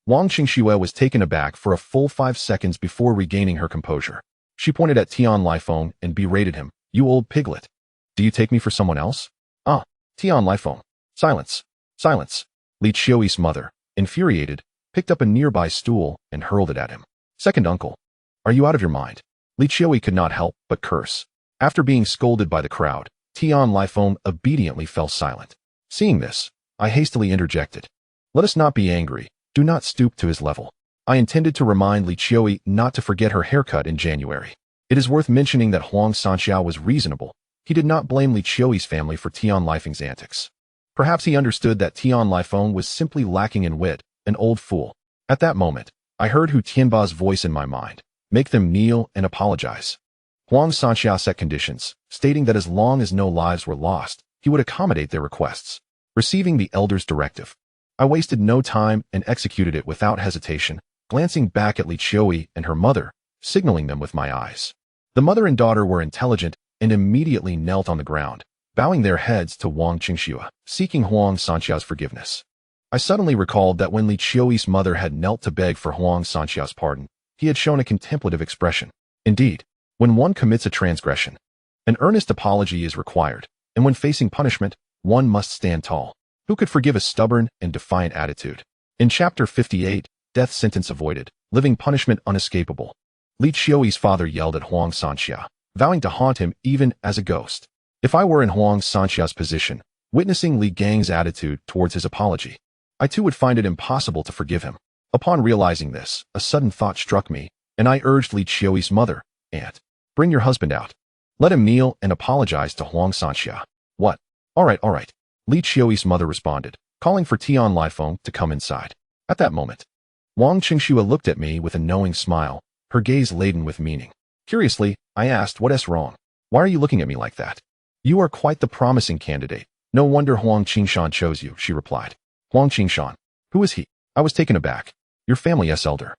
Wang Qingxue was taken aback for a full 5 seconds before regaining her composure. She pointed at Tian Laifu and berated him, you old piglet. Do you take me for someone else? Ah, Tian Laifu. Silence. Li Qiuyi's mother, infuriated, picked up a nearby stool and hurled it at him. Second uncle, are you out of your mind? Li Qiuyi could not help but curse. After being scolded by the crowd, Tian Laifu obediently fell silent. Seeing this, I hastily interjected. Let us not be angry. Do not stoop to his level. I intended to remind Li Qiuyi not to forget her haircut in January. It is worth mentioning that Huang Sanxiao was reasonable. He did not blame Li Qiui's family for Tian Lifeng's antics. Perhaps he understood that Tian Lifeng was simply lacking in wit, an old fool. At that moment, I heard Hu Tianba's voice in my mind. Make them kneel and apologize. Huang Sanxiao set conditions, stating that as long as no lives were lost, he would accommodate their requests. Receiving the elder's directive, I wasted no time and executed it without hesitation, glancing back at Li Qiui and her mother, signaling them with my eyes. The mother and daughter were intelligent and immediately knelt on the ground, bowing their heads to Wang Qingxue, seeking Huang Sanxiao's forgiveness. I suddenly recalled that when Li Qiui's mother had knelt to beg for Huang Sanxiao's pardon, he had shown a contemplative expression. Indeed, when one commits a transgression, an earnest apology is required, and when facing punishment, one must stand tall. Who could forgive a stubborn and defiant attitude? In Chapter 58, Death Sentence Avoided, Living Punishment Unescapable, Li Qiui's father yelled at Huang Sanxiao, vowing to haunt him even as a ghost. If I were in Huang Sanxiao's position, witnessing Li Gang's attitude towards his apology, I too would find it impossible to forgive him. Upon realizing this, a sudden thought struck me, and I urged Li Qiui's mother, "Aunt, bring your husband out. Let him kneel and apologize to Huang Sanxiao." "What? All right. Li Qiui's mother responded, calling for Tian Lifeng to come inside. At that moment, Wang Qingxue looked at me with a knowing smile, her gaze laden with meaning. Curiously, I asked, "What's wrong? Why are you looking at me like that?" "You are quite the promising candidate. No wonder Huang Qingshan chose you," she replied. "Huang Qingshan? Who is he?" I was taken aback. "Your family's elder,"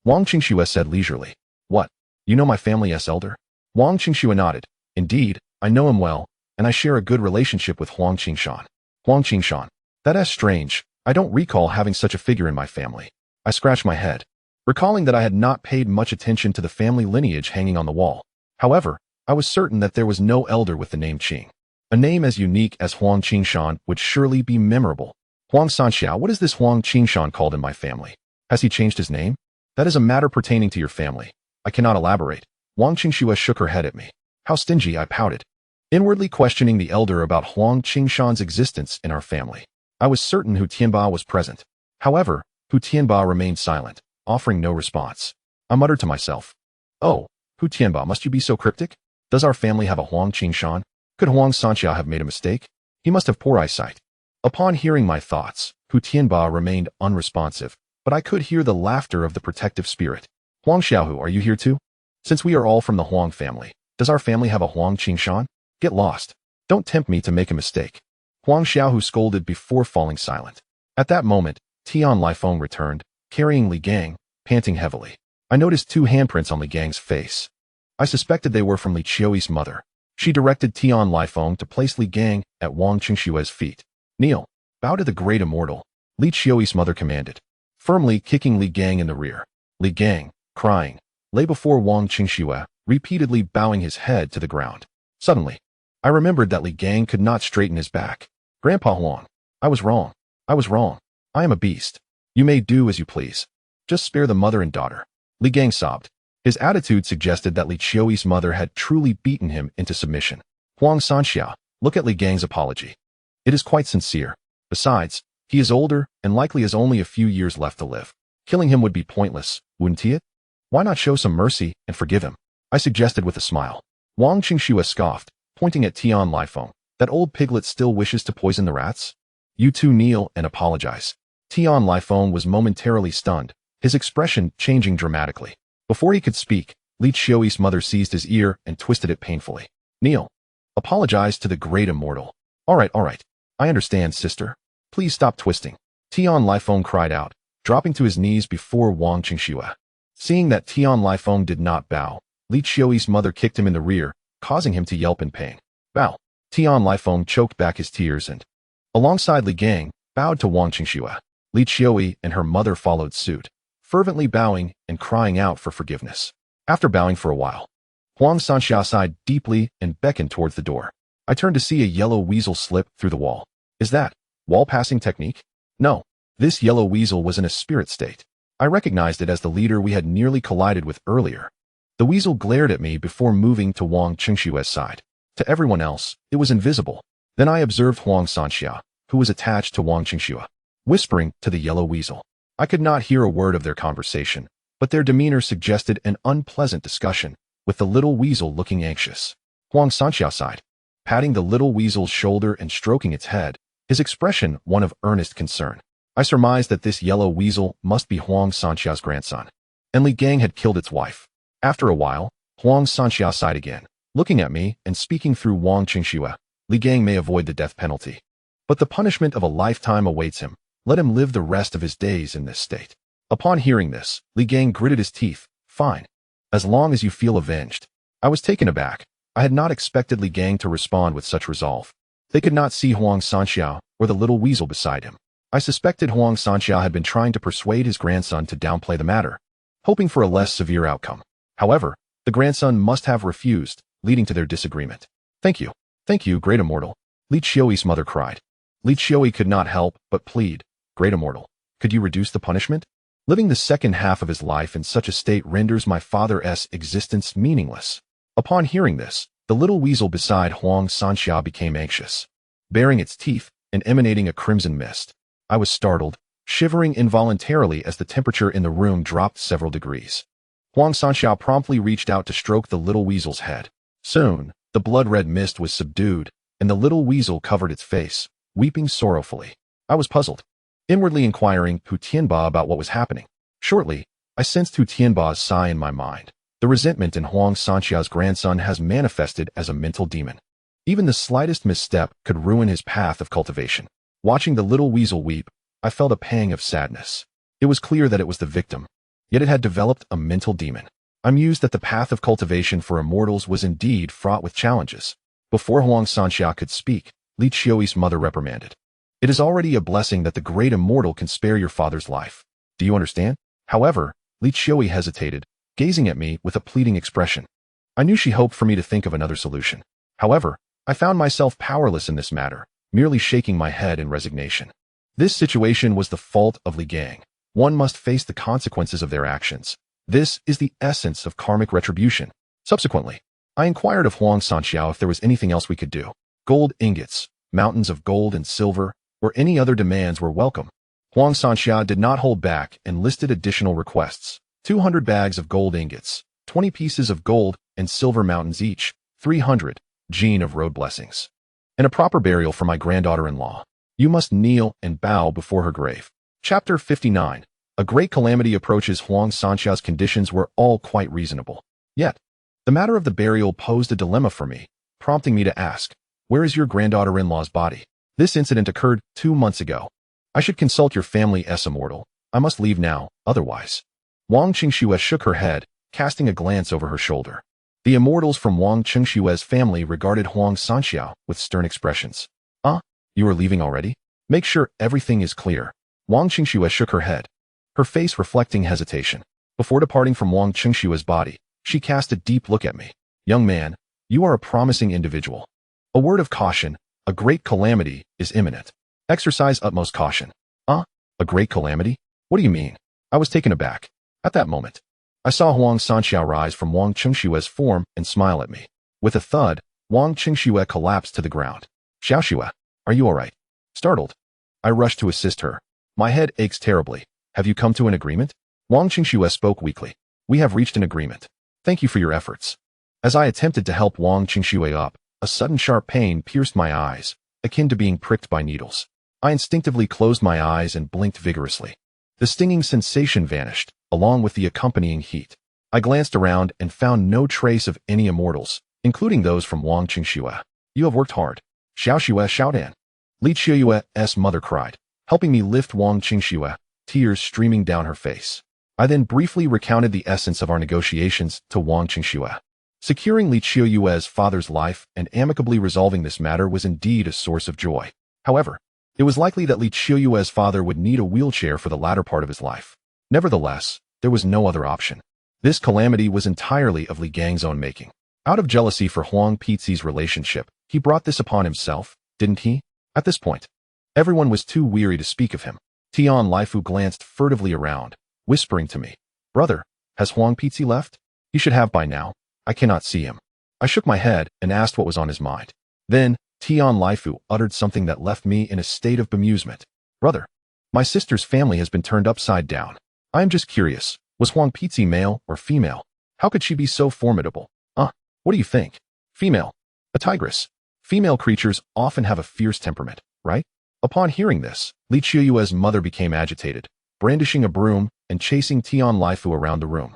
Wang Qingxue said leisurely. "What? You know my family's elder?" Wang Qingxue nodded. "Indeed, I know him well, and I share a good relationship with Huang Qingshan." "Huang Qingshan? That's strange. I don't recall having such a figure in my family." I scratched my head, recalling that I had not paid much attention to the family lineage hanging on the wall. However, I was certain that there was no elder with the name Qing. A name as unique as Huang Qingshan would surely be memorable. "Huang Sanxiao, what is this Huang Qingshan called in my family? Has he changed his name?" "That is a matter pertaining to your family. I cannot elaborate." Wang Qingxue shook her head at me. "How stingy," I pouted, inwardly questioning the elder about Huang Qingshan's existence in our family. I was certain Hu Tianba was present. However, Hu Tianba remained silent, offering no response. I muttered to myself, "Oh, Hu Tianba, must you be so cryptic? Does our family have a Huang Qingshan? Could Huang Sanxiao have made a mistake? He must have poor eyesight." Upon hearing my thoughts, Hu Tianba remained unresponsive, but I could hear the laughter of the protective spirit. "Huang Xiaohu, are you here too? Since we are all from the Huang family, does our family have a Huang Qingshan? Get lost. Don't tempt me to make a mistake." Huang Xiaohu scolded before falling silent. At that moment, Tian Lifeng returned, carrying Li Gang, panting heavily. I noticed 2 handprints on Li Gang's face. I suspected they were from Li Qiui's mother. She directed Tian Lifeng to place Li Gang at Wang Qingxue's feet. "Kneel. Bow to the great immortal," Li Qiui's mother commanded, firmly kicking Li Gang in the rear. Li Gang, crying, lay before Wang Qingxue, repeatedly bowing his head to the ground. Suddenly, I remembered that Li Gang could not straighten his back. "Grandpa Huang, I was wrong. I am a beast. You may do as you please. Just spare the mother and daughter." Li Gang sobbed. His attitude suggested that Li Qiui's mother had truly beaten him into submission. "Huang Sanxiao, look at Li Gang's apology. It is quite sincere. Besides, he is older and likely has only a few years left to live. Killing him would be pointless, wouldn't it? Why not show some mercy and forgive him?" I suggested with a smile. Wang Qingxue scoffed, pointing at Tian Lifeng. "That old piglet still wishes to poison the rats? You two kneel and apologize." Tian Lifeng was momentarily stunned, his expression changing dramatically. Before he could speak, Li Qiui's mother seized his ear and twisted it painfully. "Kneel. Apologize to the great immortal." All right. I understand, sister. Please stop twisting." Tian Lifeng cried out, dropping to his knees before Wang Qingxue. Seeing that Tian Lifeng did not bow, Li Qiui's mother kicked him in the rear, causing him to yelp in pain. "Bow." Tian Lifeng choked back his tears and, alongside Li Gang, bowed to Wang Qingxue. Li Qiui and her mother followed suit, fervently bowing and crying out for forgiveness. After bowing for a while, Huang Sanxiao sighed deeply and beckoned towards the door. I turned to see a yellow weasel slip through the wall. Is that wall-passing technique? No. This yellow weasel was in a spirit state. I recognized it as the leader we had nearly collided with earlier. The weasel glared at me before moving to Wang Qingxue's side. To everyone else, it was invisible. Then I observed Huang Sanxiao, who was attached to Wang Qingxue, whispering to the yellow weasel. I could not hear a word of their conversation, but their demeanor suggested an unpleasant discussion. with the little weasel looking anxious. Huang Sanxiao sighed, patting the little weasel's shoulder and stroking its head, his expression one of earnest concern. I surmised that this yellow weasel must be Huang Sanxiao's grandson, and Li Gang had killed its wife. After a while, Huang Sanxiao sighed again, looking at me and speaking through Wang Qingxue. Li Gang may avoid the death penalty, but the punishment of a lifetime awaits him. Let him live the rest of his days in this state. Upon hearing this, Li Gang gritted his teeth. Fine. As long as you feel avenged. I was taken aback. I had not expected Li Gang to respond with such resolve. They could not see Huang Sanxiao or the little weasel beside him. I suspected Huang Sanxiao had been trying to persuade his grandson to downplay the matter, hoping for a less severe outcome. However, the grandson must have refused, leading to their disagreement. Thank you, great immortal. Li Qiui's mother cried. Li Qiui could not help but plead. Great immortal, could you reduce the punishment? Living the second half of his life in such a state renders my father's existence meaningless. Upon hearing this, the little weasel beside Huang Sanxiao became anxious, baring its teeth and emanating a crimson mist. I was startled, shivering involuntarily as the temperature in the room dropped several degrees. Huang Sanxiao promptly reached out to stroke the little weasel's head. Soon, the blood-red mist was subdued, and the little weasel covered its face, weeping sorrowfully. I was puzzled, inwardly inquiring Hu Tianba about what was happening. Shortly, I sensed Hu Tianba's sigh in my mind. The resentment in Huang Sanxiao's grandson has manifested as a mental demon. Even the slightest misstep could ruin his path of cultivation. Watching the little weasel weep, I felt a pang of sadness. It was clear that it was the victim, yet it had developed a mental demon. I mused that the path of cultivation for immortals was indeed fraught with challenges. Before Huang Sanxiao could speak, Li Qiui's mother reprimanded. It is already a blessing that the great immortal can spare your father's life. Do you understand? However, Li Qiui hesitated, gazing at me with a pleading expression. I knew she hoped for me to think of another solution. However, I found myself powerless in this matter, merely shaking my head in resignation. This situation was the fault of Li Gang. One must face the consequences of their actions. This is the essence of karmic retribution. Subsequently, I inquired of Huang Sanxiao if there was anything else we could do. Gold ingots, mountains of gold and silver, or any other demands were welcome. Huang Sanxiao did not hold back and listed additional requests. 200 bags of gold ingots, 20 pieces of gold and silver mountains each, 300 gene of road blessings, and a proper burial for my granddaughter-in-law. You must kneel and bow before her grave. Chapter 59. A great calamity approaches. Huang Sanxiao's conditions were all quite reasonable. Yet, the matter of the burial posed a dilemma for me, prompting me to ask, where is your granddaughter-in-law's body? This incident occurred 2 months ago. I should consult your family as immortal. I must leave now, otherwise. Wang Qingxue shook her head, casting a glance over her shoulder. The immortals from Wang Qingxue's family regarded Huang Sanxiao with stern expressions. You are leaving already? Make sure everything is clear. Wang Qingxue shook her head, her face reflecting hesitation. Before departing from Wang Qingxue's body, she cast a deep look at me. Young man, you are a promising individual. A word of caution, a great calamity is imminent. Exercise utmost caution. A great calamity? What do you mean? I was taken aback. At that moment, I saw Huang Sanxiao rise from Wang Qingxue's form and smile at me. With a thud, Wang Qingxue collapsed to the ground. Xiaoxue, are you all right? Startled, I rushed to assist her. My head aches terribly. Have you come to an agreement? Wang Qingxue spoke weakly. We have reached an agreement. Thank you for your efforts. As I attempted to help Wang Qingxue up, a sudden sharp pain pierced my eyes, akin to being pricked by needles. I instinctively closed my eyes and blinked vigorously. The stinging sensation vanished, along with the accompanying heat. I glanced around and found no trace of any immortals, including those from Wang Qingxue. You have worked hard. Xiaoxue Xiaodan. Li Qiui's mother cried, helping me lift Wang Qingxue, tears streaming down her face. I then briefly recounted the essence of our negotiations to Wang Qingxue. Securing Li Qiui's father's life and amicably resolving this matter was indeed a source of joy. However, it was likely that Li Qiui's father would need a wheelchair for the latter part of his life. Nevertheless, there was no other option. This calamity was entirely of Li Gang's own making. Out of jealousy for Huang Pizi's relationship, he brought this upon himself, didn't he? At this point, everyone was too weary to speak of him. Tian Laifu glanced furtively around, whispering to me, Brother, has Huang Pizi left? He should have by now. I cannot see him. I shook my head and asked what was on his mind. Then, Tian Laifu uttered something that left me in a state of bemusement. Brother, my sister's family has been turned upside down. I am just curious, was Huang Pizi male or female? How could she be so formidable? What do you think? Female. A tigress. Female creatures often have a fierce temperament, right? Upon hearing this, Li Qiuyue's mother became agitated, brandishing a broom and chasing Tian Laifu around the room.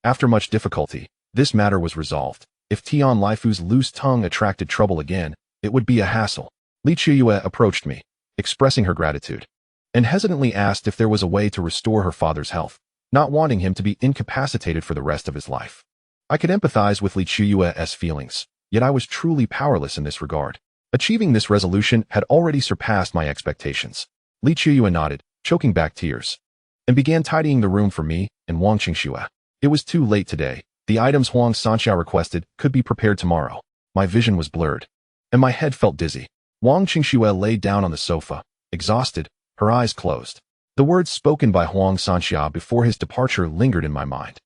After much difficulty, this matter was resolved. If Tian Laifu's loose tongue attracted trouble again, it would be a hassle. Li Qiuyue approached me, expressing her gratitude, and hesitantly asked if there was a way to restore her father's health, not wanting him to be incapacitated for the rest of his life. I could empathize with Li Qiuyue's feelings, yet I was truly powerless in this regard. Achieving this resolution had already surpassed my expectations. Li Qiuyue nodded, choking back tears, and began tidying the room for me and Wang Qingxue. It was too late today. The items Huang Sanxiao requested could be prepared tomorrow. My vision was blurred, and my head felt dizzy. Wang Qingxue lay down on the sofa, exhausted, her eyes closed. The words spoken by Huang Sanxiao before his departure lingered in my mind.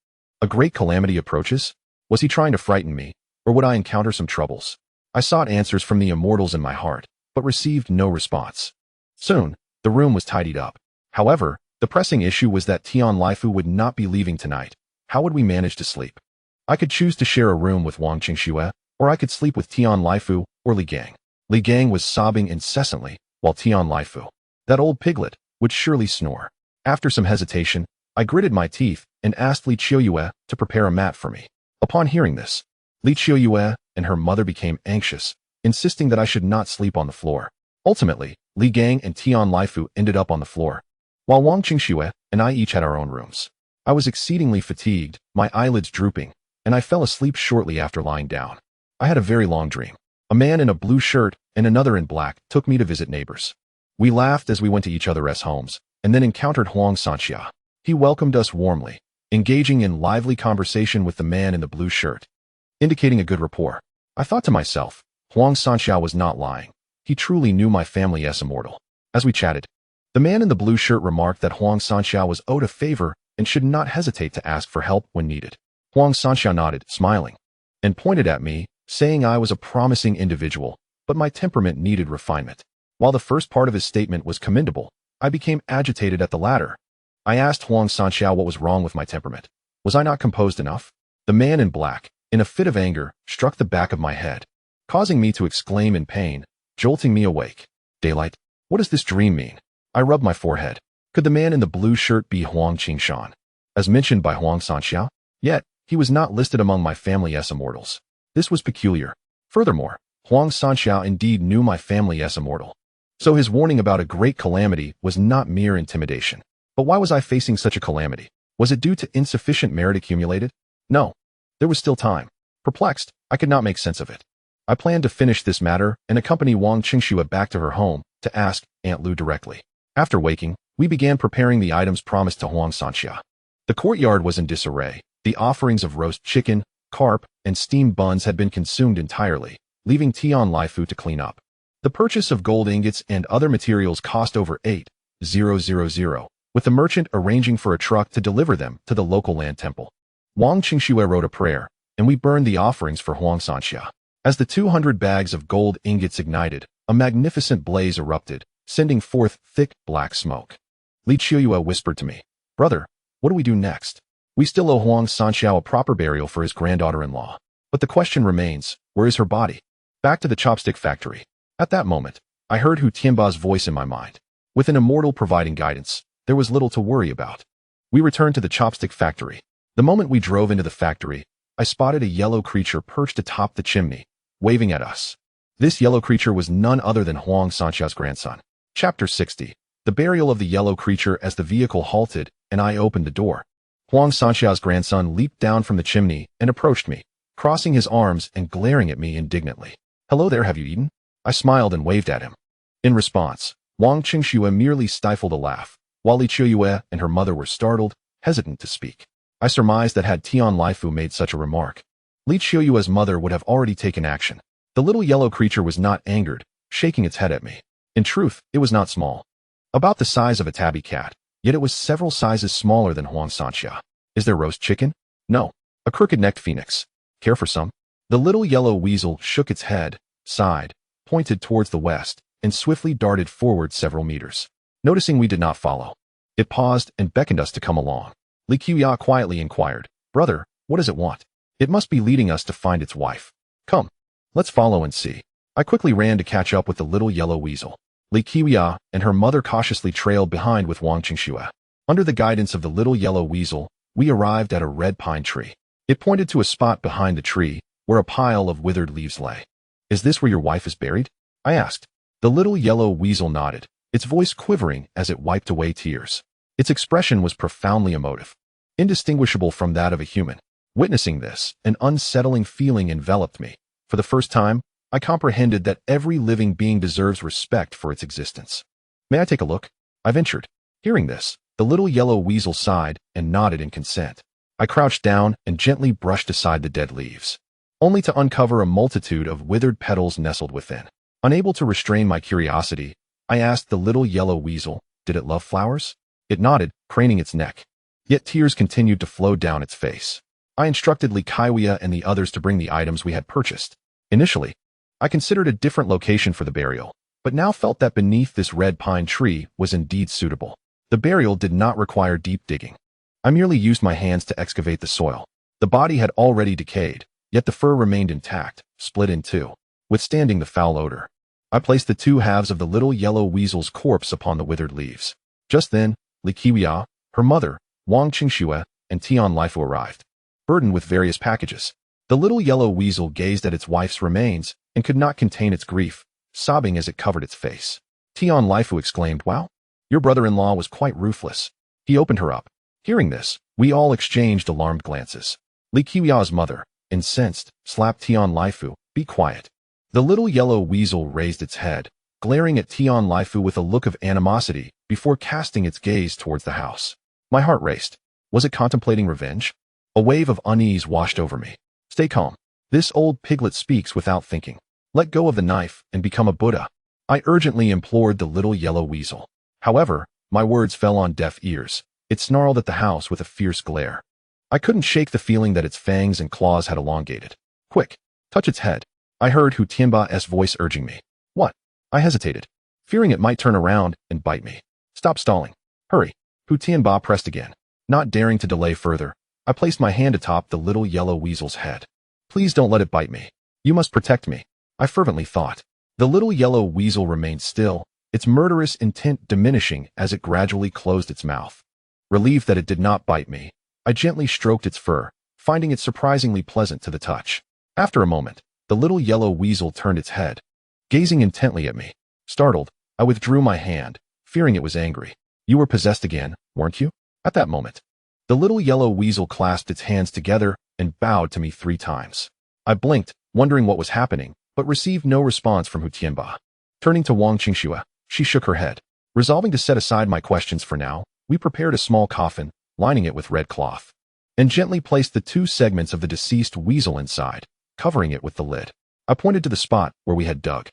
A great calamity approaches? Was he trying to frighten me, or would I encounter some troubles? I sought answers from the immortals in my heart, but received no response. Soon, the room was tidied up. However, the pressing issue was that Tian Laifu would not be leaving tonight. How would we manage to sleep? I could choose to share a room with Wang Qingxue, or I could sleep with Tian Laifu or Li Gang. Li Gang was sobbing incessantly, while Tian Laifu, that old piglet, would surely snore. After some hesitation, I gritted my teeth and asked Li Qiuyue to prepare a mat for me. Upon hearing this, Li Qiuyue and her mother became anxious, insisting that I should not sleep on the floor. Ultimately, Li Gang and Tian Laifu ended up on the floor, while Wang Qingxue and I each had our own rooms. I was exceedingly fatigued, my eyelids drooping, and I fell asleep shortly after lying down. I had a very long dream. A man in a blue shirt and another in black took me to visit neighbors. We laughed as we went to each other's homes, and then encountered Huang Sanxia. He welcomed us warmly, engaging in lively conversation with the man in the blue shirt, indicating a good rapport. I thought to myself, Huang Sanxia was not lying. He truly knew my family as immortal. As we chatted, the man in the blue shirt remarked that Huang Sanxia was owed a favor and should not hesitate to ask for help when needed. Huang Sanxia nodded, smiling, and pointed at me, saying I was a promising individual, but my temperament needed refinement. While the first part of his statement was commendable, I became agitated at the latter. I asked Huang Sanxiao what was wrong with my temperament. Was I not composed enough? The man in black, in a fit of anger, struck the back of my head, causing me to exclaim in pain, jolting me awake. Daylight, what does this dream mean? I rubbed my forehead. Could the man in the blue shirt be Huang Qingshan, as mentioned by Huang Sanxiao? Yet, he was not listed among my family as immortals. This was peculiar. Furthermore, Huang Sanxiao indeed knew my family as immortal. So his warning about a great calamity was not mere intimidation. But why was I facing such a calamity? Was it due to insufficient merit accumulated? No. There was still time. Perplexed, I could not make sense of it. I planned to finish this matter and accompany Wang Qingxue back to her home to ask Aunt Lu directly. After waking, we began preparing the items promised to Huang Sanxia. The courtyard was in disarray. The offerings of roast chicken, carp, and steamed buns had been consumed entirely, leaving Tian Laifu to clean up. The purchase of gold ingots and other materials cost over 8,000, with the merchant arranging for a truck to deliver them to the local land temple. Wang Qingxue wrote a prayer, and we burned the offerings for Huang Sanxia. As the 200 bags of gold ingots ignited, a magnificent blaze erupted, sending forth thick, black smoke. Li Qiuyue whispered to me, "Brother, what do we do next? We still owe Huang Sanxiao a proper burial for his granddaughter-in-law. But the question remains, where is her body?" Back to the chopstick factory. At that moment, I heard Hu Tianba's voice in my mind. With an immortal providing guidance, there was little to worry about. We returned to the chopstick factory. The moment we drove into the factory, I spotted a yellow creature perched atop the chimney, waving at us. This yellow creature was none other than Huang Sanxiao's grandson. Chapter 60. The burial of the yellow creature. As the vehicle halted and I opened the door, Huang Sanxiao's grandson leaped down from the chimney and approached me, crossing his arms and glaring at me indignantly. "Hello there, have you eaten?" I smiled and waved at him. In response, Wang Qingxue merely stifled a laugh, while Li Qiuyue and her mother were startled, hesitant to speak. I surmised that had Tian Laifu made such a remark, Li Qiuyue's mother would have already taken action. The little yellow creature was not angered, shaking its head at me. In truth, it was not small. About the size of a tabby cat, yet it was several sizes smaller than Huang Sanxia. "Is there roast chicken?" "No." "A crooked-necked phoenix. Care for some?" The little yellow weasel shook its head, sighed, pointed towards the west, and swiftly darted forward several meters. Noticing we did not follow, it paused and beckoned us to come along. Li Qiuya quietly inquired, "Brother, what does it want?" It must be leading us to find its wife. Come, let's follow and see. I quickly ran to catch up with the little yellow weasel. Li Qiya and her mother cautiously trailed behind with Wang Qingxue. Under the guidance of the little yellow weasel, we arrived at a red pine tree. It pointed to a spot behind the tree where a pile of withered leaves lay. Is this where your wife is buried? I asked. The little yellow weasel nodded, its voice quivering as it wiped away tears. Its expression was profoundly emotive, indistinguishable from that of a human. Witnessing this, an unsettling feeling enveloped me. For the first time, I comprehended that every living being deserves respect for its existence. May I take a look? I ventured. Hearing this, the little yellow weasel sighed and nodded in consent. I crouched down and gently brushed aside the dead leaves, only to uncover a multitude of withered petals nestled within. Unable to restrain my curiosity, I asked the little yellow weasel, did it love flowers? It nodded, craning its neck. Yet tears continued to flow down its face. I instructed Li Qiya and the others to bring the items we had purchased. Initially, I considered a different location for the burial, but now felt that beneath this red pine tree was indeed suitable. The burial did not require deep digging. I merely used my hands to excavate the soil. The body had already decayed, yet the fur remained intact, split in two, withstanding the foul odor. I placed the two halves of the little yellow weasel's corpse upon the withered leaves. Just then, Li Qiya, her mother, Wang Qingxue, and Tian Lifu arrived, burdened with various packages. The little yellow weasel gazed at its wife's remains and could not contain its grief, sobbing as it covered its face. Tian Lifu exclaimed, "Wow, your brother-in-law was quite ruthless." He opened her up. Hearing this, we all exchanged alarmed glances. Li Qiya's mother, incensed, slapped Tian Lifu, "Be quiet." The little yellow weasel raised its head, glaring at Tian Lifu with a look of animosity before casting its gaze towards the house. My heart raced. Was it contemplating revenge? A wave of unease washed over me. Stay calm. This old piglet speaks without thinking. Let go of the knife and become a Buddha. I urgently implored the little yellow weasel. However, my words fell on deaf ears. It snarled at the house with a fierce glare. I couldn't shake the feeling that its fangs and claws had elongated. Quick, touch its head. I heard Hu Tianba's voice urging me. What? I hesitated, fearing it might turn around and bite me. Stop stalling. Hurry. Hu Tianba pressed again. Not daring to delay further, I placed my hand atop the little yellow weasel's head. Please don't let it bite me. You must protect me, I fervently thought. The little yellow weasel remained still, its murderous intent diminishing as it gradually closed its mouth. Relieved that it did not bite me, I gently stroked its fur, finding it surprisingly pleasant to the touch. After a moment, the little yellow weasel turned its head, gazing intently at me. Startled, I withdrew my hand, fearing it was angry. You were possessed again, weren't you? At that moment, the little yellow weasel clasped its hands together and bowed to me 3 times. I blinked, wondering what was happening, but received no response from Hu Tianba. Turning to Wang Qingxue, she shook her head. Resolving to set aside my questions for now, we prepared a small coffin, lining it with red cloth, and gently placed the 2 segments of the deceased weasel inside, covering it with the lid. I pointed to the spot where we had dug,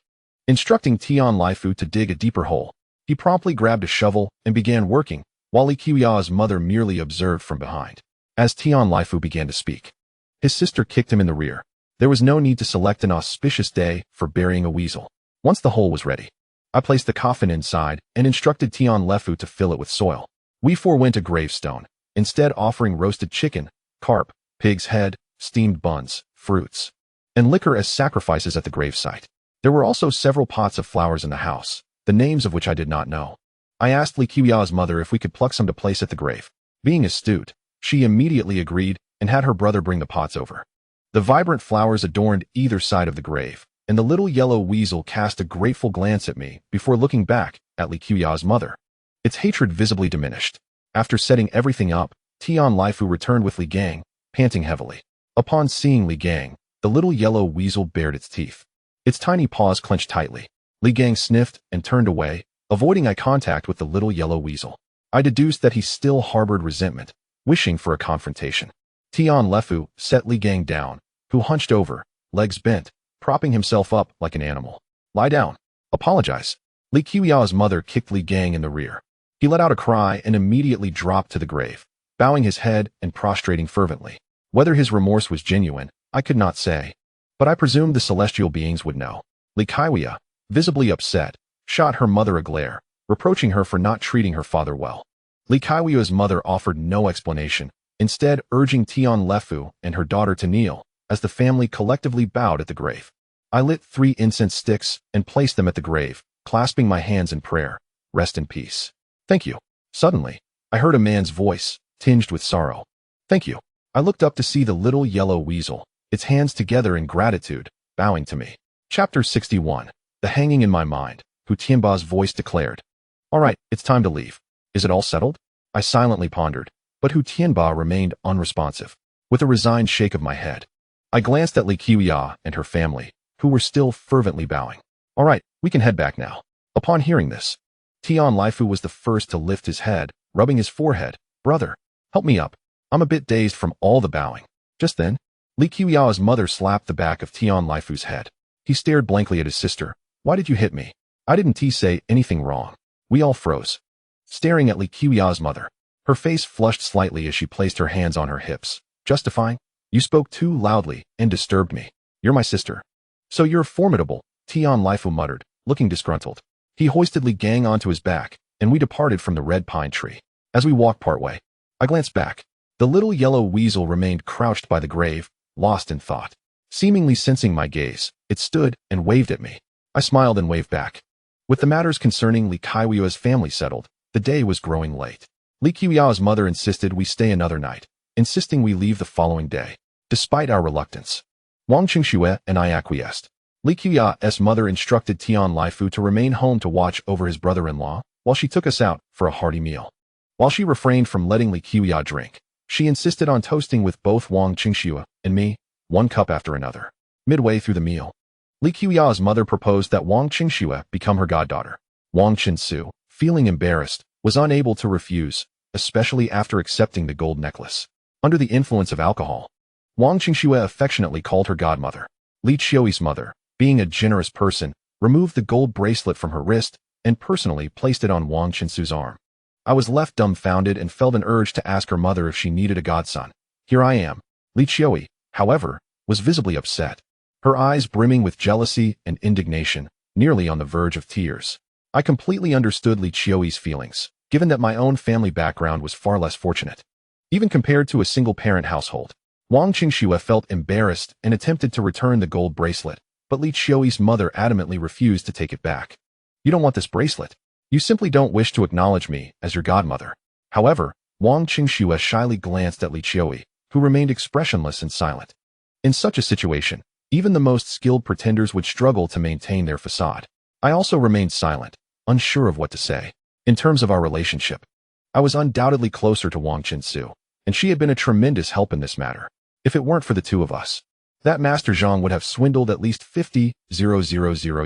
instructing Tian Lifu to dig a deeper hole. He promptly grabbed a shovel and began working, while Li Qiya's mother merely observed from behind. As Tian Lifu began to speak, his sister kicked him in the rear. There was no need to select an auspicious day for burying a weasel. Once the hole was ready, I placed the coffin inside and instructed Tian Lifu to fill it with soil. We forewent a gravestone, instead offering roasted chicken, carp, pig's head, steamed buns, fruits, and liquor as sacrifices at the gravesite. There were also several pots of flowers in the house, the names of which I did not know. I asked Li Qiya's mother if we could pluck some to place at the grave. Being astute, she immediately agreed and had her brother bring the pots over. The vibrant flowers adorned either side of the grave, and the little yellow weasel cast a grateful glance at me before looking back at Li Qiya's mother. Its hatred visibly diminished. After setting everything up, Tian Lifu returned with Li Gang, panting heavily. Upon seeing Li Gang, the little yellow weasel bared its teeth. Its tiny paws clenched tightly. Li Gang sniffed and turned away, avoiding eye contact with the little yellow weasel. I deduced that he still harbored resentment, wishing for a confrontation. Tian Lifu set Li Gang down, who hunched over, legs bent, propping himself up like an animal. Lie down. Apologize. Li Qiya's mother kicked Li Gang in the rear. He let out a cry and immediately dropped to the grave, bowing his head and prostrating fervently. Whether his remorse was genuine, I could not say, but I presumed the celestial beings would know. Li Qiya, visibly upset, shot her mother a glare, reproaching her for not treating her father well. Li Qiya's mother offered no explanation, instead urging Tian Lefu and her daughter to kneel, as the family collectively bowed at the grave. I lit 3 incense sticks and placed them at the grave, clasping my hands in prayer. Rest in peace. Thank you. Suddenly, I heard a man's voice, tinged with sorrow. Thank you. I looked up to see the little yellow weasel, its hands together in gratitude, bowing to me. Chapter 61. The hanging in my mind, Hu Tianba's voice declared. All right, it's time to leave. Is it all settled? I silently pondered, but Hu Tianba remained unresponsive. With a resigned shake of my head, I glanced at Li Qiuya and her family, who were still fervently bowing. All right, we can head back now. Upon hearing this, Tian Laifu was the first to lift his head, rubbing his forehead. Brother, help me up. I'm a bit dazed from all the bowing. Just then, Li Qiuya's mother slapped the back of Tian Laifu's head. He stared blankly at his sister. Why did you hit me? I didn't say anything wrong. We all froze, staring at Li Qiuya's mother. Her face flushed slightly as she placed her hands on her hips, justifying, you spoke too loudly and disturbed me. You're my sister. So you're formidable, Tian Laifu muttered, looking disgruntled. He hoisted Li Gang onto his back, and we departed from the red pine tree. As we walked partway, I glanced back. The little yellow weasel remained crouched by the grave, lost in thought. Seemingly sensing my gaze, it stood and waved at me. I smiled and waved back. With the matters concerning Li Qiuya's family settled, the day was growing late. Li Qiuya's mother insisted we stay another night, insisting we leave the following day. Despite our reluctance, Wang Qingxue and I acquiesced. Li Qiuya's mother instructed Tian Laifu to remain home to watch over his brother-in-law, while she took us out for a hearty meal. While she refrained from letting Li Qiuya drink, she insisted on toasting with both Wang Qingxue and me, 1 cup after another. Midway through the meal, Li Qiuya's mother proposed that Wang Qingxue become her goddaughter. Wang Qinsu, feeling embarrassed, was unable to refuse, especially after accepting the gold necklace. Under the influence of alcohol, Wang Qingxue affectionately called her godmother. Li Qiuyi's mother, being a generous person, removed the gold bracelet from her wrist and personally placed it on Wang Qinsu's arm. I was left dumbfounded and felt an urge to ask her mother if she needed a godson. Here I am. Li Qiuyi, however, was visibly upset, her eyes brimming with jealousy and indignation, nearly on the verge of tears. I completely understood Li Qiuyi's feelings, given that my own family background was far less fortunate. Even compared to a single-parent household, Wang Qingxue felt embarrassed and attempted to return the gold bracelet, but Li Qiuyi's mother adamantly refused to take it back. You don't want this bracelet. You simply don't wish to acknowledge me as your godmother. However, Wang Qingxue shyly glanced at Li Qiuyi, who remained expressionless and silent. In such a situation, even the most skilled pretenders would struggle to maintain their facade. I also remained silent, unsure of what to say. In terms of our relationship, I was undoubtedly closer to Wang Qinsu, and she had been a tremendous help in this matter. If it weren't for the two of us, that Master Zhang would have swindled at least 50,000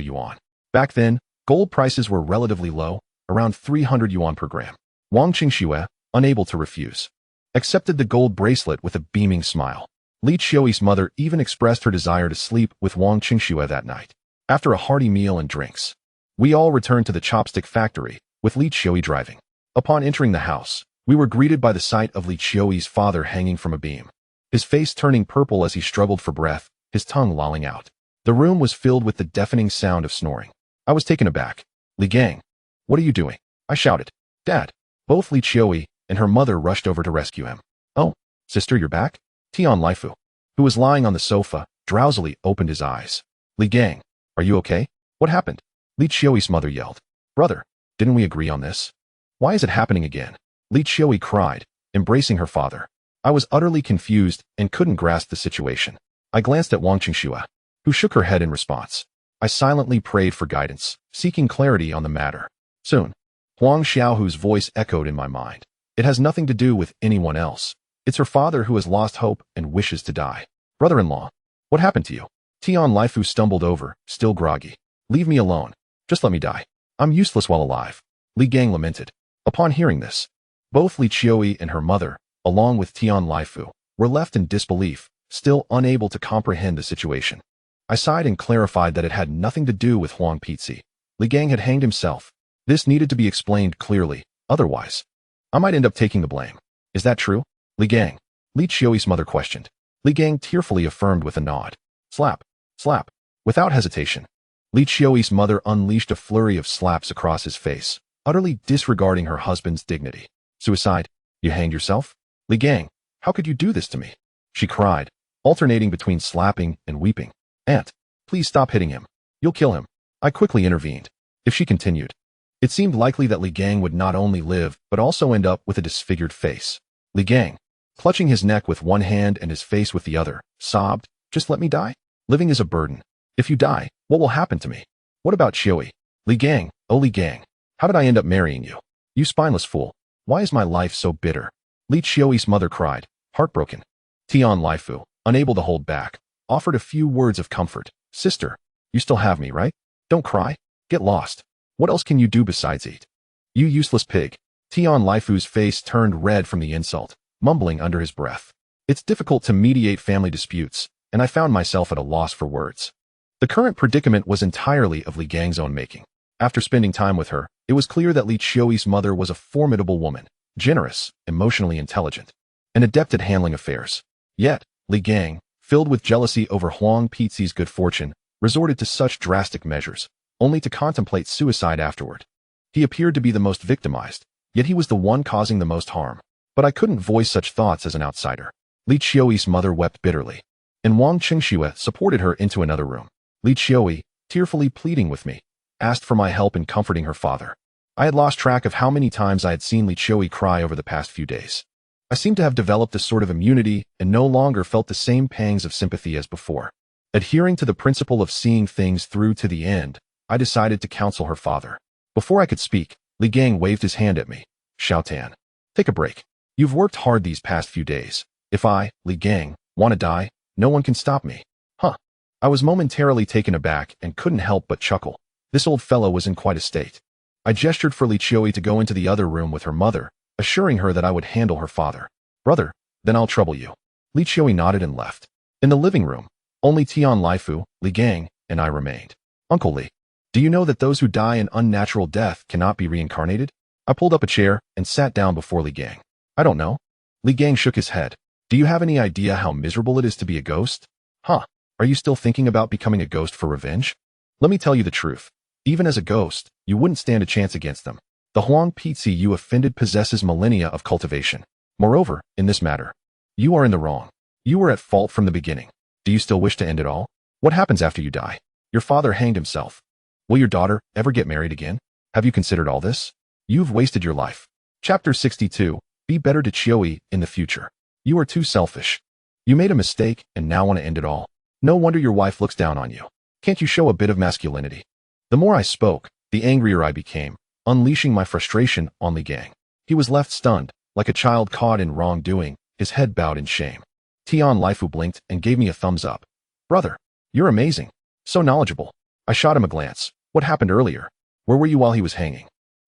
yuan. Back then, gold prices were relatively low, around 300 yuan per gram. Wang Qingxue, unable to refuse, accepted the gold bracelet with a beaming smile. Li Qiuyi's mother even expressed her desire to sleep with Wang Qingxue that night. After a hearty meal and drinks, we all returned to the chopstick factory, with Li Qiuyi driving. Upon entering the house, we were greeted by the sight of Li Qiuyi's father hanging from a beam, his face turning purple as he struggled for breath, his tongue lolling out. The room was filled with the deafening sound of snoring. I was taken aback. Li Gang, what are you doing? I shouted. Dad. Both Li Qiuyi and her mother rushed over to rescue him. Oh, sister, you're back? Tian Laifu, who was lying on the sofa, drowsily opened his eyes. Li Gang, are you okay? What happened? Li Qiuyi's mother yelled. Brother, didn't we agree on this? Why is it happening again? Li Qiuyi cried, embracing her father. I was utterly confused and couldn't grasp the situation. I glanced at Wang Qingxue, who shook her head in response. I silently prayed for guidance, seeking clarity on the matter. Soon, Huang Xiaohu's voice echoed in my mind. It has nothing to do with anyone else. It's her father who has lost hope and wishes to die. Brother-in-law, what happened to you? Tian Laifu stumbled over, still groggy. Leave me alone. Just let me die. I'm useless while alive. Li Gang lamented. Upon hearing this, both Li Qiuyi and her mother, along with Tian Laifu, were left in disbelief, still unable to comprehend the situation. I sighed and clarified that it had nothing to do with Huang Pizzi. Li Gang had hanged himself. This needed to be explained clearly, otherwise I might end up taking the blame. Is that true? Li Gang, Li Qiuyi's mother questioned. Li Gang tearfully affirmed with a nod. Slap, slap. Without hesitation, Li Qiuyi's mother unleashed a flurry of slaps across his face, utterly disregarding her husband's dignity. Suicide? You hanged yourself? Li Gang, How could you do this to me? She cried, alternating between slapping and weeping. Aunt, please stop hitting him. You'll kill him. I quickly intervened. If she continued, it seemed likely that Li Gang would not only live, but also end up with a disfigured face. Li Gang, clutching his neck with one hand and his face with the other, sobbed, just let me die? Living is a burden. If you die, what will happen to me? What about Qiui? Li Gang, oh Li Gang, how did I end up marrying you? You spineless fool. Why is my life so bitter? Li Qiui's mother cried, heartbroken. Tian Laifu, unable to hold back, offered a few words of comfort. Sister, you still have me, right? Don't cry. Get lost. What else can you do besides eat? You useless pig. Tian Laifu's face turned red from the insult, mumbling under his breath. It's difficult to mediate family disputes, and I found myself at a loss for words. The current predicament was entirely of Li Gang's own making. After spending time with her, it was clear that Li Qiui's mother was a formidable woman, generous, emotionally intelligent, and adept at handling affairs. Yet, Li Gang, filled with jealousy over Huang Pizi's good fortune, resorted to such drastic measures, only to contemplate suicide afterward. He appeared to be the most victimized, yet he was the one causing the most harm. But I couldn't voice such thoughts as an outsider. Li Qiui's mother wept bitterly, and Wang Qingxue supported her into another room. Li Qiui, tearfully pleading with me, asked for my help in comforting her father. I had lost track of how many times I had seen Li Qiui cry over the past few days. I seemed to have developed a sort of immunity and no longer felt the same pangs of sympathy as before. Adhering to the principle of seeing things through to the end, I decided to counsel her father. Before I could speak, Li Gang waved his hand at me. Xiaotan, take a break. You've worked hard these past few days. If I, Li Gang, want to die, no one can stop me. Huh. I was momentarily taken aback and couldn't help but chuckle. This old fellow was in quite a state. I gestured for Li Qiui to go into the other room with her mother, assuring her that I would handle her father. Brother, then I'll trouble you. Li Qiui nodded and left. In the living room, only Tian Laifu, Li Gang, and I remained. Uncle Li, do you know that those who die an unnatural death cannot be reincarnated? I pulled up a chair and sat down before Li Gang. I don't know. Li Gang shook his head. Do you have any idea how miserable it is to be a ghost? Huh. Are you still thinking about becoming a ghost for revenge? Let me tell you the truth. Even as a ghost, you wouldn't stand a chance against them. The Huang Pizi you offended possesses millennia of cultivation. Moreover, in this matter, you are in the wrong. You were at fault from the beginning. Do you still wish to end it all? What happens after you die? Your father hanged himself. Will your daughter ever get married again? Have you considered all this? You've wasted your life. Chapter 62. Be better to Qiui in the future. You are too selfish. You made a mistake and now want to end it all. No wonder your wife looks down on you. Can't you show a bit of masculinity? The more I spoke, the angrier I became, unleashing my frustration on Li Gang. He was left stunned, like a child caught in wrongdoing, his head bowed in shame. Tian Laifu blinked and gave me a thumbs up. Brother, you're amazing. So knowledgeable. I shot him a glance. What happened earlier? Where were you while he was hanging?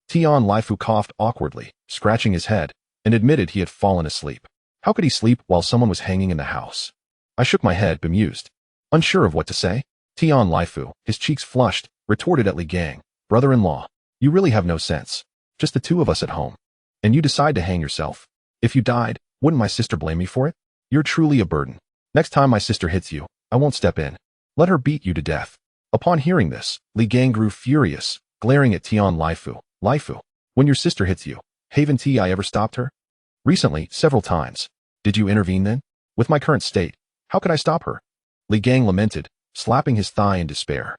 Tian Laifu coughed awkwardly, scratching his head, and admitted he had fallen asleep. How could he sleep while someone was hanging in the house? I shook my head, bemused. Unsure of what to say, Tian Laifu, his cheeks flushed, retorted at Li Gang. Brother-in-law, you really have no sense. Just the two of us at home. And you decide to hang yourself. If you died, wouldn't my sister blame me for it? You're truly a burden. Next time my sister hits you, I won't step in. Let her beat you to death. Upon hearing this, Li Gang grew furious, glaring at Tian Laifu. Laifu, when your sister hits you, haven't I ever stopped her? Recently, several times. Did you intervene then? With my current state, how could I stop her? Li Gang lamented, slapping his thigh in despair.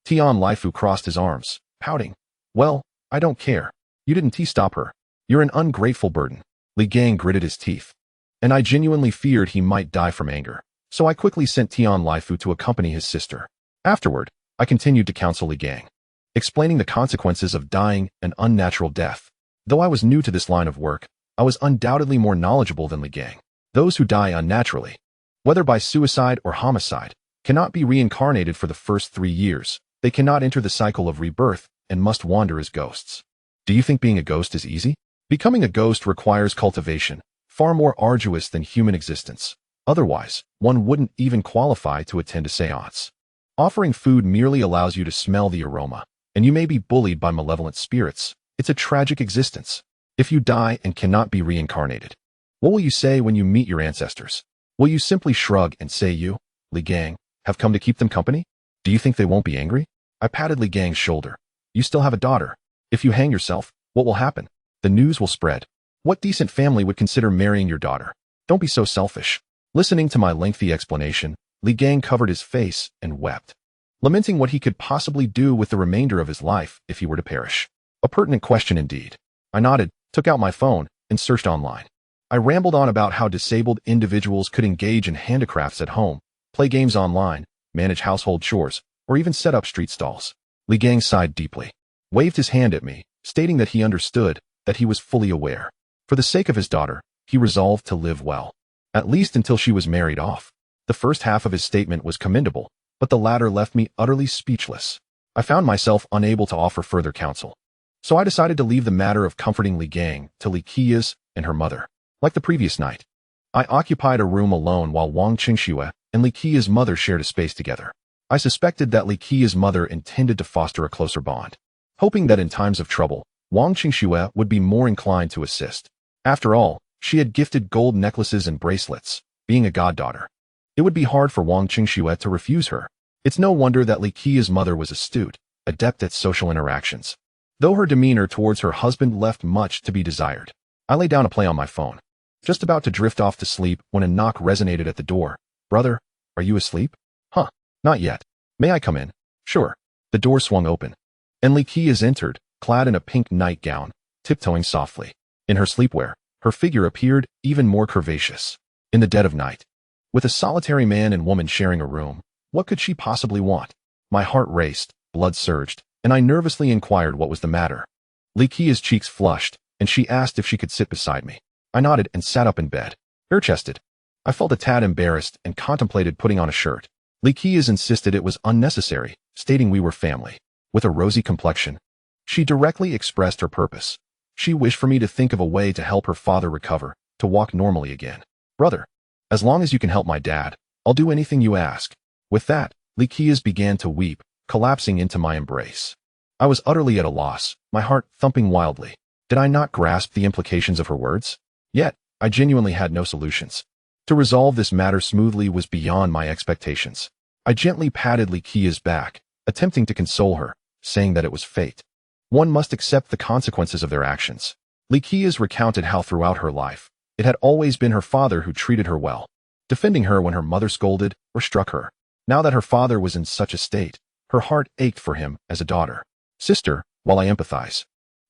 Tian Laifu crossed his arms, pouting. Well, I don't care. You didn't stop her. You're an ungrateful burden. Li Gang gritted his teeth. And I genuinely feared he might die from anger. So I quickly sent Tian Laifu to accompany his sister. Afterward, I continued to counsel Li Gang, explaining the consequences of dying an unnatural death. Though I was new to this line of work, I was undoubtedly more knowledgeable than Li Gang. Those who die unnaturally, whether by suicide or homicide, cannot be reincarnated for the first 3 years. They cannot enter the cycle of rebirth and must wander as ghosts. Do you think being a ghost is easy? Becoming a ghost requires cultivation, far more arduous than human existence. Otherwise, one wouldn't even qualify to attend a seance. Offering food merely allows you to smell the aroma, and you may be bullied by malevolent spirits. It's a tragic existence. If you die and cannot be reincarnated, what will you say when you meet your ancestors? Will you simply shrug and say you, Li Gang, have come to keep them company? Do you think they won't be angry? I patted Li Gang's shoulder. You still have a daughter. If you hang yourself, what will happen? The news will spread. What decent family would consider marrying your daughter? Don't be so selfish. Listening to my lengthy explanation, Li Gang covered his face and wept, lamenting what he could possibly do with the remainder of his life if he were to perish. A pertinent question indeed. I nodded, took out my phone, and searched online. I rambled on about how disabled individuals could engage in handicrafts at home, play games online, manage household chores, or even set up street stalls. Li Gang sighed deeply, waved his hand at me, stating that he understood, that he was fully aware. For the sake of his daughter, he resolved to live well, at least until she was married off. The first half of his statement was commendable, but the latter left me utterly speechless. I found myself unable to offer further counsel. So I decided to leave the matter of comforting Li Gang to Li Qia's and her mother. Like the previous night, I occupied a room alone while Wang Qingxue and Li Qia's mother shared a space together. I suspected that Li Qia's mother intended to foster a closer bond, hoping that in times of trouble, Wang Qingxue would be more inclined to assist. After all, she had gifted gold necklaces and bracelets, being a goddaughter. It would be hard for Wang Qingxue to refuse her. It's no wonder that Li Qia's mother was astute, adept at social interactions, though her demeanor towards her husband left much to be desired. I lay down to play on my phone, just about to drift off to sleep when a knock resonated at the door. Brother, are you asleep? Huh, not yet. May I come in? Sure. The door swung open, and Li Qia's entered, clad in a pink nightgown, tiptoeing softly. In her sleepwear, her figure appeared even more curvaceous. In the dead of night, with a solitary man and woman sharing a room, what could she possibly want? My heart raced, blood surged, and I nervously inquired what was the matter. Li Qia's cheeks flushed, and she asked if she could sit beside me. I nodded and sat up in bed, bare-chested. I felt a tad embarrassed and contemplated putting on a shirt. Li Qia's insisted it was unnecessary, stating we were family. With a rosy complexion, she directly expressed her purpose. She wished for me to think of a way to help her father recover, to walk normally again. Brother, as long as you can help my dad, I'll do anything you ask. With that, Li Qia's began to weep, collapsing into my embrace. I was utterly at a loss, my heart thumping wildly. Did I not grasp the implications of her words? Yet, I genuinely had no solutions. To resolve this matter smoothly was beyond my expectations. I gently patted Li Qia's back, attempting to console her, saying that it was fate. One must accept the consequences of their actions. Li Qia's recounted how throughout her life, it had always been her father who treated her well, defending her when her mother scolded or struck her. Now that her father was in such a state, her heart ached for him as a daughter. Sister, while I empathize,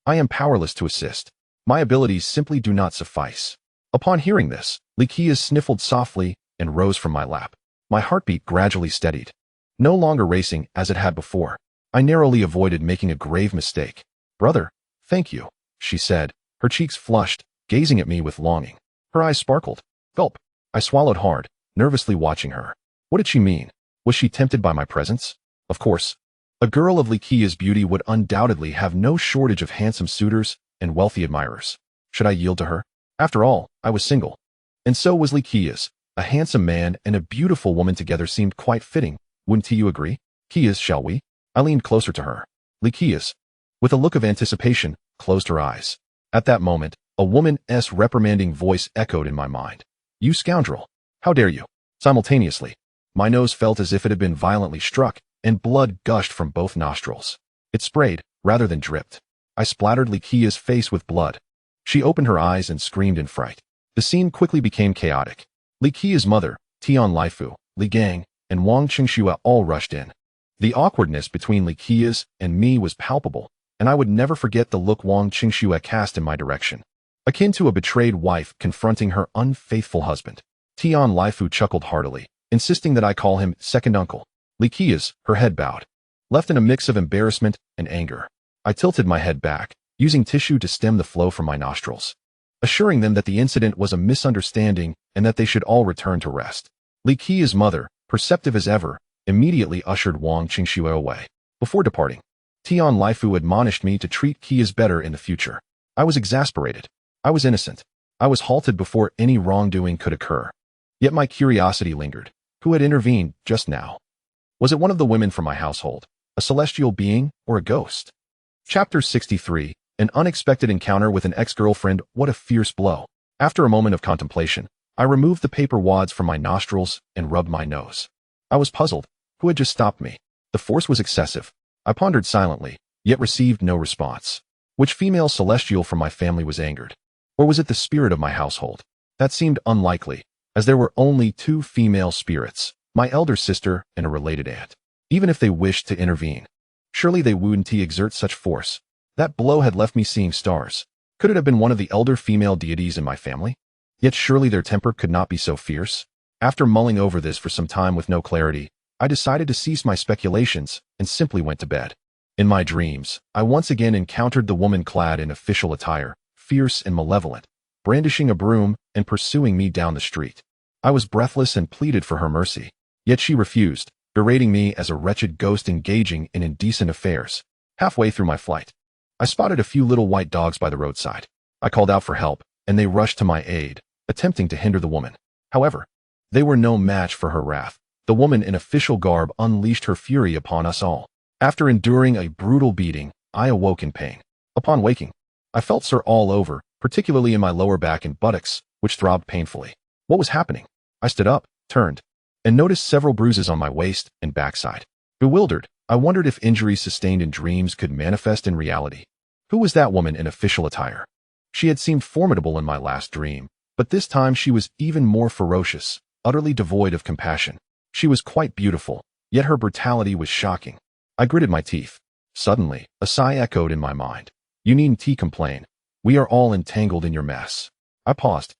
I am powerless to assist. My abilities simply do not suffice. Upon hearing this, Li Qia's sniffled softly and rose from my lap. My heartbeat gradually steadied, no longer racing as it had before. I narrowly avoided making a grave mistake. Brother, thank you, she said, her cheeks flushed, gazing at me with longing. Her eyes sparkled. Gulp. I swallowed hard, nervously watching her. What did she mean? Was she tempted by my presence? Of course. A girl of Li Qia's beauty would undoubtedly have no shortage of handsome suitors and wealthy admirers. Should I yield to her? After all, I was single. And so was Li Qia's. A handsome man and a beautiful woman together seemed quite fitting. Wouldn't you agree? Qia's, shall we? I leaned closer to her. Li Qia's, with a look of anticipation, closed her eyes. At that moment, a woman's reprimanding voice echoed in my mind. You scoundrel! How dare you? Simultaneously, my nose felt as if it had been violently struck, and blood gushed from both nostrils. It sprayed, rather than dripped. I splattered Li Qia's face with blood. She opened her eyes and screamed in fright. The scene quickly became chaotic. Li Qia's mother, Tian Laifu, Li Gang, and Wang Qingxue all rushed in. The awkwardness between Li Qia's and me was palpable, and I would never forget the look Wang Qingxue cast in my direction, akin to a betrayed wife confronting her unfaithful husband. Tian Laifu chuckled heartily, insisting that I call him second uncle. Li Qia's, her head bowed, left in a mix of embarrassment and anger. I tilted my head back, using tissue to stem the flow from my nostrils, assuring them that the incident was a misunderstanding and that they should all return to rest. Li Qia's mother, perceptive as ever, immediately ushered Wang Qingxue away. Before departing, Tian Laifu admonished me to treat Qia's better in the future. I was exasperated. I was innocent. I was halted before any wrongdoing could occur. Yet my curiosity lingered. Who had intervened just now? Was it one of the women from my household, a celestial being, or a ghost? Chapter 63, An Unexpected Encounter with an Ex-Girlfriend. What a fierce blow. After a moment of contemplation, I removed the paper wads from my nostrils and rubbed my nose. I was puzzled. Who had just stopped me? The force was excessive. I pondered silently, yet received no response. Which female celestial from my family was angered? Or was it the spirit of my household? That seemed unlikely, as there were only 2 female spirits, my elder sister and a related aunt. Even if they wished to intervene, surely they wouldn't exert such force. That blow had left me seeing stars. Could it have been one of the elder female deities in my family? Yet surely their temper could not be so fierce. After mulling over this for some time with no clarity, I decided to cease my speculations and simply went to bed. In my dreams, I once again encountered the woman clad in official attire, fierce and malevolent, brandishing a broom and pursuing me down the street. I was breathless and pleaded for her mercy, yet she refused, berating me as a wretched ghost engaging in indecent affairs. Halfway through my flight, I spotted a few little white dogs by the roadside. I called out for help, and they rushed to my aid, attempting to hinder the woman. However, they were no match for her wrath. The woman in official garb unleashed her fury upon us all. After enduring a brutal beating, I awoke in pain. Upon waking, I felt sore all over, particularly in my lower back and buttocks, which throbbed painfully. What was happening? I stood up, turned, and noticed several bruises on my waist and backside. Bewildered, I wondered if injuries sustained in dreams could manifest in reality. Who was that woman in official attire? She had seemed formidable in my last dream, but this time she was even more ferocious, utterly devoid of compassion. She was quite beautiful, yet her brutality was shocking. I gritted my teeth. Suddenly, a sigh echoed in my mind. You needn't complain. We are all entangled in your mess. I paused,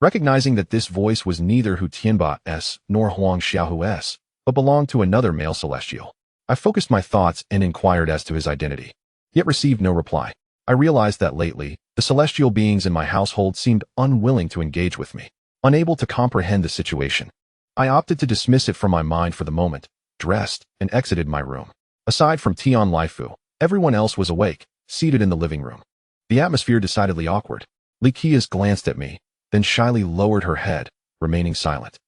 recognizing that this voice was neither Hu Tianba's nor Huang Xiaohu's, but belonged to another male celestial. I focused my thoughts and inquired as to his identity, yet received no reply. I realized that lately, the celestial beings in my household seemed unwilling to engage with me. Unable to comprehend the situation, I opted to dismiss it from my mind for the moment, dressed, and exited my room. Aside from Tian Lifu, everyone else was awake, seated in the living room. The atmosphere decidedly awkward. Li Qias glanced at me, then shyly lowered her head, remaining silent.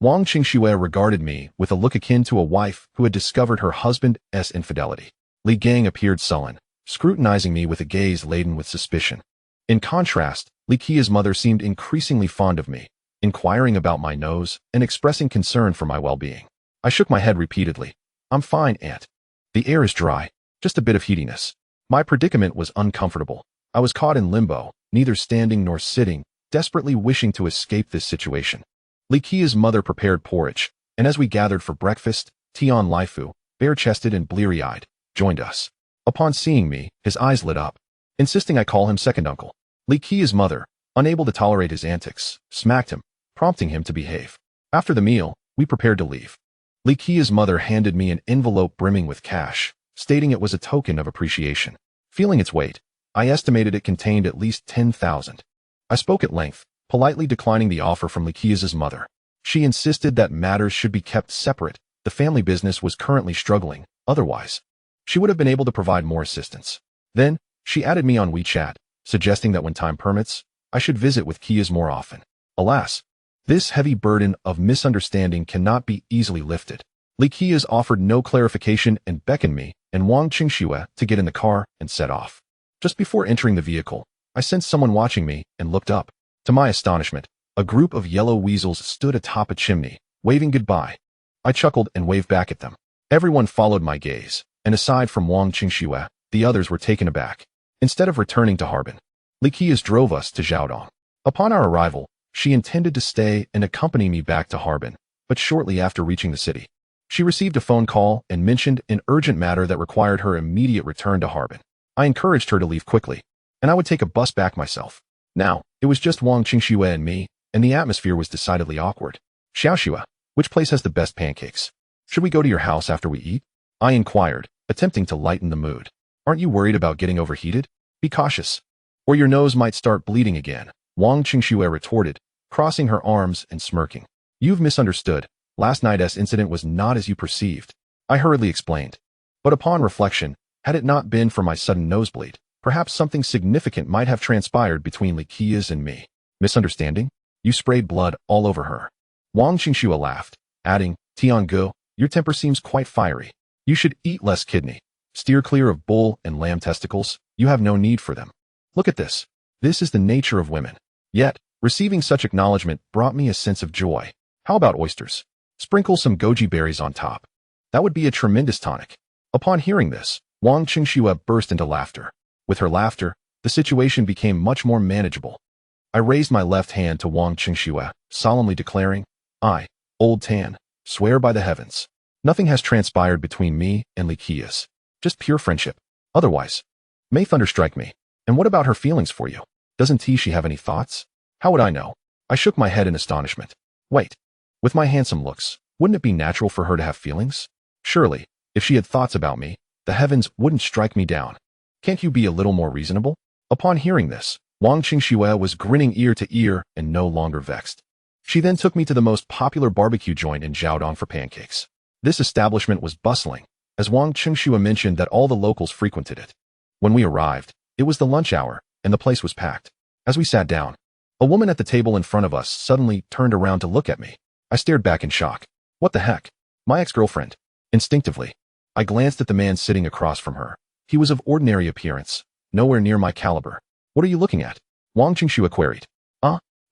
Wang Qingxue regarded me with a look akin to a wife who had discovered her husband's infidelity. Li Gang appeared sullen, scrutinizing me with a gaze laden with suspicion. In contrast, Li Qia's mother seemed increasingly fond of me, inquiring about my nose and expressing concern for my well-being. I shook my head repeatedly. I'm fine, Aunt. The air is dry, just a bit of heatiness. My predicament was uncomfortable. I was caught in limbo, neither standing nor sitting, desperately wishing to escape this situation. Li Qia's mother prepared porridge, and as we gathered for breakfast, Tian Lifu, bare-chested and bleary-eyed, joined us. Upon seeing me, his eyes lit up, insisting I call him second uncle. Li Qia's mother, unable to tolerate his antics, smacked him, prompting him to behave. After the meal, we prepared to leave. Li Qia's mother handed me an envelope brimming with cash, stating it was a token of appreciation. Feeling its weight, I estimated it contained at least 10,000. I spoke at length, politely declining the offer from Li Qia's mother. She insisted that matters should be kept separate. The family business was currently struggling, otherwise, she would have been able to provide more assistance. Then, she added me on WeChat, suggesting that when time permits, I should visit with Qias more often. Alas, this heavy burden of misunderstanding cannot be easily lifted. Li Qias offered no clarification and beckoned me and Wang Qingxue to get in the car and set off. Just before entering the vehicle, I sensed someone watching me and looked up. To my astonishment, a group of yellow weasels stood atop a chimney, waving goodbye. I chuckled and waved back at them. Everyone followed my gaze, and aside from Wang Qingxue, the others were taken aback. Instead of returning to Harbin, Li Qias drove us to Zhaodong. Upon our arrival, she intended to stay and accompany me back to Harbin, but shortly after reaching the city, she received a phone call and mentioned an urgent matter that required her immediate return to Harbin. I encouraged her to leave quickly, and I would take a bus back myself. Now, it was just Wang Qingxue and me, and the atmosphere was decidedly awkward. Xiaoxue, which place has the best pancakes? Should we go to your house after we eat? I inquired, attempting to lighten the mood. Aren't you worried about getting overheated? Be cautious, or your nose might start bleeding again, Wang Qingxue retorted, crossing her arms and smirking. You've misunderstood. Last night's incident was not as you perceived. I hurriedly explained. But upon reflection, had it not been for my sudden nosebleed, perhaps something significant might have transpired between Li Qias and me. Misunderstanding? You sprayed blood all over her. Wang Qingxue laughed, adding, Tiangu, your temper seems quite fiery. You should eat less kidney. Steer clear of bull and lamb testicles. You have no need for them. Look at this. This is the nature of women. Yet, receiving such acknowledgement brought me a sense of joy. How about oysters? Sprinkle some goji berries on top. That would be a tremendous tonic. Upon hearing this, Wang Qingxue burst into laughter. With her laughter, the situation became much more manageable. I raised my left hand to Wang Qingxue, solemnly declaring, I, Old Tan, swear by the heavens. Nothing has transpired between me and Likias. Just pure friendship. Otherwise, may thunder strike me. And what about her feelings for you? Doesn't she have any thoughts? How would I know? I shook my head in astonishment. Wait. With my handsome looks, wouldn't it be natural for her to have feelings? Surely, if she had thoughts about me, the heavens wouldn't strike me down. Can't you be a little more reasonable? Upon hearing this, Wang Qingxue was grinning ear to ear and no longer vexed. She then took me to the most popular barbecue joint in Jiaodong for pancakes. This establishment was bustling, as Wang Qingxue mentioned that all the locals frequented it. When we arrived, it was the lunch hour, and the place was packed. As we sat down, a woman at the table in front of us suddenly turned around to look at me. I stared back in shock. What the heck? My ex-girlfriend. Instinctively, I glanced at the man sitting across from her. He was of ordinary appearance, nowhere near my caliber. What are you looking at? Wang Qingxue queried.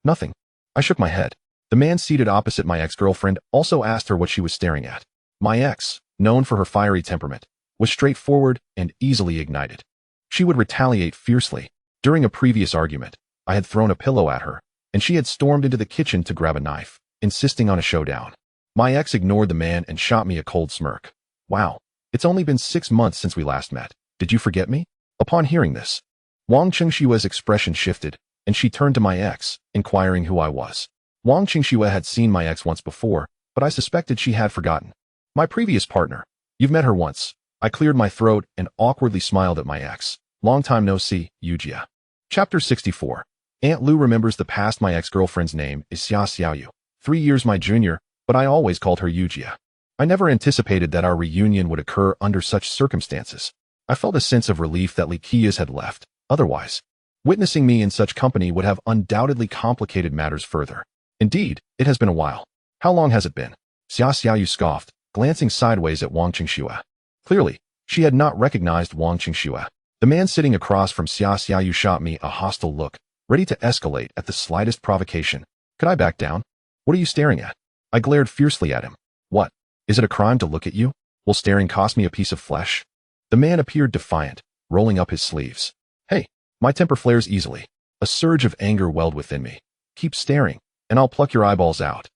Nothing. I shook my head. The man seated opposite my ex-girlfriend also asked her what she was staring at. My ex, known for her fiery temperament, was straightforward and easily ignited. She would retaliate fiercely. During a previous argument, I had thrown a pillow at her, and she had stormed into the kitchen to grab a knife, insisting on a showdown. My ex ignored the man and shot me a cold smirk. Wow, it's only been 6 months since we last met. Did you forget me? Upon hearing this, Wang Qingxue's expression shifted, and she turned to my ex, inquiring who I was. Wang Qingxue had seen my ex once before, but I suspected she had forgotten. My previous partner. You've met her once. I cleared my throat and awkwardly smiled at my ex. Long time no see, Yujia. Chapter 64. Aunt Lu remembers the past. My ex-girlfriend's name is Xia Xiaoyu, 3 years my junior, but I always called her Yujia. I never anticipated that our reunion would occur under such circumstances. I felt a sense of relief that Likias had left. Otherwise, witnessing me in such company would have undoubtedly complicated matters further. Indeed, it has been a while. How long has it been? Xia Xiaoyu scoffed, glancing sideways at Wang Qingxue. Clearly, she had not recognized Wang Qingxue. The man sitting across from Xia Xiaoyu shot me a hostile look, ready to escalate at the slightest provocation. Could I back down? What are you staring at? I glared fiercely at him. What? Is it a crime to look at you? Will staring cost me a piece of flesh? The man appeared defiant, rolling up his sleeves. Hey, my temper flares easily. A surge of anger welled within me. Keep staring, and I'll pluck your eyeballs out.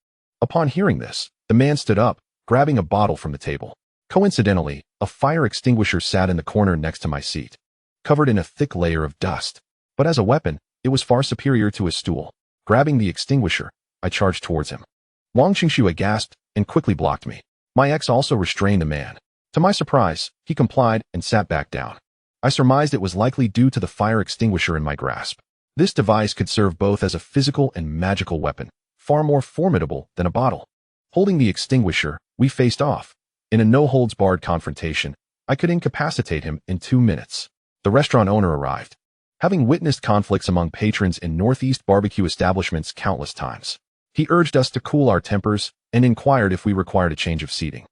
Upon hearing this, the man stood up, grabbing a bottle from the table. Coincidentally, a fire extinguisher sat in the corner next to my seat, covered in a thick layer of dust. But as a weapon, it was far superior to a stool. Grabbing the extinguisher, I charged towards him. Wang Qingxue gasped and quickly blocked me. My ex also restrained the man. To my surprise, he complied and sat back down. I surmised it was likely due to the fire extinguisher in my grasp. This device could serve both as a physical and magical weapon, far more formidable than a bottle. Holding the extinguisher, we faced off. In a no-holds-barred confrontation, I could incapacitate him in 2 minutes. The restaurant owner arrived. Having witnessed conflicts among patrons in Northeast barbecue establishments countless times, he urged us to cool our tempers and inquired if we required a change of seating,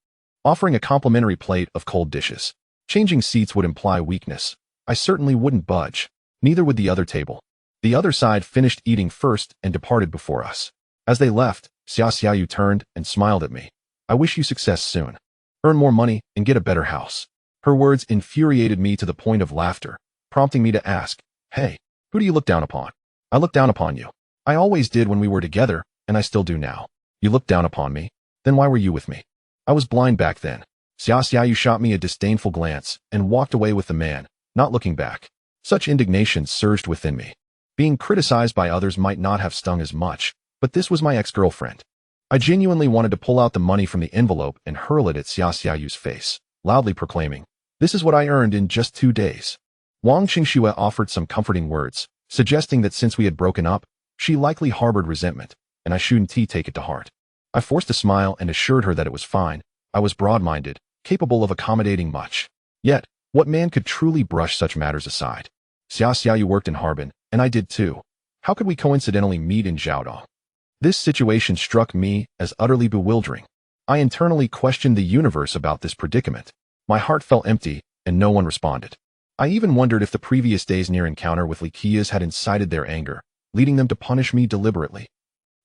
offering a complimentary plate of cold dishes. Changing seats would imply weakness. I certainly wouldn't budge. Neither would the other table. The other side finished eating first and departed before us. As they left, Xia Xiaoyu turned and smiled at me. I wish you success soon. Earn more money and get a better house. Her words infuriated me to the point of laughter, prompting me to ask, hey, who do you look down upon? I look down upon you. I always did when we were together, and I still do now. You look down upon me? Then why were you with me? I was blind back then. Xia Xiaoyu shot me a disdainful glance and walked away with the man, not looking back. Such indignation surged within me. Being criticized by others might not have stung as much, but this was my ex-girlfriend. I genuinely wanted to pull out the money from the envelope and hurl it at Xia Xiaoyu's face, loudly proclaiming, this is what I earned in just 2 days. Wang Qingxue offered some comforting words, suggesting that since we had broken up, she likely harbored resentment, and I shouldn't take it to heart. I forced a smile and assured her that it was fine. I was broad-minded, capable of accommodating much. Yet, what man could truly brush such matters aside? Xia Xiaoyu worked in Harbin, and I did too. How could we coincidentally meet in Jiaodong? This situation struck me as utterly bewildering. I internally questioned the universe about this predicament. My heart felt empty, and no one responded. I even wondered if the previous day's near encounter with Likias had incited their anger, leading them to punish me deliberately.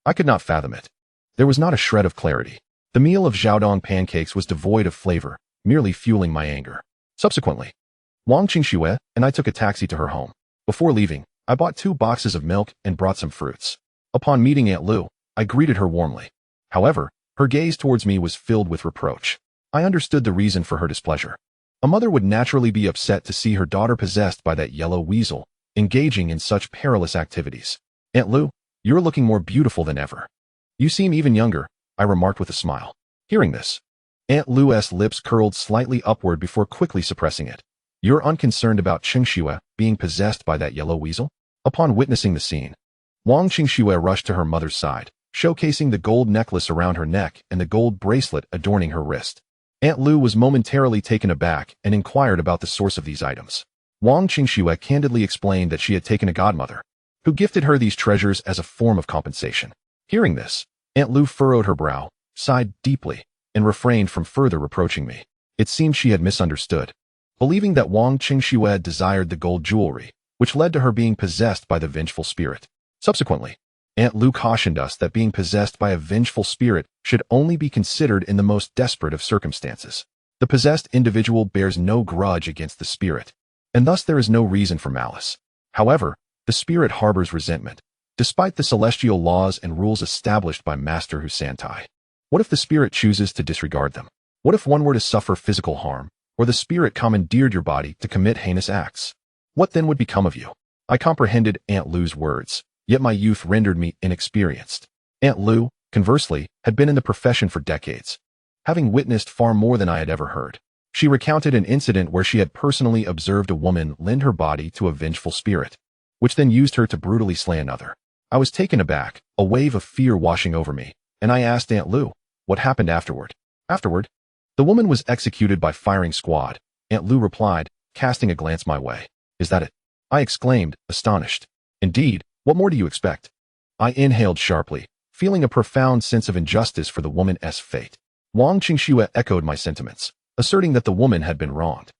I could not fathom it. There was not a shred of clarity. The meal of Jiaodong pancakes was devoid of flavor, merely fueling my anger. Subsequently, Wang Qingxue and I took a taxi to her home. Before leaving, I bought 2 boxes of milk and brought some fruits. Upon meeting Aunt Lu, I greeted her warmly. However, her gaze towards me was filled with reproach. I understood the reason for her displeasure. A mother would naturally be upset to see her daughter possessed by that yellow weasel, engaging in such perilous activities. Aunt Lu, you're looking more beautiful than ever. You seem even younger, I remarked with a smile. Hearing this, Aunt Lu's lips curled slightly upward before quickly suppressing it. You're unconcerned about Qingxue being possessed by that yellow weasel? Upon witnessing the scene, Wang Qingxue rushed to her mother's side, showcasing the gold necklace around her neck and the gold bracelet adorning her wrist. Aunt Lu was momentarily taken aback and inquired about the source of these items. Wang Qingxue candidly explained that she had taken a godmother, who gifted her these treasures as a form of compensation. Hearing this, Aunt Lu furrowed her brow, sighed deeply, and refrained from further reproaching me. It seemed she had misunderstood, believing that Wang Qingxue desired the gold jewelry, which led to her being possessed by the vengeful spirit. Subsequently, Aunt Lu cautioned us that being possessed by a vengeful spirit should only be considered in the most desperate of circumstances. The possessed individual bears no grudge against the spirit, and thus there is no reason for malice. However, the spirit harbors resentment, despite the celestial laws and rules established by Master Hu Santai. What if the spirit chooses to disregard them? What if one were to suffer physical harm, or the spirit commandeered your body to commit heinous acts? What then would become of you? I comprehended Aunt Lu's words, yet my youth rendered me inexperienced. Aunt Lu, conversely, had been in the profession for decades, having witnessed far more than I had ever heard. She recounted an incident where she had personally observed a woman lend her body to a vengeful spirit, which then used her to brutally slay another. I was taken aback, a wave of fear washing over me, and I asked Aunt Lu, what happened afterward? Afterward? The woman was executed by firing squad, Aunt Lu replied, casting a glance my way. Is that it? I exclaimed, astonished. Indeed, what more do you expect? I inhaled sharply, feeling a profound sense of injustice for the woman's fate. Wang Qingxue echoed my sentiments, asserting that the woman had been wronged.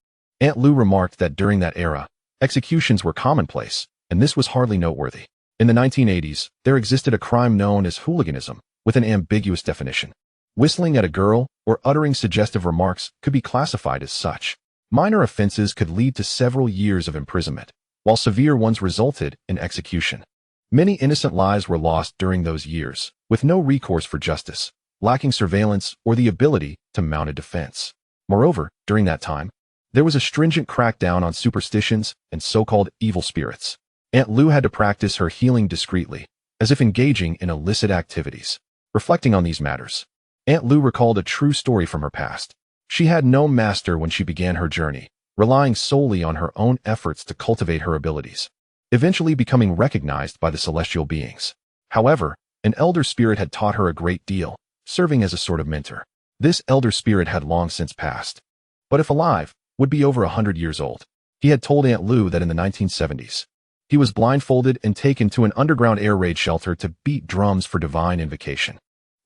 Aunt Lu remarked that during that era, executions were commonplace, and this was hardly noteworthy. In the 1980s, there existed a crime known as hooliganism, with an ambiguous definition. Whistling at a girl or uttering suggestive remarks could be classified as such. Minor offenses could lead to several years of imprisonment, while severe ones resulted in execution. Many innocent lives were lost during those years, with no recourse for justice, lacking surveillance or the ability to mount a defense. Moreover, during that time, there was a stringent crackdown on superstitions and so-called evil spirits. Aunt Lu had to practice her healing discreetly, as if engaging in illicit activities. Reflecting on these matters, Aunt Lu recalled a true story from her past. She had no master when she began her journey, relying solely on her own efforts to cultivate her abilities, eventually becoming recognized by the celestial beings. However, an elder spirit had taught her a great deal, serving as a sort of mentor. This elder spirit had long since passed, but if alive, would be over 100 years old. He had told Aunt Lu that in the 1970s, he was blindfolded and taken to an underground air raid shelter to beat drums for divine invocation.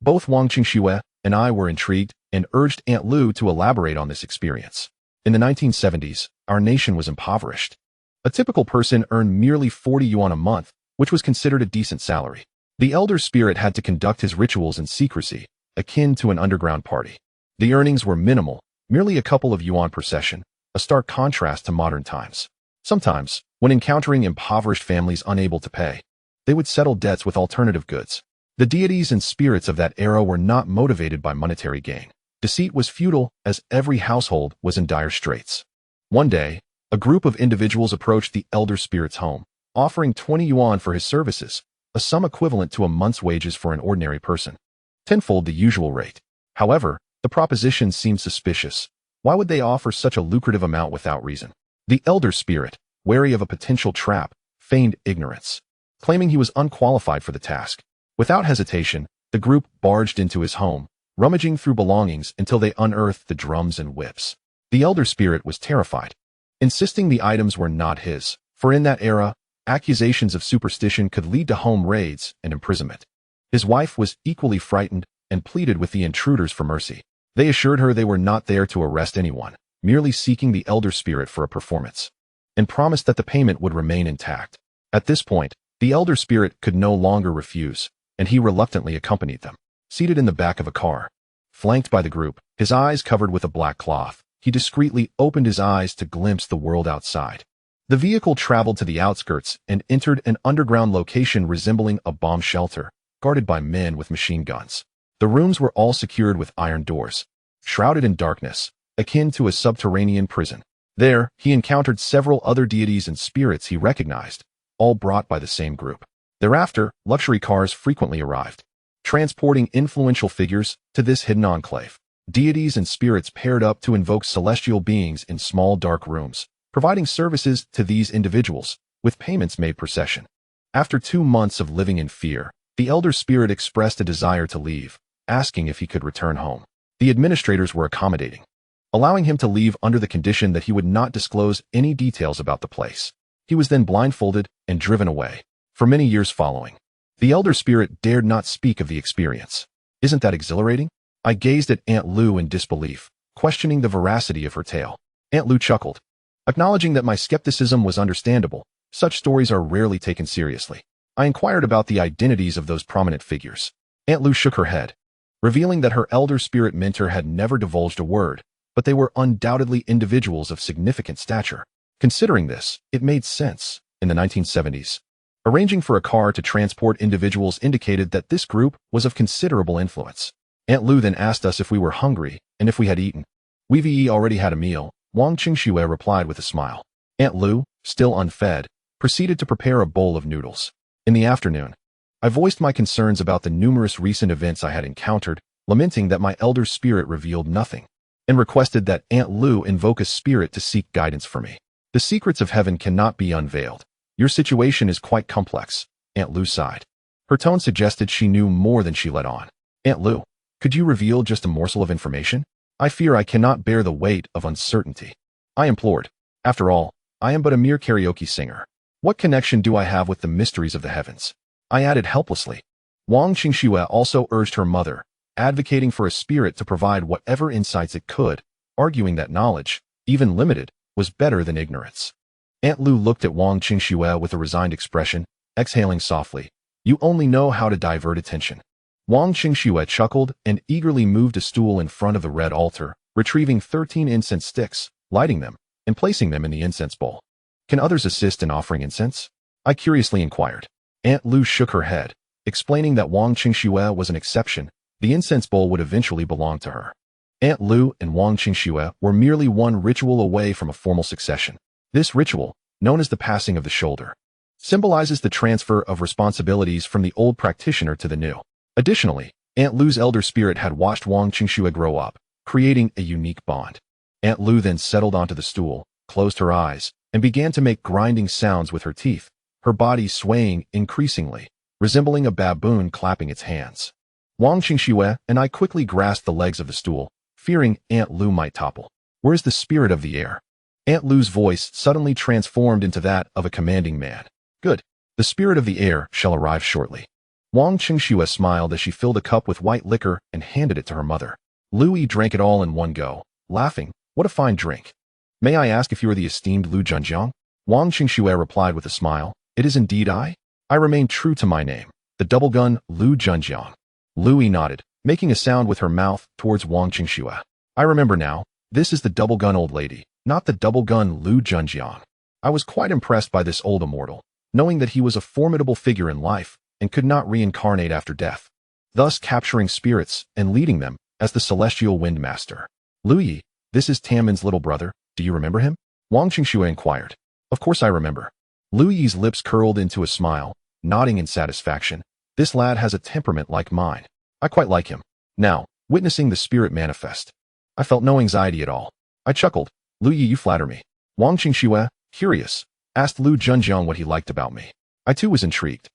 Both Wang Qingxue and I were intrigued and urged Aunt Lu to elaborate on this experience. In the 1970s, our nation was impoverished. A typical person earned merely 40 yuan a month, which was considered a decent salary. The elder spirit had to conduct his rituals in secrecy, akin to an underground party. The earnings were minimal, merely a couple of yuan per session, a stark contrast to modern times. Sometimes, when encountering impoverished families unable to pay, they would settle debts with alternative goods. The deities and spirits of that era were not motivated by monetary gain. Deceit was futile, as every household was in dire straits. One day, a group of individuals approached the elder spirit's home, offering 20 yuan for his services, a sum equivalent to a month's wages for an ordinary person, tenfold the usual rate. However, the proposition seemed suspicious. Why would they offer such a lucrative amount without reason? The elder spirit, wary of a potential trap, feigned ignorance, claiming he was unqualified for the task. Without hesitation, the group barged into his home, rummaging through belongings until they unearthed the drums and whips. The elder spirit was terrified, insisting the items were not his, for in that era, accusations of superstition could lead to home raids and imprisonment. His wife was equally frightened and pleaded with the intruders for mercy. They assured her they were not there to arrest anyone, merely seeking the elder spirit for a performance, and promised that the payment would remain intact. At this point, the elder spirit could no longer refuse, and he reluctantly accompanied them. Seated in the back of a car, flanked by the group, his eyes covered with a black cloth, he discreetly opened his eyes to glimpse the world outside. The vehicle traveled to the outskirts and entered an underground location resembling a bomb shelter, guarded by men with machine guns. The rooms were all secured with iron doors, shrouded in darkness, akin to a subterranean prison. There, he encountered several other deities and spirits he recognized, all brought by the same group. Thereafter, luxury cars frequently arrived, transporting influential figures to this hidden enclave. Deities and spirits paired up to invoke celestial beings in small dark rooms, providing services to these individuals, with payments made per session. After 2 months of living in fear, the elder spirit expressed a desire to leave, asking if he could return home. The administrators were accommodating, allowing him to leave under the condition that he would not disclose any details about the place. He was then blindfolded and driven away. For many years following, the elder spirit dared not speak of the experience. Isn't that exhilarating? I gazed at Aunt Lou in disbelief, questioning the veracity of her tale. Aunt Lou chuckled, acknowledging that my skepticism was understandable. Such stories are rarely taken seriously. I inquired about the identities of those prominent figures. Aunt Lou shook her head, revealing that her elder spirit mentor had never divulged a word, but they were undoubtedly individuals of significant stature. Considering this, it made sense. In the 1970s, arranging for a car to transport individuals indicated that this group was of considerable influence. Aunt Lou then asked us if we were hungry and if we had eaten. We've already had a meal, Wang Qingxue replied with a smile. Aunt Lou, still unfed, proceeded to prepare a bowl of noodles. In the afternoon, I voiced my concerns about the numerous recent events I had encountered, lamenting that my elder spirit revealed nothing, and requested that Aunt Lou invoke a spirit to seek guidance for me. The secrets of heaven cannot be unveiled. Your situation is quite complex, Aunt Lou sighed. Her tone suggested she knew more than she let on. Aunt Lou, could you reveal just a morsel of information? I fear I cannot bear the weight of uncertainty. I implored. After all, I am but a mere karaoke singer. What connection do I have with the mysteries of the heavens? I added helplessly. Wang Qingxue also urged her mother, advocating for a spirit to provide whatever insights it could, arguing that knowledge, even limited, was better than ignorance. Aunt Lou looked at Wang Qingxue with a resigned expression, exhaling softly. You only know how to divert attention. Wang Qingxue chuckled and eagerly moved a stool in front of the red altar, retrieving 13 incense sticks, lighting them, and placing them in the incense bowl. Can others assist in offering incense? I curiously inquired. Aunt Lou shook her head, explaining that Wang Qingxue was an exception. The incense bowl would eventually belong to her. Aunt Lou and Wang Qingxue were merely one ritual away from a formal succession. This ritual, known as the passing of the shoulder, symbolizes the transfer of responsibilities from the old practitioner to the new. Additionally, Aunt Lou's elder spirit had watched Wang Qingxue grow up, creating a unique bond. Aunt Lou then settled onto the stool, closed her eyes, and began to make grinding sounds with her teeth, her body swaying increasingly, resembling a baboon clapping its hands. Wang Qingxue and I quickly grasped the legs of the stool, fearing Aunt Lou might topple. Where's the spirit of the air? Aunt Lou's voice suddenly transformed into that of a commanding man. Good. The spirit of the air shall arrive shortly. Wang Qingxue smiled as she filled a cup with white liquor and handed it to her mother. Lu drank it all in one go, laughing. What a fine drink. May I ask if you are the esteemed Lu Zhenjiang? Wang Qingxue replied with a smile. It is indeed I. I remain true to my name, the double gun Lu Zhenjiang. Lu nodded, making a sound with her mouth towards Wang Qingxue. I remember now. This is the double gun old lady, not the double gun Lu Zhenjiang. I was quite impressed by this old immortal, knowing that he was a formidable figure in life and could not reincarnate after death, thus capturing spirits and leading them as the celestial wind master. Lu Yi, this is Taming's little brother. Do you remember him? Wang Qingxue inquired. Of course I remember. Lu Yi's lips curled into a smile, nodding in satisfaction. This lad has a temperament like mine. I quite like him. Now, witnessing the spirit manifest, I felt no anxiety at all. I chuckled. Lu Yi, you flatter me. Wang Qingxue, curious, asked Lu Zhenjiang what he liked about me. I too was intrigued,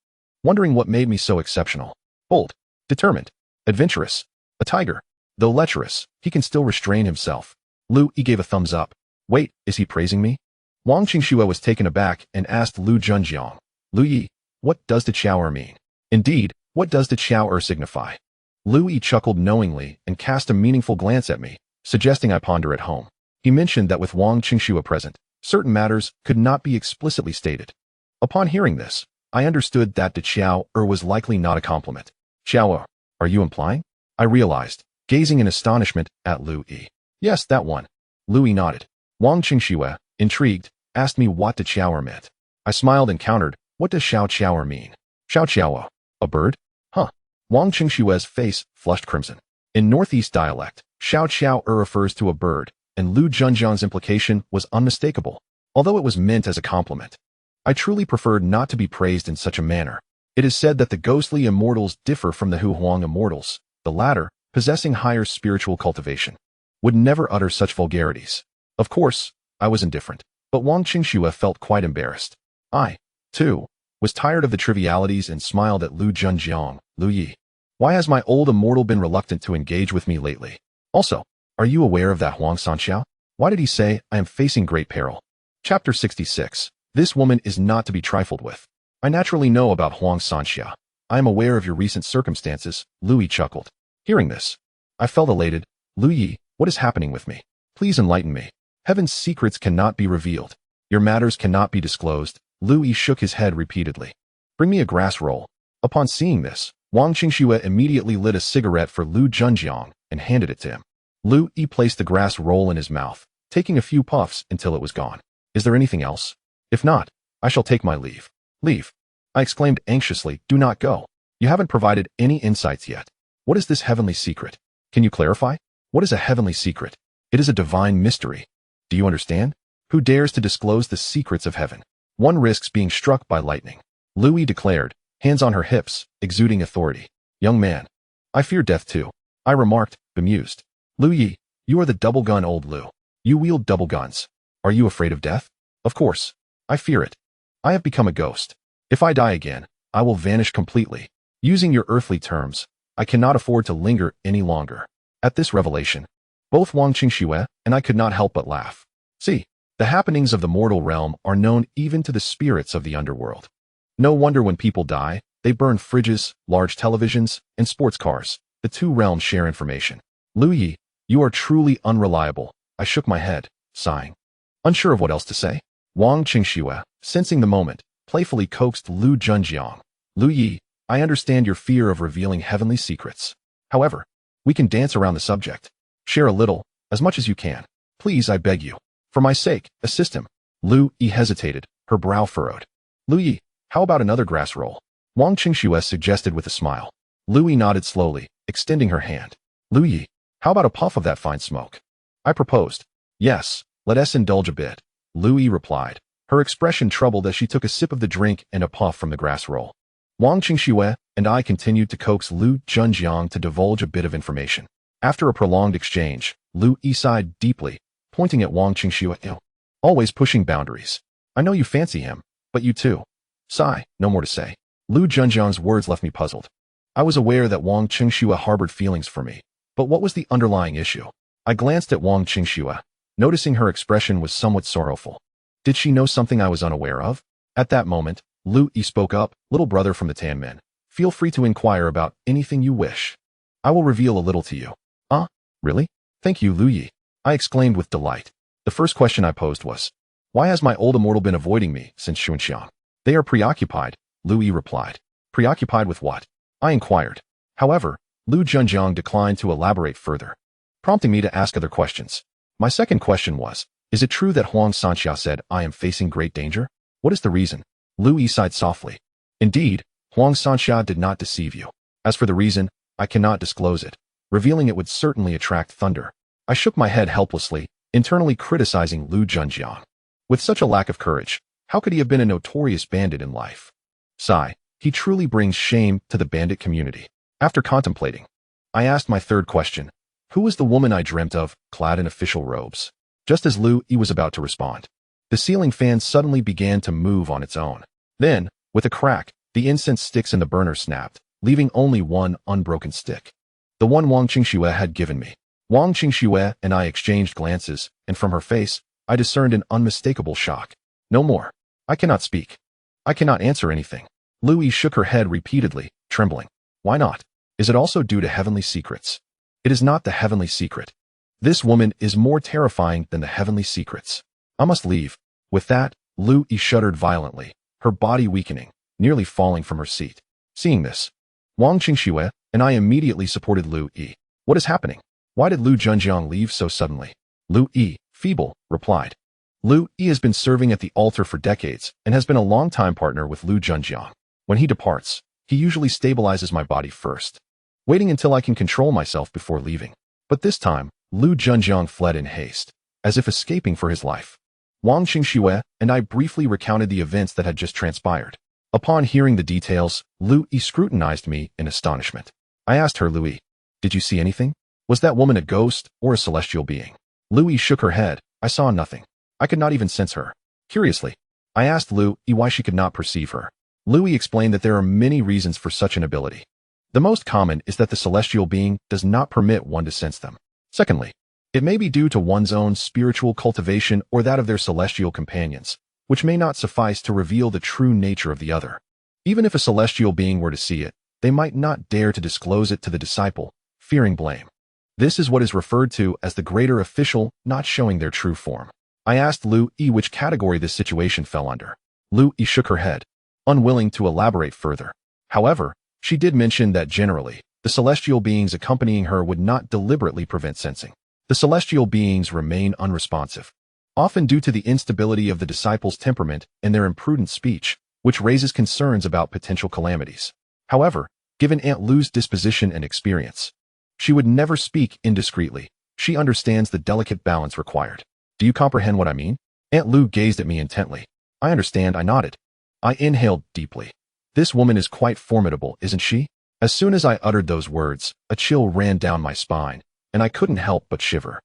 wondering what made me so exceptional. Bold, determined, adventurous, a tiger. Though lecherous, he can still restrain himself. Lu Yi gave a thumbs up. Wait, is he praising me? Wang Qingxue was taken aback and asked Lu Zhenjiang. Lu Yi, what does the Qiao mean? Indeed, what does the Qiao signify? Lu Yi chuckled knowingly and cast a meaningful glance at me, suggesting I ponder at home. He mentioned that with Wang Qingxue present, certain matters could not be explicitly stated. Upon hearing this, I understood that the Qiao was likely not a compliment. Qiao, are you implying? I realized, gazing in astonishment at Lu Yi. Yes, that one. Lu Yi nodded. Wang Qingxue, intrigued, asked me what did shower meant. I smiled and countered, what does shower mean? Xiao, a bird? Huh. Wang Qingshue's face flushed crimson. In Northeast dialect, xiao refers to a bird, and Lu Junjiang's implication was unmistakable, although it was meant as a compliment. I truly preferred not to be praised in such a manner. It is said that the ghostly immortals differ from the Huang immortals, the latter, possessing higher spiritual cultivation, would never utter such vulgarities. Of course, I was indifferent, but Wang Qingxue felt quite embarrassed. I, too, was tired of the trivialities and smiled at Lu Junjiang. Lu Yi, why has my old immortal been reluctant to engage with me lately? Also, are you aware of that Huang Sanxiao? Why did he say, I am facing great peril? Chapter 66. This woman is not to be trifled with. I naturally know about Huang Sanxia. I am aware of your recent circumstances, Lu Yi chuckled. Hearing this, I felt elated. Lu Yi, what is happening with me? Please enlighten me. Heaven's secrets cannot be revealed. Your matters cannot be disclosed. Lu Yi shook his head repeatedly. Bring me a grass roll. Upon seeing this, Wang Qingxue immediately lit a cigarette for Lu Junjiang and handed it to him. Lu Yi placed the grass roll in his mouth, taking a few puffs until it was gone. Is there anything else? If not, I shall take my leave. Leave? I exclaimed anxiously, do not go. You haven't provided any insights yet. What is this heavenly secret? Can you clarify? What is a heavenly secret? It is a divine mystery. Do you understand? Who dares to disclose the secrets of heaven? One risks being struck by lightning. Lu Yi declared, hands on her hips, exuding authority. Young man, I fear death too. I remarked, bemused. Lu Yi, you are the double gun old Lu. You wield double guns. Are you afraid of death? Of course. I fear it. I have become a ghost. If I die again, I will vanish completely. Using your earthly terms, I cannot afford to linger any longer. At this revelation, both Wang Qingxue and I could not help but laugh. See, the happenings of the mortal realm are known even to the spirits of the underworld. No wonder when people die, they burn fridges, large televisions, and sports cars. The two realms share information. Lu Yi, you are truly unreliable. I shook my head, sighing. Unsure of what else to say, Wang Qingxue, sensing the moment, playfully coaxed Lu Junjiang. Lu Yi, I understand your fear of revealing heavenly secrets. However, we can dance around the subject. Share a little, as much as you can. Please, I beg you. For my sake, assist him. Lu Yi hesitated, her brow furrowed. Lu Yi, how about another grass roll? Wang Qingxue suggested with a smile. Lu Yi nodded slowly, extending her hand. Lu Yi, how about a puff of that fine smoke? I proposed. Yes, let us indulge a bit. Lu Yi replied, her expression troubled as she took a sip of the drink and a puff from the grass roll. Wang Qingxue and I continued to coax Lu Junjiang to divulge a bit of information. After a prolonged exchange, Lu Yi sighed deeply, pointing at Wang Qingxue. Always pushing boundaries. I know you fancy him, but you too. Sigh, no more to say. Lu Junjiang's words left me puzzled. I was aware that Wang Qingxue harbored feelings for me, but what was the underlying issue? I glanced at Wang Qingxue, noticing her expression was somewhat sorrowful. Did she know something I was unaware of? At that moment, Lu Yi spoke up, little brother from the Tan Men. Feel free to inquire about anything you wish. I will reveal a little to you. Really? Thank you, Lu Yi. I exclaimed with delight. The first question I posed was, why has my old immortal been avoiding me since Xunxiang? They are preoccupied, Lu Yi replied. Preoccupied with what? I inquired. However, Lu Junjiang declined to elaborate further, prompting me to ask other questions. My second question was, is it true that Huang Sanxia said I am facing great danger? What is the reason? Lu Yi sighed softly. Indeed, Huang Sanxia did not deceive you. As for the reason, I cannot disclose it. Revealing it would certainly attract thunder. I shook my head helplessly, internally criticizing Lu Junjiang. With such a lack of courage, how could he have been a notorious bandit in life? Sigh, he truly brings shame to the bandit community. After contemplating, I asked my third question. Who was the woman I dreamt of, clad in official robes? Just as Lu Yi was about to respond, the ceiling fan suddenly began to move on its own. Then, with a crack, the incense sticks in the burner snapped, leaving only one unbroken stick. The one Wang Qingxue had given me. Wang Qingxue and I exchanged glances, and from her face, I discerned an unmistakable shock. No more. I cannot speak. I cannot answer anything. Lu Yi shook her head repeatedly, trembling. Why not? Is it also due to heavenly secrets? It is not the heavenly secret. This woman is more terrifying than the heavenly secrets. I must leave. With that, Lu Yi shuddered violently, her body weakening, nearly falling from her seat. Seeing this, Wang Qingxue and I immediately supported Lu Yi. What is happening? Why did Lu Junjiang leave so suddenly? Lu Yi, feeble, replied. Lu Yi has been serving at the altar for decades and has been a longtime partner with Lu Junjiang. When he departs, he usually stabilizes my body first, waiting until I can control myself before leaving. But this time, Lu Junjiang fled in haste, as if escaping for his life. Wang Qingxue and I briefly recounted the events that had just transpired. Upon hearing the details, Lu Yi scrutinized me in astonishment. I asked her, Lu Yi, did you see anything? Was that woman a ghost or a celestial being? Lu Yi shook her head. I saw nothing. I could not even sense her. Curiously, I asked Lu Yi why she could not perceive her. Lu Yi explained that there are many reasons for such an ability. The most common is that the celestial being does not permit one to sense them. Secondly, it may be due to one's own spiritual cultivation or that of their celestial companions, which may not suffice to reveal the true nature of the other. Even if a celestial being were to see it, they might not dare to disclose it to the disciple, fearing blame. This is what is referred to as the greater official not showing their true form. I asked Lu Yi which category this situation fell under. Lu Yi shook her head, unwilling to elaborate further. However, she did mention that generally, the celestial beings accompanying her would not deliberately prevent sensing. The celestial beings remain unresponsive, often due to the instability of the disciple's temperament and their imprudent speech, which raises concerns about potential calamities. However, given Aunt Lu's disposition and experience, she would never speak indiscreetly. She understands the delicate balance required. Do you comprehend what I mean? Aunt Lu gazed at me intently. I understand, I nodded. I inhaled deeply. This woman is quite formidable, isn't she? As soon as I uttered those words, a chill ran down my spine, and I couldn't help but shiver.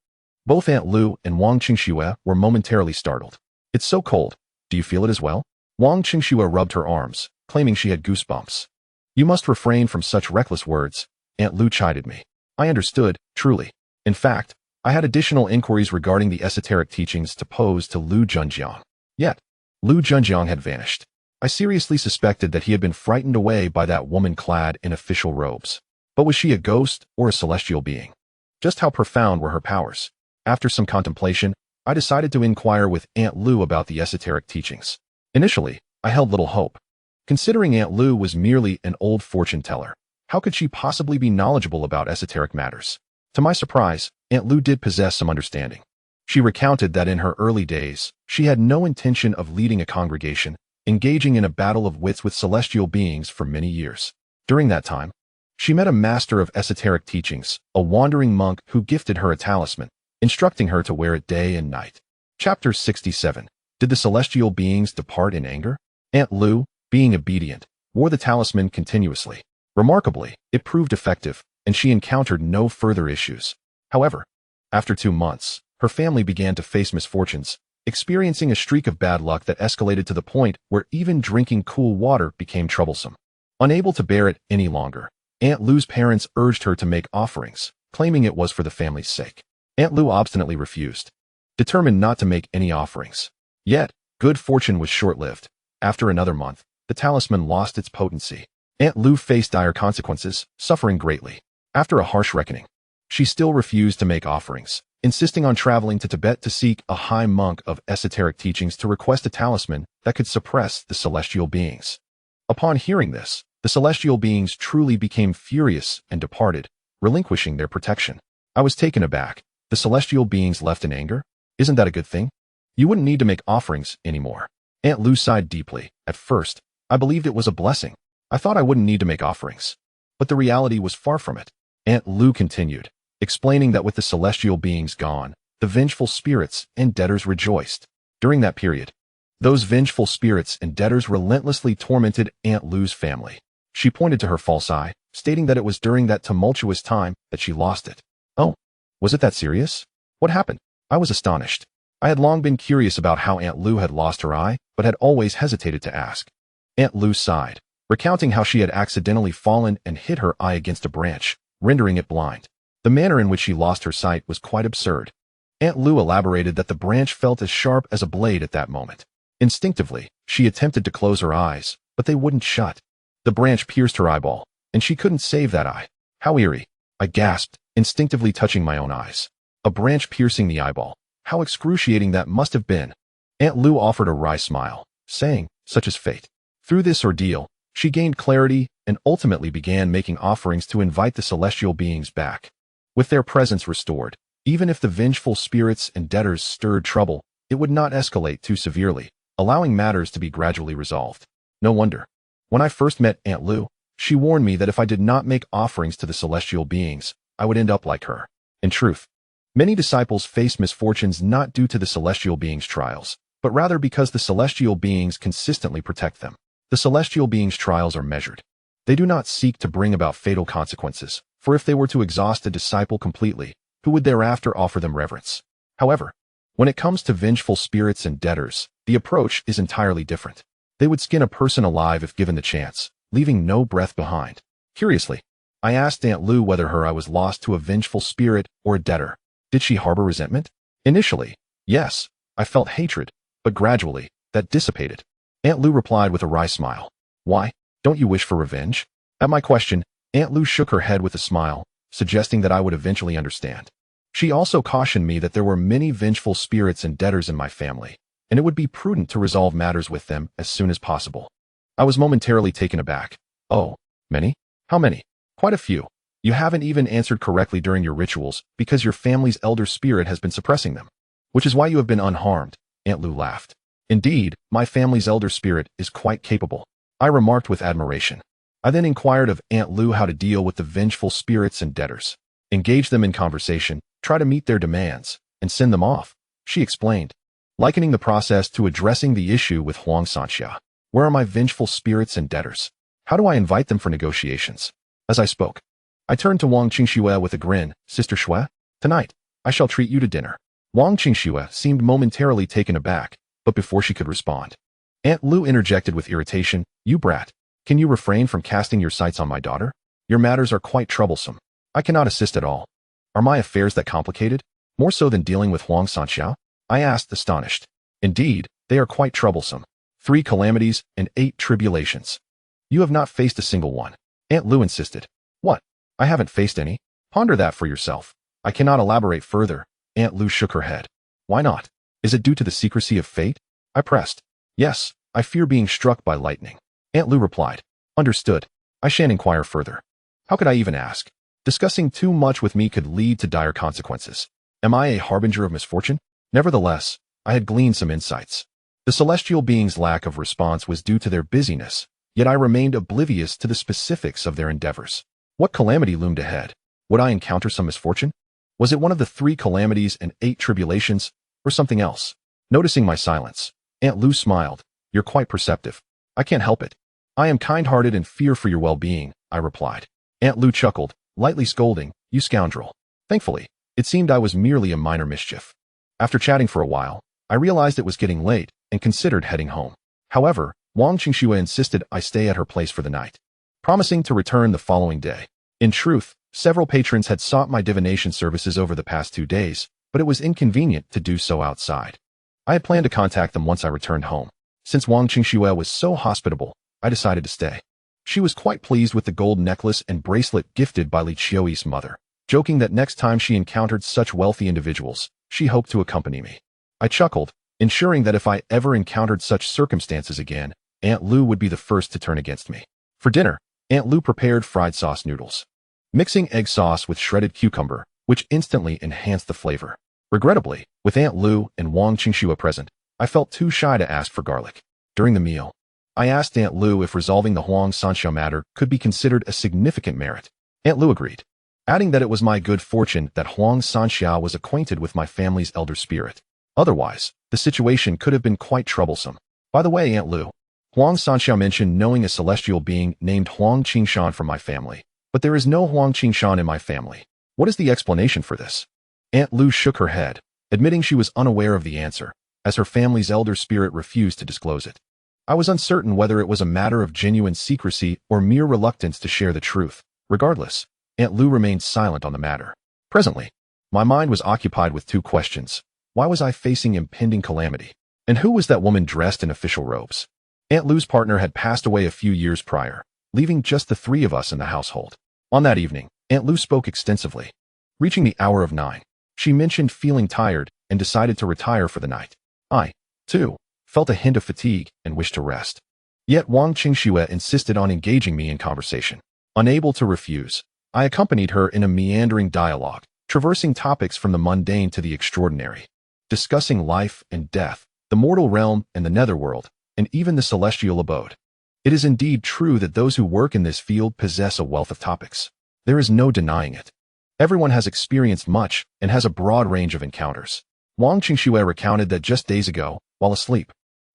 Both Aunt Lu and Wang Qingxue were momentarily startled. It's so cold. Do you feel it as well? Wang Qingxue rubbed her arms, claiming she had goosebumps. You must refrain from such reckless words, Aunt Lu chided me. I understood, truly. In fact, I had additional inquiries regarding the esoteric teachings to pose to Lu Junjiang. Yet, Lu Junjiang had vanished. I seriously suspected that he had been frightened away by that woman clad in official robes. But was she a ghost or a celestial being? Just how profound were her powers? After some contemplation, I decided to inquire with Aunt Lu about the esoteric teachings. Initially, I held little hope. Considering Aunt Lu was merely an old fortune teller, how could she possibly be knowledgeable about esoteric matters? To my surprise, Aunt Lu did possess some understanding. She recounted that in her early days, she had no intention of leading a congregation, engaging in a battle of wits with celestial beings for many years. During that time, she met a master of esoteric teachings, a wandering monk who gifted her a talisman, instructing her to wear it day and night. Chapter 67. Did the celestial beings depart in anger? Aunt Lu, being obedient, wore the talisman continuously. Remarkably, it proved effective, and she encountered no further issues. However, after 2 months, her family began to face misfortunes, experiencing a streak of bad luck that escalated to the point where even drinking cool water became troublesome. Unable to bear it any longer, Aunt Lu's parents urged her to make offerings, claiming it was for the family's sake. Aunt Lu obstinately refused, determined not to make any offerings. Yet, good fortune was short-lived. After another month, the talisman lost its potency. Aunt Lu faced dire consequences, suffering greatly. After a harsh reckoning, she still refused to make offerings, insisting on traveling to Tibet to seek a high monk of esoteric teachings to request a talisman that could suppress the celestial beings. Upon hearing this, the celestial beings truly became furious and departed, relinquishing their protection. I was taken aback. The celestial beings left in anger? Isn't that a good thing? You wouldn't need to make offerings anymore. Aunt Lu sighed deeply. At first, I believed it was a blessing. I thought I wouldn't need to make offerings. But the reality was far from it. Aunt Lu continued, explaining that with the celestial beings gone, the vengeful spirits and debtors rejoiced. During that period, those vengeful spirits and debtors relentlessly tormented Aunt Lu's family. She pointed to her false eye, stating that it was during that tumultuous time that she lost it. Oh, was it that serious? What happened? I was astonished. I had long been curious about how Aunt Lu had lost her eye, but had always hesitated to ask. Aunt Lu sighed, recounting how she had accidentally fallen and hit her eye against a branch, rendering it blind. The manner in which she lost her sight was quite absurd. Aunt Lu elaborated that the branch felt as sharp as a blade at that moment. Instinctively, she attempted to close her eyes, but they wouldn't shut. The branch pierced her eyeball, and she couldn't save that eye. How eerie! I gasped, instinctively touching my own eyes. A branch piercing the eyeball. How excruciating that must have been. Aunt Lu offered a wry smile, saying, such is fate. Through this ordeal, she gained clarity and ultimately began making offerings to invite the celestial beings back. With their presence restored, even if the vengeful spirits and debtors stirred trouble, it would not escalate too severely, allowing matters to be gradually resolved. No wonder. When I first met Aunt Lu, she warned me that if I did not make offerings to the celestial beings, I would end up like her. In truth, many disciples face misfortunes not due to the celestial beings' trials, but rather because the celestial beings consistently protect them. The celestial beings' trials are measured. They do not seek to bring about fatal consequences, for if they were to exhaust a disciple completely, who would thereafter offer them reverence? However, when it comes to vengeful spirits and debtors, the approach is entirely different. They would skin a person alive if given the chance, leaving no breath behind. Curiously, I asked Aunt Lu whether I was lost to a vengeful spirit or a debtor. Did she harbor resentment? Initially, yes, I felt hatred, but gradually, that dissipated. Aunt Lu replied with a wry smile. Why? Don't you wish for revenge? At my question, Aunt Lu shook her head with a smile, suggesting that I would eventually understand. She also cautioned me that there were many vengeful spirits and debtors in my family, and it would be prudent to resolve matters with them as soon as possible. I was momentarily taken aback. Oh, many? How many? Quite a few. You haven't even answered correctly during your rituals because your family's elder spirit has been suppressing them. Which is why you have been unharmed, Aunt Lu laughed. Indeed, my family's elder spirit is quite capable, I remarked with admiration. I then inquired of Aunt Lu how to deal with the vengeful spirits and debtors. Engage them in conversation, try to meet their demands, and send them off, she explained, likening the process to addressing the issue with Huang Sanxia. Where are my vengeful spirits and debtors? How do I invite them for negotiations? As I spoke, I turned to Wang Qingxue with a grin. Sister Xue, tonight, I shall treat you to dinner. Wang Qingxue seemed momentarily taken aback, but before she could respond, Aunt Lu interjected with irritation. You brat, can you refrain from casting your sights on my daughter? Your matters are quite troublesome. I cannot assist at all. Are my affairs that complicated? More so than dealing with Huang Sanxiao? I asked, astonished. Indeed, they are quite troublesome. 3 calamities and 8 tribulations. You have not faced a single one. Aunt Lu insisted. What? I haven't faced any. Ponder that for yourself. I cannot elaborate further. Aunt Lu shook her head. Why not? Is it due to the secrecy of fate? I pressed. Yes, I fear being struck by lightning. Aunt Lu replied. Understood. I shan't inquire further. How could I even ask? Discussing too much with me could lead to dire consequences. Am I a harbinger of misfortune? Nevertheless, I had gleaned some insights. The celestial beings' lack of response was due to their busyness, yet I remained oblivious to the specifics of their endeavors. What calamity loomed ahead? Would I encounter some misfortune? Was it one of the 3 calamities and 8 tribulations, or something else? Noticing my silence, Aunt Lu smiled. You're quite perceptive. I can't help it. I am kind-hearted and fear for your well-being, I replied. Aunt Lu chuckled, lightly scolding, you scoundrel. Thankfully, it seemed I was merely a minor mischief. After chatting for a while, I realized it was getting late and considered heading home. However, Wang Qingxue insisted I stay at her place for the night, promising to return the following day. In truth, several patrons had sought my divination services over the past 2 days, but it was inconvenient to do so outside. I had planned to contact them once I returned home. Since Wang Qingxue was so hospitable, I decided to stay. She was quite pleased with the gold necklace and bracelet gifted by Li Qiuyi's mother, joking that next time she encountered such wealthy individuals, she hoped to accompany me. I chuckled, ensuring that if I ever encountered such circumstances again, Aunt Lu would be the first to turn against me. For dinner, Aunt Lu prepared fried sauce noodles, mixing egg sauce with shredded cucumber, which instantly enhanced the flavor. Regrettably, with Aunt Lu and Wang Qingxue present, I felt too shy to ask for garlic. During the meal, I asked Aunt Lu if resolving the Huang Sanxiao matter could be considered a significant merit. Aunt Lu agreed, adding that it was my good fortune that Huang Sanxiao was acquainted with my family's elder spirit. Otherwise, the situation could have been quite troublesome. By the way, Aunt Lu, Huang Sanxiao mentioned knowing a celestial being named Huang Qingshan from my family, but there is no Huang Qingshan in my family. What is the explanation for this? Aunt Lu shook her head, admitting she was unaware of the answer, as her family's elder spirit refused to disclose it. I was uncertain whether it was a matter of genuine secrecy or mere reluctance to share the truth. Regardless, Aunt Lu remained silent on the matter. Presently, my mind was occupied with 2 questions. Why was I facing impending calamity? And who was that woman dressed in official robes? Aunt Lu's partner had passed away a few years prior, leaving just the 3 of us in the household. On that evening, Aunt Lu spoke extensively. Reaching the hour of 9, she mentioned feeling tired and decided to retire for the night. I, too, felt a hint of fatigue and wished to rest. Yet Wang Qingxue insisted on engaging me in conversation. Unable to refuse, I accompanied her in a meandering dialogue, traversing topics from the mundane to the extraordinary. discussing life and death, the mortal realm and the netherworld, and even the celestial abode. It is indeed true that those who work in this field possess a wealth of topics. There is no denying it. Everyone has experienced much and has a broad range of encounters. Wang Qingxue recounted that just days ago, while asleep,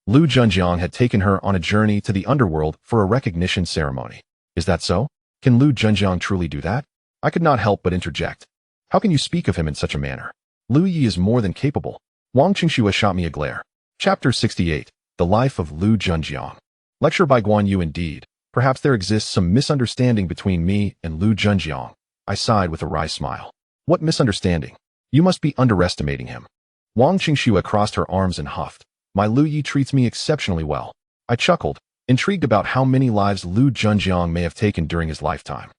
Lu Junjiang had taken her on a journey to the underworld for a recognition ceremony. Is that so? Can Lu Junjiang truly do that? I could not help but interject. How can you speak of him in such a manner? Lu Yi is more than capable. Wang Qingxue shot me a glare. Chapter 68. The Life of Lu Junjiang. Lecture by Guan Yu indeed. Perhaps there exists some misunderstanding between me and Lu Junjiang. I sighed with a wry smile. What misunderstanding? You must be underestimating him. Wang Qingxue crossed her arms and huffed. My Lu Yi treats me exceptionally well. I chuckled, intrigued about how many lives Lu Junjiang may have taken during his lifetime.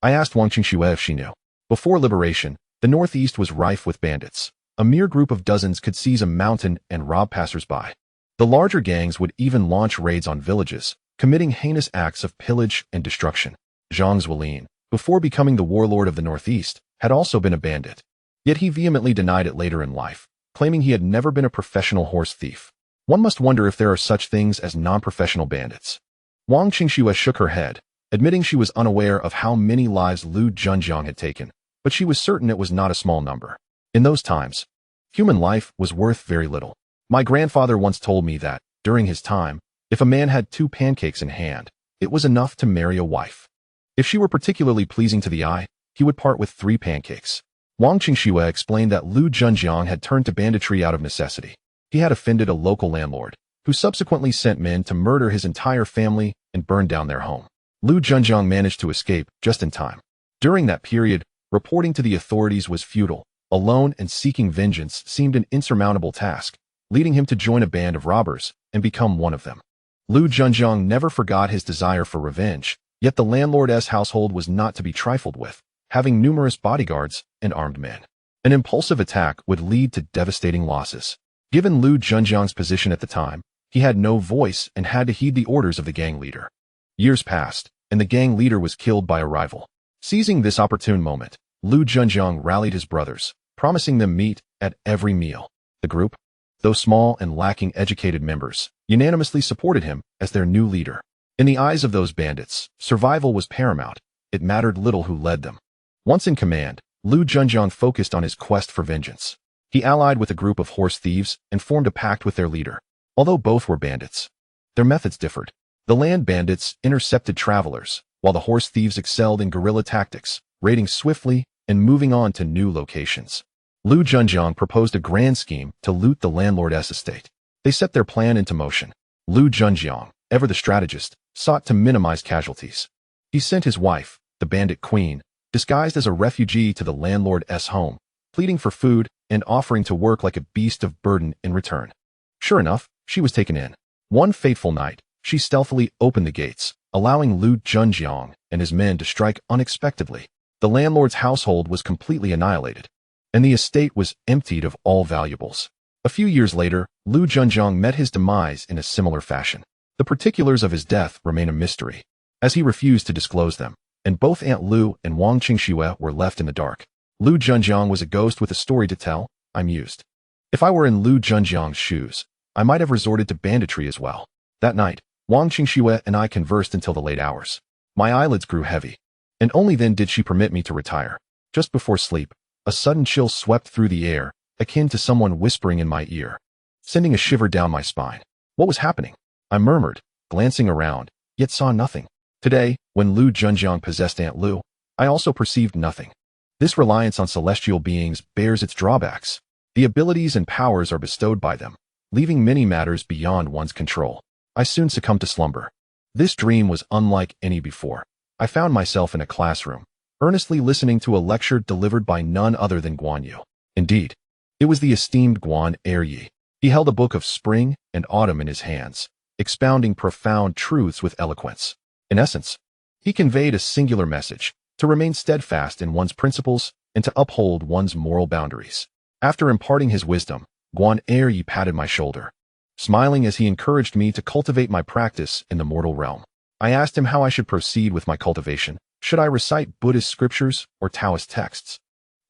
I asked Wang Qingxue if she knew. Before liberation, the Northeast was rife with bandits. A mere group of dozens could seize a mountain and rob passers-by. The larger gangs would even launch raids on villages, committing heinous acts of pillage and destruction. Zhang Zuolin, before becoming the warlord of the Northeast, had also been a bandit. Yet he vehemently denied it later in life, claiming he had never been a professional horse thief. One must wonder if there are such things as non-professional bandits. Wang Qingxue shook her head, admitting she was unaware of how many lives Lu Junjiang had taken, but she was certain it was not a small number. In those times, human life was worth very little. My grandfather once told me that, during his time, if a man had 2 pancakes in hand, it was enough to marry a wife. If she were particularly pleasing to the eye, he would part with 3 pancakes. Wang Qingxue explained that Lu Junjiang had turned to banditry out of necessity. He had offended a local landlord, who subsequently sent men to murder his entire family and burn down their home. Lu Junjiang managed to escape just in time. During that period, reporting to the authorities was futile. Alone and seeking vengeance seemed an insurmountable task, leading him to join a band of robbers and become one of them. Lu Junjiang never forgot his desire for revenge, yet the landlord's household was not to be trifled with, having numerous bodyguards and armed men. An impulsive attack would lead to devastating losses. Given Lu Junjiang's position at the time, he had no voice and had to heed the orders of the gang leader. Years passed, and the gang leader was killed by a rival. Seizing this opportune moment, Lu Junjiang rallied his brothers, promising them meat at every meal. The group, though small and lacking educated members, unanimously supported him as their new leader. In the eyes of those bandits, survival was paramount. It mattered little who led them. Once in command, Lu Junjiang focused on his quest for vengeance. He allied with a group of horse thieves and formed a pact with their leader. Although both were bandits, their methods differed. The land bandits intercepted travelers, while the horse thieves excelled in guerrilla tactics, raiding swiftly and moving on to new locations. Lu Junjiang proposed a grand scheme to loot the landlord's estate. They set their plan into motion. Lu Junjiang, ever the strategist, sought to minimize casualties. He sent his wife, the bandit queen, disguised as a refugee to the landlord's home, pleading for food and offering to work like a beast of burden in return. Sure enough, she was taken in. One fateful night, she stealthily opened the gates, allowing Lu Junjiang and his men to strike unexpectedly. The landlord's household was completely annihilated, and the estate was emptied of all valuables. A few years later, Lu Junjiang met his demise in a similar fashion. The particulars of his death remain a mystery, as he refused to disclose them, and both Aunt Lu and Wang Qingxue were left in the dark. Lu Junjiang was a ghost with a story to tell, I mused. If I were in Lu Junjiang's shoes, I might have resorted to banditry as well. That night, Wang Qingxue and I conversed until the late hours. My eyelids grew heavy, and only then did she permit me to retire. Just before sleep, a sudden chill swept through the air, akin to someone whispering in my ear, sending a shiver down my spine. What was happening? I murmured, glancing around, yet saw nothing. Today, when Lu Junjiang possessed Aunt Lu, I also perceived nothing. This reliance on celestial beings bears its drawbacks. The abilities and powers are bestowed by them, leaving many matters beyond one's control. I soon succumbed to slumber. This dream was unlike any before. I found myself in a classroom, earnestly listening to a lecture delivered by none other than Guan Yu. Indeed, it was the esteemed Guan Yi. He held a book of spring and autumn in his hands, expounding profound truths with eloquence. In essence, he conveyed a singular message: to remain steadfast in one's principles and to uphold one's moral boundaries. After imparting his wisdom, Guan Yi patted my shoulder, smiling as he encouraged me to cultivate my practice in the mortal realm. I asked him how I should proceed with my cultivation. Should I recite Buddhist scriptures or Taoist texts?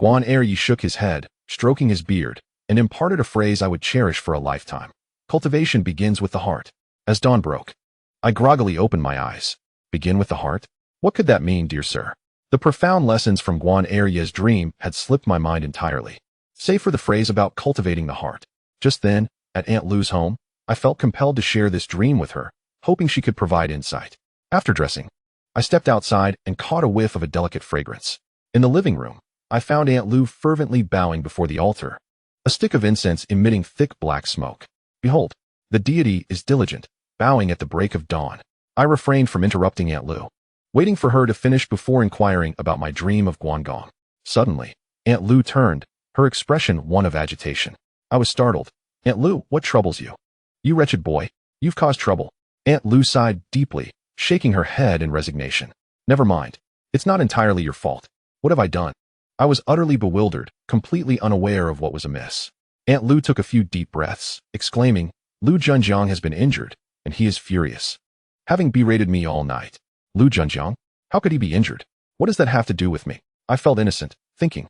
Guan Yi shook his head, stroking his beard, and imparted a phrase I would cherish for a lifetime. Cultivation begins with the heart. As dawn broke, I groggily opened my eyes. Begin with the heart? What could that mean, dear sir? The profound lessons from Guan Erye's dream had slipped my mind entirely, save for the phrase about cultivating the heart. Just then, at Aunt Lu's home, I felt compelled to share this dream with her, hoping she could provide insight. After dressing, I stepped outside and caught a whiff of a delicate fragrance. In the living room, I found Aunt Lu fervently bowing before the altar, a stick of incense emitting thick black smoke. Behold, the deity is diligent, bowing at the break of dawn. I refrained from interrupting Aunt Lu, waiting for her to finish before inquiring about my dream of Guangdong. Suddenly, Aunt Lu turned, her expression one of agitation. I was startled. Aunt Lu, what troubles you? You wretched boy, you've caused trouble. Aunt Lu sighed deeply, shaking her head in resignation. Never mind. It's not entirely your fault. What have I done? I was utterly bewildered, completely unaware of what was amiss. Aunt Lu took a few deep breaths, exclaiming, Lu Junjiang has been injured, and he is furious, having berated me all night. Lu Junjiang? How could he be injured? What does that have to do with me? I felt innocent, thinking.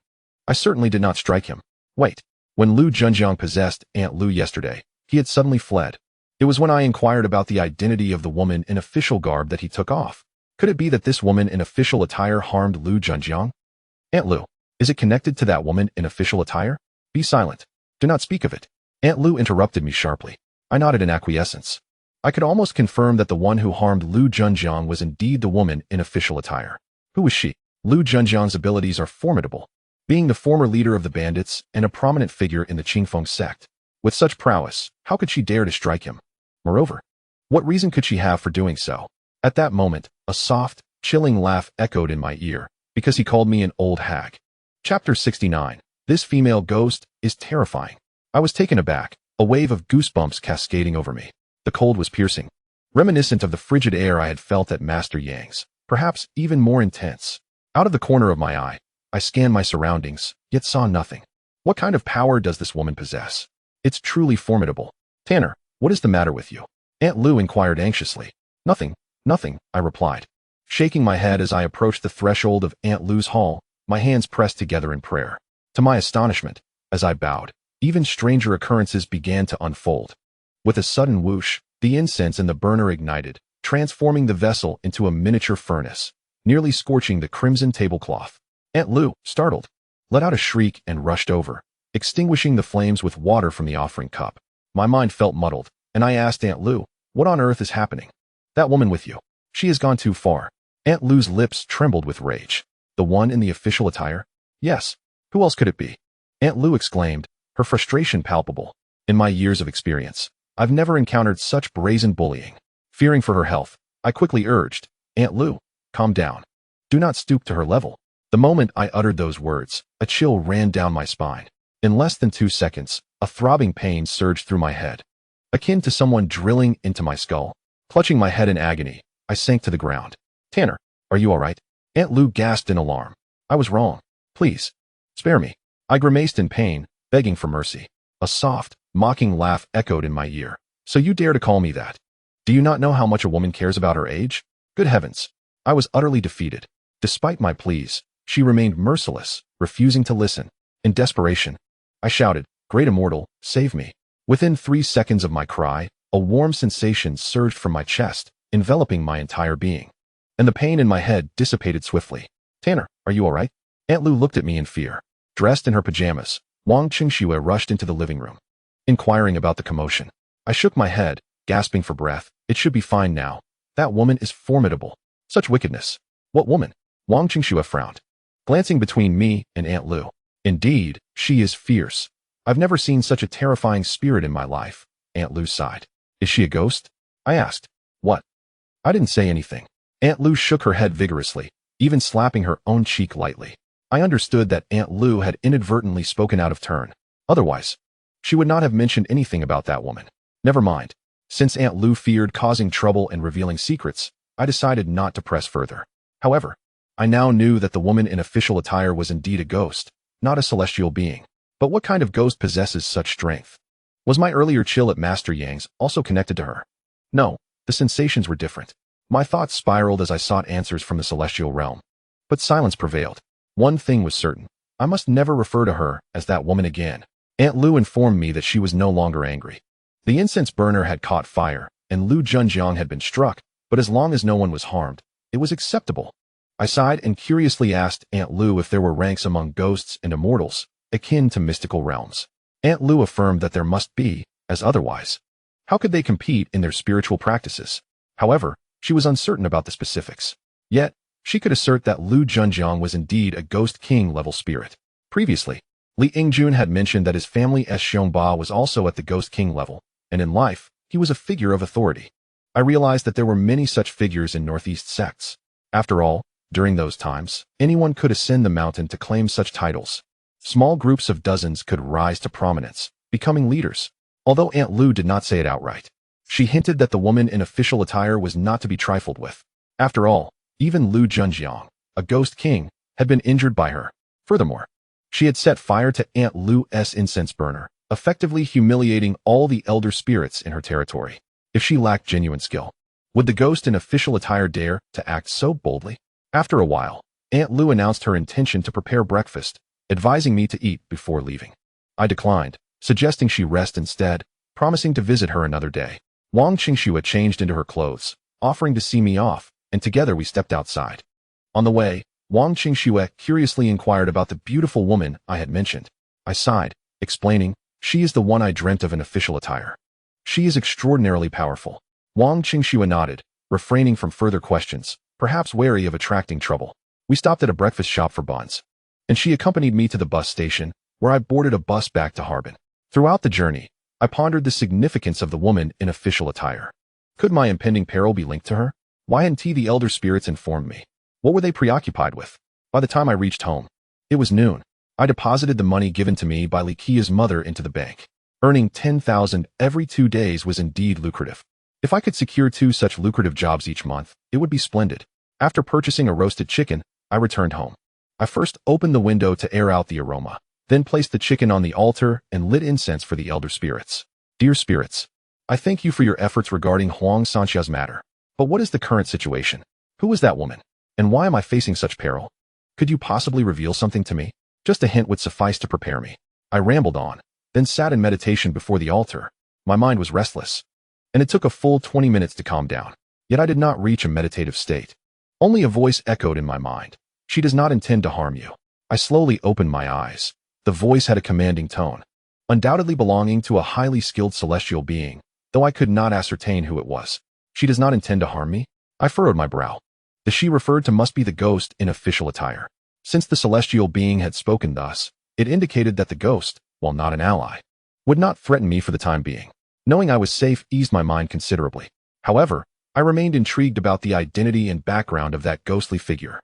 I certainly did not strike him. Wait. When Lu Junjiang possessed Aunt Lu yesterday, he had suddenly fled. It was when I inquired about the identity of the woman in official garb that he took off. Could it be that this woman in official attire harmed Lu Junjiang? Aunt Lu, is it connected to that woman in official attire? Be silent. Do not speak of it. Aunt Lu interrupted me sharply. I nodded in acquiescence. I could almost confirm that the one who harmed Lu Junjiang was indeed the woman in official attire. Who was she? Lu Junjiang's abilities are formidable, being the former leader of the bandits and a prominent figure in the Qingfeng sect. With such prowess, how could she dare to strike him? Moreover, what reason could she have for doing so? At that moment, a soft, chilling laugh echoed in my ear, because he called me an old hag. Chapter 69. This female ghost is terrifying. I was taken aback, a wave of goosebumps cascading over me. The cold was piercing, reminiscent of the frigid air I had felt at Master Yang's, perhaps even more intense. Out of the corner of my eye, I scanned my surroundings, yet saw nothing. What kind of power does this woman possess? It's truly formidable. Tanner, what is the matter with you? Aunt Lu inquired anxiously. Nothing, I replied, shaking my head as I approached the threshold of Aunt Lu's hall, my hands pressed together in prayer. To my astonishment, as I bowed, even stranger occurrences began to unfold. With a sudden whoosh, the incense in the burner ignited, transforming the vessel into a miniature furnace, nearly scorching the crimson tablecloth. Aunt Lu, startled, let out a shriek and rushed over, extinguishing the flames with water from the offering cup. My mind felt muddled, and I asked Aunt Lu, what on earth is happening? That woman with you. She has gone too far. Aunt Lu's lips trembled with rage. The one in the official attire? Yes. Who else could it be? Aunt Lu exclaimed, her frustration palpable. In my years of experience, I've never encountered such brazen bullying. Fearing for her health, I quickly urged, Aunt Lu, calm down. Do not stoop to her level. The moment I uttered those words, a chill ran down my spine. In less than 2 seconds, a throbbing pain surged through my head, akin to someone drilling into my skull. Clutching my head in agony, I sank to the ground. Tanner, are you all right? Aunt Lu gasped in alarm. I was wrong. Please, spare me. I grimaced in pain, begging for mercy. A soft, mocking laugh echoed in my ear. So you dare to call me that? Do you not know how much a woman cares about her age? Good heavens. I was utterly defeated. Despite my pleas, she remained merciless, refusing to listen. In desperation, I shouted, Great Immortal, save me. Within 3 seconds of my cry, a warm sensation surged from my chest, enveloping my entire being. And the pain in my head dissipated swiftly. Tanner, are you all right? Aunt Lu looked at me in fear. Dressed in her pajamas, Wang Qingxue rushed into the living room, inquiring about the commotion. I shook my head, gasping for breath. It should be fine now. That woman is formidable. Such wickedness. What woman? Wang Qingxue frowned, glancing between me and Aunt Lu. Indeed, she is fierce. I've never seen such a terrifying spirit in my life. Aunt Lu sighed. Is she a ghost? I asked. What? I didn't say anything. Aunt Lu shook her head vigorously, even slapping her own cheek lightly. I understood that Aunt Lu had inadvertently spoken out of turn. Otherwise, she would not have mentioned anything about that woman. Never mind. Since Aunt Lu feared causing trouble and revealing secrets, I decided not to press further. However, I now knew that the woman in official attire was indeed a ghost, not a celestial being. But what kind of ghost possesses such strength? Was my earlier chill at Master Yang's also connected to her? No, the sensations were different. My thoughts spiraled as I sought answers from the celestial realm. But silence prevailed. One thing was certain. I must never refer to her as that woman again. Aunt Lu informed me that she was no longer angry. The incense burner had caught fire, and Lu Junjiang had been struck, but as long as no one was harmed, it was acceptable. I sighed and curiously asked Aunt Lu if there were ranks among ghosts and immortals, akin to mystical realms. Aunt Lu affirmed that there must be, as otherwise, how could they compete in their spiritual practices? However, she was uncertain about the specifics. Yet, she could assert that Lu Junjiang was indeed a ghost king-level spirit. Previously, Li Yingjun had mentioned that his family Xiongba was also at the ghost king level, and in life, he was a figure of authority. I realized that there were many such figures in Northeast sects. After all, during those times, anyone could ascend the mountain to claim such titles. Small groups of dozens could rise to prominence, becoming leaders. Although Aunt Lu did not say it outright, she hinted that the woman in official attire was not to be trifled with. After all, even Lu Junjiang, a ghost king, had been injured by her. Furthermore, she had set fire to Aunt Lu's incense burner, effectively humiliating all the elder spirits in her territory. If she lacked genuine skill, would the ghost in official attire dare to act so boldly? After a while, Aunt Lu announced her intention to prepare breakfast, advising me to eat before leaving. I declined, suggesting she rest instead, promising to visit her another day. Wang Qingxue changed into her clothes, offering to see me off, and together we stepped outside. On the way, Wang Qingxue curiously inquired about the beautiful woman I had mentioned. I sighed, explaining, "She is the one I dreamt of in official attire. She is extraordinarily powerful." Wang Qingxue nodded, refraining from further questions, perhaps wary of attracting trouble. We stopped at a breakfast shop for buns, and she accompanied me to the bus station, where I boarded a bus back to Harbin. Throughout the journey, I pondered the significance of the woman in official attire. Could my impending peril be linked to her? Why hadn't the elder spirits informed me? What were they preoccupied with? By the time I reached home, it was noon. I deposited the money given to me by Li Qia's mother into the bank. Earning 10,000 every 2 days was indeed lucrative. If I could secure 2 such lucrative jobs each month, it would be splendid. After purchasing a roasted chicken, I returned home. I first opened the window to air out the aroma, then placed the chicken on the altar and lit incense for the elder spirits. Dear spirits, I thank you for your efforts regarding Huang Sanxia's matter. But what is the current situation? Who is that woman? And why am I facing such peril? Could you possibly reveal something to me? Just a hint would suffice to prepare me. I rambled on, then sat in meditation before the altar. My mind was restless, and it took a full 20 minutes to calm down. Yet I did not reach a meditative state. Only a voice echoed in my mind. She does not intend to harm you. I slowly opened my eyes. The voice had a commanding tone, undoubtedly belonging to a highly skilled celestial being, though I could not ascertain who it was. She does not intend to harm me? I furrowed my brow. The she referred to must be the ghost in official attire. Since the celestial being had spoken thus, it indicated that the ghost, while not an ally, would not threaten me for the time being. Knowing I was safe eased my mind considerably. However, I remained intrigued about the identity and background of that ghostly figure.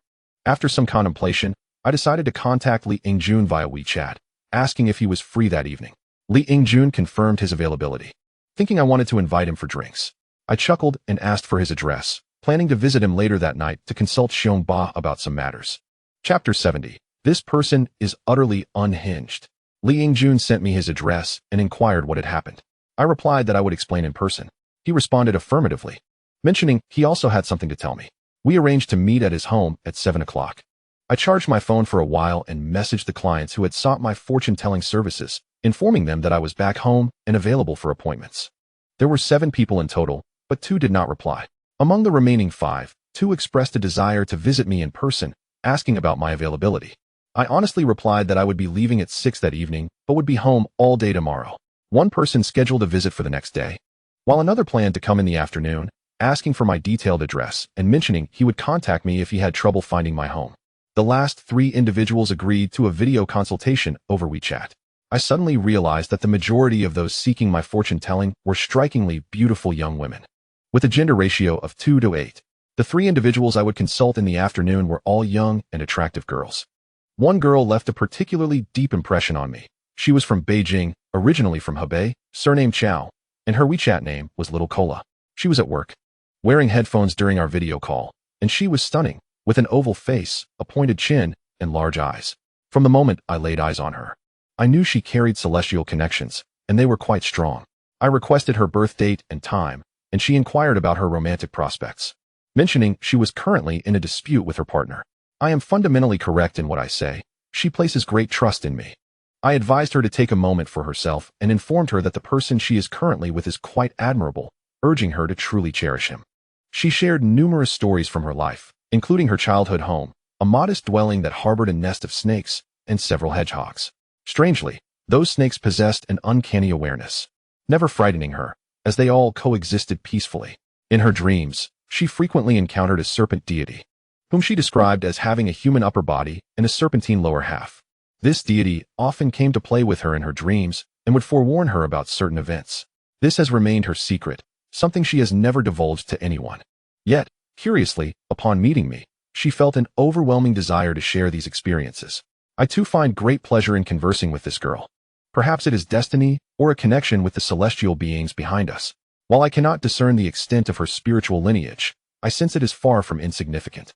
After some contemplation, I decided to contact Li Yingjun via WeChat, asking if he was free that evening. Li Yingjun confirmed his availability. Thinking I wanted to invite him for drinks, I chuckled and asked for his address, planning to visit him later that night to consult Xiongba about some matters. Chapter 70. This person is utterly unhinged. Li Yingjun sent me his address and inquired what had happened. I replied that I would explain in person. He responded affirmatively, mentioning he also had something to tell me. We arranged to meet at his home at 7 o'clock. I charged my phone for a while and messaged the clients who had sought my fortune-telling services, informing them that I was back home and available for appointments. There were 7 people in total, but 2 did not reply. Among the remaining 5, 2 expressed a desire to visit me in person, asking about my availability. I honestly replied that I would be leaving at 6 that evening, but would be home all day tomorrow. One person scheduled a visit for the next day, while another planned to come in the afternoon, asking for my detailed address and mentioning he would contact me if he had trouble finding my home. The last 3 individuals agreed to a video consultation over WeChat. I suddenly realized that the majority of those seeking my fortune-telling were strikingly beautiful young women, with a gender ratio of 2 to 8. The 3 individuals I would consult in the afternoon were all young and attractive girls. One girl left a particularly deep impression on me. She was from Beijing, originally from Hebei, surnamed Chao, and her WeChat name was Little Cola. She was at work, wearing headphones during our video call, and she was stunning, with an oval face, a pointed chin, and large eyes. From the moment I laid eyes on her, I knew she carried celestial connections, and they were quite strong. I requested her birth date and time, and she inquired about her romantic prospects, mentioning she was currently in a dispute with her partner. I am fundamentally correct in what I say. She places great trust in me. I advised her to take a moment for herself and informed her that the person she is currently with is quite admirable, urging her to truly cherish him. She shared numerous stories from her life, including her childhood home, a modest dwelling that harbored a nest of snakes and several hedgehogs. Strangely, those snakes possessed an uncanny awareness, never frightening her, as they all coexisted peacefully. In her dreams, she frequently encountered a serpent deity, whom she described as having a human upper body and a serpentine lower half. This deity often came to play with her in her dreams and would forewarn her about certain events. This has remained her secret, something she has never divulged to anyone. Yet, curiously, upon meeting me, she felt an overwhelming desire to share these experiences. I too find great pleasure in conversing with this girl. Perhaps it is destiny or a connection with the celestial beings behind us. While I cannot discern the extent of her spiritual lineage, I sense it is far from insignificant.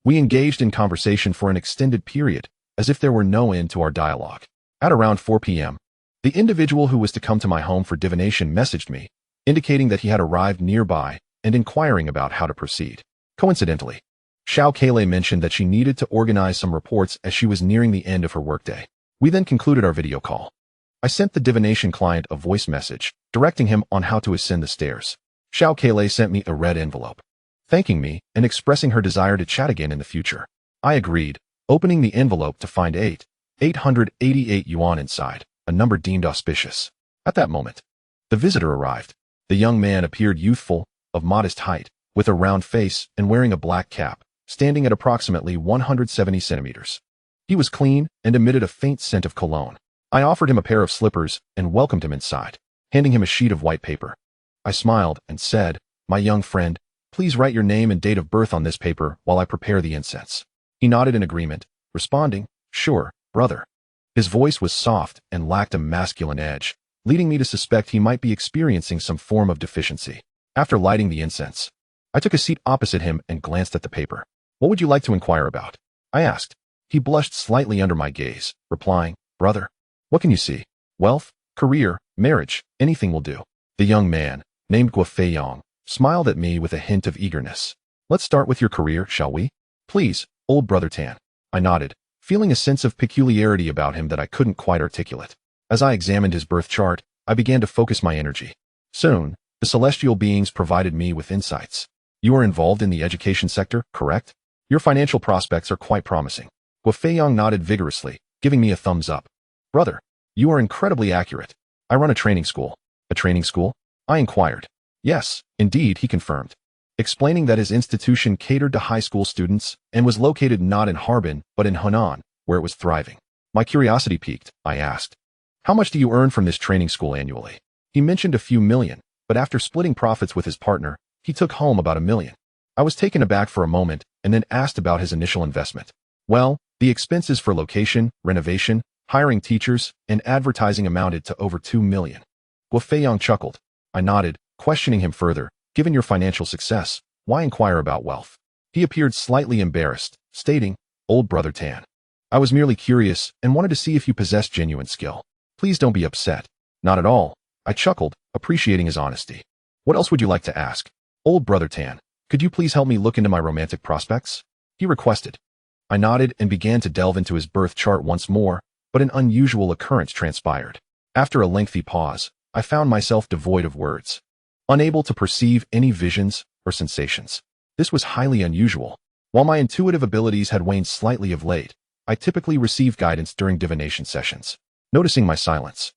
We engaged in conversation for an extended period, as if there were no end to our dialogue. At around 4 p.m., the individual who was to come to my home for divination messaged me, indicating that he had arrived nearby and inquiring about how to proceed. Coincidentally, Xiao Keilei mentioned that she needed to organize some reports as she was nearing the end of her workday. We then concluded our video call. I sent the divination client a voice message, directing him on how to ascend the stairs. Xiao Keilei sent me a red envelope, thanking me and expressing her desire to chat again in the future. I agreed, opening the envelope to find 888 yuan inside, a number deemed auspicious. At that moment, the visitor arrived. The young man appeared youthful, of modest height, with a round face and wearing a black cap, standing at approximately 170 centimeters. He was clean and emitted a faint scent of cologne. I offered him a pair of slippers and welcomed him inside, handing him a sheet of white paper. I smiled and said, "My young friend, please write your name and date of birth on this paper while I prepare the incense." He nodded in agreement, responding, "Sure, brother." His voice was soft and lacked a masculine edge, leading me to suspect he might be experiencing some form of deficiency. After lighting the incense, I took a seat opposite him and glanced at the paper. "What would you like to inquire about?" I asked. He blushed slightly under my gaze, replying, "Brother, what can you see? Wealth, career, marriage, anything will do." The young man, named Guo Feiyong, smiled at me with a hint of eagerness. "Let's start with your career, shall we? Please, old brother Tan." I nodded, feeling a sense of peculiarity about him that I couldn't quite articulate. As I examined his birth chart, I began to focus my energy. Soon, the celestial beings provided me with insights. "You are involved in the education sector, correct? Your financial prospects are quite promising." Guo Feiyong nodded vigorously, giving me a thumbs up. "Brother, you are incredibly accurate. I run a training school." "A training school?" I inquired. "Yes, indeed," he confirmed, explaining that his institution catered to high school students and was located not in Harbin, but in Henan, where it was thriving. My curiosity piqued. I asked, "How much do you earn from this training school annually?" He mentioned a few million, but after splitting profits with his partner, he took home about $1 million. I was taken aback for a moment and then asked about his initial investment. "Well, the expenses for location, renovation, hiring teachers, and advertising amounted to over 2 million. Guo Feiyong chuckled. I nodded, questioning him further. "Given your financial success, why inquire about wealth?" He appeared slightly embarrassed, stating, "Old brother Tan, I was merely curious and wanted to see if you possess genuine skill. Please don't be upset." "Not at all." I chuckled, appreciating his honesty. "What else would you like to ask?" "Old brother Tan, could you please help me look into my romantic prospects?" he requested. I nodded and began to delve into his birth chart once more, but an unusual occurrence transpired. After a lengthy pause, I found myself devoid of words, unable to perceive any visions or sensations. This was highly unusual. While my intuitive abilities had waned slightly of late, I typically received guidance during divination sessions. Noticing my silence,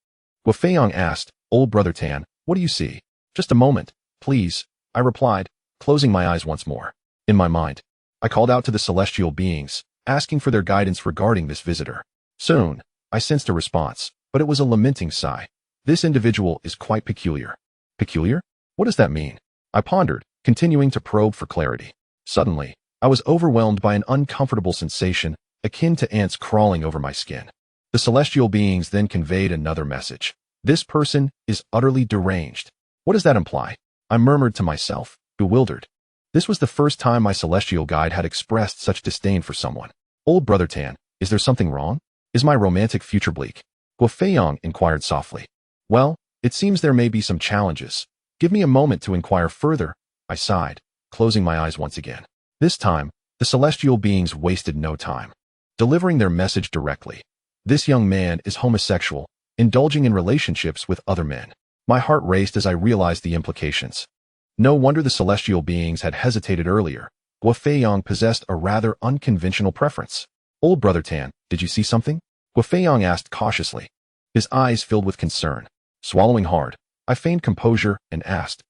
Guo Feiyong asked, "Old brother Tan, what do you see?" "Just a moment, please," I replied, closing my eyes once more. In my mind, I called out to the celestial beings, asking for their guidance regarding this visitor. Soon, I sensed a response, but it was a lamenting sigh. "This individual is quite peculiar." Peculiar? What does that mean? I pondered, continuing to probe for clarity. Suddenly, I was overwhelmed by an uncomfortable sensation, akin to ants crawling over my skin. The celestial beings then conveyed another message. "This person is utterly deranged." "What does that imply?" I murmured to myself, bewildered. This was the first time my celestial guide had expressed such disdain for someone. "Old brother Tan, is there something wrong? Is my romantic future bleak?" Guo Feiyong inquired softly. "Well, it seems there may be some challenges. Give me a moment to inquire further," I sighed, closing my eyes once again. This time, the celestial beings wasted no time, delivering their message directly. This young man is homosexual, indulging in relationships with other men. My heart raced as I realized the implications. No wonder the celestial beings had hesitated earlier. Guo Feiyong possessed a rather unconventional preference. Old Brother Tan, did you see something? Guo Feiyong asked cautiously. His eyes filled with concern. Swallowing hard, I feigned composure and asked,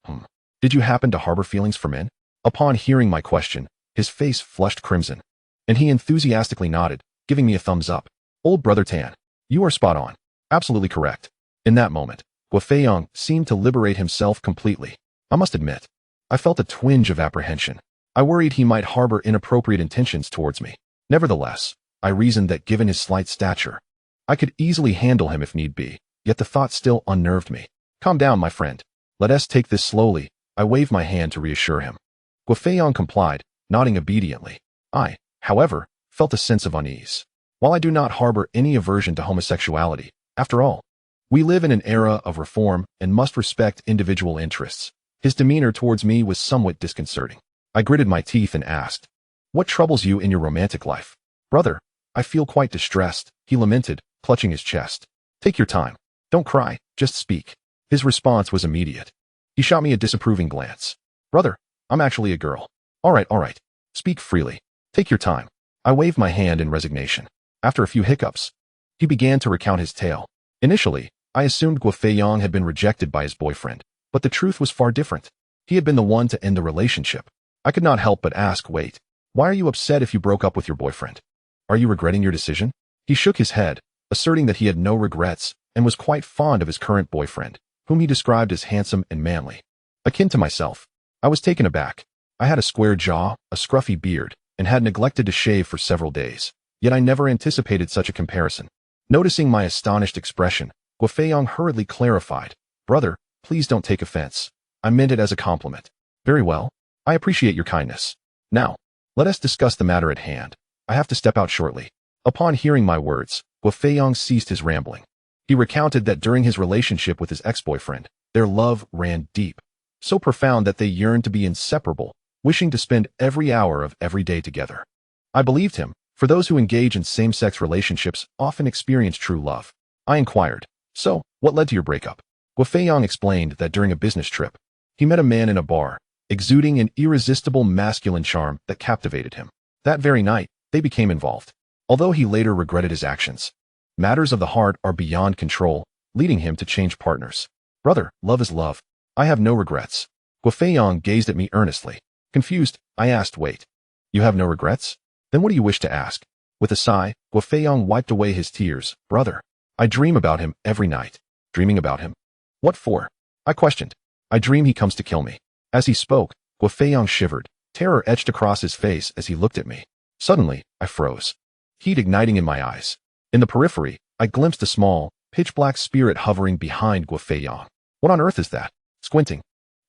Did you happen to harbor feelings for men? Upon hearing my question, his face flushed crimson, and he enthusiastically nodded, giving me a thumbs up. Old Brother Tan, you are spot on. Absolutely correct. In that moment, Guo Feiyong seemed to liberate himself completely. I must admit, I felt a twinge of apprehension. I worried he might harbor inappropriate intentions towards me. Nevertheless, I reasoned that given his slight stature, I could easily handle him if need be, yet the thought still unnerved me. Calm down, my friend. Let us take this slowly. I waved my hand to reassure him. Guo Feiyong complied, nodding obediently. I, however, felt a sense of unease. While I do not harbor any aversion to homosexuality, after all, we live in an era of reform and must respect individual interests. His demeanor towards me was somewhat disconcerting. I gritted my teeth and asked, What troubles you in your romantic life? Brother, I feel quite distressed, he lamented, clutching his chest. Take your time. Don't cry, just speak. His response was immediate. He shot me a disapproving glance. Brother, I'm actually a girl. All right. Speak freely. Take your time. I waved my hand in resignation. After a few hiccups, he began to recount his tale. Initially, I assumed Guo Feiyong had been rejected by his boyfriend, but the truth was far different. He had been the one to end the relationship. I could not help but ask, wait, why are you upset if you broke up with your boyfriend? Are you regretting your decision? He shook his head, asserting that he had no regrets and was quite fond of his current boyfriend, whom he described as handsome and manly. Akin to myself, I was taken aback. I had a square jaw, a scruffy beard, and had neglected to shave for several days, yet I never anticipated such a comparison. Noticing my astonished expression, Guo Feiyong hurriedly clarified, Brother, please don't take offense. I meant it as a compliment. Very well. I appreciate your kindness. Now, let us discuss the matter at hand. I have to step out shortly. Upon hearing my words, Guo Feiyong ceased his rambling. He recounted that during his relationship with his ex-boyfriend, their love ran deep, so profound that they yearned to be inseparable, wishing to spend every hour of every day together. I believed him, for those who engage in same-sex relationships often experience true love. I inquired, so, what led to your breakup? Guo Feiyong explained that during a business trip, he met a man in a bar, exuding an irresistible masculine charm that captivated him. That very night, they became involved. Although he later regretted his actions, matters of the heart are beyond control, leading him to change partners. Brother, love is love. I have no regrets. Guo Feiyong gazed at me earnestly. Confused, I asked, wait, you have no regrets? Then what do you wish to ask? With a sigh, Guo Feiyong wiped away his tears. Brother, I dream about him every night. Dreaming about him? What for? I questioned. I dream he comes to kill me. As he spoke, Guo Feiyong shivered. Terror etched across his face as he looked at me. Suddenly, I froze. Heat igniting in my eyes. In the periphery, I glimpsed a small, pitch-black spirit hovering behind Guo Feiyong. What on earth is that? Squinting,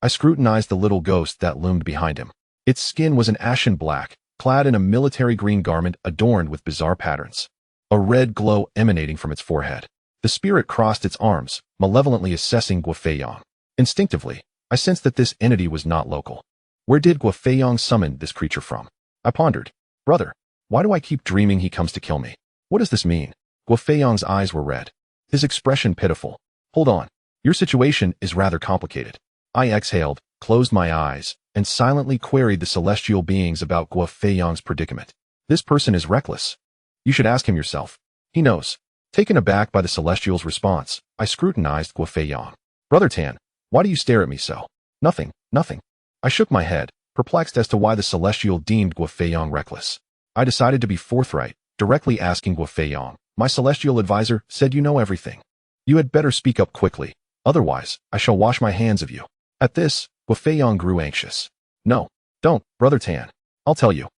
I scrutinized the little ghost that loomed behind him. Its skin was an ashen black, clad in a military green garment adorned with bizarre patterns. A red glow emanating from its forehead. The spirit crossed its arms, malevolently assessing Guo Feiyong. Instinctively, I sensed that this entity was not local. Where did Guo Feiyong summon this creature from? I pondered. Brother, why do I keep dreaming he comes to kill me? What does this mean? Guo Feiyong's eyes were red. His expression pitiful. Hold on. Your situation is rather complicated. I exhaled, closed my eyes, and silently queried the celestial beings about Guo Feiyong's predicament. This person is reckless. You should ask him yourself. He knows. Taken aback by the celestial's response, I scrutinized Guo Feiyong. Brother Tan, why do you stare at me so? Nothing. I shook my head, perplexed as to why the celestial deemed Guo Feiyong reckless. I decided to be forthright, directly asking Guo Feiyong. My celestial advisor said you know everything. You had better speak up quickly, otherwise I shall wash my hands of you. At this, Guo Feiyong grew anxious. No, don't, Brother Tan. I'll tell you.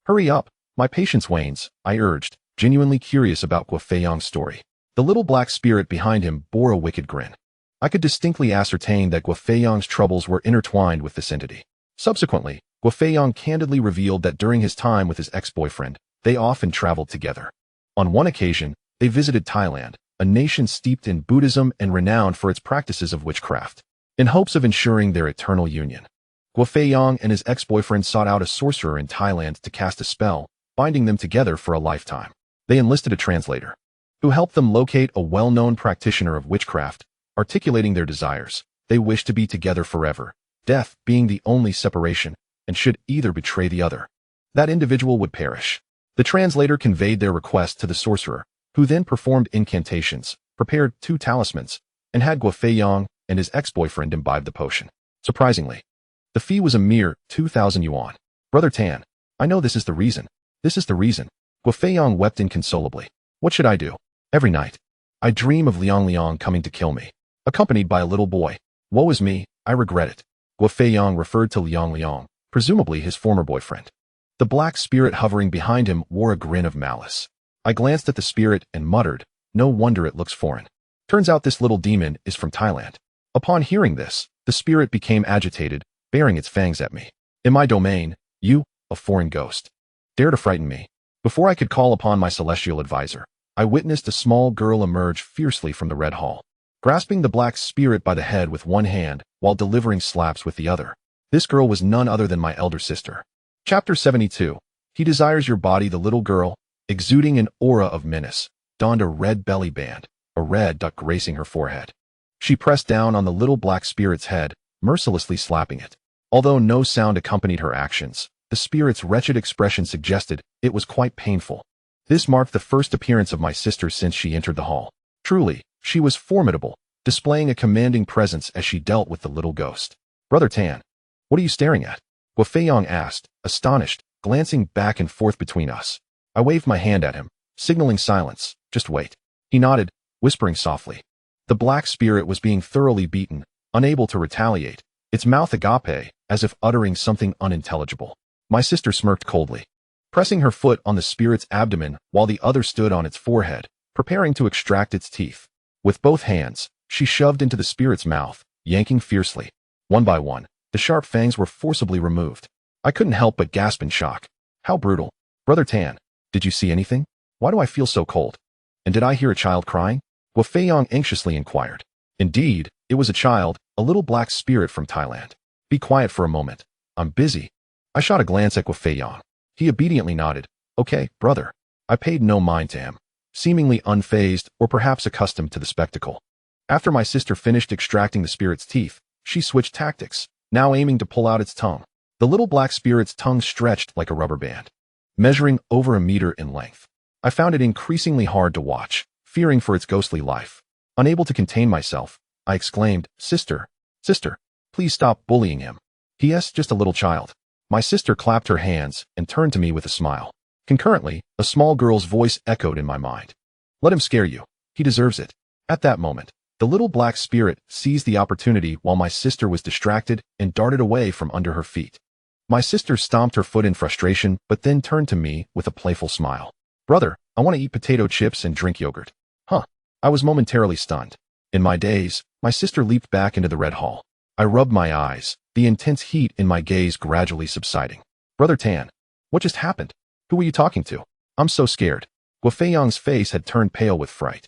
Hurry up, my patience wanes, I urged, genuinely curious about Guo Feiyong's story. The little black spirit behind him bore a wicked grin. I could distinctly ascertain that Guo Feiyong's troubles were intertwined with this entity. Subsequently, Guo Feiyong candidly revealed that during his time with his ex-boyfriend, they often traveled together. On one occasion, they visited Thailand, a nation steeped in Buddhism and renowned for its practices of witchcraft. In hopes of ensuring their eternal union, Guo Feiyong and his ex-boyfriend sought out a sorcerer in Thailand to cast a spell, binding them together for a lifetime. They enlisted a translator, who helped them locate a well-known practitioner of witchcraft, articulating their desires. They wished to be together forever, death being the only separation, and should either betray the other, that individual would perish. The translator conveyed their request to the sorcerer, who then performed incantations, prepared 2 talismans, and had Guofei and his ex-boyfriend imbibe the potion. Surprisingly, the fee was a mere 2,000 yuan. Brother Tan, I know this is the reason. This is the reason. Guofei wept inconsolably. What should I do? Every night, I dream of Liang coming to kill me, accompanied by a little boy. Woe is me, I regret it. Guofei referred to Liang, presumably his former boyfriend. The black spirit hovering behind him wore a grin of malice. I glanced at the spirit and muttered, no wonder it looks foreign. Turns out this little demon is from Thailand. Upon hearing this, the spirit became agitated, baring its fangs at me. In my domain, you, a foreign ghost, dare to frighten me. Before I could call upon my celestial advisor, I witnessed a small girl emerge fiercely from the red hall, grasping the black spirit by the head with one hand while delivering slaps with the other. This girl was none other than my elder sister. Chapter 72. He desires your body. The little girl, exuding an aura of menace, donned a red belly band, a red duck gracing her forehead. She pressed down on the little black spirit's head, mercilessly slapping it. Although no sound accompanied her actions, the spirit's wretched expression suggested it was quite painful. This marked the first appearance of my sister since she entered the hall. Truly, she was formidable, displaying a commanding presence as she dealt with the little ghost. Brother Tan, what are you staring at? Guofei asked, astonished, glancing back and forth between us. I waved my hand at him, signaling silence. Just wait. He nodded, whispering softly. The black spirit was being thoroughly beaten, unable to retaliate, its mouth agape, as if uttering something unintelligible. My sister smirked coldly, pressing her foot on the spirit's abdomen while the other stood on its forehead, preparing to extract its teeth. With both hands, she shoved into the spirit's mouth, yanking fiercely. One by one, the sharp fangs were forcibly removed. I couldn't help but gasp in shock. How brutal. Brother Tan, did you see anything? Why do I feel so cold? And did I hear a child crying? Guofei anxiously inquired. Indeed, it was a child, a little black spirit from Thailand. Be quiet for a moment. I'm busy. I shot a glance at Guofei. He obediently nodded. Okay, brother. I paid no mind to him, seemingly unfazed or perhaps accustomed to the spectacle. After my sister finished extracting the spirit's teeth, she switched tactics, now aiming to pull out its tongue. The little black spirit's tongue stretched like a rubber band, measuring over a meter in length. I found it increasingly hard to watch, fearing for its ghostly life. Unable to contain myself, I exclaimed, Sister, please stop bullying him. He.S. just a little child. My sister clapped her hands and turned to me with a smile. Concurrently, a small girl's voice echoed in my mind. Let him scare you. He deserves it. At that moment, the little black spirit seized the opportunity while my sister was distracted and darted away from under her feet. My sister stomped her foot in frustration, but then turned to me with a playful smile. Brother, I want to eat potato chips and drink yogurt. Huh. I was momentarily stunned. In my daze, my sister leaped back into the red hall. I rubbed my eyes, the intense heat in my gaze gradually subsiding. Brother Tan, what just happened? Who were you talking to? I'm so scared. Guofei face had turned pale with fright.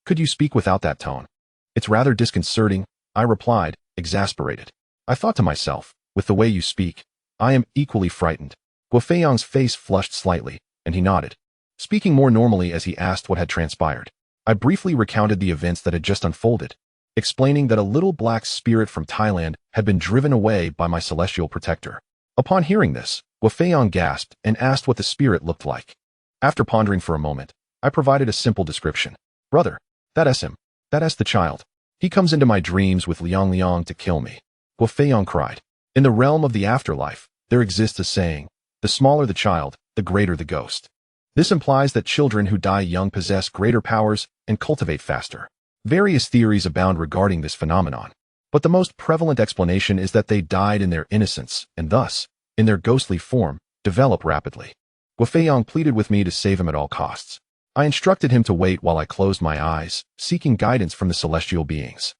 Could you speak without that tone? It's rather disconcerting, I replied, exasperated. I thought to myself, with the way you speak, I am equally frightened. Guofei face flushed slightly, and he nodded, speaking more normally as he asked what had transpired. I briefly recounted the events that had just unfolded, explaining that a little black spirit from Thailand had been driven away by my celestial protector. Upon hearing this, Guofei gasped and asked what the spirit looked like. After pondering for a moment, I provided a simple description. Brother, that's him. That's the child. He comes into my dreams with Liang to kill me. Guofei cried. In the realm of the afterlife, there exists a saying, the smaller the child, the greater the ghost. This implies that children who die young possess greater powers and cultivate faster. Various theories abound regarding this phenomenon, but the most prevalent explanation is that they died in their innocence and thus, in their ghostly form, develop rapidly. Guofei pleaded with me to save him at all costs. I instructed him to wait while I closed my eyes, seeking guidance from the celestial beings.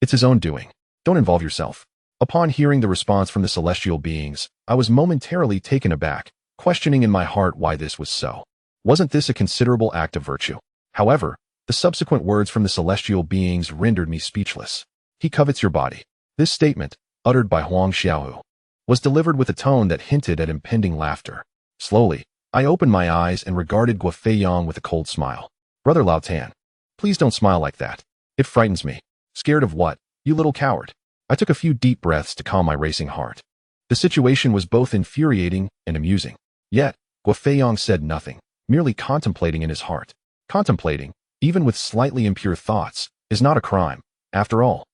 It's his own doing. Don't involve yourself. Upon hearing the response from the celestial beings, I was momentarily taken aback, questioning in my heart why this was so. Wasn't this a considerable act of virtue? However, the subsequent words from the celestial beings rendered me speechless. He covets your body. This statement, uttered by Huang Xiaohu, was delivered with a tone that hinted at impending laughter. Slowly, I opened my eyes and regarded Guofei with a cold smile. Brother Lao Tan, please don't smile like that. It frightens me. Scared of what, you little coward? I took a few deep breaths to calm my racing heart. The situation was both infuriating and amusing. Yet, Guofei said nothing, merely contemplating in his heart. Contemplating, even with slightly impure thoughts, is not a crime. After all,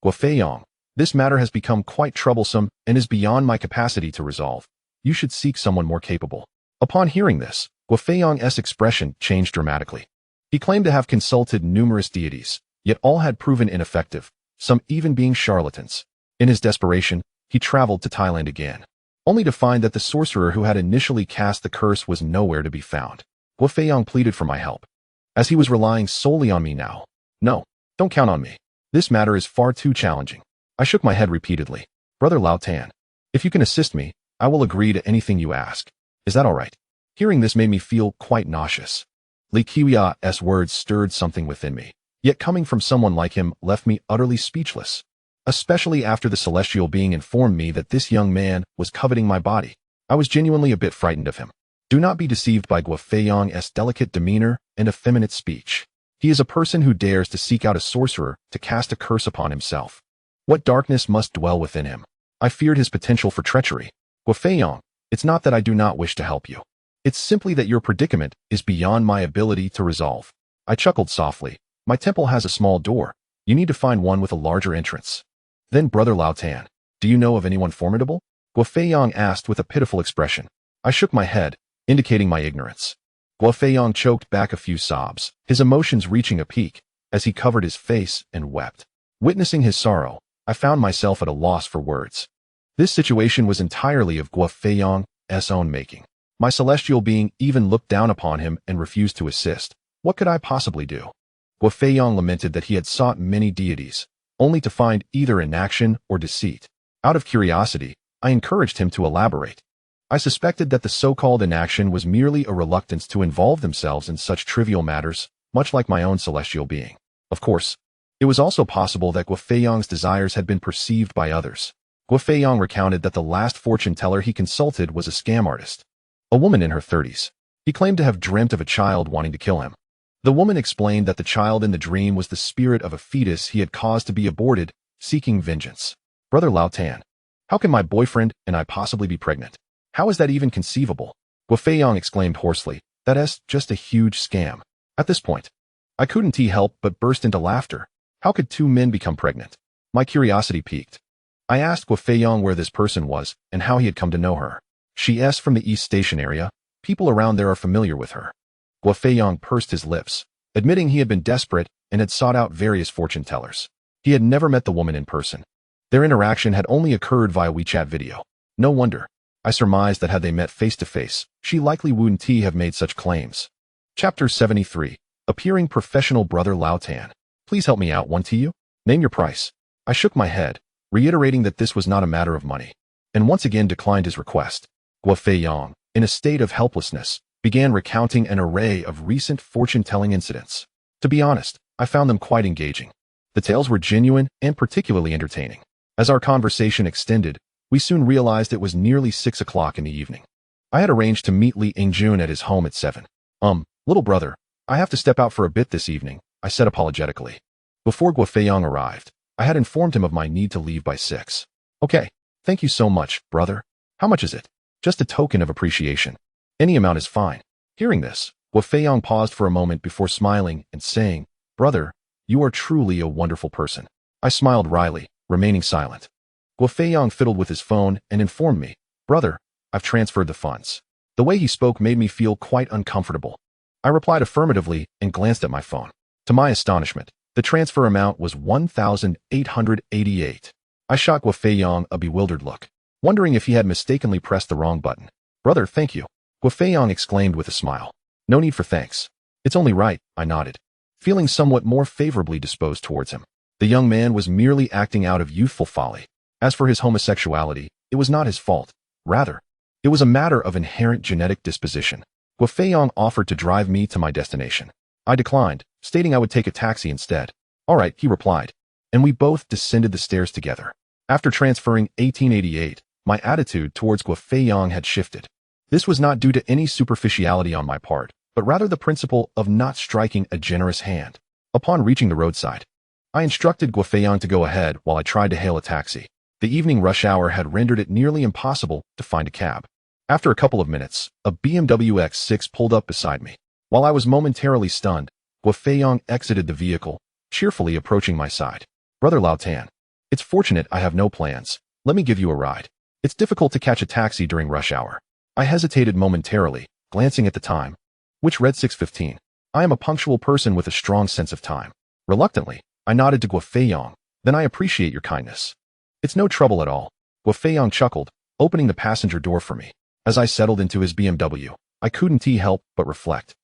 Guofei, this matter has become quite troublesome and is beyond my capacity to resolve. You should seek someone more capable. Upon hearing this, Guofei's expression changed dramatically. He claimed to have consulted numerous deities, yet all had proven ineffective, some even being charlatans. In his desperation, he traveled to Thailand again, only to find that the sorcerer who had initially cast the curse was nowhere to be found. Guofei pleaded for my help, as he was relying solely on me now. No, don't count on me. This matter is far too challenging. I shook my head repeatedly. Brother Lao Tan, if you can assist me, I will agree to anything you ask. Is that all right? Hearing this made me feel quite nauseous. Li Qia's words stirred something within me, yet coming from someone like him left me utterly speechless, especially after the celestial being informed me that this young man was coveting my body. I was genuinely a bit frightened of him. Do not be deceived by Guofei's delicate demeanor and effeminate speech. He is a person who dares to seek out a sorcerer to cast a curse upon himself. What darkness must dwell within him? I feared his potential for treachery. Guofei, it's not that I do not wish to help you. It's simply that your predicament is beyond my ability to resolve. I chuckled softly. My temple has a small door. You need to find one with a larger entrance. Then Brother Lao Tan, do you know of anyone formidable? Guofei asked with a pitiful expression. I shook my head, indicating my ignorance. Guofei choked back a few sobs, his emotions reaching a peak, as he covered his face and wept. Witnessing his sorrow, I found myself at a loss for words. This situation was entirely of Guofei's own making. My celestial being even looked down upon him and refused to assist. What could I possibly do? Guofei lamented that he had sought many deities, only to find either inaction or deceit. Out of curiosity, I encouraged him to elaborate. I suspected that the so-called inaction was merely a reluctance to involve themselves in such trivial matters, much like my own celestial being. Of course, it was also possible that Guofei's desires had been perceived by others. Guofei recounted that the last fortune teller he consulted was a scam artist, a woman in her 30s. He claimed to have dreamt of a child wanting to kill him. The woman explained that the child in the dream was the spirit of a fetus he had caused to be aborted, seeking vengeance. Brother Lao Tan, how can my boyfriend and I possibly be pregnant? How is that even conceivable? Guofei exclaimed hoarsely. That's just a huge scam. At this point, I couldn't help but burst into laughter. How could two men become pregnant? My curiosity piqued. I asked Guofei where this person was and how he had come to know her. She's from the East Station area. People around there are familiar with her. Guofei pursed his lips, admitting he had been desperate and had sought out various fortune tellers. He had never met the woman in person. Their interaction had only occurred via WeChat video. No wonder. I surmised that had they met face-to-face, she likely wouldn't have made such claims. Chapter 73. Appearing Professional Brother Lao Tan. Please help me out, one to you? Name your price. I shook my head, reiterating that this was not a matter of money, and once again declined his request. Guofei, in a state of helplessness, began recounting an array of recent fortune-telling incidents. To be honest, I found them quite engaging. The tales were genuine and particularly entertaining. As our conversation extended, we soon realized it was nearly 6 o'clock in the evening. I had arranged to meet Li Ingjun at his home at 7. Little brother, I have to step out for a bit this evening, I said apologetically. Before Guofei arrived, I had informed him of my need to leave by 6. Okay, thank you so much, brother. How much is it? Just a token of appreciation. Any amount is fine. Hearing this, Guofei paused for a moment before smiling and saying, Brother, you are truly a wonderful person. I smiled wryly, remaining silent. Guofei fiddled with his phone and informed me, Brother, I've transferred the funds. The way he spoke made me feel quite uncomfortable. I replied affirmatively and glanced at my phone. To my astonishment, the transfer amount was 1,888. I shot Guofei a bewildered look, wondering if he had mistakenly pressed the wrong button. Brother, thank you. Guofei exclaimed with a smile. No need for thanks. It's only right, I nodded, feeling somewhat more favorably disposed towards him. The young man was merely acting out of youthful folly. As for his homosexuality, it was not his fault. Rather, it was a matter of inherent genetic disposition. Guofei offered to drive me to my destination. I declined, stating I would take a taxi instead. All right, he replied, and we both descended the stairs together. After transferring 1888, my attitude towards Guofei had shifted. This was not due to any superficiality on my part, but rather the principle of not striking a generous hand. Upon reaching the roadside, I instructed Guofeyang to go ahead while I tried to hail a taxi. The evening rush hour had rendered it nearly impossible to find a cab. After a couple of minutes, a BMW X6 pulled up beside me. While I was momentarily stunned, Guofeyang exited the vehicle, cheerfully approaching my side. Brother Lao Tan, it's fortunate I have no plans. Let me give you a ride. It's difficult to catch a taxi during rush hour. I hesitated momentarily, glancing at the time, which read 6:15. I am a punctual person with a strong sense of time. Reluctantly, I nodded to Guofeyang. Then I appreciate your kindness. It's no trouble at all. Guofeyang chuckled, opening the passenger door for me. As I settled into his BMW, I couldn't help but reflect.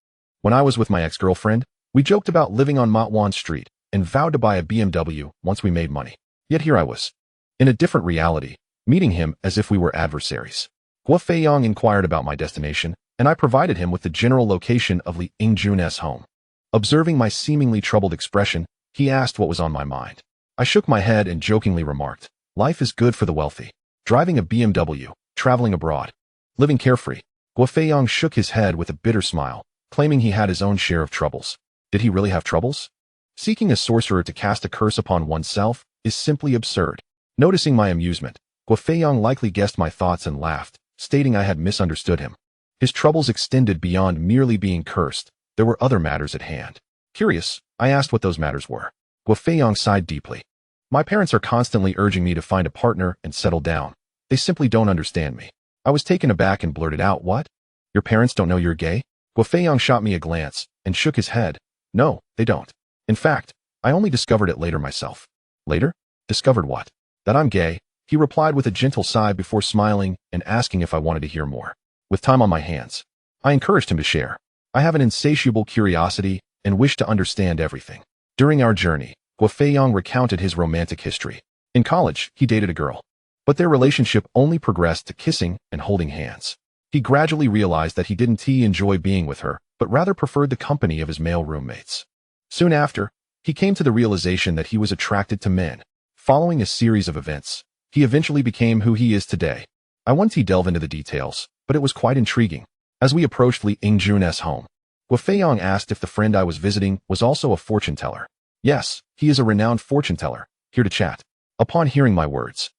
When I was with my ex-girlfriend, we joked about living on Motwan Street and vowed to buy a BMW once we made money. Yet here I was, in a different reality, meeting him as if we were adversaries. Guofeyang inquired about my destination, and I provided him with the general location of Li Yingjun's home. Observing my seemingly troubled expression, he asked what was on my mind. I shook my head and jokingly remarked, life is good for the wealthy. Driving a BMW, traveling abroad, living carefree. Guofeyang shook his head with a bitter smile, claiming he had his own share of troubles. Did he really have troubles? Seeking a sorcerer to cast a curse upon oneself is simply absurd. Noticing my amusement, Guofeyang likely guessed my thoughts and laughed, stating I had misunderstood him. His troubles extended beyond merely being cursed. There were other matters at hand. Curious, I asked what those matters were. Guofeyang sighed deeply. My parents are constantly urging me to find a partner and settle down. They simply don't understand me. I was taken aback and blurted out, what? Your parents don't know you're gay? Guofeyang shot me a glance and shook his head. No, they don't. In fact, I only discovered it later myself. Later? Discovered what? That I'm gay, he replied with a gentle sigh before smiling and asking if I wanted to hear more. With time on my hands, I encouraged him to share. I have an insatiable curiosity and wish to understand everything. During our journey, Guofeyang recounted his romantic history. In college, he dated a girl, but their relationship only progressed to kissing and holding hands. He gradually realized that he didn't enjoy being with her, but rather preferred the company of his male roommates. Soon after, he came to the realization that he was attracted to men. Following a series of events, he eventually became who he is today. I wanted to delve into the details, but it was quite intriguing. As we approached Li Yingjun's home, Guofeyang asked if the friend I was visiting was also a fortune teller. Yes, he is a renowned fortune teller, here to chat. Upon hearing my words,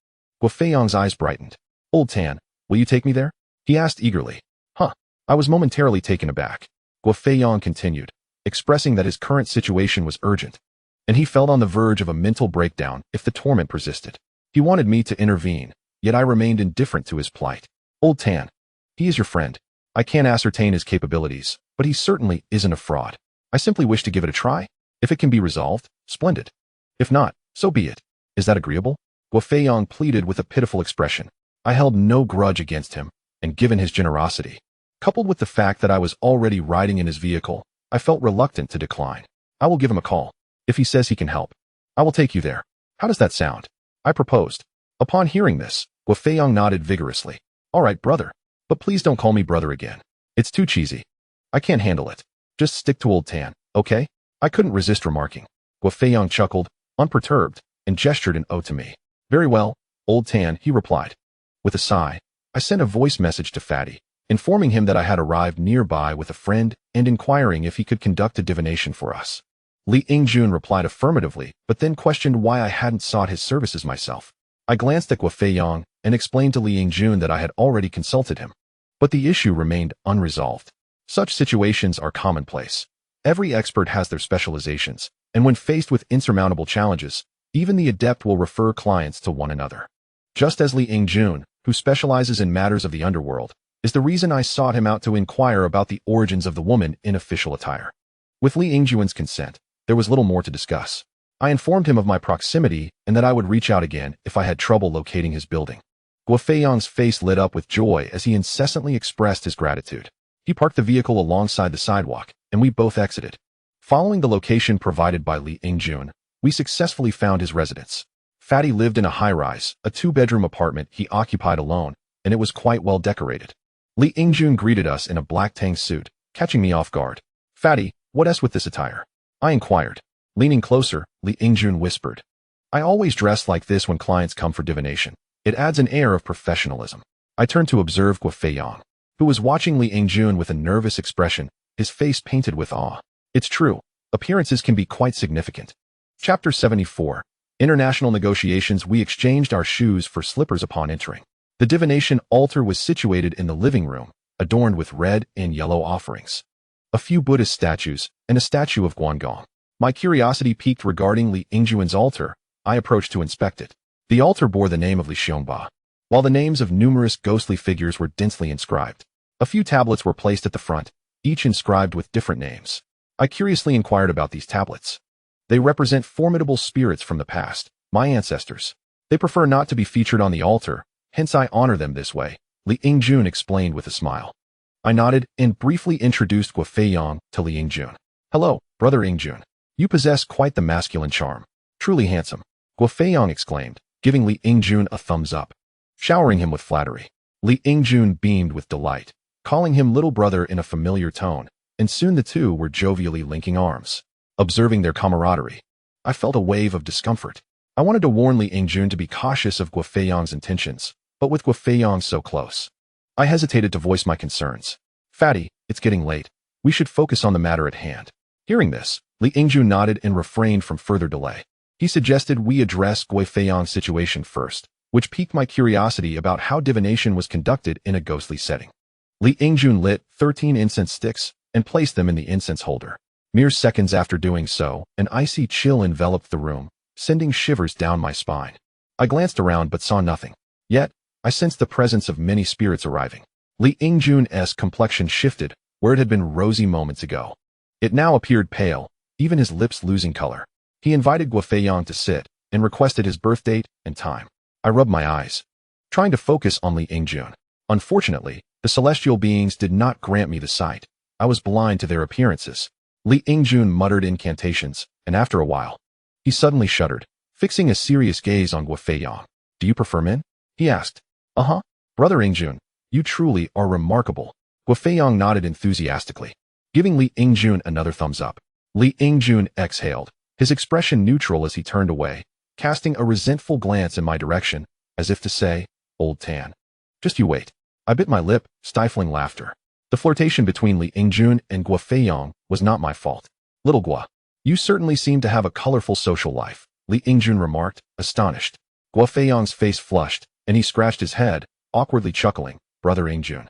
Guofeyang's eyes brightened. Old Tan, will you take me there? He asked eagerly. Huh. I was momentarily taken aback. Guofeyang continued, expressing that his current situation was urgent, and he felt on the verge of a mental breakdown if the torment persisted. He wanted me to intervene, yet I remained indifferent to his plight. Old Tan, he is your friend. I can't ascertain his capabilities, but he certainly isn't a fraud. I simply wish to give it a try. If it can be resolved, splendid. If not, so be it. Is that agreeable? Guofeyang pleaded with a pitiful expression. I held no grudge against him, and given his generosity, coupled with the fact that I was already riding in his vehicle, I felt reluctant to decline. I will give him a call. If he says he can help, I will take you there. How does that sound? I proposed. Upon hearing this, Guofeyang nodded vigorously. All right, brother. But please don't call me brother again. It's too cheesy. I can't handle it. Just stick to Old Tan, okay? I couldn't resist remarking. Guofeyang chuckled, unperturbed, and gestured an O to me. Very well, Old Tan, he replied. With a sigh, I sent a voice message to Fatty, informing him that I had arrived nearby with a friend and inquiring if he could conduct a divination for us. Li Yingjun replied affirmatively, but then questioned why I hadn't sought his services myself. I glanced at Guofeyang and explained to Li Yingjun that I had already consulted him. But the issue remained unresolved. Such situations are commonplace. Every expert has their specializations, and when faced with insurmountable challenges, even the adept will refer clients to one another. Just as Li Yingjun, who specializes in matters of the underworld, is the reason I sought him out to inquire about the origins of the woman in official attire. With Li Yingjun's consent, there was little more to discuss. I informed him of my proximity and that I would reach out again if I had trouble locating his building. Guofeyang's face lit up with joy as he incessantly expressed his gratitude. He parked the vehicle alongside the sidewalk, and we both exited. Following the location provided by Li Yingjun, we successfully found his residence. Fatty lived in a high-rise, a two-bedroom apartment he occupied alone, and it was quite well decorated. Li Yingjun greeted us in a black tang suit, catching me off guard. Fatty, what else with this attire? I inquired. Leaning closer, Li Yingjun whispered. I always dress like this when clients come for divination. It adds an air of professionalism. I turned to observe Guofeyang. who was watching Li Yingjun with a nervous expression, his face painted with awe. It's true. Appearances can be quite significant. Chapter 74. International negotiations. We exchanged our shoes for slippers upon entering. The divination altar was situated in the living room, adorned with red and yellow offerings. A few Buddhist statues, and a statue of Guangong. My curiosity piqued regarding Li Yingjun's altar. I approached to inspect it. The altar bore the name of Li Xiongba, while the names of numerous ghostly figures were densely inscribed. A few tablets were placed at the front, each inscribed with different names. I curiously inquired about these tablets. They represent formidable spirits from the past, my ancestors. They prefer not to be featured on the altar, hence I honor them this way, Li Yingjun explained with a smile. I nodded and briefly introduced Guo Feiyang to Li Yingjun. Hello, brother Yingjun. You possess quite the masculine charm. Truly handsome, Guo Feiyang exclaimed, giving Li Yingjun a thumbs up, showering him with flattery. Li Yingjun beamed with delight, calling him little brother in a familiar tone, and soon the two were jovially linking arms. Observing their camaraderie, I felt a wave of discomfort. I wanted to warn Li Yingjun to be cautious of Guo Feiyang's intentions, but with Guo Feiyang so close, I hesitated to voice my concerns. Fatty, it's getting late. We should focus on the matter at hand. Hearing this, Li Yingjun nodded and refrained from further delay. He suggested we address Guo Feiyang's situation first, which piqued my curiosity about how divination was conducted in a ghostly setting. Li Yingjun lit 13 incense sticks and placed them in the incense holder. Mere seconds after doing so, an icy chill enveloped the room, sending shivers down my spine. I glanced around but saw nothing. Yet, I sensed the presence of many spirits arriving. Li Yingjun's complexion shifted, where it had been rosy moments ago. It now appeared pale, even his lips losing color. He invited Guo Feiyang to sit, and requested his birth date and time. I rubbed my eyes, trying to focus on Li Yingjun. Unfortunately, the celestial beings did not grant me the sight. I was blind to their appearances. Li Yingjun muttered incantations, and after a while, he suddenly shuddered, fixing a serious gaze on Guo Feiyang. Do you prefer men? He asked. Uh-huh. Brother Yingjun, you truly are remarkable. Guo Feiyang nodded enthusiastically, giving Li Yingjun another thumbs up. Li Yingjun exhaled, his expression neutral as he turned away, casting a resentful glance in my direction, as if to say, Old Tan. Just you wait. I bit my lip, stifling laughter. The flirtation between Li Yingjun and Guo Feiyang was not my fault. Little Guo, you certainly seem to have a colorful social life, Li Yingjun remarked, astonished. Guo Feiyang's face flushed, and he scratched his head, awkwardly chuckling. Brother Yingjun,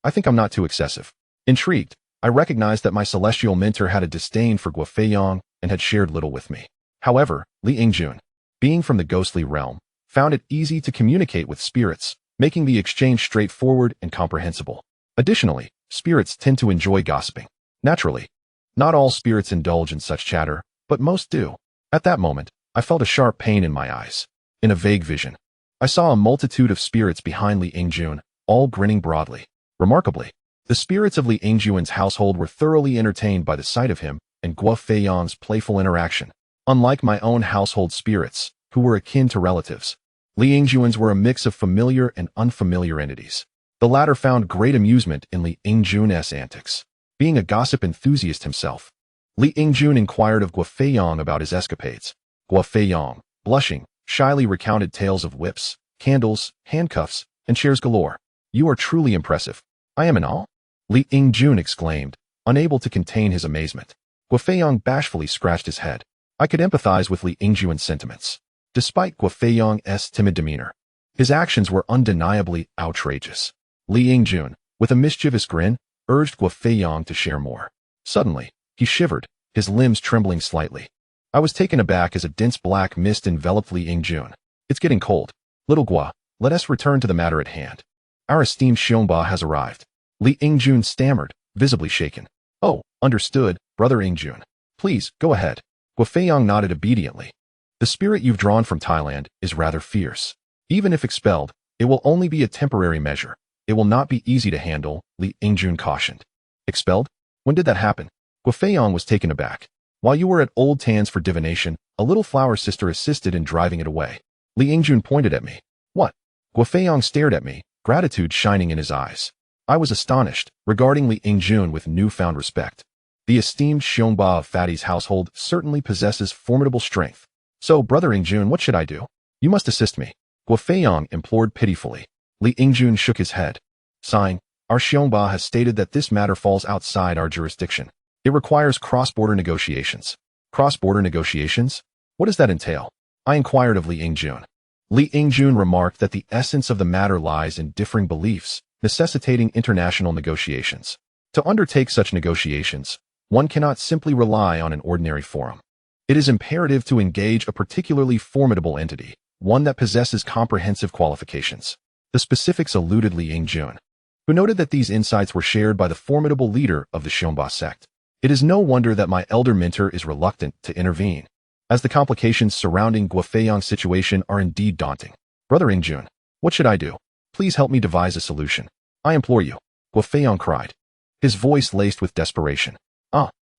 I think I'm not too excessive. Intrigued, I recognized that my celestial mentor had a disdain for Guo Feiyang and had shared little with me. However, Li Yingjun, being from the ghostly realm, found it easy to communicate with spirits, making the exchange straightforward and comprehensible. Additionally, spirits tend to enjoy gossiping. Naturally, not all spirits indulge in such chatter, but most do. At that moment, I felt a sharp pain in my eyes. In a vague vision, I saw a multitude of spirits behind Li Yingjun, all grinning broadly. Remarkably, the spirits of Li Yingjun's household were thoroughly entertained by the sight of him and Guo Feiyang's playful interaction. Unlike my own household spirits, who were akin to relatives, Li Yingjun's were a mix of familiar and unfamiliar entities. The latter found great amusement in Li Yingjun's antics. Being a gossip enthusiast himself, Li Yingjun inquired of Guo Feiyang about his escapades. Guo Feiyang, blushing, shyly recounted tales of whips, candles, handcuffs, and chairs galore. You are truly impressive. I am in awe? Li Yingjun exclaimed, unable to contain his amazement. Guo Feiyang bashfully scratched his head. I could empathize with Li Yingjun's sentiments. Despite Guo Feiyang's timid demeanor, his actions were undeniably outrageous. Li Yingjun, with a mischievous grin, urged Guo Feiyang to share more. Suddenly, he shivered, his limbs trembling slightly. I was taken aback as a dense black mist enveloped Li Yingjun. It's getting cold. Little Guo, let us return to the matter at hand. Our esteemed Xiongba has arrived. Li Yingjun stammered, visibly shaken. Oh, understood, brother Yingjun. Please, go ahead. Guo Feiyang nodded obediently. The spirit you've drawn from Thailand is rather fierce. Even if expelled, it will only be a temporary measure. It will not be easy to handle, Li Yingjun cautioned. Expelled? When did that happen? Guo Feiyang was taken aback. While you were at Old Tan's for divination, a little flower sister assisted in driving it away. Li Yingjun pointed at me. What? Guo Feiyang stared at me, gratitude shining in his eyes. I was astonished, regarding Li Yingjun with newfound respect. The esteemed Xiongba of Fatty's household certainly possesses formidable strength. So, brother Yingjun, what should I do? You must assist me. Guo Feiyang implored pitifully. Li Yingjun shook his head, sighing, Our Xiongba has stated that this matter falls outside our jurisdiction. It requires cross-border negotiations. Cross-border negotiations? What does that entail? I inquired of Li Yingjun. Li Yingjun remarked that the essence of the matter lies in differing beliefs, necessitating international negotiations. To undertake such negotiations, one cannot simply rely on an ordinary forum. It is imperative to engage a particularly formidable entity, one that possesses comprehensive qualifications. The specifics eluded Li Yingjun, who noted that these insights were shared by the formidable leader of the Xiongba sect. It is no wonder that my elder mentor is reluctant to intervene, as the complications surrounding Guofeiyang's situation are indeed daunting. Brother Yingjun, what should I do? Please help me devise a solution. I implore you, Guofeiyang cried, his voice laced with desperation.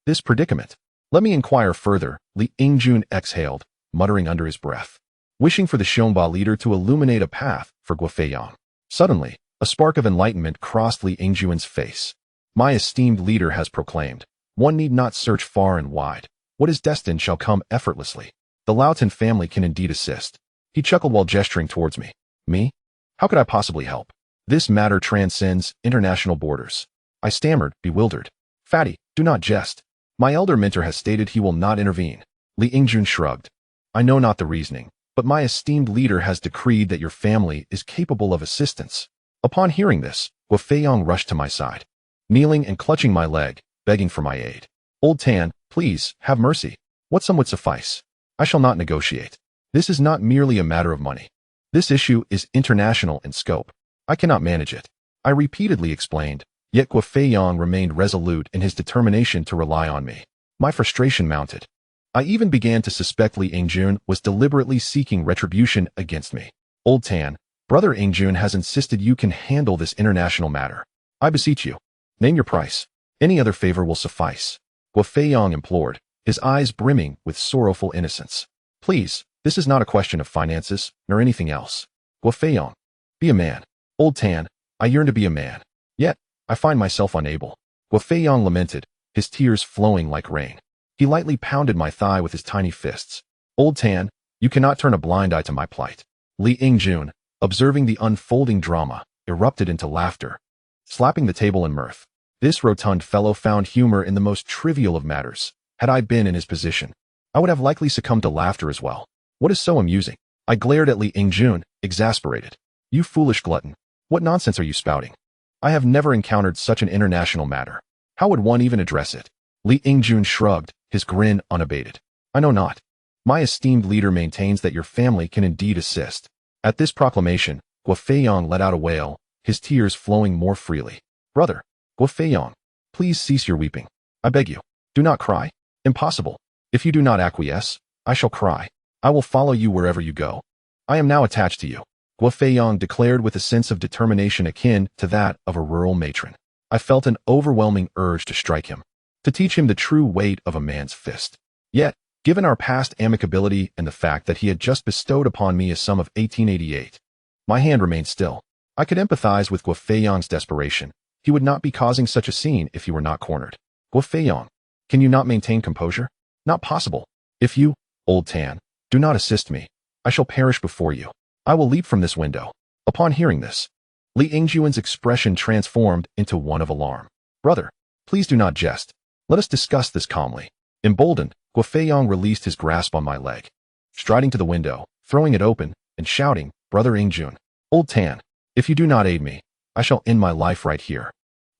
This predicament. Let me inquire further, Li Yingjun exhaled, muttering under his breath, wishing for the Xiongba leader to illuminate a path for Guofeiyang. Suddenly, a spark of enlightenment crossed Li Yingjun's face. My esteemed leader has proclaimed, one need not search far and wide. What is destined shall come effortlessly. The Laotan family can indeed assist. He chuckled while gesturing towards me. Me? How could I possibly help? This matter transcends international borders. I stammered, bewildered. Fatty, do not jest. My elder mentor has stated he will not intervene. Li Yingjun shrugged. I know not the reasoning, but my esteemed leader has decreed that your family is capable of assistance. Upon hearing this, Guofeiyang rushed to my side, kneeling and clutching my leg, begging for my aid. Old Tan, please, have mercy. What some would suffice. I shall not negotiate. This is not merely a matter of money. This issue is international in scope. I cannot manage it. I repeatedly explained, yet Guofeiyang remained resolute in his determination to rely on me. My frustration mounted. I even began to suspect Li Yingjun was deliberately seeking retribution against me. Old Tan, Brother Yingjun has insisted you can handle this international matter. I beseech you, name your price. Any other favor will suffice. Guofeiyang implored, his eyes brimming with sorrowful innocence. Please, this is not a question of finances, nor anything else. Guofeiyang, be a man. Old Tan, I yearn to be a man. Yet, I find myself unable. Guofeiyang lamented, his tears flowing like rain. He lightly pounded my thigh with his tiny fists. Old Tan, you cannot turn a blind eye to my plight. Li Yingjun, observing the unfolding drama, erupted into laughter, slapping the table in mirth. This rotund fellow found humor in the most trivial of matters. Had I been in his position, I would have likely succumbed to laughter as well. What is so amusing? I glared at Li Yingjun, exasperated. You foolish glutton. What nonsense are you spouting? I have never encountered such an international matter. How would one even address it? Li Yingjun shrugged, his grin unabated. I know not. My esteemed leader maintains that your family can indeed assist. At this proclamation, Guofeiyang let out a wail, his tears flowing more freely. Brother, Guofeiyang, please cease your weeping. I beg you. Do not cry. Impossible. If you do not acquiesce, I shall cry. I will follow you wherever you go. I am now attached to you, Guofeiyang declared with a sense of determination akin to that of a rural matron. I felt an overwhelming urge to strike him, to teach him the true weight of a man's fist. Yet, given our past amicability and the fact that he had just bestowed upon me a sum of 1888, my hand remained still. I could empathize with Guofeiyang's desperation. He would not be causing such a scene if he were not cornered. Guofeiyang, can you not maintain composure? Not possible. If you, Old Tan, do not assist me, I shall perish before you. I will leap from this window. Upon hearing this, Li Yingjun's expression transformed into one of alarm. Brother, please do not jest. Let us discuss this calmly. Emboldened, Guofeiyang released his grasp on my leg, striding to the window, throwing it open, and shouting, Brother Yingjun, Old Tan, if you do not aid me, I shall end my life right here.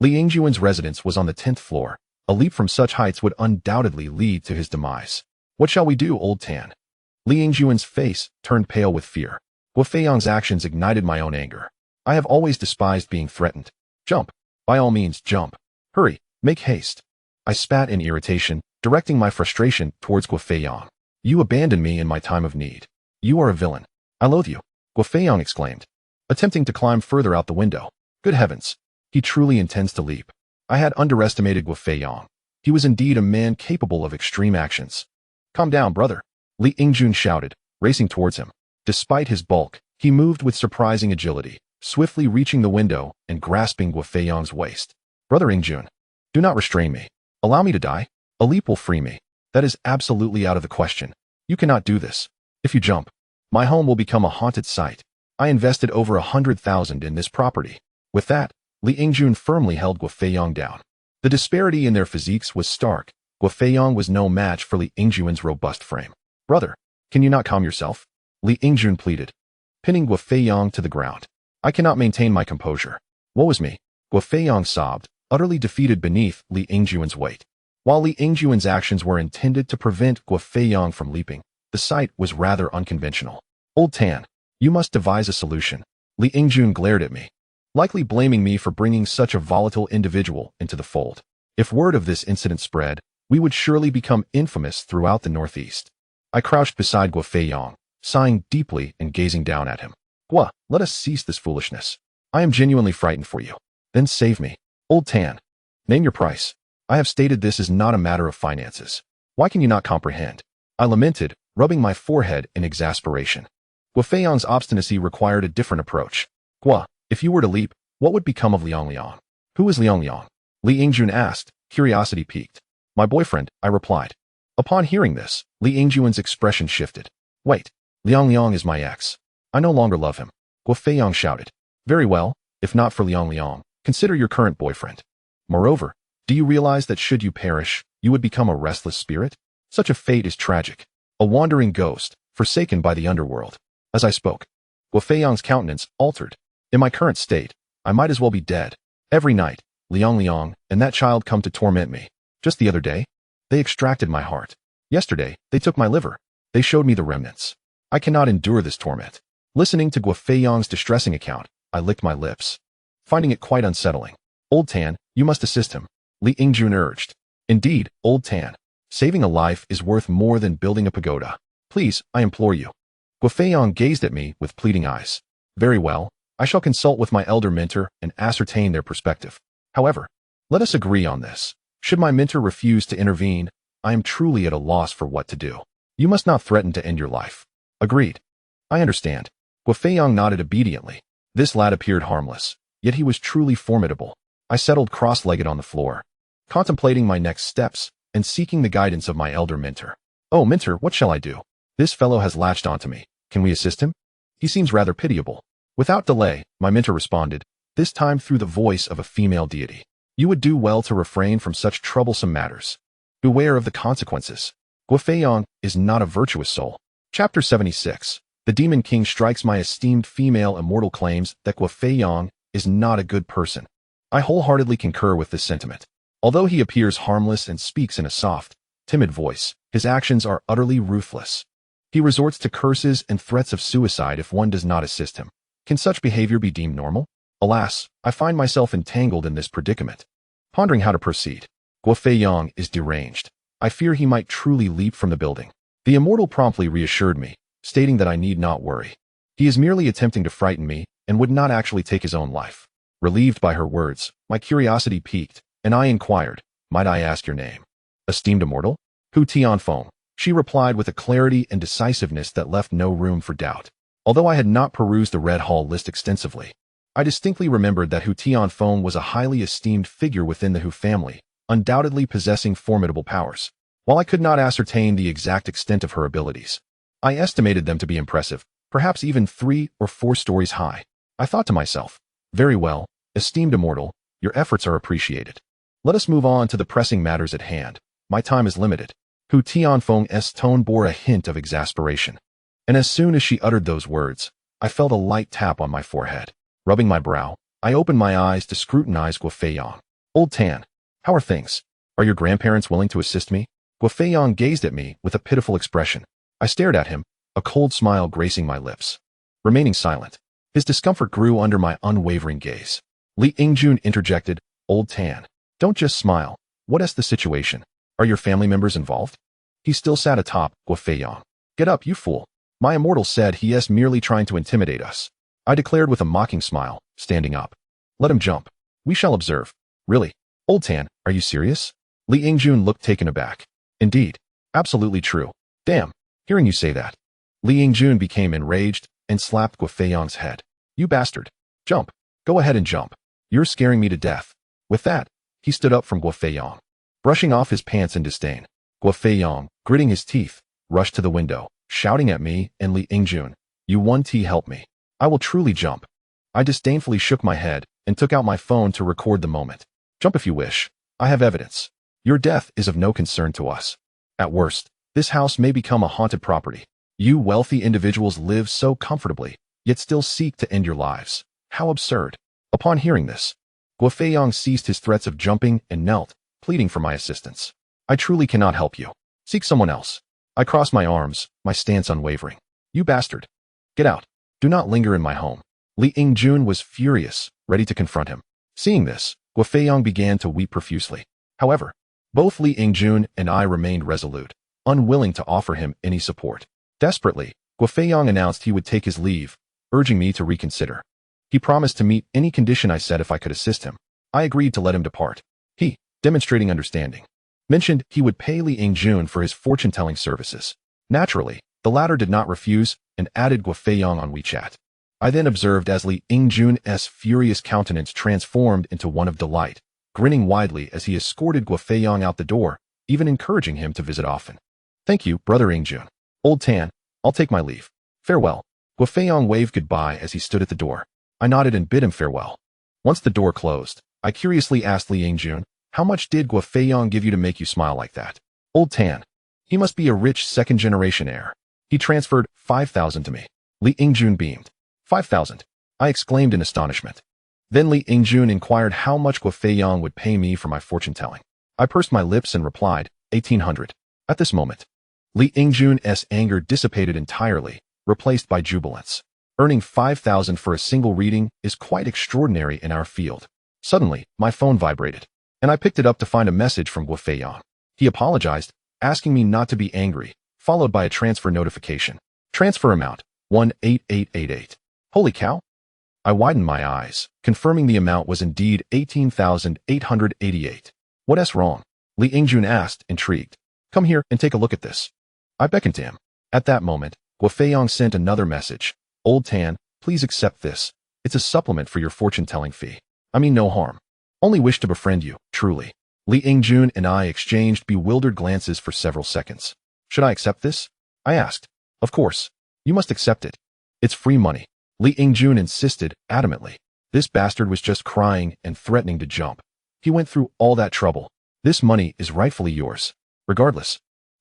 Li Yingjun's residence was on the 10th floor. A leap from such heights would undoubtedly lead to his demise. What shall we do, Old Tan? Li Yingjun's face turned pale with fear. Guofeiyang's actions ignited my own anger. I have always despised being threatened. Jump. By all means, jump. Hurry, make haste. I spat in irritation, directing my frustration towards Guofeiyang. You abandoned me in my time of need. You are a villain. I loathe you, Guofeiyang exclaimed, attempting to climb further out the window. Good heavens. He truly intends to leap. I had underestimated Guofeiyang. He was indeed a man capable of extreme actions. Calm down, brother, Li Yingjun shouted, racing towards him. Despite his bulk, he moved with surprising agility, swiftly reaching the window and grasping Guofeiyang's waist. Brother Yingjun, do not restrain me. Allow me to die. A leap will free me. That is absolutely out of the question. You cannot do this. If you jump, my home will become a haunted site. I invested over 100,000 in this property. With that, Li Yingjun firmly held Guo Feiyong down. The disparity in their physiques was stark. Guo Feiyong was no match for Li Yingjun's robust frame. Brother, can you not calm yourself? Li Yingjun pleaded, pinning Guo Feiyong to the ground. I cannot maintain my composure. Woe is me. Guo Feiyong sobbed, utterly defeated beneath Li Yingjun's weight. While Li Yingjun's actions were intended to prevent Guo Feiyong from leaping, the sight was rather unconventional. Old Tan, you must devise a solution. Li Yingjun glared at me, likely blaming me for bringing such a volatile individual into the fold. If word of this incident spread, we would surely become infamous throughout the Northeast. I crouched beside Guo Feiyong, sighing deeply and gazing down at him. Guo, let us cease this foolishness. I am genuinely frightened for you. Then save me. Old Tan, name your price. I have stated this is not a matter of finances. Why can you not comprehend? I lamented, rubbing my forehead in exasperation. Guo Feiyong's obstinacy required a different approach. Guo, if you were to leap, what would become of Liang Liang? Who is Liang Liang? Li Yingjun asked, curiosity piqued. My boyfriend, I replied. Upon hearing this, Li Yingjun's expression shifted. Wait, Liang Liang is my ex. I no longer love him. Guo Feiyong shouted. Very well, if not for Liang Liang, consider your current boyfriend. Moreover, do you realize that should you perish, you would become a restless spirit? Such a fate is tragic. A wandering ghost, forsaken by the underworld. As I spoke, Guo Feiyong's countenance altered. In my current state, I might as well be dead. Every night, Liang Liang and that child come to torment me. Just the other day, they extracted my heart. Yesterday, they took my liver. They showed me the remnants. I cannot endure this torment. Listening to Guo Feiyong's distressing account, I licked my lips, finding it quite unsettling. Old Tan, you must assist him, Li Yingjun urged. Indeed, Old Tan, saving a life is worth more than building a pagoda. Please, I implore you. Guo Feiyong gazed at me with pleading eyes. Very well, I shall consult with my elder mentor and ascertain their perspective. However, let us agree on this. Should my mentor refuse to intervene, I am truly at a loss for what to do. You must not threaten to end your life. Agreed. I understand. Guo Feiyong nodded obediently. This lad appeared harmless, yet he was truly formidable. I settled cross-legged on the floor, contemplating my next steps and seeking the guidance of my elder mentor. Oh, mentor, what shall I do? This fellow has latched onto me. Can we assist him? He seems rather pitiable. Without delay, my mentor responded, this time through the voice of a female deity. You would do well to refrain from such troublesome matters. Beware of the consequences. Guo Feiyong is not a virtuous soul. Chapter 76. The Demon King strikes. My esteemed female immortal claims that Guo Feiyong is not a good person. I wholeheartedly concur with this sentiment. Although he appears harmless and speaks in a soft, timid voice, his actions are utterly ruthless. He resorts to curses and threats of suicide if one does not assist him. Can such behavior be deemed normal? Alas, I find myself entangled in this predicament, pondering how to proceed. Guo Feiyong is deranged. I fear he might truly leap from the building. The immortal promptly reassured me, stating that I need not worry. He is merely attempting to frighten me and would not actually take his own life. Relieved by her words, my curiosity piqued, and I inquired, might I ask your name? Esteemed immortal? Hu Tianfeng. She replied with a clarity and decisiveness that left no room for doubt. Although I had not perused the Red Hall list extensively, I distinctly remembered that Hu Tianfeng was a highly esteemed figure within the Hu family, undoubtedly possessing formidable powers. While I could not ascertain the exact extent of her abilities, I estimated them to be impressive, perhaps even 3 or 4 stories high. I thought to myself, very well, esteemed immortal, your efforts are appreciated. Let us move on to the pressing matters at hand. My time is limited. Hu Tianfeng's tone bore a hint of exasperation, and as soon as she uttered those words, I felt a light tap on my forehead. Rubbing my brow, I opened my eyes to scrutinize Guo Feiyong. Old Tan, how are things? Are your grandparents willing to assist me? Guo Feiyong gazed at me with a pitiful expression. I stared at him, a cold smile gracing my lips. Remaining silent, his discomfort grew under my unwavering gaze. Li Yingjun interjected, Old Tan, don't just smile. What is the situation? Are your family members involved? He still sat atop Guo Feiyong. Get up, you fool. My immortal said he is merely trying to intimidate us. I declared with a mocking smile, standing up. Let him jump. We shall observe. Really? Old Tan, are you serious? Li Yingjun looked taken aback. Indeed. Absolutely true. Damn. Hearing you say that. Li Yingjun became enraged and slapped Guo Feiyong's head. You bastard. Jump. Go ahead and jump. You're scaring me to death. With that, he stood up from Guo Feiyong, brushing off his pants in disdain. Guo Feiyong, gritting his teeth, rushed to the window, shouting at me and Li Yingjun, you 1T help me. I will truly jump. I disdainfully shook my head, and took out my phone to record the moment. Jump if you wish. I have evidence. Your death is of no concern to us. At worst, this house may become a haunted property. You wealthy individuals live so comfortably, yet still seek to end your lives. How absurd. Upon hearing this, Guo Feiyang ceased his threats of jumping and knelt, pleading for my assistance. I truly cannot help you. Seek someone else. I crossed my arms, my stance unwavering. You bastard. Get out. Do not linger in my home. Li Yingjun was furious, ready to confront him. Seeing this, Guo Feiyang began to weep profusely. However, both Li Yingjun and I remained resolute, unwilling to offer him any support. Desperately, Guo Feiyang announced he would take his leave, urging me to reconsider. He promised to meet any condition I said if I could assist him. I agreed to let him depart. He, demonstrating understanding, mentioned he would pay Li Yingjun for his fortune-telling services. Naturally, the latter did not refuse and added Guo Feiyang on WeChat. I then observed as Li Yingjun's furious countenance transformed into one of delight, grinning widely as he escorted Guo Feiyang out the door, even encouraging him to visit often. Thank you, Brother Yingjun. Old Tan, I'll take my leave. Farewell. Guo Feiyang waved goodbye as he stood at the door. I nodded and bid him farewell. Once the door closed, I curiously asked Li Yingjun, how much did Guo Feiyang give you to make you smile like that? Old Tan. He must be a rich second-generation heir. He transferred 5,000 to me. Li Yingjun beamed. 5,000. I exclaimed in astonishment. Then Li Yingjun inquired how much Guo Feiyang would pay me for my fortune-telling. I pursed my lips and replied, 1,800. At this moment, Li Yingjun's anger dissipated entirely, replaced by jubilance. Earning 5,000 for a single reading is quite extraordinary in our field. Suddenly, my phone vibrated, and I picked it up to find a message from Guo Feiyang. He apologized, asking me not to be angry, followed by a transfer notification. Transfer amount, 18888. Holy cow! I widened my eyes, confirming the amount was indeed 18,888. What's wrong? Li Yingjun asked, intrigued. Come here and take a look at this. I beckoned to him. At that moment, Guo Feiyang sent another message. Old Tan, please accept this. It's a supplement for your fortune-telling fee. I mean no harm. Only wish to befriend you, truly. Li Yingjun and I exchanged bewildered glances for several seconds. Should I accept this? I asked. Of course. You must accept it. It's free money. Li Yingjun insisted, adamantly. This bastard was just crying and threatening to jump. He went through all that trouble. This money is rightfully yours. Regardless,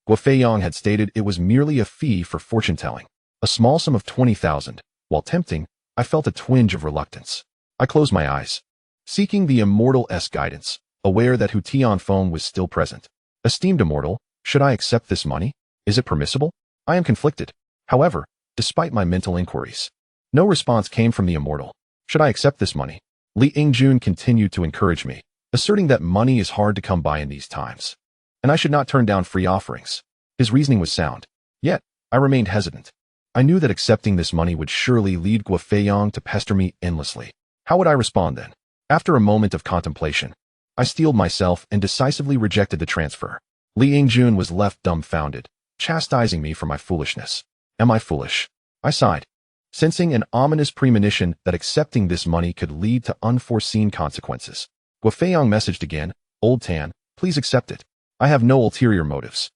Guo Feiyang had stated it was merely a fee for fortune-telling. A small sum of 20,000. While tempting, I felt a twinge of reluctance. I closed my eyes, seeking the immortal's guidance, aware that Hu Tianfeng was still present. Esteemed immortal, should I accept this money? Is it permissible? I am conflicted. However, despite my mental inquiries, no response came from the immortal. Should I accept this money? Li Yingjun continued to encourage me, asserting that money is hard to come by in these times, and I should not turn down free offerings. His reasoning was sound. Yet, I remained hesitant. I knew that accepting this money would surely lead Guo Feiyang to pester me endlessly. How would I respond then? After a moment of contemplation, I steeled myself and decisively rejected the transfer. Li Yingjun was left dumbfounded, chastising me for my foolishness. Am I foolish? I sighed, sensing an ominous premonition that accepting this money could lead to unforeseen consequences. Guo Feiyang messaged again, Old Tan, please accept it. I have no ulterior motives.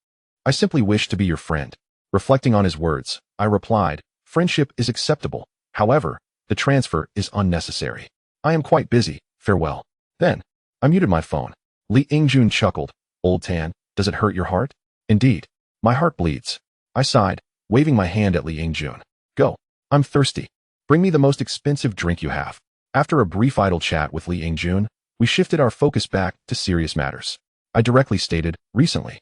I simply wish to be your friend. Reflecting on his words, I replied, friendship is acceptable. However, the transfer is unnecessary. I am quite busy. Farewell. Then, I muted my phone. Li Yingjun chuckled. Old Tan, does it hurt your heart? Indeed. My heart bleeds. I sighed, waving my hand at Li Yingjun. Go. I'm thirsty. Bring me the most expensive drink you have. After a brief idle chat with Li Yingjun, we shifted our focus back to serious matters. I directly stated, recently,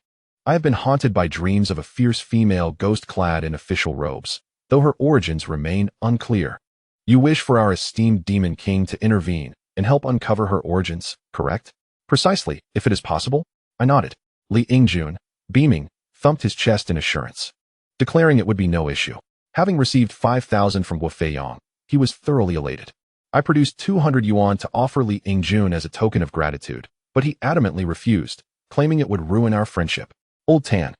I have been haunted by dreams of a fierce female ghost clad in official robes, though her origins remain unclear. You wish for our esteemed demon king to intervene and help uncover her origins, correct? Precisely, if it is possible. I nodded. Li Yingjun, beaming, thumped his chest in assurance, declaring it would be no issue. Having received 5,000 from Guo Feiyang, he was thoroughly elated. I produced 200 yuan to offer Li Yingjun as a token of gratitude, but he adamantly refused, claiming it would ruin our friendship. Old Tan,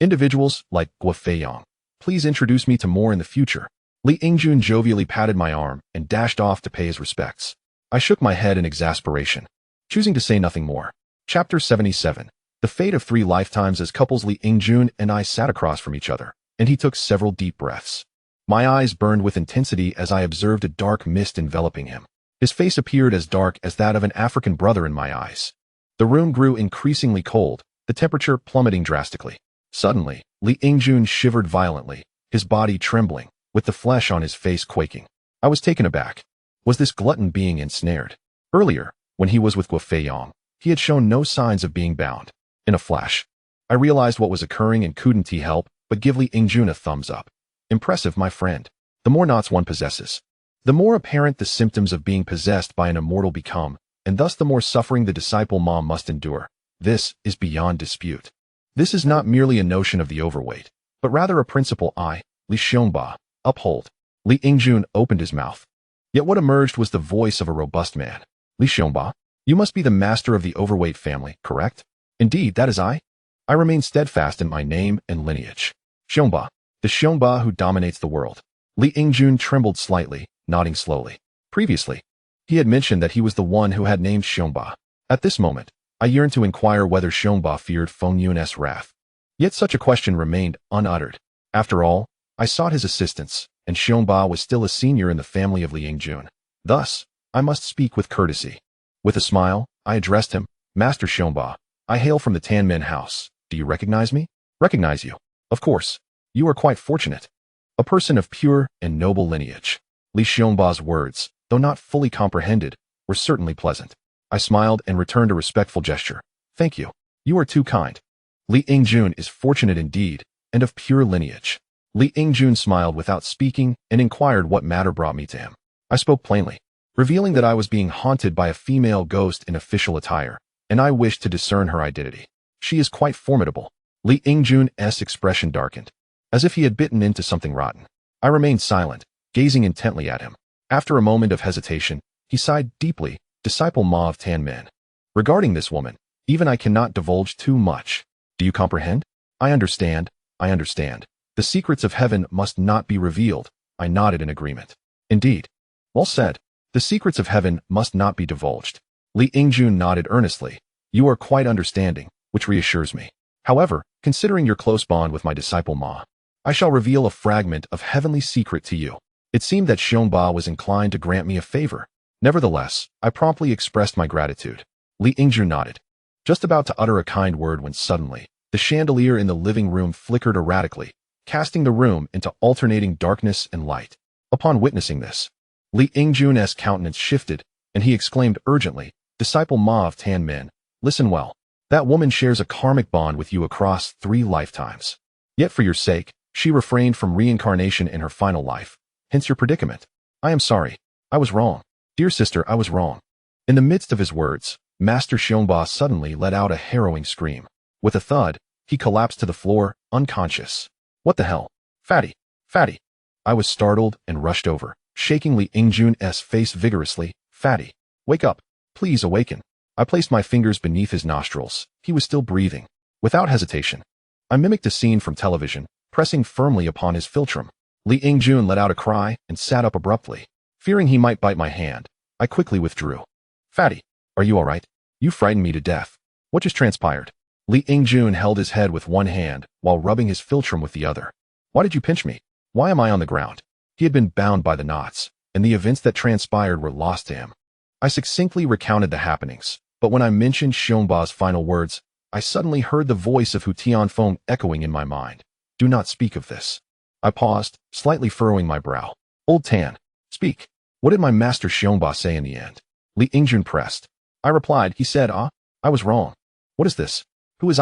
individuals like Guo Feiyang, please introduce me to more in the future. Li Yingjun jovially patted my arm and dashed off to pay his respects. I shook my head in exasperation, choosing to say nothing more. Chapter 77. The fate of 3 lifetimes. As couples, Li Yingjun and I sat across from each other, and he took several deep breaths. My eyes burned with intensity as I observed a dark mist enveloping him. His face appeared as dark as that of an African brother in my eyes. The room grew increasingly cold, the temperature plummeting drastically. Suddenly, Li Yingjun shivered violently, his body trembling, with the flesh on his face quaking. I was taken aback. Was this glutton being ensnared? Earlier, when he was with Guo Feiyong, he had shown no signs of being bound. In a flash, I realized what was occurring and couldn't help but give Li Yingjun a thumbs up. Impressive, my friend. The more knots one possesses, the more apparent the symptoms of being possessed by an immortal become, and thus the more suffering the disciple Ma must endure. This is beyond dispute. This is not merely a notion of the overweight, but rather a principle I, Li Xiongba, uphold. Li Yingjun opened his mouth. Yet what emerged was the voice of a robust man. Li Xiongba, you must be the master of the overweight family, correct? Indeed, that is I. I remain steadfast in my name and lineage. Xiongba, the Xiongba who dominates the world. Li Yingjun trembled slightly, nodding slowly. Previously, he had mentioned that he was the one who had named Xiongba. At this moment, I yearned to inquire whether Xiongba feared Feng Yun's wrath. Yet such a question remained unuttered. After all, I sought his assistance, and Xiongba was still a senior in the family of Li Yingjun. Thus, I must speak with courtesy. With a smile, I addressed him, Master Xiongba, I hail from the Taming house. Do you recognize me? Recognize you. Of course. You are quite fortunate. A person of pure and noble lineage. Li Xiongba's words, though not fully comprehended, were certainly pleasant. I smiled and returned a respectful gesture. Thank you. You are too kind. Li Yingjun is fortunate indeed, and of pure lineage. Li Yingjun smiled without speaking and inquired what matter brought me to him. I spoke plainly, revealing that I was being haunted by a female ghost in official attire, and I wished to discern her identity. She is quite formidable. Li Yingjun's expression darkened, as if he had bitten into something rotten. I remained silent, gazing intently at him. After a moment of hesitation, he sighed deeply, Disciple Ma of Taming. Regarding this woman, even I cannot divulge too much. Do you comprehend? I understand. The secrets of heaven must not be revealed. I nodded in agreement. Indeed. Well said. The secrets of heaven must not be divulged. Li Yingjun nodded earnestly. You are quite understanding, which reassures me. However, considering your close bond with my disciple Ma, I shall reveal a fragment of heavenly secret to you. It seemed that Xiongba was inclined to grant me a favor. Nevertheless, I promptly expressed my gratitude. Li Yingjun nodded, just about to utter a kind word when suddenly, the chandelier in the living room flickered erratically, casting the room into alternating darkness and light. Upon witnessing this, Li Yingjun's countenance shifted, and he exclaimed urgently, Disciple Ma of Taming, listen well. That woman shares a karmic bond with you across 3 lifetimes. Yet for your sake, she refrained from reincarnation in her final life, hence your predicament. I am sorry. I was wrong. Dear sister, I was wrong. In the midst of his words, Master Xiongba suddenly let out a harrowing scream. With a thud, he collapsed to the floor, unconscious. What the hell? Fatty! Fatty! I was startled and rushed over, shaking Li Yingjun's face vigorously. Fatty! Wake up! Please awaken! I placed my fingers beneath his nostrils. He was still breathing. Without hesitation, I mimicked a scene from television, pressing firmly upon his philtrum. Li Yingjun let out a cry and sat up abruptly. Fearing he might bite my hand, I quickly withdrew. Fatty, are you all right? You frightened me to death. What just transpired? Li Yingjun held his head with one hand while rubbing his philtrum with the other. Why did you pinch me? Why am I on the ground? He had been bound by the knots, and the events that transpired were lost to him. I succinctly recounted the happenings, but when I mentioned Xiongba's final words, I suddenly heard the voice of Hu Tianfeng echoing in my mind. Do not speak of this. I paused, slightly furrowing my brow. Old Tan, speak. What did my master Xiongba say in the end? Li Yingjun pressed. I replied, he said, I was wrong. What is this? Who is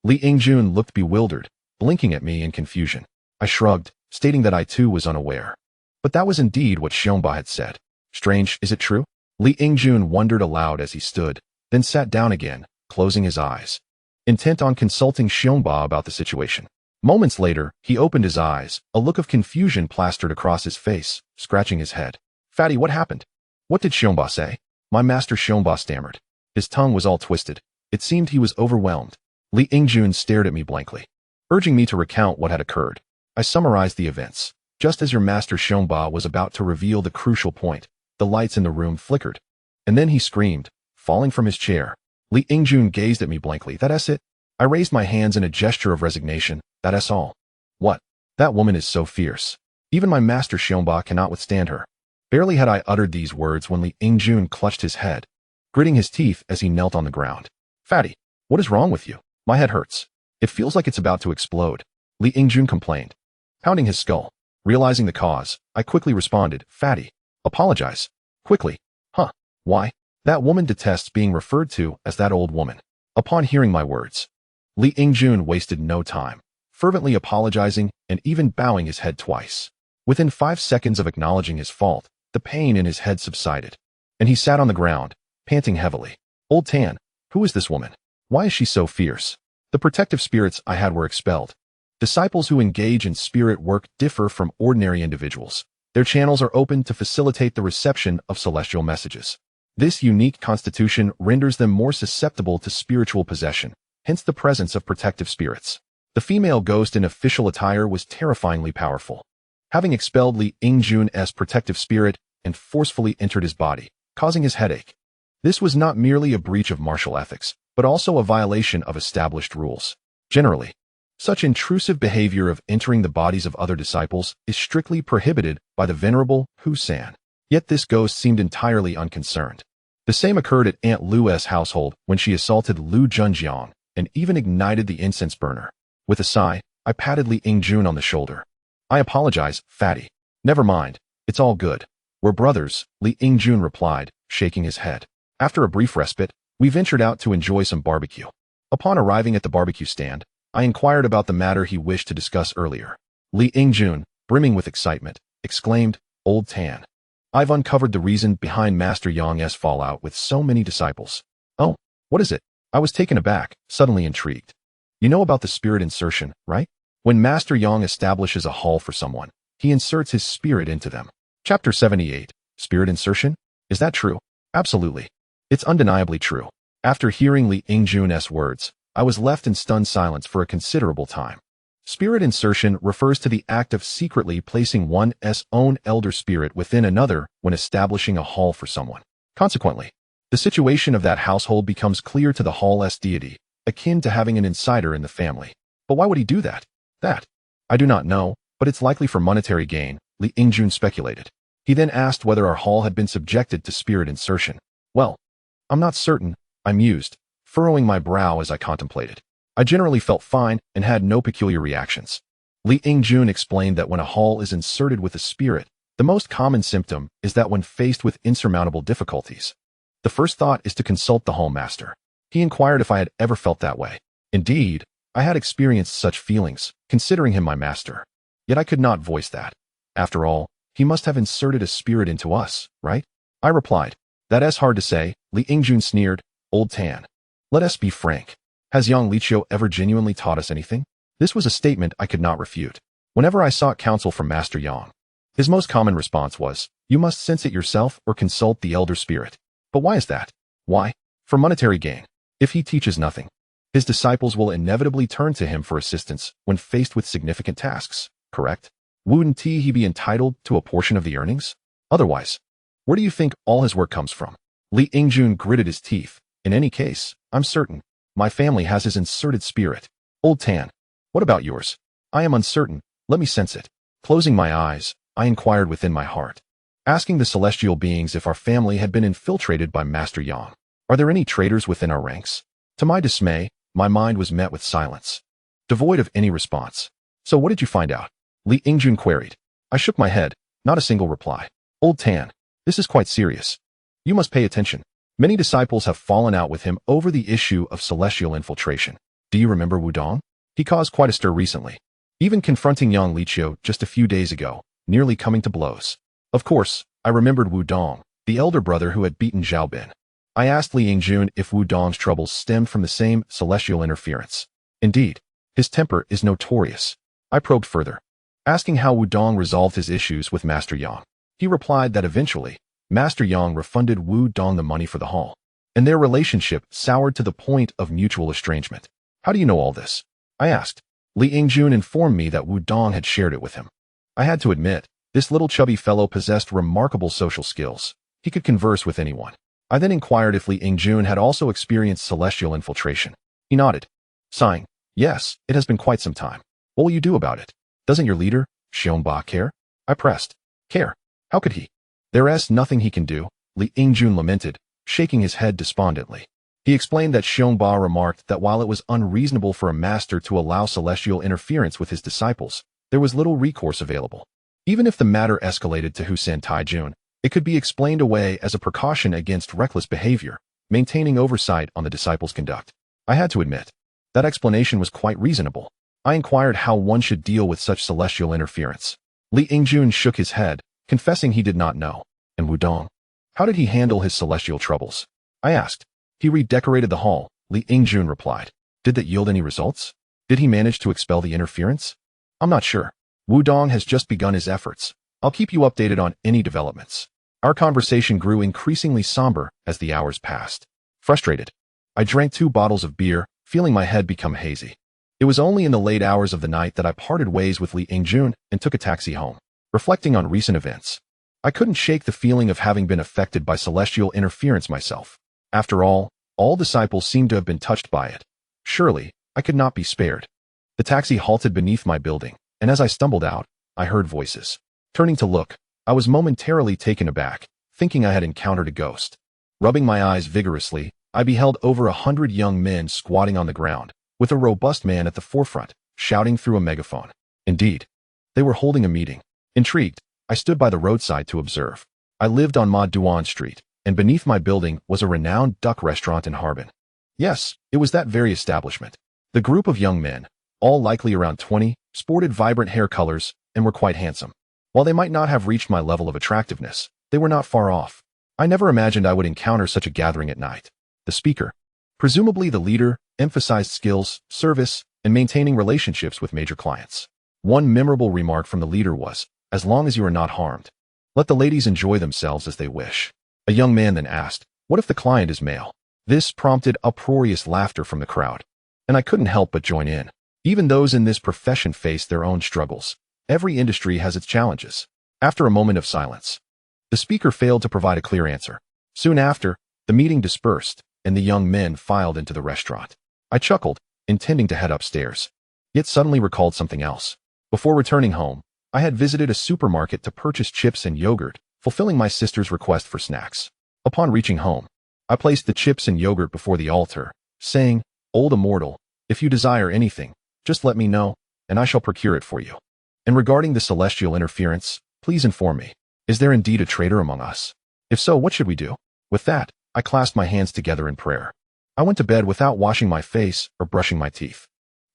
Li Yingjun looked bewildered, blinking at me in confusion. I shrugged, stating that I too was unaware. But that was indeed what Xiongba had said. Strange, is it true? Li Yingjun wondered aloud as he stood, then sat down again, closing his eyes, intent on consulting Xiongba about the situation. Moments later, he opened his eyes, a look of confusion plastered across his face, scratching his head. Fatty, what happened? What did Xiongba say? My master Xiongba stammered. His tongue was all twisted. It seemed he was overwhelmed. Li Yingjun stared at me blankly, urging me to recount what had occurred. I summarized the events. Just as your master Xiongba was about to reveal the crucial point, the lights in the room flickered. And then he screamed, falling from his chair. Li Yingjun gazed at me blankly. That's it? I raised my hands in a gesture of resignation. That's all. What? That woman is so fierce. Even my master Xiongba cannot withstand her. Barely had I uttered these words when Li Ingjun clutched his head, gritting his teeth as he knelt on the ground. Fatty, what is wrong with you? My head hurts. It feels like it's about to explode, Li Ingjun complained, pounding his skull. Realizing the cause, I quickly responded, Fatty, apologize. Quickly. Huh. Why? That woman detests being referred to as that old woman. Upon hearing my words, Li Ingjun wasted no time, fervently apologizing and even bowing his head twice. Within 5 seconds of acknowledging his fault, the pain in his head subsided, and he sat on the ground, panting heavily. Old Tan, who is this woman? Why is she so fierce? The protective spirits I had were expelled. Disciples who engage in spirit work differ from ordinary individuals. Their channels are open to facilitate the reception of celestial messages. This unique constitution renders them more susceptible to spiritual possession, hence the presence of protective spirits. The female ghost in official attire was terrifyingly powerful. Having expelled Li Ingjun's protective spirit and forcefully entered his body, causing his headache. This was not merely a breach of martial ethics, but also a violation of established rules. Generally, such intrusive behavior of entering the bodies of other disciples is strictly prohibited by the venerable Hu-san. Yet this ghost seemed entirely unconcerned. The same occurred at Aunt Lu's household when she assaulted Lu Junjiang and even ignited the incense burner. With a sigh, I patted Li Ingjun on the shoulder. I apologize, Fatty. Never mind. It's all good. We're brothers, Li Ingjun replied, shaking his head. After a brief respite, we ventured out to enjoy some barbecue. Upon arriving at the barbecue stand, I inquired about the matter he wished to discuss earlier. Li Ingjun, brimming with excitement, exclaimed, Old Tan. I've uncovered the reason behind Master Yang's fallout with so many disciples. Oh, what is it? I was taken aback, suddenly intrigued. You know about the spirit insertion, right? When Master Yang establishes a hall for someone, he inserts his spirit into them. Chapter 78, Spirit Insertion? Is that true? Absolutely. It's undeniably true. After hearing Li Ingjun's words, I was left in stunned silence for a considerable time. Spirit insertion refers to the act of secretly placing one's own elder spirit within another when establishing a hall for someone. Consequently, the situation of that household becomes clear to the hall's deity, akin to having an insider in the family. But why would he do that? I do not know, but it's likely for monetary gain, Li Ingjun speculated. He then asked whether our hall had been subjected to spirit insertion. Well, I'm not certain, I mused, furrowing my brow as I contemplated. I generally felt fine and had no peculiar reactions. Li Ingjun explained that when a hall is inserted with a spirit, the most common symptom is that when faced with insurmountable difficulties, the first thought is to consult the hall master. He inquired if I had ever felt that way. Indeed, I had experienced such feelings, considering him my master. Yet I could not voice that. After all, he must have inserted a spirit into us, right? I replied. That's hard to say, Li Ingjun sneered, Old Tan. Let us be frank. Has Yang Liqiu ever genuinely taught us anything? This was a statement I could not refute. Whenever I sought counsel from Master Yang, his most common response was, you must sense it yourself or consult the elder spirit. But why is that? Why? For monetary gain. If he teaches nothing, his disciples will inevitably turn to him for assistance when faced with significant tasks, correct? Wouldn't he be entitled to a portion of the earnings? Otherwise, where do you think all his work comes from? Li Ingjun gritted his teeth. In any case, I'm certain. My family has his inserted spirit. Old Tan, what about yours? I am uncertain. Let me sense it. Closing my eyes, I inquired within my heart, asking the celestial beings if our family had been infiltrated by Master Yang. Are there any traitors within our ranks? To my dismay, my mind was met with silence, devoid of any response. So what did you find out? Li Ingjun queried. I shook my head, not a single reply. Old Tan, this is quite serious. You must pay attention. Many disciples have fallen out with him over the issue of celestial infiltration. Do you remember Wudong? He caused quite a stir recently, even confronting Yang Liqiu just a few days ago, nearly coming to blows. Of course, I remembered Wudong, the elder brother who had beaten Zhao Bin. I asked Li Ingjun if Wudong's troubles stemmed from the same celestial interference. Indeed, his temper is notorious. I probed further, asking how Wudong resolved his issues with Master Yang. He replied that eventually, Master Yang refunded Wudong the money for the hall, and their relationship soured to the point of mutual estrangement. How do you know all this? I asked. Li Ingjun informed me that Wudong had shared it with him. I had to admit, this little chubby fellow possessed remarkable social skills. He could converse with anyone. I then inquired if Li Ingjun had also experienced celestial infiltration. He nodded, sighing. Yes, it has been quite some time. What will you do about it? Doesn't your leader, Xiongba, care? I pressed. Care? How could he? There's nothing he can do, Li Yingjun lamented, shaking his head despondently. He explained that Xiongba remarked that while it was unreasonable for a master to allow celestial interference with his disciples, there was little recourse available. Even if the matter escalated to Husan Taijun, it could be explained away as a precaution against reckless behavior, maintaining oversight on the disciples' conduct. I had to admit, that explanation was quite reasonable. I inquired how one should deal with such celestial interference. Li Yingjun shook his head, confessing he did not know. And Wudong? How did he handle his celestial troubles? I asked. He redecorated the hall, Li Yingjun replied. Did that yield any results? Did he manage to expel the interference? I'm not sure. Wudong has just begun his efforts. I'll keep you updated on any developments. Our conversation grew increasingly somber as the hours passed. Frustrated, I drank 2 bottles of beer, feeling my head become hazy. It was only in the late hours of the night that I parted ways with Li Yingjun and took a taxi home. Reflecting on recent events, I couldn't shake the feeling of having been affected by celestial interference myself. After all disciples seemed to have been touched by it. Surely, I could not be spared. The taxi halted beneath my building, and as I stumbled out, I heard voices. Turning to look, I was momentarily taken aback, thinking I had encountered a ghost. Rubbing my eyes vigorously, I beheld over 100 young men squatting on the ground, with a robust man at the forefront, shouting through a megaphone. Indeed, they were holding a meeting. Intrigued, I stood by the roadside to observe. I lived on Ma Duan Street, and beneath my building was a renowned duck restaurant in Harbin. Yes, it was that very establishment. The group of young men, all likely around 20, sported vibrant hair colors and were quite handsome. While they might not have reached my level of attractiveness, they were not far off. I never imagined I would encounter such a gathering at night. The speaker, presumably the leader, emphasized skills, service, and maintaining relationships with major clients. One memorable remark from the leader was, "As long as you are not harmed, let the ladies enjoy themselves as they wish." A young man then asked, "What if the client is male?" This prompted uproarious laughter from the crowd, and I couldn't help but join in. Even those in this profession face their own struggles. Every industry has its challenges. After a moment of silence, the speaker failed to provide a clear answer. Soon after, the meeting dispersed, and the young men filed into the restaurant. I chuckled, intending to head upstairs, yet suddenly recalled something else. Before returning home, I had visited a supermarket to purchase chips and yogurt, fulfilling my sister's request for snacks. Upon reaching home, I placed the chips and yogurt before the altar, saying, "Old immortal, if you desire anything, just let me know, and I shall procure it for you. And regarding the celestial interference, please inform me. Is there indeed a traitor among us? If so, what should we do?" With that, I clasped my hands together in prayer. I went to bed without washing my face or brushing my teeth.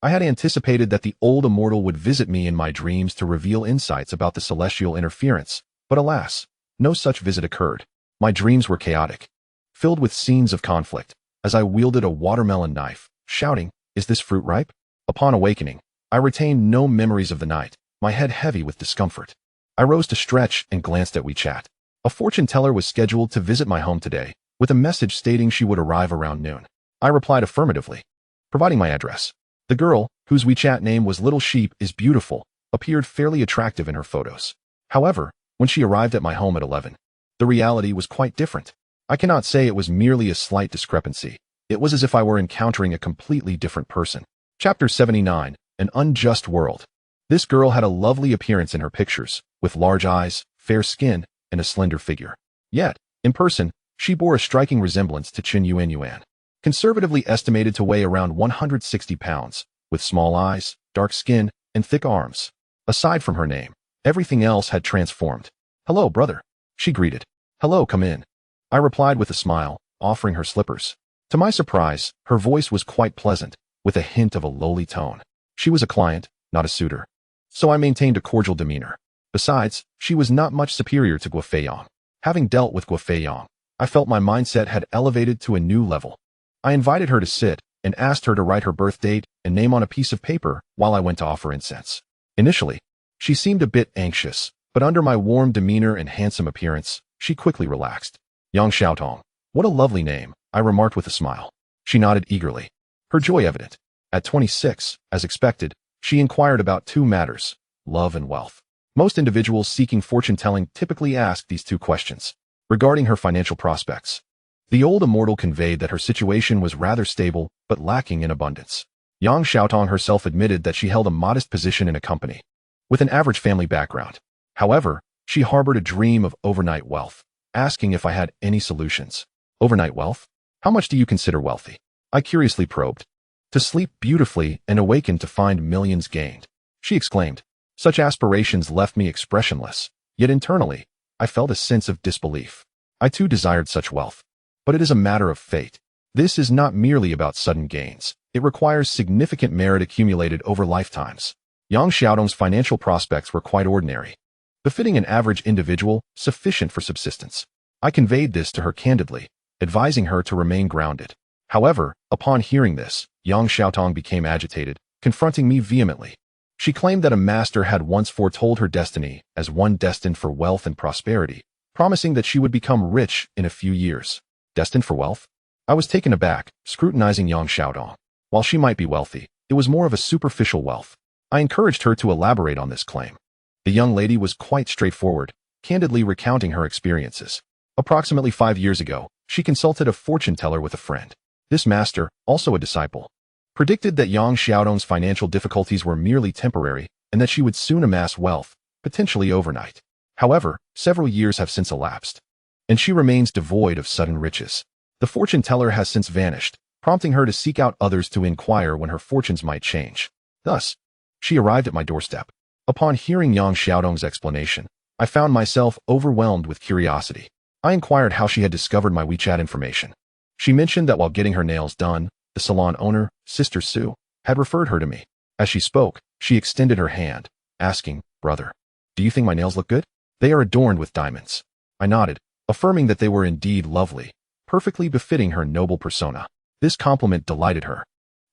I had anticipated that the old immortal would visit me in my dreams to reveal insights about the celestial interference, but alas, no such visit occurred. My dreams were chaotic, filled with scenes of conflict, as I wielded a watermelon knife, shouting, "Is this fruit ripe?" Upon awakening, I retained no memories of the night, my head heavy with discomfort. I rose to stretch and glanced at WeChat. A fortune teller was scheduled to visit my home today, with a message stating she would arrive around noon. I replied affirmatively, providing my address. The girl, whose WeChat name was Little Sheep is Beautiful, appeared fairly attractive in her photos. However, when she arrived at my home at 11, the reality was quite different. I cannot say it was merely a slight discrepancy. It was as if I were encountering a completely different person. Chapter 79, An Unjust World. This girl had a lovely appearance in her pictures, with large eyes, fair skin, and a slender figure. Yet, in person, she bore a striking resemblance to Chen Yuan, conservatively estimated to weigh around 160 pounds, with small eyes, dark skin, and thick arms. Aside from her name, everything else had transformed. "Hello, brother," she greeted. "Hello, come in." I replied with a smile, offering her slippers. To my surprise, her voice was quite pleasant, with a hint of a lowly tone. She was a client, not a suitor, so I maintained a cordial demeanor. Besides, she was not much superior to Guofeyang. Having dealt with Guofeyang, I felt my mindset had elevated to a new level. I invited her to sit and asked her to write her birth date and name on a piece of paper while I went to offer incense. Initially, she seemed a bit anxious, but under my warm demeanor and handsome appearance, she quickly relaxed. "Yang Xiaotong, what a lovely name," I remarked with a smile. She nodded eagerly, her joy evident. At 26, as expected, she inquired about 2 matters, love and wealth. Most individuals seeking fortune-telling typically ask these 2 questions. Regarding her financial prospects, the old immortal conveyed that her situation was rather stable, but lacking in abundance. Yang Xiaotong herself admitted that she held a modest position in a company, with an average family background. However, She harbored a dream of overnight wealth, asking if I had any solutions. Overnight wealth? How much do you consider wealthy? I curiously probed. To sleep beautifully and awaken to find millions gained, she exclaimed. Such aspirations left me expressionless, yet internally, I felt a sense of disbelief. I too desired such wealth. But it is a matter of fate. This is not merely about sudden gains. It requires significant merit accumulated over lifetimes. Yang Xiaodong's financial prospects were quite ordinary, befitting an average individual, sufficient for subsistence. I conveyed this to her candidly, advising her to remain grounded. However, upon hearing this, Yang Xiaotong became agitated, confronting me vehemently. She claimed that a master had once foretold her destiny as one destined for wealth and prosperity, promising that she would become rich in a few years. Destined for wealth? I was taken aback, scrutinizing Yang Xiaodong. While she might be wealthy, it was more of a superficial wealth. I encouraged her to elaborate on this claim. The young lady was quite straightforward, candidly recounting her experiences. Approximately 5 years ago, she consulted a fortune teller with a friend. This master, also a disciple, predicted that Yang Xiaodong's financial difficulties were merely temporary and that she would soon amass wealth, potentially overnight. However, several years have since elapsed, and she remains devoid of sudden riches. The fortune teller has since vanished, prompting her to seek out others to inquire when her fortunes might change. Thus, she arrived at my doorstep. Upon hearing Yang Xiaodong's explanation, I found myself overwhelmed with curiosity. I inquired how she had discovered my WeChat information. She mentioned that while getting her nails done, the salon owner, Sister Sue, had referred her to me. As she spoke, she extended her hand, asking, "Brother, do you think my nails look good? They are adorned with diamonds." I nodded, affirming that they were indeed lovely, perfectly befitting her noble persona. This compliment delighted her,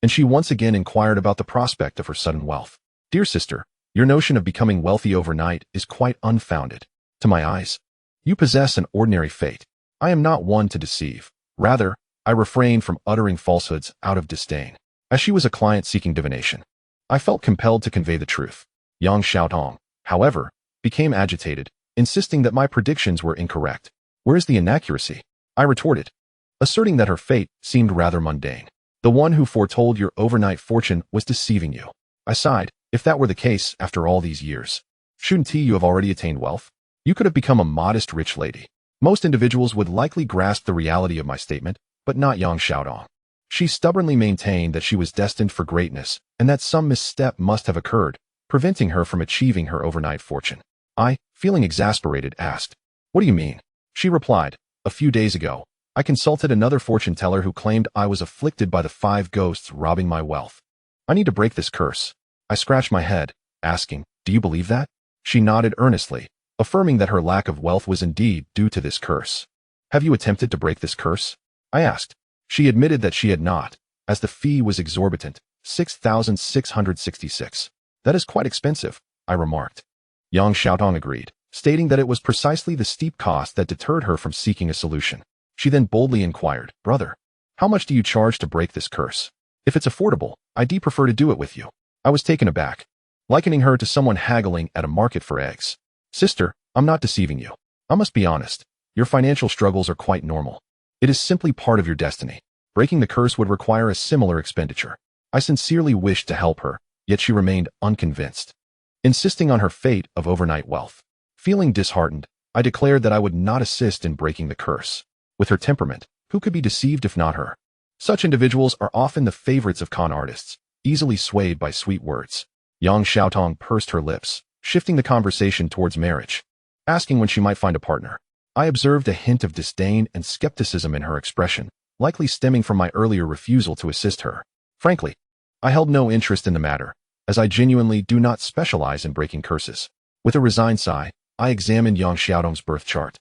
and she once again inquired about the prospect of her sudden wealth. "Dear sister, your notion of becoming wealthy overnight is quite unfounded. To my eyes, you possess an ordinary fate. I am not one to deceive. Rather, I refrained from uttering falsehoods out of disdain. As she was a client seeking divination, I felt compelled to convey the truth. Yang Xiaotong, however, became agitated, insisting that my predictions were incorrect. "Where's the inaccuracy?" I retorted, asserting that her fate seemed rather mundane. "The one who foretold your overnight fortune was deceiving you." I sighed. "If that were the case after all these years, shouldn't you have already attained wealth? You could have become a modest rich lady." Most individuals would likely grasp the reality of my statement, but not Yang Xiaodong. She stubbornly maintained that she was destined for greatness and that some misstep must have occurred, preventing her from achieving her overnight fortune. I, feeling exasperated, asked, "What do you mean?" She replied, "A few days ago, I consulted another fortune teller who claimed I was afflicted by the 5 ghosts robbing my wealth. I need to break this curse." I scratched my head, asking, "Do you believe that?" She nodded earnestly, affirming that her lack of wealth was indeed due to this curse. "Have you attempted to break this curse?" I asked. She admitted that she had not, as the fee was exorbitant, 6,666. "That is quite expensive," I remarked. Yang Xiaotong agreed, stating that it was precisely the steep cost that deterred her from seeking a solution. She then boldly inquired, "Brother, how much do you charge to break this curse? If it's affordable, I'd prefer to do it with you." I was taken aback, likening her to someone haggling at a market for eggs. "Sister, I'm not deceiving you. I must be honest. Your financial struggles are quite normal. It is simply part of your destiny. Breaking the curse would require a similar expenditure." I sincerely wished to help her, yet she remained unconvinced, insisting on her fate of overnight wealth. Feeling disheartened, I declared that I would not assist in breaking the curse. With her temperament, who could be deceived if not her? Such individuals are often the favorites of con artists, easily swayed by sweet words. Yang Xiaotong pursed her lips, shifting the conversation towards marriage, asking when she might find a partner. I observed a hint of disdain and skepticism in her expression, likely stemming from my earlier refusal to assist her. Frankly, I held no interest in the matter, as I genuinely do not specialize in breaking curses. With a resigned sigh, I examined Yang Xiaodong's birth chart,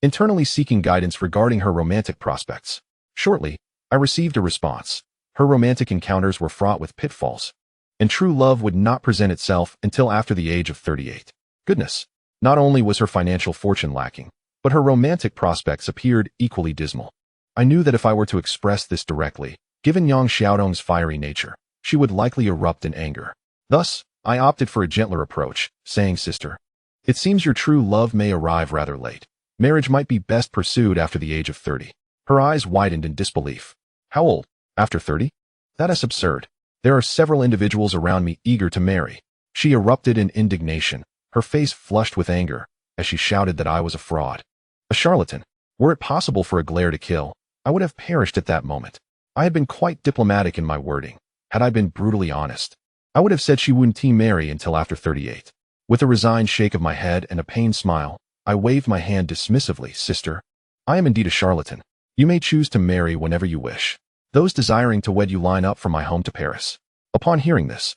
internally seeking guidance regarding her romantic prospects. Shortly, I received a response. Her romantic encounters were fraught with pitfalls, and true love would not present itself until after the age of 38. Goodness, not only was her financial fortune lacking, but her romantic prospects appeared equally dismal. I knew that if I were to express this directly, given Yang Xiaodong's fiery nature, she would likely erupt in anger. Thus, I opted for a gentler approach, saying, "Sister, it seems your true love may arrive rather late. Marriage might be best pursued after the age of 30. Her eyes widened in disbelief. "How old? After 30? That is absurd. There are several individuals around me eager to marry." She erupted in indignation, her face flushed with anger, as as she shouted that I was a fraud. A charlatan. Were it possible for a glare to kill, I would have perished at that moment. I had been quite diplomatic in my wording. Had I been brutally honest, I would have said she wouldn't marry until after 38. With a resigned shake of my head and a pained smile, I waved my hand dismissively. Sister, I am indeed a charlatan. You may choose to marry whenever you wish. Those desiring to wed you line up from my home to Paris. Upon hearing this,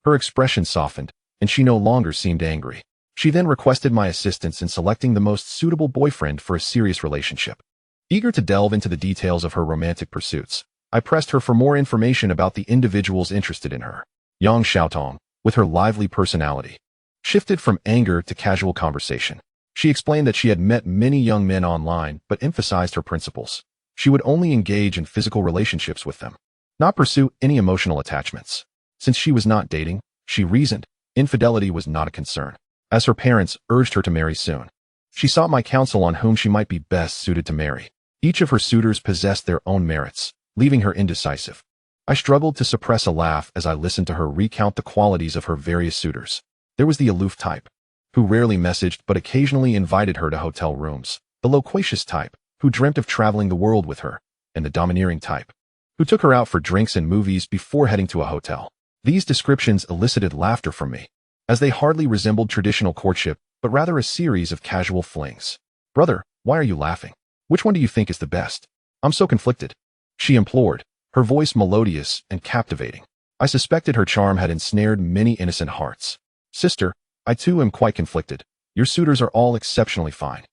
her expression softened, and she no longer seemed angry. She then requested my assistance in selecting the most suitable boyfriend for a serious relationship. Eager to delve into the details of her romantic pursuits, I pressed her for more information about the individuals interested in her. Yang Xiaotong, with her lively personality, shifted from anger to casual conversation. She explained that she had met many young men online but emphasized her principles. She would only engage in physical relationships with them, not pursue any emotional attachments. Since she was not dating, she reasoned, infidelity was not a concern, as her parents urged her to marry soon. She sought my counsel on whom she might be best suited to marry. Each of her suitors possessed their own merits, leaving her indecisive. I struggled to suppress a laugh as I listened to her recount the qualities of her various suitors. There was the aloof type, who rarely messaged but occasionally invited her to hotel rooms, the loquacious type, who dreamt of traveling the world with her, and the domineering type, who took her out for drinks and movies before heading to a hotel. These descriptions elicited laughter from me, as they hardly resembled traditional courtship, but rather a series of casual flings. Brother, why are you laughing? Which one do you think is the best? I'm so conflicted, she implored, her voice melodious and captivating. I suspected her charm had ensnared many innocent hearts. Sister, I too am quite conflicted. Your suitors are all exceptionally fine.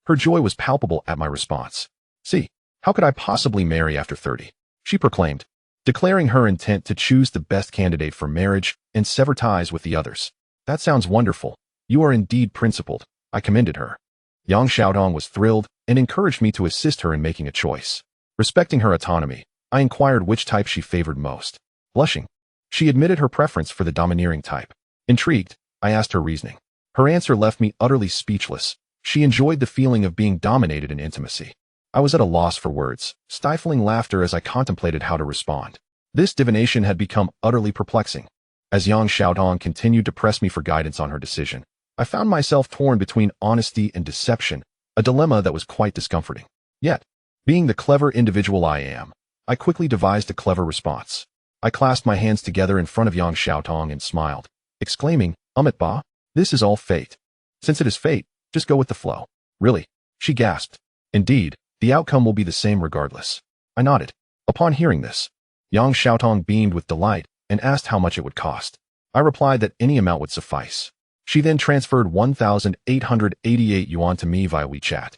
Her joy was palpable at my response. See, how could I possibly marry after 30? She proclaimed, declaring her intent to choose the best candidate for marriage and sever ties with the others. That sounds wonderful. You are indeed principled. I commended her. Yang Xiaodong was thrilled and encouraged me to assist her in making a choice. Respecting her autonomy, I inquired which type she favored most. Blushing, she admitted her preference for the domineering type. Intrigued, I asked her reasoning. Her answer left me utterly speechless. She enjoyed the feeling of being dominated in intimacy. I was at a loss for words, stifling laughter as I contemplated how to respond. This divination had become utterly perplexing. As Yang Xiaodong continued to press me for guidance on her decision, I found myself torn between honesty and deception, a dilemma that was quite discomforting. Yet, being the clever individual I am, I quickly devised a clever response. I clasped my hands together in front of Yang Xiaotong and smiled, exclaiming, Ba, this is all fate. Since it is fate, just go with the flow. Really? She gasped. Indeed, the outcome will be the same regardless. I nodded. Upon hearing this, Yang Xiaotong beamed with delight and asked how much it would cost. I replied that any amount would suffice. She then transferred 1,888 yuan to me via WeChat,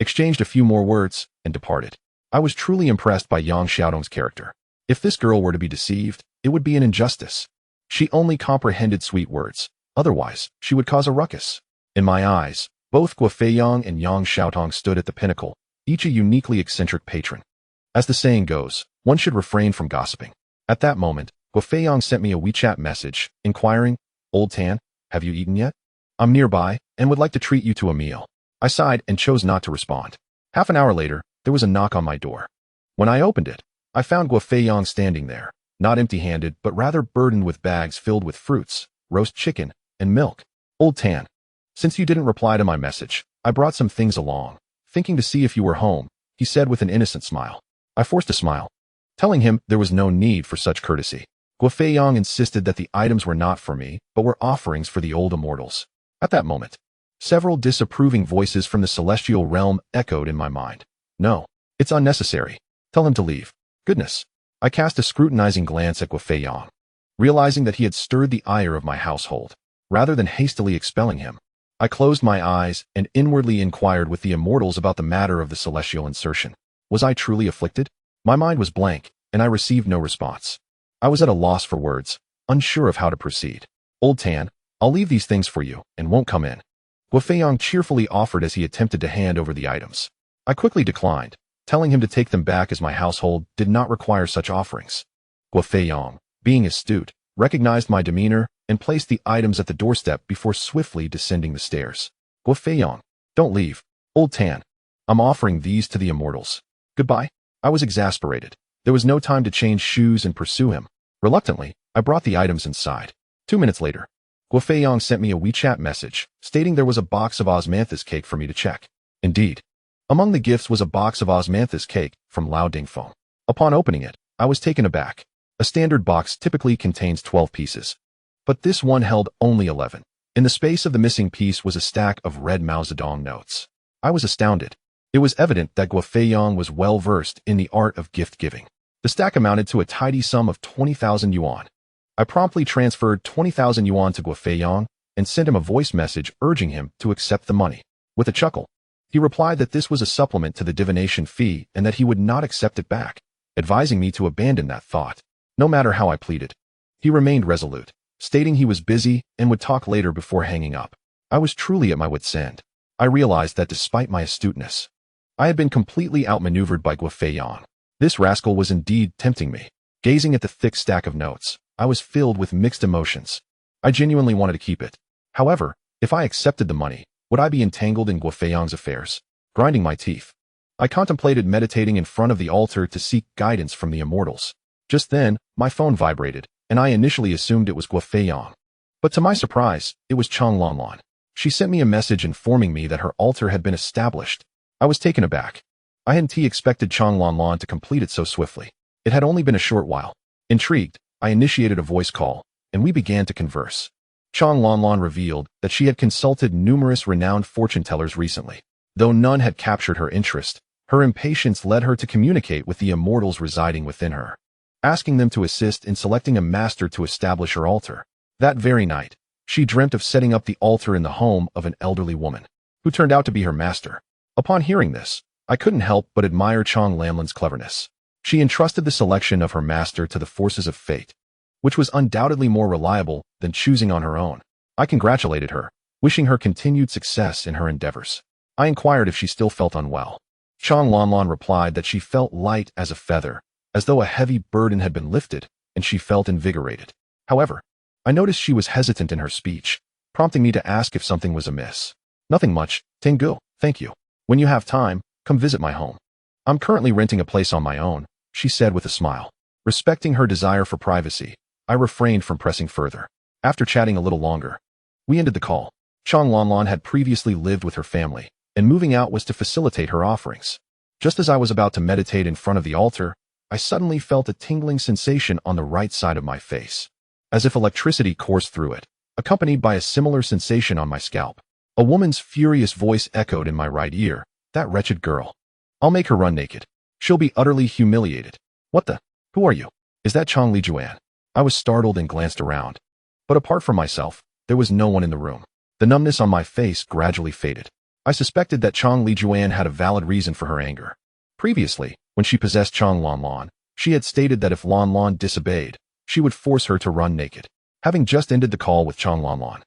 exchanged a few more words, and departed. I was truly impressed by Yang Xiaodong's character. If this girl were to be deceived, it would be an injustice. She only comprehended sweet words. Otherwise, she would cause a ruckus. In my eyes, both Guo Feiyang and Yang Xiaotong stood at the pinnacle, each a uniquely eccentric patron. As the saying goes, one should refrain from gossiping. At that moment, Guo Feiyang sent me a WeChat message, inquiring, Old Tan, have you eaten yet? I'm nearby, and would like to treat you to a meal. I sighed and chose not to respond. Half an hour later, there was a knock on my door. When I opened it, I found Guo Feiyang standing there, not empty-handed but rather burdened with bags filled with fruits, roast chicken, and milk. Old Tan, since you didn't reply to my message, I brought some things along, thinking to see if you were home, he said with an innocent smile. I forced a smile, telling him there was no need for such courtesy. Guo Feiyang insisted that the items were not for me, but were offerings for the old immortals. At that moment, several disapproving voices from the celestial realm echoed in my mind. No, it's unnecessary. Tell him to leave. Goodness. I cast a scrutinizing glance at Guo Feiyang, realizing that he had stirred the ire of my household. Rather than hastily expelling him, I closed my eyes and inwardly inquired with the immortals about the matter of the celestial insertion. Was I truly afflicted? My mind was blank, and I received no response. I was at a loss for words, unsure of how to proceed. Old Tan, I'll leave these things for you, and won't come in. Guo Feiyang cheerfully offered as he attempted to hand over the items. I quickly declined, telling him to take them back as my household did not require such offerings. Guo Feiyang, being astute, recognized my demeanor and placed the items at the doorstep before swiftly descending the stairs. Guo Feiyang, don't leave. Old Tan, I'm offering these to the immortals. Goodbye. I was exasperated. There was no time to change shoes and pursue him. Reluctantly, I brought the items inside. 2 minutes later, Guofei sent me a WeChat message, stating there was a box of osmanthus cake for me to check. Indeed. Among the gifts was a box of osmanthus cake from Lao Dingfeng. Upon opening it, I was taken aback. A standard box typically contains 12 pieces. But this one held only 11. In the space of the missing piece was a stack of red Mao Zedong notes. I was astounded. It was evident that Guofei was well versed in the art of gift-giving. The stack amounted to a tidy sum of 20,000 yuan. I promptly transferred 20,000 yuan to Guofei and sent him a voice message urging him to accept the money. With a chuckle, he replied that this was a supplement to the divination fee and that he would not accept it back, advising me to abandon that thought. No matter how I pleaded, he remained resolute, stating he was busy and would talk later before hanging up. I was truly at my wit's end. I realized that despite my astuteness, I had been completely outmaneuvered by Guofei. This rascal was indeed tempting me. Gazing at the thick stack of notes, I was filled with mixed emotions. I genuinely wanted to keep it. However, if I accepted the money, would I be entangled in Guofei's affairs? Grinding my teeth, I contemplated meditating in front of the altar to seek guidance from the immortals. Just then, my phone vibrated, and I initially assumed it was Guofei. But to my surprise, it was Chang Lanlan. She sent me a message informing me that her altar had been established. I was taken aback. I hadn't expected Chang Lanlan to complete it so swiftly. It had only been a short while. Intrigued, I initiated a voice call, and we began to converse. Chang Lanlan revealed that she had consulted numerous renowned fortune-tellers recently. Though none had captured her interest, her impatience led her to communicate with the immortals residing within her, asking them to assist in selecting a master to establish her altar. That very night, she dreamt of setting up the altar in the home of an elderly woman, who turned out to be her master. Upon hearing this, I couldn't help but admire Chang Lanlan's cleverness. She entrusted the selection of her master to the forces of fate, which was undoubtedly more reliable than choosing on her own. I congratulated her, wishing her continued success in her endeavors. I inquired if she still felt unwell. Chang Lanlan replied that she felt light as a feather, as though a heavy burden had been lifted, and she felt invigorated. However, I noticed she was hesitant in her speech, prompting me to ask if something was amiss. Nothing much, Tengu, thank you. When you have time, come visit my home. I'm currently renting a place on my own, she said with a smile. Respecting her desire for privacy, I refrained from pressing further. After chatting a little longer, we ended the call. Chang Lanlan had previously lived with her family, and moving out was to facilitate her offerings. Just as I was about to meditate in front of the altar, I suddenly felt a tingling sensation on the right side of my face, as if electricity coursed through it, accompanied by a similar sensation on my scalp. A woman's furious voice echoed in my right ear, "That wretched girl. I'll make her run naked. She'll be utterly humiliated." What the? Who are you? Is that Chang Lijuan? I was startled and glanced around. But apart from myself, there was no one in the room. The numbness on my face gradually faded. I suspected that Chang Lijuan had a valid reason for her anger. Previously, when she possessed Chang Lanlan, she had stated that if Lanlan disobeyed, she would force her to run naked. Having just ended the call with Chang Lanlan,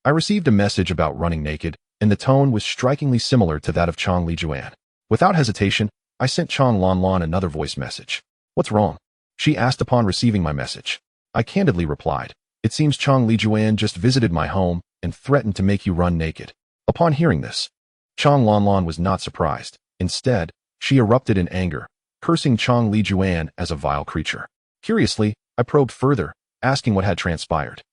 I received a message about running naked, and the tone was strikingly similar to that of Chang Lijuan. Without hesitation, I sent Chang Lanlan another voice message. "What's wrong?" she asked upon receiving my message. I candidly replied, "It seems Chang Lijuan just visited my home and threatened to make you run naked." Upon hearing this, Chang Lanlan was not surprised. Instead, she erupted in anger, cursing Chang Lijuan as a vile creature. Curiously, I probed further, asking what had transpired.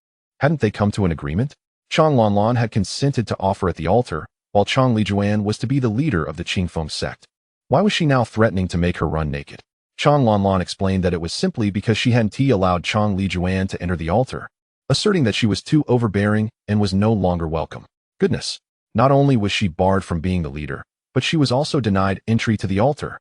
Hadn't they come to an agreement? Chang Lanlan had consented to offer at the altar, while Chang Lijuan was to be the leader of the Qingfeng sect. Why was she now threatening to make her run naked? Chang Lanlan explained that it was simply because she hadn't allowed Chang Lijuan to enter the altar, asserting that she was too overbearing and was no longer welcome. Goodness, not only was she barred from being the leader, but she was also denied entry to the altar.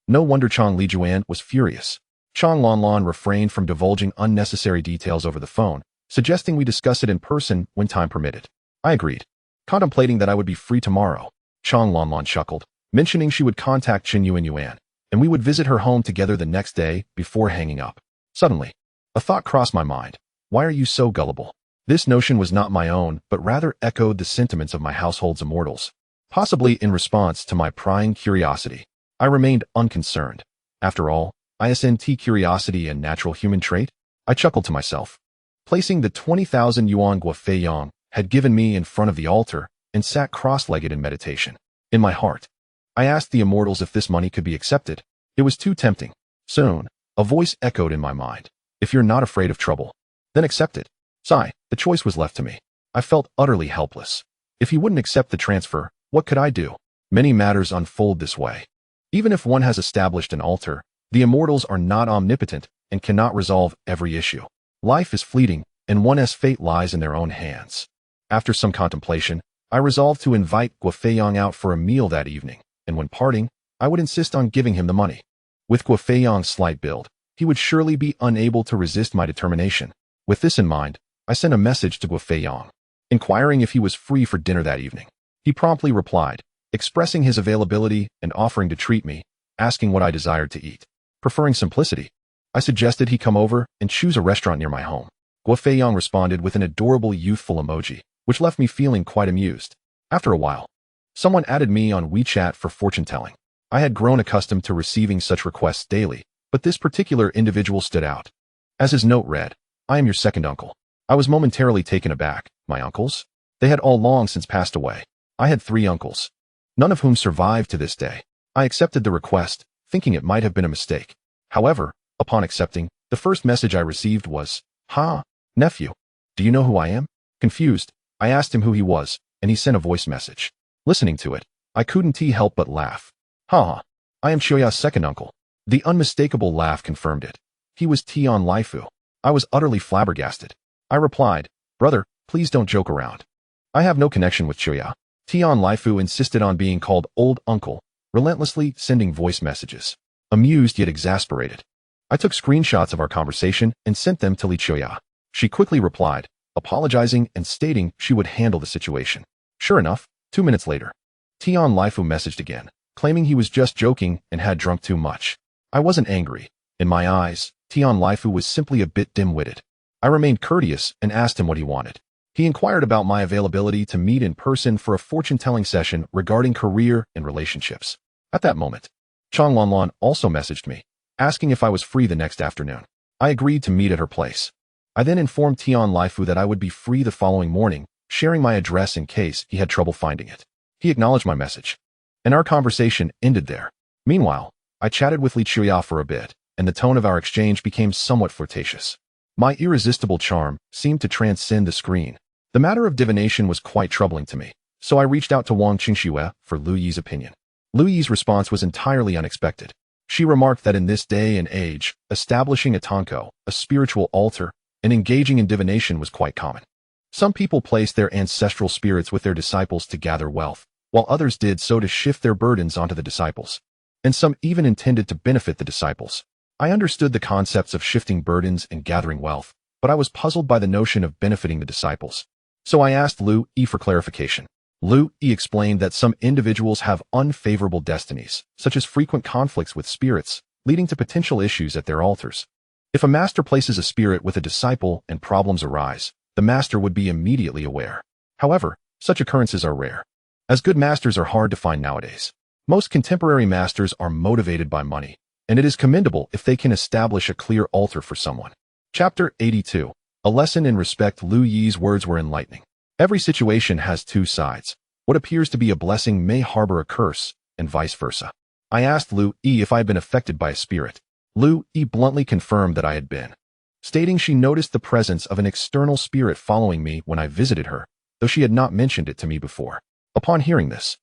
No wonder Chang Lijuan was furious. Chang Lanlan refrained from divulging unnecessary details over the phone, suggesting we discuss it in person when time permitted. I agreed, contemplating that I would be free tomorrow. Chang Lanlan chuckled, mentioning she would contact Qin Yuan, and we would visit her home together the next day before hanging up. Suddenly, a thought crossed my mind. Why are you so gullible? This notion was not my own, but rather echoed the sentiments of my household's immortals. Possibly in response to my prying curiosity, I remained unconcerned. After all, isn't curiosity a natural human trait? I chuckled to myself. Placing the 20,000 yuan Guofei had given me in front of the altar and sat cross-legged in meditation. In my heart, I asked the immortals if this money could be accepted. It was too tempting. Soon, a voice echoed in my mind. "If you're not afraid of trouble, then accept it." Sigh, the choice was left to me. I felt utterly helpless. If he wouldn't accept the transfer, what could I do? Many matters unfold this way. Even if one has established an altar, the immortals are not omnipotent and cannot resolve every issue. Life is fleeting, and one's fate lies in their own hands. After some contemplation, I resolved to invite Guofeyang out for a meal that evening, and when parting, I would insist on giving him the money. With Guofeyang's slight build, he would surely be unable to resist my determination. With this in mind, I sent a message to Guofeyang, inquiring if he was free for dinner that evening. He promptly replied, expressing his availability and offering to treat me, asking what I desired to eat. Preferring simplicity, I suggested he come over and choose a restaurant near my home. Guofeyang responded with an adorable youthful emoji, which left me feeling quite amused. After a while, someone added me on WeChat for fortune-telling. I had grown accustomed to receiving such requests daily, but this particular individual stood out. As his note read, "I am your second uncle." I was momentarily taken aback. My uncles? They had all long since passed away. I had 3 uncles, none of whom survived to this day. I accepted the request, thinking it might have been a mistake. However, upon accepting, the first message I received was, "Ha, nephew, do you know who I am?" Confused, I asked him who he was, and he sent a voice message. Listening to it, I couldn't help but laugh. "Ha, I am Choya's second uncle." The unmistakable laugh confirmed it. He was Tian Laifu. I was utterly flabbergasted. I replied, "Brother, please don't joke around. I have no connection with Choya." Tian Laifu insisted on being called old uncle, relentlessly sending voice messages. Amused yet exasperated, I took screenshots of our conversation and sent them to Li Choya. She quickly replied, apologizing and stating she would handle the situation. Sure enough, 2 minutes later, Tian Laifu messaged again, claiming he was just joking and had drunk too much. I wasn't angry. In my eyes, Tian Laifu was simply a bit dim-witted. I remained courteous and asked him what he wanted. He inquired about my availability to meet in person for a fortune-telling session regarding career and relationships. At that moment, Chang Lanlan also messaged me, asking if I was free the next afternoon. I agreed to meet at her place. I then informed Tian Laifu that I would be free the following morning, sharing my address in case he had trouble finding it. He acknowledged my message, and our conversation ended there. Meanwhile, I chatted with Li Chuya for a bit, and the tone of our exchange became somewhat flirtatious. My irresistible charm seemed to transcend the screen. The matter of divination was quite troubling to me, so I reached out to Wang Qingxue for Lu Yi's opinion. Lu Yi's response was entirely unexpected. She remarked that in this day and age, establishing a tanko, a spiritual altar, and engaging in divination was quite common. Some people placed their ancestral spirits with their disciples to gather wealth, while others did so to shift their burdens onto the disciples. And some even intended to benefit the disciples. I understood the concepts of shifting burdens and gathering wealth, but I was puzzled by the notion of benefiting the disciples. So I asked Lu Yi for clarification. Lu Yi explained that some individuals have unfavorable destinies, such as frequent conflicts with spirits, leading to potential issues at their altars. If a master places a spirit with a disciple and problems arise, the master would be immediately aware. However, such occurrences are rare, as good masters are hard to find nowadays. Most contemporary masters are motivated by money, and it is commendable if they can establish a clear altar for someone. Chapter 82. A lesson in respect. Lu Yi's words were enlightening. Every situation has 2 sides. What appears to be a blessing may harbor a curse, and vice versa. I asked Lu Yi if I had been affected by a spirit. Lu Yi bluntly confirmed that I had been, stating she noticed the presence of an external spirit following me when I visited her, though she had not mentioned it to me before. Upon hearing this,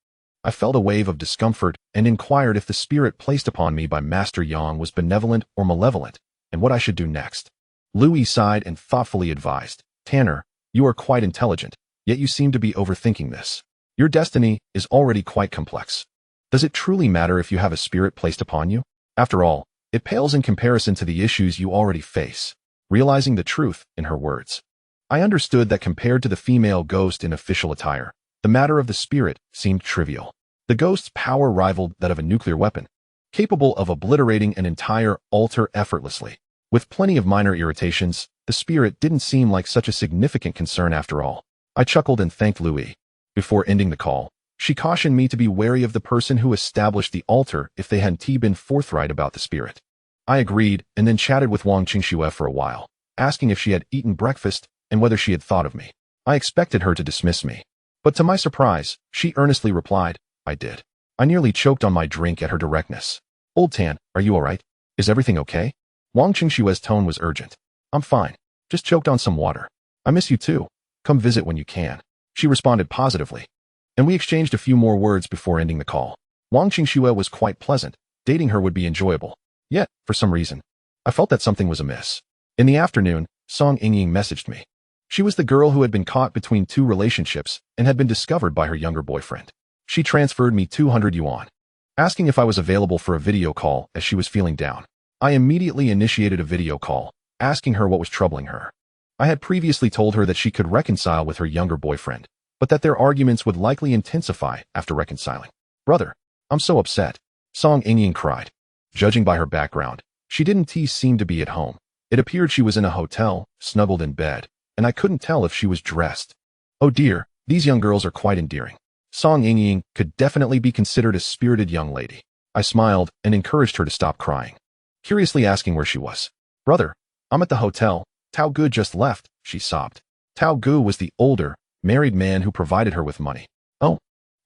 I felt a wave of discomfort and inquired if the spirit placed upon me by Master Yang was benevolent or malevolent, and what I should do next. Lu Yi sighed and thoughtfully advised, "Tanner, you are quite intelligent, yet you seem to be overthinking this. Your destiny is already quite complex. Does it truly matter if you have a spirit placed upon you? After all, it pales in comparison to the issues you already face." Realizing the truth in her words, I understood that compared to the female ghost in official attire, the matter of the spirit seemed trivial. The ghost's power rivaled that of a nuclear weapon, capable of obliterating an entire altar effortlessly. With plenty of minor irritations, the spirit didn't seem like such a significant concern after all. I chuckled and thanked Lu Yi. Before ending the call, she cautioned me to be wary of the person who established the altar if they hadn't been forthright about the spirit. I agreed and then chatted with Wang Qingxue for a while, asking if she had eaten breakfast and whether she had thought of me. I expected her to dismiss me, but to my surprise, she earnestly replied, "I did." I nearly choked on my drink at her directness. "Old Tan, are you alright? Is everything okay?" Wang Qingxue's tone was urgent. "I'm fine. Just choked on some water. I miss you too." Come visit when you can. She responded positively, and we exchanged a few more words before ending the call. Wang Qingxue was quite pleasant. Dating her would be enjoyable. Yet, for some reason, I felt that something was amiss. In the afternoon, Song Yingying messaged me. She was the girl who had been caught between two relationships and had been discovered by her younger boyfriend. She transferred me 200 yuan, asking if I was available for a video call as she was feeling down. I immediately initiated a video call, asking her what was troubling her. I had previously told her that she could reconcile with her younger boyfriend, but that their arguments would likely intensify after reconciling. Brother, I'm so upset. Song Yingying cried. Judging by her background, she didn't seem to be at home. It appeared she was in a hotel, snuggled in bed, and I couldn't tell if she was dressed. Oh dear, these young girls are quite endearing. Song Yingying could definitely be considered a spirited young lady. I smiled and encouraged her to stop crying, curiously asking where she was. Brother, I'm at the hotel. Tao Gu just left, she sobbed. Tao Gu was the older, married man who provided her with money. Oh,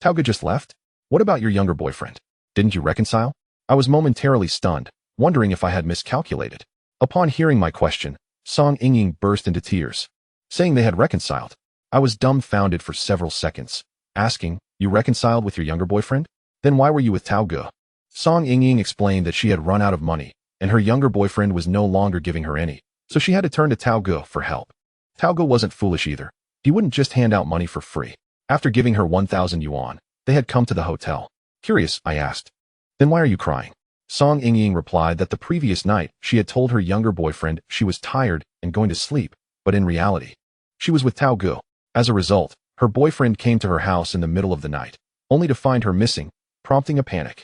Tao Gu just left? What about your younger boyfriend? Didn't you reconcile? I was momentarily stunned, wondering if I had miscalculated. Upon hearing my question, Song Yingying burst into tears, saying they had reconciled. I was dumbfounded for several seconds, asking, you reconciled with your younger boyfriend? Then why were you with Tao Gu? Song Yingying explained that she had run out of money, and her younger boyfriend was no longer giving her any, so she had to turn to Tao Gu for help. Tao Gu wasn't foolish either. He wouldn't just hand out money for free. After giving her 1,000 yuan, they had come to the hotel. Curious, I asked. Then why are you crying? Song Yingying replied that the previous night she had told her younger boyfriend she was tired and going to sleep, but in reality, she was with Tao Gu. As a result, her boyfriend came to her house in the middle of the night, only to find her missing, prompting a panic.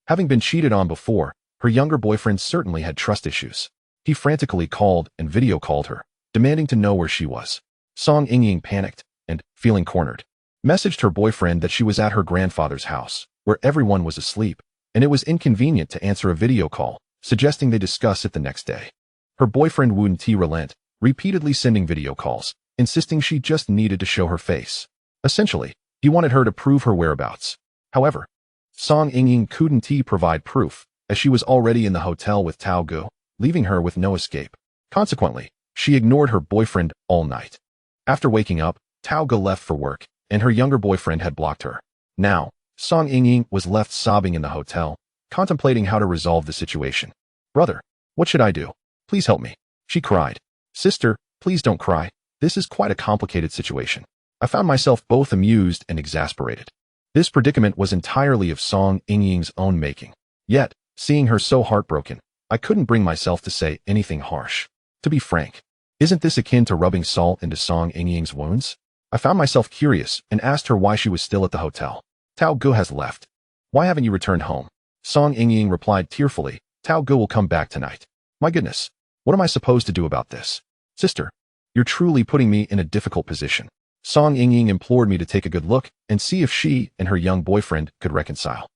Having been cheated on before, her younger boyfriend certainly had trust issues. He frantically called and video called her, demanding to know where she was. Song Yingying panicked and, feeling cornered, messaged her boyfriend that she was at her grandfather's house, where everyone was asleep, and it was inconvenient to answer a video call, suggesting they discuss it the next day. Her boyfriend wouldn't relent, repeatedly sending video calls, insisting she just needed to show her face. Essentially, he wanted her to prove her whereabouts. However, Song Yingying couldn't provide proof, as she was already in the hotel with Tao Gu, leaving her with no escape. Consequently, she ignored her boyfriend all night. After waking up, Tao Gu left for work, and her younger boyfriend had blocked her. Now, Song Yingying was left sobbing in the hotel, contemplating how to resolve the situation. Brother, what should I do? Please help me. She cried. Sister, please don't cry. This is quite a complicated situation. I found myself both amused and exasperated. This predicament was entirely of Song Yingying's own making. Yet, seeing her so heartbroken, I couldn't bring myself to say anything harsh. To be frank, isn't this akin to rubbing salt into Song Yingying's wounds? I found myself curious and asked her why she was still at the hotel. Tao Gu has left. Why haven't you returned home? Song Yingying replied tearfully, Tao Gu will come back tonight. My goodness, what am I supposed to do about this? Sister, you're truly putting me in a difficult position. Song Yingying implored me to take a good look and see if she and her young boyfriend could reconcile.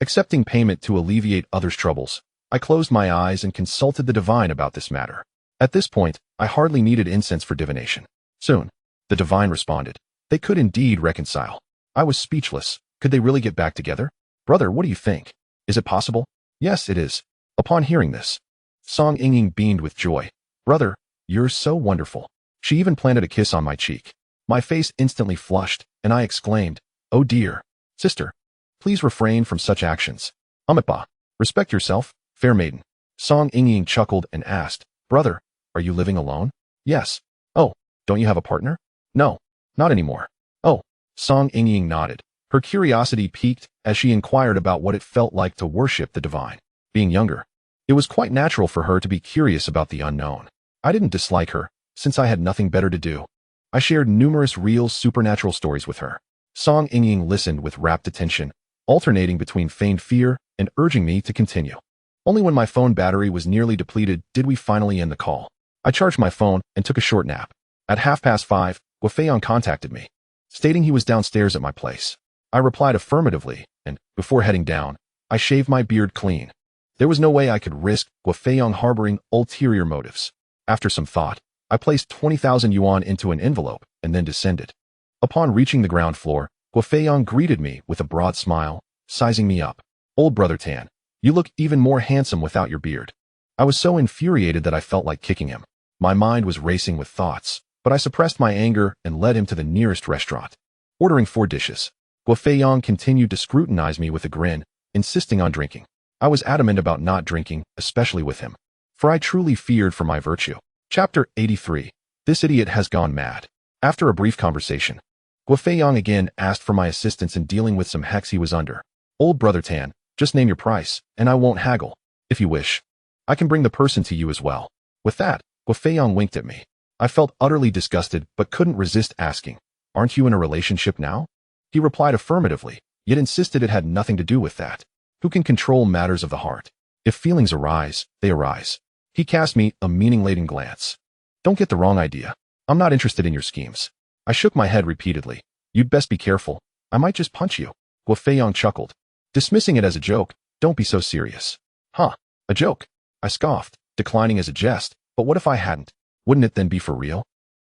Accepting payment to alleviate others' troubles, I closed my eyes and consulted the divine about this matter. At this point, I hardly needed incense for divination. Soon, the divine responded. They could indeed reconcile. I was speechless. Could they really get back together? Brother, what do you think? Is it possible? Yes, it is. Upon hearing this, Song Yingying beamed with joy. Brother, you're so wonderful. She even planted a kiss on my cheek. My face instantly flushed, and I exclaimed, oh dear. Sister, please refrain from such actions. Amitba, respect yourself, fair maiden. Song Yingying chuckled and asked, brother, are you living alone? Yes. Oh, don't you have a partner? No, not anymore. Oh, Song Yingying nodded. Her curiosity piqued as she inquired about what it felt like to worship the divine. Being younger, it was quite natural for her to be curious about the unknown. I didn't dislike her, since I had nothing better to do. I shared numerous real supernatural stories with her. Song Yingying listened with rapt attention, alternating between feigned fear and urging me to continue. Only when my phone battery was nearly depleted did we finally end the call. I charged my phone and took a short nap. At 5:30, Guofeian contacted me, stating he was downstairs at my place. I replied affirmatively, and, before heading down, I shaved my beard clean. There was no way I could risk Guofeian harboring ulterior motives. After some thought, I placed 20,000 yuan into an envelope and then descended. Upon reaching the ground floor, Guofeian greeted me with a broad smile, sizing me up. Old brother Tan, you look even more handsome without your beard. I was so infuriated that I felt like kicking him. My mind was racing with thoughts. but I suppressed my anger and led him to the nearest restaurant. Ordering 4 dishes, Guofei continued to scrutinize me with a grin, insisting on drinking. I was adamant about not drinking, especially with him, for I truly feared for my virtue. Chapter 83. This idiot has gone mad. After a brief conversation, Guofei again asked for my assistance in dealing with some hex he was under. Old brother Tan, just name your price, and I won't haggle. If you wish, I can bring the person to you as well. With that, Guofei winked at me. I felt utterly disgusted, but couldn't resist asking, aren't you in a relationship now? He replied affirmatively, yet insisted it had nothing to do with that. Who can control matters of the heart? If feelings arise, they arise. He cast me a meaning-laden glance. Don't get the wrong idea. I'm not interested in your schemes. I shook my head repeatedly. You'd best be careful. I might just punch you. Guofei chuckled, dismissing it as a joke. Don't be so serious. Huh, a joke? I scoffed, declining as a jest, but what if I hadn't? Wouldn't it then be for real?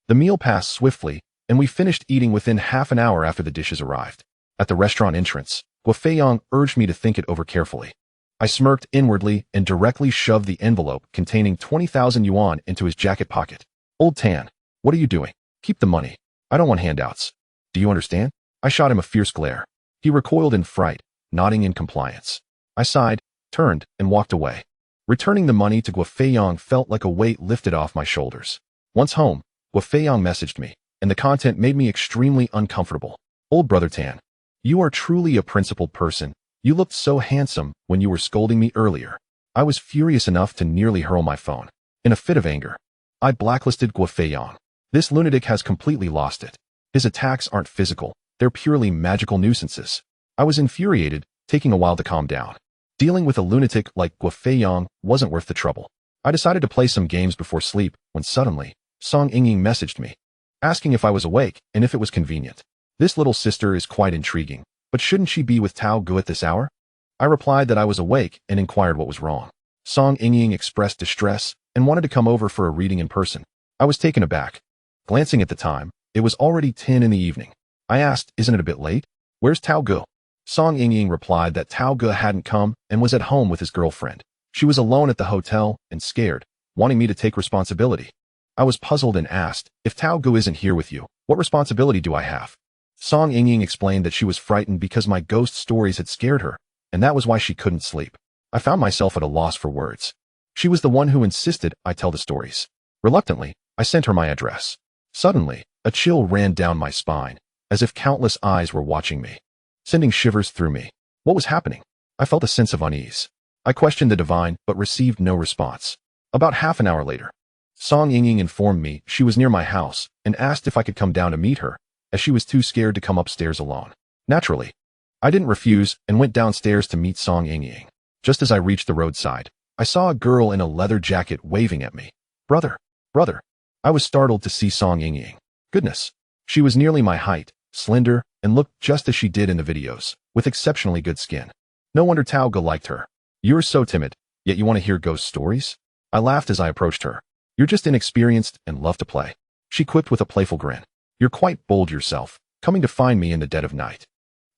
The meal passed swiftly, and we finished eating within half an hour after the dishes arrived. At the restaurant entrance, Guofei urged me to think it over carefully. I smirked inwardly and directly shoved the envelope containing 20,000 yuan into his jacket pocket. Old Tan, what are you doing? Keep the money. I don't want handouts. Do you understand? I shot him a fierce glare. He recoiled in fright, nodding in compliance. I sighed, turned, and walked away. Returning the money to Guofei felt like a weight lifted off my shoulders. Once home, Guofei messaged me, and the content made me extremely uncomfortable. Old brother Tan, you are truly a principled person. You looked so handsome when you were scolding me earlier. I was furious enough to nearly hurl my phone. In a fit of anger, I blacklisted Guofei. This lunatic has completely lost it. His attacks aren't physical, they're purely magical nuisances. I was infuriated, taking a while to calm down. Dealing with a lunatic like Guofei wasn't worth the trouble. I decided to play some games before sleep when suddenly, Song Yingying messaged me, asking if I was awake and if it was convenient. This little sister is quite intriguing, but shouldn't she be with Tao Gu at this hour? I replied that I was awake and inquired what was wrong. Song Yingying expressed distress and wanted to come over for a reading in person. I was taken aback. Glancing at the time, it was already 10 in the evening. I asked, isn't it a bit late? Where's Tao Gu? Song Yingying replied that Tao Gu hadn't come and was at home with his girlfriend. She was alone at the hotel and scared, wanting me to take responsibility. I was puzzled and asked, if Tao Gu isn't here with you, what responsibility do I have? Song Yingying explained that she was frightened because my ghost stories had scared her, and that was why she couldn't sleep. I found myself at a loss for words. She was the one who insisted I tell the stories. Reluctantly, I sent her my address. Suddenly, a chill ran down my spine, as if countless eyes were watching me, sending shivers through me. What was happening? I felt a sense of unease. I questioned the divine, but received no response. About half an hour later, Song Yingying informed me she was near my house and asked if I could come down to meet her, as she was too scared to come upstairs alone. Naturally, I didn't refuse and went downstairs to meet Song Yingying. Just as I reached the roadside, I saw a girl in a leather jacket waving at me. Brother. I was startled to see Song Yingying. Goodness. She was nearly my height, slender, and looked just as she did in the videos, with exceptionally good skin. No wonder Tao Gu liked her. You're so timid, yet you want to hear ghost stories? I laughed as I approached her. You're just inexperienced and love to play. She quipped with a playful grin. You're quite bold yourself, coming to find me in the dead of night.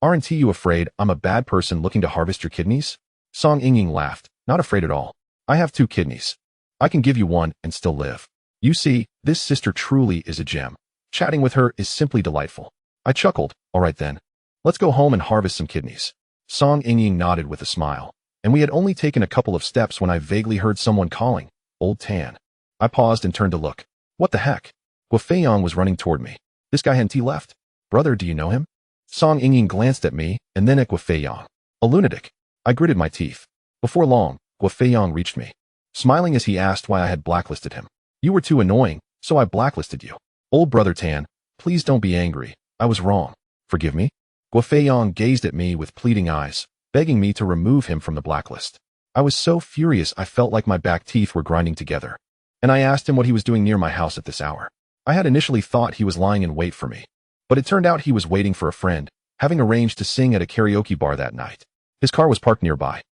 Aren't you afraid I'm a bad person looking to harvest your kidneys? Song Yingying laughed, not afraid at all. I have 2 kidneys. I can give you one and still live. You see, this sister truly is a gem. Chatting with her is simply delightful. I chuckled. All right then. Let's go home and harvest some kidneys. Song Yingying nodded with a smile, and we had only taken a couple of steps when I vaguely heard someone calling, Old Tan. I paused and turned to look. What the heck? Guofei was running toward me. This guy hadn't left. Brother, do you know him? Song Yingying glanced at me and then at Guofei. A lunatic. I gritted my teeth. Before long, Guofei reached me, smiling as he asked why I had blacklisted him. You were too annoying, so I blacklisted you. Old brother Tan, please don't be angry. I was wrong. Forgive me? Guofei gazed at me with pleading eyes, begging me to remove him from the blacklist. I was so furious I felt like my back teeth were grinding together. And I asked him what he was doing near my house at this hour. I had initially thought he was lying in wait for me, but it turned out he was waiting for a friend, having arranged to sing at a karaoke bar that night. His car was parked nearby,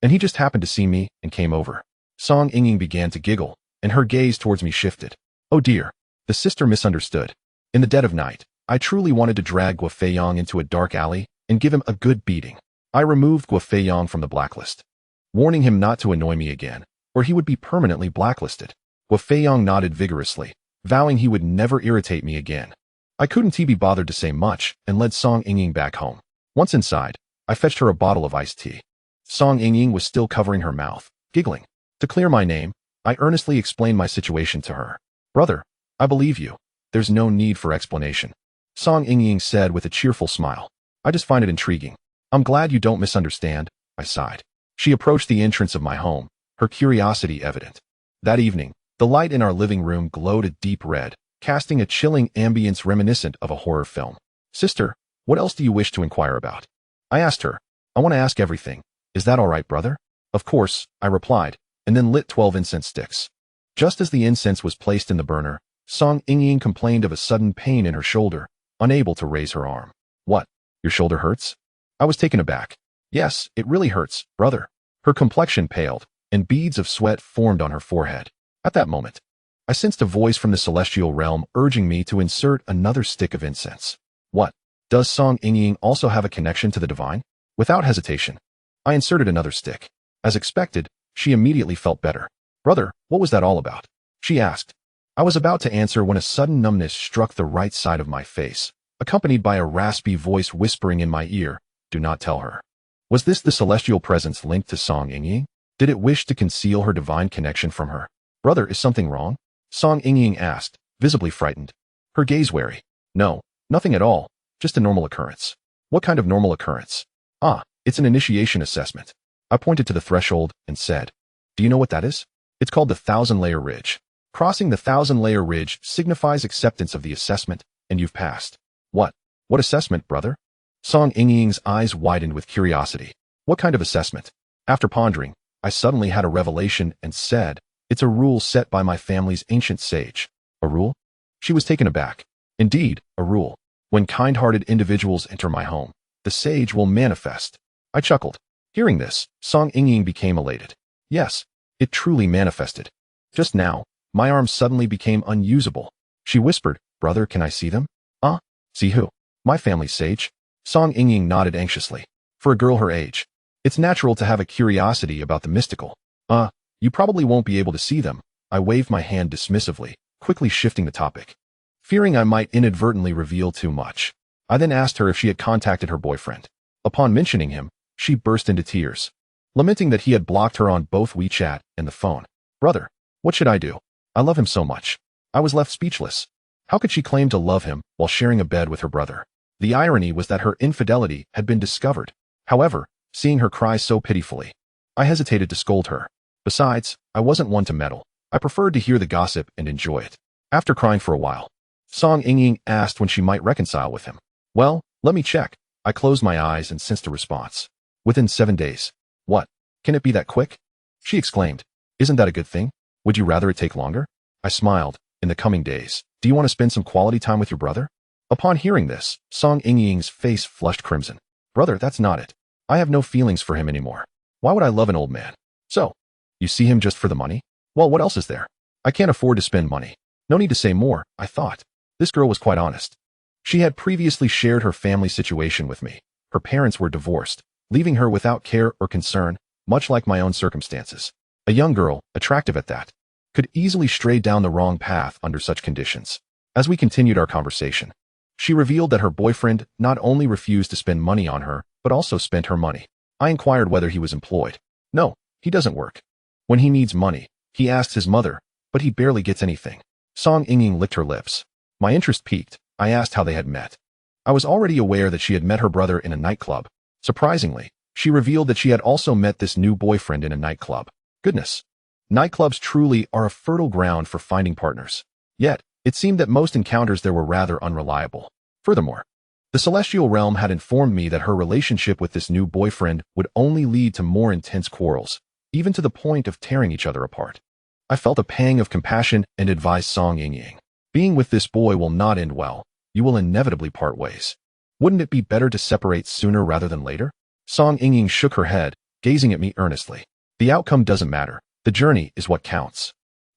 and he just happened to see me and came over. Song Yingying began to giggle, and her gaze towards me shifted. Oh dear, the sister misunderstood. In the dead of night, I truly wanted to drag Guofei into a dark alley and give him a good beating. I removed Guofei from the blacklist, warning him not to annoy me again, or he would be permanently blacklisted. Guofei nodded vigorously, vowing he would never irritate me again. I couldn't be bothered to say much and led Song Yingying back home. Once inside, I fetched her a bottle of iced tea. Song Yingying was still covering her mouth, giggling. To clear my name, I earnestly explained my situation to her. Brother, I believe you. There's no need for explanation. Song Yingying said with a cheerful smile. I just find it intriguing. I'm glad you don't misunderstand, I sighed. She approached the entrance of my home, her curiosity evident. That evening, the light in our living room glowed a deep red, casting a chilling ambience reminiscent of a horror film. Sister, what else do you wish to inquire about? I asked her. I want to ask everything. Is that all right, brother? Of course, I replied, and then lit 12 incense sticks. Just as the incense was placed in the burner, Song Yingying complained of a sudden pain in her shoulder, unable to raise her arm. What? Your shoulder hurts? I was taken aback. Yes, it really hurts, brother. Her complexion paled, and beads of sweat formed on her forehead. At that moment, I sensed a voice from the celestial realm urging me to insert another stick of incense. What? Does Song Yingying also have a connection to the divine? Without hesitation, I inserted another stick. As expected, she immediately felt better. Brother, what was that all about? She asked. I was about to answer when a sudden numbness struck the right side of my face, accompanied by a raspy voice whispering in my ear, do not tell her. Was this the celestial presence linked to Song Yingying? Did it wish to conceal her divine connection from her? Brother, is something wrong? Song Yingying asked, visibly frightened. Her gaze wary. No, nothing at all, just a normal occurrence. What kind of normal occurrence? Ah, it's an initiation assessment. I pointed to the threshold and said, do you know what that is? It's called the 1,000-layer ridge. Crossing the 1,000-layer ridge signifies acceptance of the assessment, and you've passed. What? What assessment, brother? Song Yingying's eyes widened with curiosity. What kind of assessment? After pondering, I suddenly had a revelation and said, it's a rule set by my family's ancient sage. A rule? She was taken aback. Indeed, a rule. When kind-hearted individuals enter my home, the sage will manifest. I chuckled. Hearing this, Song Yingying became elated. Yes, it truly manifested. Just now, my arms suddenly became unusable. She whispered, brother, can I see them? See who? My family's sage? Song Yingying nodded anxiously. For a girl her age, it's natural to have a curiosity about the mystical. You probably won't be able to see them. I waved my hand dismissively, quickly shifting the topic. Fearing I might inadvertently reveal too much, I then asked her if she had contacted her boyfriend. Upon mentioning him, she burst into tears, lamenting that he had blocked her on both WeChat and the phone. Brother, what should I do? I love him so much. I was left speechless. How could she claim to love him while sharing a bed with her brother? The irony was that her infidelity had been discovered. However, seeing her cry so pitifully, I hesitated to scold her. Besides, I wasn't one to meddle. I preferred to hear the gossip and enjoy it. After crying for a while, Song Yingying asked when she might reconcile with him. Well, let me check. I closed my eyes and sensed a response. Within 7 days. What? Can it be that quick? She exclaimed. Isn't that a good thing? Would you rather it take longer? I smiled. In the coming days, do you want to spend some quality time with your brother? Upon hearing this, Song Yingying's face flushed crimson. Brother, that's not it. I have no feelings for him anymore. Why would I love an old man? So, you see him just for the money? Well, what else is there? I can't afford to spend money. No need to say more, I thought. This girl was quite honest. She had previously shared her family situation with me. Her parents were divorced, leaving her without care or concern, much like my own circumstances. A young girl, attractive at that, could easily stray down the wrong path under such conditions. As we continued our conversation, she revealed that her boyfriend not only refused to spend money on her, but also spent her money. I inquired whether he was employed. No, he doesn't work. When he needs money, he asks his mother, but he barely gets anything. Song Yingying licked her lips. My interest piqued. I asked how they had met. I was already aware that she had met her brother in a nightclub. Surprisingly, she revealed that she had also met this new boyfriend in a nightclub. Goodness. Nightclubs truly are a fertile ground for finding partners. Yet, it seemed that most encounters there were rather unreliable. Furthermore, the celestial realm had informed me that her relationship with this new boyfriend would only lead to more intense quarrels, even to the point of tearing each other apart. I felt a pang of compassion and advised Song Yingying. Being with this boy will not end well. You will inevitably part ways. Wouldn't it be better to separate sooner rather than later? Song Yingying shook her head, gazing at me earnestly. The outcome doesn't matter. The journey is what counts.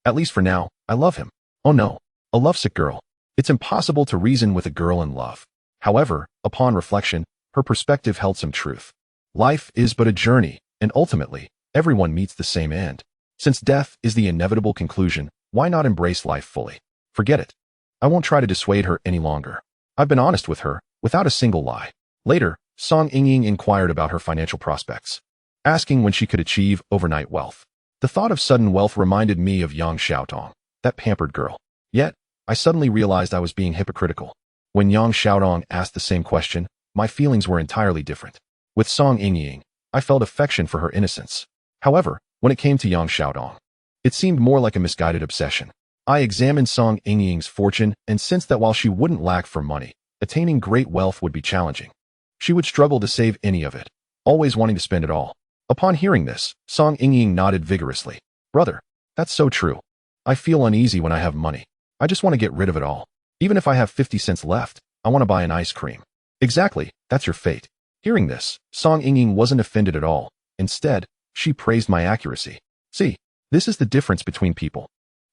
At least for now, I love him. Oh no, a lovesick girl. It's impossible to reason with a girl in love. However, upon reflection, her perspective held some truth. Life is but a journey, and ultimately, everyone meets the same end. Since death is the inevitable conclusion, why not embrace life fully? Forget it. I won't try to dissuade her any longer. I've been honest with her, without a single lie. Later, Song Yingying inquired about her financial prospects, asking when she could achieve overnight wealth. The thought of sudden wealth reminded me of Yang Xiaotong, that pampered girl. Yet, I suddenly realized I was being hypocritical. When Yang Xiaotong asked the same question, my feelings were entirely different. With Song Yingying, I felt affection for her innocence. However, when it came to Yang Xiaotong, it seemed more like a misguided obsession. I examined Song Yingying's fortune and sensed that while she wouldn't lack for money, attaining great wealth would be challenging. She would struggle to save any of it, always wanting to spend it all. Upon hearing this, Song Yingying nodded vigorously. Brother, that's so true. I feel uneasy when I have money. I just want to get rid of it all. Even if I have 50 cents left, I want to buy an ice cream. Exactly, that's your fate. Hearing this, Song Yingying wasn't offended at all. Instead, she praised my accuracy. See, this is the difference between people.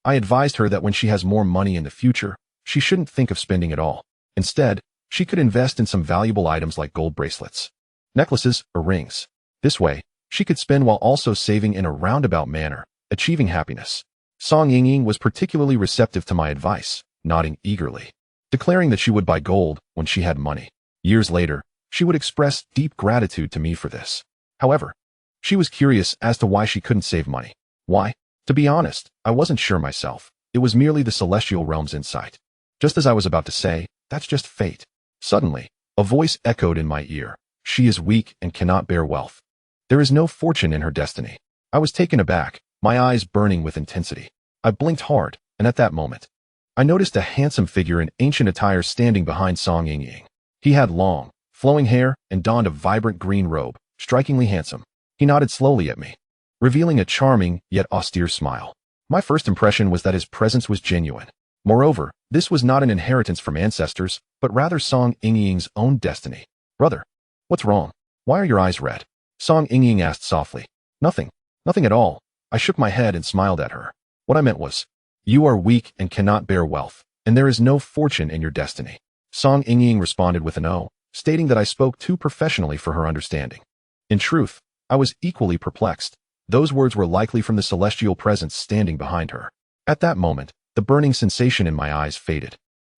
I advised her that when she has more money in the future, she shouldn't think of spending it all. Instead, she could invest in some valuable items like gold bracelets, necklaces, or rings. This way, she could spend while also saving in a roundabout manner, achieving happiness. Song Yingying was particularly receptive to my advice, nodding eagerly, declaring that she would buy gold when she had money. Years later, she would express deep gratitude to me for this. However, she was curious as to why she couldn't save money. Why? To be honest, I wasn't sure myself. It was merely the celestial realm's insight. Just as I was about to say, that's just fate. Suddenly, a voice echoed in my ear. She is weak and cannot bear wealth. There is no fortune in her destiny. I was taken aback, my eyes burning with intensity. I blinked hard, and at that moment, I noticed a handsome figure in ancient attire standing behind Song Yingying. He had long, flowing hair and donned a vibrant green robe, strikingly handsome. He nodded slowly at me, revealing a charming yet austere smile. My first impression was that his presence was genuine. Moreover, this was not an inheritance from ancestors, but rather Song Yingying's own destiny. Brother, what's wrong? Why are your eyes red? Song Yingying asked softly. Nothing. Nothing at all. I shook my head and smiled at her. What I meant was, you are weak and cannot bear wealth, and there is no fortune in your destiny. Song Yingying responded with an "oh," stating that I spoke too professionally for her understanding. In truth, I was equally perplexed. Those words were likely from the celestial presence standing behind her. At that moment, the burning sensation in my eyes faded,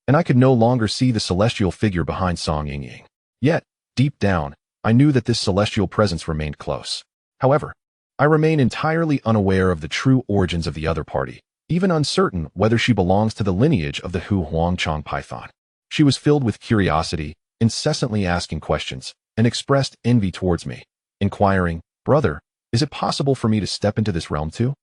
and I could no longer see the celestial figure behind Song Yingying. Yet, deep down, I knew that this celestial presence remained close. However, I remain entirely unaware of the true origins of the other party, even uncertain whether she belongs to the lineage of the Hu Huangchong python. She was filled with curiosity, incessantly asking questions, and expressed envy towards me, inquiring, "Brother, is it possible for me to step into this realm too?"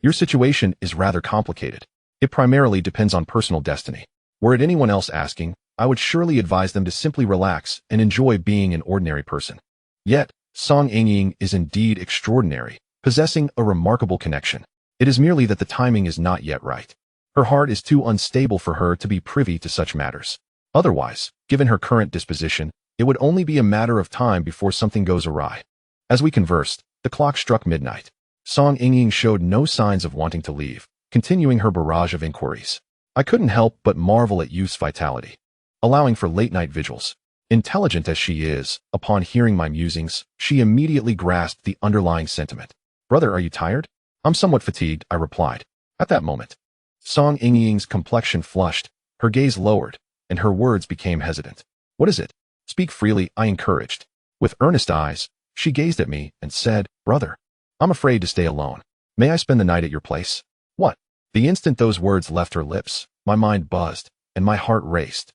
Your situation is rather complicated. It primarily depends on personal destiny. Were it anyone else asking, I would surely advise them to simply relax and enjoy being an ordinary person. Yet, Song Yingying is indeed extraordinary, possessing a remarkable connection. It is merely that the timing is not yet right. Her heart is too unstable for her to be privy to such matters. Otherwise, given her current disposition, it would only be a matter of time before something goes awry. As we conversed, the clock struck midnight. Song Yingying showed no signs of wanting to leave, continuing her barrage of inquiries. I couldn't help but marvel at youth's vitality, allowing for late-night vigils. Intelligent as she is, upon hearing my musings, she immediately grasped the underlying sentiment. "Brother, are you tired?" "I'm somewhat fatigued," I replied. At that moment, Song Yingying's complexion flushed, her gaze lowered, and her words became hesitant. "What is it? Speak freely," I encouraged. With earnest eyes, she gazed at me and said, "Brother, I'm afraid to stay alone. May I spend the night at your place?" What? The instant those words left her lips, my mind buzzed, and my heart raced.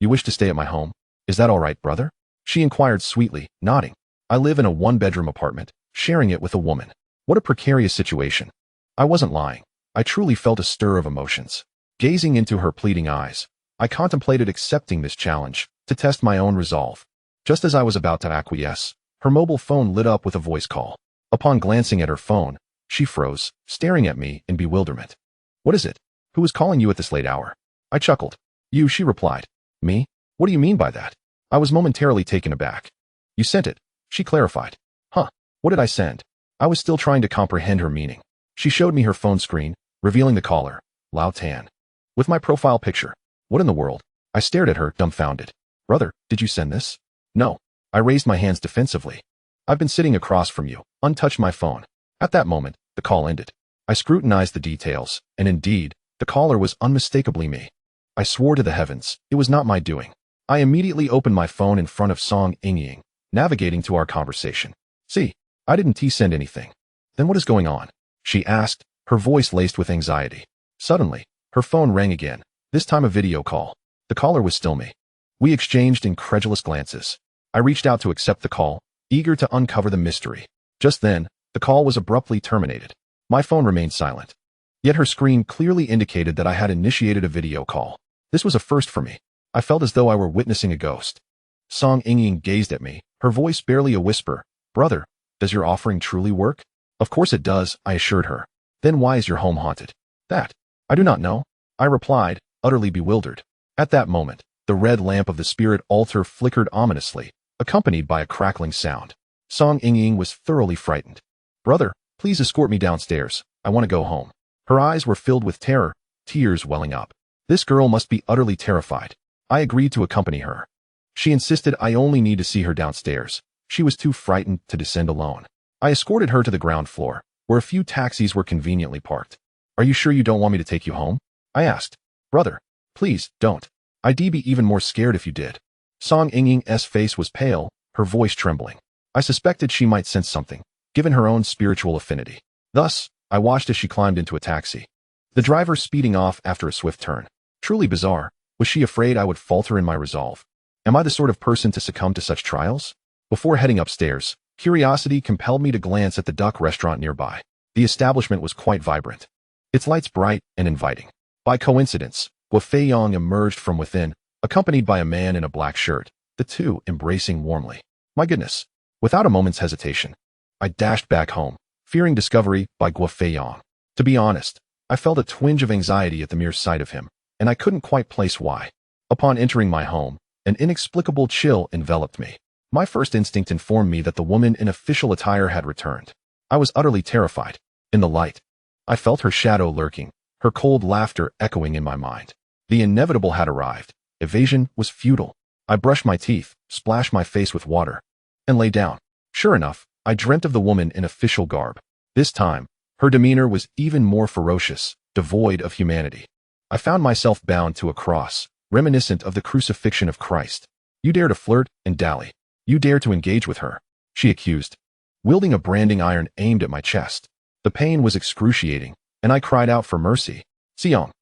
"You wish to stay at my home? Is that all right, brother?" She inquired sweetly, nodding. "I live in a one-bedroom apartment, sharing it with a woman. What a precarious situation." I wasn't lying. I truly felt a stir of emotions. Gazing into her pleading eyes, I contemplated accepting this challenge, to test my own resolve. Just as I was about to acquiesce, her mobile phone lit up with a voice call. Upon glancing at her phone, she froze, staring at me in bewilderment. "What is it? Who is calling you at this late hour?" I chuckled. "You," she replied. "Me? What do you mean by that?" I was momentarily taken aback. "You sent it," she clarified. "Huh, what did I send?" I was still trying to comprehend her meaning. She showed me her phone screen, revealing the caller, Lao Tan, with my profile picture. What in the world? I stared at her, dumbfounded. "Brother, did you send this?" "No." I raised my hands defensively. "I've been sitting across from you, untouched my phone." At that moment, the call ended. I scrutinized the details, and indeed, The caller was unmistakably me. I swore to the heavens, it was not my doing. I immediately opened my phone in front of Song Ying, navigating to our conversation. See, I didn't send anything. Then what is going on? She asked, her voice laced with anxiety. Suddenly, her phone rang again, this time a video call. The caller was still me. We exchanged incredulous glances. I reached out to accept the call, eager to uncover the mystery. Just then, the call was abruptly terminated. My phone remained silent. Yet her screen clearly indicated that I had initiated a video call. This was a first for me. I felt as though I were witnessing a ghost. Song Ying gazed at me, her voice barely a whisper. Brother, does your offering truly work? Of course it does, I assured her. Then why is your home haunted? That, I do not know, I replied, utterly bewildered. At that moment, the red lamp of the spirit altar flickered ominously, accompanied by a crackling sound. Song Ying was thoroughly frightened. Brother, please escort me downstairs. I want to go home. Her eyes were filled with terror, tears welling up. This girl must be utterly terrified. I agreed to accompany her. She insisted I only need to see her downstairs. She was too frightened to descend alone. I escorted her to the ground floor, where a few taxis were conveniently parked. Are you sure you don't want me to take you home? I asked. Brother, please, don't. I'd be even more scared if you did. Song Ying's face was pale, her voice trembling. I suspected she might sense something, given her own spiritual affinity. Thus, I watched as she climbed into a taxi. The driver speeding off after a swift turn. Truly bizarre. Was she afraid I would falter in my resolve? Am I the sort of person to succumb to such trials? Before heading upstairs, curiosity compelled me to glance at the duck restaurant nearby. The establishment was quite vibrant. Its lights bright and inviting. By coincidence, Guofei emerged from within, accompanied by a man in a black shirt, the two embracing warmly. My goodness. Without a moment's hesitation, I dashed back home, fearing discovery by Guofei. To be honest, I felt a twinge of anxiety at the mere sight of him, and I couldn't quite place why. Upon entering my home, an inexplicable chill enveloped me. My first instinct informed me that the woman in official attire had returned. I was utterly terrified. In the light, I felt her shadow lurking, her cold laughter echoing in my mind. The inevitable had arrived. Evasion was futile. I brushed my teeth, splashed my face with water, and lay down. Sure enough, I dreamt of the woman in official garb. This time, her demeanor was even more ferocious, devoid of humanity. I found myself bound to a cross, reminiscent of the crucifixion of Christ. You dare to flirt and dally. You dare to engage with her, she accused, wielding a branding iron aimed at my chest. The pain was excruciating, and I cried out for mercy. Song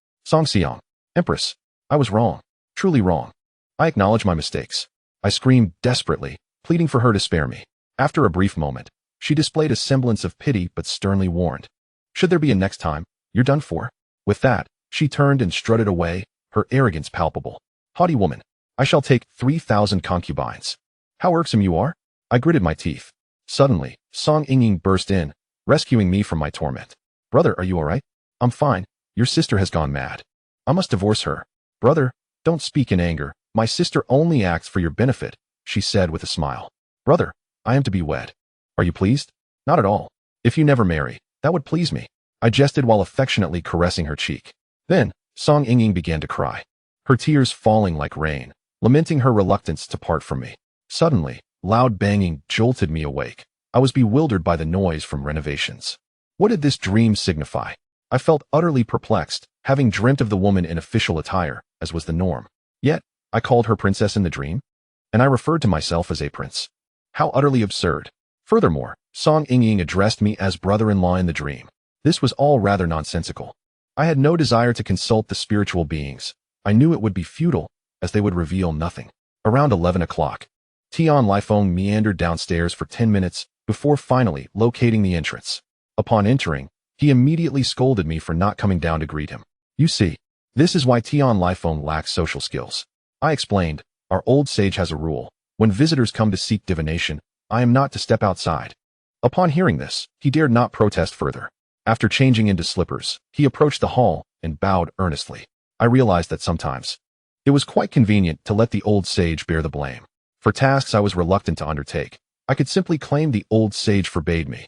Xiong, Empress, I was wrong, truly wrong. I acknowledge my mistakes. I screamed desperately, pleading for her to spare me. After a brief moment, she displayed a semblance of pity but sternly warned. Should there be a next time, you're done for. With that, she turned and strutted away, her arrogance palpable. Haughty woman, I shall take 3,000 concubines. How irksome you are? I gritted my teeth. Suddenly, Song Ying burst in, rescuing me from my torment. Brother, are you all right? I'm fine. Your sister has gone mad. I must divorce her. Brother, don't speak in anger. My sister only acts for your benefit, she said with a smile. Brother, I am to be wed. Are you pleased? Not at all. If you never marry, that would please me. I jested while affectionately caressing her cheek. Then, Song Ying began to cry, her tears falling like rain, lamenting her reluctance to part from me. Suddenly, loud banging jolted me awake. I was bewildered by the noise from renovations. What did this dream signify? I felt utterly perplexed, having dreamt of the woman in official attire, as was the norm. Yet, I called her princess in the dream, and I referred to myself as a prince. How utterly absurd. Furthermore, Song Ying addressed me as brother-in-law in the dream. This was all rather nonsensical. I had no desire to consult the spiritual beings. I knew it would be futile, as they would reveal nothing. Around 11 o'clock, Tian Lifeng meandered downstairs for 10 minutes before finally locating the entrance. Upon entering, he immediately scolded me for not coming down to greet him. You see, this is why Tian Lifeng lacks social skills. I explained, our old sage has a rule. When visitors come to seek divination, I am not to step outside. Upon hearing this, he dared not protest further. After changing into slippers, he approached the hall and bowed earnestly. I realized that sometimes it was quite convenient to let the old sage bear the blame. For tasks I was reluctant to undertake, I could simply claim the old sage forbade me.